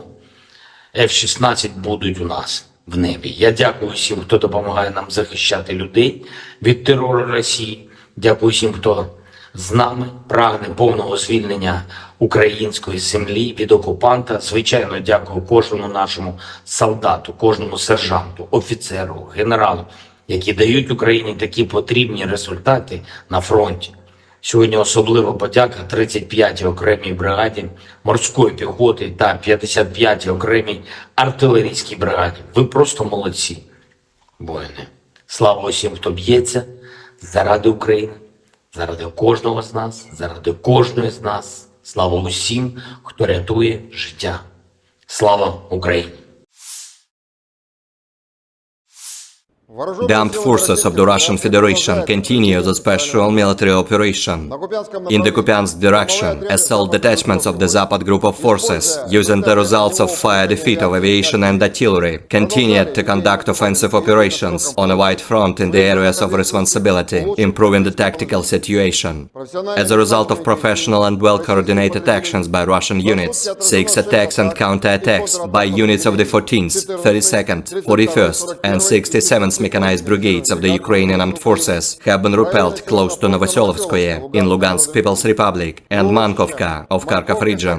F-16 будуть у нас в небі. Я дякую всім, хто допомагає нам захищати людей від терору Росії. Дякую всім, хто з нами прагне повного звільнення української землі від окупанта. Звичайно, дякую кожному нашому солдату, кожному сержанту, офіцеру, генералу, які дають Україні такі потрібні результати на фронті. Сьогодні особлива подяка 35-й окремій бригаді морської піхоти та 55-й окремій артилерійській бригаді. Ви просто молодці, воїни. Слава усім, хто б'ється заради України, заради кожного з нас, заради кожної з нас. Слава усім, хто рятує життя. Слава Україні! The armed forces of the Russian Federation continue the special military operation. In the Kupiansk direction, assault detachments of the Zapad group of forces, using the results of fire defeat of aviation and artillery, continued to conduct offensive operations on a wide front in the areas of responsibility, improving the tactical situation. As a result of professional and well-coordinated actions by Russian units, 6 attacks and counter-attacks by units of the 14th, 32nd, 41st and 67th mechanized brigades of the Ukrainian armed forces have been repelled close to Novoselovskoye in Lugansk People's Republic and Mankovka of Kharkov region.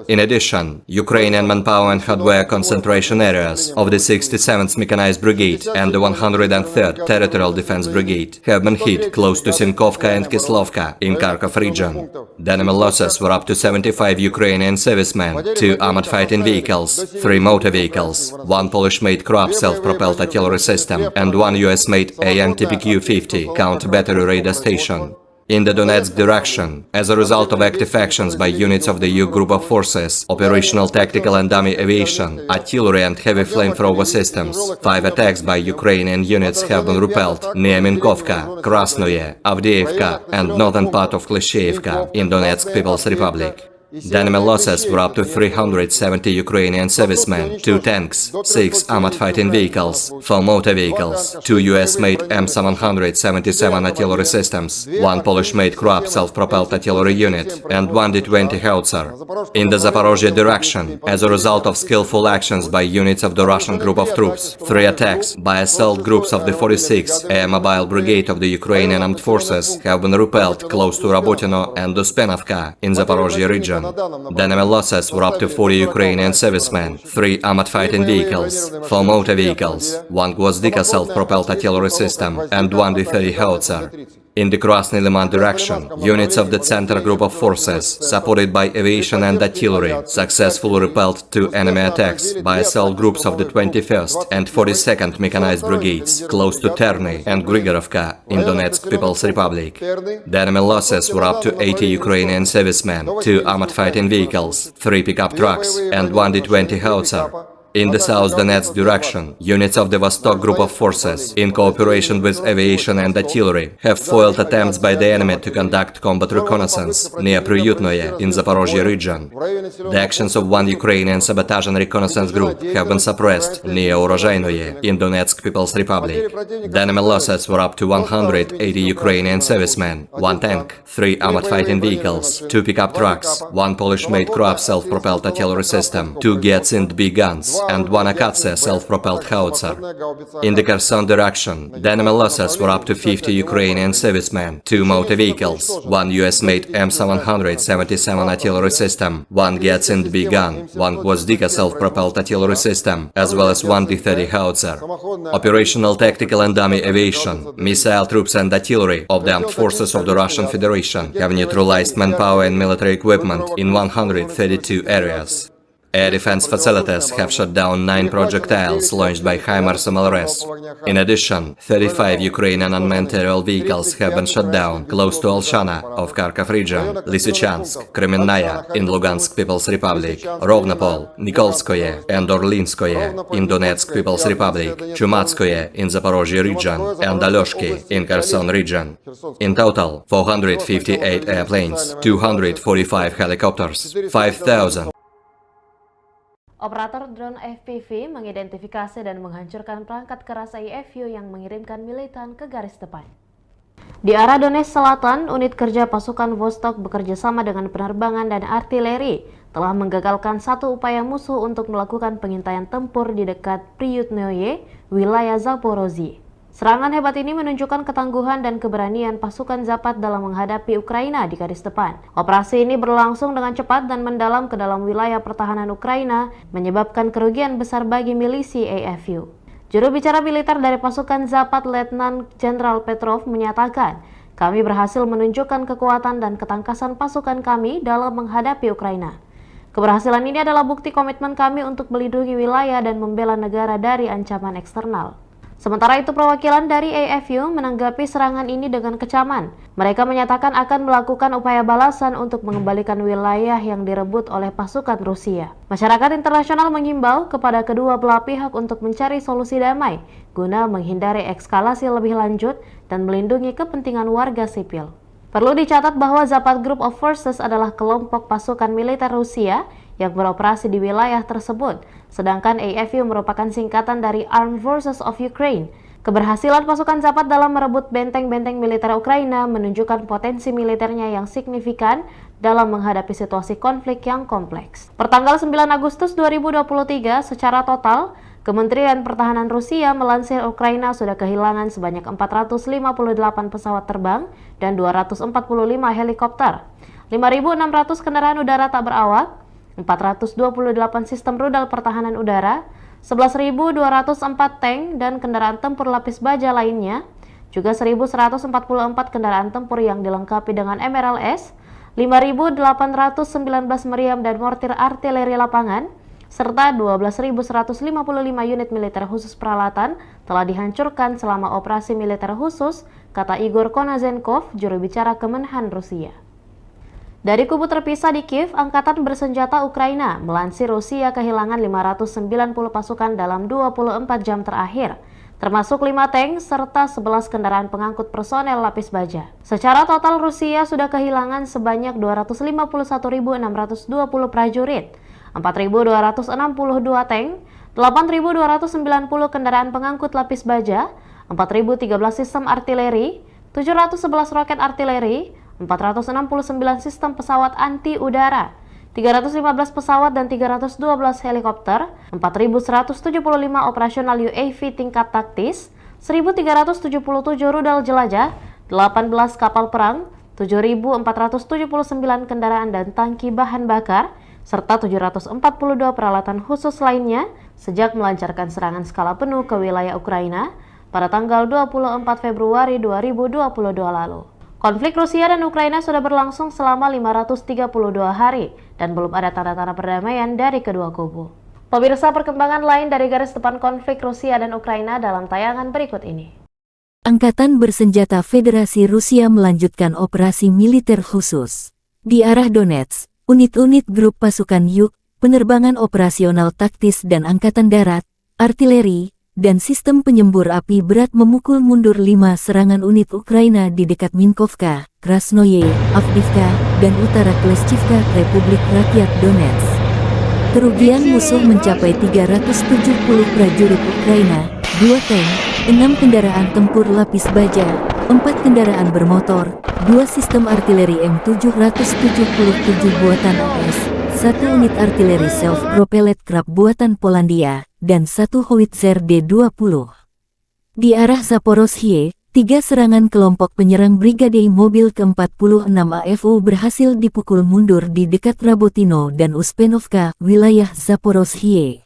In addition, Ukrainian manpower and hardware concentration areas of the 67th Mechanized Brigade and the 103rd Territorial Defense Brigade have been hit close to Sinkovka and Kislovka in Kharkov region. The enemy losses were up to 75 Ukrainian servicemen, 2 armored fighting vehicles, 3 motor vehicles, 1 Polish-made Kroab self-propelled artillery system, and 1 US-made AN-TPQ-50 counter-battery radar station. In the Donetsk direction, as a result of active actions by units of the U group of forces, operational tactical and dummy aviation, artillery and heavy flamethrower systems, 5 attacks by Ukrainian units have been repelled near Minkovka, Krasnoye, Avdiivka and northern part of Klishchiivka in Donetsk People's Republic. The enemy losses were up to 370 Ukrainian servicemen, 2 tanks, 6 armored fighting vehicles, 4 motor vehicles, 2 US-made M777 artillery systems, 1 Polish-made Kroab self-propelled artillery unit, and 1 D-20 howitzer. In the Zaporozhye direction, as a result of skillful actions by units of the Russian group of troops, 3 attacks by assault groups of the 46th Air Mobile Brigade of the Ukrainian Armed Forces have been repelled close to Rabotino and Uspenovka in Zaporozhye region. The enemy losses were up to 40 Ukrainian servicemen, 3 armored fighting vehicles, 4 motor vehicles, 1 Gvozdika self-propelled artillery system, and 1 D-30 howitzer. In the Krasny Liman direction, units of the Center Group of Forces, supported by aviation and artillery, successfully repelled 2 enemy attacks by assault groups of the 21st and 42nd Mechanized Brigades, close to Terny and Grigorovka in Donetsk People's Republic. The enemy losses were up to 80 Ukrainian servicemen, 2 armored fighting vehicles, 3 pickup trucks, and 1 D-20 howitzer. In the South Donetsk direction, units of the Vostok Group of Forces, in cooperation with aviation and artillery, have foiled attempts by the enemy to conduct combat reconnaissance near Priyutnoye in Zaporozhye region. The actions of 1 Ukrainian sabotage and reconnaissance group have been suppressed near Urozhainoye in Donetsk People's Republic. The enemy losses were up to 180 Ukrainian servicemen, 1 tank, 3 armored fighting vehicles, 2 pickup trucks, 1 Polish-made Kroab self-propelled artillery system, 2 Giatsint B guns, and 1 Akatsia self-propelled howitzer. In the Kherson direction, the enemy losses were up to 50 Ukrainian servicemen, 2 motor vehicles, 1 US-made M777 artillery system, 1 Giatsint B gun, 1 Gvozdika self-propelled artillery system, as well as 1 D-30 howitzer. Operational tactical and dummy aviation, missile troops and artillery of the armed forces of the Russian Federation have neutralized manpower and military equipment in 132 areas. Air defense facilities have shot down 9 projectiles launched by HIMARS MLRS. In addition, 35 Ukrainian unmanned aerial vehicles have been shot down close to Alshana of Kharkov region, Lysychansk, Kremenная in Lugansk People's Republic, Rovnopol, Nikolskoye and Orlinskoye in Donetsk People's Republic, Chumatskoye in Zaporozhye region, and Alyoshki in Kherson region. In total, 458 airplanes, 245 helicopters, 5,000 Operator drone FPV mengidentifikasi dan menghancurkan perangkat keras IFU yang mengirimkan militan ke garis depan. Di arah Donetsk Selatan, unit kerja pasukan Vostok bekerja sama dengan penerbangan dan artileri telah menggagalkan satu upaya musuh untuk melakukan pengintaian tempur di dekat Priyutnoye, wilayah Zaporozhye. Serangan hebat ini menunjukkan ketangguhan dan keberanian pasukan Zapad dalam menghadapi Ukraina di garis depan. Operasi ini berlangsung dengan cepat dan mendalam ke dalam wilayah pertahanan Ukraina, menyebabkan kerugian besar bagi milisi AFU. Juru bicara militer dari pasukan Zapad, Letnan Jenderal Petrov, menyatakan, "Kami berhasil menunjukkan kekuatan dan ketangkasan pasukan kami dalam menghadapi Ukraina. Keberhasilan ini adalah bukti komitmen kami untuk melindungi wilayah dan membela negara dari ancaman eksternal." Sementara itu, perwakilan dari AFU menanggapi serangan ini dengan kecaman. Mereka menyatakan akan melakukan upaya balasan untuk mengembalikan wilayah yang direbut oleh pasukan Rusia. Masyarakat internasional mengimbau kepada kedua belah pihak untuk mencari solusi damai guna menghindari eskalasi lebih lanjut dan melindungi kepentingan warga sipil. Perlu dicatat bahwa Zapad Group of Forces adalah kelompok pasukan militer Rusia yang beroperasi di wilayah tersebut, sedangkan AFU merupakan singkatan dari Armed Forces of Ukraine. Keberhasilan pasukan Zapad dalam merebut benteng-benteng militer Ukraina menunjukkan potensi militernya yang signifikan dalam menghadapi situasi konflik yang kompleks. Pertanggal 9 Agustus 2023, secara total, Kementerian Pertahanan Rusia melansir Ukraina sudah kehilangan sebanyak 458 pesawat terbang dan 245 helikopter, 5.600 kendaraan udara tak berawak, 428 sistem rudal pertahanan udara, 11.204 tank dan kendaraan tempur lapis baja lainnya, juga 1.144 kendaraan tempur yang dilengkapi dengan MRLS, 5.819 meriam dan mortir artileri lapangan, serta 12.155 unit militer khusus peralatan telah dihancurkan selama operasi militer khusus, kata Igor Konazenkov, juru bicara Kemenhan Rusia. Dari kubu terpisah di Kiev, Angkatan Bersenjata Ukraina melansir Rusia kehilangan 590 pasukan dalam 24 jam terakhir, termasuk 5 tank serta 11 kendaraan pengangkut personel lapis baja. Secara total, Rusia sudah kehilangan sebanyak 251.620 prajurit, 4.262 tank, 8.290 kendaraan pengangkut lapis baja, 4.013 sistem artileri, 711 roket artileri, 469 sistem pesawat anti-udara, 315 pesawat dan 312 helikopter, 4.175 operasional UAV tingkat taktis, 1.377 rudal jelajah, 18 kapal perang, 7.479 kendaraan dan tangki bahan bakar, serta 742 peralatan khusus lainnya sejak melancarkan serangan skala penuh ke wilayah Ukraina pada tanggal 24 Februari 2022 lalu. Konflik Rusia dan Ukraina sudah berlangsung selama 532 hari dan belum ada tanda-tanda perdamaian dari kedua kubu. Pemirsa, perkembangan lain dari garis depan konflik Rusia dan Ukraina dalam tayangan berikut ini. Angkatan Bersenjata Federasi Rusia melanjutkan operasi militer khusus. Di arah Donetsk, unit-unit grup pasukan Yuk, penerbangan operasional taktis dan angkatan darat, artileri, dan sistem penyembur api berat memukul mundur 5 serangan unit Ukraina di dekat Minkovka, Krasnoye, Avdiivka, dan utara Kleshchivka, Republik Rakyat Donetsk. Kerugian musuh mencapai 370 prajurit Ukraina, 2 tank, 6 kendaraan tempur lapis baja, 4 kendaraan bermotor, 2 sistem artileri M777 buatan AS, 1 unit artileri self-propelled Krab buatan Polandia, dan 1 howitzer D-20. Di arah Zaporozhye, 3 serangan kelompok penyerang Brigade Mobil ke-46 AFU berhasil dipukul mundur di dekat Rabotino dan Uspenovka, wilayah Zaporozhye.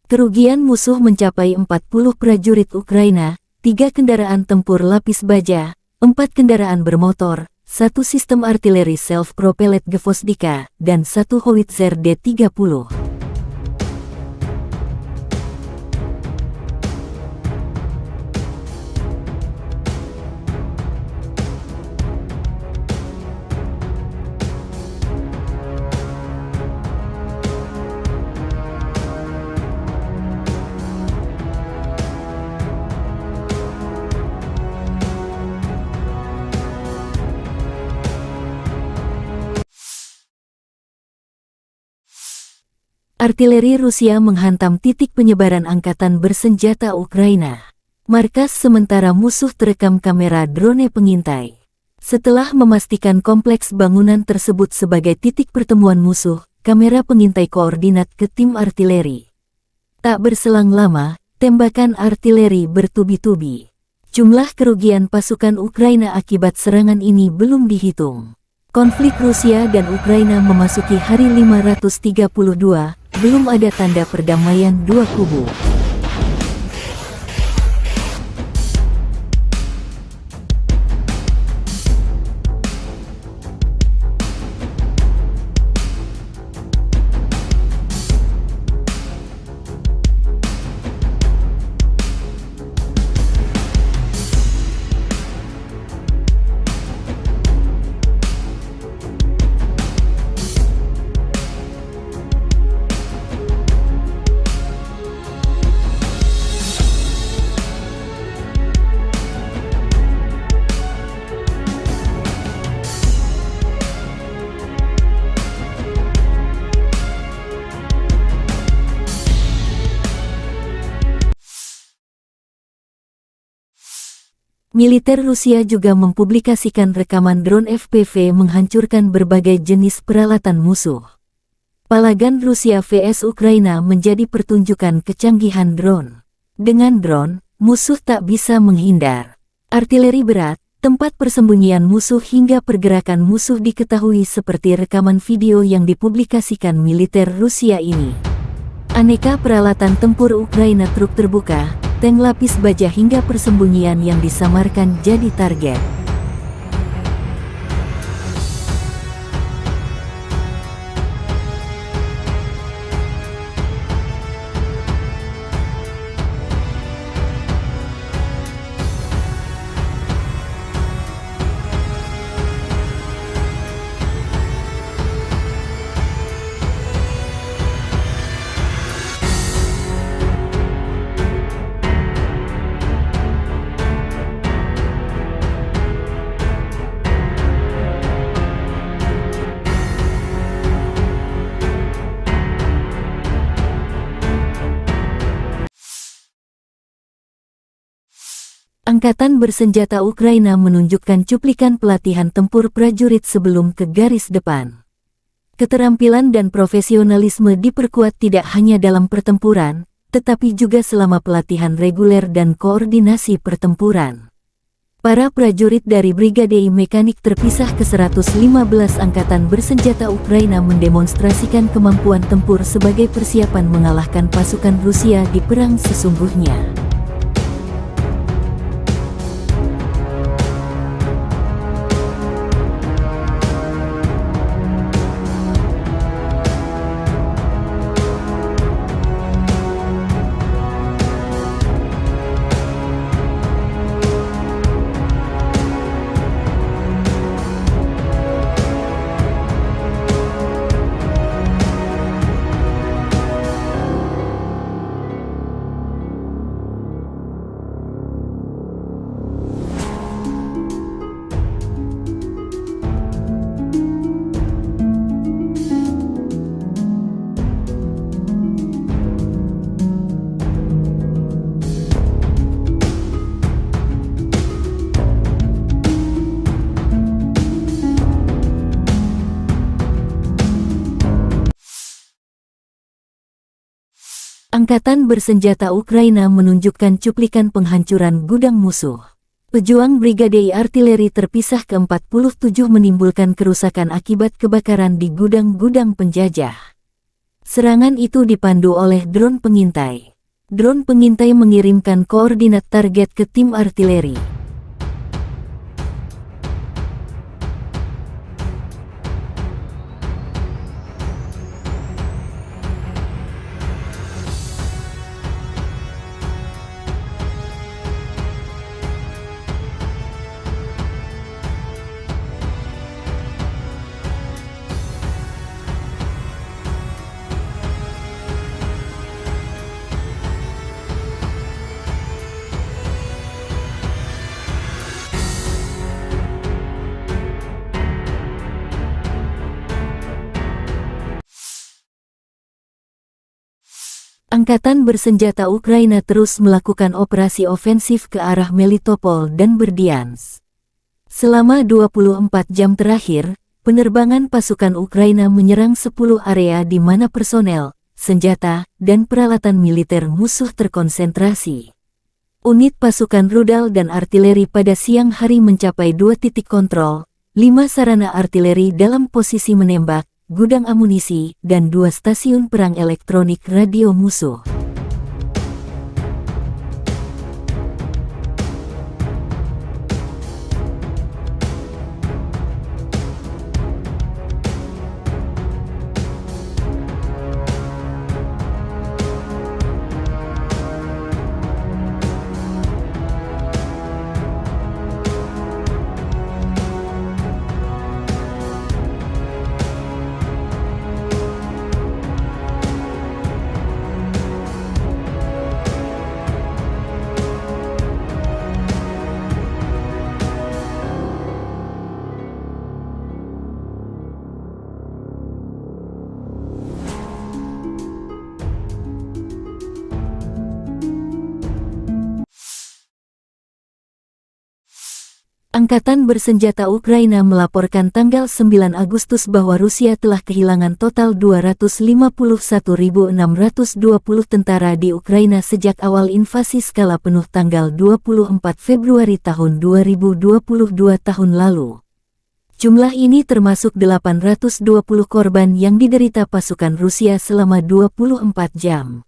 Kerugian musuh mencapai 40 prajurit Ukraina, 3 kendaraan tempur lapis baja, 4 kendaraan bermotor, 1 sistem artileri self-propelled Gvozdika, dan 1 howitzer D-30. Artileri Rusia menghantam titik penyebaran angkatan bersenjata Ukraina. Markas sementara musuh terekam kamera drone pengintai. Setelah memastikan kompleks bangunan tersebut sebagai titik pertemuan musuh, kamera pengintai koordinat ke tim artileri. Tak berselang lama, tembakan artileri bertubi-tubi. Jumlah kerugian pasukan Ukraina akibat serangan ini belum dihitung. Konflik Rusia dan Ukraina memasuki hari 532, belum ada tanda perdamaian dua kubu. Militer Rusia juga mempublikasikan rekaman drone FPV menghancurkan berbagai jenis peralatan musuh. Palagan Rusia vs Ukraina menjadi pertunjukan kecanggihan drone. Dengan drone, musuh tak bisa menghindar. Artileri berat, tempat persembunyian musuh hingga pergerakan musuh diketahui seperti rekaman video yang dipublikasikan militer Rusia ini. Aneka peralatan tempur Ukraina, truk terbuka, tank lapis baja hingga persembunyian yang disamarkan jadi target. Angkatan bersenjata Ukraina menunjukkan cuplikan pelatihan tempur prajurit sebelum ke garis depan. Keterampilan dan profesionalisme diperkuat tidak hanya dalam pertempuran, tetapi juga selama pelatihan reguler dan koordinasi pertempuran. Para prajurit dari Brigade Mekanik terpisah ke-115 Angkatan Bersenjata Ukraina mendemonstrasikan kemampuan tempur sebagai persiapan mengalahkan pasukan Rusia di perang sesungguhnya. Angkatan Bersenjata Ukraina menunjukkan cuplikan penghancuran gudang musuh. Pejuang Brigade Artileri terpisah ke-47 menimbulkan kerusakan akibat kebakaran di gudang-gudang penjajah. Serangan itu dipandu oleh drone pengintai. Drone pengintai mengirimkan koordinat target ke tim artileri. Angkatan bersenjata Ukraina terus melakukan operasi ofensif ke arah Melitopol dan Berdyansk. Selama 24 jam terakhir, penerbangan pasukan Ukraina menyerang 10 area di mana personel, senjata, dan peralatan militer musuh terkonsentrasi. Unit pasukan rudal dan artileri pada siang hari mencapai 2 titik kontrol, 5 sarana artileri dalam posisi menembak, gudang amunisi, dan 2 stasiun perang elektronik radio musuh. Angkatan bersenjata Ukraina melaporkan tanggal 9 Agustus bahwa Rusia telah kehilangan total 251.620 tentara di Ukraina sejak awal invasi skala penuh tanggal 24 Februari tahun 2022 tahun lalu. Jumlah ini termasuk 820 korban yang diderita pasukan Rusia selama 24 jam.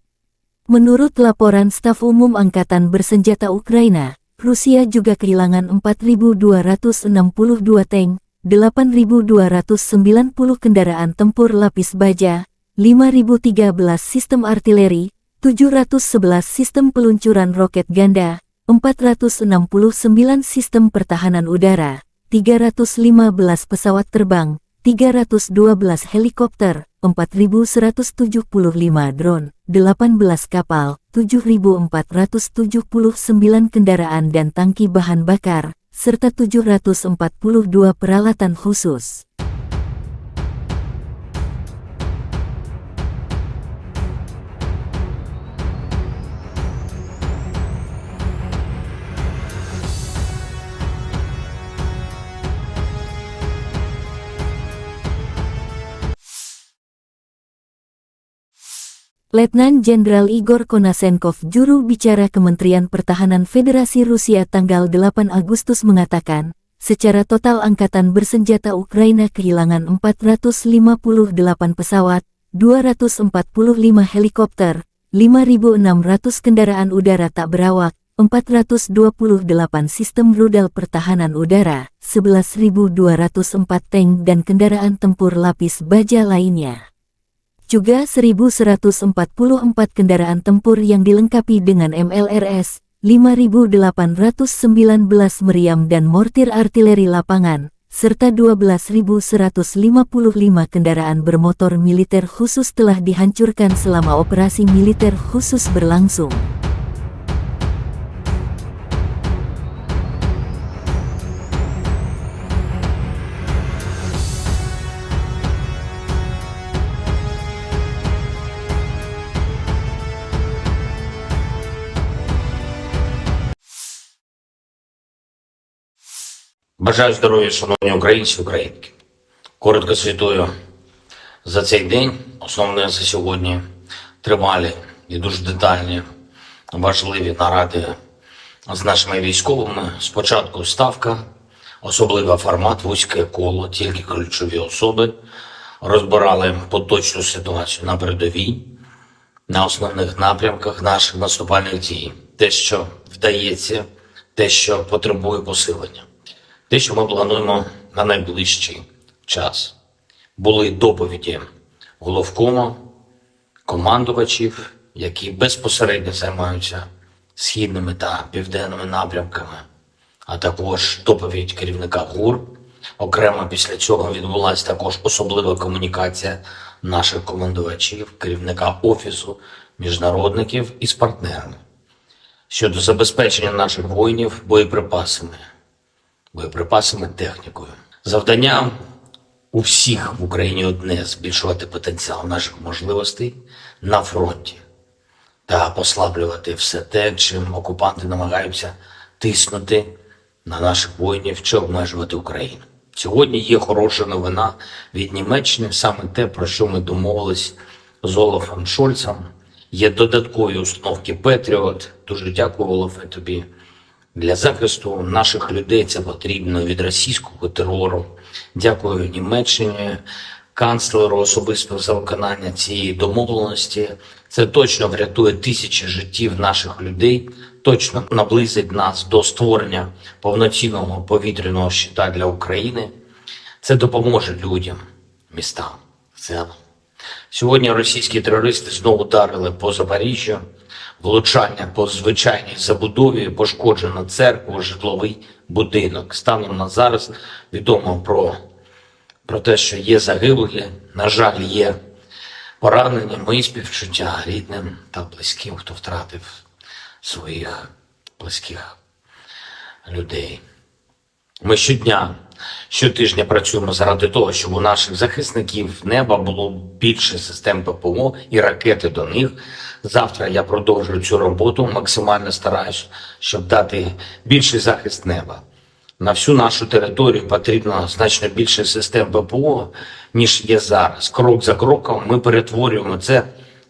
Menurut laporan Staf Umum Angkatan Bersenjata Ukraina, Rusia juga kehilangan 4.262 tank, 8.290 kendaraan tempur lapis baja, 5.013 sistem artileri, 711 sistem peluncuran roket ganda, 469 sistem pertahanan udara, 315 pesawat terbang, 312 helikopter, 4.175 drone, 18 kapal, 7.479 kendaraan dan tangki bahan bakar, serta 742 peralatan khusus. Letnan Jenderal Igor Konasenkov, juru bicara Kementerian Pertahanan Federasi Rusia tanggal 8 Agustus mengatakan, secara total angkatan bersenjata Ukraina kehilangan 458 pesawat, 245 helikopter, 5.600 kendaraan udara tak berawak, 428 sistem rudal pertahanan udara, 11.204 tank dan kendaraan tempur lapis baja lainnya. Juga 1.144 kendaraan tempur yang dilengkapi dengan MLRS, 5.819 meriam dan mortir artileri lapangan, serta 12.155 kendaraan bermotor militer khusus telah dihancurkan selama operasi militer khusus berlangsung. Бажаю здоров'я, шановні українці, українки. Коротко звітую за цей день. Основне за сьогодні тривалі і дуже детальні, важливі наради з нашими військовими. Спочатку ставка, особливий формат, вузьке коло, тільки ключові особи. Розбирали поточну ситуацію на передовій, на основних напрямках наших наступальних дій. Те, що вдається, те, що потребує посилення. Те, що ми плануємо на найближчий час. Були доповіді головкому, командувачів, які безпосередньо займаються східними та південними напрямками, а також доповідь керівника ГУР. Окремо після цього відбулася також особлива комунікація наших командувачів, керівника Офісу міжнародників із партнерами щодо забезпечення наших воїнів боєприпасами, технікою. Завдання у всіх в Україні одне – збільшувати потенціал наших можливостей на фронті. та послаблювати все те, чим окупанти намагаються тиснути на наших воїнів чи обмежувати Україну. Сьогодні є хороша новина від Німеччини, саме те, про що ми домовились з Олафом Шольцем. Є додаткові установки Петріот. Дуже дякую, Олафе, тобі. Для захисту наших людей це потрібно від російського терору. Дякую Німеччині, канцлеру особисто за виконання цієї домовленості. Це точно врятує тисячі життів наших людей, точно наблизить нас до створення повноцінного повітряного щита для України. Це допоможе людям, містам в цілому. Сьогодні російські терористи знову ударили по Запоріжжю, влучання по звичайній забудові, пошкоджена церква, житловий будинок. Станом на зараз відомо про те, що є загиблі, на жаль, є поранені. Мої співчуття рідним та близьким, хто втратив своїх близьких людей. Ми щотижня працюємо заради того, щоб у наших захисників неба було більше систем ППО і ракети до них. Завтра я продовжую цю роботу, максимально стараюсь, щоб дати більший захист неба. На всю нашу територію потрібно значно більше систем ППО, ніж є зараз. Крок за кроком ми перетворюємо це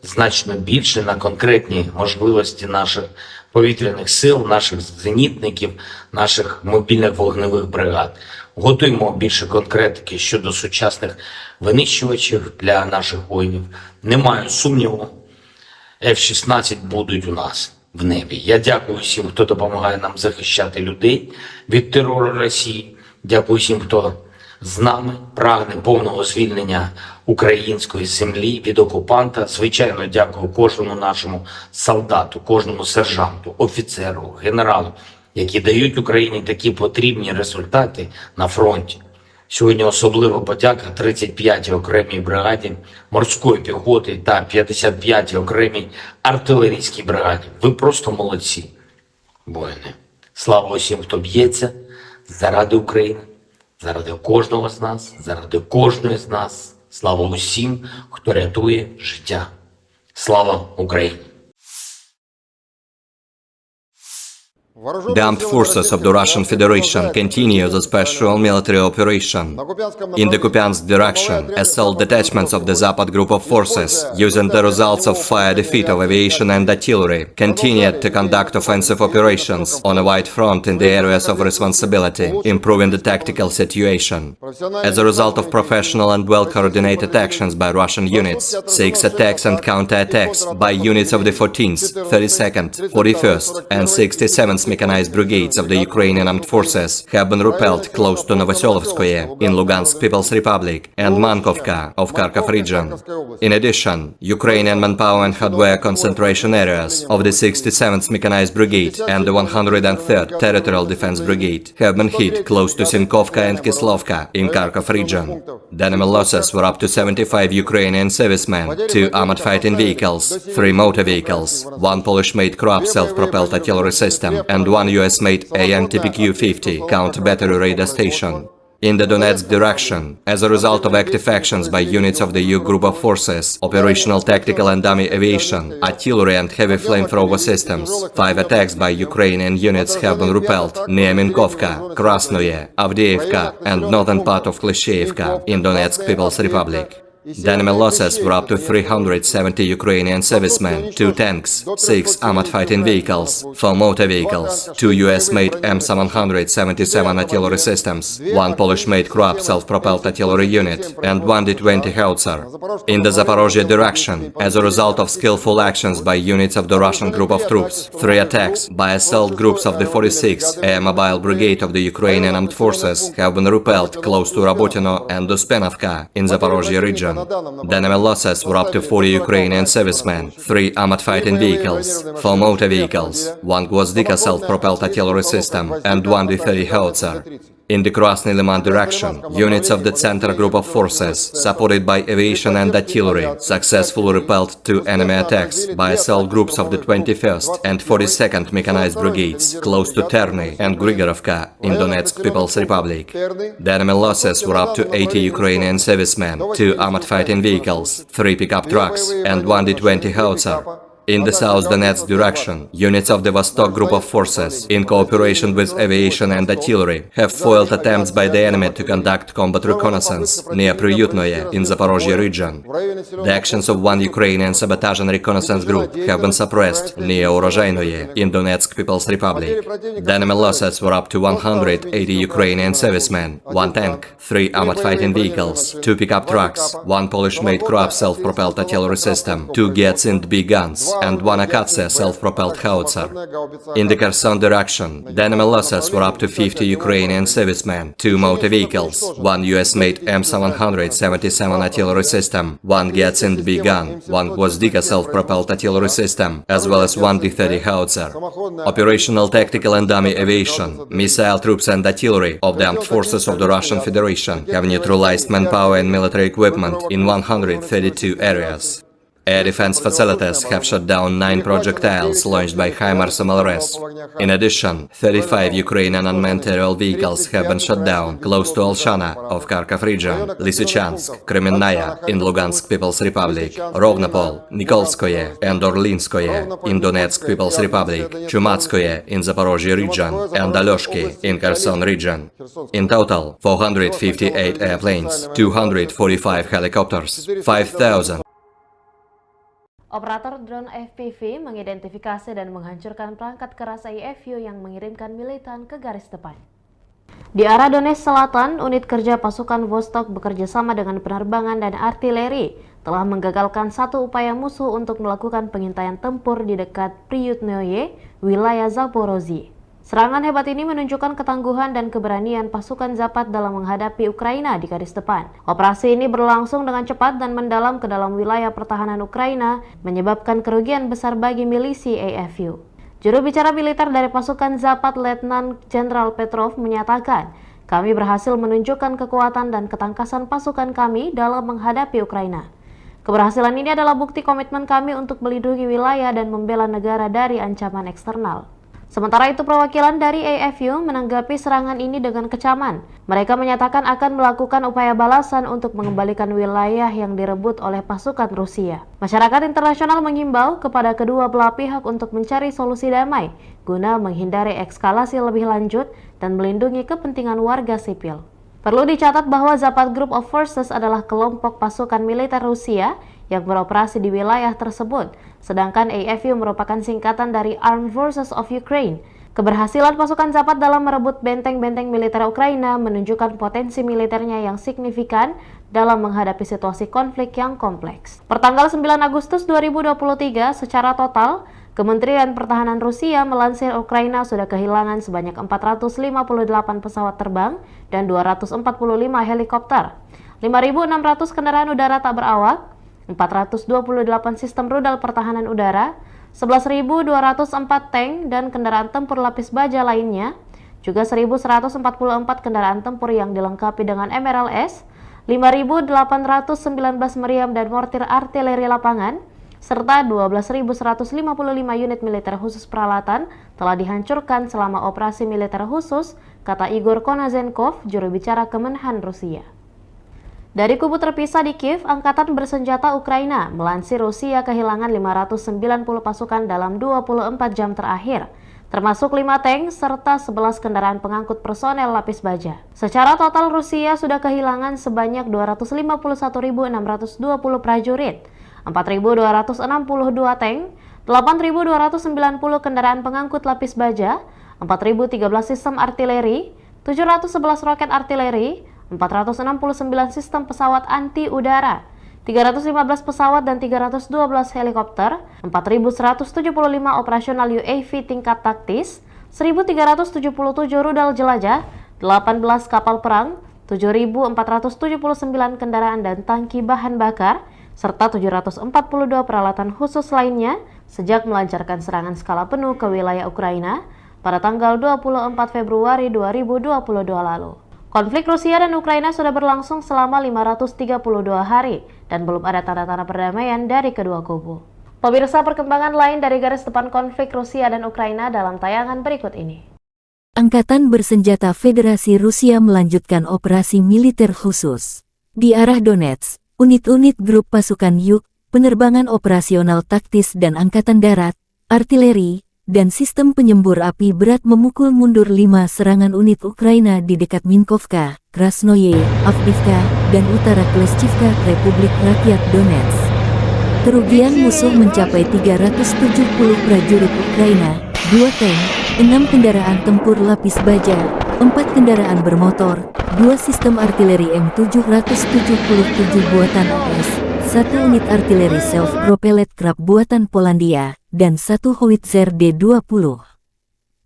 значно більше на конкретні можливості наших повітряних сил, наших зенітників, наших мобільних вогневих бригад. Готуємо більше конкретики щодо сучасних винищувачів для наших воїнів. Не маю сумніву, F-16 будуть у нас в небі. Я дякую всім, хто допомагає нам захищати людей від терору Росії. Дякую всім, хто з нами прагне повного звільнення української землі від окупанта. Звичайно, дякую кожному нашому солдату, кожному сержанту, офіцеру, генералу, які дають Україні такі потрібні результати на фронті. Сьогодні особлива подяка 35-й окремій бригаді морської піхоти та 55-й окремій артилерійській бригаді. Ви просто молодці, воїни. Слава усім, хто б'ється заради України, заради кожного з нас, заради кожної з нас. Слава усім, хто рятує життя. Слава Україні! The armed forces of the Russian Federation continue the special military operation. In the Kupiansk direction, assault detachments of the Zapad group of forces, using the results of fire defeat of aviation and artillery, continued to conduct offensive operations on a wide front in the areas of responsibility, improving the tactical situation. As a result of professional and well-coordinated actions by Russian units, 6 attacks and counter-attacks by units of the 14th, 32nd, 41st and 67th mechanized brigades of the Ukrainian armed forces have been repelled close to Novoselovskoye in Lugansk People's Republic and Mankovka of Kharkov region. In addition, Ukrainian manpower and hardware concentration areas of the 67th Mechanized Brigade and the 103rd Territorial Defense Brigade have been hit close to Sinkovka and Kislovka in Kharkov region. The enemy losses were up to 75 Ukrainian servicemen, 2 armored fighting vehicles, 3 motor vehicles, 1 Polish-made Kroab self-propelled artillery system, and 1 US-made AN-TPQ-50 counter-battery radar station. In the Donetsk direction, as a result of active actions by units of the EU group of forces, operational tactical and dummy aviation, artillery and heavy flamethrower systems, 5 attacks by Ukrainian units have been repelled near Minkovka, Krasnoye, Avdiivka and northern part of Klishchiivka in Donetsk People's Republic. The enemy losses were up to 370 Ukrainian servicemen, 2 tanks, 6 armored fighting vehicles, 4 motor vehicles, 2 US-made M777 artillery systems, 1 Polish-made Kroab self-propelled artillery unit, and 1 D-20 howitzer. In the Zaporozhye direction, as a result of skillful actions by units of the Russian group of troops, 3 attacks by assault groups of the 46th Air Mobile Brigade of the Ukrainian Armed Forces have been repelled close to Rabotino and Uspenovka in Zaporozhye region. The enemy losses were up to 40 Ukrainian servicemen, 3 armored fighting vehicles, 4 motor vehicles, 1 Gvozdika self-propelled artillery system, and 1 D-30 howitzer. In the Krasny Liman direction, units of the Center Group of Forces, supported by aviation and artillery, successfully repelled 2 enemy attacks by assault groups of the 21st and 42nd Mechanized Brigades, close to Terny and Grigorovka in Donetsk People's Republic. The enemy losses were up to 80 Ukrainian servicemen, 2 armored fighting vehicles, 3 pickup trucks, and 1 D-20 howitzer. In the South Donetsk direction, units of the Vostok Group of Forces, in cooperation with aviation and artillery, have foiled attempts by the enemy to conduct combat reconnaissance near Priyutnoye in Zaporozhye region. The actions of one Ukrainian sabotage and reconnaissance group have been suppressed near Urozhainoye in Donetsk People's Republic. The enemy losses were up to 180 Ukrainian servicemen, 1 tank, 3 armored fighting vehicles, 2 pickup trucks, 1 Polish-made Kroab self-propelled artillery system, 2 Giatsint B guns, and 1 Akatsia self-propelled howitzer. In the Kherson direction, the enemy losses were up to 50 Ukrainian servicemen, 2 motor vehicles, 1 US-made M777 artillery system, 1 Giatsint B gun, 1 Gvozdika self-propelled artillery system, as well as 1 D-30 howitzer. Operational, tactical and dummy aviation, missile troops and artillery of the armed forces of the Russian Federation have neutralized manpower and military equipment in 132 areas. Air defense facilities have shot down 9 projectiles launched by HIMARS MLRS. In addition, 35 Ukrainian unmanned aerial vehicles have been shot down close to Alshana of Kharkov region, Lysychansk, Kremenная in Lugansk People's Republic, Rovnopol, Nikolskoye and Orlinskoye in Donetsk People's Republic, Chumatskoye in Zaporozhye region, and Alyoshki in Kherson region. In total, 458 airplanes, 245 helicopters, 5,000 Operator drone FPV mengidentifikasi dan menghancurkan perangkat keras IFU yang mengirimkan militan ke garis depan. Di arah Donetsk Selatan, unit kerja pasukan Vostok bekerja sama dengan penerbangan dan artileri telah menggagalkan satu upaya musuh untuk melakukan pengintaian tempur di dekat Priyutnoye, wilayah Zaporozhye. Serangan hebat ini menunjukkan ketangguhan dan keberanian pasukan Zapad dalam menghadapi Ukraina di garis depan. Operasi ini berlangsung dengan cepat dan mendalam ke dalam wilayah pertahanan Ukraina, menyebabkan kerugian besar bagi milisi AFU. Juru bicara militer dari pasukan Zapad, Letnan Jenderal Petrov, menyatakan, "Kami berhasil menunjukkan kekuatan dan ketangkasan pasukan kami dalam menghadapi Ukraina. Keberhasilan ini adalah bukti komitmen kami untuk melindungi wilayah dan membela negara dari ancaman eksternal." Sementara itu, perwakilan dari AFU menanggapi serangan ini dengan kecaman. Mereka menyatakan akan melakukan upaya balasan untuk mengembalikan wilayah yang direbut oleh pasukan Rusia. Masyarakat internasional menghimbau kepada kedua belah pihak untuk mencari solusi damai guna menghindari eskalasi lebih lanjut dan melindungi kepentingan warga sipil. Perlu dicatat bahwa Zapad Group of Forces adalah kelompok pasukan militer Rusia yang beroperasi di wilayah tersebut, sedangkan AFU merupakan singkatan dari Armed Forces of Ukraine. Keberhasilan pasukan Zapad dalam merebut benteng-benteng militer Ukraina menunjukkan potensi militernya yang signifikan dalam menghadapi situasi konflik yang kompleks. Pertanggal 9 Agustus 2023, secara total, Kementerian Pertahanan Rusia melansir Ukraina sudah kehilangan sebanyak 458 pesawat terbang dan 245 helikopter, 5.600 kendaraan udara tak berawak, 428 sistem rudal pertahanan udara, 11.204 tank dan kendaraan tempur lapis baja lainnya, juga 1.144 kendaraan tempur yang dilengkapi dengan MRLS, 5.819 meriam dan mortir artileri lapangan, serta 12.155 unit militer khusus peralatan telah dihancurkan selama operasi militer khusus, kata Igor Konazenkov, juru bicara Kemenhan Rusia. Dari kubu terpisah di Kiev, Angkatan Bersenjata Ukraina melansir Rusia kehilangan 590 pasukan dalam 24 jam terakhir, termasuk 5 tank serta 11 kendaraan pengangkut personel lapis baja. Secara total, Rusia sudah kehilangan sebanyak 251.620 prajurit, 4.262 tank, 8.290 kendaraan pengangkut lapis baja, 4.013 sistem artileri, 711 roket artileri, 469 sistem pesawat anti-udara, 315 pesawat dan 312 helikopter, 4.175 operasional UAV tingkat taktis, 1.377 rudal jelajah, 18 kapal perang, 7.479 kendaraan dan tangki bahan bakar, serta 742 peralatan khusus lainnya sejak melancarkan serangan skala penuh ke wilayah Ukraina pada tanggal 24 Februari 2022 lalu. Konflik Rusia dan Ukraina sudah berlangsung selama 532 hari dan belum ada tanda-tanda perdamaian dari kedua kubu. Pemirsa, perkembangan lain dari garis depan konflik Rusia dan Ukraina dalam tayangan berikut ini. Angkatan Bersenjata Federasi Rusia melanjutkan operasi militer khusus. Di arah Donetsk, unit-unit grup pasukan Yuk, penerbangan operasional taktis dan angkatan darat, artileri, dan sistem penyembur api berat memukul mundur 5 serangan unit Ukraina di dekat Minkovka, Krasnoye, Avdiivka, dan utara Kleshchivka, Republik Rakyat Donetsk. Kerugian musuh mencapai 370 prajurit Ukraina, 2 tank, 6 kendaraan tempur lapis baja, 4 kendaraan bermotor, 2 sistem artileri M777 buatan AS, 1 unit artileri self-propelled Krab buatan Polandia, dan 1 howitzer D-20.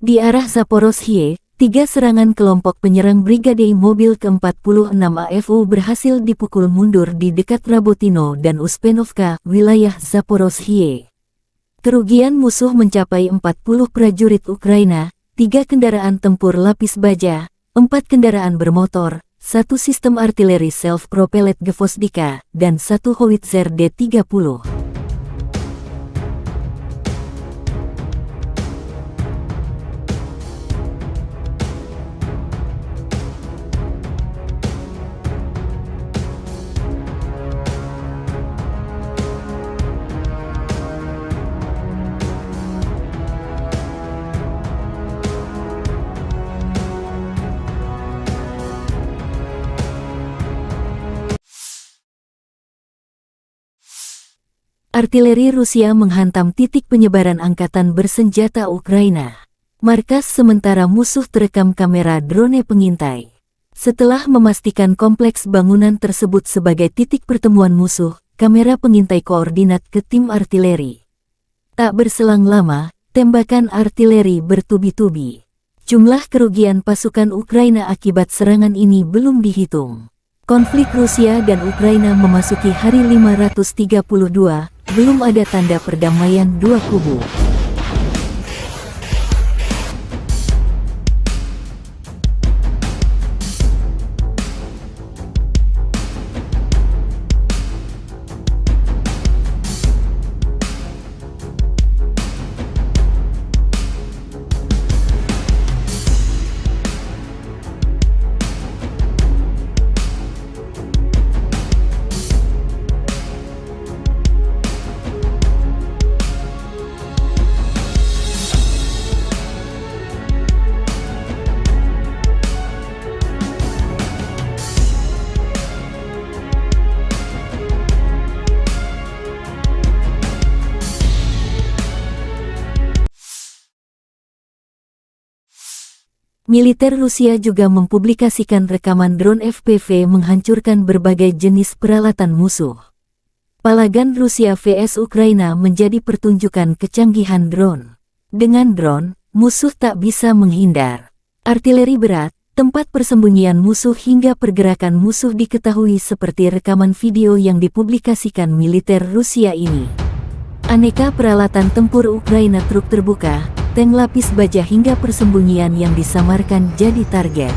Di arah Zaporozhye, 3 serangan kelompok penyerang Brigade Mobil ke-46 AFU berhasil dipukul mundur di dekat Rabotino dan Uspenovka, wilayah Zaporozhye. Kerugian musuh mencapai 40 prajurit Ukraina, 3 kendaraan tempur lapis baja, 4 kendaraan bermotor, 1 sistem artileri self-propelled Gvozdika, dan 1 howitzer D-30. Artileri Rusia menghantam titik penyebaran angkatan bersenjata Ukraina. Markas sementara musuh terekam kamera drone pengintai. Setelah memastikan kompleks bangunan tersebut sebagai titik pertemuan musuh, kamera pengintai koordinat ke tim artileri. Tak berselang lama, tembakan artileri bertubi-tubi. Jumlah kerugian pasukan Ukraina akibat serangan ini belum dihitung. Konflik Rusia dan Ukraina memasuki hari 532, belum ada tanda perdamaian dua kubu. Militer Rusia juga mempublikasikan rekaman drone FPV menghancurkan berbagai jenis peralatan musuh. Palagan Rusia vs Ukraina menjadi pertunjukan kecanggihan drone. Dengan drone, musuh tak bisa menghindar. Artileri berat, tempat persembunyian musuh hingga pergerakan musuh diketahui seperti rekaman video yang dipublikasikan militer Rusia ini. Aneka peralatan tempur Ukraina, truk terbuka, tank lapis baja hingga persembunyian yang disamarkan jadi target.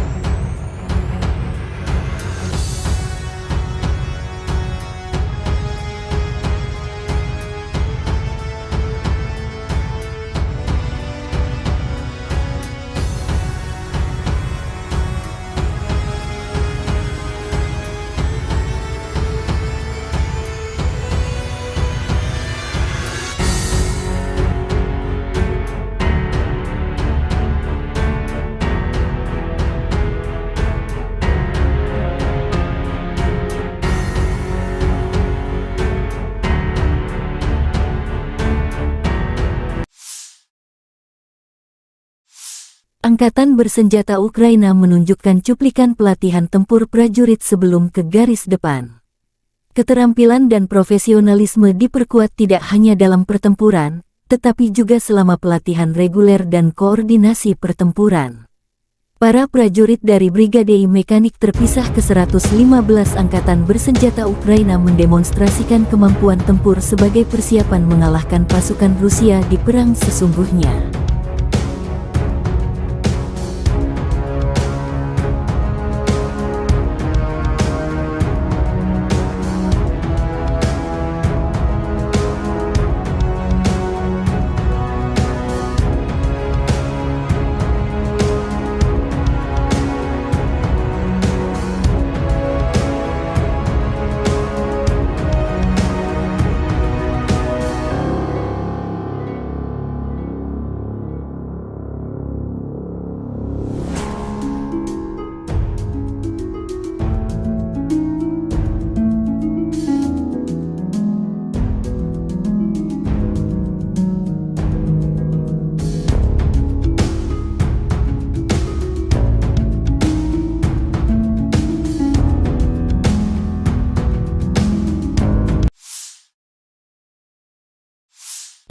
Angkatan bersenjata Ukraina menunjukkan cuplikan pelatihan tempur prajurit sebelum ke garis depan. Keterampilan dan profesionalisme diperkuat tidak hanya dalam pertempuran, tetapi juga selama pelatihan reguler dan koordinasi pertempuran. Para prajurit dari Brigade Mekanik terpisah ke-115 Angkatan Bersenjata Ukraina mendemonstrasikan kemampuan tempur sebagai persiapan mengalahkan pasukan Rusia di perang sesungguhnya.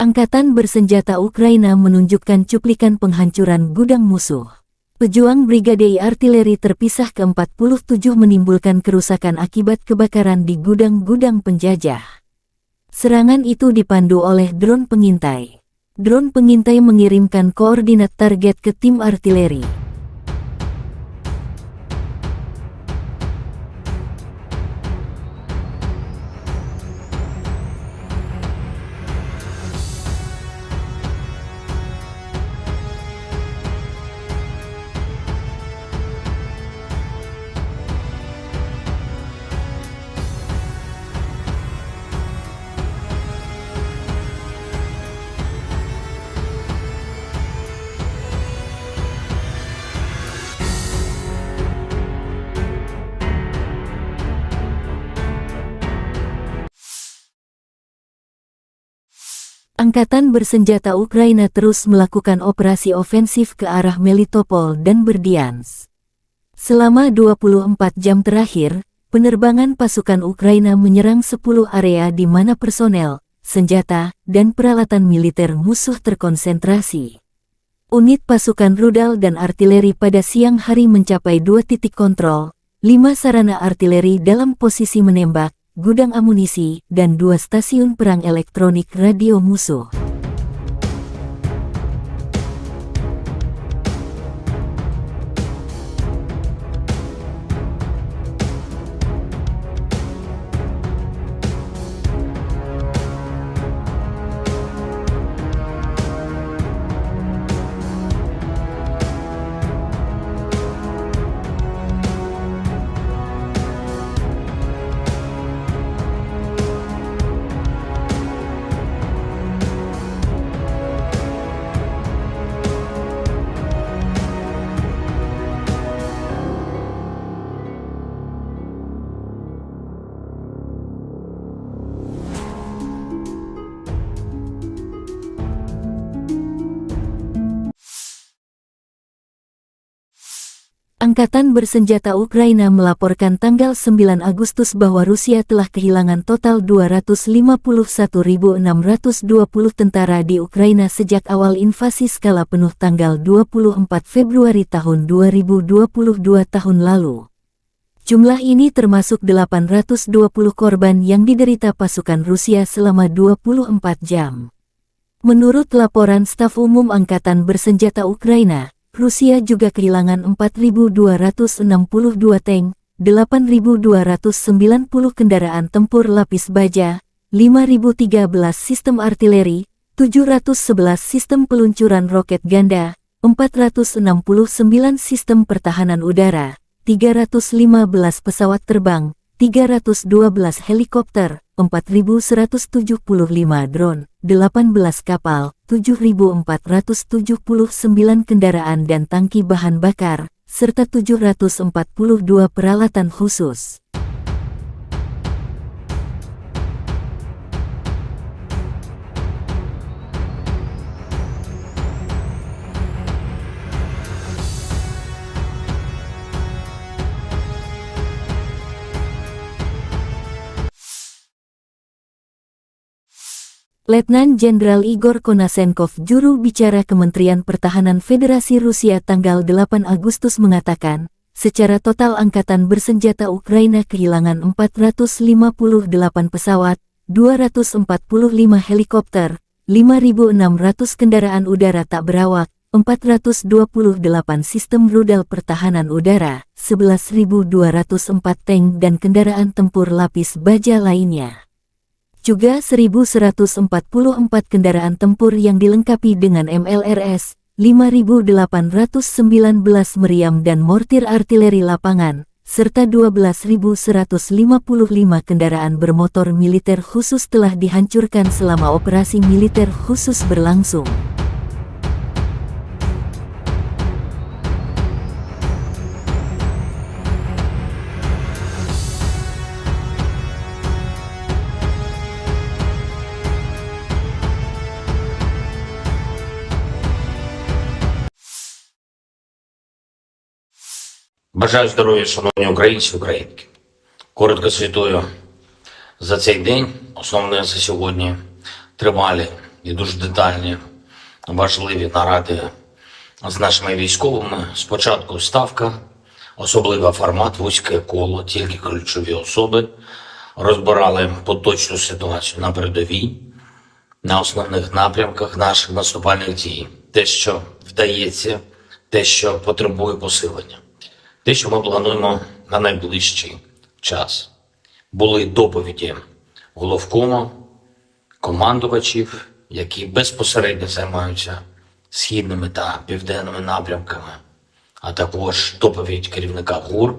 Angkatan bersenjata Ukraina menunjukkan cuplikan penghancuran gudang musuh. Pejuang Brigade Artileri terpisah ke-47 menimbulkan kerusakan akibat kebakaran di gudang-gudang penjajah. Serangan itu dipandu oleh drone pengintai. Drone pengintai mengirimkan koordinat target ke tim artileri. Angkatan bersenjata Ukraina terus melakukan operasi ofensif ke arah Melitopol dan Berdyansk. Selama 24 jam terakhir, penerbangan pasukan Ukraina menyerang 10 area di mana personel, senjata, dan peralatan militer musuh terkonsentrasi. Unit pasukan rudal dan artileri pada siang hari mencapai 2 titik kontrol, 5 sarana artileri dalam posisi menembak, gudang amunisi, dan 2 stasiun perang elektronik radio musuh. Angkatan bersenjata Ukraina melaporkan tanggal 9 Agustus bahwa Rusia telah kehilangan total 251.620 tentara di Ukraina sejak awal invasi skala penuh tanggal 24 Februari tahun 2022 tahun lalu. Jumlah ini termasuk 820 korban yang diderita pasukan Rusia selama 24 jam. Menurut laporan Staf Umum Angkatan Bersenjata Ukraina, Rusia juga kehilangan 4.262 tank, 8.290 kendaraan tempur lapis baja, 5.013 sistem artileri, 711 sistem peluncuran roket ganda, 469 sistem pertahanan udara, 315 pesawat terbang, 312 helikopter, 4.175 drone, 18 kapal, 7.479 kendaraan dan tangki bahan bakar, serta 742 peralatan khusus. Letnan Jenderal Igor Konasenkov, juru bicara Kementerian Pertahanan Federasi Rusia tanggal 8 Agustus mengatakan, secara total Angkatan Bersenjata Ukraina kehilangan 458 pesawat, 245 helikopter, 5.600 kendaraan udara tak berawak, 428 sistem rudal pertahanan udara, 11.204 tank dan kendaraan tempur lapis baja lainnya. Juga 1.144 kendaraan tempur yang dilengkapi dengan MLRS, 5.819 meriam dan mortir artileri lapangan, serta 12.155 kendaraan bermotor militer khusus telah dihancurkan selama operasi militer khusus berlangsung. Бажаю здоров'я, шановні українці, українки. Коротко звітую за цей день. Основне за сьогодні тривалі і дуже детальні, важливі наради з нашими військовими. Спочатку ставка, особливий формат, вузьке коло, тільки ключові особи. Розбирали поточну ситуацію на передовій, на основних напрямках наших наступальних дій. Те, що вдається, те, що потребує посилення. Те, що ми плануємо на найближчий час. Були доповіді головкому, командувачів, які безпосередньо займаються східними та південними напрямками, а також доповідь керівника ГУР.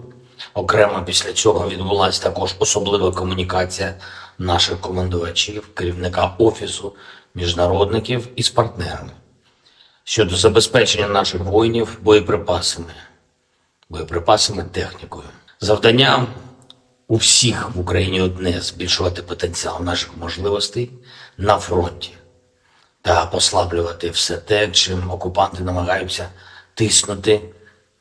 Окремо після цього відбулася також особлива комунікація наших командувачів, керівника Офісу міжнародників із партнерами щодо забезпечення наших воїнів боєприпасами, технікою. Завдання у всіх в Україні одне – збільшувати потенціал наших можливостей на фронті та послаблювати все те, чим окупанти намагаються тиснути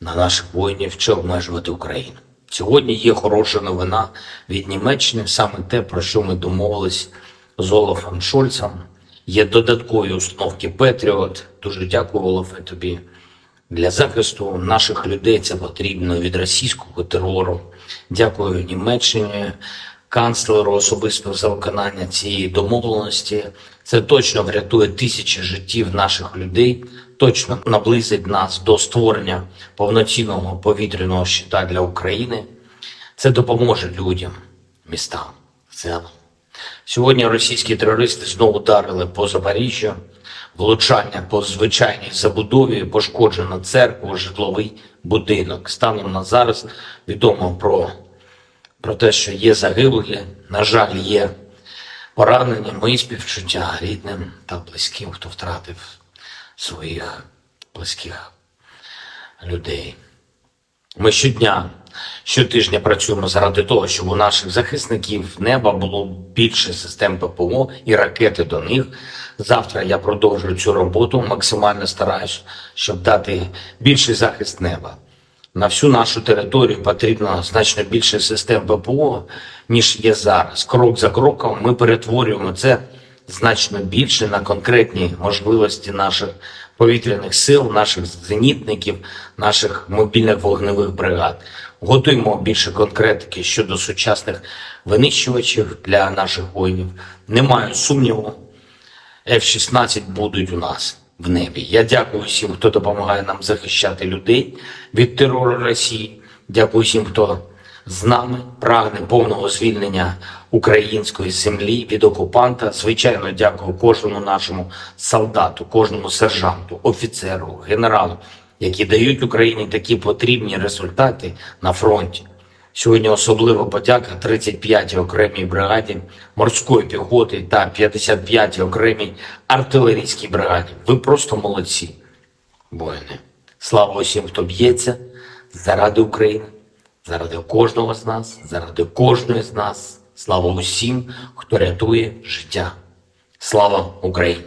на наших воїнів чи обмежувати Україну. Сьогодні є хороша новина від Німеччини, саме те, про що ми домовились з Олафом Шольцем. Є додаткові установки Петріот. Дуже дякую, Олафе, тобі. Для захисту наших людей це потрібно від російського терору. Дякую Німеччині, канцлеру особисто за виконання цієї домовленості. Це точно врятує тисячі життів наших людей, точно наблизить нас до створення повноцінного повітряного щита для України. Це допоможе людям, містам в цілому. Сьогодні російські терористи знову ударили по Запоріжжю, влучання по звичайній забудові, пошкоджено церкву, житловий будинок. Станом на зараз відомо про те, що є загиблі, на жаль, є поранені. Мої співчуття рідним та близьким, хто втратив своїх близьких людей. Ми щотижня працюємо заради того, щоб у наших захисників неба було більше систем ППО і ракети до них. Завтра я продовжую цю роботу, максимально стараюсь, щоб дати більший захист неба. На всю нашу територію потрібно значно більше систем ППО, ніж є зараз. Крок за кроком ми перетворюємо це значно більше на конкретні можливості наших повітряних сил, наших зенітників, наших мобільних вогневих бригад. Готуємо більше конкретики щодо сучасних винищувачів для наших воїнів. Немає сумніву, F-16 будуть у нас в небі. Я дякую всім, хто допомагає нам захищати людей від терору Росії. Дякую всім, хто з нами прагне повного звільнення української землі від окупанта. Звичайно, дякую кожному нашому солдату, кожному сержанту, офіцеру, генералу, які дають Україні такі потрібні результати на фронті. Сьогодні особлива подяка 35-й окремій бригаді морської піхоти та 55-й окремій артилерійській бригаді. Ви просто молодці, воїни. Слава усім, хто б'ється заради України, заради кожного з нас, заради кожної з нас. Слава усім, хто рятує життя. Слава Україні!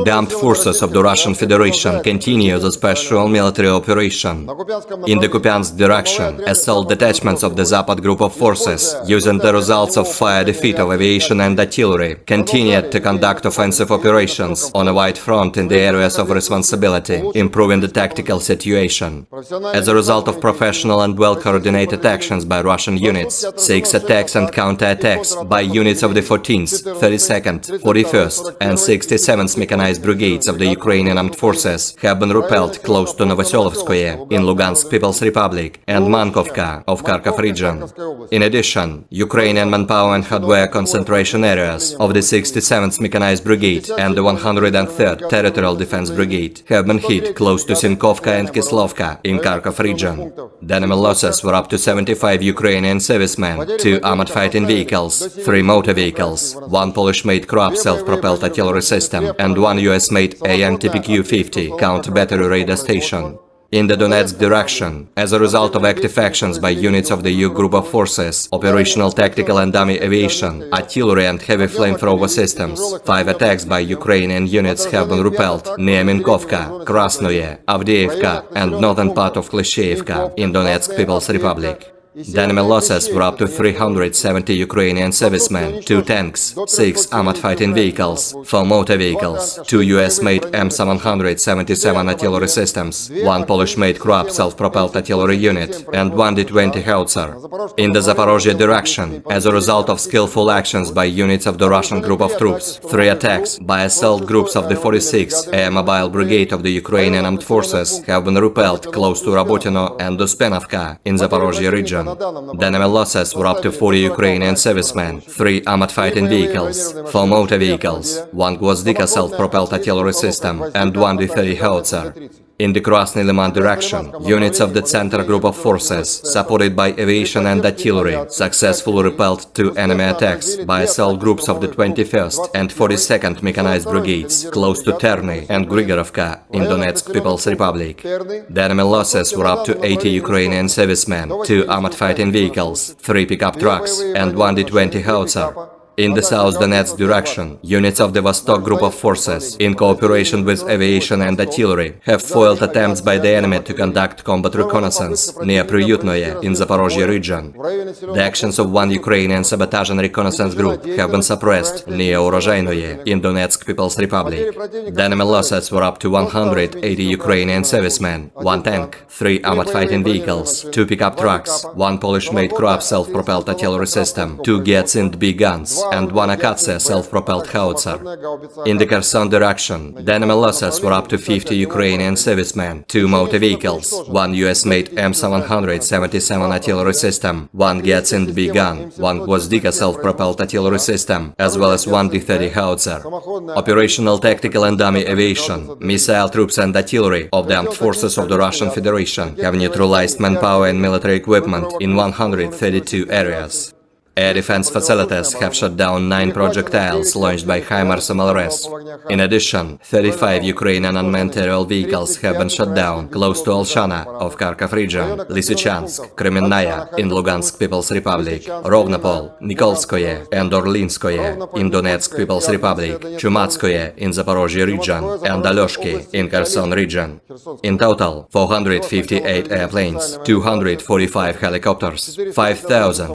The armed forces of the Russian Federation continue the special military operation. In the Kupiansk direction, assault detachments of the Zapad group of forces, using the results of fire defeat of aviation and artillery, continued to conduct offensive operations on a wide front in the areas of responsibility, improving the tactical situation. As a result of professional and well-coordinated actions by Russian units, 6 attacks and counter-attacks by units of the 14th, 32nd, 41st, and 67th mechanized brigades of the Ukrainian armed forces have been repelled close to Novoselovskoye in Lugansk People's Republic and Mankovka of Kharkov region. In addition, Ukrainian manpower and hardware concentration areas of the 67th Mechanized Brigade and the 103rd Territorial Defense Brigade have been hit close to Sinkovka and Kislovka in Kharkov region. The enemy losses were up to 75 Ukrainian servicemen, 2 armored fighting vehicles, 3 motor vehicles, 1 Polish-made Kroab self-propelled artillery system, and 1 US-made AN-TPQ-50 counter-battery radar station. In the Donetsk direction, as a result of active actions by units of the EU group of forces, operational tactical and dummy aviation, artillery and heavy flamethrower systems, 5 attacks by Ukrainian units have been repelled near Minkovka, Krasnoye, Avdiivka and northern part of Klishchiivka in Donetsk People's Republic. The enemy losses were up to 370 Ukrainian servicemen, 2 tanks, 6 armored fighting vehicles, 4 motor vehicles, 2 US-made M777 artillery systems, 1 Polish-made Krupp self-propelled artillery unit, and 1 D-20 howitzer. In the Zaporozhye direction, as a result of skillful actions by units of the Russian group of troops, 3 attacks by assault groups of the 46th Air Mobile Brigade of the Ukrainian Armed Forces have been repelled close to Rabotino and Uspenovka in Zaporozhye region. The enemy losses were up to 40 Ukrainian servicemen, 3 armored fighting vehicles, 4 motor vehicles, 1 Gvozdika self-propelled artillery system, and 1 D-30 howitzer. In the Krasny Liman direction, units of the Center Group of Forces, supported by aviation and artillery, successfully repelled 2 enemy attacks by assault groups of the 21st and 42nd Mechanized Brigades, close to Terny and Grigorovka in Donetsk People's Republic. The enemy losses were up to 80 Ukrainian servicemen, 2 armored fighting vehicles, 3 pickup trucks, and 1 D-20 howitzer. In the South Donetsk direction, units of the Vostok Group of Forces, in cooperation with aviation and artillery, have foiled attempts by the enemy to conduct combat reconnaissance near Priyutnoye in Zaporozhye region. The actions of 1 Ukrainian sabotage and reconnaissance group have been suppressed near Urozhainoye in Donetsk People's Republic. The enemy losses were up to 180 Ukrainian servicemen, 1 tank, 3 armored fighting vehicles, 2 pickup trucks, 1 Polish-made Krupp self-propelled artillery system, 2 Giatsint B guns, and 1 Akatsia self-propelled howitzer. In the Kherson direction, the enemy losses were up to 50 Ukrainian servicemen, 2 motor vehicles, 1 US-made M777 artillery system, 1 Giatsint B gun, 1 Gvozdika self-propelled artillery system, as well as 1 D-30 howitzer. Operational, tactical and dummy aviation, missile troops and artillery of the armed forces of the Russian Federation have neutralized manpower and military equipment in 132 areas. Air defense facilities have shot down 9 projectiles launched by HIMARS MLRS. In addition, 35 Ukrainian unmanned aerial vehicles have been shot down close to Alshana of Kharkov region, Lysychansk, Kremenная in Lugansk People's Republic, Rovnopol, Nikolskoye and Orlinskoye in Donetsk People's Republic, Chumatskoye in Zaporozhye region, and Alyoshki in Kherson region. In total, 458 airplanes, 245 helicopters, 5,000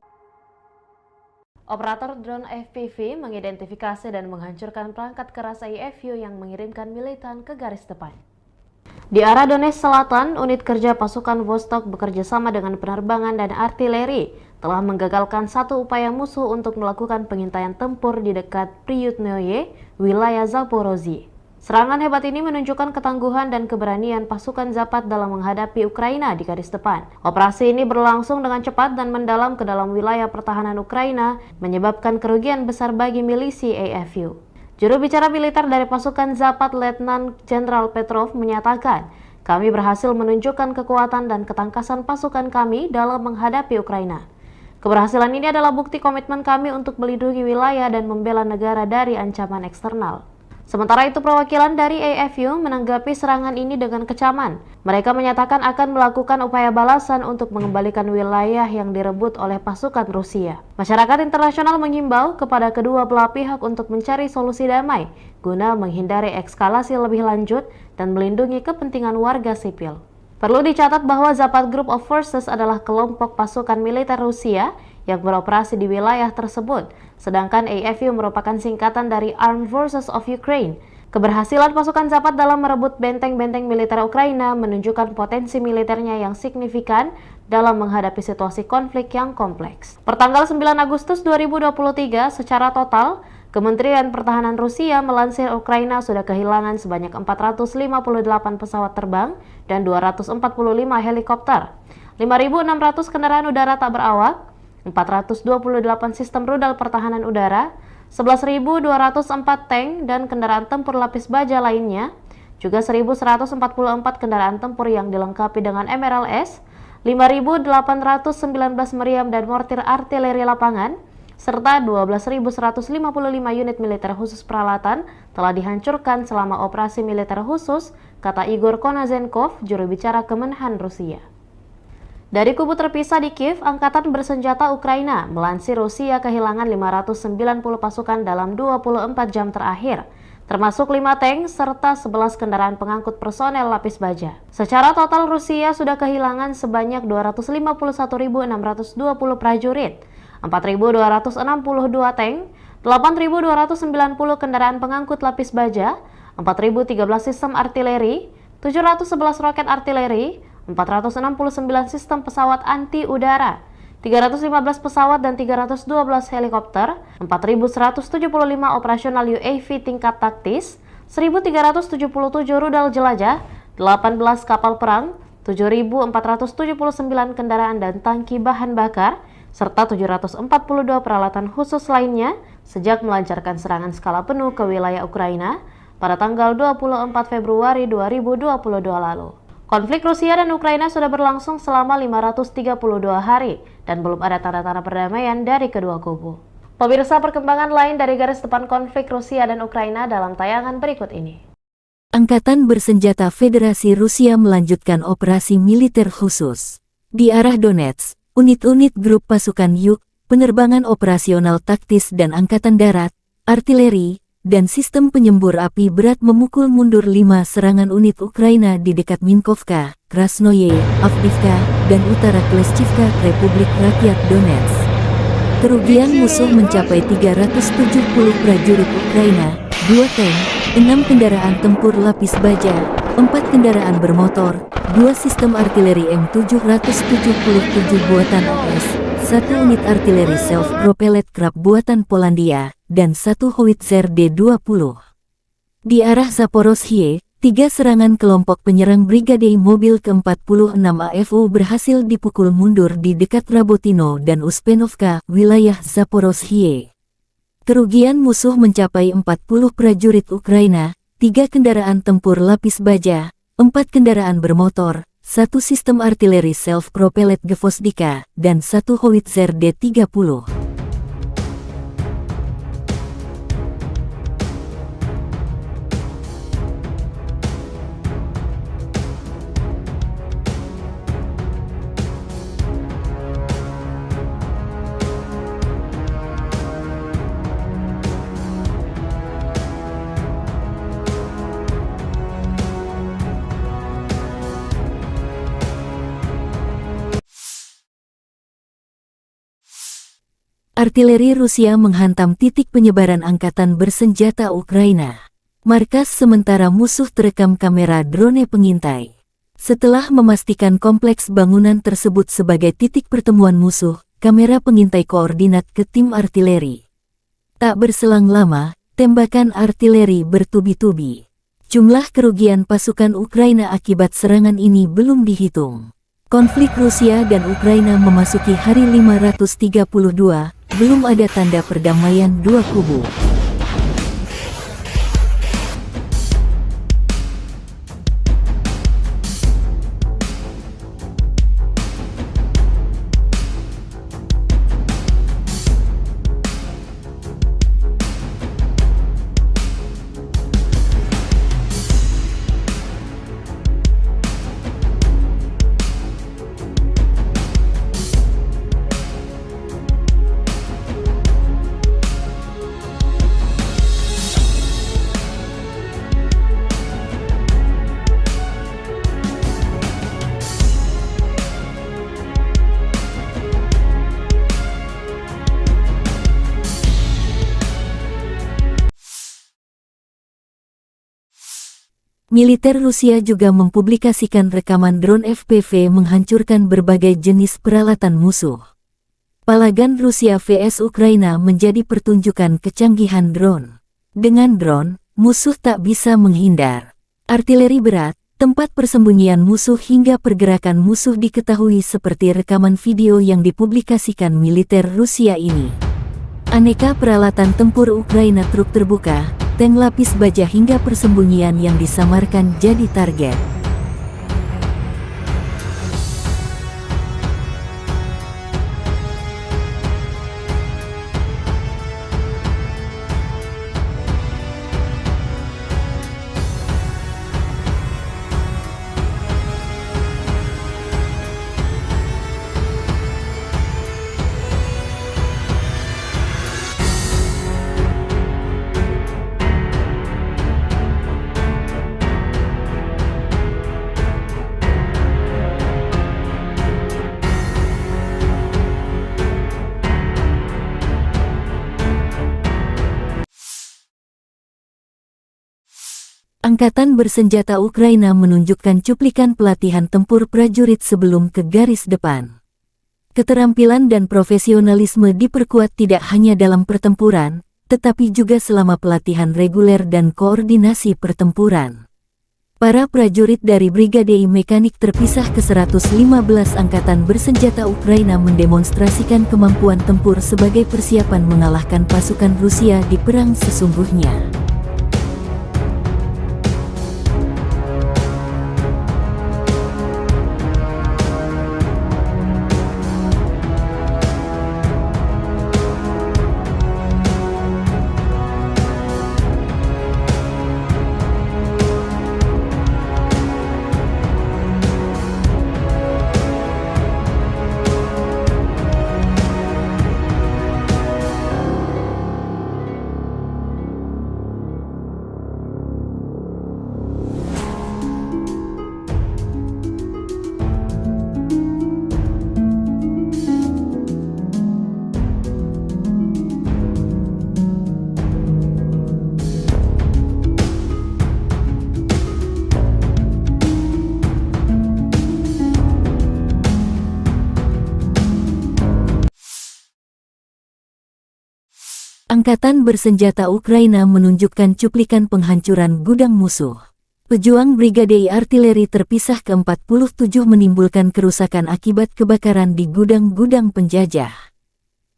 Operator drone FPV mengidentifikasi dan menghancurkan perangkat keras IFU yang mengirimkan militan ke garis depan. Di arah Donetsk Selatan, unit kerja pasukan Vostok bekerja sama dengan penerbangan dan artileri telah menggagalkan satu upaya musuh untuk melakukan pengintaian tempur di dekat Priyutnoye, wilayah Zaporozhye. Serangan hebat ini menunjukkan ketangguhan dan keberanian pasukan Zapad dalam menghadapi Ukraina di garis depan. Operasi ini berlangsung dengan cepat dan mendalam ke dalam wilayah pertahanan Ukraina, menyebabkan kerugian besar bagi milisi AFU. Juru bicara militer dari pasukan Zapad, Letnan Jenderal Petrov, menyatakan, "Kami berhasil menunjukkan kekuatan dan ketangkasan pasukan kami dalam menghadapi Ukraina. Keberhasilan ini adalah bukti komitmen kami untuk melindungi wilayah dan membela negara dari ancaman eksternal." Sementara itu, perwakilan dari AFU menanggapi serangan ini dengan kecaman. Mereka menyatakan akan melakukan upaya balasan untuk mengembalikan wilayah yang direbut oleh pasukan Rusia. Masyarakat internasional mengimbau kepada kedua belah pihak untuk mencari solusi damai guna menghindari eskalasi lebih lanjut dan melindungi kepentingan warga sipil. Perlu dicatat bahwa Zapad Group of Forces adalah kelompok pasukan militer Rusia yang beroperasi di wilayah tersebut, sedangkan AFU merupakan singkatan dari Armed Forces of Ukraine. Keberhasilan pasukan Zapad dalam merebut benteng-benteng militer Ukraina menunjukkan potensi militernya yang signifikan dalam menghadapi situasi konflik yang kompleks. Pertanggal 9 Agustus 2023, secara total, Kementerian Pertahanan Rusia melansir Ukraina sudah kehilangan sebanyak 458 pesawat terbang dan 245 helikopter, 5.600 kendaraan udara tak berawak, 428 sistem rudal pertahanan udara, 11.204 tank dan kendaraan tempur lapis baja lainnya, juga 1.144 kendaraan tempur yang dilengkapi dengan MRLS, 5.819 meriam dan mortir artileri lapangan, serta 12.155 unit militer khusus peralatan telah dihancurkan selama operasi militer khusus, kata Igor Konazenkov, juru bicara Kemenhan Rusia. Dari kubu terpisah di Kiev, Angkatan Bersenjata Ukraina melansir Rusia kehilangan 590 pasukan dalam 24 jam terakhir, termasuk 5 tank serta 11 kendaraan pengangkut personel lapis baja. Secara total Rusia sudah kehilangan sebanyak 251.620 prajurit, 4.262 tank, 8.290 kendaraan pengangkut lapis baja, 4.013 sistem artileri, 711 roket artileri, 469 sistem pesawat anti udara, 315 pesawat dan 312 helikopter, 4.175 operasional UAV tingkat taktis, 1.377 rudal jelajah, 18 kapal perang, 7.479 kendaraan dan tangki bahan bakar, serta 742 peralatan khusus lainnya sejak melancarkan serangan skala penuh ke wilayah Ukraina pada tanggal 24 Februari 2022 lalu. Konflik Rusia dan Ukraina sudah berlangsung selama 532 hari dan belum ada tanda-tanda perdamaian dari kedua kubu. Pemirsa, perkembangan lain dari garis depan konflik Rusia dan Ukraina dalam tayangan berikut ini. Angkatan Bersenjata Federasi Rusia melanjutkan operasi militer khusus. Di arah Donetsk, unit-unit grup pasukan Yuk, penerbangan operasional taktis dan angkatan darat, artileri, dan sistem penyembur api berat memukul mundur 5 serangan unit Ukraina di dekat Minkovka, Krasnoye, Avdiivka, dan utara Kleshchivka, Republik Rakyat Donetsk. Kerugian musuh mencapai 370 prajurit Ukraina, 2 tank, 6 kendaraan tempur lapis baja, 4 kendaraan bermotor, 2 sistem artileri M777 buatan AS, 1 unit artileri self-propelled Krab buatan Polandia, dan 1 howitzer D-20. Di arah Zaporozhye, 3 serangan kelompok penyerang Brigade Mobil ke-46 AFU berhasil dipukul mundur di dekat Rabotino dan Uspenovka, wilayah Zaporozhye. Kerugian musuh mencapai 40 prajurit Ukraina, 3 kendaraan tempur lapis baja, 4 kendaraan bermotor, 1 sistem artileri self-propelled Gvozdika, dan 1 howitzer D-30. Artileri Rusia menghantam titik penyebaran angkatan bersenjata Ukraina. Markas sementara musuh terekam kamera drone pengintai. Setelah memastikan kompleks bangunan tersebut sebagai titik pertemuan musuh, kamera pengintai koordinat ke tim artileri. Tak berselang lama, tembakan artileri bertubi-tubi. Jumlah kerugian pasukan Ukraina akibat serangan ini belum dihitung. Konflik Rusia dan Ukraina memasuki hari 532, belum ada tanda perdamaian dua kubu. Militer Rusia juga mempublikasikan rekaman drone FPV menghancurkan berbagai jenis peralatan musuh. Palagan Rusia vs Ukraina menjadi pertunjukan kecanggihan drone. Dengan drone, musuh tak bisa menghindar. Artileri berat, tempat persembunyian musuh hingga pergerakan musuh diketahui seperti rekaman video yang dipublikasikan militer Rusia ini. Aneka peralatan tempur Ukraina, truk terbuka, tank lapis baja hingga persembunyian yang disamarkan jadi target. Angkatan Bersenjata Ukraina menunjukkan cuplikan pelatihan tempur prajurit sebelum ke garis depan. Keterampilan dan profesionalisme diperkuat tidak hanya dalam pertempuran, tetapi juga selama pelatihan reguler dan koordinasi pertempuran. Para prajurit dari Brigade Mekanik terpisah ke-115 Angkatan Bersenjata Ukraina mendemonstrasikan kemampuan tempur sebagai persiapan mengalahkan pasukan Rusia di perang sesungguhnya. Angkatan Bersenjata Ukraina menunjukkan cuplikan penghancuran gudang musuh. Pejuang Brigade Artileri terpisah ke-47 menimbulkan kerusakan akibat kebakaran di gudang-gudang penjajah.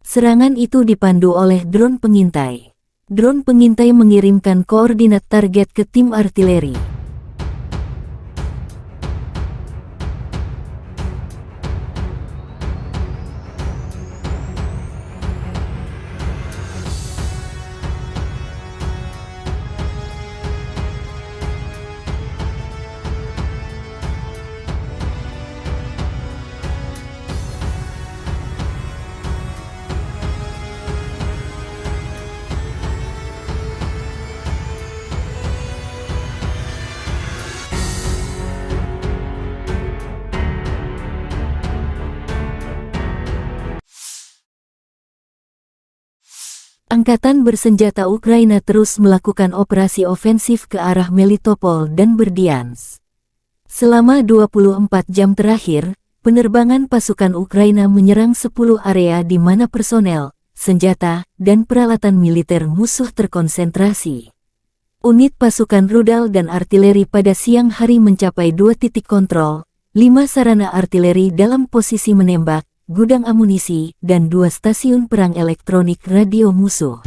Serangan itu dipandu oleh drone pengintai. Drone pengintai mengirimkan koordinat target ke tim artileri. Angkatan Bersenjata Ukraina terus melakukan operasi ofensif ke arah Melitopol dan Berdyansk. Selama 24 jam terakhir, penerbangan pasukan Ukraina menyerang 10 area di mana personel, senjata, dan peralatan militer musuh terkonsentrasi. Unit pasukan rudal dan artileri pada siang hari mencapai 2 titik kontrol, 5 sarana artileri dalam posisi menembak, gudang amunisi, dan 2 stasiun perang elektronik radio musuh.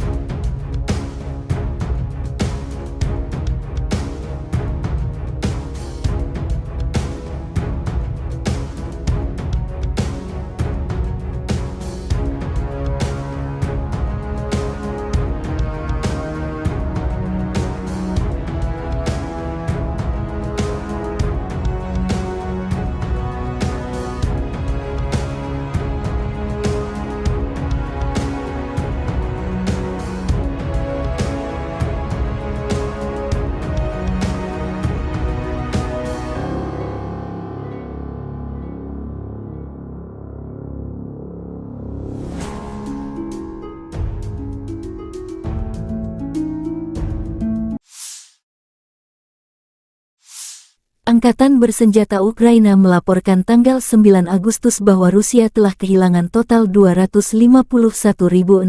Angkatan Bersenjata Ukraina melaporkan tanggal 9 Agustus bahwa Rusia telah kehilangan total 251.620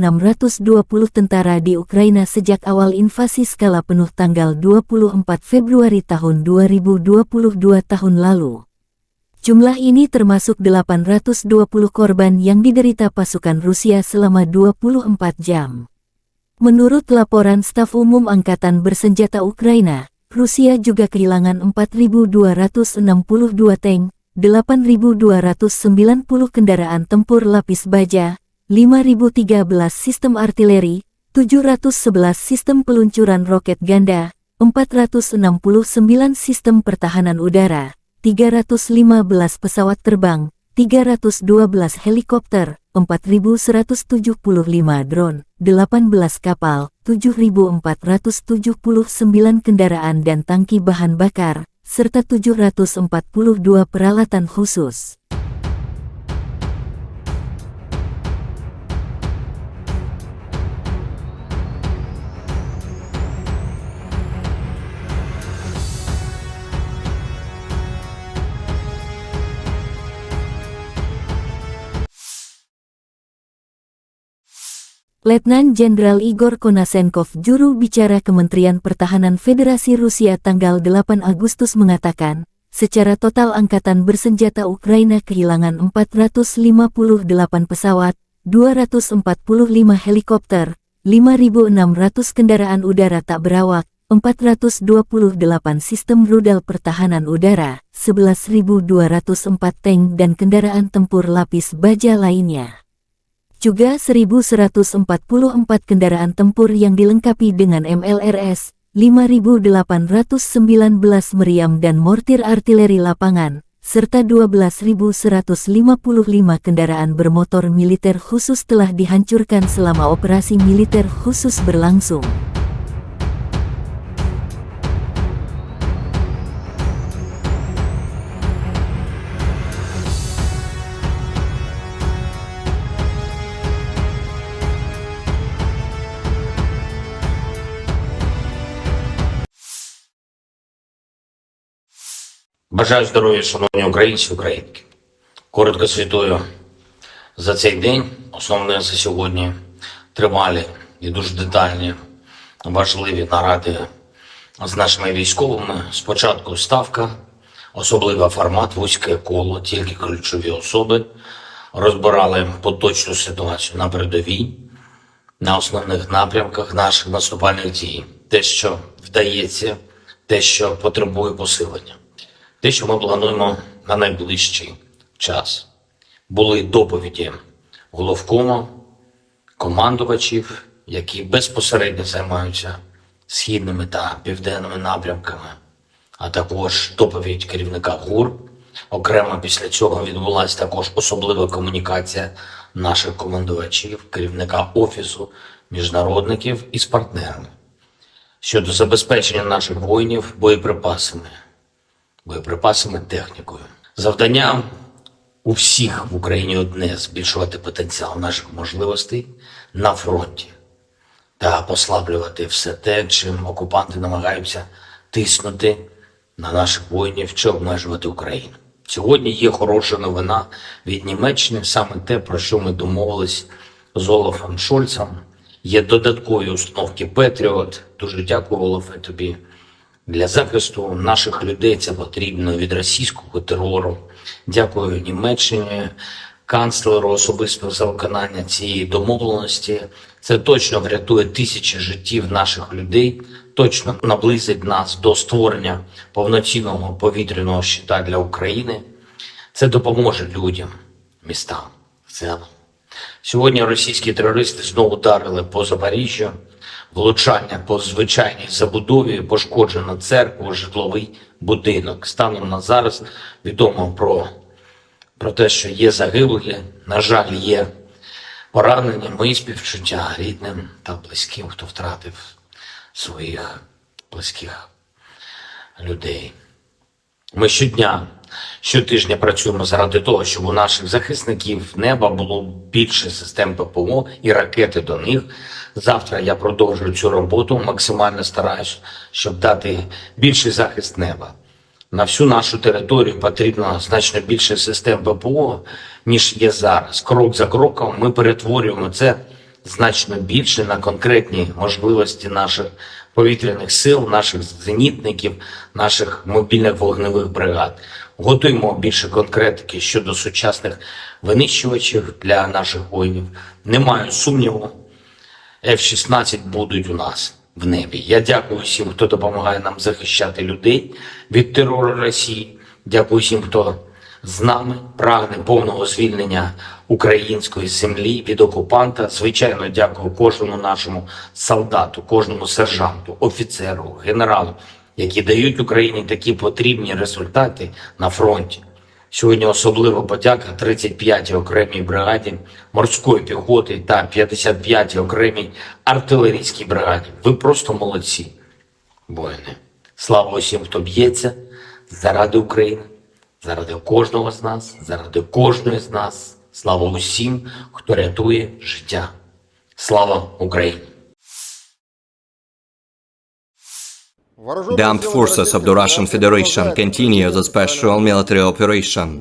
tentara di Ukraina sejak awal invasi skala penuh tanggal 24 Februari tahun 2022 tahun lalu. Jumlah ini termasuk 820 korban yang diderita pasukan Rusia selama 24 jam. Menurut laporan Staf Umum Angkatan Bersenjata Ukraina, Rusia juga kehilangan 4.262 tank, 8.290 kendaraan tempur lapis baja, 5.013 sistem artileri, 711 sistem peluncuran roket ganda, 469 sistem pertahanan udara, 315 pesawat terbang, 312 helikopter, 4.175 drone, 18 kapal, 7.479 kendaraan dan tangki bahan bakar, serta 742 peralatan khusus. Letnan Jenderal Igor Konasenkov, juru bicara Kementerian Pertahanan Federasi Rusia tanggal 8 Agustus mengatakan, secara total Angkatan Bersenjata Ukraina kehilangan 458 pesawat, 245 helikopter, 5.600 kendaraan udara tak berawak, 428 sistem rudal pertahanan udara, 11.204 tank dan kendaraan tempur lapis baja lainnya. Juga 1.144 kendaraan tempur yang dilengkapi dengan MLRS, 5.819 meriam dan mortir artileri lapangan, serta 12.155 kendaraan bermotor militer khusus telah dihancurkan selama operasi militer khusus berlangsung. Бажаю здоров'я, шановні українці, українки. Коротко звітую за цей день. Основне за сьогодні тривалі і дуже детальні, важливі наради з нашими військовими. Спочатку ставка, особливий формат, вузьке коло, тільки ключові особи. Розбирали поточну ситуацію на передовій, на основних напрямках наших наступальних дій. Те, що вдається, те, що потребує посилення. Те, що ми плануємо на найближчий час. Були доповіді головкому, командувачів, які безпосередньо займаються східними та південними напрямками, а також доповідь керівника ГУР. Окремо після цього відбулася також особлива комунікація наших командувачів, керівника Офісу міжнародників із партнерами щодо забезпечення наших воїнів боєприпасами, технікою. Завдання у всіх в Україні одне – збільшувати потенціал наших можливостей на фронті та послаблювати все те, чим окупанти намагаються тиснути на наших воїнів чи обмежувати Україну. Сьогодні є хороша новина від Німеччини, саме те, про що ми домовились з Олафом Шольцем. Є додаткові установки Петріот. Дуже дякую, Олафе, тобі. Для захисту наших людей це потрібно від російського терору. Дякую Німеччині, канцлеру особисто за виконання цієї домовленості. Це точно врятує тисячі життів наших людей, точно наблизить нас до створення повноцінного повітряного щита для України. Це допоможе людям, містам в цілому. Сьогодні російські терористи знову ударили по Запоріжжю. Влучання по звичайній забудові, пошкоджено церкву, житловий будинок. Станом на зараз відомо про те, що є загиблі, на жаль, є поранені. Мої співчуття рідним та близьким, хто втратив своїх близьких людей. Ми щотижня працюємо заради того, щоб у наших захисників неба було більше систем ППО і ракети до них. Завтра я продовжую цю роботу, максимально стараюсь, щоб дати більший захист неба. На всю нашу територію потрібно значно більше систем ППО, ніж є зараз. Крок за кроком ми перетворюємо це значно більше на конкретні можливості наших повітряних сил, наших зенітників, наших мобільних вогневих бригад. Готуємо більше конкретики щодо сучасних винищувачів для наших воїнів. Не маю сумніву, F-16 будуть у нас в небі. Я дякую всім, хто допомагає нам захищати людей від терору Росії. Дякую всім, хто з нами прагне повного звільнення української землі від окупанта. Звичайно, дякую кожному нашому солдату, кожному сержанту, офіцеру, генералу, які дають Україні такі потрібні результати на фронті. Сьогодні особлива подяка 35-й окремій бригаді морської піхоти та 55-й окремій артилерійській бригаді. Ви просто молодці, воїни. Слава усім, хто б'ється заради України, заради кожного з нас, заради кожної з нас. Слава усім, хто рятує життя. Слава Україні! The armed forces of the Russian Federation continue the special military operation.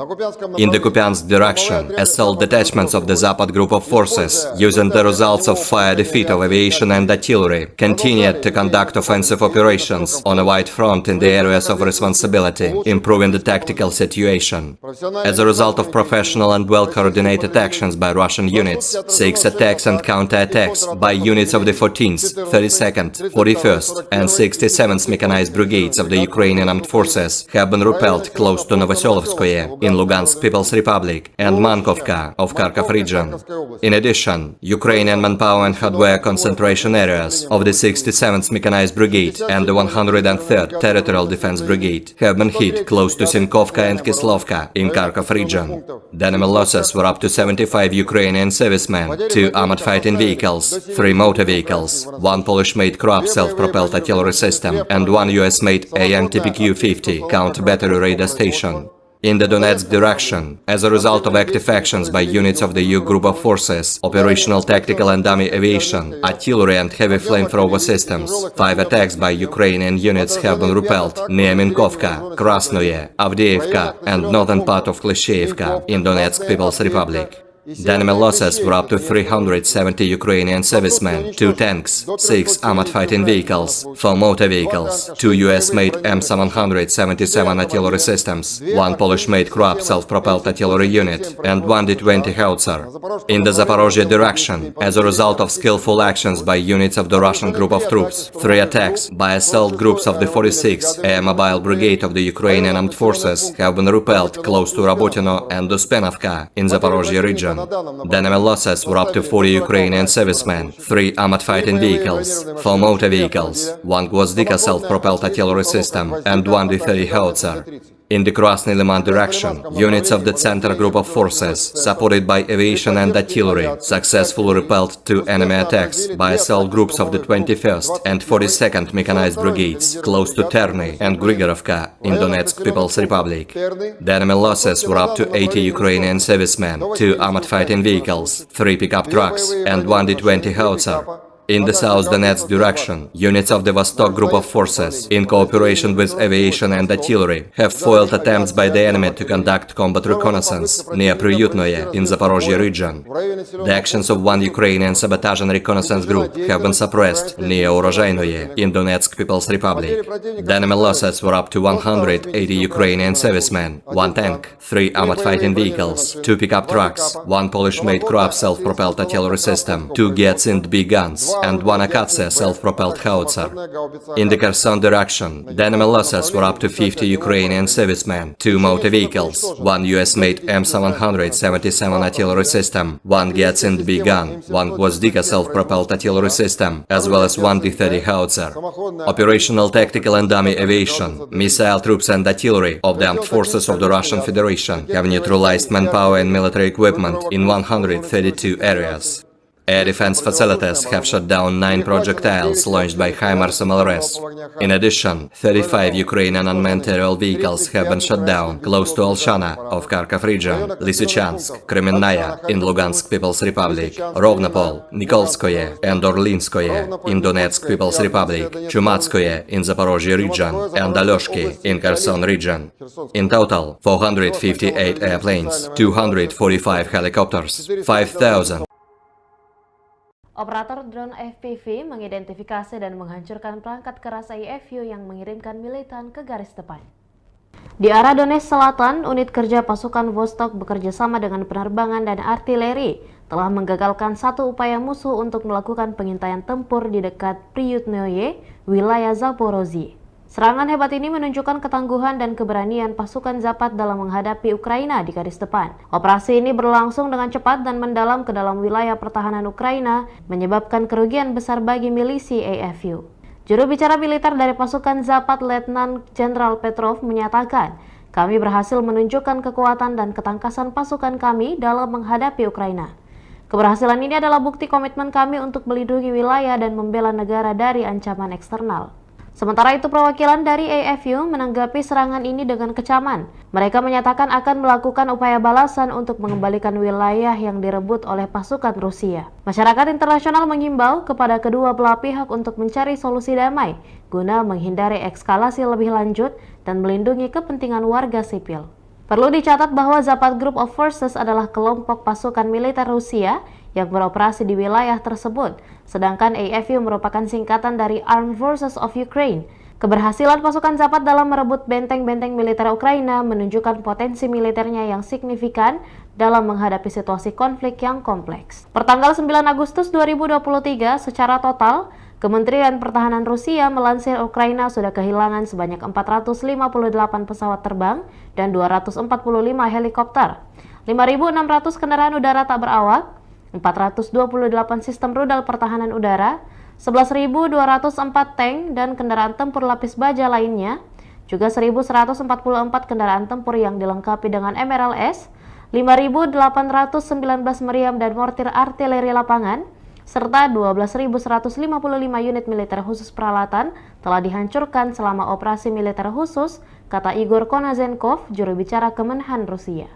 In the Kupiansk direction, assault detachments of the Zapad group of forces, using the results of fire defeat of aviation and artillery, continued to conduct offensive operations on a wide front in the areas of responsibility, improving the tactical situation. As a result of professional and well-coordinated actions by Russian units, 6 attacks and counter-attacks by units of the 14th, 32nd, 41st and 67th Mechanized Brigades of the Ukrainian Armed Forces have been repelled close to Novoselovskoye in Lugansk People's Republic and Mankovka of Kharkov region. In addition, Ukrainian manpower and hardware concentration areas of the 67th Mechanized Brigade and the 103rd Territorial Defense Brigade have been hit close to Sinkovka and Kislovka in Kharkov region. The enemy losses were up to 75 Ukrainian servicemen, 2 armored fighting vehicles, 3 motor vehicles, 1 Polish-made Kroab self-propelled artillery system and 1 US-made AN-TPQ-50 counter-battery radar station. In the Donetsk direction, as a result of active actions by units of the U group of forces, operational tactical and dummy aviation, artillery and heavy flamethrower systems, 5 attacks by Ukrainian units have been repelled near Minkovka, Krasnoye, Avdiivka and northern part of Klishchiivka in Donetsk People's Republic. The enemy losses were up to 370 Ukrainian servicemen, 2 tanks, 6 armored fighting vehicles, 4 motor vehicles, 2 US-made M777 artillery systems, 1 Polish-made Kroab self-propelled artillery unit, and 1 D-20 howitzer. In the Zaporozhye direction, as a result of skillful actions by units of the Russian group of troops, 3 attacks by assault groups of the 46th Air Mobile Brigade of the Ukrainian Armed Forces have been repelled close to Rabotino and Uspenovka in Zaporozhye region. The enemy losses were up to 40 Ukrainian servicemen, 3 armored fighting vehicles, 4 motor vehicles, 1 Gvozdika self-propelled artillery system, and 1 D-30 howitzer. In the Krasny Liman direction, units of the Center Group of Forces, supported by aviation and artillery, successfully repelled 2 enemy attacks by assault groups of the 21st and 42nd Mechanized Brigades, close to Terny and Grigorovka in Donetsk People's Republic. The enemy losses were up to 80 Ukrainian servicemen, 2 armored fighting vehicles, 3 pickup trucks, and 1 D-20 howitzer. In the South Donetsk direction, units of the Vostok Group of Forces, in cooperation with aviation and artillery, have foiled attempts by the enemy to conduct combat reconnaissance near Priyutnoye in Zaporozhye region. The actions of 1 Ukrainian sabotage and reconnaissance group have been suppressed near Urozhainoye in Donetsk People's Republic. The enemy losses were up to 180 Ukrainian servicemen, 1 tank, 3 armored fighting vehicles, 2 pickup trucks, 1 Polish-made Kroab self-propelled artillery system, 2 Gyatsind B guns, and 1 Akatsia self-propelled howitzer. In the Kherson direction, the enemy losses were up to 50 Ukrainian servicemen, 2 motor vehicles, 1 US-made M777 artillery system, 1 Gyatsind B gun, 1 Gvozdika self-propelled artillery system, as well as 1 D-30 howitzer. Operational tactical and dummy aviation, missile troops and artillery of the armed forces of the Russian Federation have neutralized manpower and military equipment in 132 areas. Air defense facilities have shot down 9 projectiles launched by HIMARS MLRS. In addition, 35 Ukrainian unmanned aerial vehicles have been shot down close to Alshana of Kharkov region, Lysychansk, Kremenная in Lugansk People's Republic, Rovnopol, Nikolskoye and Orlinskoye in Donetsk People's Republic, Chumatskoye in Zaporozhye region, and Alyoshki in Kherson region. In total, 458 airplanes, 245 helicopters, 5,000 Operator drone FPV mengidentifikasi dan menghancurkan perangkat keras IFU yang mengirimkan militan ke garis depan. Di arah Donetsk Selatan, unit kerja pasukan Vostok bekerja sama dengan penerbangan dan artileri telah menggagalkan satu upaya musuh untuk melakukan pengintaian tempur di dekat Priyutnoye, wilayah Zaporozhye. Serangan hebat ini menunjukkan ketangguhan dan keberanian pasukan Zapad dalam menghadapi Ukraina di garis depan. Operasi ini berlangsung dengan cepat dan mendalam ke dalam wilayah pertahanan Ukraina, menyebabkan kerugian besar bagi milisi AFU. Juru bicara militer dari pasukan Zapad, Letnan Jenderal Petrov, menyatakan, "Kami berhasil menunjukkan kekuatan dan ketangkasan pasukan kami dalam menghadapi Ukraina. Keberhasilan ini adalah bukti komitmen kami untuk melindungi wilayah dan membela negara dari ancaman eksternal." Sementara itu, perwakilan dari AFU menanggapi serangan ini dengan kecaman. Mereka menyatakan akan melakukan upaya balasan untuk mengembalikan wilayah yang direbut oleh pasukan Rusia. Masyarakat internasional mengimbau kepada kedua belah pihak untuk mencari solusi damai guna menghindari eskalasi lebih lanjut dan melindungi kepentingan warga sipil. Perlu dicatat bahwa Zapad Group of Forces adalah kelompok pasukan militer Rusia yang beroperasi di wilayah tersebut, sedangkan AFU merupakan singkatan dari Armed Forces of Ukraine. Keberhasilan pasukan Zapad dalam merebut benteng-benteng militer Ukraina menunjukkan potensi militernya yang signifikan dalam menghadapi situasi konflik yang kompleks. Pertanggal 9 Agustus 2023, secara total, Kementerian Pertahanan Rusia melansir Ukraina sudah kehilangan sebanyak 458 pesawat terbang dan 245 helikopter, 5.600 kendaraan udara tak berawak, 428 sistem rudal pertahanan udara, 11.204 tank dan kendaraan tempur lapis baja lainnya, juga 1.144 kendaraan tempur yang dilengkapi dengan MRLS, 5.819 meriam dan mortir artileri lapangan, serta 12.155 unit militer khusus peralatan telah dihancurkan selama operasi militer khusus, kata Igor Konazenkov, juru bicara Kemenhan Rusia.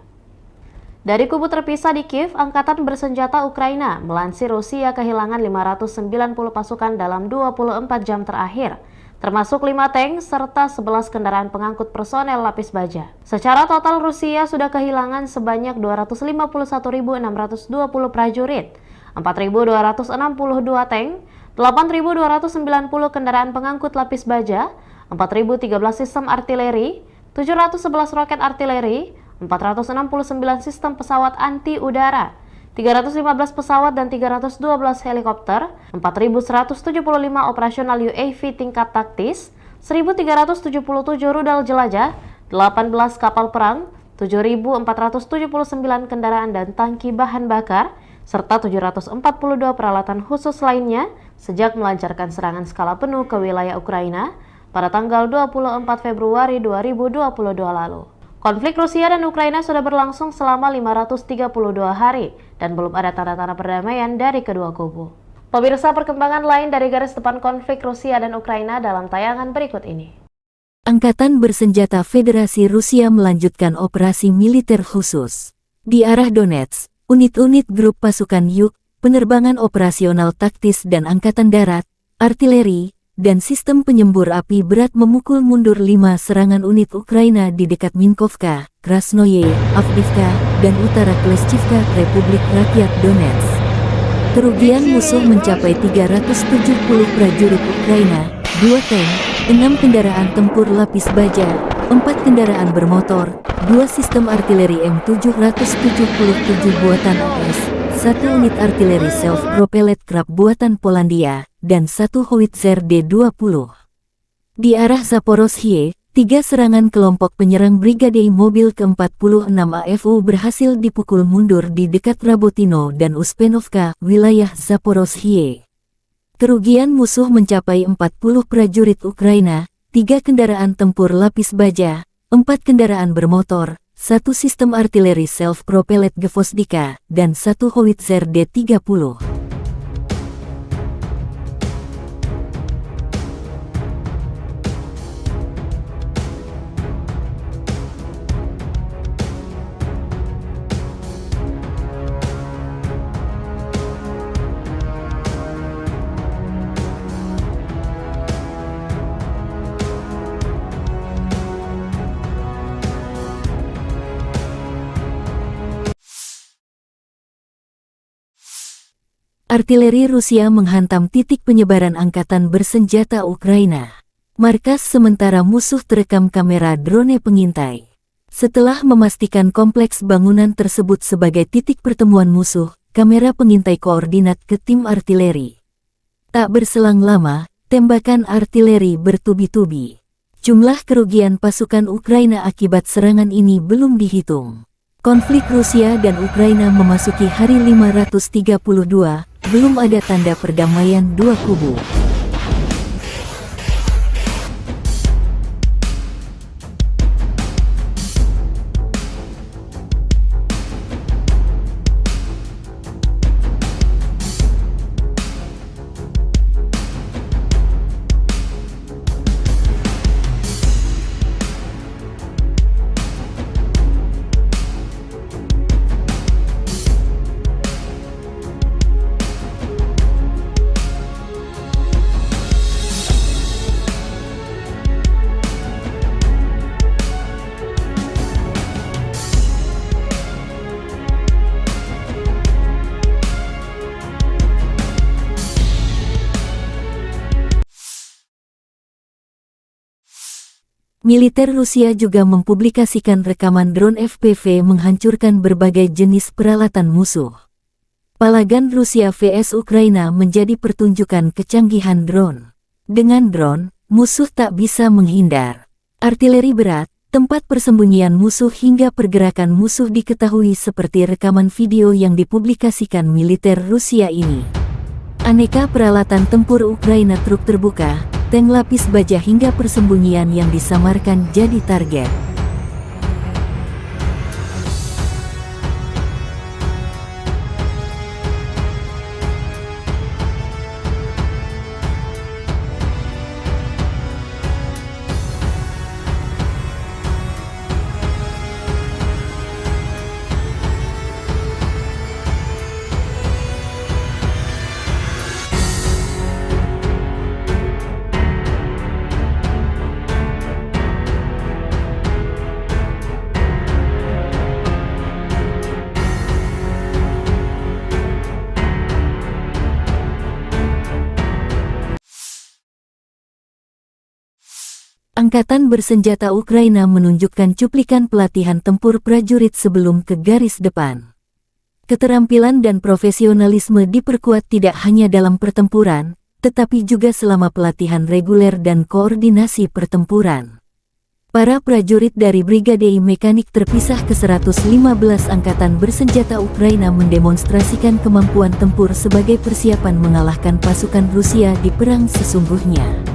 Dari kubu terpisah di Kiev, Angkatan Bersenjata Ukraina melansir Rusia kehilangan 590 pasukan dalam 24 jam terakhir, termasuk 5 tank serta 11 kendaraan pengangkut personel lapis baja. Secara total, Rusia sudah kehilangan sebanyak 251.620 prajurit, 4.262 tank, 8.290 kendaraan pengangkut lapis baja, 4.013 sistem artileri, 711 roket artileri, 469 sistem pesawat anti-udara, 315 pesawat dan 312 helikopter, 4.175 operasional UAV tingkat taktis, 1.377 rudal jelajah, 18 kapal perang, 7.479 kendaraan dan tangki bahan bakar, serta 742 peralatan khusus lainnya sejak melancarkan serangan skala penuh ke wilayah Ukraina pada tanggal 24 Februari 2022 lalu. Konflik Rusia dan Ukraina sudah berlangsung selama 532 hari dan belum ada tanda-tanda perdamaian dari kedua kubu. Pemirsa, perkembangan lain dari garis depan konflik Rusia dan Ukraina dalam tayangan berikut ini. Angkatan Bersenjata Federasi Rusia melanjutkan operasi militer khusus. Di arah Donetsk, unit-unit grup pasukan Yuk, penerbangan operasional taktis dan angkatan darat, artileri, dan sistem penyembur api berat memukul mundur 5 serangan unit Ukraina di dekat Minkovka, Krasnoye, Avdiivka, dan utara Kleshchivka, Republik Rakyat Donetsk. Kerugian musuh mencapai 370 prajurit Ukraina, 2 tank, 6 kendaraan tempur lapis baja, 4 kendaraan bermotor, 2 sistem artileri M777 buatan AS, 1 unit artileri self-propelled Krab buatan Polandia, dan 1 howitzer D-20. Di arah Zaporozhye, 3 serangan kelompok penyerang Brigade Mobil ke-46 AFU berhasil dipukul mundur di dekat Rabotino dan Uspenovka, wilayah Zaporozhye. Kerugian musuh mencapai 40 prajurit Ukraina, 3 kendaraan tempur lapis baja, 4 kendaraan bermotor, 1 sistem artileri self-propelled Gvozdika, dan 1 howitzer D-30. Artileri Rusia menghantam titik penyebaran angkatan bersenjata Ukraina. Markas sementara musuh terekam kamera drone pengintai. Setelah memastikan kompleks bangunan tersebut sebagai titik pertemuan musuh, kamera pengintai koordinat ke tim artileri. Tak berselang lama, tembakan artileri bertubi-tubi. Jumlah kerugian pasukan Ukraina akibat serangan ini belum dihitung. Konflik Rusia dan Ukraina memasuki hari 532, belum ada tanda perdamaian dua kubu. Militer Rusia juga mempublikasikan rekaman drone FPV menghancurkan berbagai jenis peralatan musuh. Palagan Rusia vs Ukraina menjadi pertunjukan kecanggihan drone. Dengan drone, musuh tak bisa menghindar. Artileri berat, tempat persembunyian musuh hingga pergerakan musuh diketahui seperti rekaman video yang dipublikasikan militer Rusia ini. Aneka peralatan tempur Ukraina, truk terbuka, tank lapis baja hingga persembunyian yang disamarkan jadi target. Angkatan bersenjata Ukraina menunjukkan cuplikan pelatihan tempur prajurit sebelum ke garis depan. Keterampilan dan profesionalisme diperkuat tidak hanya dalam pertempuran, tetapi juga selama pelatihan reguler dan koordinasi pertempuran. Para prajurit dari Brigade Mekanik terpisah ke-115 Angkatan Bersenjata Ukraina mendemonstrasikan kemampuan tempur sebagai persiapan mengalahkan pasukan Rusia di perang sesungguhnya.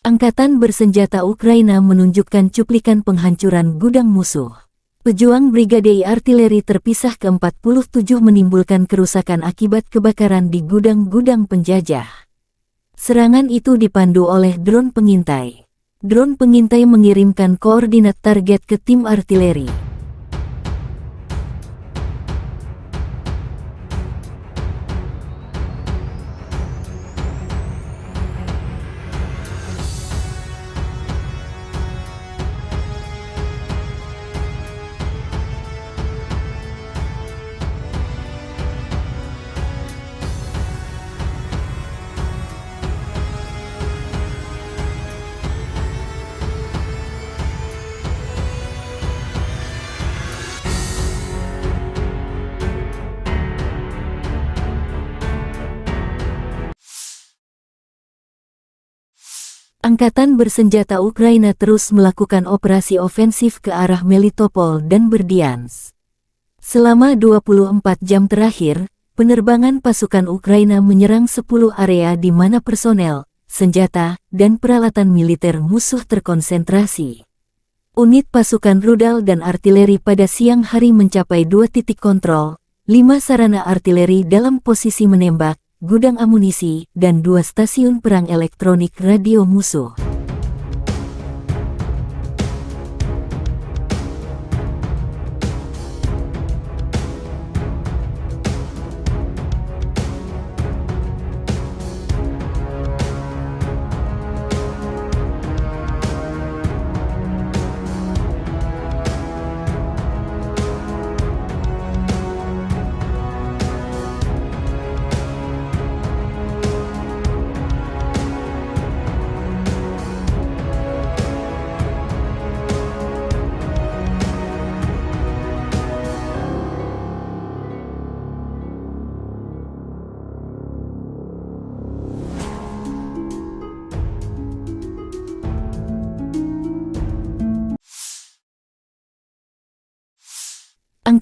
Angkatan Bersenjata Ukraina menunjukkan cuplikan penghancuran gudang musuh. Pejuang Brigade Artileri terpisah ke-47 menimbulkan kerusakan akibat kebakaran di gudang-gudang penjajah. Serangan itu dipandu oleh drone pengintai. Drone pengintai mengirimkan koordinat target ke tim artileri. Angkatan Bersenjata Ukraina terus melakukan operasi ofensif ke arah Melitopol dan Berdyansk. Selama 24 jam terakhir, penerbangan pasukan Ukraina menyerang 10 area di mana personel, senjata, dan peralatan militer musuh terkonsentrasi. Unit pasukan rudal dan artileri pada siang hari mencapai 2 titik kontrol, 5 sarana artileri dalam posisi menembak, gudang amunisi, dan 2 stasiun perang elektronik radio musuh.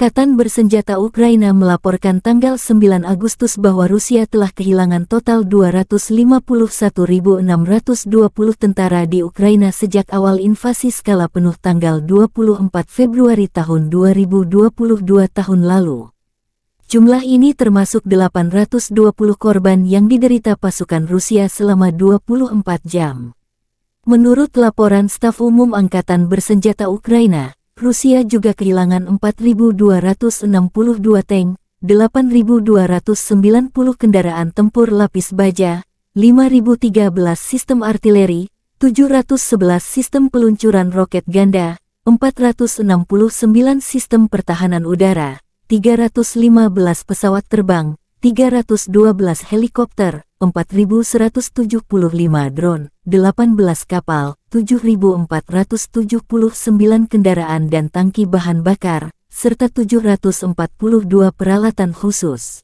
Angkatan Bersenjata Ukraina melaporkan tanggal 9 Agustus bahwa Rusia telah kehilangan total 251.620 tentara di Ukraina sejak awal invasi skala penuh tanggal 24 Februari tahun 2022 tahun lalu. Jumlah ini termasuk 820 korban yang diderita pasukan Rusia selama 24 jam. Menurut laporan Staf Umum Angkatan Bersenjata Ukraina, Rusia juga kehilangan 4.262 tank, 8.290 kendaraan tempur lapis baja, 5.013 sistem artileri, 711 sistem peluncuran roket ganda, 469 sistem pertahanan udara, 315 pesawat terbang, 312 helikopter, 4.175 drone, 18 kapal, 7.479 kendaraan dan tangki bahan bakar, serta 742 peralatan khusus.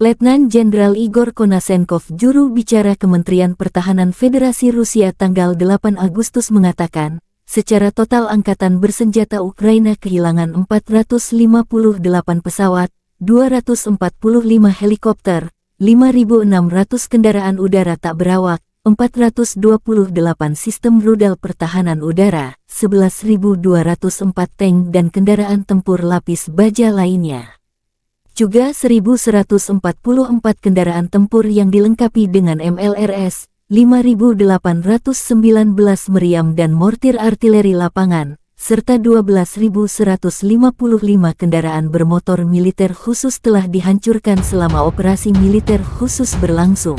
Letnan Jenderal Igor Konasenkov, juru bicara Kementerian Pertahanan Federasi Rusia tanggal 8 Agustus mengatakan, secara total Angkatan Bersenjata Ukraina kehilangan 458 pesawat, 245 helikopter, 5.600 kendaraan udara tak berawak, 428 sistem rudal pertahanan udara, 11.204 tank dan kendaraan tempur lapis baja lainnya. Juga 1.144 kendaraan tempur yang dilengkapi dengan MLRS, 5.819 meriam dan mortir artileri lapangan, serta 12.155 kendaraan bermotor militer khusus telah dihancurkan selama operasi militer khusus berlangsung.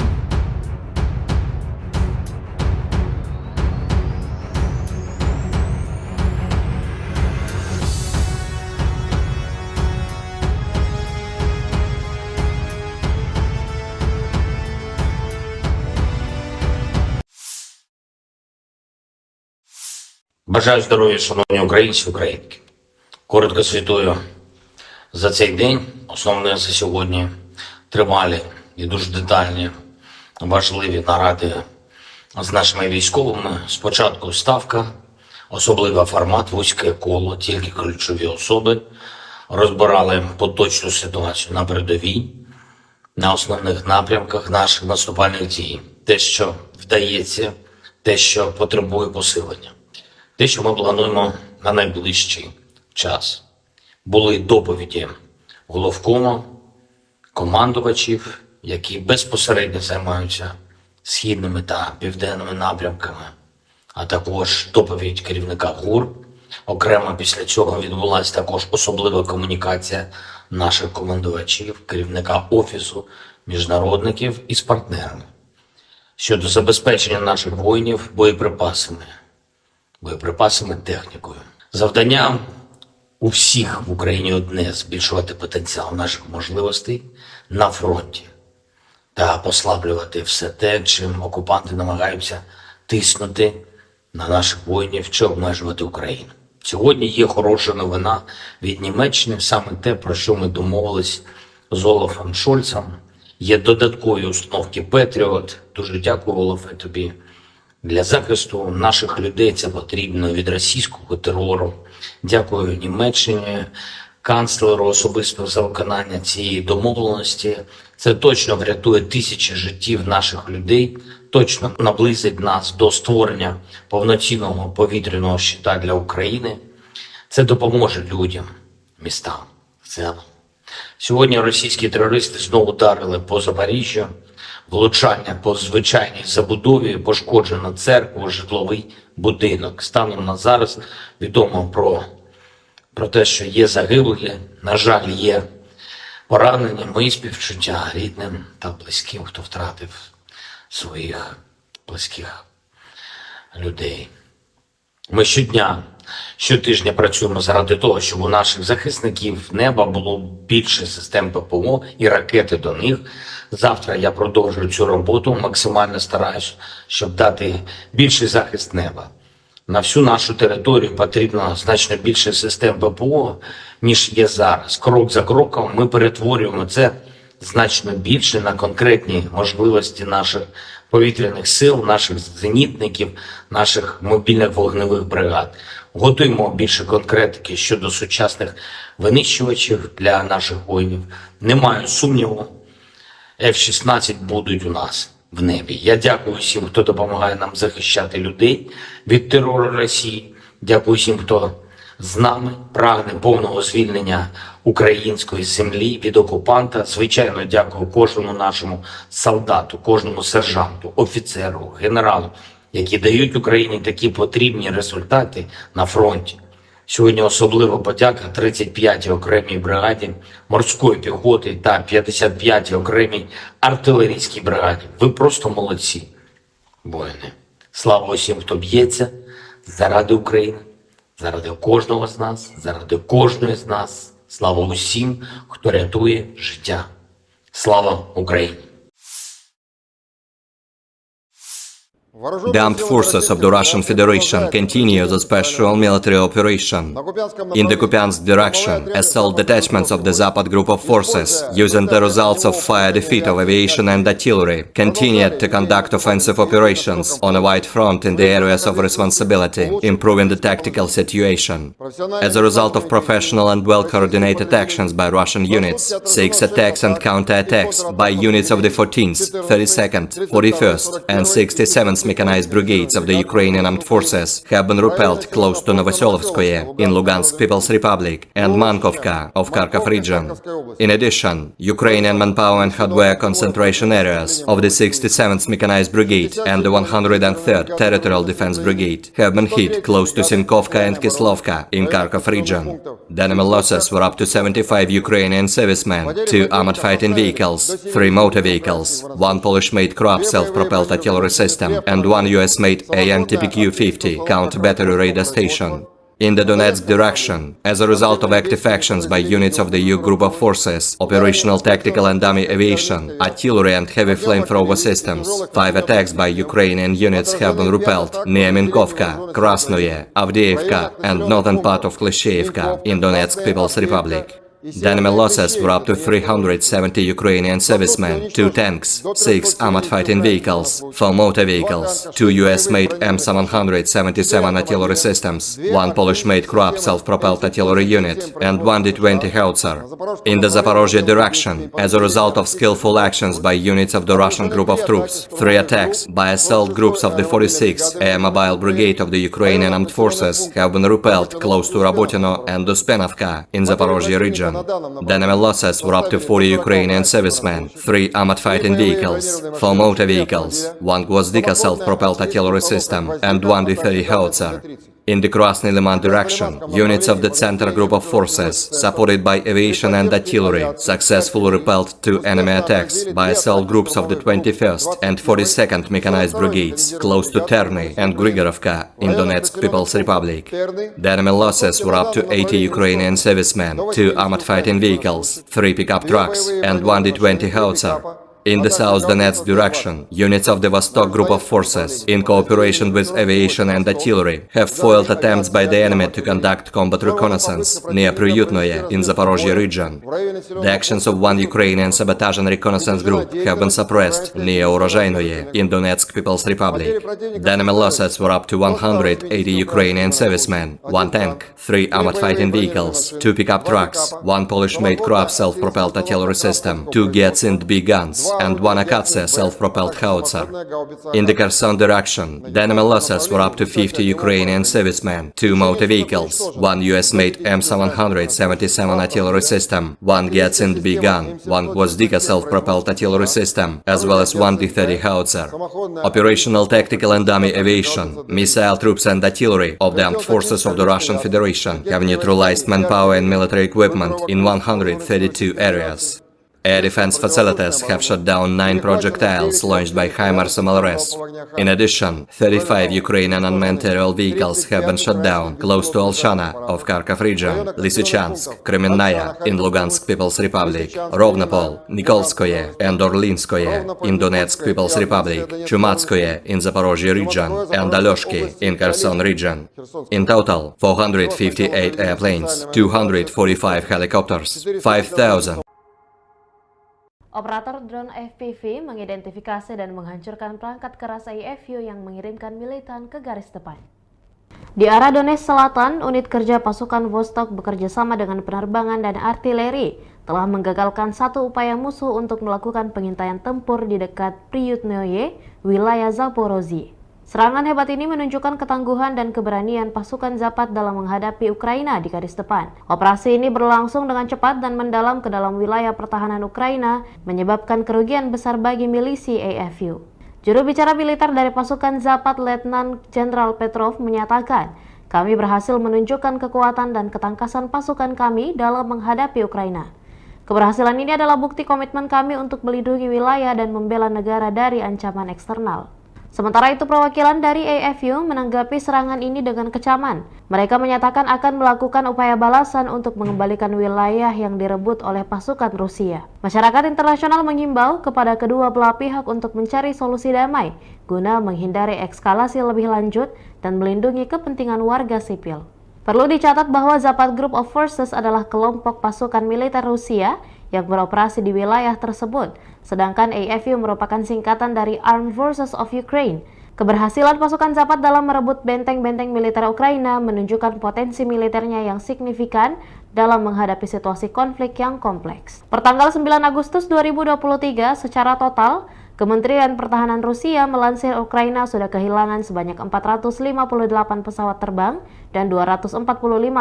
Бажаю здоров'я, шановні українці, українки. Коротко звітую за цей день. Основне за сьогодні тривалі і дуже детальні, важливі наради з нашими військовими. Спочатку ставка, особливий формат, вузьке коло, тільки ключові особи. Розбирали поточну ситуацію на передовій, на основних напрямках наших наступальних дій. Те, що вдається, те, що потребує посилення. Те, що ми плануємо на найближчий час. Були доповіді головкому, командувачів, які безпосередньо займаються східними та південними напрямками, а також доповідь керівника ГУР. Окремо після цього відбулася також особлива комунікація наших командувачів, керівника Офісу міжнародників із партнерами щодо забезпечення наших воїнів боєприпасами, технікою. Завдання у всіх в Україні одне – збільшувати потенціал наших можливостей на фронті та послаблювати все те, чим окупанти намагаються тиснути на наших воїнів чи обмежувати Україну. Сьогодні є хороша новина від Німеччини, саме те, про що ми домовились з Олафом Шольцем. Є додаткові установки Петріот. Дуже дякую, Олафе, тобі. Для захисту наших людей це потрібно від російського терору. Дякую Німеччині, канцлеру особисто за виконання цієї домовленості. Це точно врятує тисячі життів наших людей, точно наблизить нас до створення повноцінного повітряного щита для України. Це допоможе людям, містам в цілому. Сьогодні російські терористи знову ударили по Запоріжжю, влучання по звичайній забудові, пошкоджено церкву, житловий будинок. Станом на зараз відомо про те, що є загиблі, на жаль, є поранені. Мої співчуття рідним та близьким, хто втратив своїх близьких людей. Ми щотижня працюємо заради того, щоб у наших захисників неба було більше систем ППО і ракети до них. Завтра я продовжую цю роботу, максимально стараюсь, щоб дати більший захист неба. На всю нашу територію потрібно значно більше систем ППО, ніж є зараз. Крок за кроком ми перетворюємо це значно більше на конкретні можливості наших повітряних сил, наших зенітників, наших мобільних вогневих бригад. Готуємо більше конкретики щодо сучасних винищувачів для наших воїнів. Не маю сумніву, F-16 будуть у нас в небі. Я дякую всім, хто допомагає нам захищати людей від терору Росії. Дякую всім, хто з нами прагне повного звільнення української землі від окупанта. Звичайно, дякую кожному нашому солдату, кожному сержанту, офіцеру, генералу, які дають Україні такі потрібні результати на фронті. Сьогодні особлива подяка 35-й окремій бригаді морської піхоти та 55-й окремій артилерійській бригаді. Ви просто молодці, воїни. Слава усім, хто б'ється заради України, заради кожного з нас, заради кожної з нас. Слава усім, хто рятує життя. Слава Україні! The armed forces of the Russian Federation continue the special military operation. In the Kupiansk direction, assault detachments of the Zapad group of forces, using the results of fire defeat of aviation and artillery, continued to conduct offensive operations on a wide front in the areas of responsibility, improving the tactical situation. As a result of professional and well-coordinated actions by Russian units, 6 attacks and counter-attacks by units of the 14th, 32nd, 41st and 67th mechanized brigades of the Ukrainian armed forces have been repelled close to Novoselovskoye in Lugansk People's Republic and Mankovka of Kharkov region. In addition, Ukrainian manpower and hardware concentration areas of the 67th Mechanized Brigade and the 103rd Territorial Defense Brigade have been hit close to Sinkovka and Kislovka in Kharkov region. The enemy losses were up to 75 Ukrainian servicemen, 2 armored fighting vehicles, 3 motor vehicles, 1 Polish-made Kroab self-propelled artillery system, and 1 US-made AN-TPQ-50 counter-battery radar station. In the Donetsk direction, as a result of active actions by units of the EU group of forces, operational tactical and dummy aviation, artillery and heavy flamethrower systems, 5 attacks by Ukrainian units have been repelled near Minkovka, Krasnoye, Avdiivka and northern part of Klishchiivka in Donetsk People's Republic. The enemy losses were up to 370 Ukrainian servicemen, 2 tanks, 6 armored fighting vehicles, 4 motor vehicles, 2 US-made M777 artillery systems, 1 Polish-made Kroab self-propelled artillery unit, and 1 D-20 howitzer. In the Zaporozhye direction, as a result of skillful actions by units of the Russian group of troops, 3 attacks by assault groups of the 46th Air Mobile Brigade of the Ukrainian Armed Forces have been repelled close to Rabotino and Uspenovka in Zaporozhye region. The enemy losses were up to 40 Ukrainian servicemen, 3 armored fighting vehicles, 4 motor vehicles, 1 Gvozdika self-propelled artillery system, and 1 D-30 howitzer. In the Krasny Liman direction, units of the Center Group of Forces, supported by aviation and artillery, successfully repelled 2 enemy attacks by assault groups of the 21st and 42nd Mechanized Brigades, close to Terny and Grigorovka in Donetsk People's Republic. The enemy losses were up to 80 Ukrainian servicemen, 2 armored fighting vehicles, 3 pickup trucks, and 1 D-20 howitzer. In the South Donetsk direction, units of the Vostok Group of Forces, in cooperation with aviation and artillery, have foiled attempts by the enemy to conduct combat reconnaissance near Priyutnoye in Zaporozhye region. The actions of 1 Ukrainian sabotage and reconnaissance group have been suppressed near Urozhainoye in Donetsk People's Republic. The enemy losses were up to 180 Ukrainian servicemen, 1 tank, 3 armored fighting vehicles, 2 pickup trucks, 1 Polish-made Kroab self-propelled artillery system, 2 Giatsint B guns, and 1 Akatsia self-propelled howitzer. In the Kherson direction, the enemy losses were up to 50 Ukrainian servicemen, 2 motor vehicles, 1 US-made M777 artillery system, 1 Giatsint B gun, 1 Gvozdika self-propelled artillery system, as well as 1 D-30 howitzer. Operational tactical and dummy aviation, missile troops and artillery of the armed forces of the Russian Federation have neutralized manpower and military equipment in 132 areas. Air defense facilities have shot down 9 projectiles launched by HIMARS MLRS. In addition, 35 Ukrainian unmanned aerial vehicles have been shot down close to Alshana of Kharkov region, Lysychansk, Kremenная in Lugansk People's Republic, Rovnopol, Nikolskoye and Orlinskoye in Donetsk People's Republic, Chumatskoye in Zaporozhye region, and Alyoshki in Kherson region. In total, 458 airplanes, 245 helicopters, 5,000 Operator drone FPV mengidentifikasi dan menghancurkan perangkat keras AIFU yang mengirimkan militan ke garis depan. Di arah Donetsk Selatan, unit kerja pasukan Vostok bekerja sama dengan penerbangan dan artileri telah menggagalkan satu upaya musuh untuk melakukan pengintaian tempur di dekat Priyutnoye, wilayah Zaporozhye. Serangan hebat ini menunjukkan ketangguhan dan keberanian pasukan Zapad dalam menghadapi Ukraina di garis depan. Operasi ini berlangsung dengan cepat dan mendalam ke dalam wilayah pertahanan Ukraina, menyebabkan kerugian besar bagi milisi AIFU. Juru bicara militer dari pasukan Zapad, Letnan Jenderal Petrov, menyatakan, "Kami berhasil menunjukkan kekuatan dan ketangkasan pasukan kami dalam menghadapi Ukraina. Keberhasilan ini adalah bukti komitmen kami untuk melindungi wilayah dan membela negara dari ancaman eksternal." Sementara itu, perwakilan dari AIFU menanggapi serangan ini dengan kecaman. Mereka menyatakan akan melakukan upaya balasan untuk mengembalikan wilayah yang direbut oleh pasukan Rusia. Masyarakat internasional menghimbau kepada kedua belah pihak untuk mencari solusi damai guna menghindari eskalasi lebih lanjut dan melindungi kepentingan warga sipil. Perlu dicatat bahwa Zapad Group of Forces adalah kelompok pasukan militer Rusia yang beroperasi di wilayah tersebut, sedangkan AIFU merupakan singkatan dari Armed Forces of Ukraine. Keberhasilan pasukan Zapad dalam merebut benteng-benteng militer Ukraina menunjukkan potensi militernya yang signifikan dalam menghadapi situasi konflik yang kompleks. Pertanggal 9 Agustus 2023, secara total, Kementerian Pertahanan Rusia melansir Ukraina sudah kehilangan sebanyak 458 pesawat terbang dan 245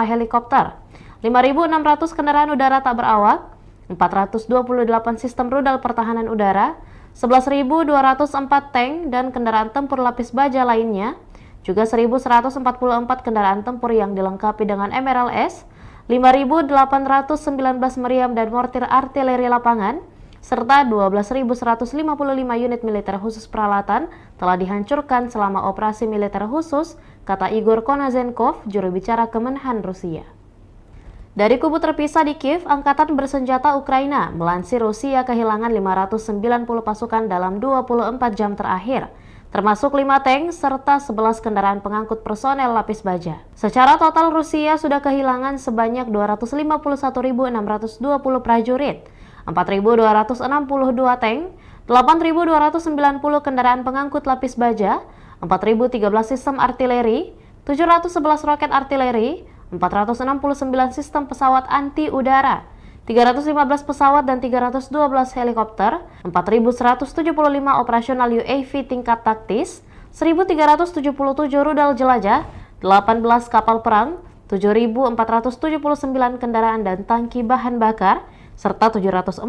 helikopter, 5.600 kendaraan udara tak berawak, 428 sistem rudal pertahanan udara, 11.204 tank dan kendaraan tempur lapis baja lainnya, juga 1.144 kendaraan tempur yang dilengkapi dengan MRLS, 5.819 meriam dan mortir artileri lapangan, serta 12.155 unit militer khusus peralatan telah dihancurkan selama operasi militer khusus, kata Igor Konazenkov, juru bicara Kemenhan Rusia. Dari kubu terpisah di Kiev, Angkatan Bersenjata Ukraina melansir Rusia kehilangan 590 pasukan dalam 24 jam terakhir, termasuk 5 tank serta 11 kendaraan pengangkut personel lapis baja. Secara total, Rusia sudah kehilangan sebanyak 251.620 prajurit, 4.262 tank, 8.290 kendaraan pengangkut lapis baja, 4.013 sistem artileri, 711 roket artileri, 469 sistem pesawat anti-udara, 315 pesawat dan 312 helikopter, 4.175 operasional UAV tingkat taktis, 1.377 rudal jelajah, 18 kapal perang, 7.479 kendaraan dan tangki bahan bakar, serta 742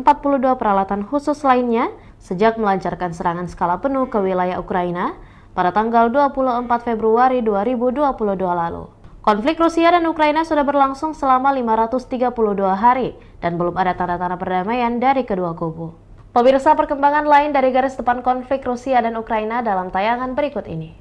peralatan khusus lainnya sejak melancarkan serangan skala penuh ke wilayah Ukraina pada tanggal 24 Februari 2022 lalu. Konflik Rusia dan Ukraina sudah berlangsung selama 532 hari dan belum ada tanda-tanda perdamaian dari kedua kubu. Pemirsa, perkembangan lain dari garis depan konflik Rusia dan Ukraina dalam tayangan berikut ini.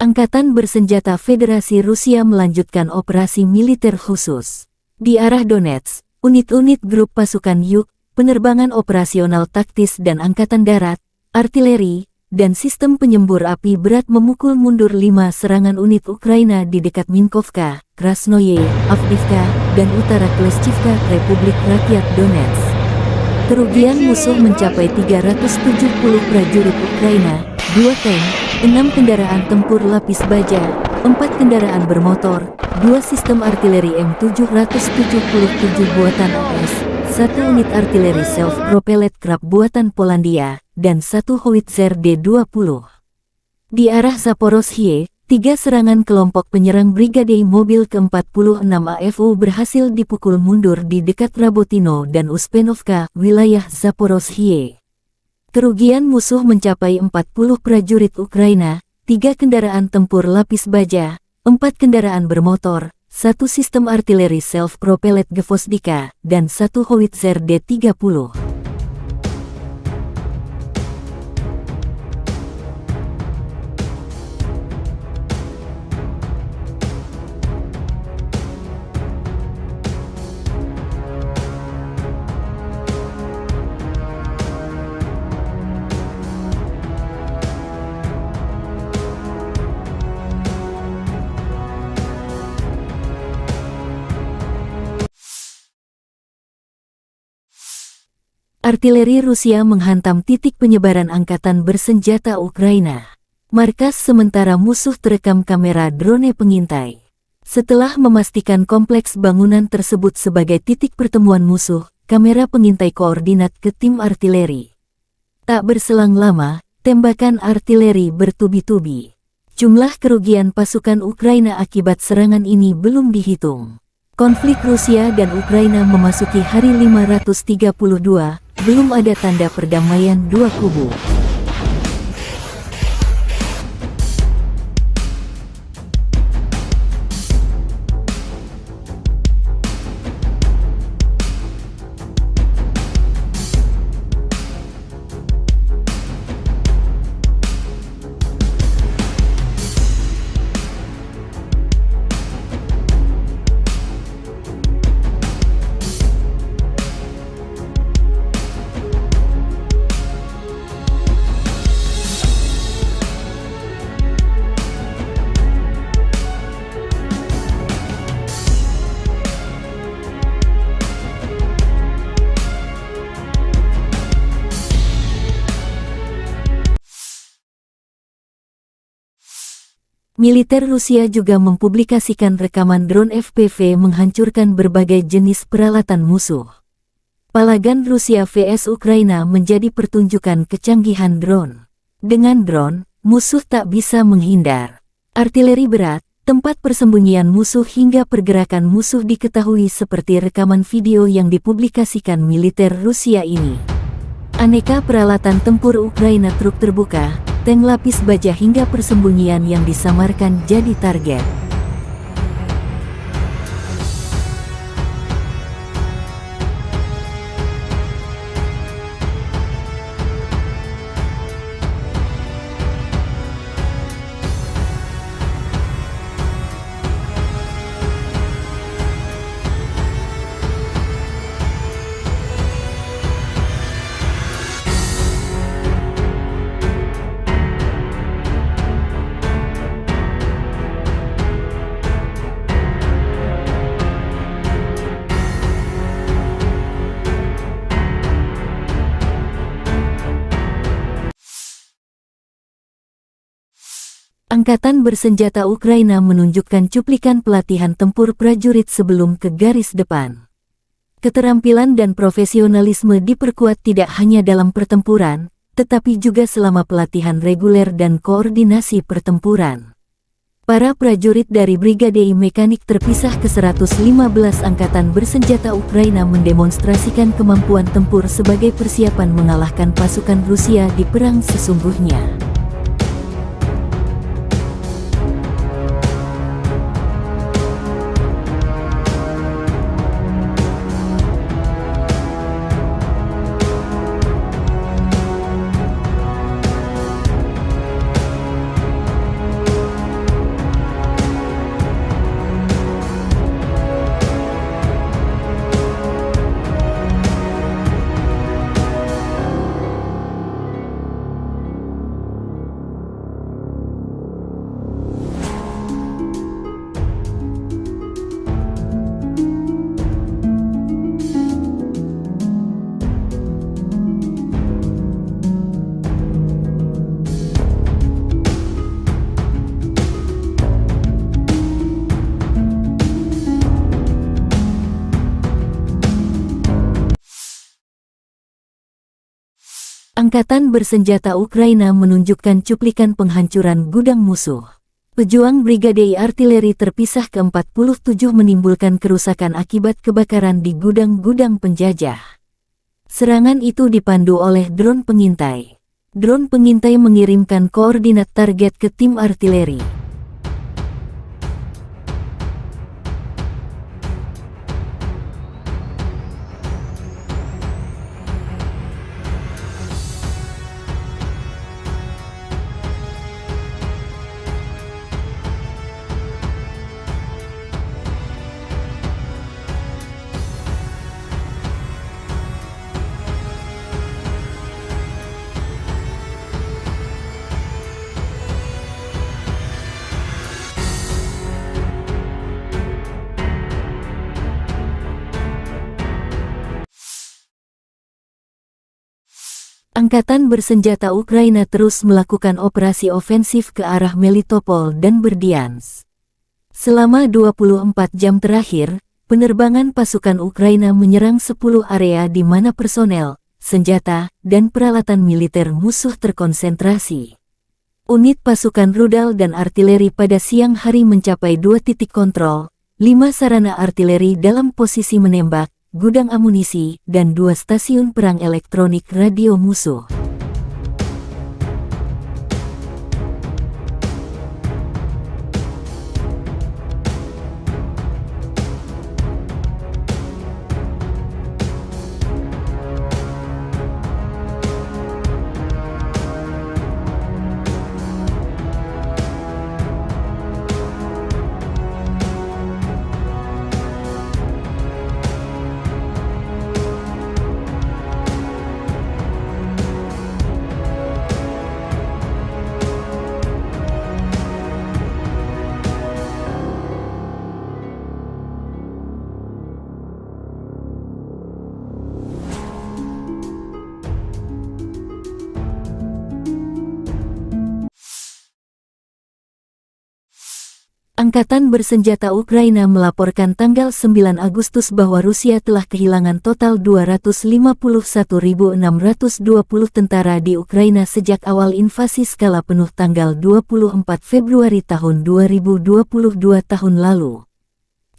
Angkatan Bersenjata Federasi Rusia melanjutkan operasi militer khusus. Di arah Donetsk, unit-unit grup pasukan Yuk, penerbangan operasional taktis dan angkatan darat, artileri, dan sistem penyembur api berat memukul mundur 5 serangan unit Ukraina di dekat Minkovka, Krasnoye, Avdiivka, dan utara Kleshchivka, Republik Rakyat Donetsk. Kerugian musuh mencapai 370 prajurit Ukraina, 2 tank, 6 kendaraan tempur lapis baja, 4 kendaraan bermotor, 2 sistem artileri M777 buatan AS, 1 unit artileri self-propelled Krab buatan Polandia, dan 1 howitzer D-20. Di arah Zaporozhye, 3 serangan kelompok penyerang Brigade Mobil ke-46 AFU berhasil dipukul mundur di dekat Rabotino dan Uspenovka, wilayah Zaporozhye. Kerugian musuh mencapai 40 prajurit Ukraina, 3 kendaraan tempur lapis baja, 4 kendaraan bermotor, 1 sistem artileri self-propelled Gvozdika, dan 1 howitzer D-30. Artileri Rusia menghantam titik penyebaran angkatan bersenjata Ukraina. Markas sementara musuh terekam kamera drone pengintai. Setelah memastikan kompleks bangunan tersebut sebagai titik pertemuan musuh, kamera pengintai koordinat ke tim artileri. Tak berselang lama, tembakan artileri bertubi-tubi. Jumlah kerugian pasukan Ukraina akibat serangan ini belum dihitung. Konflik Rusia dan Ukraina memasuki hari 532, belum ada tanda perdamaian dua kubu. Militer Rusia juga mempublikasikan rekaman drone FPV menghancurkan berbagai jenis peralatan musuh. Palagan Rusia vs Ukraina menjadi pertunjukan kecanggihan drone. Dengan drone, musuh tak bisa menghindar. Artileri berat, tempat persembunyian musuh hingga pergerakan musuh diketahui seperti rekaman video yang dipublikasikan militer Rusia ini. Aneka peralatan tempur Ukraina, truk terbuka, tank lapis baja hingga persembunyian yang disamarkan jadi target. Angkatan bersenjata Ukraina menunjukkan cuplikan pelatihan tempur prajurit sebelum ke garis depan. Keterampilan dan profesionalisme diperkuat tidak hanya dalam pertempuran, tetapi juga selama pelatihan reguler dan koordinasi pertempuran. Para prajurit dari Brigade Mekanik terpisah ke 115 angkatan bersenjata Ukraina mendemonstrasikan kemampuan tempur sebagai persiapan mengalahkan pasukan Rusia di perang sesungguhnya. Angkatan bersenjata Ukraina menunjukkan cuplikan penghancuran gudang musuh. Pejuang Brigade Artileri terpisah ke-47 menimbulkan kerusakan akibat kebakaran di gudang-gudang penjajah. Serangan itu dipandu oleh drone pengintai. Drone pengintai mengirimkan koordinat target ke tim artileri. Angkatan bersenjata Ukraina terus melakukan operasi ofensif ke arah Melitopol dan Berdyansk. Selama 24 jam terakhir, penerbangan pasukan Ukraina menyerang 10 area di mana personel, senjata, dan peralatan militer musuh terkonsentrasi. Unit pasukan rudal dan artileri pada siang hari mencapai 2 titik kontrol, 5 sarana artileri dalam posisi menembak, gudang amunisi, dan 2 stasiun perang elektronik radio musuh. Angkatan bersenjata Ukraina melaporkan tanggal 9 Agustus bahwa Rusia telah kehilangan total 251.620 tentara di Ukraina sejak awal invasi skala penuh tanggal 24 Februari tahun 2022 tahun lalu.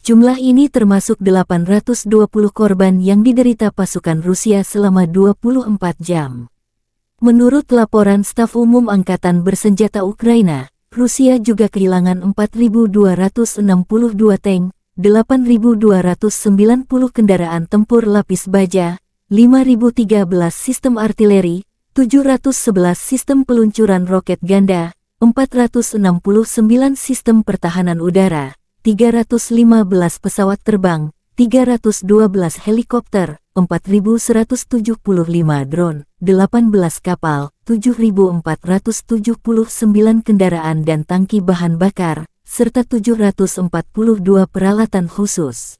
Jumlah ini termasuk 820 korban yang diderita pasukan Rusia selama 24 jam. Menurut laporan Staf Umum Angkatan Bersenjata Ukraina, Rusia juga kehilangan 4.262 tank, 8.290 kendaraan tempur lapis baja, 5.013 sistem artileri, 711 sistem peluncuran roket ganda, 469 sistem pertahanan udara, 315 pesawat terbang, 312 helikopter, 4.175 drone, 18 kapal, 7.479 kendaraan dan tangki bahan bakar, serta 742 peralatan khusus.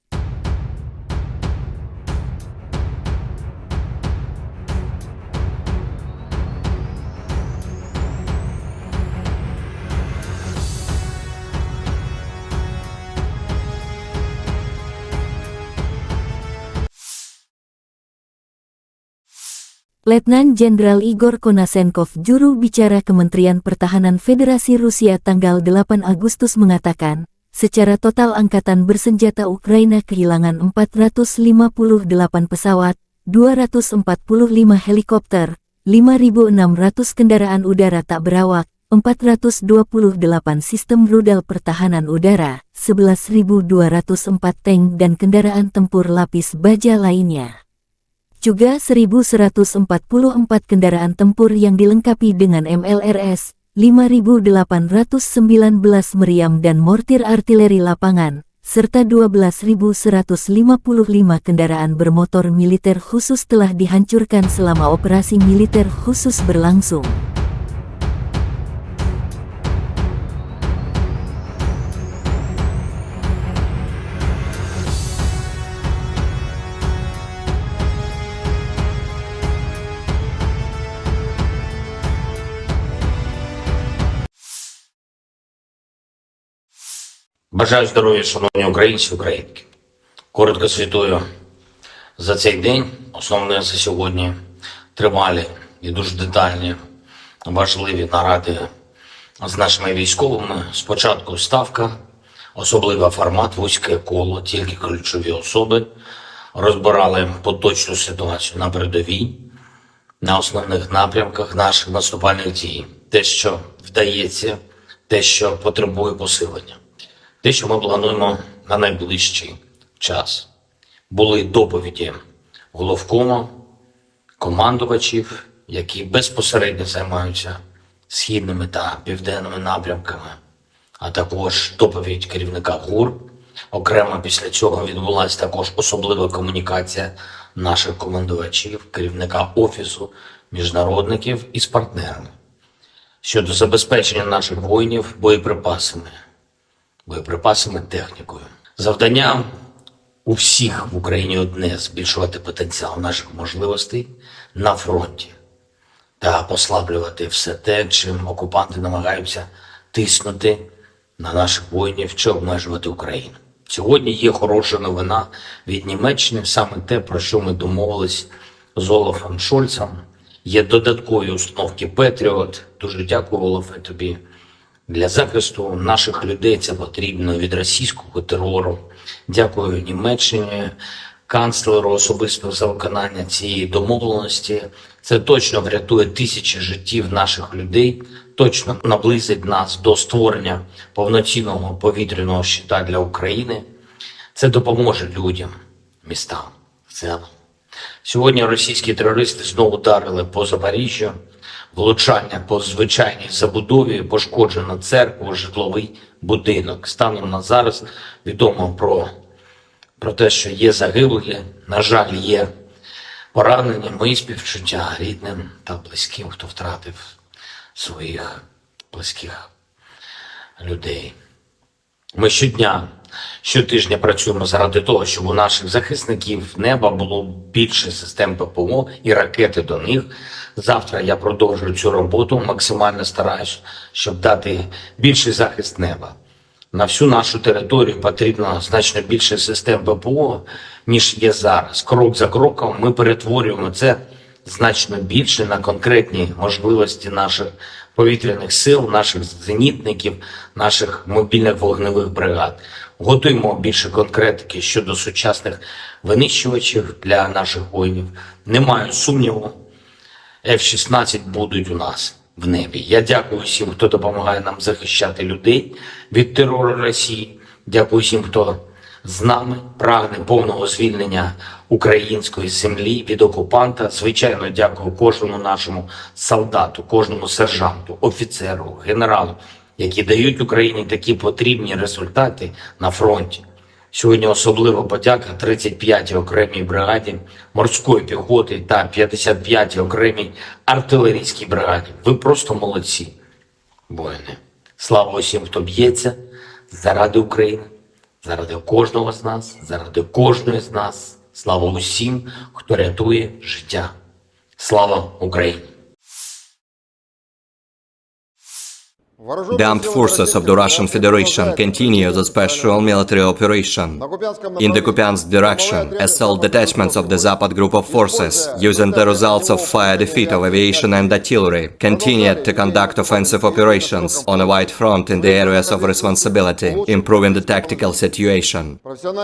Letnan Jenderal Igor Konasenkov, juru bicara Kementerian Pertahanan Federasi Rusia tanggal 8 Agustus mengatakan, secara total angkatan bersenjata Ukraina kehilangan 458 pesawat, 245 helikopter, 5.600 kendaraan udara tak berawak, 428 sistem rudal pertahanan udara, 11.204 tank dan kendaraan tempur lapis baja lainnya. Juga 1.144 kendaraan tempur yang dilengkapi dengan MLRS, 5.819 meriam dan mortir artileri lapangan, serta 12.155 kendaraan bermotor militer khusus telah dihancurkan selama operasi militer khusus berlangsung. Бажаю здоров'я, шановні українці, українки. Коротко звітую за цей день. Основне за сьогодні тривалі і дуже детальні, важливі наради з нашими військовими. Спочатку ставка, особливий формат, вузьке коло, тільки ключові особи. Розбирали поточну ситуацію на передовій, на основних напрямках наших наступальних дій. Те, що вдається, те, що потребує посилення. Те, що ми плануємо на найближчий час. Були доповіді головкому, командувачів, які безпосередньо займаються східними та південними напрямками, а також доповідь керівника ГУР. Окремо після цього відбулася також особлива комунікація наших командувачів, керівника Офісу міжнародників із партнерами щодо забезпечення наших воїнів боєприпасами, технікою. Завдання у всіх в Україні одне – збільшувати потенціал наших можливостей на фронті. та послаблювати все те, чим окупанти намагаються тиснути на наших воїнів чи обмежувати Україну. Сьогодні є хороша новина від Німеччини, саме те, про що ми домовились з Олафом Шольцем. Є додаткові установки Петріот. Дуже дякую, Олафе, тобі. Для захисту наших людей це потрібно від російського терору. Дякую Німеччині, канцлеру особисто за виконання цієї домовленості. Це точно врятує тисячі життів наших людей, точно наблизить нас до створення повноцінного повітряного щита для України. Це допоможе людям, містам, селам. Сьогодні російські терористи знову ударили по Запоріжжю, влучання по звичайній забудові, пошкоджена церква, житловий будинок. Станом на зараз відомо про те, що є загиблі, на жаль, є поранені. Мої співчуття рідним та близьким, хто втратив своїх близьких людей. Ми щотижня працюємо заради того, щоб у наших захисників неба було більше систем ППО і ракети до них. Завтра я продовжую цю роботу, максимально стараюсь, щоб дати більший захист неба. На всю нашу територію потрібно значно більше систем ППО, ніж є зараз. Крок за кроком ми перетворюємо це значно більше на конкретні можливості наших повітряних сил, наших зенітників, наших мобільних вогневих бригад. Готуємо більше конкретики щодо сучасних винищувачів для наших воїнів. Немає сумніву, F-16 будуть у нас в небі. Я дякую всім, хто допомагає нам захищати людей від терору Росії. Дякую всім, хто з нами прагне повного звільнення української землі від окупанта. Звичайно, дякую кожному нашому солдату, кожному сержанту, офіцеру, генералу, які дають Україні такі потрібні результати на фронті. Сьогодні особлива подяка 35-й окремій бригаді морської піхоти та 55-й окремій артилерійській бригаді. Ви просто молодці, воїни. Слава усім, хто б'ється заради України, заради кожного з нас, заради кожної з нас. Слава усім, хто рятує життя. Слава Україні! The armed forces of the Russian Federation continue the special military operation. In the Kupiansk direction, assault detachments of the Zapad group of forces, using the results of fire defeat of aviation and artillery, continued to conduct offensive operations on a wide front in the areas of responsibility, improving the tactical situation.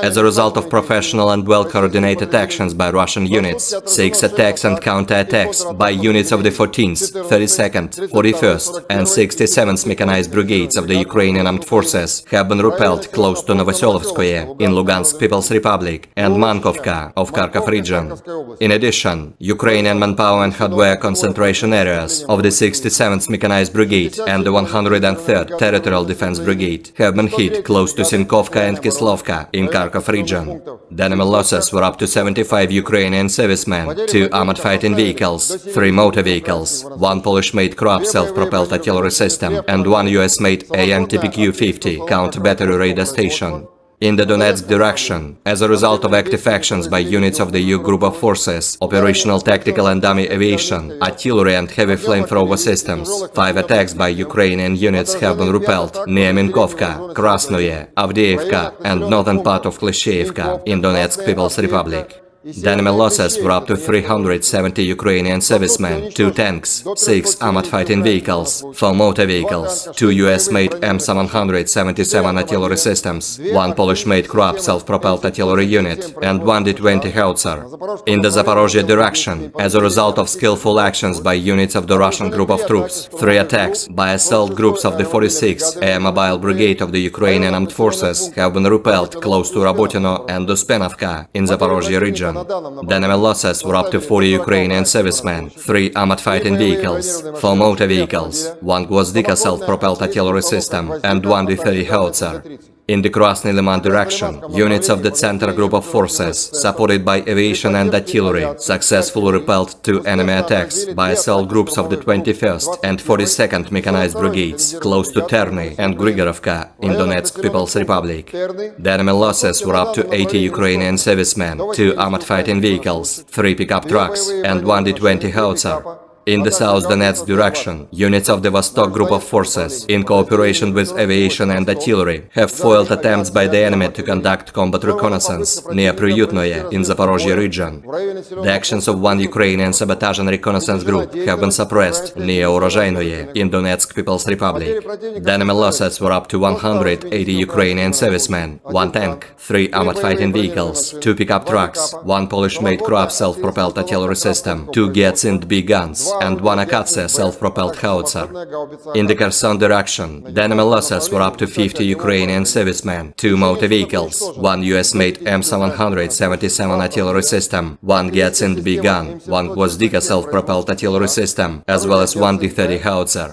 As a result of professional and well-coordinated actions by Russian units, 6 attacks and counter-attacks by units of the 14th, 32nd, 41st and 67th mechanized brigades of the Ukrainian armed forces have been repelled close to Novoselovskoye in Lugansk People's Republic and Mankovka of Kharkov region. In addition, Ukrainian manpower and hardware concentration areas of the 67th Mechanized Brigade and the 103rd Territorial Defense Brigade have been hit close to Sinkovka and Kislovka in Kharkov region. The enemy losses were up to 75 Ukrainian servicemen, 2 armored fighting vehicles, 3 motor vehicles, 1 Polish-made Krab self-propelled artillery system, and 1 US-made AN-TPQ-50 counter-battery radar station. In the Donetsk direction, as a result of active actions by units of the EU group of forces, operational tactical and dummy aviation, artillery and heavy flamethrower systems, 5 attacks by Ukrainian units have been repelled near Minkovka, Krasnoye, Avdiivka and northern part of Klishchiivka in Donetsk People's Republic. The enemy losses were up to 370 Ukrainian servicemen, 2 tanks, 6 armored fighting vehicles, 4 motor vehicles, 2 US-made M777 artillery systems, 1 Polish-made Krab self-propelled artillery unit, and 1 D-20 howitzer. In the Zaporozhye direction, as a result of skillful actions by units of the Russian group of troops, 3 attacks by assault groups of the 46th Air Mobile Brigade of the Ukrainian Armed Forces have been repelled close to Rabotino and Uspenovka in Zaporozhye region. The enemy losses were up to 40 Ukrainian servicemen, 3 armored fighting vehicles, 4 motor vehicles, 1 Gvozdika self-propelled artillery system, and 1 D-30 howitzer. In the Krasny Liman direction, units of the Center Group of Forces, supported by aviation and artillery, successfully repelled 2 enemy attacks by assault groups of the 21st and 42nd Mechanized Brigades, close to Terny and Grigorovka in Donetsk People's Republic. The enemy losses were up to 80 Ukrainian servicemen, 2 armored fighting vehicles, 3 pickup trucks, and 1 D-20 howitzer. In the South Donetsk direction, units of the Vostok Group of Forces, in cooperation with aviation and artillery, have foiled attempts by the enemy to conduct combat reconnaissance near Priyutnoye in Zaporozhye region. The actions of one Ukrainian sabotage and reconnaissance group have been suppressed near Urozhainoye in Donetsk People's Republic. The enemy losses were up to 180 Ukrainian servicemen, 1 tank, 3 armored fighting vehicles, 2 pickup trucks, 1 Polish-made Kroab self-propelled artillery system, 2 Giatsind B guns, and 1 Akatsiya self-propelled howitzer. In the Kherson direction, the enemy losses were up to 50 Ukrainian servicemen, 2 motor vehicles, 1 US-made M777 artillery system, 1 Giatsind B gun, 1 Gvozdika self-propelled artillery system, as well as 1 D-30 howitzer.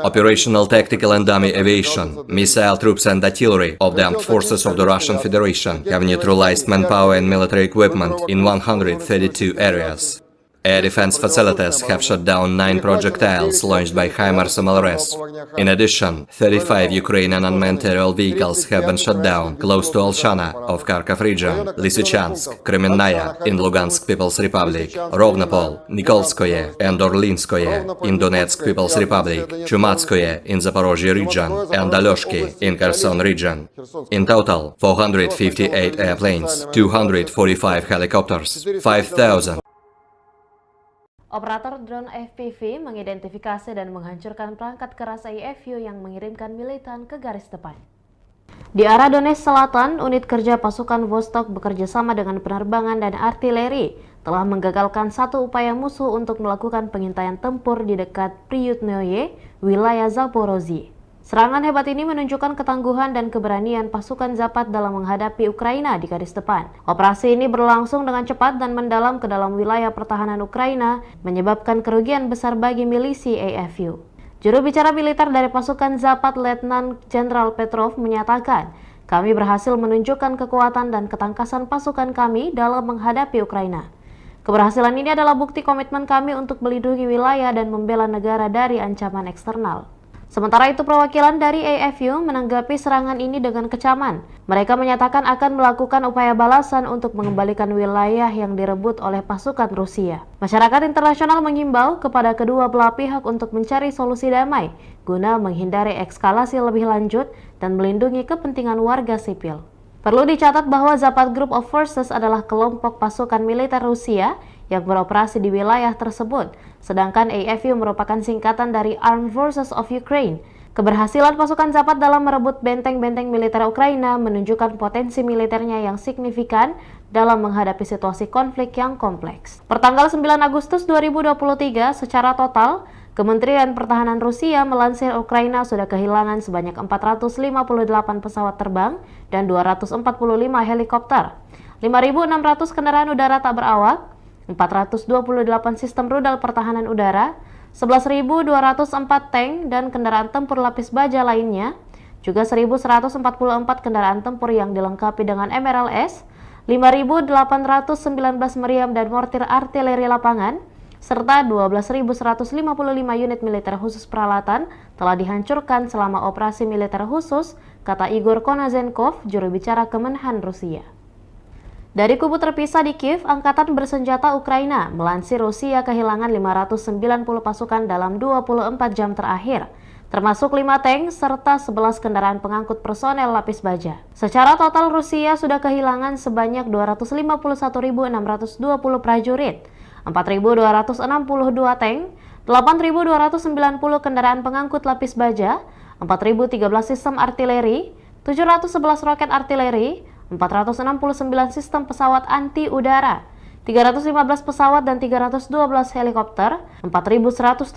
Operational tactical and dummy aviation, missile troops and artillery of the armed forces of the Russian Federation have neutralized manpower and military equipment in 132 areas. Air defense facilities have shot down 9 projectiles launched by HIMARS MLRS. In addition, 35 Ukrainian unmanned aerial vehicles have been shot down close to Olshana of Kharkov region, Lysychansk, Kremenная in Lugansk People's Republic, Rovnopol, Nikolskoye and Orlinskoye in Donetsk People's Republic, Chumatskoye in Zaporozhye region, and Alyoshki in Kherson region. In total, 458 airplanes, 245 helicopters, 5,000 Operator drone FPV mengidentifikasi dan menghancurkan perangkat keras AIFU yang mengirimkan militan ke garis depan. Di arah Donetsk Selatan, unit kerja pasukan Vostok bekerja sama dengan penerbangan dan artileri telah menggagalkan satu upaya musuh untuk melakukan pengintaian tempur di dekat Priyutnoye, wilayah Zaporozhye. Serangan hebat ini menunjukkan ketangguhan dan keberanian pasukan Zapad dalam menghadapi Ukraina di garis depan. Operasi ini berlangsung dengan cepat dan mendalam ke dalam wilayah pertahanan Ukraina, menyebabkan kerugian besar bagi milisi AIFU. Juru bicara militer dari pasukan Zapad, Letnan Jenderal Petrov, menyatakan, "Kami berhasil menunjukkan kekuatan dan ketangkasan pasukan kami dalam menghadapi Ukraina. Keberhasilan ini adalah bukti komitmen kami untuk melindungi wilayah dan membela negara dari ancaman eksternal." Sementara itu, perwakilan dari AIFU menanggapi serangan ini dengan kecaman. Mereka menyatakan akan melakukan upaya balasan untuk mengembalikan wilayah yang direbut oleh pasukan Rusia. Masyarakat internasional menghimbau kepada kedua belah pihak untuk mencari solusi damai guna menghindari eskalasi lebih lanjut dan melindungi kepentingan warga sipil. Perlu dicatat bahwa Zapad Group of Forces adalah kelompok pasukan militer Rusia yang beroperasi di wilayah tersebut, sedangkan AIFU merupakan singkatan dari Armed Forces of Ukraine. Keberhasilan pasukan Zapad dalam merebut benteng-benteng militer Ukraina menunjukkan potensi militernya yang signifikan dalam menghadapi situasi konflik yang kompleks. Pertanggal 9 Agustus 2023, secara total, Kementerian Pertahanan Rusia melansir Ukraina sudah kehilangan sebanyak 458 pesawat terbang dan 245 helikopter, 5.600 kendaraan udara tak berawak, 428 sistem rudal pertahanan udara, 11.204 tank dan kendaraan tempur lapis baja lainnya, juga 1.144 kendaraan tempur yang dilengkapi dengan MRLS, 5.819 meriam dan mortir artileri lapangan, serta 12.155 unit militer khusus peralatan telah dihancurkan selama operasi militer khusus, kata Igor Konazenkov, juru bicara Kemenhan Rusia. Dari kubu terpisah di Kiev, Angkatan Bersenjata Ukraina melansir Rusia kehilangan 590 pasukan dalam 24 jam terakhir, termasuk 5 tank serta 11 kendaraan pengangkut personel lapis baja. Secara total, Rusia sudah kehilangan sebanyak 251.620 prajurit, 4.262 tank, 8.290 kendaraan pengangkut lapis baja, 4.013 sistem artileri, 711 roket artileri, 469 sistem pesawat anti-udara, 315 pesawat dan 312 helikopter, 4.175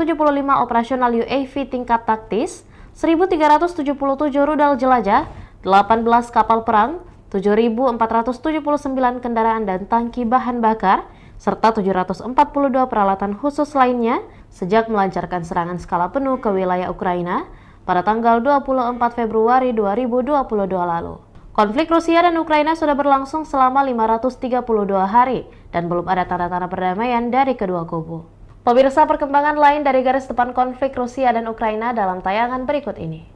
operasional UAV tingkat taktis, 1.377 rudal jelajah, 18 kapal perang, 7.479 kendaraan dan tangki bahan bakar, serta 742 peralatan khusus lainnya sejak melancarkan serangan skala penuh ke wilayah Ukraina pada tanggal 24 Februari 2022 lalu. Konflik Rusia dan Ukraina sudah berlangsung selama 532 hari dan belum ada tanda-tanda perdamaian dari kedua kubu. Pemirsa, perkembangan lain dari garis depan konflik Rusia dan Ukraina dalam tayangan berikut ini.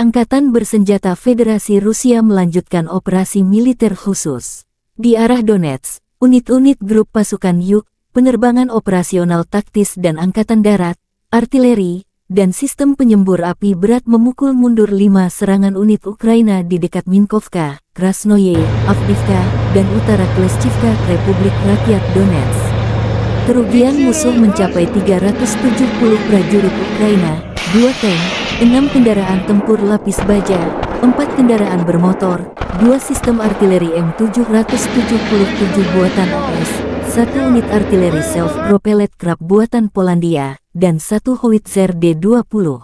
Angkatan Bersenjata Federasi Rusia melanjutkan operasi militer khusus. Di arah Donetsk, unit-unit grup pasukan Yuk, penerbangan operasional taktis dan angkatan darat, artileri, dan sistem penyembur api berat memukul mundur 5 serangan unit Ukraina di dekat Minkovka, Krasnoye, Avdiivka, dan utara Kleshchivka, Republik Rakyat Donetsk. Kerugian musuh mencapai 370 prajurit Ukraina, 2 tank, 6 kendaraan tempur lapis baja, 4 kendaraan bermotor, 2 sistem artileri M777 buatan AS, 1 unit artileri self-propelled Krab buatan Polandia, dan 1 howitzer D-20.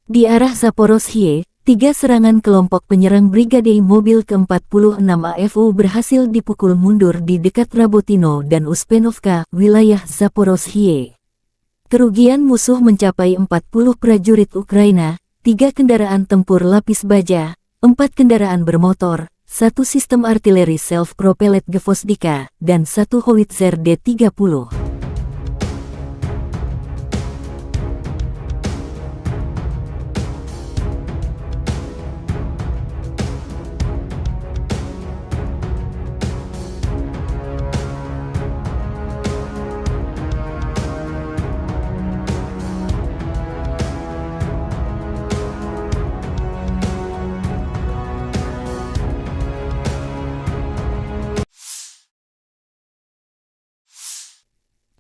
Di arah Zaporozhye, 3 serangan kelompok penyerang Brigade Mobil ke-46 AFU berhasil dipukul mundur di dekat Rabotino dan Uspenovka, wilayah Zaporozhye. Kerugian musuh mencapai 40 prajurit Ukraina, 3 kendaraan tempur lapis baja, 4 kendaraan bermotor, 1 sistem artileri self-propelled Gvozdika, dan 1 howitzer D-30.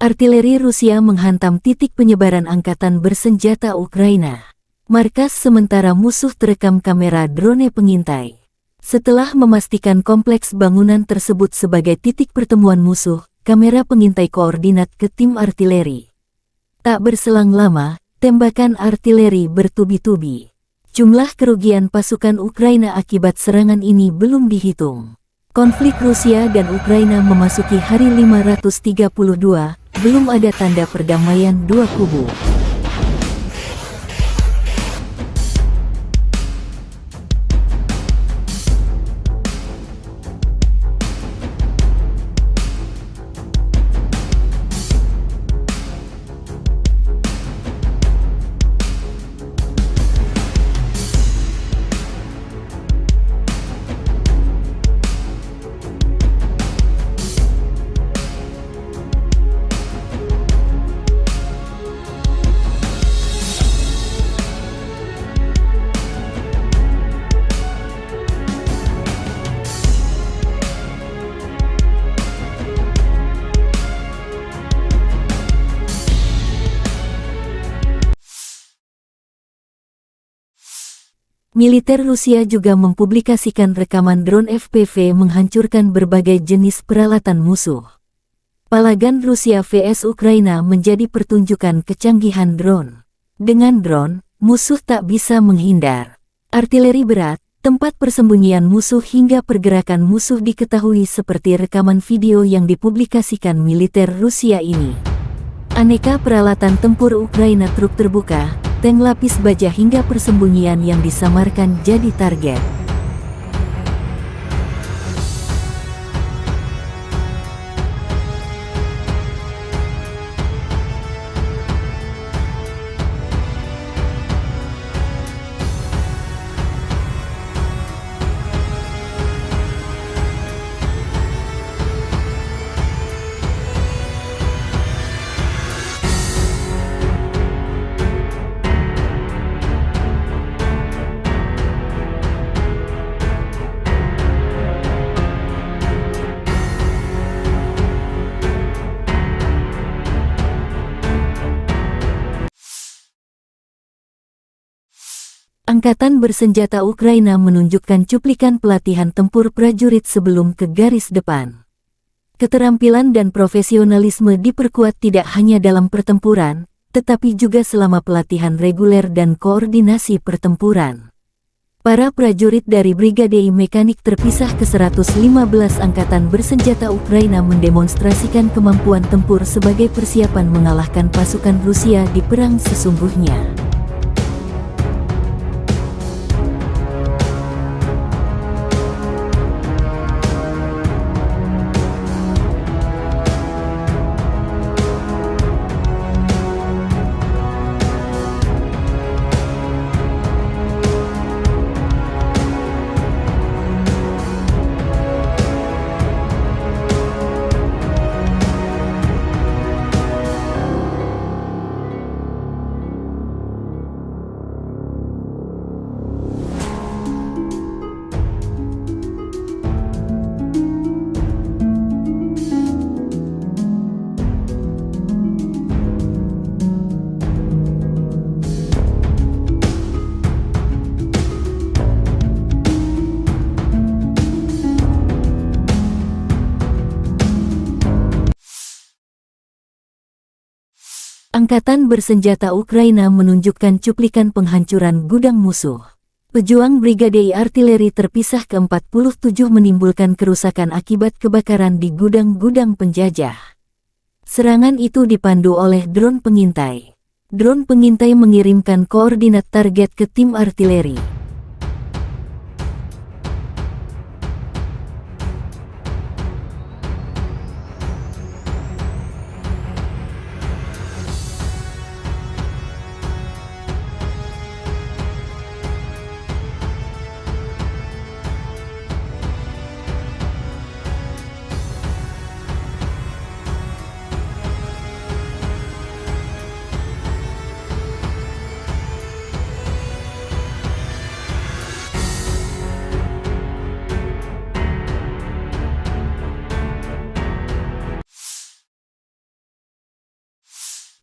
Artileri Rusia menghantam titik penyebaran angkatan bersenjata Ukraina. Markas sementara musuh terekam kamera drone pengintai. Setelah memastikan kompleks bangunan tersebut sebagai titik pertemuan musuh, kamera pengintai koordinat ke tim artileri. Tak berselang lama, tembakan artileri bertubi-tubi. Jumlah kerugian pasukan Ukraina akibat serangan ini belum dihitung. Konflik Rusia dan Ukraina memasuki hari 532. Belum ada tanda perdamaian dua kubu. Militer Rusia juga mempublikasikan rekaman drone FPV menghancurkan berbagai jenis peralatan musuh. Palagan Rusia vs Ukraina menjadi pertunjukan kecanggihan drone. Dengan drone, musuh tak bisa menghindar. Artileri berat, tempat persembunyian musuh hingga pergerakan musuh diketahui seperti rekaman video yang dipublikasikan militer Rusia ini. Aneka peralatan tempur Ukraina, truk terbuka, tank lapis baja hingga persembunyian yang disamarkan jadi target. Angkatan bersenjata Ukraina menunjukkan cuplikan pelatihan tempur prajurit sebelum ke garis depan. Keterampilan dan profesionalisme diperkuat tidak hanya dalam pertempuran, tetapi juga selama pelatihan reguler dan koordinasi pertempuran. Para prajurit dari Brigade Mekanik terpisah ke 115 angkatan bersenjata Ukraina mendemonstrasikan kemampuan tempur sebagai persiapan mengalahkan pasukan Rusia di perang sesungguhnya. Angkatan bersenjata Ukraina menunjukkan cuplikan penghancuran gudang musuh. Pejuang Brigade Artileri terpisah ke-47 menimbulkan kerusakan akibat kebakaran di gudang-gudang penjajah. Serangan itu dipandu oleh drone pengintai. Drone pengintai mengirimkan koordinat target ke tim artileri.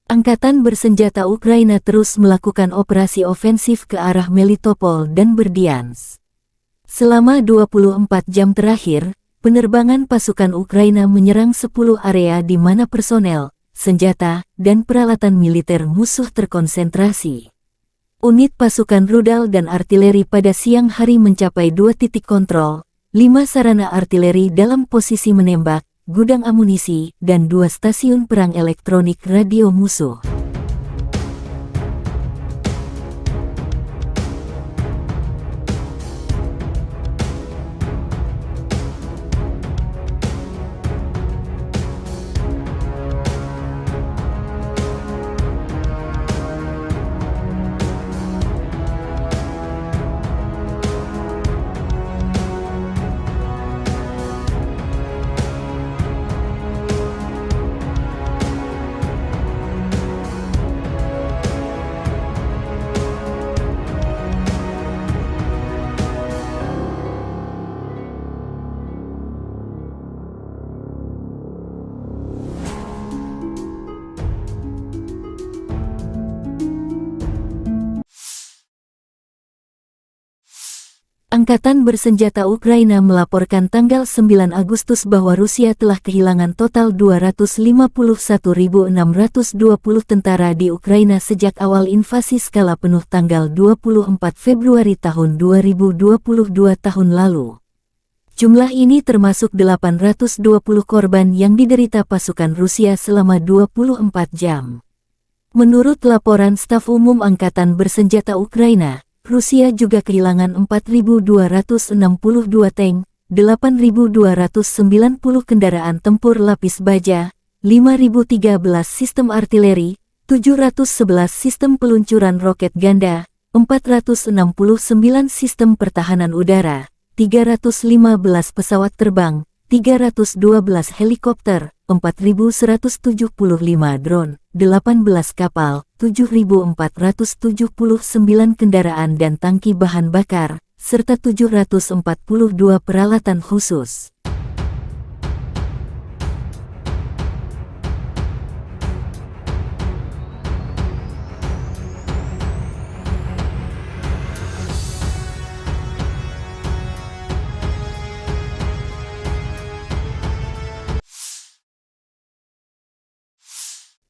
Angkatan bersenjata Ukraina terus melakukan operasi ofensif ke arah Melitopol dan Berdyansk. Selama 24 jam terakhir, penerbangan pasukan Ukraina menyerang 10 area di mana personel, senjata, dan peralatan militer musuh terkonsentrasi. Unit pasukan rudal dan artileri pada siang hari mencapai 2 titik kontrol, 5 sarana artileri dalam posisi menembak, gudang amunisi, dan 2 stasiun perang elektronik radio musuh. Angkatan bersenjata Ukraina melaporkan tanggal 9 Agustus bahwa Rusia telah kehilangan total 251.620 tentara di Ukraina sejak awal invasi skala penuh tanggal 24 Februari tahun 2022 tahun lalu. Jumlah ini termasuk 820 korban yang diderita pasukan Rusia selama 24 jam. Menurut laporan Staf Umum Angkatan Bersenjata Ukraina, Rusia juga kehilangan 4.262 tank, 8.290 kendaraan tempur lapis baja, 5.013 sistem artileri, 711 sistem peluncuran roket ganda, 469 sistem pertahanan udara, 315 pesawat terbang, 312 helikopter, 4.175 drone, 18 kapal, 7.479 kendaraan dan tangki bahan bakar, serta 742 peralatan khusus.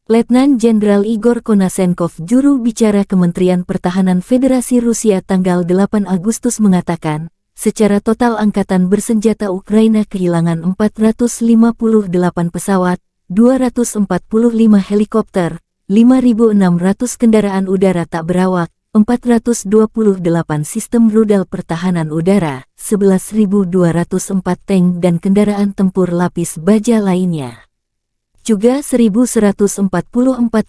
Letnan Jenderal Igor Konasenkov, juru bicara Kementerian Pertahanan Federasi Rusia tanggal 8 Agustus mengatakan, secara total angkatan bersenjata Ukraina kehilangan 458 pesawat, 245 helikopter, 5.600 kendaraan udara tak berawak, 428 sistem rudal pertahanan udara, 11.204 tank dan kendaraan tempur lapis baja lainnya. Juga 1.144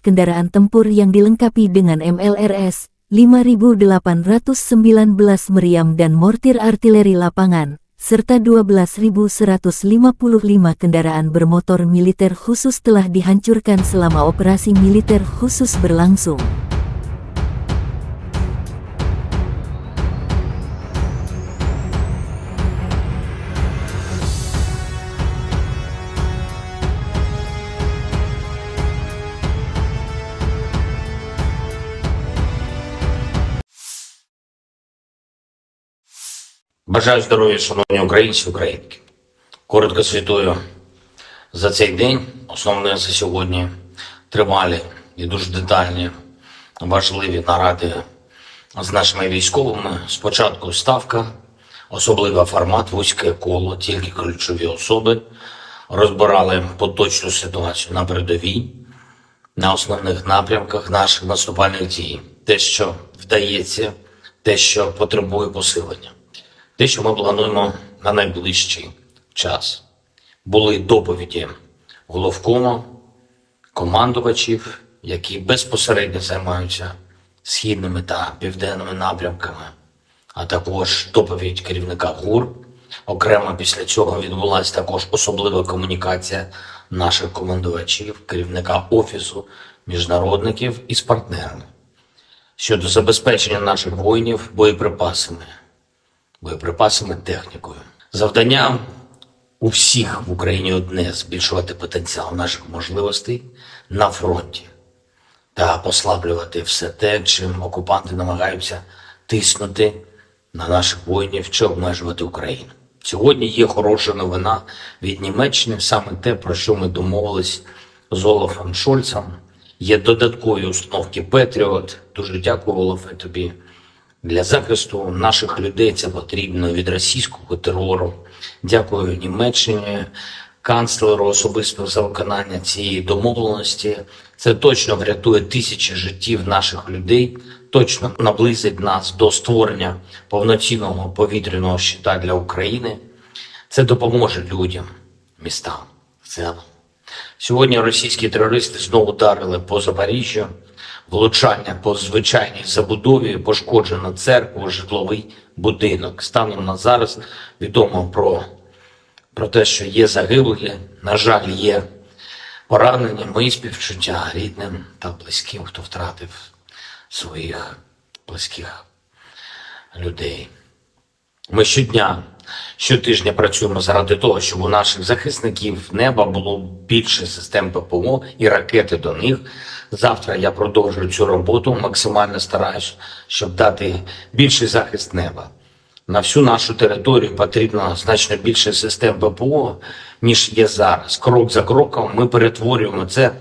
kendaraan tempur yang dilengkapi dengan MLRS, 5.819 meriam dan mortir artileri lapangan, serta 12.155 kendaraan bermotor militer khusus telah dihancurkan selama operasi militer khusus berlangsung. Бажаю здоров'я, шановні українці, українки. Коротко звітую за цей день. Основне за сьогодні тривалі і дуже детальні, важливі наради з нашими військовими. Спочатку ставка, особливий формат, вузьке коло, тільки ключові особи. Розбирали поточну ситуацію на передовій, на основних напрямках наших наступальних дій. Те, що вдається, те, що потребує посилення. Те, що ми плануємо на найближчий час. Були доповіді головкому, командувачів, які безпосередньо займаються східними та південними напрямками, а також доповідь керівника ГУР. Окремо після цього відбулася також особлива комунікація наших командувачів, керівника Офісу міжнародників із партнерами щодо забезпечення наших воїнів боєприпасами, технікою. Завдання у всіх в Україні одне – збільшувати потенціал наших можливостей на фронті та послаблювати все те, чим окупанти намагаються тиснути на наших воїнів чи обмежувати Україну. Сьогодні є хороша новина від Німеччини, саме те, про що ми домовились з Олафом Шольцем. Є додаткові установки Петріот. Дуже дякую, Олафе, тобі. Для захисту наших людей це потрібно від російського терору. Дякую Німеччині, канцлеру особисто за виконання цієї домовленості. Це точно врятує тисячі життів наших людей, точно наблизить нас до створення повноцінного повітряного щита для України. Це допоможе людям, містам в цілому. Сьогодні російські терористи знову ударили по Запоріжжю, влучання по звичайній забудові, пошкоджено церкву, житловий будинок. Станом на зараз відомо про те, що є загиблі, на жаль, є поранені. Мої співчуття рідним та близьким, хто втратив своїх близьких людей. Ми щотижня працюємо заради того, щоб у наших захисників неба було більше систем ППО і ракети до них. Завтра я продовжую цю роботу, максимально стараюсь, щоб дати більший захист неба. На всю нашу територію потрібно значно більше систем ППО, ніж є зараз. Крок за кроком ми перетворюємо це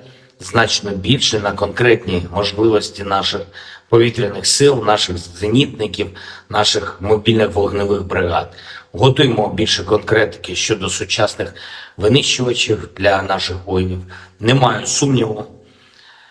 значно більше на конкретні можливості наших повітряних сил, наших зенітників, наших мобільних вогневих бригад. Готуємо більше конкретики щодо сучасних винищувачів для наших воїнів. Немає сумніву,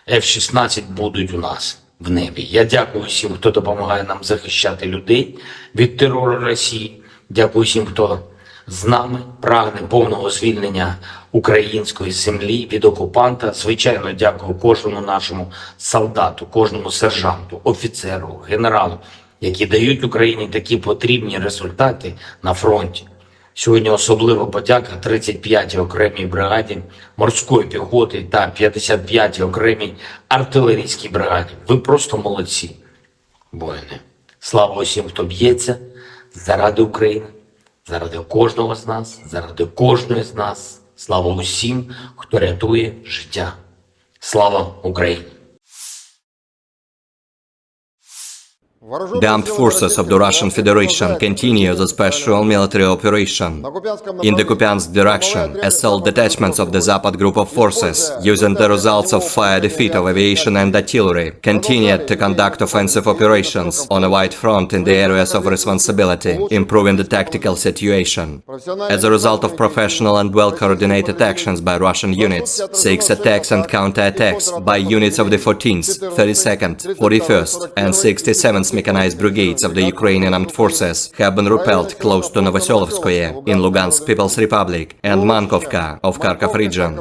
F-16 будуть у нас в небі. Я дякую всім, хто допомагає нам захищати людей від терору Росії. Дякую всім, хто з нами прагне повного звільнення української землі від окупанта. Звичайно, дякую кожному нашому солдату, кожному сержанту, офіцеру, генералу, які дають Україні такі потрібні результати на фронті. Сьогодні особлива подяка 35-й окремій бригаді морської піхоти та 55-й окремій артилерійській бригаді. Ви просто молодці, воїни. Слава усім, хто б'ється заради України, заради кожного з нас, заради кожної з нас. Слава усім, хто рятує життя. Слава Україні! The armed forces of the Russian Federation continue the special military operation. In the Kupiansk direction, assault detachments of the Zapad group of forces, using the results of fire defeat of aviation and artillery, continued to conduct offensive operations on a wide front in the areas of responsibility, improving the tactical situation. As a result of professional and well-coordinated actions by Russian units, 6 attacks and counter-attacks by units of the 14th, 32nd, 41st and 67th mechanized brigades of the Ukrainian armed forces have been repelled close to Novoselovskoye in Lugansk People's Republic and Mankovka of Kharkov region.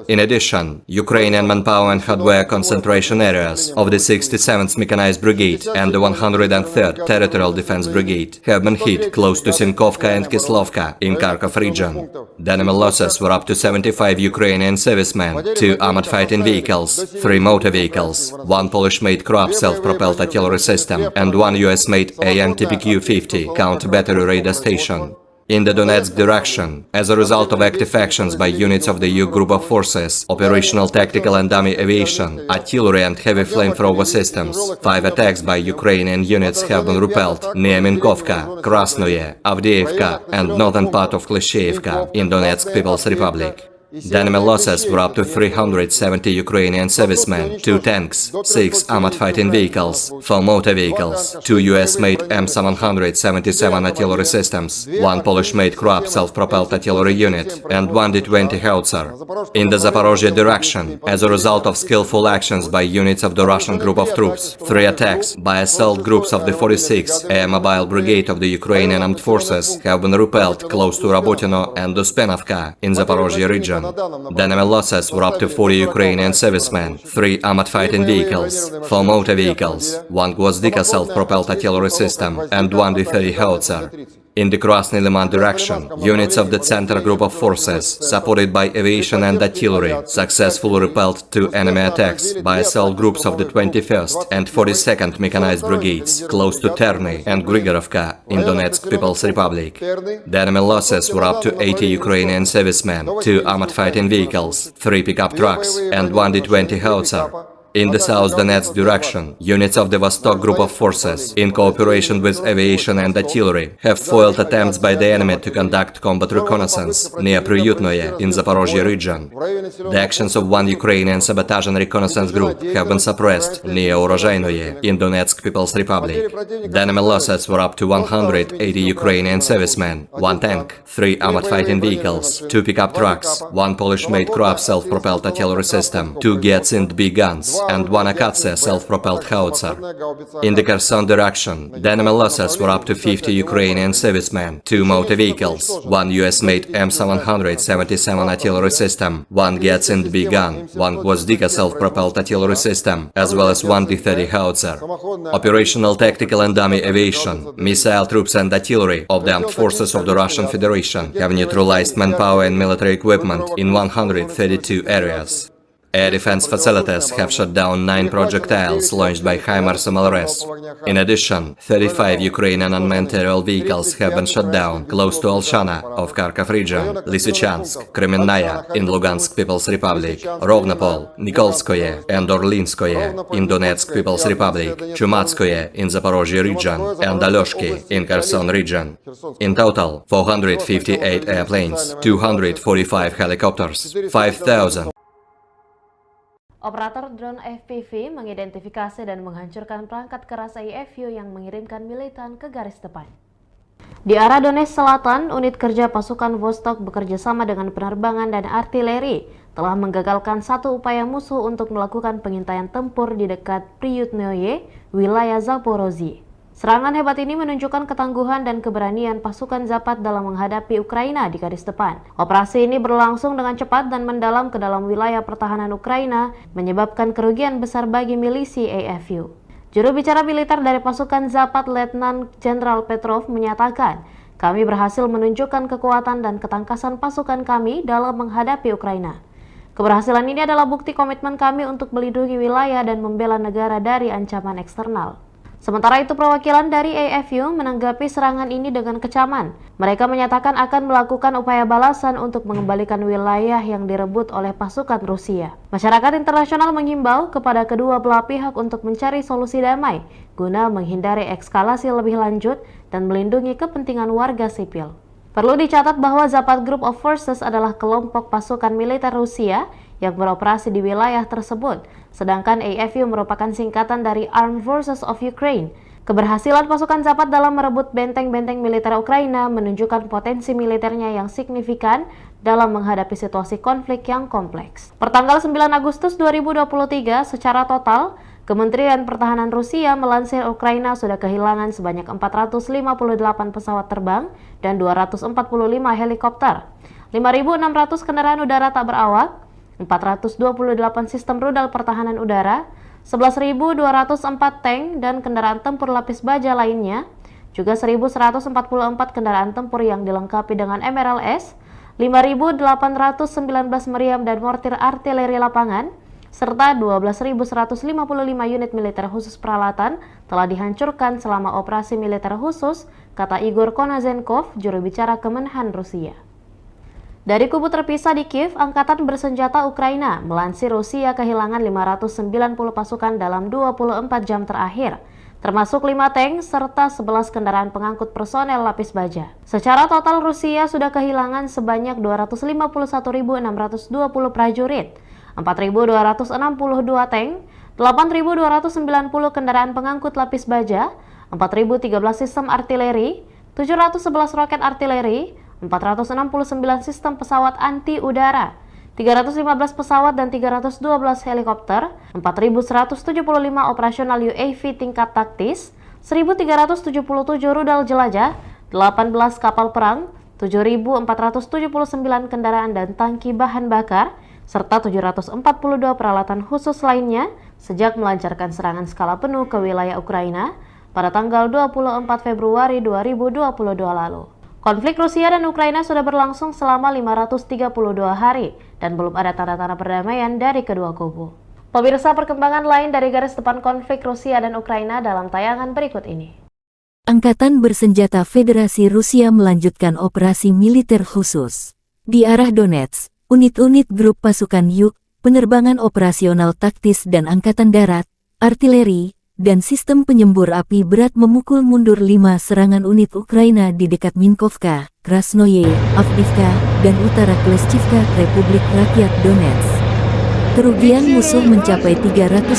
In addition, Ukrainian manpower and hardware concentration areas of the 67th Mechanized Brigade and the 103rd Territorial Defense Brigade have been hit close to Sinkovka and Kislovka in Kharkov region. The enemy losses were up to 75 Ukrainian servicemen, 2 armored fighting vehicles, 3 motor vehicles, 1 Polish-made Kroab self-propelled artillery system, and 1 US-made AN-TPQ-50 counter-battery radar station. In the Donetsk direction, as a result of active actions by units of the EU group of forces, operational tactical and dummy aviation, artillery and heavy flamethrower systems, 5 attacks by Ukrainian units have been repelled near Minkovka, Krasnoye, Avdiivka and northern part of Klishchiivka in Donetsk People's Republic. The enemy losses were up to 370 Ukrainian servicemen, 2 tanks, 6 armored fighting vehicles, 4 motor vehicles, 2 US-made M777 artillery systems, 1 Polish-made Krupp self-propelled artillery unit, and 1 D-20 howitzer. In the Zaporozhye direction, as a result of skillful actions by units of the Russian group of troops, 3 attacks by assault groups of the 46th Air Mobile Brigade of the Ukrainian Armed Forces have been repelled close to Rabotino and Uspenovka in Zaporozhye region. The enemy losses were up to 40 Ukrainian servicemen, 3 armored fighting vehicles, 4 motor vehicles, 1 Gvozdika self-propelled artillery system, and 1 D-30 howitzer. In the Krasny Liman direction, units of the Center Group of Forces, supported by aviation and artillery, successfully repelled 2 enemy attacks by assault groups of the 21st and 42nd Mechanized Brigades, close to Terny and Grigorovka in Donetsk People's Republic. The enemy losses were up to 80 Ukrainian servicemen, 2 armored fighting vehicles, 3 pickup trucks, and 1 D-20 howitzer. In the South Donetsk direction, units of the Vostok Group of Forces, in cooperation with aviation and artillery, have foiled attempts by the enemy to conduct combat reconnaissance near Priyutnoye in Zaporozhye region. The actions of 1 Ukrainian sabotage and reconnaissance group have been suppressed near Urozhainoye in Donetsk People's Republic. The enemy losses were up to 180 Ukrainian servicemen, 1 tank, 3 armored fighting vehicles, 2 pickup trucks, 1 Polish-made Krupp self-propelled artillery system, 2 Giatsint B guns, and 1 Akatsiya self-propelled howitzer. In the Kherson direction, the enemy losses were up to 50 Ukrainian servicemen, 2 motor vehicles, 1 US-made M777 artillery system, 1 Giatsint B gun, 1 Gvozdika self-propelled artillery system, as well as 1 D-30 howitzer. Operational tactical and dummy aviation, missile troops and artillery of the armed forces of the Russian Federation have neutralized manpower and military equipment in 132 areas. Air defense facilities have shot down 9 projectiles launched by HIMARS MLRS. In addition, 35 Ukrainian unmanned aerial vehicles have been shot down close to Olshana of Kharkov region, Lysychansk, Kremenная in Lugansk People's Republic, Rovnopol, Nikolskoye and Orlinskoye in Donetsk People's Republic, Chumatskoye in Zaporozhye region, and Alyoshki in Kherson region. In total, 458 airplanes, 245 helicopters, 5,000 Operator drone FPV mengidentifikasi dan menghancurkan perangkat keras AIFU yang mengirimkan militan ke garis depan. Di arah Donetsk Selatan, unit kerja pasukan Vostok bekerja sama dengan penerbangan dan artileri telah menggagalkan satu upaya musuh untuk melakukan pengintaian tempur di dekat Priyutnoye, wilayah Zaporozhye. Serangan hebat ini menunjukkan ketangguhan dan keberanian pasukan Zapad dalam menghadapi Ukraina di garis depan. Operasi ini berlangsung dengan cepat dan mendalam ke dalam wilayah pertahanan Ukraina, menyebabkan kerugian besar bagi milisi AIFU. Juru bicara militer dari pasukan Zapad, Letnan Jenderal Petrov, menyatakan, "Kami berhasil menunjukkan kekuatan dan ketangkasan pasukan kami dalam menghadapi Ukraina. Keberhasilan ini adalah bukti komitmen kami untuk melindungi wilayah dan membela negara dari ancaman eksternal." Sementara itu, perwakilan dari AIFU menanggapi serangan ini dengan kecaman. Mereka menyatakan akan melakukan upaya balasan untuk mengembalikan wilayah yang direbut oleh pasukan Rusia. Masyarakat internasional menghimbau kepada kedua belah pihak untuk mencari solusi damai guna menghindari eskalasi lebih lanjut dan melindungi kepentingan warga sipil. Perlu dicatat bahwa Zapad Group of Forces adalah kelompok pasukan militer Rusia yang beroperasi di wilayah tersebut, sedangkan AIFU merupakan singkatan dari Armed Forces of Ukraine. Keberhasilan pasukan Zapad dalam merebut benteng-benteng militer Ukraina menunjukkan potensi militernya yang signifikan dalam menghadapi situasi konflik yang kompleks. Pertanggal 9 Agustus 2023, secara total, Kementerian Pertahanan Rusia melansir Ukraina sudah kehilangan sebanyak 458 pesawat terbang dan 245 helikopter, 5.600 kendaraan udara tak berawak, 428 sistem rudal pertahanan udara, 11.204 tank dan kendaraan tempur lapis baja lainnya, juga 1.144 kendaraan tempur yang dilengkapi dengan MRLS, 5.819 meriam dan mortir artileri lapangan, serta 12.155 unit militer khusus peralatan telah dihancurkan selama operasi militer khusus, kata Igor Konazenkov, juru bicara Kemenhan Rusia. Dari kubu terpisah di Kiev, Angkatan Bersenjata Ukraina melansir Rusia kehilangan 590 pasukan dalam 24 jam terakhir. termasuk 5 tank serta 11 kendaraan pengangkut personel lapis baja. Secara total Rusia sudah kehilangan sebanyak 251.620 prajurit, 4.262 tank, 8.290 kendaraan pengangkut lapis baja, 4.013 sistem artileri, 711 roket artileri, 469 sistem pesawat anti-udara, 315 pesawat dan 312 helikopter, 4.175 operasional UAV tingkat taktis, 1.377 rudal jelajah, 18 kapal perang, 7.479 kendaraan dan tangki bahan bakar, serta 742 peralatan khusus lainnya sejak melancarkan serangan skala penuh ke wilayah Ukraina pada tanggal 24 Februari 2022 lalu. Konflik Rusia dan Ukraina sudah berlangsung selama 532 hari dan belum ada tanda-tanda perdamaian dari kedua kubu. Pemirsa, perkembangan lain dari garis depan konflik Rusia dan Ukraina dalam tayangan berikut ini. Angkatan Bersenjata Federasi Rusia melanjutkan operasi militer khusus. Di arah Donetsk, unit-unit grup pasukan Yuk, penerbangan operasional taktis dan angkatan darat, artileri, dan sistem penyembur api berat memukul mundur 5 serangan unit Ukraina di dekat Minkovka, Krasnoye, Avdiivka, dan utara Kleshchivka, Republik Rakyat Donetsk. Kerugian musuh mencapai 370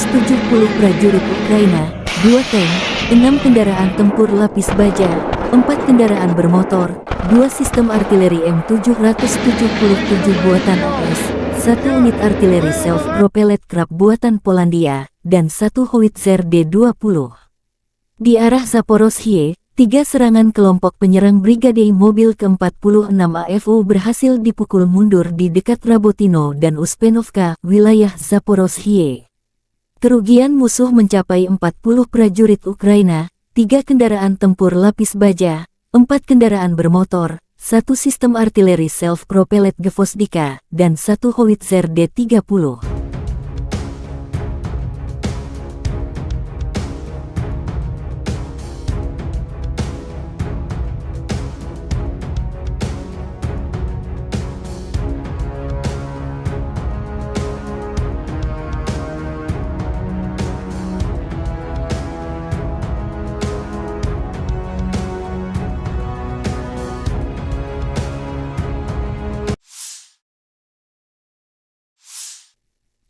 prajurit Ukraina, 2 tank, 6 kendaraan tempur lapis baja, 4 kendaraan bermotor, 2 sistem artileri M777 buatan AS, 1 unit artileri self-propelled Krab buatan Polandia, dan 1 howitzer D-20. Di arah Zaporozhye, 3 serangan kelompok penyerang Brigade Mobil ke-46 AFU berhasil dipukul mundur di dekat Rabotino dan Uspenovka, wilayah Zaporozhye. Kerugian musuh mencapai 40 prajurit Ukraina, 3 kendaraan tempur lapis baja, 4 kendaraan bermotor, 1 sistem artileri self-propelled Gvozdika, dan 1 howitzer D-30.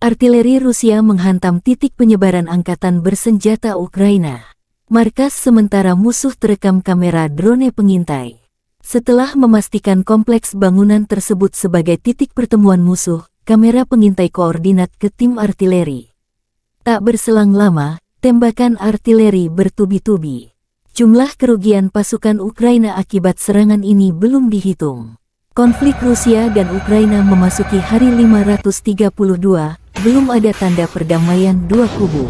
Artileri Rusia menghantam titik penyebaran angkatan bersenjata Ukraina. Markas sementara musuh terekam kamera drone pengintai. Setelah memastikan kompleks bangunan tersebut sebagai titik pertemuan musuh, kamera pengintai koordinat ke tim artileri. Tak berselang lama, tembakan artileri bertubi-tubi. Jumlah kerugian pasukan Ukraina akibat serangan ini belum dihitung. Konflik Rusia dan Ukraina memasuki hari 532, belum ada tanda perdamaian dua kubu.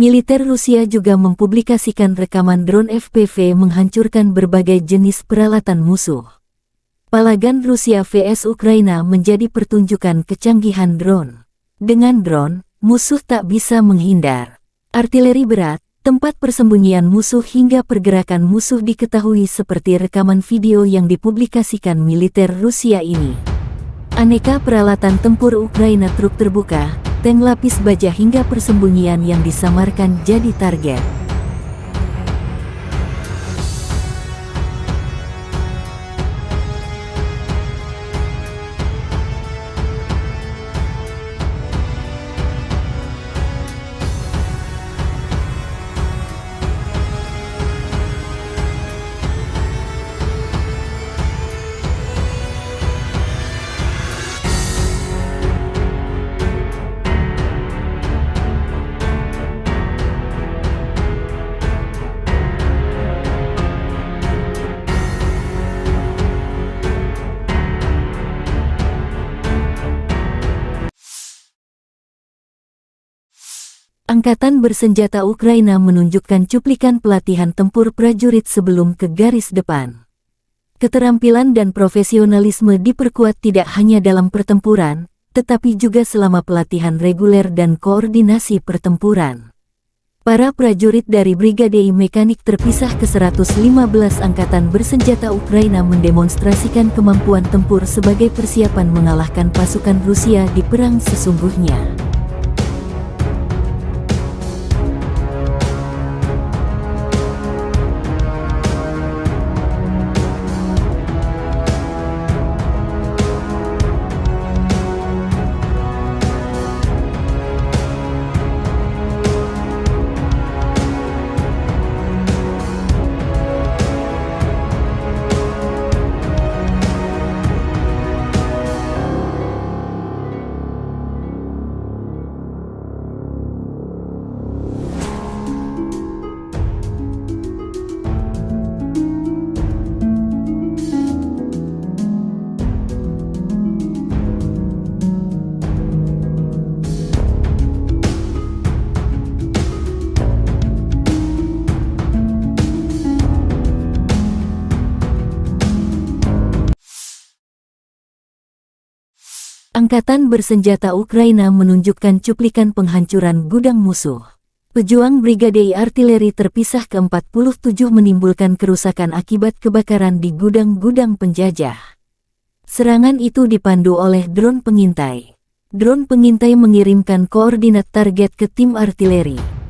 Militer Rusia juga mempublikasikan rekaman drone FPV menghancurkan berbagai jenis peralatan musuh. Palagan Rusia vs Ukraina menjadi pertunjukan kecanggihan drone. Dengan drone, musuh tak bisa menghindar. Artileri berat, tempat persembunyian musuh hingga pergerakan musuh diketahui seperti rekaman video yang dipublikasikan militer Rusia ini. Aneka peralatan tempur Ukraina, truk terbuka, tank lapis baja hingga persembunyian yang disamarkan jadi target. Angkatan Bersenjata Ukraina menunjukkan cuplikan pelatihan tempur prajurit sebelum ke garis depan. Keterampilan dan profesionalisme diperkuat tidak hanya dalam pertempuran, tetapi juga selama pelatihan reguler dan koordinasi pertempuran. Para prajurit dari Brigade Mekanik terpisah ke-115 Angkatan Bersenjata Ukraina mendemonstrasikan kemampuan tempur sebagai persiapan mengalahkan pasukan Rusia di perang sesungguhnya. Angkatan Bersenjata Ukraina menunjukkan cuplikan penghancuran gudang musuh. Pejuang Brigade Artileri terpisah ke-47 menimbulkan kerusakan akibat kebakaran di gudang-gudang penjajah. Serangan itu dipandu oleh drone pengintai. Drone pengintai mengirimkan koordinat target ke tim artileri.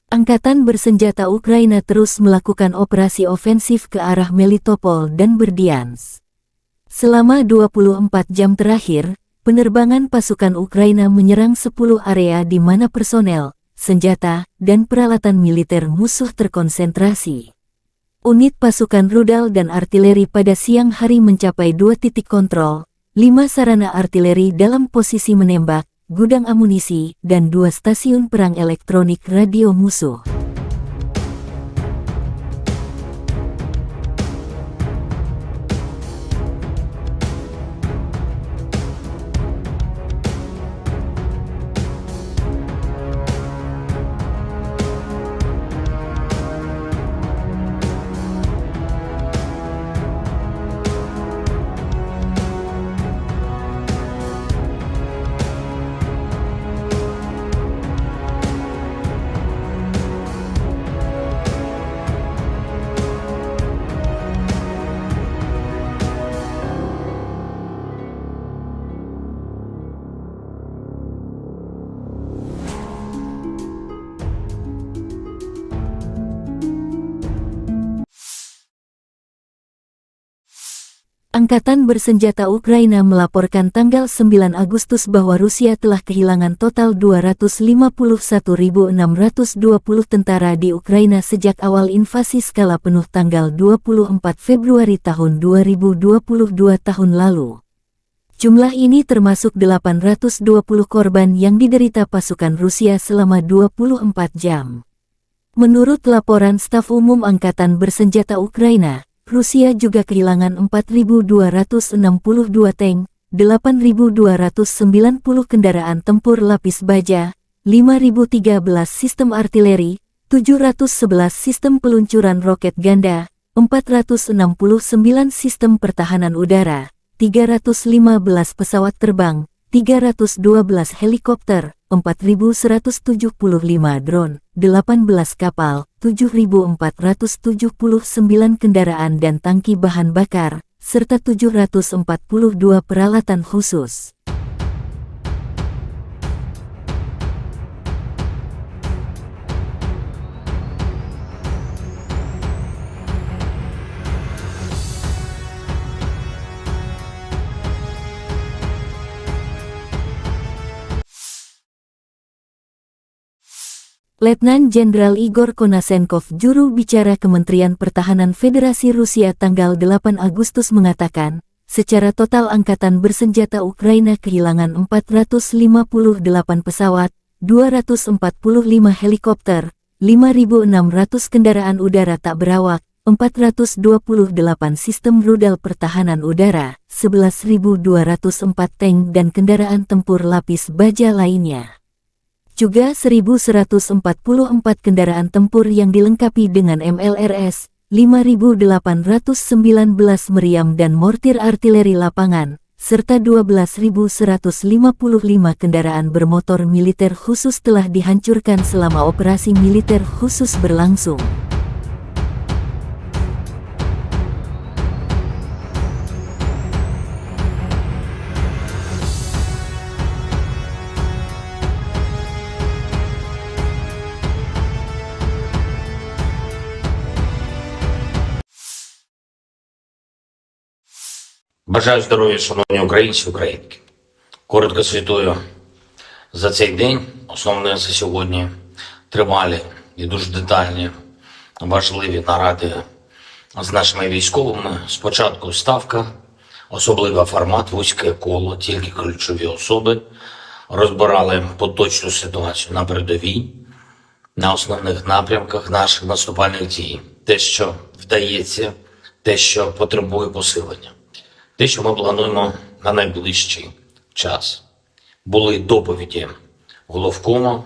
Angkatan Bersenjata Ukraina terus melakukan operasi ofensif ke arah Melitopol dan Berdyansk. Selama 24 jam terakhir, penerbangan pasukan Ukraina menyerang 10 area di mana personel, senjata, dan peralatan militer musuh terkonsentrasi. Unit pasukan rudal dan artileri pada siang hari mencapai 2 titik kontrol, 5 sarana artileri dalam posisi menembak, gudang amunisi, dan 2 stasiun perang elektronik radio musuh. Angkatan Bersenjata Ukraina melaporkan tanggal 9 Agustus bahwa Rusia telah kehilangan total 251.620 tentara di Ukraina sejak awal invasi skala penuh tanggal 24 Februari tahun 2022 tahun lalu. Jumlah ini termasuk 820 korban yang diderita pasukan Rusia selama 24 jam. Menurut laporan Staf Umum Angkatan Bersenjata Ukraina, Rusia juga kehilangan 4.262 tank, 8.290 kendaraan tempur lapis baja, 5.013 sistem artileri, 711 sistem peluncuran roket ganda, 469 sistem pertahanan udara, 315 pesawat terbang, 312 helikopter, 4.175 drone, 18 kapal, 7.479 kendaraan dan tangki bahan bakar, serta 742 peralatan khusus. Letnan Jenderal Igor Konasenkov, juru bicara Kementerian Pertahanan Federasi Rusia tanggal 8 Agustus mengatakan, secara total Angkatan Bersenjata Ukraina kehilangan 458 pesawat, 245 helikopter, 5.600 kendaraan udara tak berawak, 428 sistem rudal pertahanan udara, 11.204 tank dan kendaraan tempur lapis baja lainnya. Juga 1.144 kendaraan tempur yang dilengkapi dengan MLRS, 5.819 meriam dan mortir artileri lapangan, serta 12.155 kendaraan bermotor militer khusus telah dihancurkan selama operasi militer khusus berlangsung. Бажаю здоров'я, шановні українці, українки. Коротко звітую за цей день. Основне за сьогодні тривалі і дуже детальні, важливі наради з нашими військовими. Спочатку ставка, особливий формат, вузьке коло, тільки ключові особи. Розбирали поточну ситуацію на передовій, на основних напрямках наших наступальних дій. Те, що вдається, те, що потребує посилення. Те, що ми плануємо на найближчий час. Були доповіді головкому,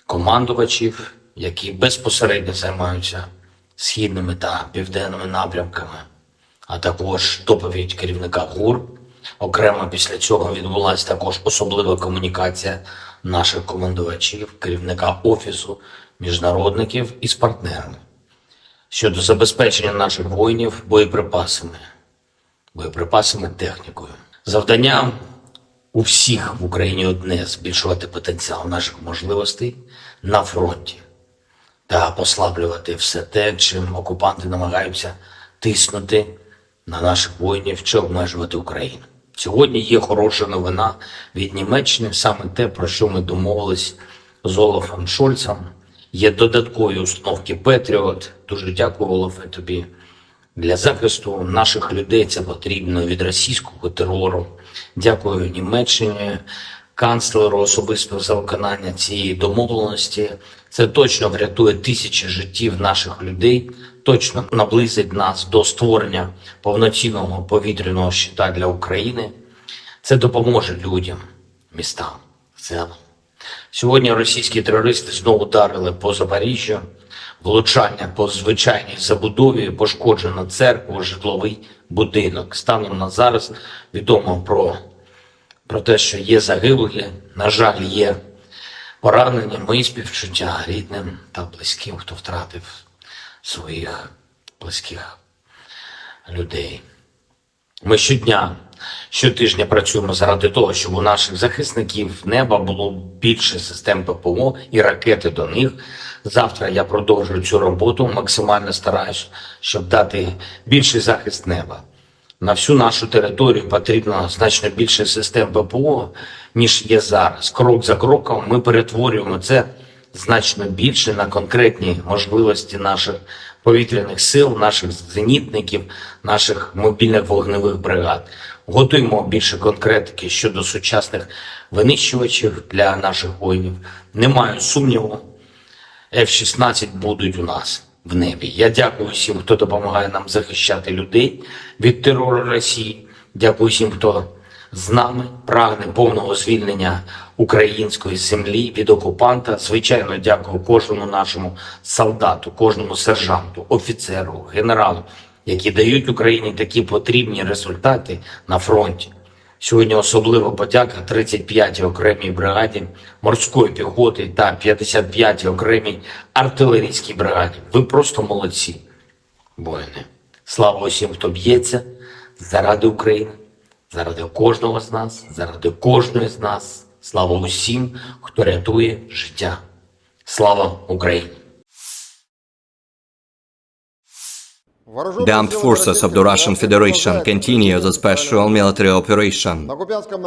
командувачів, які безпосередньо займаються східними та південними напрямками, а також доповідь керівника ГУР. Окремо після цього відбулася також особлива комунікація наших командувачів, керівника Офісу міжнародників із партнерами щодо забезпечення наших воїнів боєприпасами, технікою. Завдання у всіх в Україні одне – збільшувати потенціал наших можливостей на фронті та послаблювати все те, чим окупанти намагаються тиснути на наших воїнів чи обмежувати Україну. Сьогодні є хороша новина від Німеччини, саме те, про що ми домовились з Олафом Шольцем. Є додаткові установки Петріот. Дуже дякую, Олафе, тобі. Для захисту наших людей це потрібно від російського терору. Дякую Німеччині, канцлеру особисто за виконання цієї домовленості. Це точно врятує тисячі життів наших людей, точно наблизить нас до створення повноцінного повітряного щита для України. Це допоможе людям, містам, селам. Сьогодні російські терористи знову ударили по Запоріжжю. Влучання по звичайній забудові, пошкоджено церкву, житловий будинок. Станом на зараз відомо про те, що є загиблі, на жаль, є поранені. Мої співчуття рідним та близьким, хто втратив своїх близьких людей. Ми щотижня працюємо заради того, щоб у наших захисників неба було більше систем ППО і ракети до них. Завтра я продовжую цю роботу, максимально стараюсь, щоб дати більший захист неба. На всю нашу територію потрібно значно більше систем ППО, ніж є зараз. Крок за кроком ми перетворюємо це значно більше на конкретні можливості наших повітряних сил, наших зенітників, наших мобільних вогневих бригад. Готуємо більше конкретики щодо сучасних винищувачів для наших воїнів. Немає сумніву, F-16 будуть у нас в небі. Я дякую всім, хто допомагає нам захищати людей від терору Росії. Дякую всім, хто з нами прагне повного звільнення української землі від окупанта. Звичайно, дякую кожному нашому солдату, кожному сержанту, офіцеру, генералу, які дають Україні такі потрібні результати на фронті. Сьогодні особлива подяка 35-й окремій бригаді морської піхоти та 55-й окремій артилерійській бригаді. Ви просто молодці, воїни. Слава усім, хто б'ється заради України, заради кожного з нас, заради кожної з нас. Слава усім, хто рятує життя. Слава Україні! The armed forces of the Russian Federation continue the special military operation.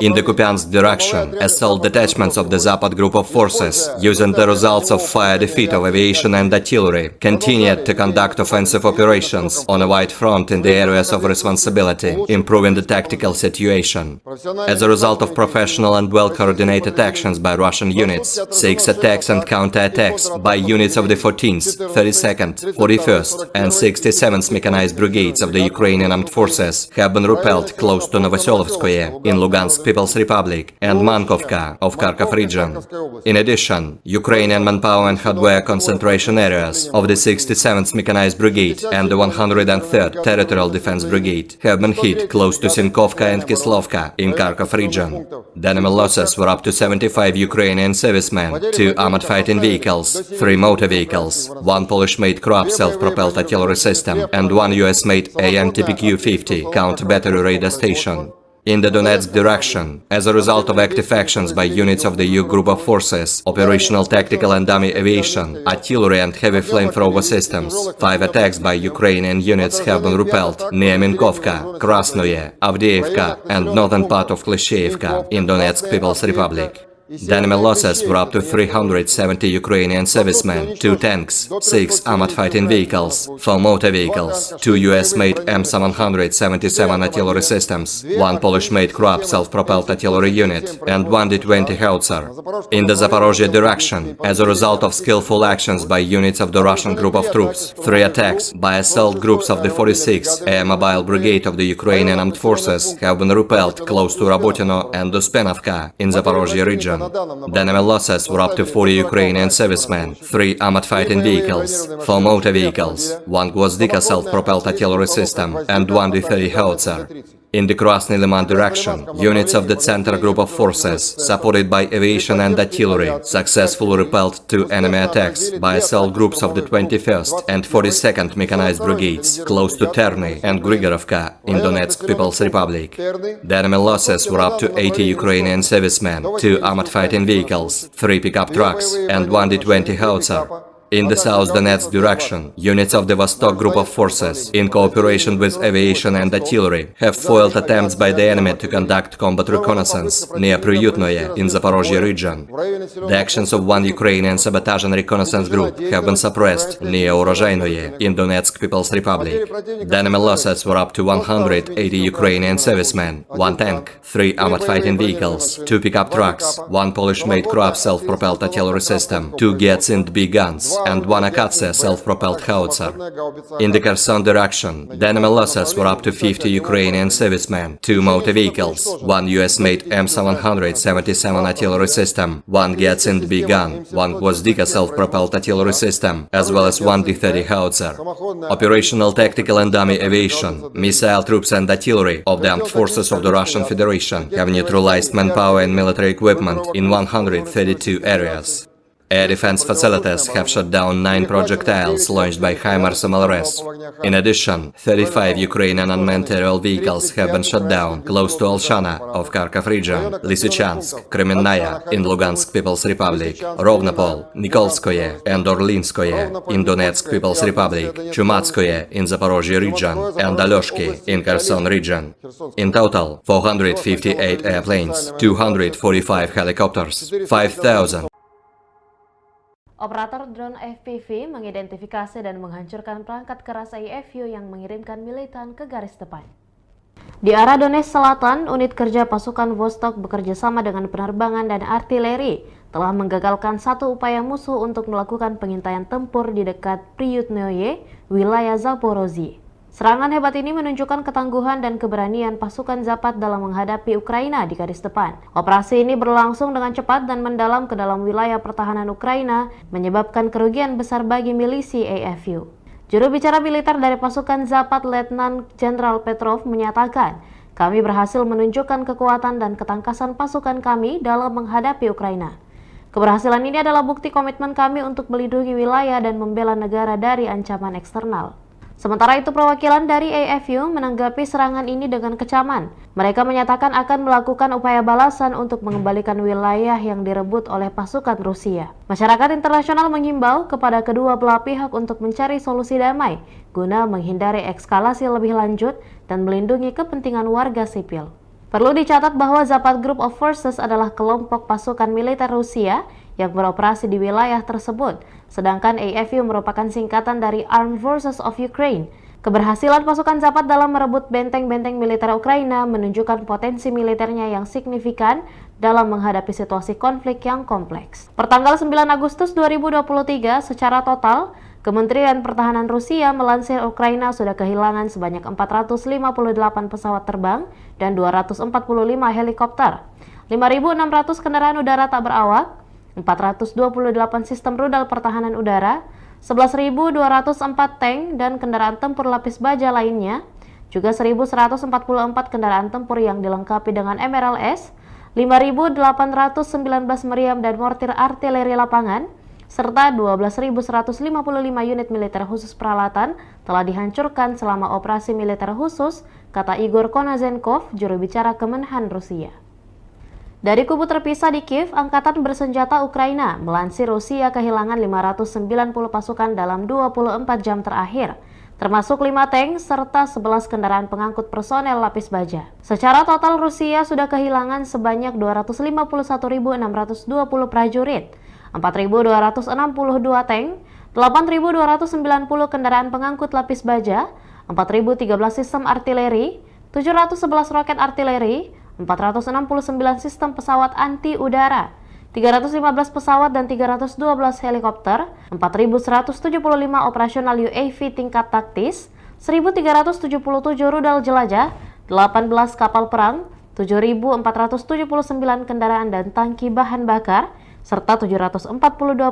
In the Kupiansk direction, assault detachments of the Zapad group of forces, using the results of fire defeat of aviation and artillery, continued to conduct offensive operations on a wide front in the areas of responsibility, improving the tactical situation. As a result of professional and well-coordinated actions by Russian units, 6 attacks and counter-attacks by units of the 14th, 32nd, 41st and 67th Mechanized Brigades of the Ukrainian Armed Forces have been repelled close to Novoselovskoye in Lugansk People's Republic and Mankovka of Kharkov region. In addition, Ukrainian manpower and hardware concentration areas of the 67th Mechanized Brigade and the 103rd Territorial Defense Brigade have been hit close to Sinkovka and Kislovka in Kharkov region. The enemy losses were up to 75 Ukrainian servicemen, 2 armored fighting vehicles, 3 motor vehicles, 1 Polish-made Kroab self-propelled artillery system and 1 US-made AN-TPQ-50 counter-battery radar station. In the Donetsk direction, as a result of active actions by units of the EU group of forces, operational tactical and dummy aviation, artillery and heavy flamethrower systems, 5 attacks by Ukrainian units have been repelled near Minkovka, Krasnoye, Avdiivka and northern part of Klishchiivka in Donetsk People's Republic. The enemy losses were up to 370 Ukrainian servicemen, 2 tanks, 6 armored fighting vehicles, 4 motor vehicles, 2 US-made M777 artillery systems, 1 Polish-made Kroab self-propelled artillery unit, and 1 D-20 howitzer. In the Zaporozhye direction, as a result of skillful actions by units of the Russian group of troops, 3 attacks by assault groups of the 46th Air Mobile Brigade of the Ukrainian Armed Forces have been repelled close to Rabotino and Uspenovka in Zaporozhye region. The enemy losses were up to 40 Ukrainian servicemen, 3 armored fighting vehicles, 4 motor vehicles, 1 Gvozdika self-propelled artillery system, and 1 D-30 howitzer. In the Krasny Liman direction, units of the Center Group of Forces, supported by aviation and artillery, successfully repelled 2 enemy attacks by assault groups of the 21st and 42nd Mechanized Brigades, close to Terny and Grigorovka in Donetsk People's Republic. The enemy losses were up to 80 Ukrainian servicemen, 2 armored fighting vehicles, 3 pickup trucks, and 1 D-20 howitzer. In the South Donetsk direction, units of the Vostok Group of Forces, in cooperation with aviation and artillery, have foiled attempts by the enemy to conduct combat reconnaissance near Pryutnoye in Zaporozhye region. The actions of 1 Ukrainian sabotage and reconnaissance group have been suppressed near Orozhainoye in Donetsk People's Republic. The enemy losses were up to 180 Ukrainian servicemen, 1 tank, 3 armored fighting vehicles, 2 pickup trucks, 1 Polish-made Kroab self-propelled artillery system, 2 Gyatsind B guns, and 1 Akatsia self-propelled howitzer. In the Kherson direction, the enemy losses were up to 50 Ukrainian servicemen, 2 motor vehicles, 1 US-made M777 artillery system, 1 Gyatsind B gun, 1 Gvozdika self-propelled artillery system, as well as 1 D-30 howitzer. Operational tactical and dummy aviation, missile troops and artillery of the armed forces of the Russian Federation have neutralized manpower and military equipment in 132 areas. Air defense facilities have shot down 9 projectiles launched by HIMARS MLRS. In addition, 35 Ukrainian unmanned aerial vehicles have been shot down close to Olshana of Kharkov region, Lysychansk, Kremenная in Lugansk People's Republic, Rovnopol, Nikolskoye and Orlinskoye in Donetsk People's Republic, Chumatskoye in Zaporozhye region, and Alyoshki in Kherson region. In total, 458 airplanes, 245 helicopters, 5,000 Operator drone FPV mengidentifikasi dan menghancurkan perangkat keras IFU yang mengirimkan militan ke garis depan. Di arah Donetsk Selatan, unit kerja pasukan Vostok bekerja sama dengan penerbangan dan artileri telah menggagalkan satu upaya musuh untuk melakukan pengintaian tempur di dekat Pryutnoye, wilayah Zaporozhye. Serangan hebat ini menunjukkan ketangguhan dan keberanian pasukan Zapad dalam menghadapi Ukraina di garis depan. Operasi ini berlangsung dengan cepat dan mendalam ke dalam wilayah pertahanan Ukraina, menyebabkan kerugian besar bagi milisi AFU. Juru bicara militer dari pasukan Zapad, Letnan Jenderal Petrov, menyatakan, "Kami berhasil menunjukkan kekuatan dan ketangkasan pasukan kami dalam menghadapi Ukraina. Keberhasilan ini adalah bukti komitmen kami untuk melindungi wilayah dan membela negara dari ancaman eksternal." Sementara itu, perwakilan dari AFU menanggapi serangan ini dengan kecaman. Mereka menyatakan akan melakukan upaya balasan untuk mengembalikan wilayah yang direbut oleh pasukan Rusia. Masyarakat internasional mengimbau kepada kedua belah pihak untuk mencari solusi damai guna menghindari eskalasi lebih lanjut dan melindungi kepentingan warga sipil. Perlu dicatat bahwa Zapad Group of Forces adalah kelompok pasukan militer Rusia yang beroperasi di wilayah tersebut, sedangkan AFU merupakan singkatan dari Armed Forces of Ukraine. Keberhasilan pasukan Zapad dalam merebut benteng-benteng militer Ukraina menunjukkan potensi militernya yang signifikan dalam menghadapi situasi konflik yang kompleks. Pertanggal 9 Agustus 2023, secara total, Kementerian Pertahanan Rusia melansir Ukraina sudah kehilangan sebanyak 458 pesawat terbang dan 245 helikopter, 5.600 kendaraan udara tak berawak, 428 sistem rudal pertahanan udara, 11.204 tank dan kendaraan tempur lapis baja lainnya, juga 1.144 kendaraan tempur yang dilengkapi dengan MRLS, 5.819 meriam dan mortir artileri lapangan, serta 12.155 unit militer khusus peralatan telah dihancurkan selama operasi militer khusus, kata Igor Konazenkov, juru bicara Kemenhan Rusia. Dari kubu terpisah di Kiev, Angkatan Bersenjata Ukraina melansir Rusia kehilangan 590 pasukan dalam 24 jam terakhir, termasuk 5 tank serta 11 kendaraan pengangkut personel lapis baja. Secara total Rusia sudah kehilangan sebanyak 251.620 prajurit, 4.262 tank, 8.290 kendaraan pengangkut lapis baja, 4.013 sistem artileri, 711 roket artileri, 469 sistem pesawat anti-udara, 315 pesawat dan 312 helikopter, 4.175 operasional UAV tingkat taktis, 1.377 rudal jelajah, 18 kapal perang, 7.479 kendaraan dan tangki bahan bakar, serta 742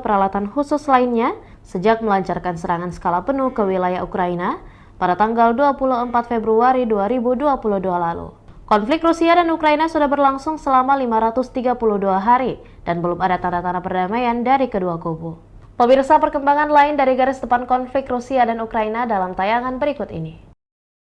peralatan khusus lainnya sejak melancarkan serangan skala penuh ke wilayah Ukraina pada tanggal 24 Februari 2022 lalu. Konflik Rusia dan Ukraina sudah berlangsung selama 532 hari dan belum ada tanda-tanda perdamaian dari kedua kubu. Pemirsa, perkembangan lain dari garis depan konflik Rusia dan Ukraina dalam tayangan berikut ini.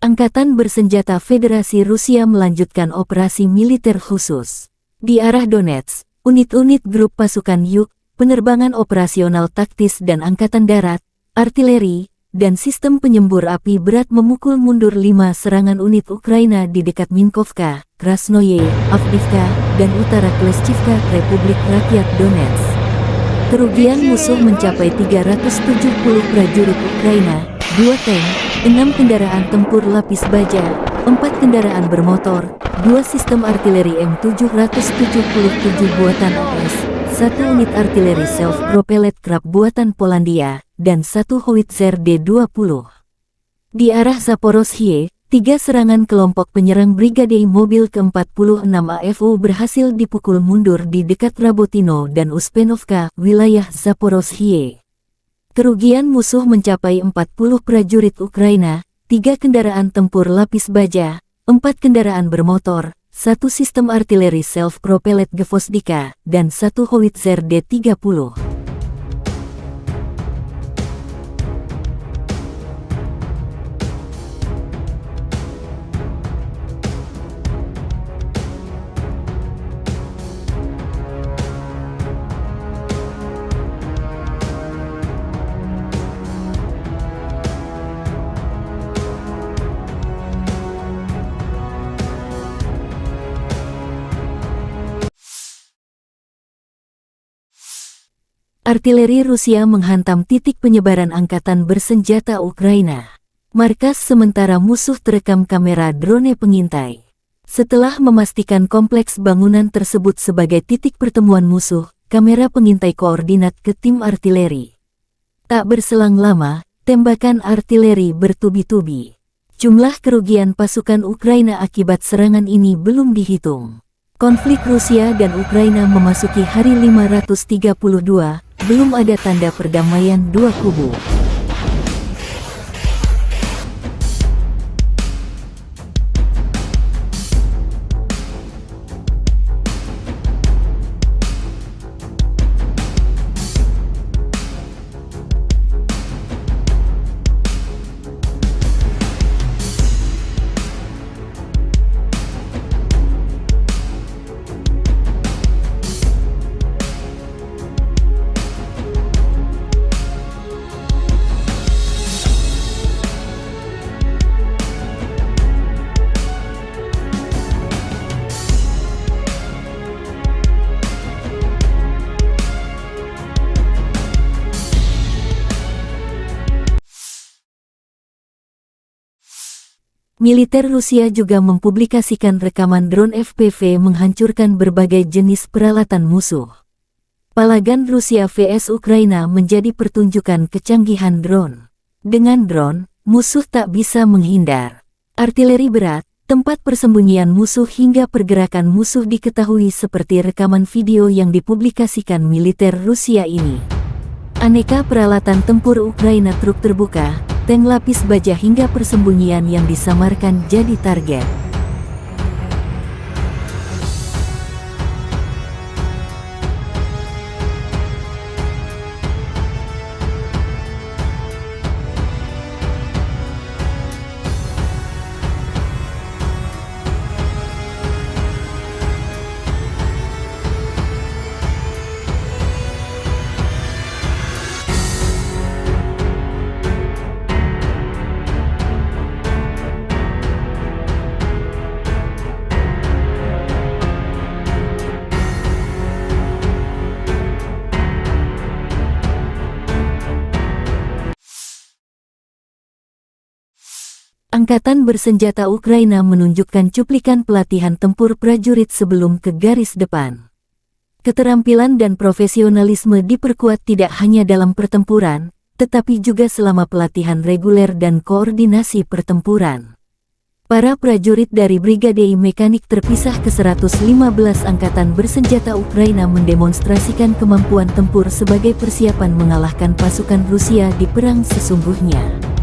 Angkatan Bersenjata Federasi Rusia melanjutkan operasi militer khusus. Di arah Donetsk, unit-unit grup pasukan Yuk, penerbangan operasional taktis dan angkatan darat, artileri, dan sistem penyembur api berat memukul mundur 5 serangan unit Ukraina di dekat Minkovka, Krasnoye, Avdiivka, dan utara Kleshchivka, Republik Rakyat Donetsk. Kerugian musuh mencapai 370 prajurit Ukraina, 2 tank, 6 kendaraan tempur lapis baja, 4 kendaraan bermotor, 2 sistem artileri M777 buatan AS, 1 unit artileri self-propelled Krab buatan Polandia, dan 1 howitzer D-20. Di arah Zaporozhye, 3 serangan kelompok penyerang Brigade Mobil ke-46 AFU berhasil dipukul mundur di dekat Rabotino dan Uspenovka, wilayah Zaporozhye. Kerugian musuh mencapai 40 prajurit Ukraina, 3 kendaraan tempur lapis baja, 4 kendaraan bermotor, 1 sistem artileri self-propelled Gvozdika, dan 1 howitzer D-30. Artileri Rusia menghantam titik penyebaran angkatan bersenjata Ukraina. Markas sementara musuh terekam kamera drone pengintai. Setelah memastikan kompleks bangunan tersebut sebagai titik pertemuan musuh, kamera pengintai koordinat ke tim artileri. Tak berselang lama, tembakan artileri bertubi-tubi. Jumlah kerugian pasukan Ukraina akibat serangan ini belum dihitung. Konflik Rusia dan Ukraina memasuki hari 532, belum ada tanda perdamaian dua kubu. Militer Rusia juga mempublikasikan rekaman drone FPV menghancurkan berbagai jenis peralatan musuh. Palagan Rusia vs Ukraina menjadi pertunjukan kecanggihan drone. Dengan drone, musuh tak bisa menghindar. Artileri berat, tempat persembunyian musuh hingga pergerakan musuh diketahui seperti rekaman video yang dipublikasikan militer Rusia ini. Aneka peralatan tempur Ukraina, truk terbuka, tank lapis baja hingga persembunyian yang disamarkan jadi target. Angkatan bersenjata Ukraina menunjukkan cuplikan pelatihan tempur prajurit sebelum ke garis depan. Keterampilan dan profesionalisme diperkuat tidak hanya dalam pertempuran, tetapi juga selama pelatihan reguler dan koordinasi pertempuran. Para prajurit dari Brigade Mekanik terpisah ke-115 Angkatan Bersenjata Ukraina mendemonstrasikan kemampuan tempur sebagai persiapan mengalahkan pasukan Rusia di perang sesungguhnya.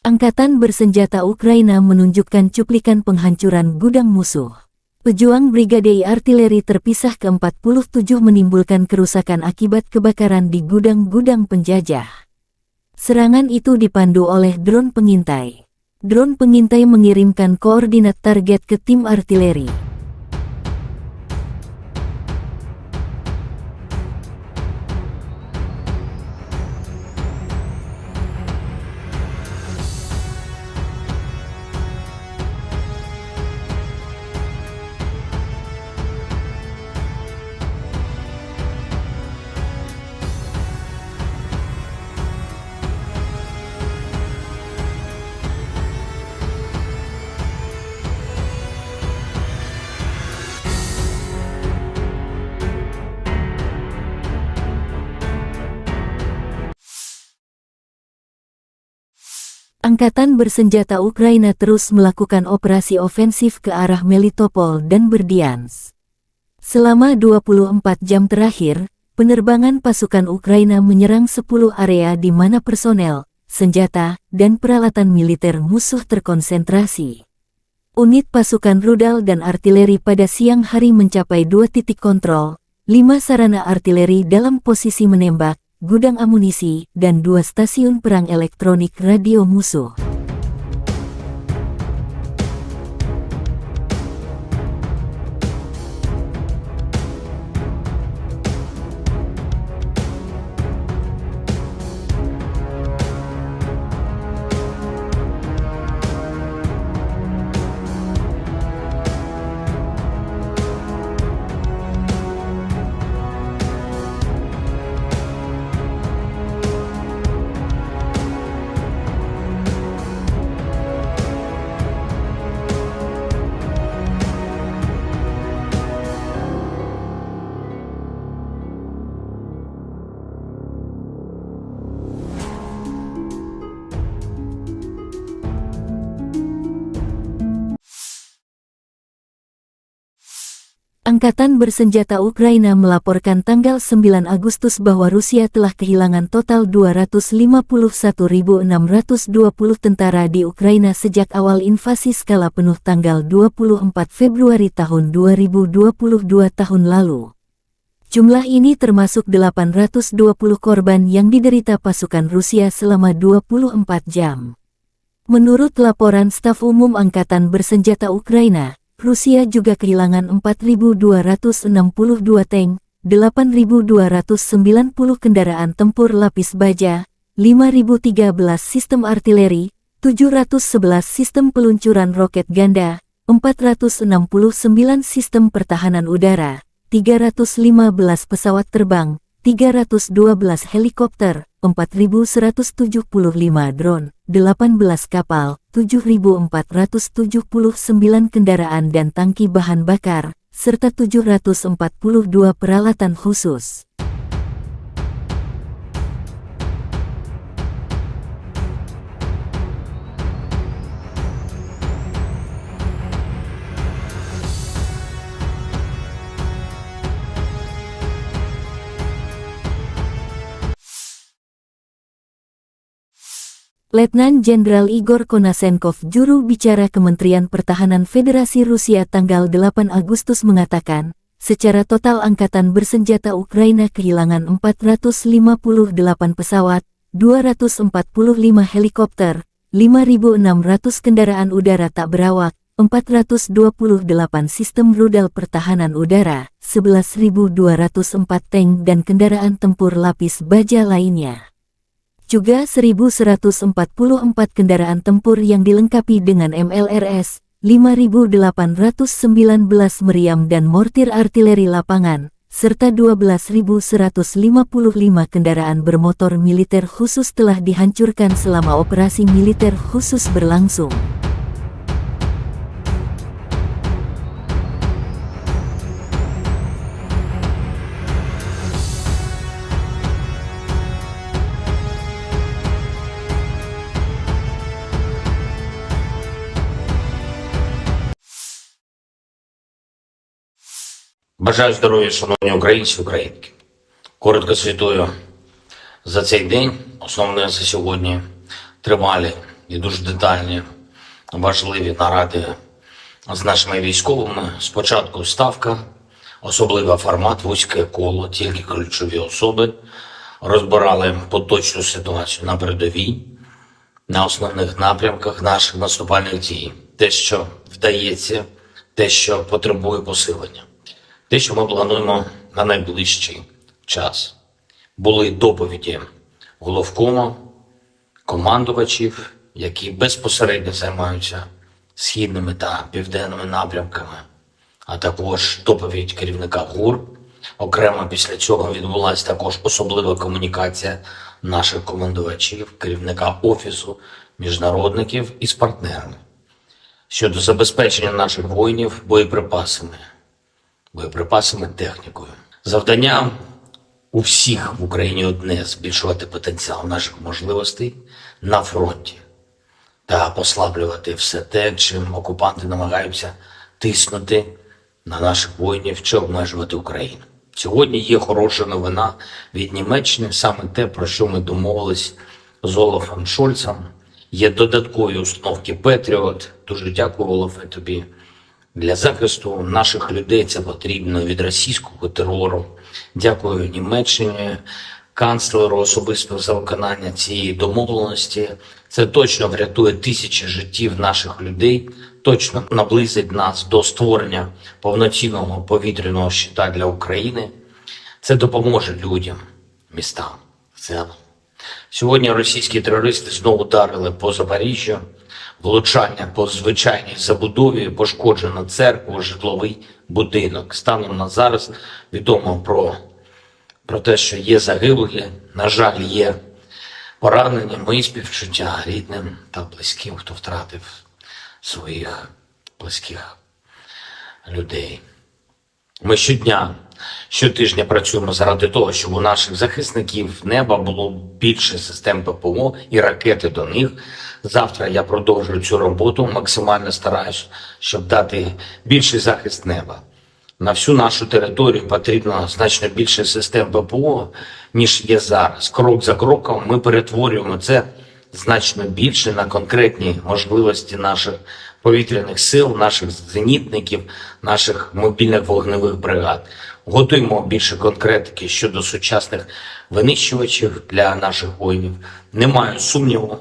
Angkatan Bersenjata Ukraina menunjukkan cuplikan penghancuran gudang musuh. Pejuang Brigade Artileri terpisah ke-47 menimbulkan kerusakan akibat kebakaran di gudang-gudang penjajah. Serangan itu dipandu oleh drone pengintai. Drone pengintai mengirimkan koordinat target ke tim artileri. Angkatan Bersenjata Ukraina terus melakukan operasi ofensif ke arah Melitopol dan Berdyansk. Selama 24 jam terakhir, penerbangan pasukan Ukraina menyerang 10 area di mana personel, senjata, dan peralatan militer musuh terkonsentrasi. Unit pasukan rudal dan artileri pada siang hari mencapai 2 titik kontrol, 5 sarana artileri dalam posisi menembak, gudang amunisi, dan 2 stasiun perang elektronik radio musuh. Angkatan Bersenjata Ukraina melaporkan tanggal 9 Agustus bahwa Rusia telah kehilangan total 251.620 tentara di Ukraina sejak awal invasi skala penuh tanggal 24 Februari tahun 2022 tahun lalu. Jumlah ini termasuk 820 korban yang diderita pasukan Rusia selama 24 jam. Menurut laporan Staf Umum Angkatan Bersenjata Ukraina, Rusia juga kehilangan 4.262 tank, 8.290 kendaraan tempur lapis baja, 5.013 sistem artileri, 711 sistem peluncuran roket ganda, 469 sistem pertahanan udara, 315 pesawat terbang, 312 helikopter, 4.175 drone, 18 kapal, 7.479 kendaraan dan tangki bahan bakar, serta 742 peralatan khusus. Letnan Jenderal Igor Konasenkov, juru bicara Kementerian Pertahanan Federasi Rusia tanggal 8 Agustus mengatakan, secara total Angkatan Bersenjata Ukraina kehilangan 458 pesawat, 245 helikopter, 5.600 kendaraan udara tak berawak, 428 sistem rudal pertahanan udara, 11.204 tank dan kendaraan tempur lapis baja lainnya. Juga 1.144 kendaraan tempur yang dilengkapi dengan MLRS, 5.819 meriam dan mortir artileri lapangan, serta 12.155 kendaraan bermotor militer khusus telah dihancurkan selama operasi militer khusus berlangsung. Бажаю здоров'я, шановні українці, українки. Коротко звітую за цей день. Основне за сьогодні тривалі і дуже детальні, важливі наради з нашими військовими. Спочатку ставка, особливий формат, вузьке коло, тільки ключові особи. Розбирали поточну ситуацію на передовій, на основних напрямках наших наступальних дій. Те, що вдається, те, що потребує посилення. Те, що ми плануємо на найближчий час. Були доповіді головкому, командувачів, які безпосередньо займаються східними та південними напрямками, а також доповідь керівника ГУР. Окремо після цього відбулася також особлива комунікація наших командувачів, керівника Офісу міжнародників із партнерами щодо забезпечення наших воїнів боєприпасами, технікою. Завдання у всіх в Україні одне – збільшувати потенціал наших можливостей на фронті та послаблювати все те, чим окупанти намагаються тиснути на наших воїнів чи обмежувати Україну. Сьогодні є хороша новина від Німеччини, саме те, про що ми домовились з Олафом Шольцем. Є додаткові установки Петріот. Дуже дякую, Олафе, тобі. Для захисту наших людей це потрібно від російського терору. Дякую Німеччині, канцлеру особисто за виконання цієї домовленості. Це точно врятує тисячі життів наших людей, точно наблизить нас до створення повноцінного повітряного щита для України. Це допоможе людям, містам в цілому. Сьогодні російські терористи знову ударили по Запоріжжю. Влучання по звичайній забудові, пошкоджено церкву, житловий будинок. Станом на зараз відомо про те, що є загиблі, на жаль, є поранені. Мої співчуття рідним та близьким, хто втратив своїх близьких людей. Ми щотижня працюємо заради того, щоб у наших захисників неба було більше систем ППО і ракети до них. Завтра я продовжую цю роботу, максимально стараюсь, щоб дати більший захист неба. На всю нашу територію потрібно значно більше систем ППО, ніж є зараз. Крок за кроком ми перетворюємо це значно більше на конкретні можливості наших повітряних сил, наших зенітників, наших мобільних вогневих бригад. Готуємо більше конкретики щодо сучасних винищувачів для наших воїнів. Не маю сумніву,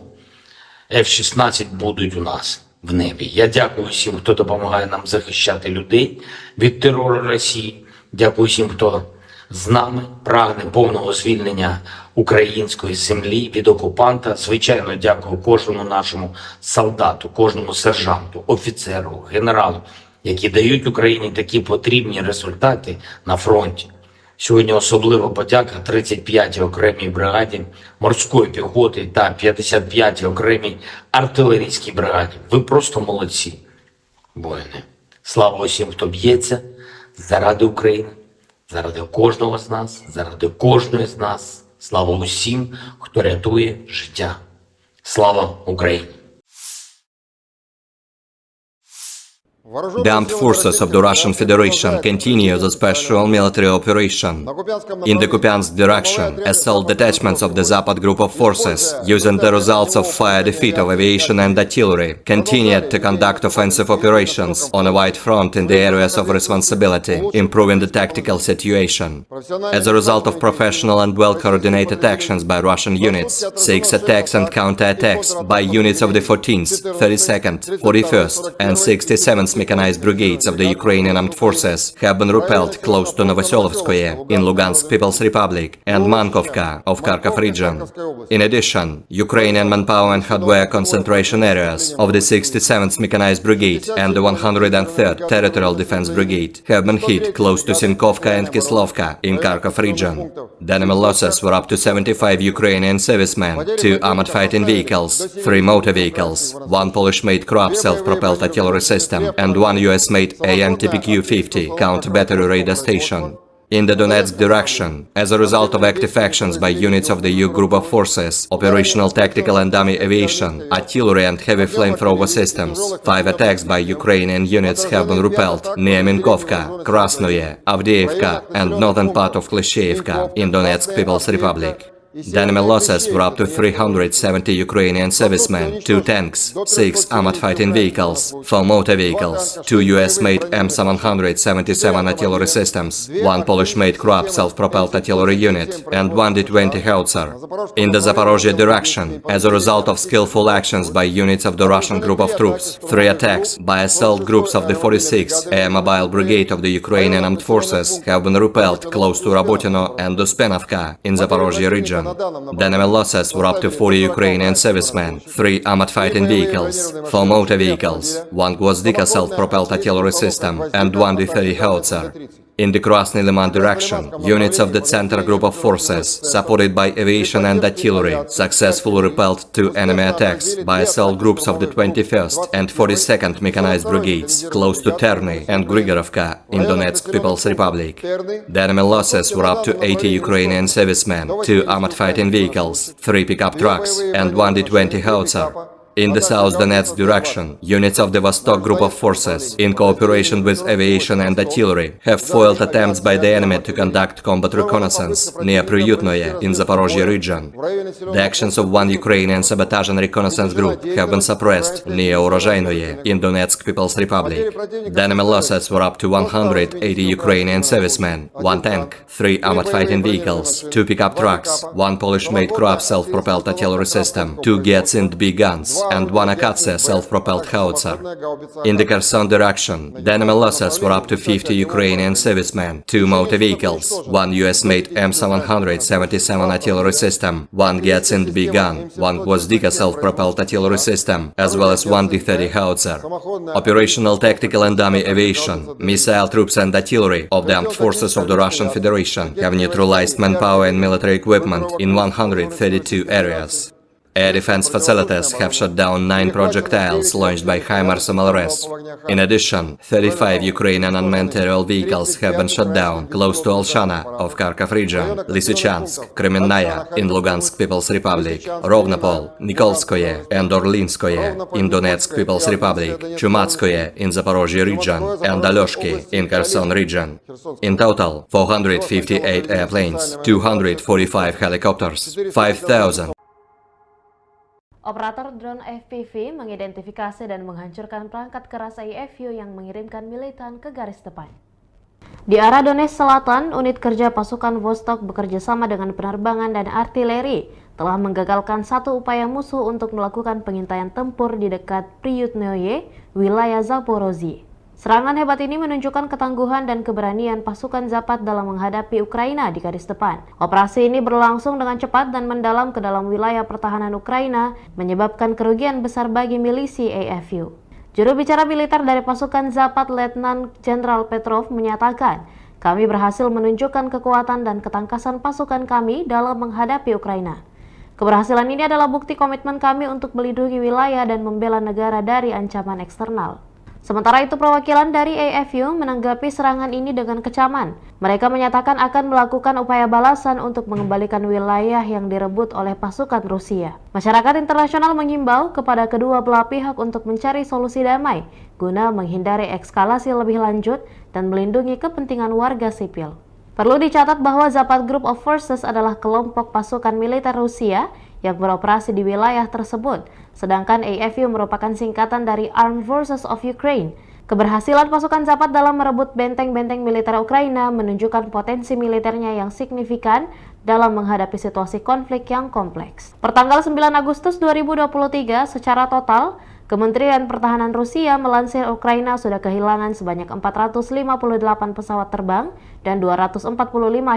F-16 будуть у нас в небі. Я дякую всім, хто допомагає нам захищати людей від терору Росії. Дякую всім, хто з нами прагне повного звільнення української землі від окупанта. Звичайно, дякую кожному нашому солдату, кожному сержанту, офіцеру, генералу, які дають Україні такі потрібні результати на фронті. Сьогодні особлива подяка 35-й окремій бригаді морської піхоти та 55-й окремій артилерійській бригаді. Ви просто молодці, воїни. Слава усім, хто б'ється заради України, заради кожного з нас, заради кожної з нас. Слава усім, хто рятує життя. Слава Україні! The armed forces of the Russian Federation continue the special military operation. In the Kupiansk direction, assault detachments of the Zapad group of forces, using the results of fire defeat of aviation and artillery, continued to conduct offensive operations on a wide front in the areas of responsibility, improving the tactical situation. As a result of professional and well-coordinated actions by Russian units, 6 attacks and counter-attacks by units of the 14th, 32nd, 41st and 67th mechanized brigades of the Ukrainian armed forces have been repelled close to Novoselovskoye in Lugansk People's Republic and Mankovka of Kharkov region. In addition, Ukrainian manpower and hardware concentration areas of the 67th Mechanized Brigade and the 103rd Territorial Defense Brigade have been hit close to Sinkovka and Kislovka in Kharkov region. The enemy losses were up to 75 Ukrainian servicemen, 2 armored fighting vehicles, 3 motor vehicles, 1 Polish-made Kroab self-propelled artillery system, and 1 US-made AN-TPQ-50 counter-battery radar station. In the Donetsk direction, as a result of active actions by units of the U Group of Forces, operational tactical and dummy aviation, artillery and heavy flamethrower systems, 5 attacks by Ukrainian units have been repelled near Minkovka, Krasnoye, Avdiivka and northern part of Klishchiivka in Donetsk People's Republic. The enemy losses were up to 370 Ukrainian servicemen, 2 tanks, 6 armored fighting vehicles, 4 motor vehicles, 2 US-made M777 artillery systems, 1 Polish-made Kroab self-propelled artillery unit, and 1 D-20 howitzer. In the Zaporozhye direction, as a result of skillful actions by units of the Russian group of troops, 3 attacks by assault groups of the 46th Air Mobile Brigade of the Ukrainian Armed Forces have been repelled close to Rabotino and Uspenovka in Zaporozhye region. The enemy losses were up to 40 Ukrainian servicemen, 3 armored fighting vehicles, 4 motor vehicles, 1 Gvozdika self-propelled artillery system, and 1 D-30 howitzer. In the Krasny Liman direction, units of the Center Group of Forces, supported by aviation and artillery, successfully repelled 2 enemy attacks by assault groups of the 21st and 42nd Mechanized Brigades, close to Terny and Grigorovka in Donetsk People's Republic. The enemy losses were up to 80 Ukrainian servicemen, 2 armored fighting vehicles, 3 pickup trucks, and 1 D-20 howitzer. In the South Donetsk direction, units of the Vostok Group of Forces, in cooperation with aviation and artillery, have foiled attempts by the enemy to conduct combat reconnaissance near Pryutnoye in Zaporozhye region. The actions of 1 Ukrainian sabotage and reconnaissance group have been suppressed near Orozhainoye in Donetsk People's Republic. The enemy losses were up to 180 Ukrainian servicemen, 1 tank, 3 armored fighting vehicles, 2 pickup trucks, 1 Polish-made Kroab self-propelled artillery system, 2 Getsind B guns, and 1 Akatsia self-propelled howitzer. In the Kherson direction, the enemy losses were up to 50 Ukrainian servicemen, 2 motor vehicles, 1 US-made M777 artillery system, 1 Getsind B gun, 1 Gvozdika self-propelled artillery system, as well as 1 D-30 howitzer. Operational tactical and dummy aviation, missile troops and artillery of the armed forces of the Russian Federation have neutralized manpower and military equipment in 132 areas. Air defense facilities have shot down 9 projectiles launched by HIMARS MLRS. In addition, 35 Ukrainian unmanned aerial vehicles have been shot down close to Alshana of Kharkov region, Lysychansk, Kremenная in Lugansk People's Republic, Rovnopol, Nikolskoye and Orlinskoye in Donetsk People's Republic, Chumatskoye in Zaporozhye region, and Alyoshki in Kherson region. In total, 458 airplanes, 245 helicopters, 5,000 Operator drone FPV mengidentifikasi dan menghancurkan perangkat keras IFU yang mengirimkan militan ke garis depan. Di arah Donetsk Selatan, unit kerja pasukan Vostok bekerja sama dengan penerbangan dan artileri telah menggagalkan satu upaya musuh untuk melakukan pengintaian tempur di dekat Priyutnoye, wilayah Zaporozhye. Serangan hebat ini menunjukkan ketangguhan dan keberanian pasukan Zapad dalam menghadapi Ukraina di garis depan. Operasi ini berlangsung dengan cepat dan mendalam ke dalam wilayah pertahanan Ukraina, menyebabkan kerugian besar bagi milisi AFU. Juru bicara militer dari pasukan Zapad, Letnan Jenderal Petrov, menyatakan, "Kami berhasil menunjukkan kekuatan dan ketangkasan pasukan kami dalam menghadapi Ukraina. Keberhasilan ini adalah bukti komitmen kami untuk melindungi wilayah dan membela negara dari ancaman eksternal." Sementara itu, perwakilan dari AFU menanggapi serangan ini dengan kecaman. Mereka menyatakan akan melakukan upaya balasan untuk mengembalikan wilayah yang direbut oleh pasukan Rusia. Masyarakat internasional mengimbau kepada kedua belah pihak untuk mencari solusi damai guna menghindari eskalasi lebih lanjut dan melindungi kepentingan warga sipil. Perlu dicatat bahwa Zapad Group of Forces adalah kelompok pasukan militer Rusia yang beroperasi di wilayah tersebut, sedangkan AFU merupakan singkatan dari Armed Forces of Ukraine. Keberhasilan pasukan Zapad dalam merebut benteng-benteng militer Ukraina menunjukkan potensi militernya yang signifikan dalam menghadapi situasi konflik yang kompleks. Pertanggal 9 Agustus 2023, secara total, Kementerian Pertahanan Rusia melansir Ukraina sudah kehilangan sebanyak 458 pesawat terbang dan 245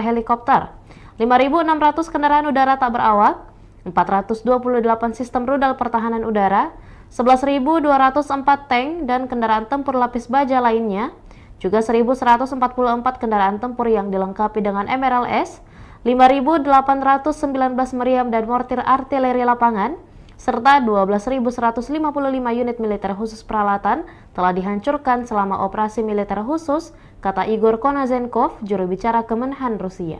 helikopter, 5.600 kendaraan udara tak berawak, 428 sistem rudal pertahanan udara, 11.204 tank dan kendaraan tempur lapis baja lainnya, juga 1.144 kendaraan tempur yang dilengkapi dengan MRLS, 5.819 meriam dan mortir artileri lapangan, serta 12.155 unit militer khusus peralatan telah dihancurkan selama operasi militer khusus, kata Igor Konazenkov, juru bicara Kemenhan Rusia.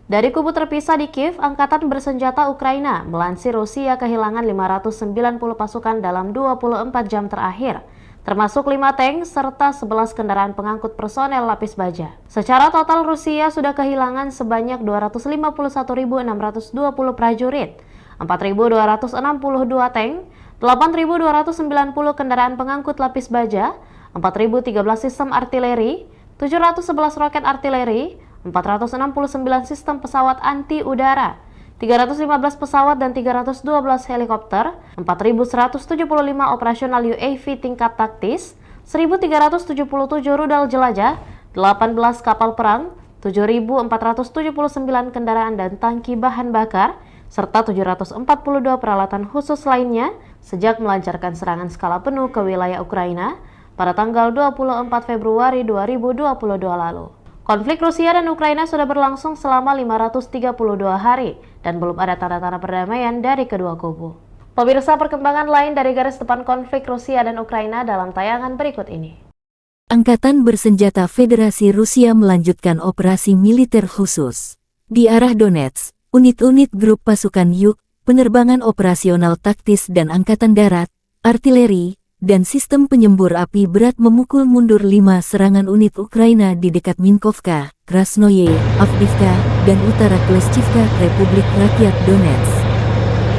Dari kubu terpisah di Kiev, Angkatan Bersenjata Ukraina melansir Rusia kehilangan 590 pasukan dalam 24 jam terakhir, termasuk 5 tank serta 11 kendaraan pengangkut personel lapis baja. Secara total, Rusia sudah kehilangan sebanyak 251.620 prajurit, 4.262 tank, 8.290 kendaraan pengangkut lapis baja, 4.013 sistem artileri, 711 roket artileri, 469 sistem pesawat anti-udara, 315 pesawat dan 312 helikopter, 4.175 operasional UAV tingkat taktis, 1.377 rudal jelajah, 18 kapal perang, 7.479 kendaraan dan tangki bahan bakar, serta 742 peralatan khusus lainnya sejak melancarkan serangan skala penuh ke wilayah Ukraina pada tanggal 24 Februari 2022 lalu. Konflik Rusia dan Ukraina sudah berlangsung selama 532 hari dan belum ada tanda-tanda perdamaian dari kedua kubu. Pemirsa, perkembangan lain dari garis depan konflik Rusia dan Ukraina dalam tayangan berikut ini. Angkatan Bersenjata Federasi Rusia melanjutkan operasi militer khusus. Di arah Donetsk, unit-unit grup pasukan Yuk, penerbangan operasional taktis dan angkatan darat, artileri, dan sistem penyembur api berat memukul mundur 5 serangan unit Ukraina di dekat Minkovka, Krasnoye, Avdiivka, dan utara Kleshchivka, Republik Rakyat Donetsk.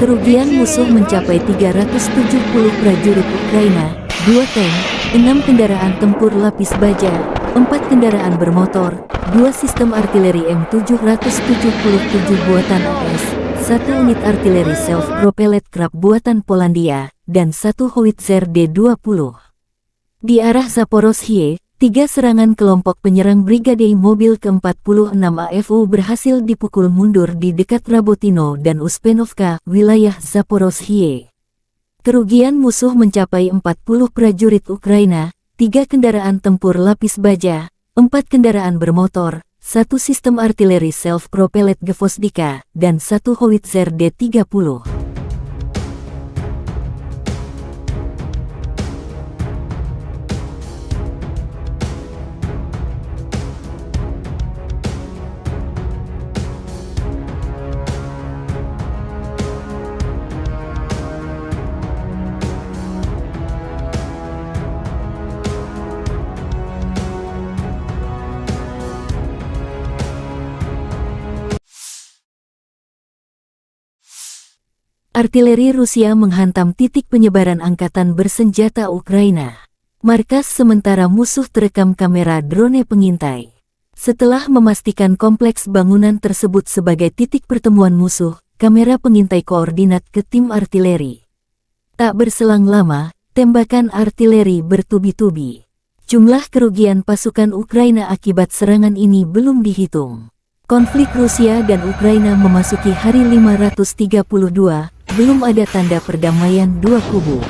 Kerugian musuh mencapai 370 prajurit Ukraina, 2 tank, 6 kendaraan tempur lapis baja, 4 kendaraan bermotor, 2 sistem artileri M777 buatan AS, 1 unit artileri self-propelled Krab buatan Polandia, dan 1 howitzer D-20. Di arah Zaporozhye, 3 serangan kelompok penyerang Brigade Mobil ke-46 AFU berhasil dipukul mundur di dekat Rabotino dan Uspenovka, wilayah Zaporozhye. Kerugian musuh mencapai 40 prajurit Ukraina, 3 kendaraan tempur lapis baja, 4 kendaraan bermotor, 1 sistem artileri self-propelled Gvozdika, dan 1 howitzer D-30. Artileri Rusia menghantam titik penyebaran angkatan bersenjata Ukraina. Markas sementara musuh terekam kamera drone pengintai. Setelah memastikan kompleks bangunan tersebut sebagai titik pertemuan musuh, kamera pengintai koordinat ke tim artileri. Tak berselang lama, tembakan artileri bertubi-tubi. Jumlah kerugian pasukan Ukraina akibat serangan ini belum dihitung. Konflik Rusia dan Ukraina memasuki hari 532, belum ada tanda perdamaian dua kubu.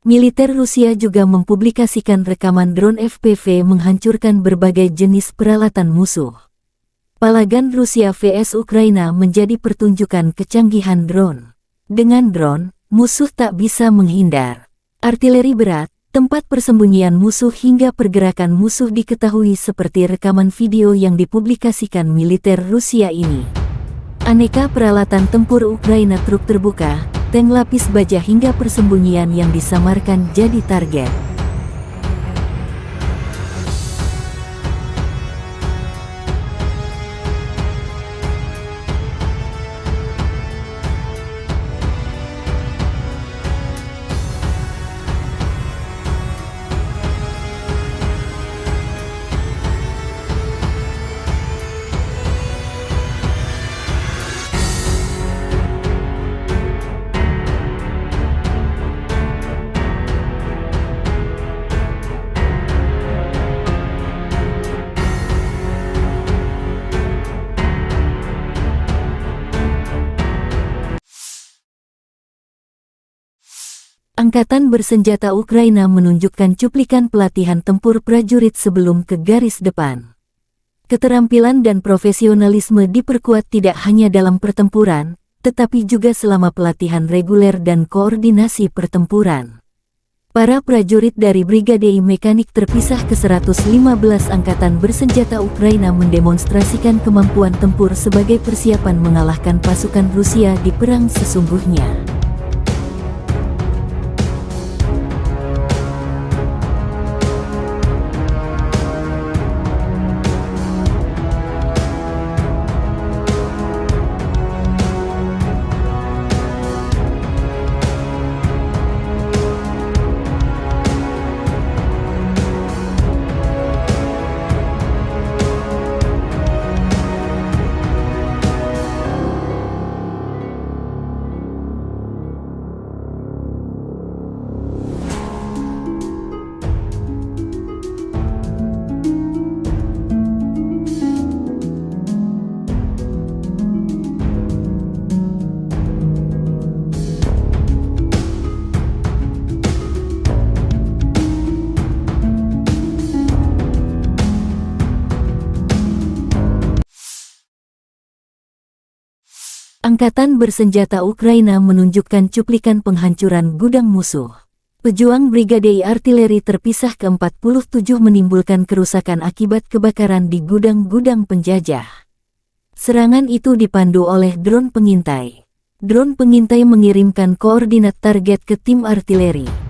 Militer Rusia juga mempublikasikan rekaman drone FPV menghancurkan berbagai jenis peralatan musuh. Palagan Rusia vs Ukraina menjadi pertunjukan kecanggihan drone. Dengan drone, musuh tak bisa menghindar. Artileri berat, tempat persembunyian musuh hingga pergerakan musuh diketahui seperti rekaman video yang dipublikasikan militer Rusia ini. Aneka peralatan tempur Ukraina, truk terbuka, tank lapis baja hingga persembunyian yang disamarkan jadi target. Angkatan bersenjata Ukraina menunjukkan cuplikan pelatihan tempur prajurit sebelum ke garis depan. Keterampilan dan profesionalisme diperkuat tidak hanya dalam pertempuran, tetapi juga selama pelatihan reguler dan koordinasi pertempuran. Para prajurit dari Brigade Mekanik terpisah ke-115 Angkatan Bersenjata Ukraina mendemonstrasikan kemampuan tempur sebagai persiapan mengalahkan pasukan Rusia di perang sesungguhnya. Angkatan Bersenjata Ukraina menunjukkan cuplikan penghancuran gudang musuh. Pejuang Brigade Artileri terpisah ke-47 menimbulkan kerusakan akibat kebakaran di gudang-gudang penjajah. Serangan itu dipandu oleh drone pengintai. Drone pengintai mengirimkan koordinat target ke tim artileri.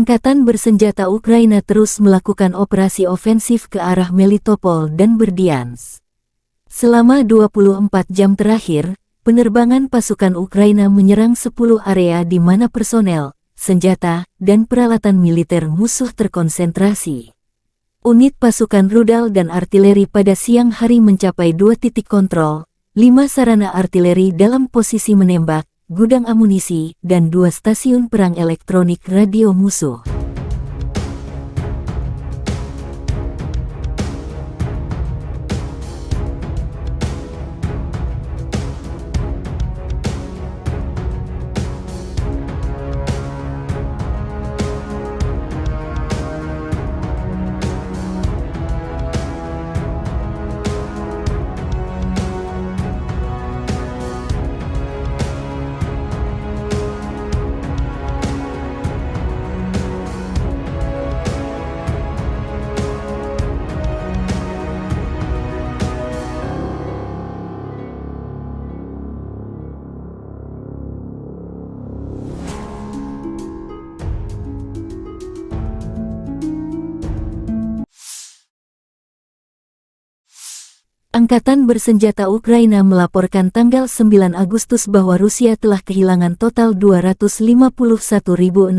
Angkatan bersenjata Ukraina terus melakukan operasi ofensif ke arah Melitopol dan Berdyansk. Selama 24 jam terakhir, penerbangan pasukan Ukraina menyerang 10 area di mana personel, senjata, dan peralatan militer musuh terkonsentrasi. Unit pasukan rudal dan artileri pada siang hari mencapai 2 titik kontrol, 5 sarana artileri dalam posisi menembak, gudang amunisi, dan 2 stasiun perang elektronik radio musuh. Angkatan bersenjata Ukraina melaporkan tanggal 9 Agustus bahwa Rusia telah kehilangan total 251.620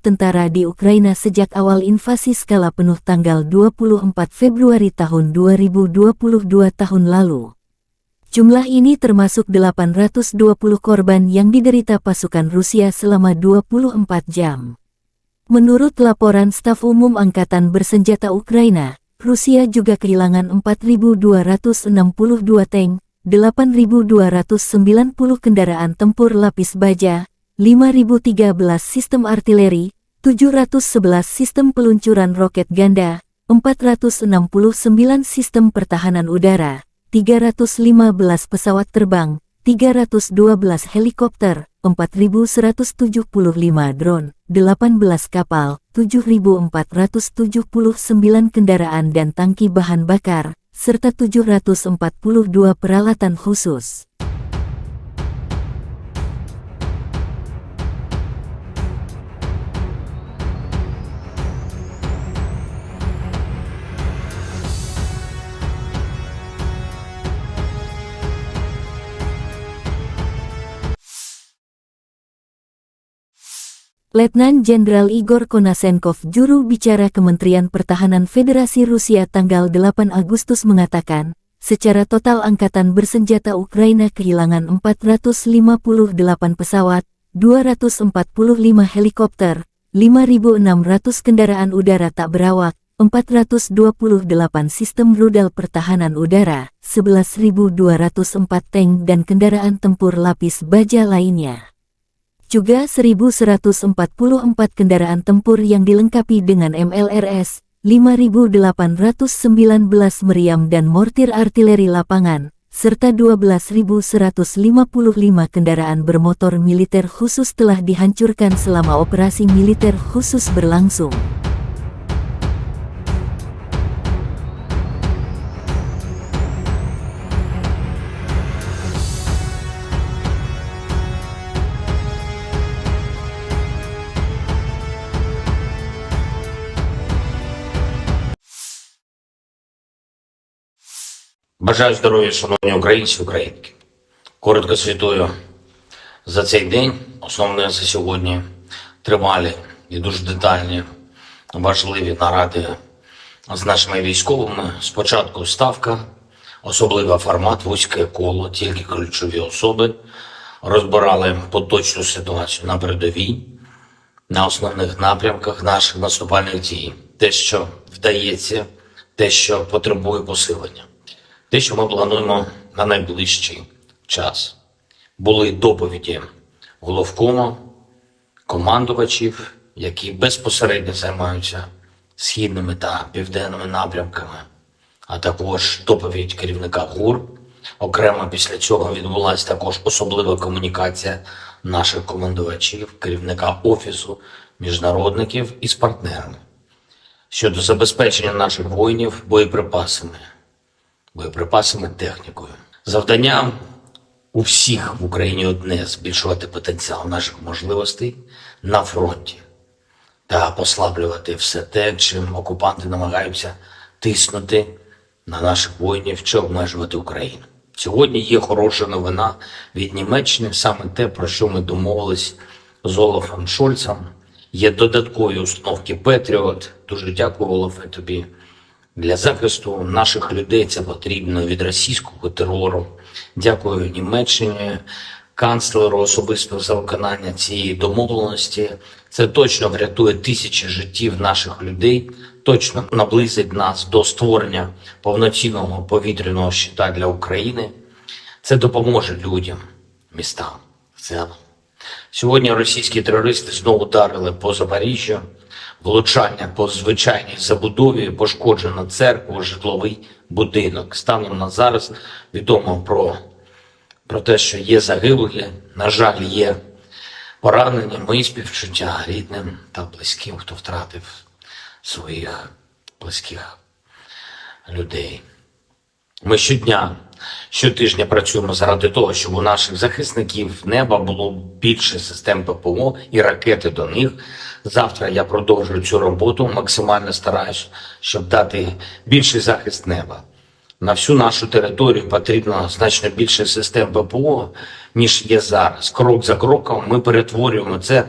tentara di Ukraina sejak awal invasi skala penuh tanggal 24 Februari tahun 2022 tahun lalu. Jumlah ini termasuk 820 korban yang diderita pasukan Rusia selama 24 jam. Menurut laporan Staf Umum Angkatan Bersenjata Ukraina, Rusia juga kehilangan 4.262 tank, 8.290 kendaraan tempur lapis baja, 5.013 sistem artileri, 711 sistem peluncuran roket ganda, 469 sistem pertahanan udara, 315 pesawat terbang, 312 helikopter, 4.175 drone, 18 kapal, 7.479 kendaraan dan tangki bahan bakar, serta 742 peralatan khusus. Letnan Jenderal Igor Konasenkov, juru bicara Kementerian Pertahanan Federasi Rusia tanggal 8 Agustus mengatakan, secara total Angkatan Bersenjata Ukraina kehilangan 458 pesawat, 245 helikopter, 5.600 kendaraan udara tak berawak, 428 sistem rudal pertahanan udara, 11.204 tank dan kendaraan tempur lapis baja lainnya. Juga 1.144 kendaraan tempur yang dilengkapi dengan MLRS, 5.819 meriam dan mortir artileri lapangan, serta 12.155 kendaraan bermotor militer khusus telah dihancurkan selama operasi militer khusus berlangsung. Бажаю здоров'я, шановні українці, українки. Коротко звітую за цей день. Основне за сьогодні тривалі і дуже детальні, важливі наради з нашими військовими. Спочатку ставка, особливий формат, вузьке коло, тільки ключові особи. Розбирали поточну ситуацію на передовій, на основних напрямках наших наступальних дій. Те, що вдається, те, що потребує посилення. Те, що ми плануємо на найближчий час. Були доповіді головкому, командувачів, які безпосередньо займаються східними та південними напрямками, а також доповідь керівника ГУР. Окремо після цього відбулася також особлива комунікація наших командувачів, керівника Офісу міжнародників із партнерами щодо забезпечення наших воїнів боєприпасами, технікою. Завдання у всіх в Україні одне – збільшувати потенціал наших можливостей на фронті. та послаблювати все те, чим окупанти намагаються тиснути на наших воїнів чи обмежувати Україну. Сьогодні є хороша новина від Німеччини, саме те, про що ми домовились з Олафом Шольцем. Є додаткові установки Петріот. Дуже дякую, Олафе, тобі. Для захисту наших людей це потрібно від російського терору. Дякую Німеччині, канцлеру особисто за виконання цієї домовленості. Це точно врятує тисячі життів наших людей, точно наблизить нас до створення повноцінного повітряного щита для України. Це допоможе людям, містам в цілому. Сьогодні російські терористи знову ударили по Запоріжжю, влучання по звичайній забудові, пошкоджено церкву, житловий будинок. Станом на зараз відомо про те, що є загиблі, на жаль, є поранені. Мої співчуття рідним та близьким, хто втратив своїх близьких людей. Ми щотижня працюємо заради того, щоб у наших захисників неба було більше систем ППО і ракети до них. Завтра я продовжую цю роботу, максимально стараюсь, щоб дати більший захист неба. На всю нашу територію потрібно значно більше систем ППО, ніж є зараз. Крок за кроком ми перетворюємо це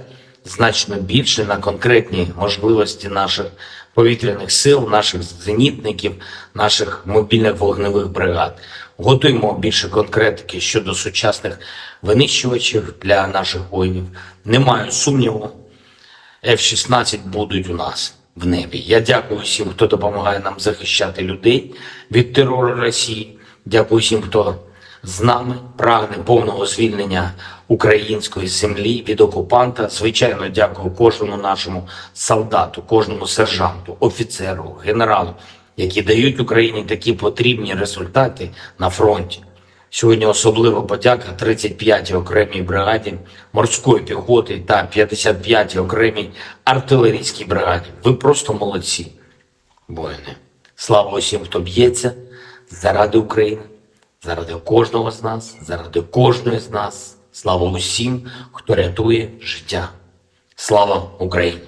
значно більше на конкретні можливості наших повітряних сил, наших зенітників, наших мобільних вогневих бригад. Готуємо більше конкретики щодо сучасних винищувачів для наших воїнів. Немає сумніву, F-16 будуть у нас в небі. Я дякую всім, хто допомагає нам захищати людей від терору Росії. Дякую всім, хто з нами прагне повного звільнення української землі від окупанта. Звичайно, дякую кожному нашому солдату, кожному сержанту, офіцеру, генералу, які дають Україні такі потрібні результати на фронті. Сьогодні особлива подяка 35-й окремій бригаді морської піхоти та 55-й окремій артилерійській бригаді. Ви просто молодці, воїни. Слава усім, хто б'ється заради України, заради кожного з нас, заради кожної з нас. Слава усім, хто рятує життя. Слава Україні!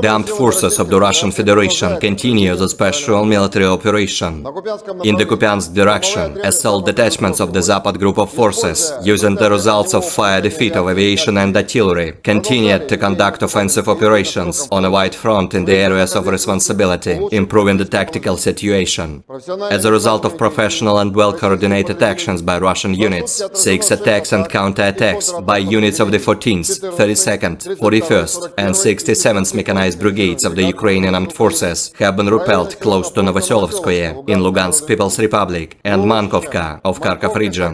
The armed forces of the Russian Federation continue the special military operation. In the Kupiansk direction, assault detachments of the Zapad group of forces, using the results of fire defeat of aviation and artillery, continued to conduct offensive operations on a wide front in the areas of responsibility, improving the tactical situation. As a result of professional and well-coordinated actions by Russian units, 6 attacks and counter-attacks by units of the 14th, 32nd, 41st, and 67th mechanized brigades of the Ukrainian armed forces have been repelled close to Novoselovskoye in Lugansk People's Republic and Mankovka of Kharkov region.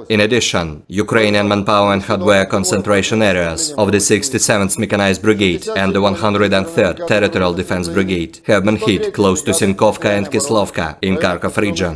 In addition, Ukrainian manpower and hardware concentration areas of the 67th Mechanized Brigade and the 103rd Territorial Defense Brigade have been hit close to Sinkovka and Kislovka in Kharkov region.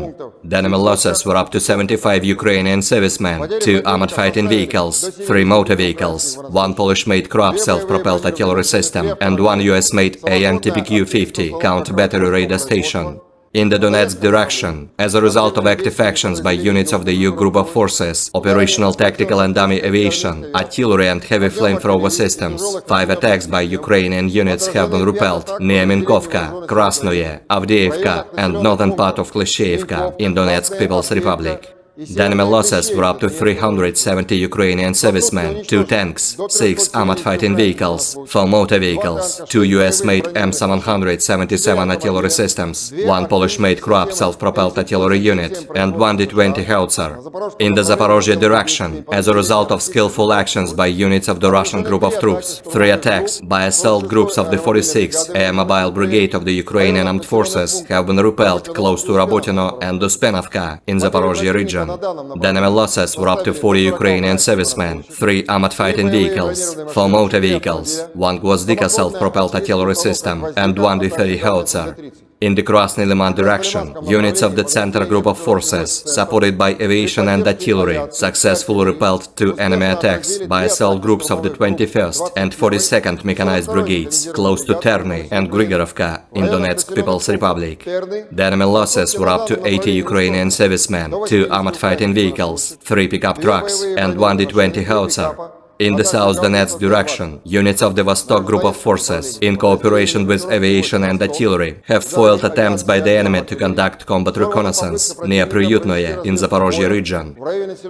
The enemy losses were up to 75 Ukrainian servicemen, 2 armored fighting vehicles, 3 motor vehicles, 1 Polish-made Kroab self-propelled artillery system, and 1 US-made AN-TPQ-50 counter-battery radar station. In the Donetsk direction, as a result of active actions by units of the EU group of forces, operational tactical and dummy aviation, artillery and heavy flamethrower systems, 5 attacks by Ukrainian units have been repelled near Minkovka, Krasnoye, Avdiivka and northern part of Klishchiivka in Donetsk People's Republic. The enemy losses were up to 370 Ukrainian servicemen, 2 tanks, 6 armored fighting vehicles, 4 motor vehicles, 2 US-made M777 artillery systems, 1 Polish-made Kroab self-propelled artillery unit, and 1 D-20 howitzer. In the Zaporozhye direction, as a result of skillful actions by units of the Russian group of troops, 3 attacks by assault groups of the 46th Air Mobile Brigade of the Ukrainian Armed Forces have been repelled close to Rabotino and Uspenovka in Zaporozhye region. The enemy losses were up to 40 Ukrainian servicemen, 3 armored fighting vehicles, 4 motor vehicles, 1 Gvozdika self-propelled artillery system, and 1 D-30 howitzer. In the Krasny Liman direction, units of the Center Group of Forces, supported by aviation and artillery, successfully repelled 2 enemy attacks by assault groups of the 21st and 42nd Mechanized Brigades, close to Terny and Grigorovka in Donetsk People's Republic. The enemy losses were up to 80 Ukrainian servicemen, 2 armored fighting vehicles, 3 pickup trucks, and 1 D-20 howitzer. In the South Donetsk direction, units of the Vostok Group of Forces, in cooperation with aviation and artillery, have foiled attempts by the enemy to conduct combat reconnaissance near Priyutnoye in Zaporozhye region.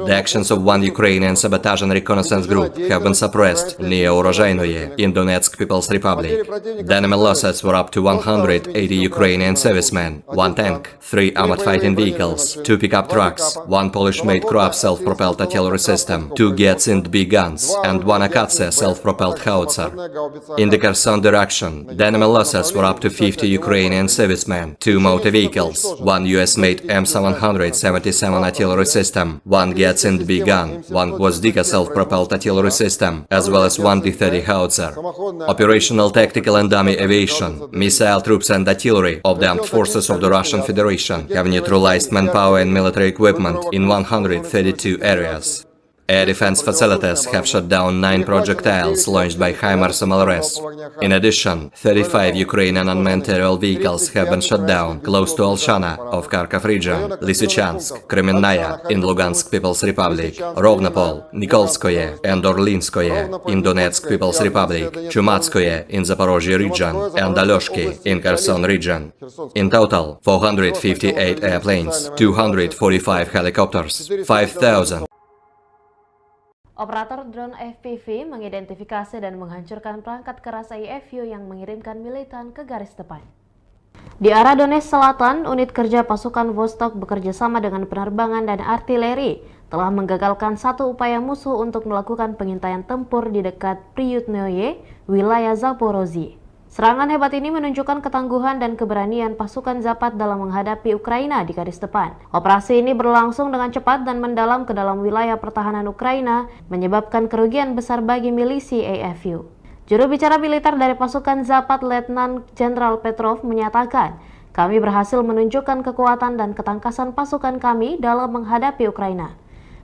The actions of one Ukrainian sabotage and reconnaissance group have been suppressed near Urozhainoye in Donetsk People's Republic. The enemy losses were up to 180 Ukrainian servicemen, 1 tank, 3 armored fighting vehicles, 2 pickup trucks, 1 Polish-made Kroab self-propelled artillery system, 2 Giatsint B guns, and 1 Akatsia self-propelled howitzer. In the Kherson direction, the enemy losses were up to 50 Ukrainian servicemen, 2 motor vehicles, 1 US-made M777 artillery system, 1 Giatsint B gun, 1 Gvozdika self-propelled artillery system, as well as 1 D-30 howitzer. Operational, tactical and dummy aviation, missile troops and artillery of the armed forces of the Russian Federation have neutralized manpower and military equipment in 132 areas. Air defense facilities have shot down 9 projectiles launched by HIMARS MLRS. In addition, 35 Ukrainian unmanned aerial vehicles have been shot down close to Alshana of Kharkov region, Lysychansk, Kremenная in Lugansk People's Republic, Rovnopol, Nikolskoye and Orlinskoye in Donetsk People's Republic, Chumatskoye in Zaporozhye region, and Alyoshki in Kherson region. In total, 458 airplanes, 245 helicopters, 5,000 Operator drone FPV mengidentifikasi dan menghancurkan perangkat keras IFU yang mengirimkan militan ke garis depan. Di arah Donetsk Selatan, unit kerja pasukan Vostok bekerja sama dengan penerbangan dan artileri telah menggagalkan satu upaya musuh untuk melakukan pengintaian tempur di dekat Priyutnoye, wilayah Zaporozhye. Serangan hebat ini menunjukkan ketangguhan dan keberanian pasukan Zapad dalam menghadapi Ukraina di garis depan. Operasi ini berlangsung dengan cepat dan mendalam ke dalam wilayah pertahanan Ukraina, menyebabkan kerugian besar bagi milisi AFU. Juru bicara militer dari pasukan Zapad, Letnan Jenderal Petrov, menyatakan, "Kami berhasil menunjukkan kekuatan dan ketangkasan pasukan kami dalam menghadapi Ukraina.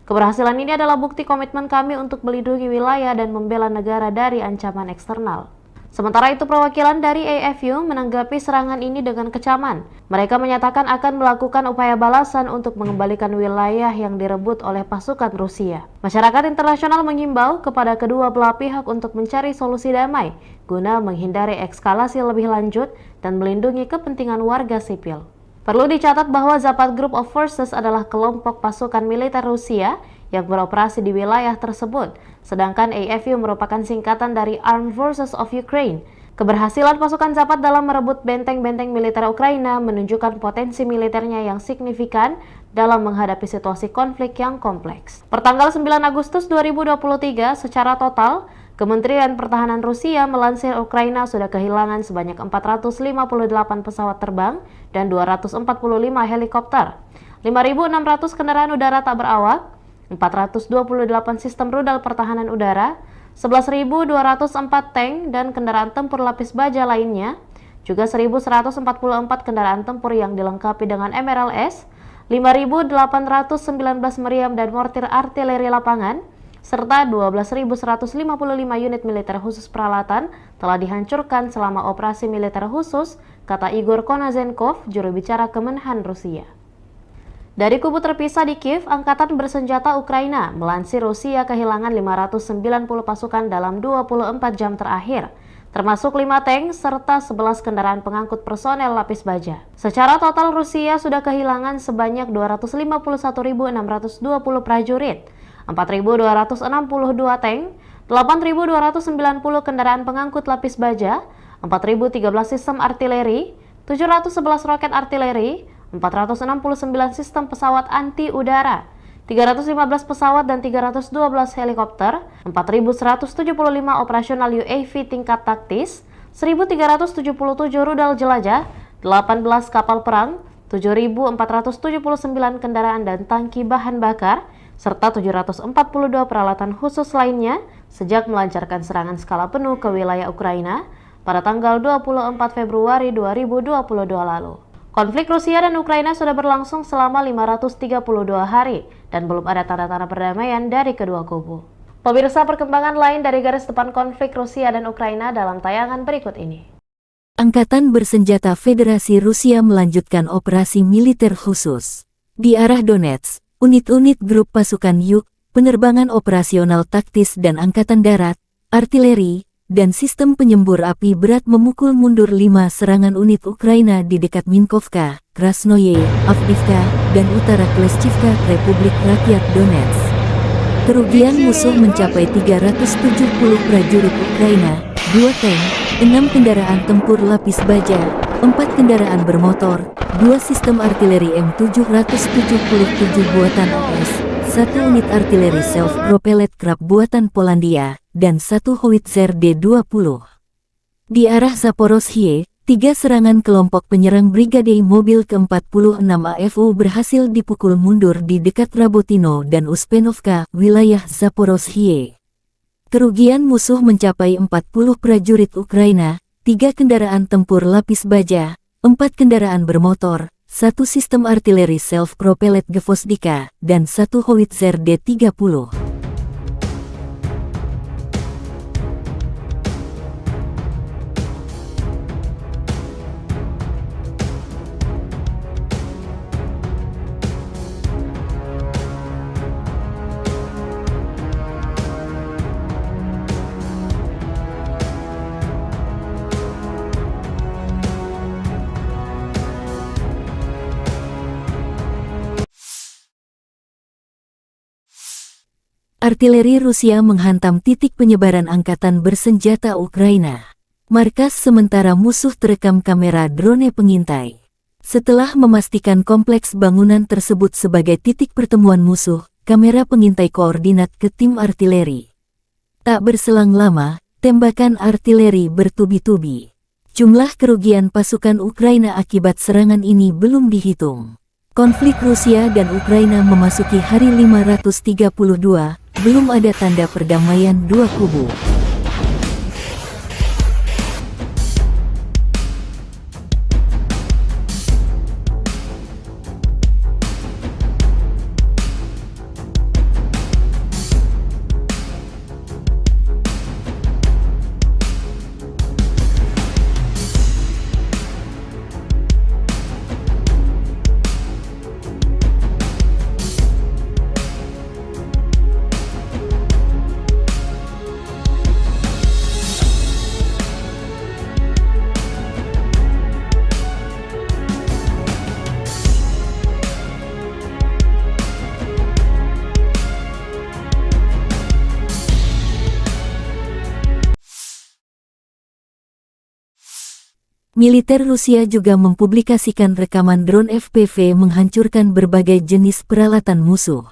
Keberhasilan ini adalah bukti komitmen kami untuk melindungi wilayah dan membela negara dari ancaman eksternal." Sementara itu, perwakilan dari AFU menanggapi serangan ini dengan kecaman. Mereka menyatakan akan melakukan upaya balasan untuk mengembalikan wilayah yang direbut oleh pasukan Rusia. Masyarakat internasional mengimbau kepada kedua belah pihak untuk mencari solusi damai guna menghindari eskalasi lebih lanjut dan melindungi kepentingan warga sipil. Perlu dicatat bahwa Zapad Group of Forces adalah kelompok pasukan militer Rusia yang beroperasi di wilayah tersebut, sedangkan AFU merupakan singkatan dari Armed Forces of Ukraine. Keberhasilan pasukan Zapad dalam merebut benteng-benteng militer Ukraina menunjukkan potensi militernya yang signifikan dalam menghadapi situasi konflik yang kompleks. Pertanggal 9 Agustus 2023, secara total, Kementerian Pertahanan Rusia melansir Ukraina sudah kehilangan sebanyak 458 pesawat terbang dan 245 helikopter, 5.600 kendaraan udara tak berawak, 428 sistem rudal pertahanan udara, 11.204 tank dan kendaraan tempur lapis baja lainnya, juga 1.144 kendaraan tempur yang dilengkapi dengan MRLS, 5.819 meriam dan mortir artileri lapangan, serta 12.155 unit militer khusus peralatan telah dihancurkan selama operasi militer khusus, kata Igor Konazenkov, juru bicara Kemenhan Rusia. Dari kubu terpisah di Kiev, Angkatan Bersenjata Ukraina melansir Rusia kehilangan 590 pasukan dalam 24 jam terakhir, termasuk 5 tank serta 11 kendaraan pengangkut personel lapis baja. Secara total, Rusia sudah kehilangan sebanyak 251.620 prajurit, 4.262 tank, 8.290 kendaraan pengangkut lapis baja, 4.013 sistem artileri, 711 roket artileri, 469 sistem pesawat anti-udara, 315 pesawat dan 312 helikopter, 4.175 operasional UAV tingkat taktis, 1.377 rudal jelajah, 18 kapal perang, 7.479 kendaraan dan tangki bahan bakar, serta 742 peralatan khusus lainnya sejak melancarkan serangan skala penuh ke wilayah Ukraina pada tanggal 24 Februari 2022 lalu. Konflik Rusia dan Ukraina sudah berlangsung selama 532 hari dan belum ada tanda-tanda perdamaian dari kedua kubu. Pemirsa, perkembangan lain dari garis depan konflik Rusia dan Ukraina dalam tayangan berikut ini. Angkatan Bersenjata Federasi Rusia melanjutkan operasi militer khusus. Di arah Donetsk, unit-unit grup pasukan Yuk, penerbangan operasional taktis dan angkatan darat, artileri, dan sistem penyembur api berat memukul mundur 5 serangan unit Ukraina di dekat Minkovka, Krasnoye, Avdiivka, dan utara Kleshchivka, Republik Rakyat Donetsk. Kerugian musuh mencapai 370 prajurit Ukraina, 2 tank, 6 kendaraan tempur lapis baja, 4 kendaraan bermotor, 2 sistem artileri M777 buatan AS, 1 unit artileri self-propelled Krab buatan Polandia, dan 1 howitzer D-20. Di arah Zaporozhye, 3 serangan kelompok penyerang Brigade Mobil ke-46 AFU berhasil dipukul mundur di dekat Rabotino dan Uspenovka, wilayah Zaporozhye. Kerugian musuh mencapai 40 prajurit Ukraina, 3 kendaraan tempur lapis baja, 4 kendaraan bermotor, 1 sistem artileri self-propelled Gvozdika, dan 1 howitzer D-30. Artileri Rusia menghantam titik penyebaran angkatan bersenjata Ukraina. Markas sementara musuh terekam kamera drone pengintai. Setelah memastikan kompleks bangunan tersebut sebagai titik pertemuan musuh, kamera pengintai koordinat ke tim artileri. Tak berselang lama, tembakan artileri bertubi-tubi. Jumlah kerugian pasukan Ukraina akibat serangan ini belum dihitung. Konflik Rusia dan Ukraina memasuki hari 532, belum ada tanda perdamaian dua kubu. Militer Rusia juga mempublikasikan rekaman drone FPV menghancurkan berbagai jenis peralatan musuh.